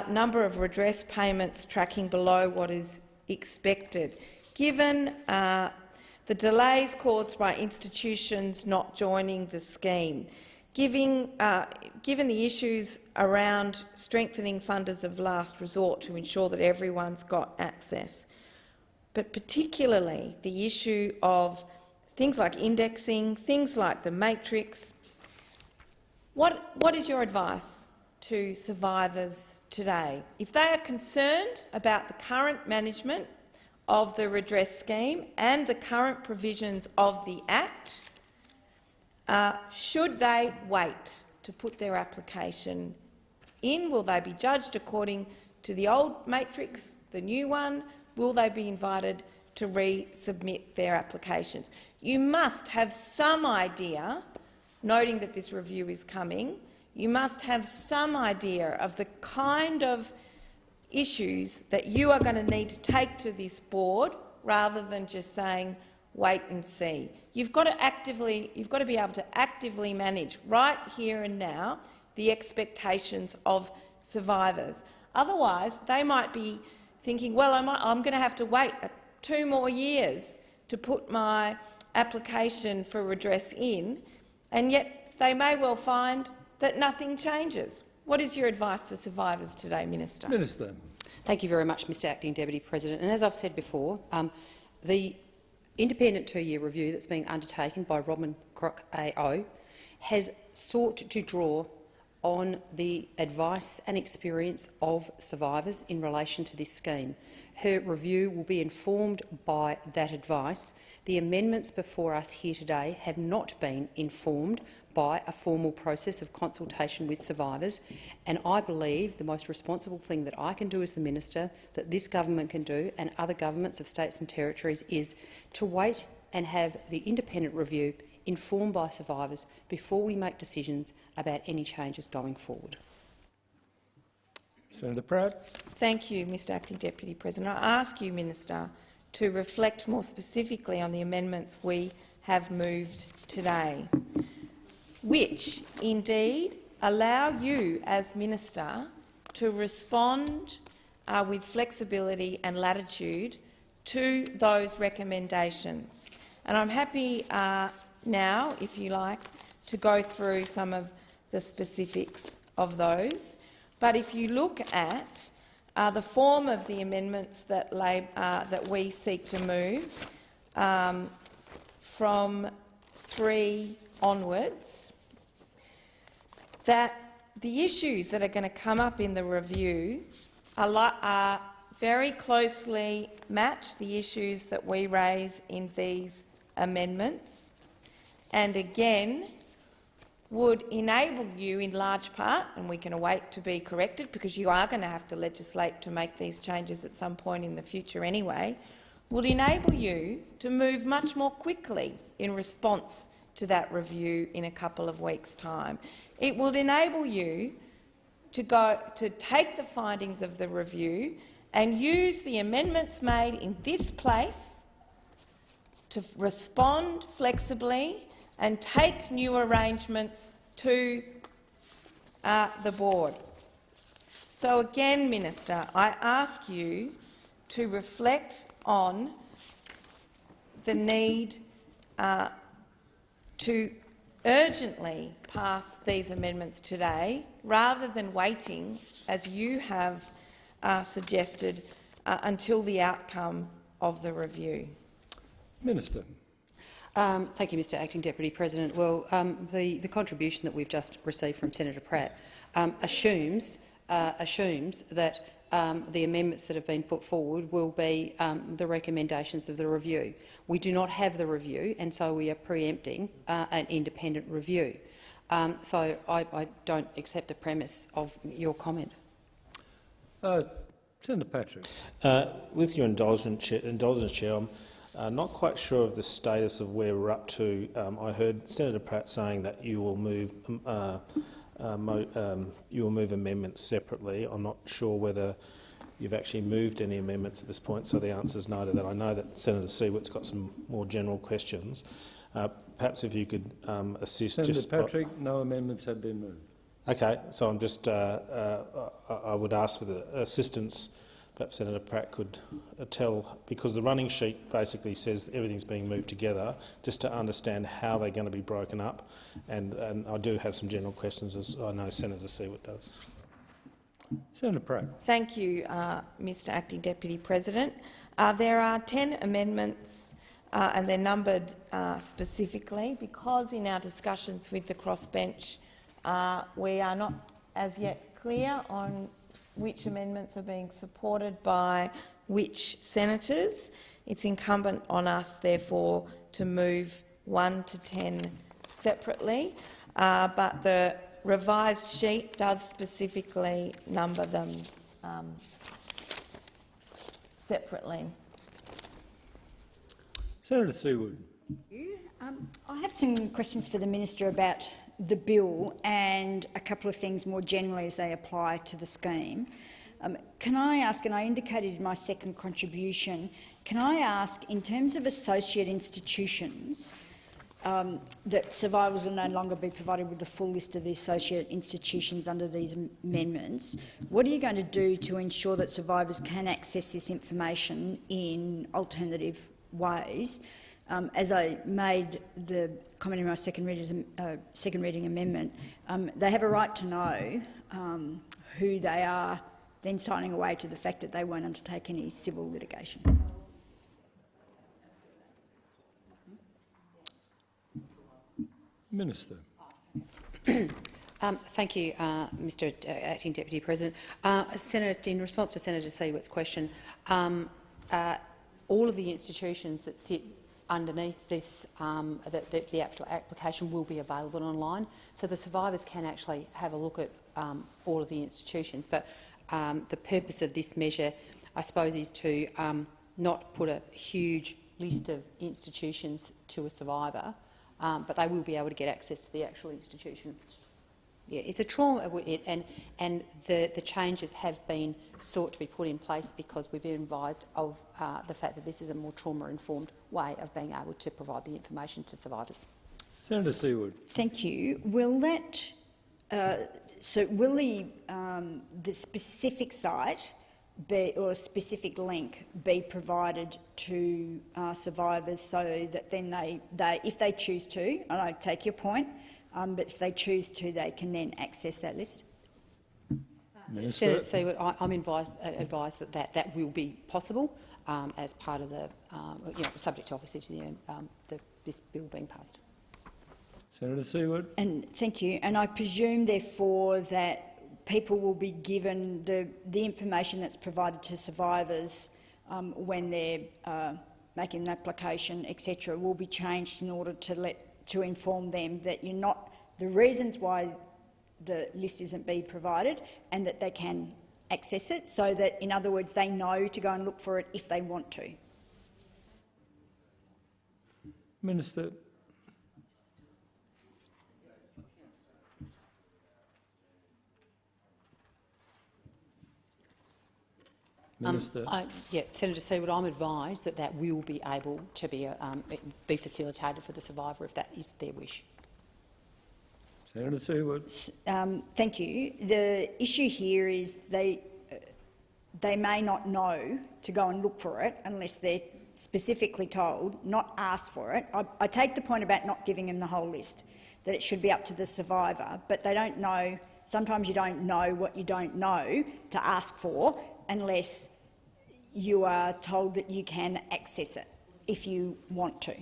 number of redress payments tracking below what is expected, given the delays caused by institutions not joining the scheme, given the issues around strengthening funders of last resort to ensure that everyone's got access, but particularly the issue of things like indexing, things like the matrix, what is your advice to survivors today? If they are concerned about the current management of the redress scheme and the current provisions of the Act, should they wait to put their application in? Will they be judged according to the old matrix, the new one? Will they be invited to resubmit their applications? You must have some idea, noting that this review is coming, you must have some idea of the kind of issues that you are going to need to take to this board, rather than just saying wait and see. You've got to be able to actively manage right here and now the expectations of survivors. Otherwise, they might be thinking, well, I'm going to have to wait 2 more years to put my application for redress in, and yet they may well find that nothing changes. What is your advice to survivors today, Minister? Minister. Thank you very much, Mr Acting Deputy President. And as I've said before, the independent 2-year review that's being undertaken by Robin Crock AO has sought to draw on the advice and experience of survivors in relation to this scheme. Her review will be informed by that advice. The amendments before us here today have not been informed by a formal process of consultation with survivors, and I believe the most responsible thing that I can do as the Minister, that this government can do and other governments of states and territories, is to wait and have the independent review informed by survivors before we make decisions about any changes going forward. Senator Pratt. Thank you, Mr Acting Deputy President. I ask you, Minister, to reflect more specifically on the amendments we have moved today, which indeed allow you as Minister to respond with flexibility and latitude to those recommendations. And I'm happy now, if you like, to go through some of the specifics of those. But if you look at the form of the amendments that we seek to move from 3 onwards, that the issues that are going to come up in the review are very closely match the issues that we raise in these amendments, and again would enable you in large part, and we can await to be corrected because you are going to have to legislate to make these changes at some point in the future anyway, would enable you to move much more quickly in response to that review in a couple of weeks' time. It will enable you to take the findings of the review and use the amendments made in this place to respond flexibly and take new arrangements to the board. So again, Minister, I ask you to reflect on the need to urgently pass these amendments today, rather than waiting, as you have suggested, until the outcome of the review. Minister. Thank you, Mr Acting Deputy President. Well, the contribution that we've just received from Senator Pratt assumes that the amendments that have been put forward will be the recommendations of the review. We do not have the review, and so we are preempting an independent review. So I don't accept the premise of your comment. Senator Patrick. With your indulgence, Chair, I'm not quite sure of the status of where we're up to. I heard Senator Pratt saying that you will move amendments separately. I'm not sure whether you've actually moved any amendments at this point, so the answer is no to that. I know that Senator Siewert's got some more general questions. Perhaps if you could assist. Senator Patrick, no amendments have been moved. Okay, so I'm just. I would ask for the assistance. Perhaps Senator Pratt could tell, because the running sheet basically says everything's being moved together, just to understand how they're going to be broken up. And I do have some general questions, as I know Senator Siewert does. Senator Pratt. Thank you, Mr Acting Deputy President. There are 10 amendments and they're numbered specifically because in our discussions with the crossbench we are not as yet clear on which amendments are being supported by which senators. It's incumbent on us, therefore, to move 1 to 10 separately, but the revised sheet does specifically number them separately. Senator Siewert. I have some questions for the Minister about the bill and a couple of things more generally as they apply to the scheme. Can I ask, and I indicated in my second contribution, can I ask, in terms of associate institutions, that survivors will no longer be provided with the full list of the associate institutions under these amendments, what are you going to do to ensure that survivors can access this information in alternative ways? As I made the comment in my second reading amendment, they have a right to know who they are then signing away to the fact that they won't undertake any civil litigation. Minister. Thank you, Mr Acting Deputy President. Senator, in response to Senator Siewert's question, all of the institutions that sit underneath this, the application will be available online, so the survivors can actually have a look at all of the institutions. But the purpose of this measure, I suppose, is to not put a huge list of institutions to a survivor, but they will be able to get access to the actual institution. Yeah, it's a trauma, and the changes have been sought to be put in place because we've been advised of the fact that this is a more trauma-informed way of being able to provide the information to survivors. Senator Siewert. Thank you. Will that will the specific site be, or a specific link be provided to survivors so that then they if they choose to, and I take your point, but if they choose to, they can then access that list? Senator Siewert, I'm advised that will be possible as part of the, subject to obviously to this bill being passed. Senator Siewert. And thank you. And I presume, therefore, that people will be given the information that's provided to survivors when they're making an application, etc., will be changed in order to inform them that you're not the reasons why the list isn't being provided, and that they can access it, so that, in other words, they know to go and look for it if they want to. Minister. Minister. Senator Siewert, I'm advised that will be able to be facilitated for the survivor if that is their wish. Senator Siewert. Thank you. The issue here is they may not know to go and look for it unless they're specifically told, not ask for it. I take the point about not giving them the whole list, that it should be up to the survivor, but they don't know. Sometimes you don't know what you don't know to ask for unless you are told that you can access it if you want to.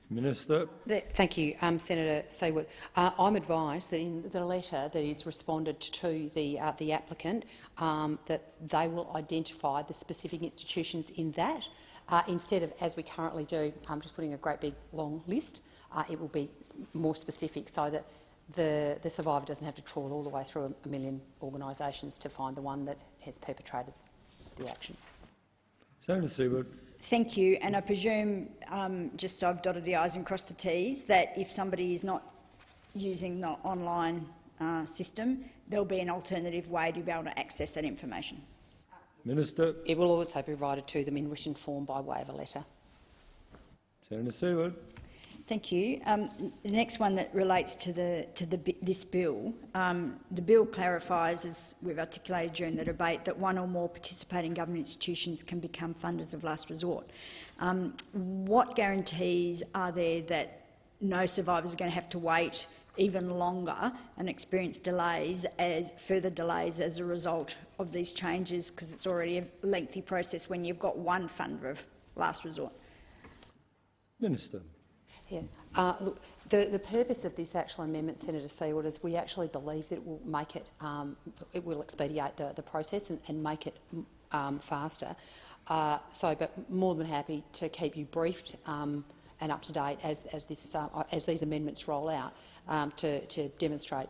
Minister. Thank you, Senator Siewert. I'm advised that in the letter that is responded to the applicant, that they will identify the specific institutions in that, instead of, as we currently do, just putting a great big long list. It will be more specific so that the survivor doesn't have to trawl all the way through a million organisations to find the one that has perpetrated the action. Senator Siewert. Thank you. And I presume, just so I've dotted the I's and crossed the T's, that if somebody is not using the online system, there'll be an alternative way to be able to access that information. Minister. It will also be provided to them in written form by way of a letter. Senator Seward. Thank you. The next one that relates to this bill, the bill clarifies, as we've articulated during the debate, that one or more participating government institutions can become funders of last resort. What guarantees are there that no survivors are going to have to wait even longer and experience further delays as a result of these changes, because it's already a lengthy process when you've got one funder of last resort? Minister. Yeah. Look, the purpose of this actual amendment, Senator Seward, is we actually believe that it will make it, it will expedite the process and make it faster. But more than happy to keep you briefed and up to date as these amendments roll out to demonstrate,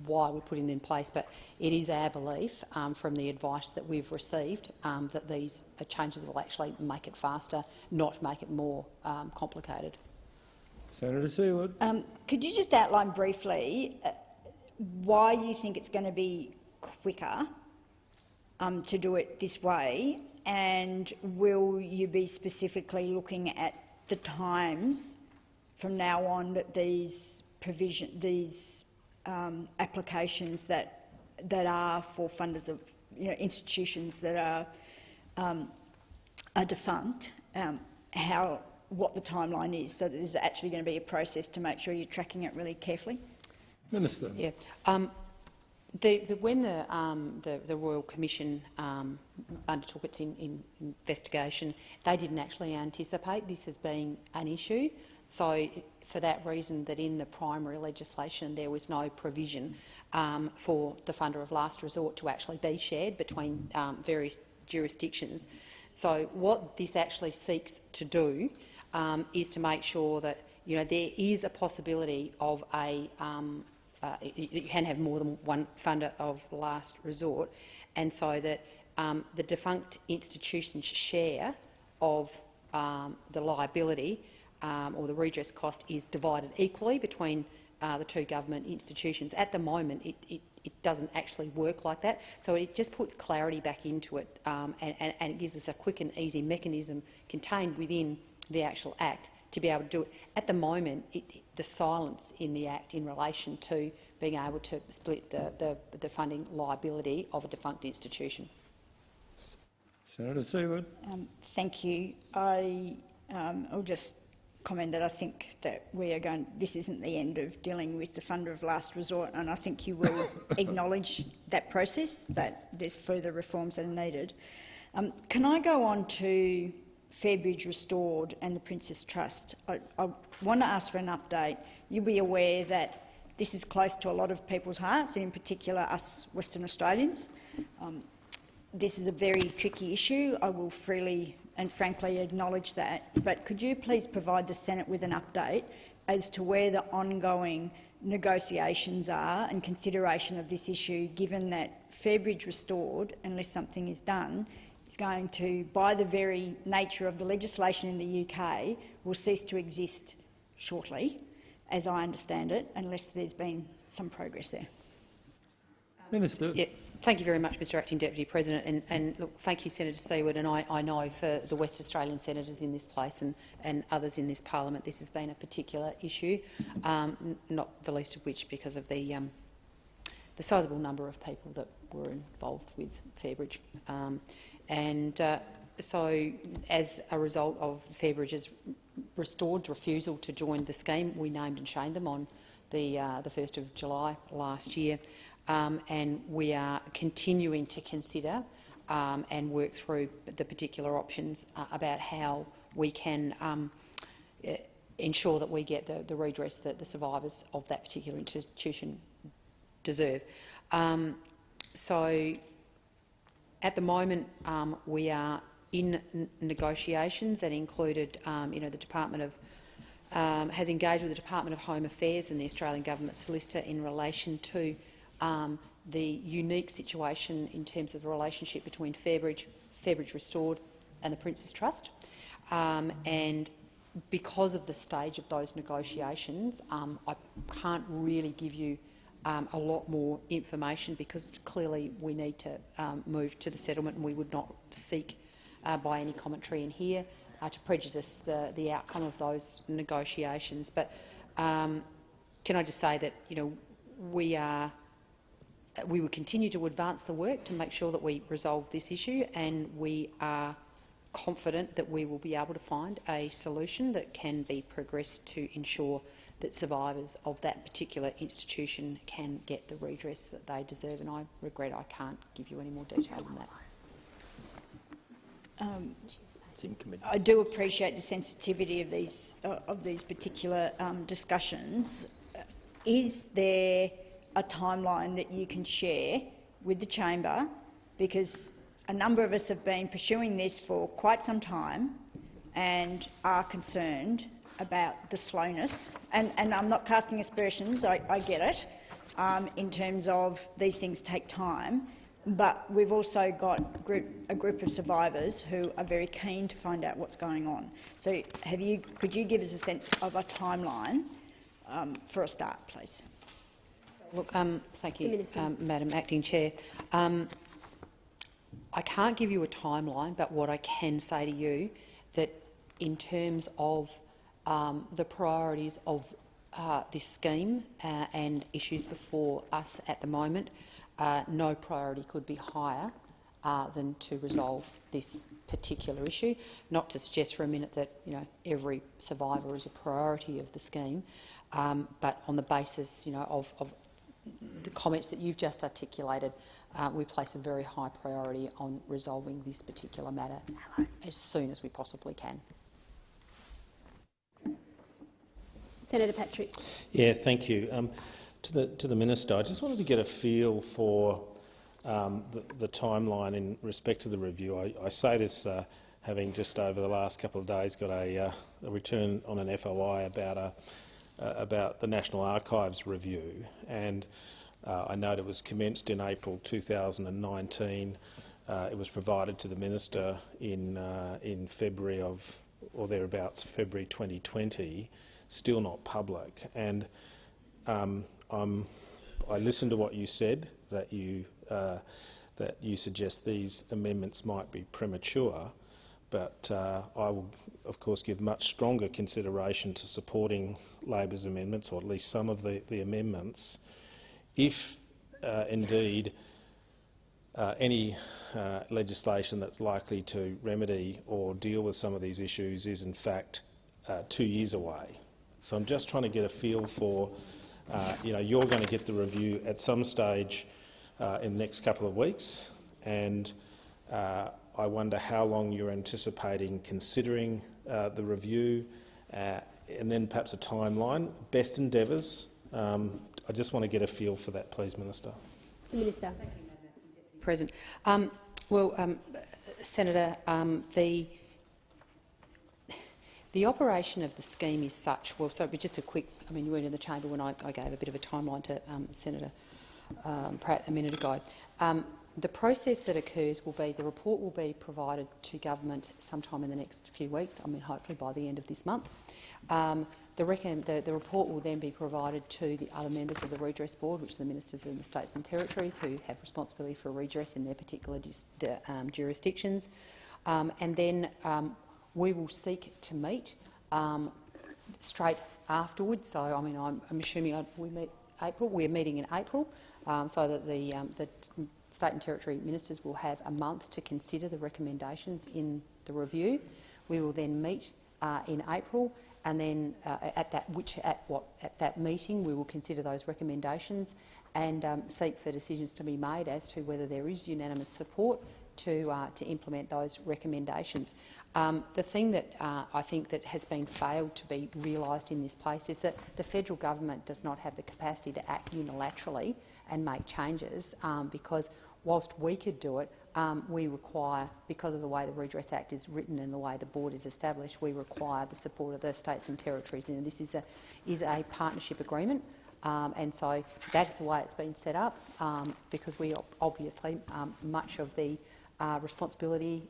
why we're putting them in place. But it is our belief, from the advice that we've received, that these changes will actually make it faster, not make it more complicated. Senator Seward. Could you just outline briefly why you think it's going to be quicker to do it this way, and will you be specifically looking at the times from now on that these applications that are for funders of institutions that are defunct, what the timeline is, so that there's actually going to be a process to make sure you're tracking it really carefully? Minister. Yeah. When the Royal Commission undertook its investigation, they didn't actually anticipate this as being an issue. So, for that reason, that in the primary legislation there was no provision for the funder of last resort to actually be shared between various jurisdictions. So, what this actually seeks to do is to make sure that there is a possibility of you can have more than one funder of last resort, and so that the defunct institution's share of the liability or the redress cost is divided equally between the two government institutions. At the moment, it doesn't actually work like that, so it just puts clarity back into it, and it gives us a quick and easy mechanism contained within the actual Act to be able to do it. At the moment, the silence in the Act in relation to being able to split the funding liability of a defunct institution. Senator Seward. Thank you. I'll just comment that I think that this isn't the end of dealing with the funder of last resort, and I think you will acknowledge that process, that there's further reforms that are needed. Can I go on to Fairbridge Restored and the Prince's Trust? I want to ask for an update. You'll be aware that this is close to a lot of people's hearts, and in particular us Western Australians. This is a very tricky issue. I will freely and frankly acknowledge that. But could you please provide the Senate with an update as to where the ongoing negotiations are and consideration of this issue, given that Fairbridge Restored, unless something is done, is going to, by the very nature of the legislation in the UK, will cease to exist shortly, as I understand it, unless there's been some progress there. Minister. Yeah, thank you very much, Mr Acting Deputy President, and look, thank you, Senator Seward, and I know for the West Australian senators in this place and others in this parliament this has been a particular issue, not the least of which because of the sizable number of people that were involved with Fairbridge. So, as a result of Fairbridge's Restored's refusal to join the scheme, we named and shamed them on the 1st of July last year, and we are continuing to consider and work through the particular options about how we can ensure that we get the redress that the survivors of that particular institution deserve. So, at the moment, we are in negotiations that included, the Department of has engaged with the Department of Home Affairs and the Australian Government Solicitor in relation to the unique situation in terms of the relationship between Fairbridge Restored and the Prince's Trust. And because of the stage of those negotiations, I can't really give you a lot more information, because clearly we need to move to the settlement, and we would not seek by any commentary in here to prejudice the outcome of those negotiations. But can I just say that we will continue to advance the work to make sure that we resolve this issue, and we are confident that we will be able to find a solution that can be progressed to ensure that survivors of that particular institution can get the redress that they deserve. And I regret I can't give you any more detail than that. I do appreciate the sensitivity of these particular discussions. Is there a timeline that you can share with the chamber? Because a number of us have been pursuing this for quite some time and are concerned about the slowness. And I'm not casting aspersions, I get it, in terms of these things take time. But we've also got a group of survivors who are very keen to find out what's going on. So could you give us a sense of a timeline for a start, please? Look, thank you, Madam Acting Chair. I can't give you a timeline, but what I can say to you that in terms of the priorities of this scheme and issues before us at the moment, no priority could be higher than to resolve this particular issue. Not to suggest for a minute that every survivor is a priority of the scheme, but on the basis of the comments that you've just articulated, we place a very high priority on resolving this particular matter as soon as we possibly can. Senator Patrick. Yeah, thank you. To the Minister, I just wanted to get a feel for the timeline in respect to the review. I say this having just over the last couple of days got a return on an FOI about the National Archives review, and I note it was commenced in April 2019. It was provided to the Minister in February or thereabouts, February 2020. Still not public, and I listened to what you said, that you suggest these amendments might be premature, but I will, of course, give much stronger consideration to supporting Labor's amendments, or at least some of the amendments, if indeed any legislation that's likely to remedy or deal with some of these issues is in fact 2 years away. So I'm just trying to get a feel for, you're going to get the review at some stage in the next couple of weeks, and I wonder how long you're anticipating considering the review, and then perhaps a timeline. Best endeavours. I just want to get a feel for that, please, Minister. Minister. Thank you, Madam President. Senator, the operation of the scheme is such. Well, so just a quick. I mean, you weren't in the chamber when I gave a bit of a timeline to Senator Pratt a minute ago. The process that occurs will be the report will be provided to government sometime in the next few weeks. I mean, hopefully by the end of this month. The report will then be provided to the other members of the Redress Board, which are the ministers in the states and territories who have responsibility for redress in their particular jurisdictions, and then we will seek to meet straight afterwards. So, I mean, I'm assuming we meet April. We're meeting in April, so that the state and territory ministers will have a month to consider the recommendations in the review. We will then meet in April, and then at that meeting we will consider those recommendations and seek for decisions to be made as to whether there is unanimous support to implement those recommendations. The thing that I think that has been failed to be realised in this place is that the federal government does not have the capacity to act unilaterally and make changes, because whilst we could do it, we require, because of the way the Redress Act is written and the way the board is established, we require the support of the states and territories. And this is a partnership agreement, and so that is the way it's been set up, because we obviously much of the responsibility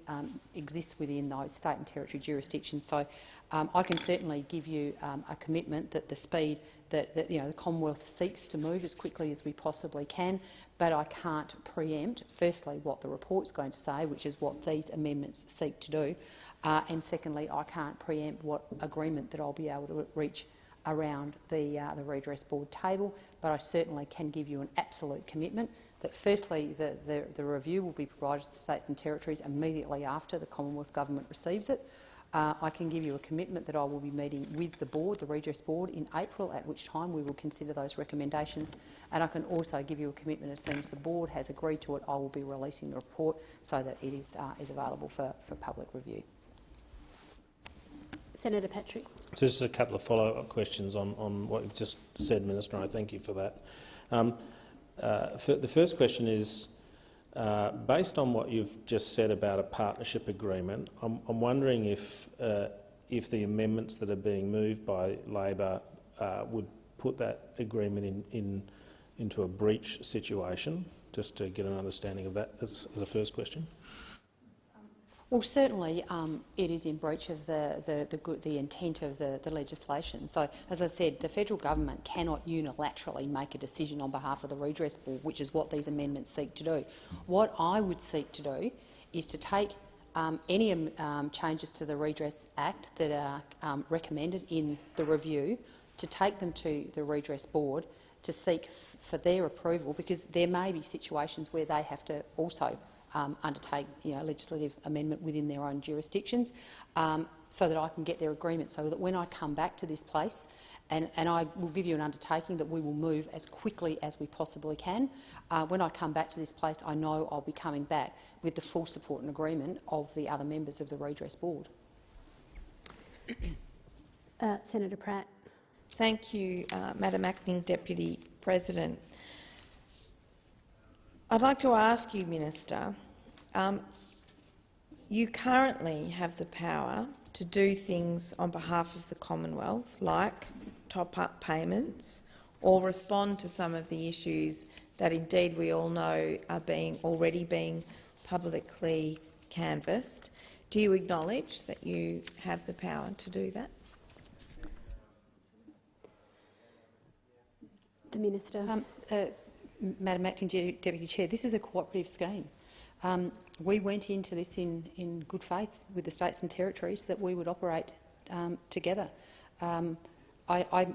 exists within those state and territory jurisdictions. So I can certainly give you a commitment that the speed that the Commonwealth seeks to move as quickly as we possibly can, but I can't preempt, firstly, what the report's going to say, which is what these amendments seek to do, and secondly, I can't preempt what agreement that I'll be able to reach around the redress board table, but I certainly can give you an absolute commitment that firstly the review will be provided to the states and territories immediately after the Commonwealth Government receives it. I can give you a commitment that I will be meeting with the board, the redress board, in April, at which time we will consider those recommendations, and I can also give you a commitment as soon as the board has agreed to it, I will be releasing the report so that it is available for public review. Senator Patrick. So just a couple of follow-up questions on what you've just said, Minister, and I thank you for that. The first question is, based on what you've just said about a partnership agreement, I'm wondering if the amendments that are being moved by Labor would put that agreement into a breach situation, just to get an understanding of that as a first question. Well, certainly it is in breach of the intent of the legislation. So, as I said, the federal government cannot unilaterally make a decision on behalf of the redress board, which is what these amendments seek to do. What I would seek to do is to take any changes to the Redress Act that are recommended in the review, to take them to the redress board to seek for their approval, because there may be situations where they have to also undertake legislative amendment within their own jurisdictions, so that I can get their agreement, so that when I come back to this place, and I will give you an undertaking that we will move as quickly as we possibly can. When I come back to this place, I know I'll be coming back with the full support and agreement of the other members of the redress board. Senator Pratt. Thank you, Madam Acting Deputy President. I'd like to ask you, Minister, you currently have the power to do things on behalf of the Commonwealth, like top-up payments, or respond to some of the issues that indeed we all know are already being publicly canvassed. Do you acknowledge that you have the power to do that? The Minister. Madam Acting Deputy Chair, this is a cooperative scheme. We went into this in good faith with the states and territories that we would operate together. I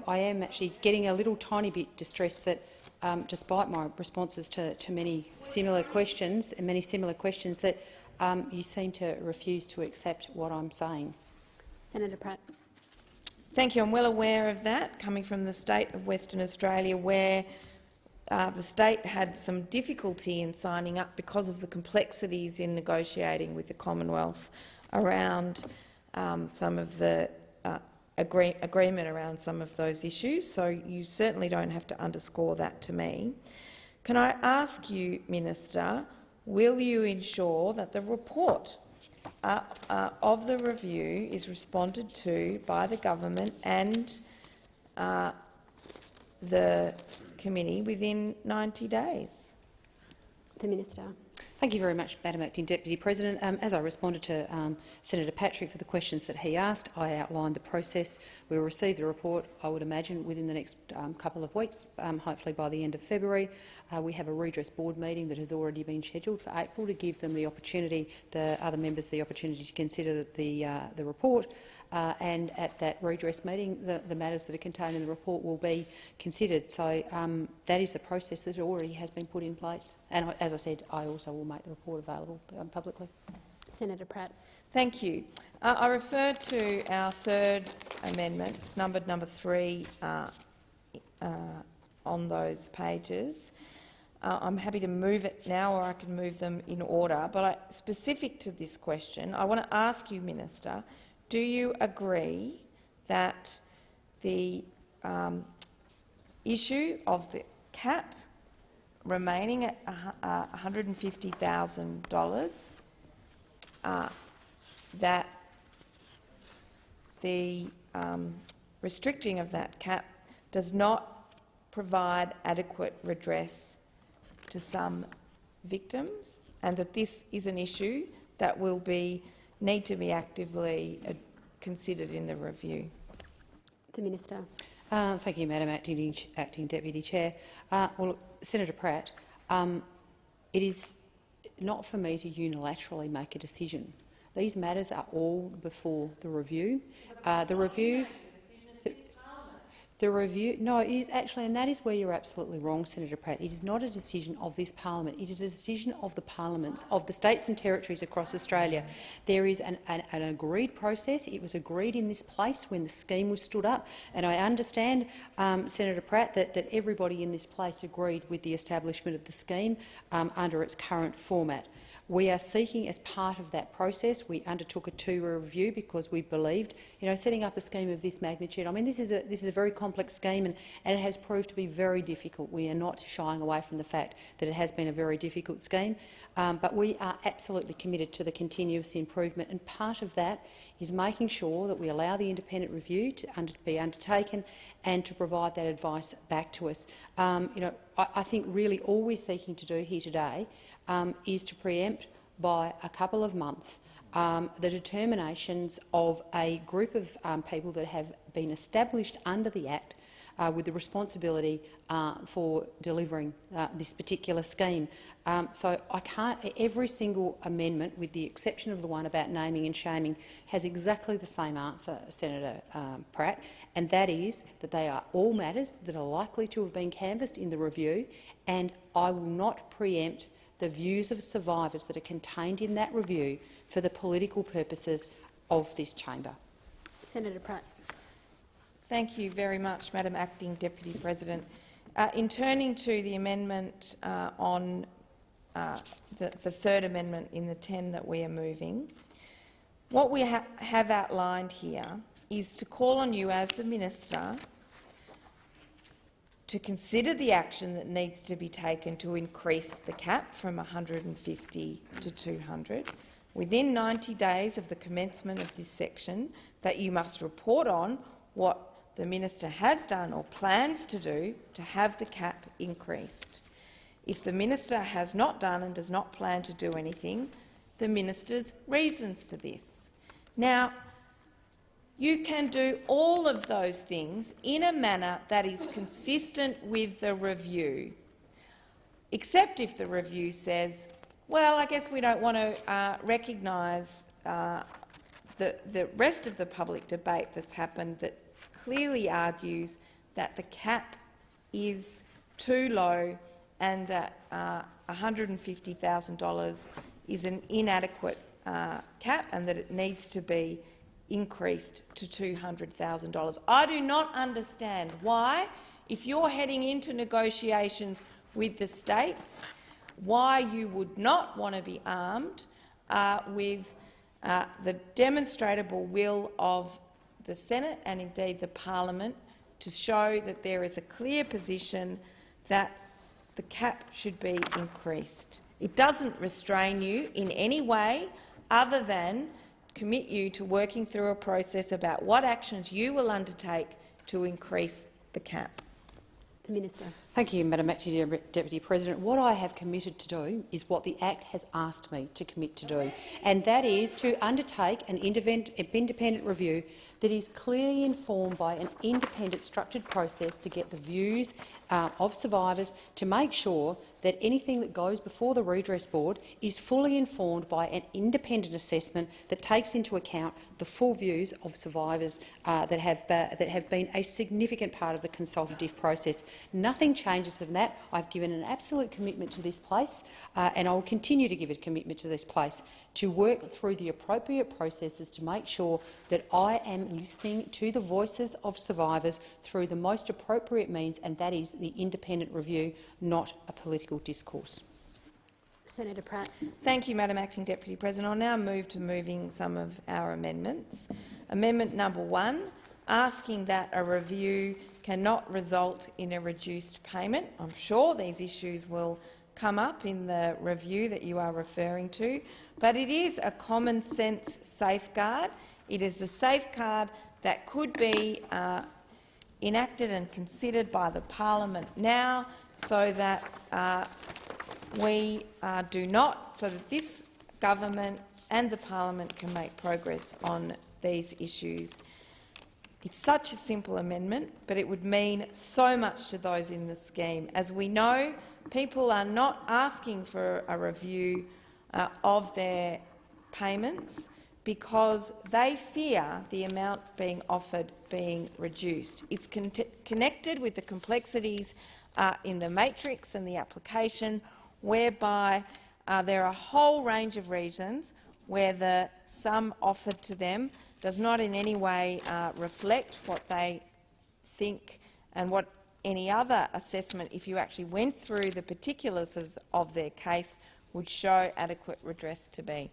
am actually getting a little tiny bit distressed that, despite my responses to many similar questions, that you seem to refuse to accept what I'm saying. Senator Pratt. Thank you. I'm well aware of that, coming from the state of Western Australia, where the state had some difficulty in signing up because of the complexities in negotiating with the Commonwealth around some of the agreement around some of those issues. So you certainly don't have to underscore that to me. Can I ask you, Minister, will you ensure that the report of the review is responded to by the government and the committee within 90 days? The Minister. Thank you very much, Madam Acting Deputy President. As I responded to Senator Patrick for the questions that he asked, I outlined the process. We will receive the report, I would imagine, within the next couple of weeks, hopefully by the end of February. We have a redress board meeting that has already been scheduled for April to give them the opportunity, the other members, the opportunity to consider the report. And at that redress meeting, the matters that are contained in the report will be considered. So that is the process that already has been put in place. And as I said, I also will make the report available publicly. Senator Pratt. Thank you. I refer to our third amendment, it's numbered number 3 on those pages. I'm happy to move it now, or I can move them in order. But specific to this question, I want to ask you, Minister, do you agree that the issue of the cap remaining at $150,000, that the restricting of that cap does not provide adequate redress to some victims, and that this is an issue that will need to be actively considered in the review? The Minister. Thank you, Madam Acting Deputy Chair. Well, look, Senator Pratt, it is not for me to unilaterally make a decision. These matters are all before the review. The review, no, it is actually, and that is where you're absolutely wrong, Senator Pratt. It is not a decision of this parliament. It is a decision of the parliaments of the states and territories across Australia. There is an agreed process. It was agreed in this place when the scheme was stood up, and I understand, Senator Pratt, that everybody in this place agreed with the establishment of the scheme under its current format. We are seeking, as part of that process, we undertook a two-year review because we believed, setting up a scheme of this magnitude. I mean, this is a very complex scheme, and it has proved to be very difficult. We are not shying away from the fact that it has been a very difficult scheme, but we are absolutely committed to the continuous improvement, and part of that is making sure that we allow the independent review to be undertaken and to provide that advice back to us. I think really all we're seeking to do here today is to preempt by a couple of months the determinations of a group of people that have been established under the Act with the responsibility for delivering this particular scheme. So I can't. Every single amendment, with the exception of the one about naming and shaming, has exactly the same answer, Senator Pratt, and that is that they are all matters that are likely to have been canvassed in the review, and I will not preempt the views of survivors that are contained in that review for the political purposes of this chamber. Senator Pratt. Thank you very much, Madam Acting Deputy President. In turning to the amendment on the third amendment in the 10 that we are moving, what we have outlined here is to call on you as the Minister to consider the action that needs to be taken to increase the cap from 150 to 200 within 90 days of the commencement of this section, that you must report on what the Minister has done or plans to do to have the cap increased. If the Minister has not done and does not plan to do anything, the Minister's reasons for this. Now, you can do all of those things in a manner that is consistent with the review, except if the review says, well, I guess we don't want to recognise the rest of the public debate that's happened that clearly argues that the cap is too low and that $150,000 is an inadequate cap and that it needs to be increased to $200,000. I do not understand why, if you're heading into negotiations with the states, why you would not want to be armed with the demonstrable will of the Senate and indeed the Parliament to show that there is a clear position that the cap should be increased. It doesn't restrain you in any way other than commit you to working through a process about what actions you will undertake to increase the cap. The Minister. Thank you, Madam Acting Deputy President. What I have committed to do is what the Act has asked me to commit to do, and that is to undertake an independent review that is clearly informed by an independent structured process to get the views of survivors, to make sure that anything that goes before the Redress Board is fully informed by an independent assessment that takes into account the full views of survivors that have been a significant part of the consultative process. Nothing changes from that. I've given an absolute commitment to this place, and I will continue to give a commitment to this place to work through the appropriate processes to make sure that I am listening to the voices of survivors through the most appropriate means, and that is the independent review, not a political discourse. Senator Pratt. Thank you, Madam Acting Deputy President. I'll now move to moving some of our amendments. Amendment number 1, asking that a review cannot result in a reduced payment. I'm sure these issues will come up in the review that you are referring to, but it is a common-sense safeguard. It is a safeguard that could be enacted and considered by the Parliament now, so that so that this government and the Parliament can make progress on these issues. It's such a simple amendment, but it would mean so much to those in the scheme. As we know, people are not asking for a review of their payments because they fear the amount being offered being reduced. It's connected with the complexities in the matrix and the application, whereby there are a whole range of reasons where the sum offered to them does not in any way reflect what they think and what any other assessment, if you actually went through the particulars of their case, would show adequate redress to be.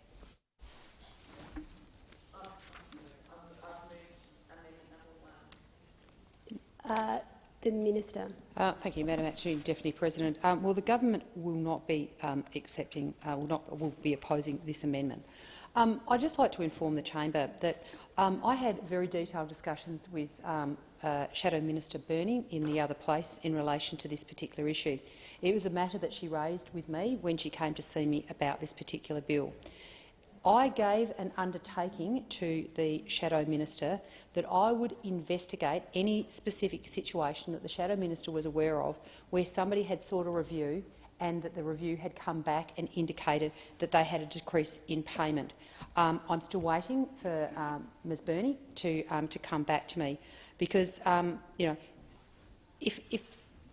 The Minister. Thank you, Madam Acting Deputy President. Well, the government will not be will be opposing this amendment. I'd just like to inform the chamber that I had very detailed discussions with Shadow Minister Burney in the other place in relation to this particular issue. It was a matter that she raised with me when she came to see me about this particular bill. I gave an undertaking to the Shadow Minister that I would investigate any specific situation that the Shadow Minister was aware of where somebody had sought a review and that the review had come back and indicated that they had a decrease in payment. I'm still waiting for Ms Burney to come back to me because, you know, if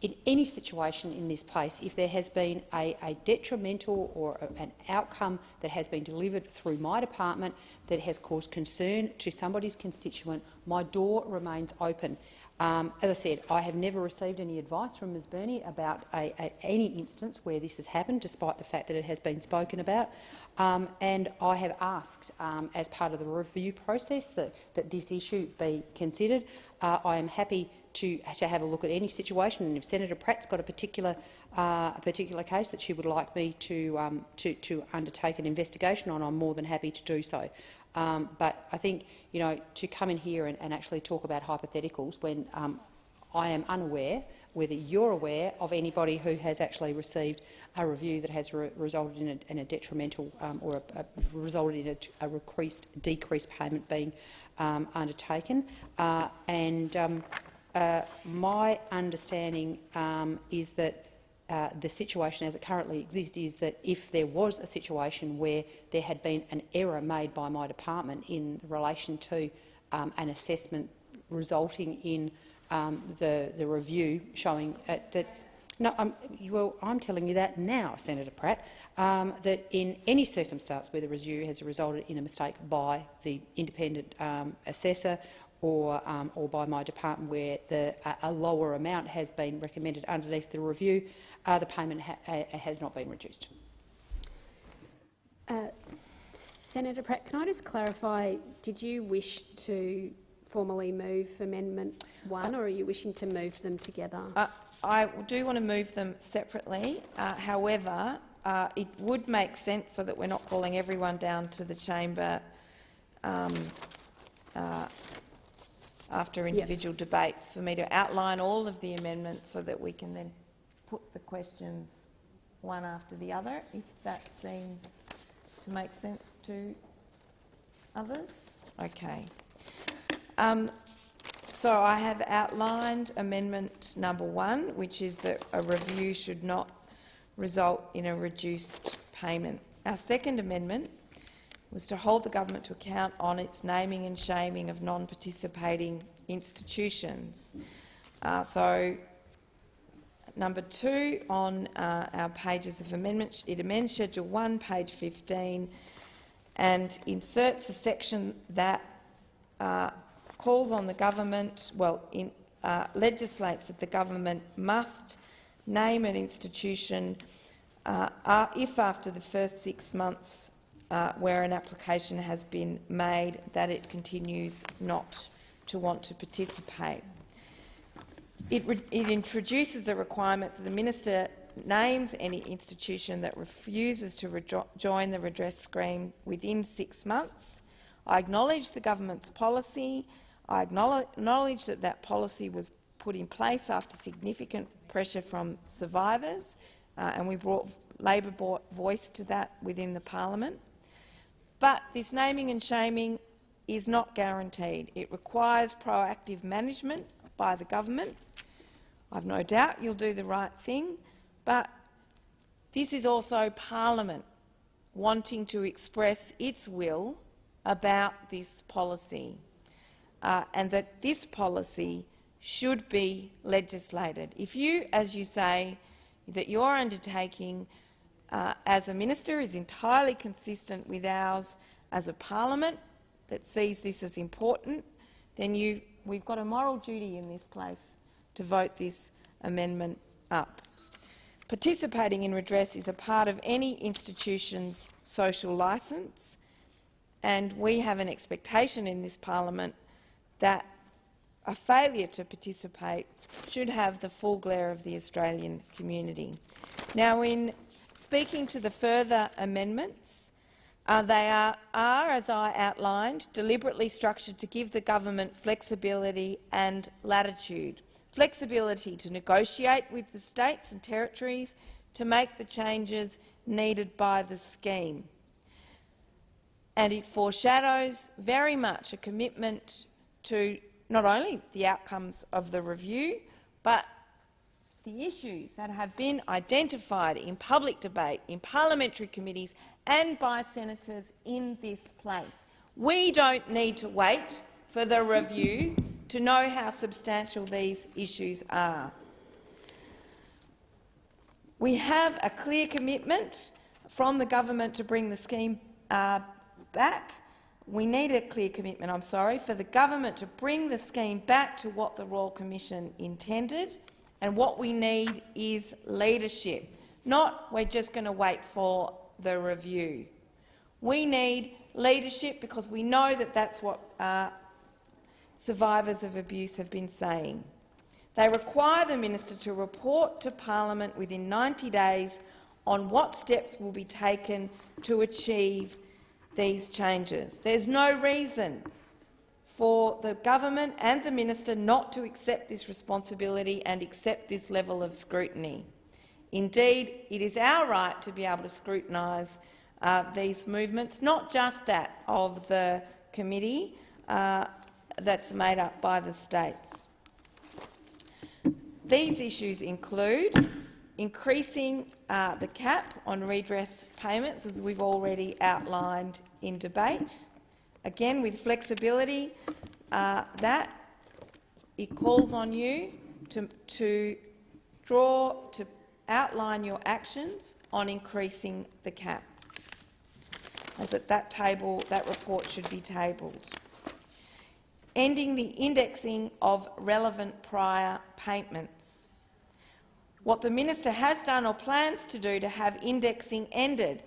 in any situation in this place, if there has been a detrimental or an outcome that has been delivered through my department that has caused concern to somebody's constituent, my door remains open. As I said, I have never received any advice from Ms Burney about any instance where this has happened, despite the fact that it has been spoken about. And I have asked, as part of the review process, that this issue be considered. I am happy to have a look at any situation, and if Senator Pratt's got a particular case that she would like me to undertake an investigation on, I'm more than happy to do so. But I think, you know, to come in here and actually talk about hypotheticals when I am unaware whether you're aware of anybody who has actually received a review that has resulted in a detrimental or resulted in a decreased payment being undertaken. My understanding is that the situation as it currently exists is that if there was a situation where there had been an error made by my department in relation to an assessment resulting in the review showing that no, well, I'm telling you that now, Senator Pratt, that in any circumstance where the review has resulted in a mistake by the independent assessor or by my department where a lower amount has been recommended underneath the review, the payment has not been reduced. Senator Pratt, can I just clarify, did you wish to formally move Amendment 1 or are you wishing to move them together? I do want to move them separately. However, it would make sense so that we're not calling everyone down to the chamber after individual debates, for me to outline all of the amendments so that we can then put the questions one after the other, if that seems to make sense to others. Okay. So I have outlined amendment number 1, which is that a review should not result in a reduced payment. Our second amendment was to hold the government to account on its naming and shaming of non-participating institutions. So number 2 on our pages of amendment, it amends Schedule 1, page 15, and inserts a section that calls on the government, legislates that the government must name an institution if after the first 6 months where an application has been made that it continues not to want to participate. It introduces a requirement that the minister names any institution that refuses to join the redress scheme within 6 months. I acknowledge the government's policy. I acknowledge that that policy was put in place after significant pressure from survivors, and we Labor brought voice to that within the parliament. But this naming and shaming is not guaranteed. It requires proactive management by the government. I've no doubt you'll do the right thing, but this is also Parliament wanting to express its will about this policy, and that this policy should be legislated. If you, as you say, that your undertaking as a minister is entirely consistent with ours as a parliament that sees this as important, then we've got a moral duty in this place to vote this amendment up. Participating in redress is a part of any institution's social licence, and we have an expectation in this parliament that a failure to participate should have the full glare of the Australian community. Now, in speaking to the further amendments, they are, as I outlined, deliberately structured to give the government flexibility and latitude. Flexibility to negotiate with the states and territories to make the changes needed by the scheme. And it foreshadows very much a commitment to not only the outcomes of the review, but the issues that have been identified in public debate, in parliamentary committees and by senators in this place. We don't need to wait for the review to know how substantial these issues are. We have a clear commitment from the government to bring the scheme back. We need a clear commitment, for the government to bring the scheme back to what the Royal Commission intended, and what we need is leadership, not we're just going to wait for the review. We need leadership because we know that that's what survivors of abuse have been saying. They require the minister to report to Parliament within 90 days on what steps will be taken to achieve these changes. There's no reason for the government and the minister not to accept this responsibility and accept this level of scrutiny. Indeed, it is our right to be able to scrutinise these movements, not just that of the committee that's made up by the states. These issues include increasing the cap on redress payments, as we've already outlined in debate. Again, with flexibility, that it calls on you to outline your actions on increasing the cap. That report should be tabled. Ending the indexing of relevant prior payments. What the minister has done or plans to do to have indexing ended,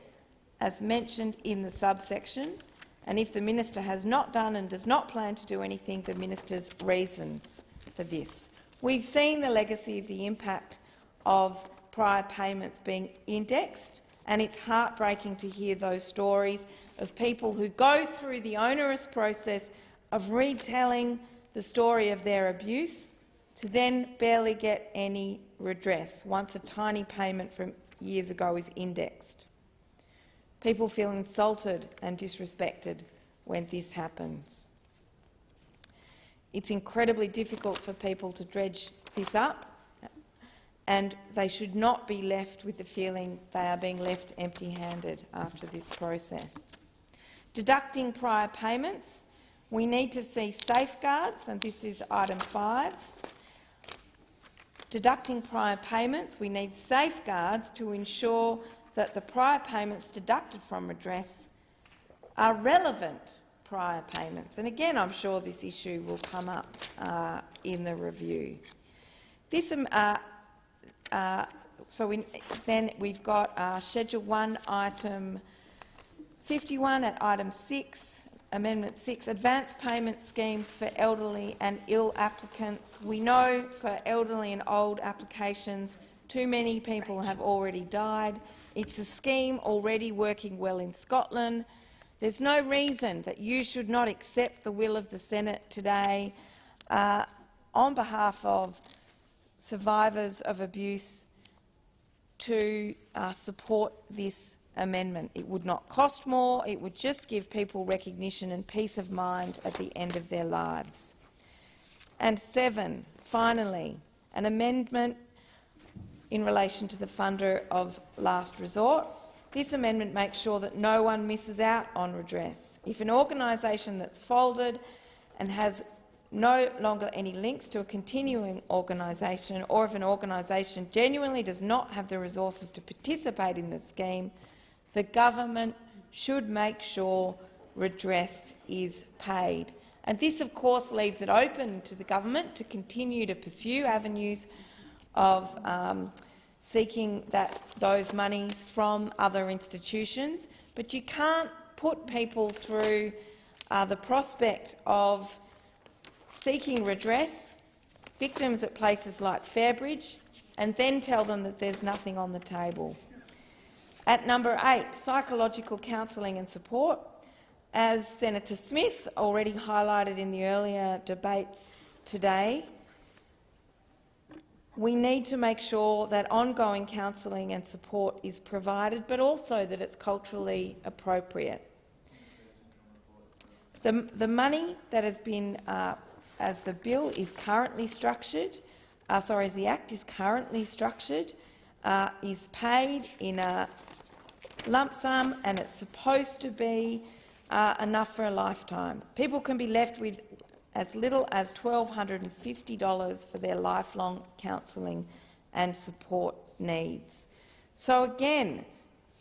as mentioned in the subsection, and if the minister has not done and does not plan to do anything, the minister's reasons for this. We've seen the legacy of the impact of prior payments being indexed, and it's heartbreaking to hear those stories of people who go through the onerous process of retelling the story of their abuse to then barely get any redress once a tiny payment from years ago is indexed. People feel insulted and disrespected when this happens. It's incredibly difficult for people to dredge this up, and they should not be left with the feeling they are being left empty-handed after this process. Deducting prior payments. We need to see safeguards, and this is item 5. Deducting prior payments, we need safeguards to ensure that the prior payments deducted from redress are relevant prior payments. And again, I'm sure this issue will come up in the review. Then we've got Schedule 1, Item 51 at Item 6, Amendment 6, advance payment schemes for elderly and ill applicants. We know for elderly and old applications, too many people have already died. It's a scheme already working well in Scotland. There's no reason that you should not accept the will of the Senate today on behalf of survivors of abuse to support this amendment. It would not cost more. It would just give people recognition and peace of mind at the end of their lives. And 7, finally, an amendment in relation to the funder of last resort. This amendment makes sure that no one misses out on redress. If an organisation that's folded and has no longer any links to a continuing organisation, or if an organisation genuinely does not have the resources to participate in the scheme, the government should make sure redress is paid. And this, of course, leaves it open to the government to continue to pursue avenues of seeking those monies from other institutions, but you can't put people through the prospect of seeking redress, victims at places like Fairbridge, and then tell them that there's nothing on the table. At number 8, psychological counselling and support. As Senator Smith already highlighted in the earlier debates today, we need to make sure that ongoing counselling and support is provided, but also that it's culturally appropriate. The money that has been, as the bill is currently structured, as the Act is currently structured, is paid in a lump sum, and it's supposed to be enough for a lifetime. People can be left with as little as $1,250 for their lifelong counselling and support needs. So again,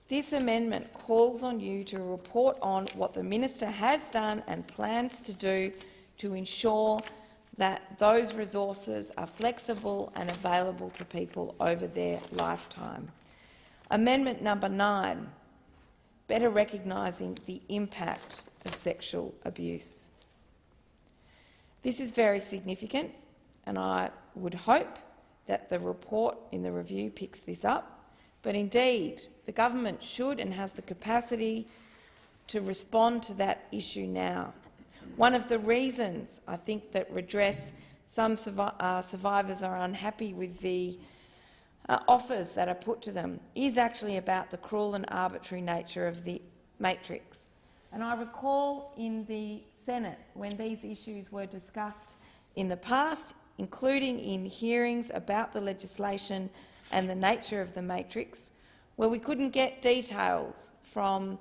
this amendment calls on you to report on what the minister has done and plans to do to ensure that those resources are flexible and available to people over their lifetime. Amendment number 9, better recognising the impact of sexual abuse. This is very significant, and I would hope that the report in the review picks this up. But indeed, the government should and has the capacity to respond to that issue now. One of the reasons I think that redress, some survivors are unhappy with the offers that are put to them, is actually about the cruel and arbitrary nature of the matrix. And I recall in the Senate, when these issues were discussed in the past, including in hearings about the legislation and the nature of the matrix, where we couldn't get details from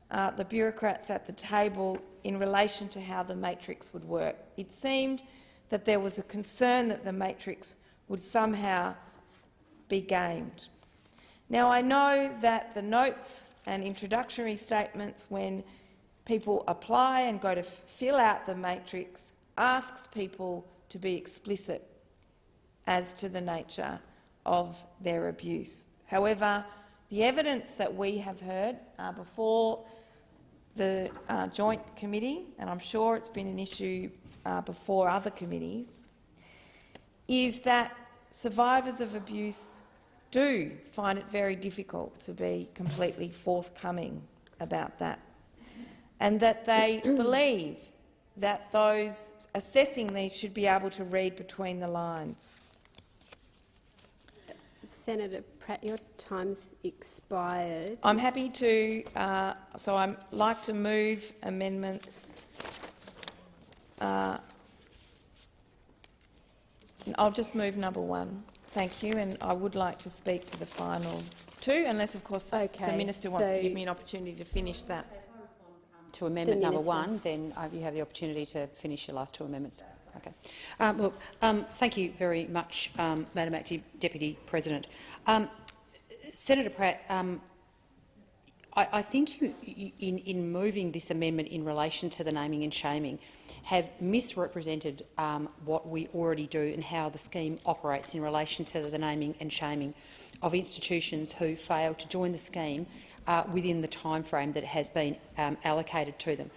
the bureaucrats at the table in relation to how the matrix would work. It seemed that there was a concern that the matrix would somehow be gamed. Now, I know that the notes and introductory statements when people apply and go to fill out the matrix asks people to be explicit as to the nature of their abuse. However, the evidence that we have heard before the joint committee, and I'm sure it's been an issue before other committees, is that survivors of abuse do find it very difficult to be completely forthcoming about that, and that they believe that those assessing these should be able to read between the lines. Senator Pratt, your time's expired. I'm happy to, so I'd like to move amendments. I'll just move number 1. Thank you, and I would like to speak to the final 2, unless, of course, the Minister wants to give me an opportunity to finish that. To amendment number 1, then you have the opportunity to finish your last 2 amendments. Okay. Thank you very much, Madam Acting Deputy President. Senator Pratt, I think you, in moving this amendment in relation to the naming and shaming, have misrepresented what we already do and how the scheme operates in relation to the naming and shaming of institutions who fail to join the scheme within the time frame that has been allocated to them.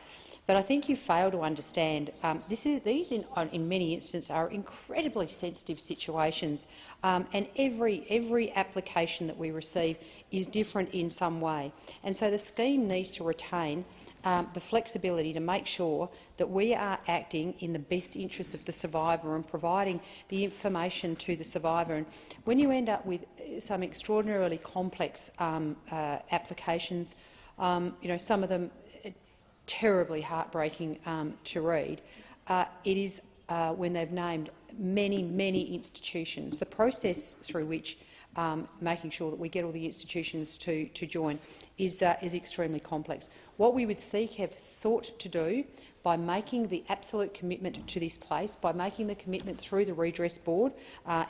But I think you fail to understand these in many instances are incredibly sensitive situations, and every application that we receive is different in some way. And so the scheme needs to retain the flexibility to make sure that we are acting in the best interest of the survivor and providing the information to the survivor. And when you end up with some extraordinarily complex applications, some of them terribly heartbreaking to read, it is when they've named many institutions. The process through which making sure that we get all the institutions to join is extremely complex. What we would have sought to do by making the absolute commitment to this place, by making the commitment through the Redress Board,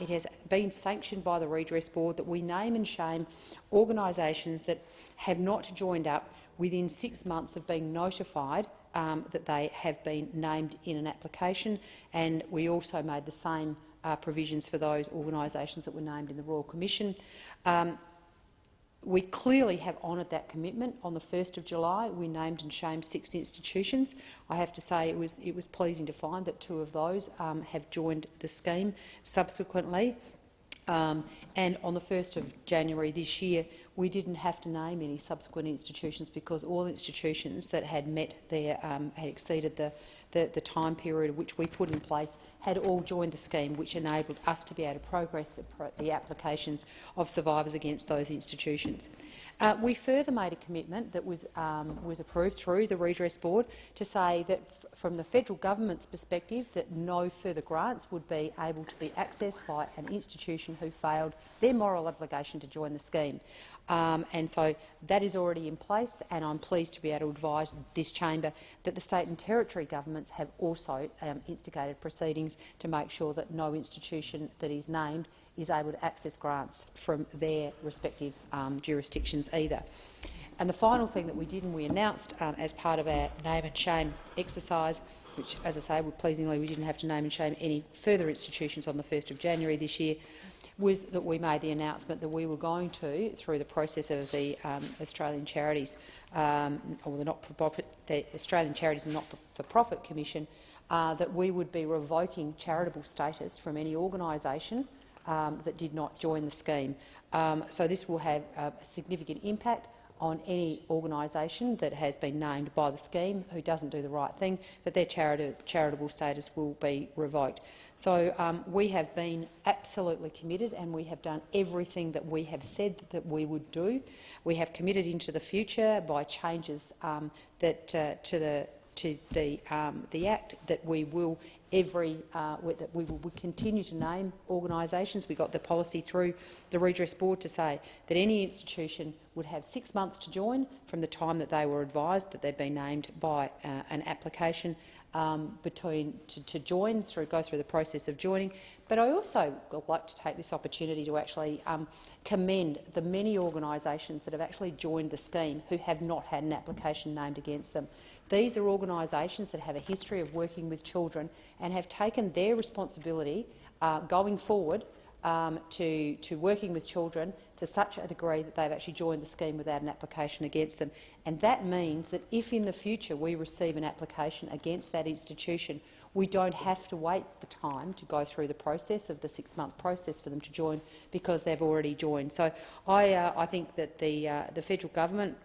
it has been sanctioned by the Redress Board that we name and shame organisations that have not joined up within 6 months of being notified that they have been named in an application, and we also made the same provisions for those organisations that were named in the Royal Commission. We clearly have honoured that commitment. On the 1st of July, we named and shamed 6 institutions. I have to say it was pleasing to find that 2 of those have joined the scheme subsequently. And on the 1st of January this year, we didn't have to name any subsequent institutions because all institutions that had met their had exceeded the time period which we put in place had all joined the scheme, which enabled us to be able to progress the applications of survivors against those institutions. We further made a commitment that was approved through the Redress Board to say that from the federal government's perspective that no further grants would be able to be accessed by an institution who failed their moral obligation to join the scheme. And so that is already in place, and I'm pleased to be able to advise this chamber that the state and territory governments have also instigated proceedings to make sure that no institution that is named is able to access grants from their respective jurisdictions either. And the final thing that we did, and we announced as part of our name and shame exercise, which, as I say, pleasingly we didn't have to name and shame any further institutions on the 1st of January this year, was that we made the announcement that we were going to, through the process of the Australian Charities, or the Australian Charities and Not-for-Profit Commission, that we would be revoking charitable status from any organisation that did not join the scheme. So this will have a significant impact on any organisation that has been named by the scheme who doesn't do the right thing, that their charitable status will be revoked. So we have been absolutely committed, and we have done everything that we have said that we would do. We have committed into the future by changes to the Act that we will that we will continue to name organisations. We got the policy through the Redress Board to say that any institution would have 6 months to join from the time that they were advised that they'd been named by an application to join, go through the process of joining. But I also would like to take this opportunity to actually commend the many organisations that have actually joined the scheme who have not had an application named against them. These are organisations that have a history of working with children and have taken their responsibility going forward to working with children to such a degree that they've actually joined the scheme without an application against them. And that means that if in the future we receive an application against that institution, we don't have to wait the time to go through the process of the 6-month process for them to join because they've already joined. So I think that the federal government,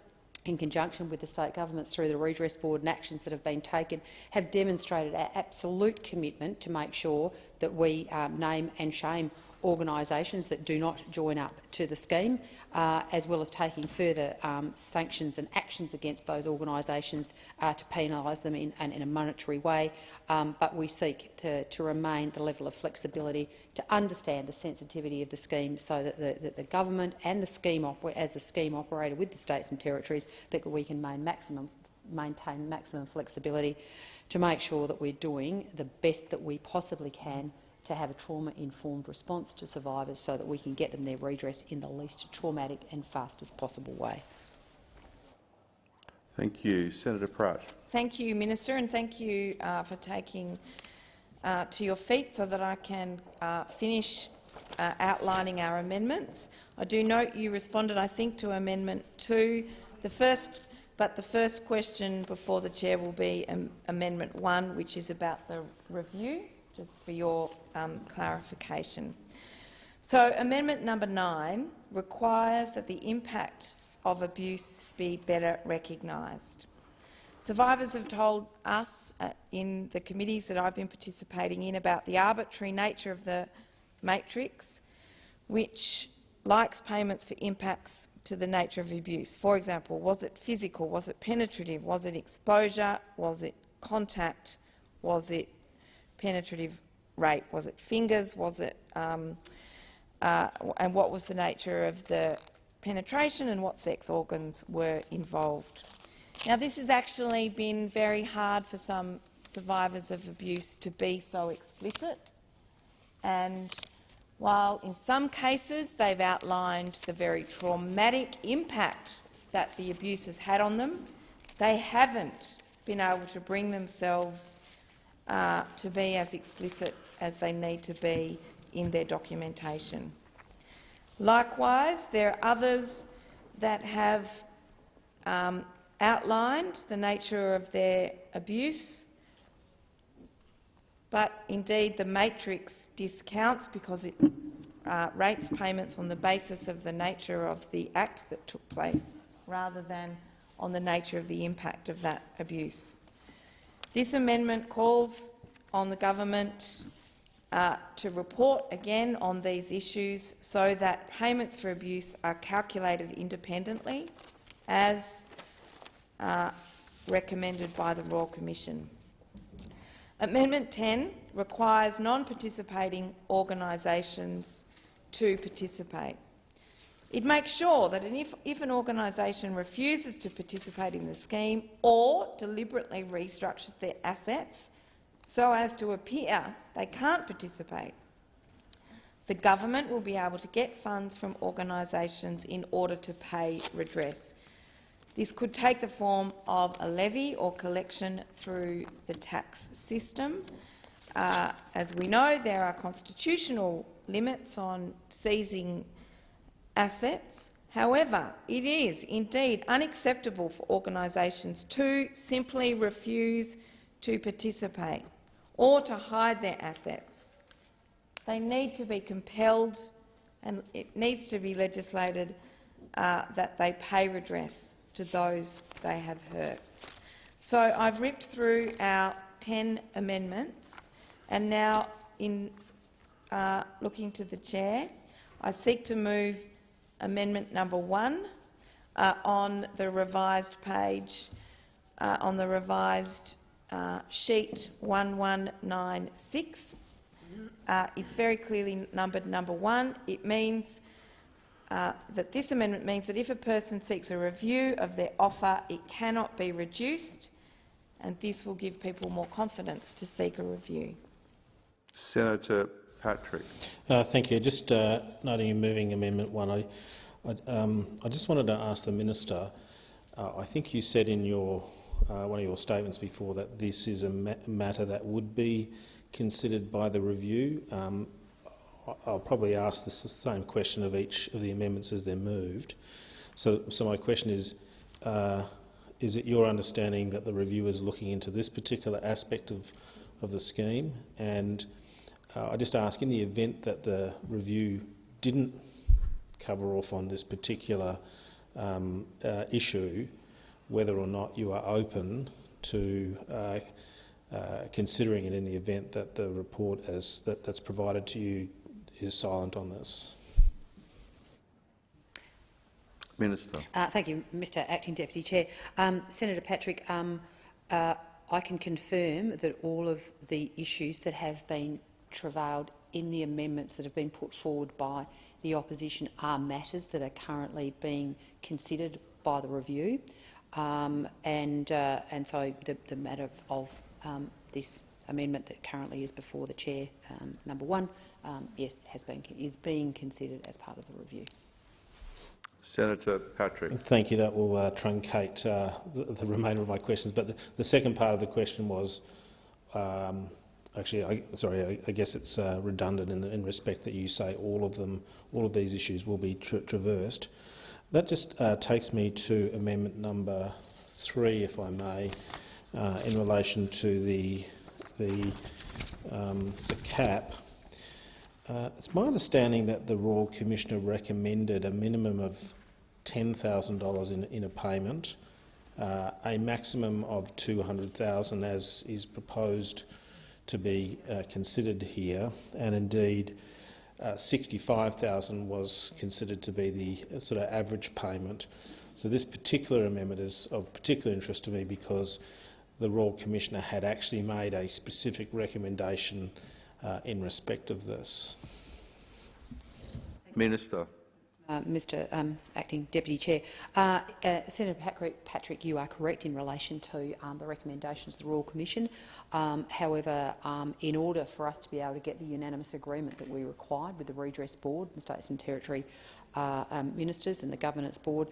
in conjunction with the state governments through the Redress Board and actions that have been taken, have demonstrated our absolute commitment to make sure that we name and shame organisations that do not join up to the scheme, as well as taking further sanctions and actions against those organisations to penalise them in a monetary way. But we seek to remain the level of flexibility to understand the sensitivity of the scheme so that the government and the scheme, as the scheme operator with the states and territories, that we can maintain maximum flexibility to make sure that we're doing the best that we possibly can to have a trauma-informed response to survivors so that we can get them their redress in the least traumatic and fastest possible way. Thank you. Senator Pratt. Thank you, Minister, and thank you for taking to your feet so that I can finish outlining our amendments. I do note you responded, I think, to Amendment 2. The first but the first question before the chair will be Amendment 1, which is about the review, just for your clarification. So Amendment number 9 requires that the impact of abuse be better recognised. Survivors have told us in the committees that I've been participating in about the arbitrary nature of the matrix, which likes payments for impacts to the nature of abuse. For example, was it physical? Was it penetrative? Was it exposure? Was it contact? Was it penetrative rape? Was it fingers? Was it and what was the nature of the penetration and what sex organs were involved? Now, this has actually been very hard for some survivors of abuse to be so explicit, and while in some cases they've outlined the very traumatic impact that the abuse has had on them, they haven't been able to bring themselves to be as explicit as they need to be in their documentation. Likewise, there are others that have outlined the nature of their abuse, but indeed the matrix discounts because it rates payments on the basis of the nature of the act that took place rather than on the nature of the impact of that abuse. This amendment calls on the government to report again on these issues so that payments for abuse are calculated independently as recommended by the Royal Commission. Amendment 10 requires non-participating organisations to participate. It makes sure that if an organisation refuses to participate in the scheme or deliberately restructures their assets so as to appear they can't participate, the government will be able to get funds from organisations in order to pay redress. This could take the form of a levy or collection through the tax system. As we know, there are constitutional limits on seizing assets. However, it is indeed unacceptable for organisations to simply refuse to participate or to hide their assets. They need to be compelled, and it needs to be legislated that they pay redress to those they have hurt. So I've ripped through our 10 amendments, and now, in looking to the chair, I seek to move amendment number 1 on the revised page, on the revised sheet 1196. It's very clearly numbered number 1. It means that this amendment means that if a person seeks a review of their offer, it cannot be reduced, and this will give people more confidence to seek a review. Senator Patrick. Thank you. Just noting you moving Amendment 1, I just wanted to ask the Minister, I think you said in your one of your statements before that this is a matter that would be considered by the review. I'll probably ask the same question of each of the amendments as they're moved. So my question is it your understanding that the review is looking into this particular aspect of the scheme? And I just ask, in the event that the review didn't cover off on this particular issue, whether or not you are open to considering it in the event that the report that's provided to you is silent on this. Minister. Thank you, Mr Acting Deputy Chair. Senator Patrick, I can confirm that all of the issues that have been travailed in the amendments that have been put forward by the opposition are matters that are currently being considered by the review, and so the matter of this amendment that currently is before the chair, number 1, yes, is being considered as part of the review. Senator Patrick. Thank you. That will truncate the remainder of my questions. But the second part of the question was, actually, I guess it's redundant in respect that you say all of these issues will be traversed. That just takes me to amendment number 3, if I may, in relation to the cap. It's my understanding that the Royal Commissioner recommended a minimum of $10,000 in a payment, a maximum of $200,000 as is proposed to be considered here, and indeed $65,000 was considered to be the sort of average payment. So this particular amendment is of particular interest to me because the Royal Commissioner had actually made a specific recommendation in respect of this. Minister. Mr Acting Deputy Chair. Senator Patrick, you are correct in relation to the recommendations of the Royal Commission. However, in order for us to be able to get the unanimous agreement that we required with the Redress Board, the States and Territory Ministers and the Governance Board,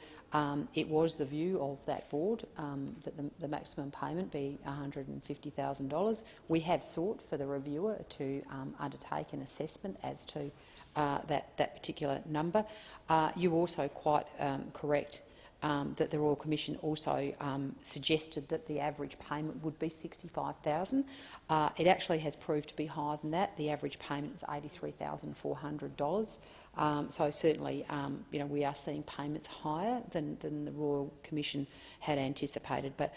it was the view of that board that the maximum payment be $150,000. We have sought for the reviewer to undertake an assessment as to that particular number. You're also quite correct that the Royal Commission also suggested that the average payment would be $65,000. It actually has proved to be higher than that. The average payment is $83,400. So certainly, we are seeing payments higher than the Royal Commission had anticipated. But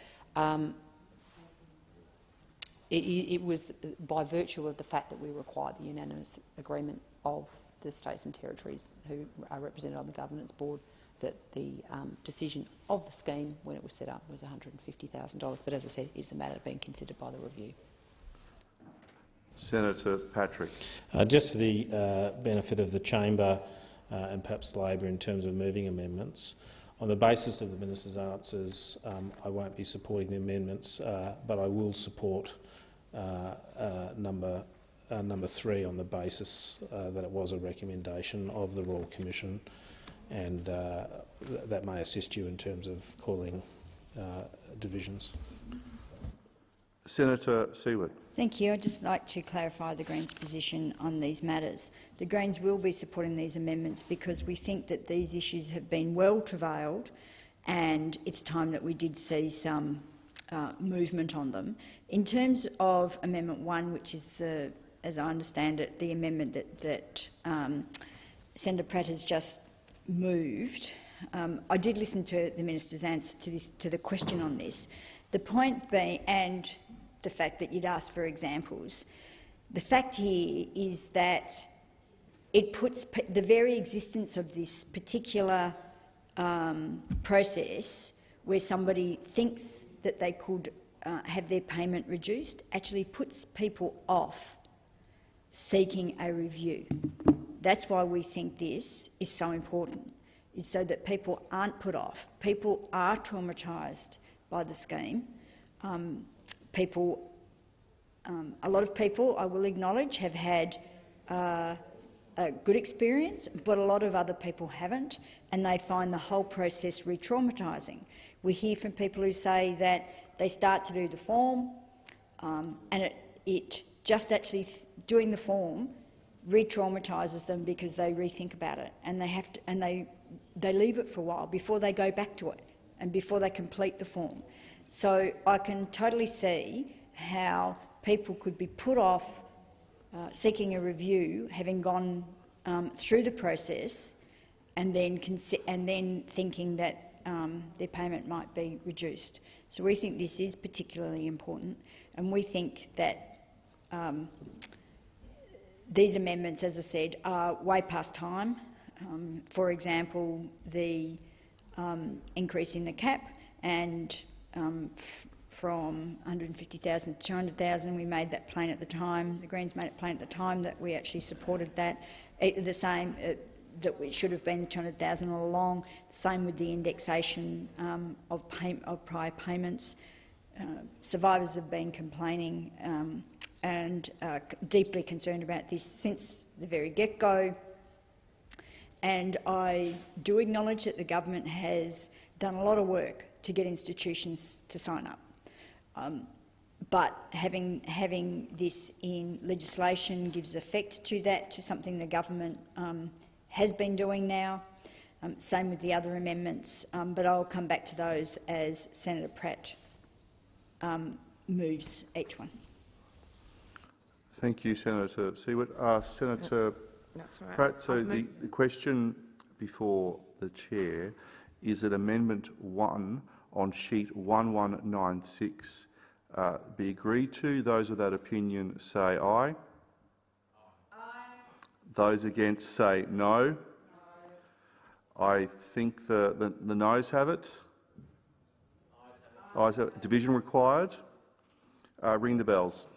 it was by virtue of the fact that we required the unanimous agreement of the states and territories who are represented on the Governance Board that the decision of the scheme when it was set up was $150,000. But as I said, it's a matter being considered by the review. Senator Patrick. Just for the benefit of the chamber and perhaps Labor in terms of moving amendments, on the basis of the minister's answers, I won't be supporting the amendments, but I will support number 3 on the basis that it was a recommendation of the Royal Commission, and that may assist you in terms of calling divisions. Senator Seward. Thank you. I'd just like to clarify the Greens' position on these matters. The Greens will be supporting these amendments because we think that these issues have been well travailed and it's time that we did see some movement on them. In terms of Amendment 1, which is, as I understand it, the amendment that Senator Pratt has just moved, I did listen to the minister's answer to the question on this. The point being, and the fact that you'd asked for examples, the fact here is that it puts the very existence of this particular process where somebody thinks that they could have their payment reduced actually puts people off seeking a review. That's why we think this is so important, is so that people aren't put off. People are traumatised by the scheme. A lot of people, I will acknowledge, have had a good experience, but a lot of other people haven't, and they find the whole process re-traumatising. We hear from people who say that they start to do the form, and it just actually doing the form re-traumatises them because they rethink about it, and they leave it for a while before they go back to it and before they complete the form. So I can totally see how people could be put off seeking a review, having gone through the process, and then thinking that their payment might be reduced. So we think this is particularly important, and we think that these amendments, as I said, are way past time. For example, the increase in the cap and from 150,000 to 200,000, we made that plain at the time. The Greens made it plain at the time that we actually supported that. The same that it should have been the 200,000 all along. The same with the indexation of prior payments. Survivors have been complaining and deeply concerned about this since the very get-go. And I do acknowledge that the government has done a lot of work to get institutions to sign up. But having this in legislation gives effect to that, to something the government has been doing now. Same with the other amendments, but I'll come back to those as Senator Pratt moves each one. Thank you, Senator Siewert. Senator That's all right. Pratt, so the question before the chair is that Amendment 1 on sheet 1196 be agreed to. Those of that opinion say aye. Aye. Those against say no. I think the noes have it. Ayes have it. Division required. Ring the bells.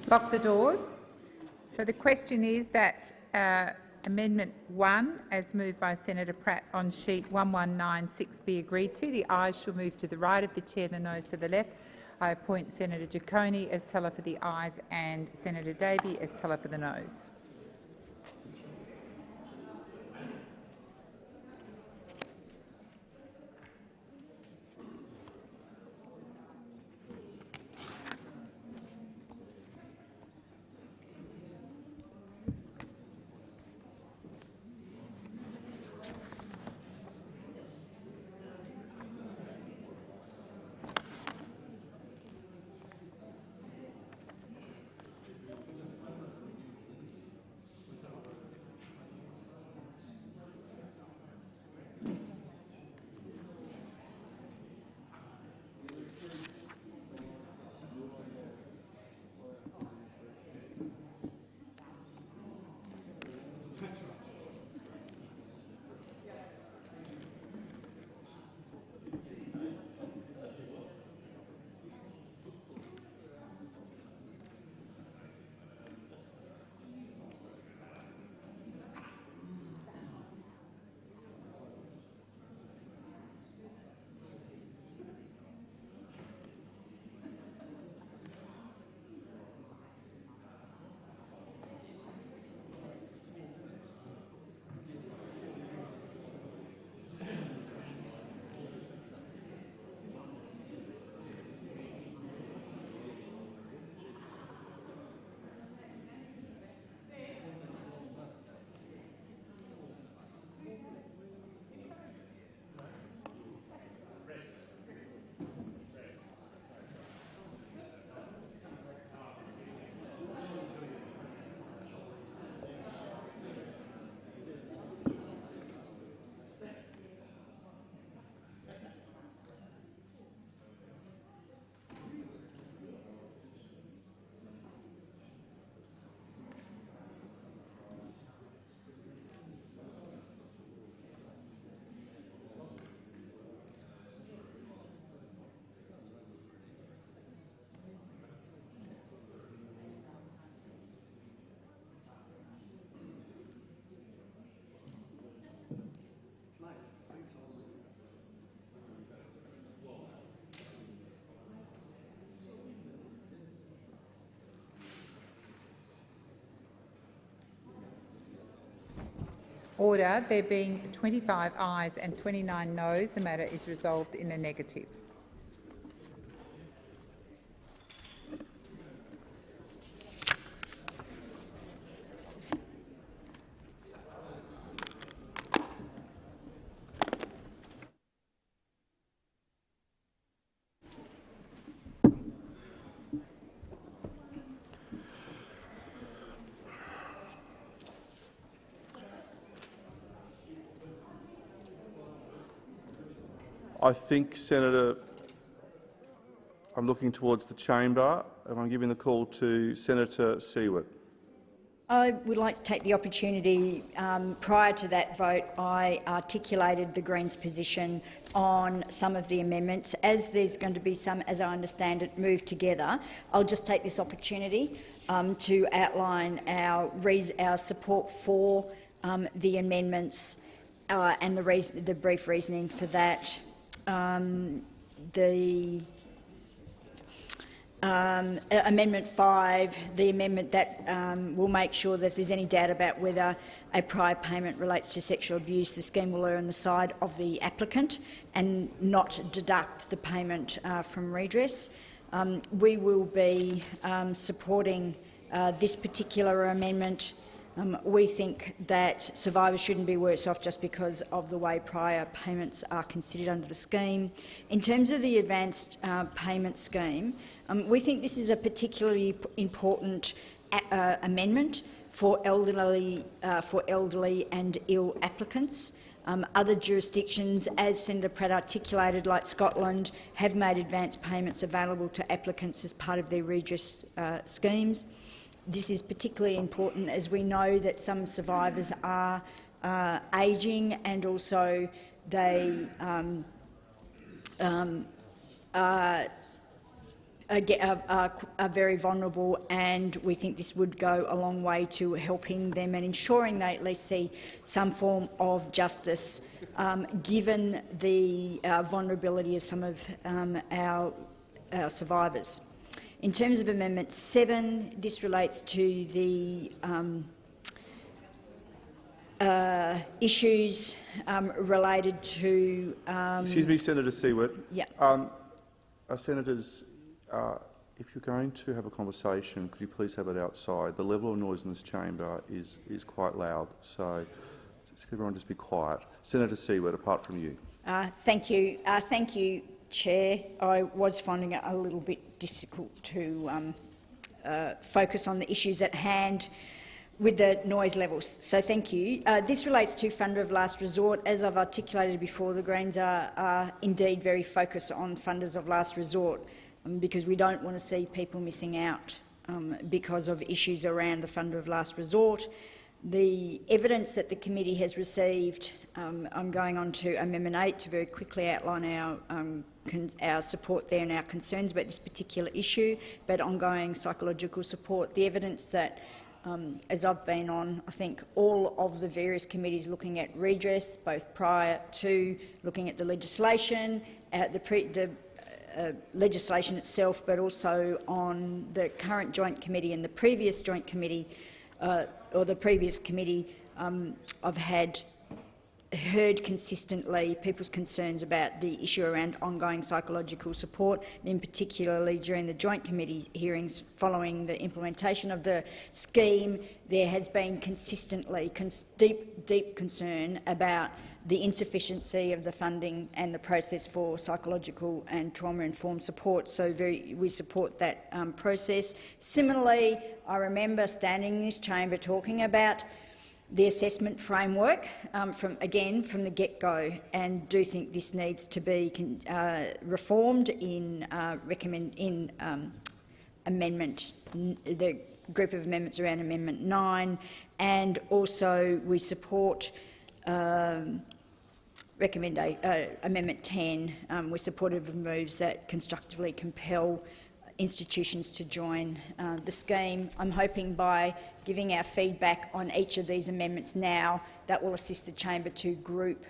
Lock the doors. So the question is that Amendment 1, as moved by Senator Pratt on sheet 1196, be agreed to. The ayes shall move to the right of the chair, the noes to the left. I appoint Senator Giacone as teller for the ayes and Senator Davey as teller for the noes. Order. There being 25 ayes and 29 noes, the matter is resolved in the negative. I think, Senator, I'm looking towards the chamber and I'm giving the call to Senator Siewert. I would like to take the opportunity, prior to that vote, I articulated the Greens' position on some of the amendments. As there's going to be some, as I understand it, moved together, I'll just take this opportunity to outline our support for the amendments and the brief reasoning for that. Amendment 5, the amendment that will make sure that if there's any doubt about whether a prior payment relates to sexual abuse, the scheme will err on the side of the applicant and not deduct the payment from redress. We will be supporting this particular amendment. We think that survivors shouldn't be worse off just because of the way prior payments are considered under the scheme. In terms of the advanced payment scheme, we think this is a particularly important amendment for elderly and ill applicants. Other jurisdictions, as Senator Pratt articulated, like Scotland, have made advanced payments available to applicants as part of their redress schemes. This is particularly important as we know that some survivors are ageing and also they are very vulnerable, and we think this would go a long way to helping them and ensuring they at least see some form of justice, given the vulnerability of some of our survivors. In terms of Amendment 7, this relates to the issues related to... Excuse me, Senator Siewert. Yeah. Senators, if you're going to have a conversation, could you please have it outside? The level of noise in this chamber is quite loud, so everyone just be quiet. Senator Siewert, apart from you. Thank you. Thank you, Chair. I was finding it a little bit difficult to focus on the issues at hand with the noise levels, so thank you. This relates to funder of last resort. As I've articulated before, the Greens are indeed very focused on funders of last resort, because we don't want to see people missing out because of issues around the funder of last resort. The evidence that the committee has received, I'm going on to Amendment 8 to very quickly outline our support there and our concerns about this particular issue, but ongoing psychological support. The evidence that, as I've been on, I think all of the various committees looking at redress, both prior to looking at the legislation, the legislation itself, but also on the current joint committee and the previous joint committee, or the previous committee, I've heard consistently people's concerns about the issue around ongoing psychological support, and in particularly during the joint committee hearings following the implementation of the scheme, there has been consistently deep concern about the insufficiency of the funding and the process for psychological and trauma-informed support. So we support that process. Similarly, I remember standing in this chamber talking about the assessment framework from the get-go, and do think this needs to be reformed in amendment, the group of amendments around Amendment 9, and also we support Amendment 10. We're supportive of moves that constructively compel institutions to join the scheme. I'm hoping by giving our feedback on each of these amendments now, that will assist the chamber to group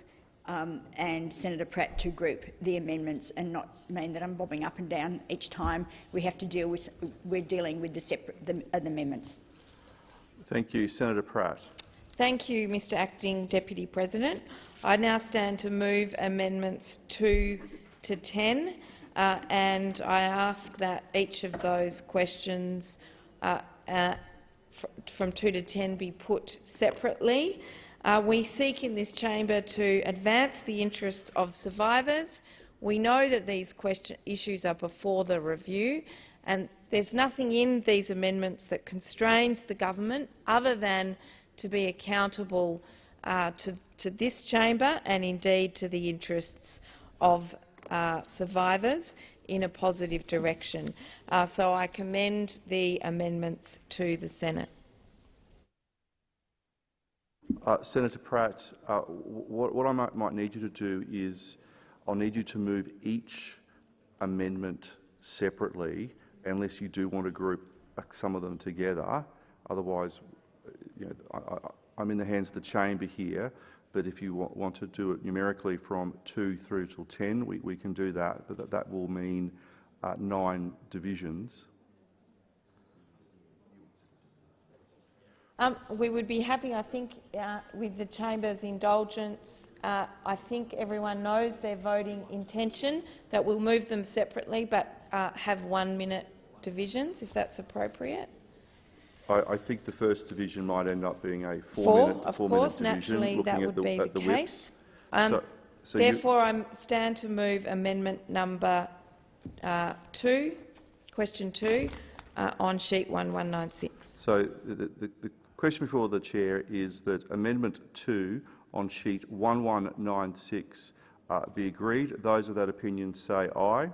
and Senator Pratt to group the amendments, and not mean that I'm bobbing up and down each time we have to deal with. We're dealing with the amendments. Thank you, Senator Pratt. Thank you, Mr Acting Deputy President. I now stand to move amendments 2 to 10, and I ask that each of those questions from 2 to 10 be put separately. We seek in this chamber to advance the interests of survivors. We know that these issues are before the review, and there's nothing in these amendments that constrains the government other than to be accountable to this chamber and indeed to the interests of survivors in a positive direction. So I commend the amendments to the Senate. Senator Pratt, what I might need you to do is I'll need you to move each amendment separately, unless you do want to group some of them together. Otherwise, I'm in the hands of the chamber here, but if you want to do it numerically from 2 through till 10, we can do that, but that will mean 9 divisions. We would be happy, I think, with the chamber's indulgence. I think everyone knows their voting intention, that we'll move them separately but have 1-minute divisions, if that's appropriate. I think the first division might end up being a 4-minute Of course, naturally that would be the case. Therefore, I stand to move amendment number 2, question 2, on sheet 1196. So the question before the chair is that Amendment 2 on sheet 1196 be agreed. Those of that opinion say aye.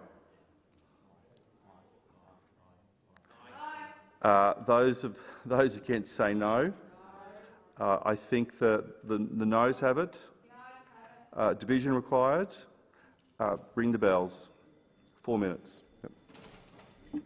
Those against say no. I think that the noes have it. Division required. Ring the bells. 4 minutes. Yep.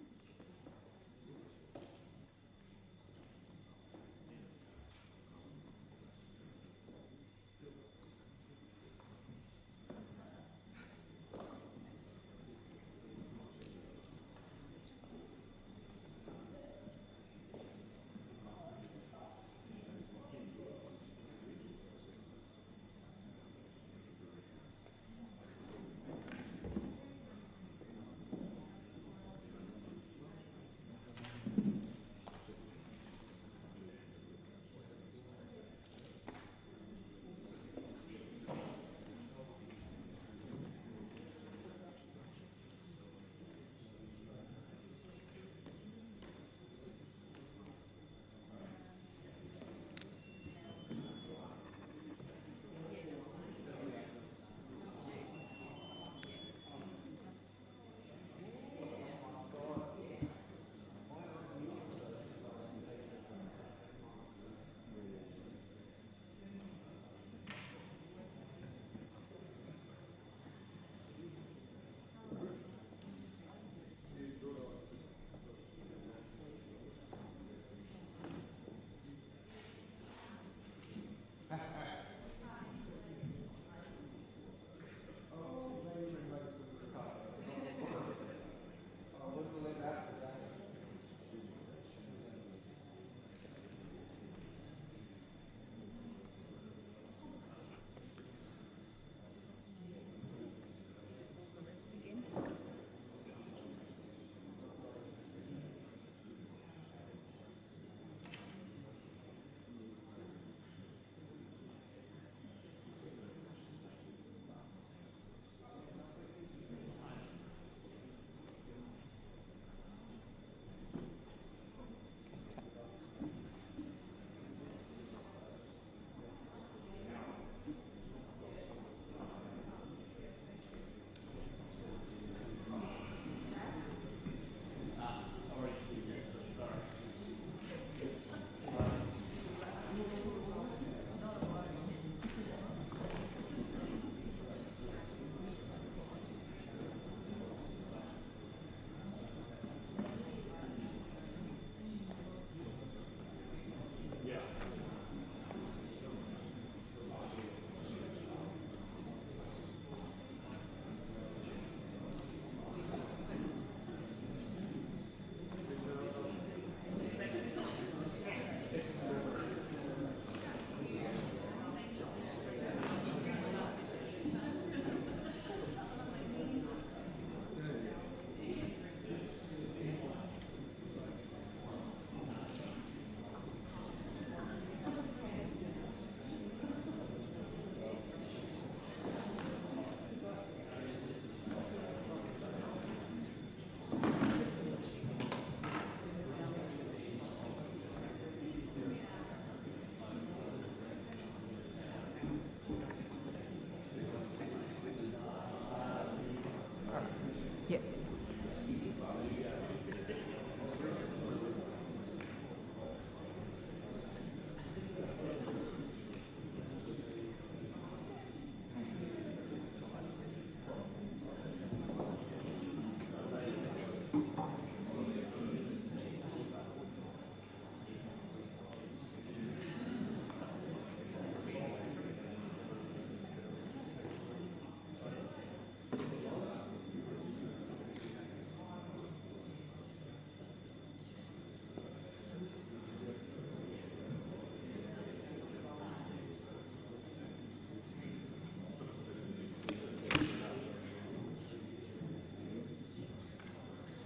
Yep.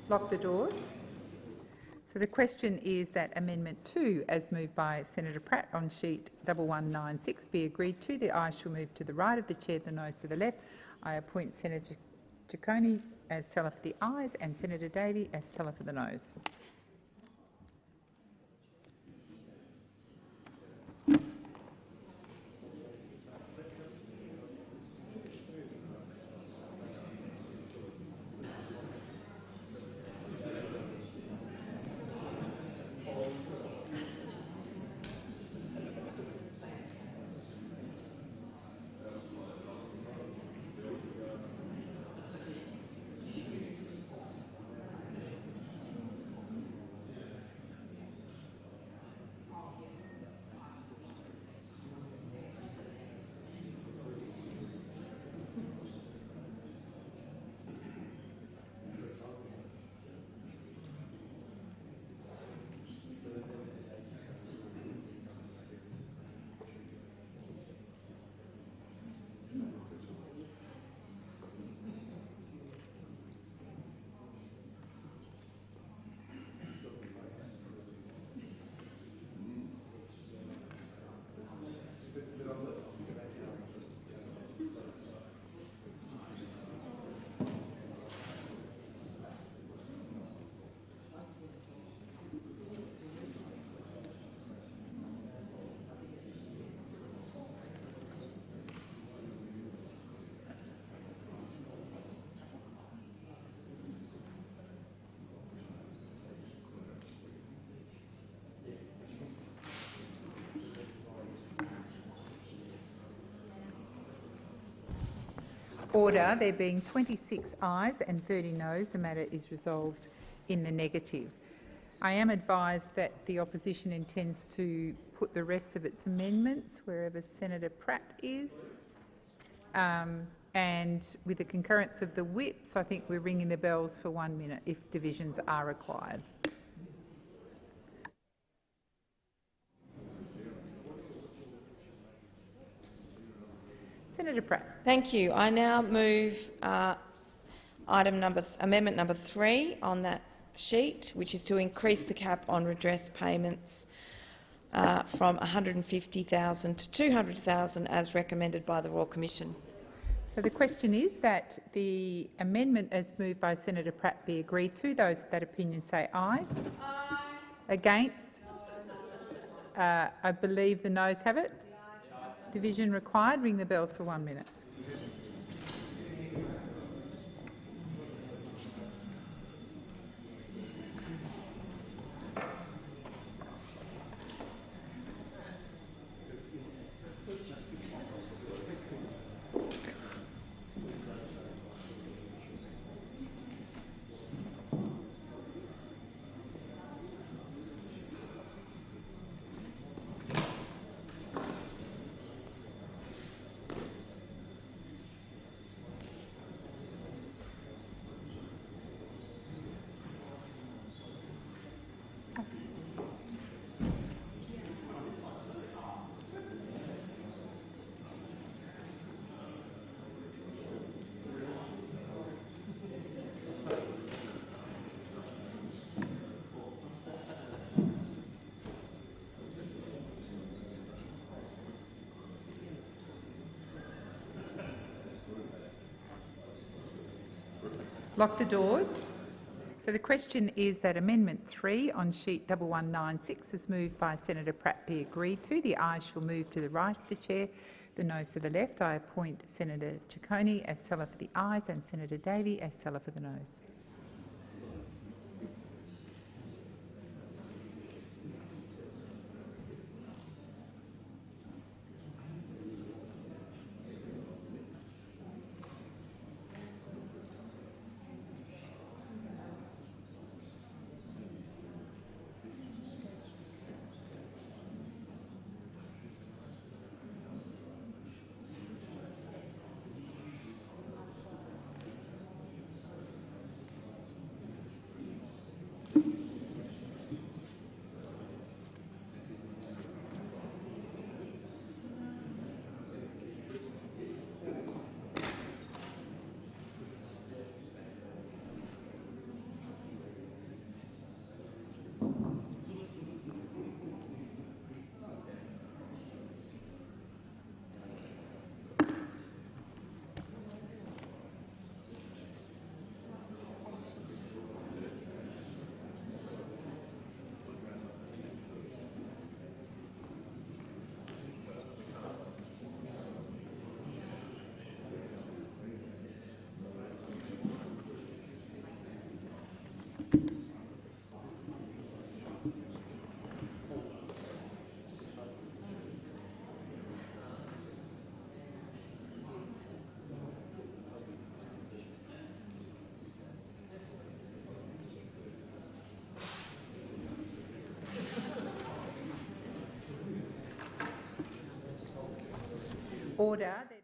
Lock the doors. So the question is that Amendment 2, as moved by Senator Pratt on sheet 1196, be agreed to. The ayes shall move to the right of the chair, the noes to the left. I appoint Senator Ciccone as teller for the ayes and Senator Davey as teller for the noes. Order. There being 26 ayes and 30 noes, the matter is resolved in the negative. I am advised that the opposition intends to put the rest of its amendments wherever Senator Pratt is. And with the concurrence of the whips, I think we're ringing the bells for 1 minute if divisions are required. Senator Pratt. Thank you. I now move amendment number 3 on that sheet, which is to increase the cap on redress payments from $150,000 to $200,000 as recommended by the Royal Commission. So the question is that the amendment as moved by Senator Pratt be agreed to. Those of that opinion say aye. Aye. Against? I believe the noes have it. Division required. Ring the bells for 1 minute. Lock the doors. So the question is that Amendment 3 on sheet 1196 is moved by Senator Pratt be agreed to. The ayes shall move to the right of the chair, the noes to the left. I appoint Senator Ciccone as teller for the ayes and Senator Davey as teller for the noes. Order.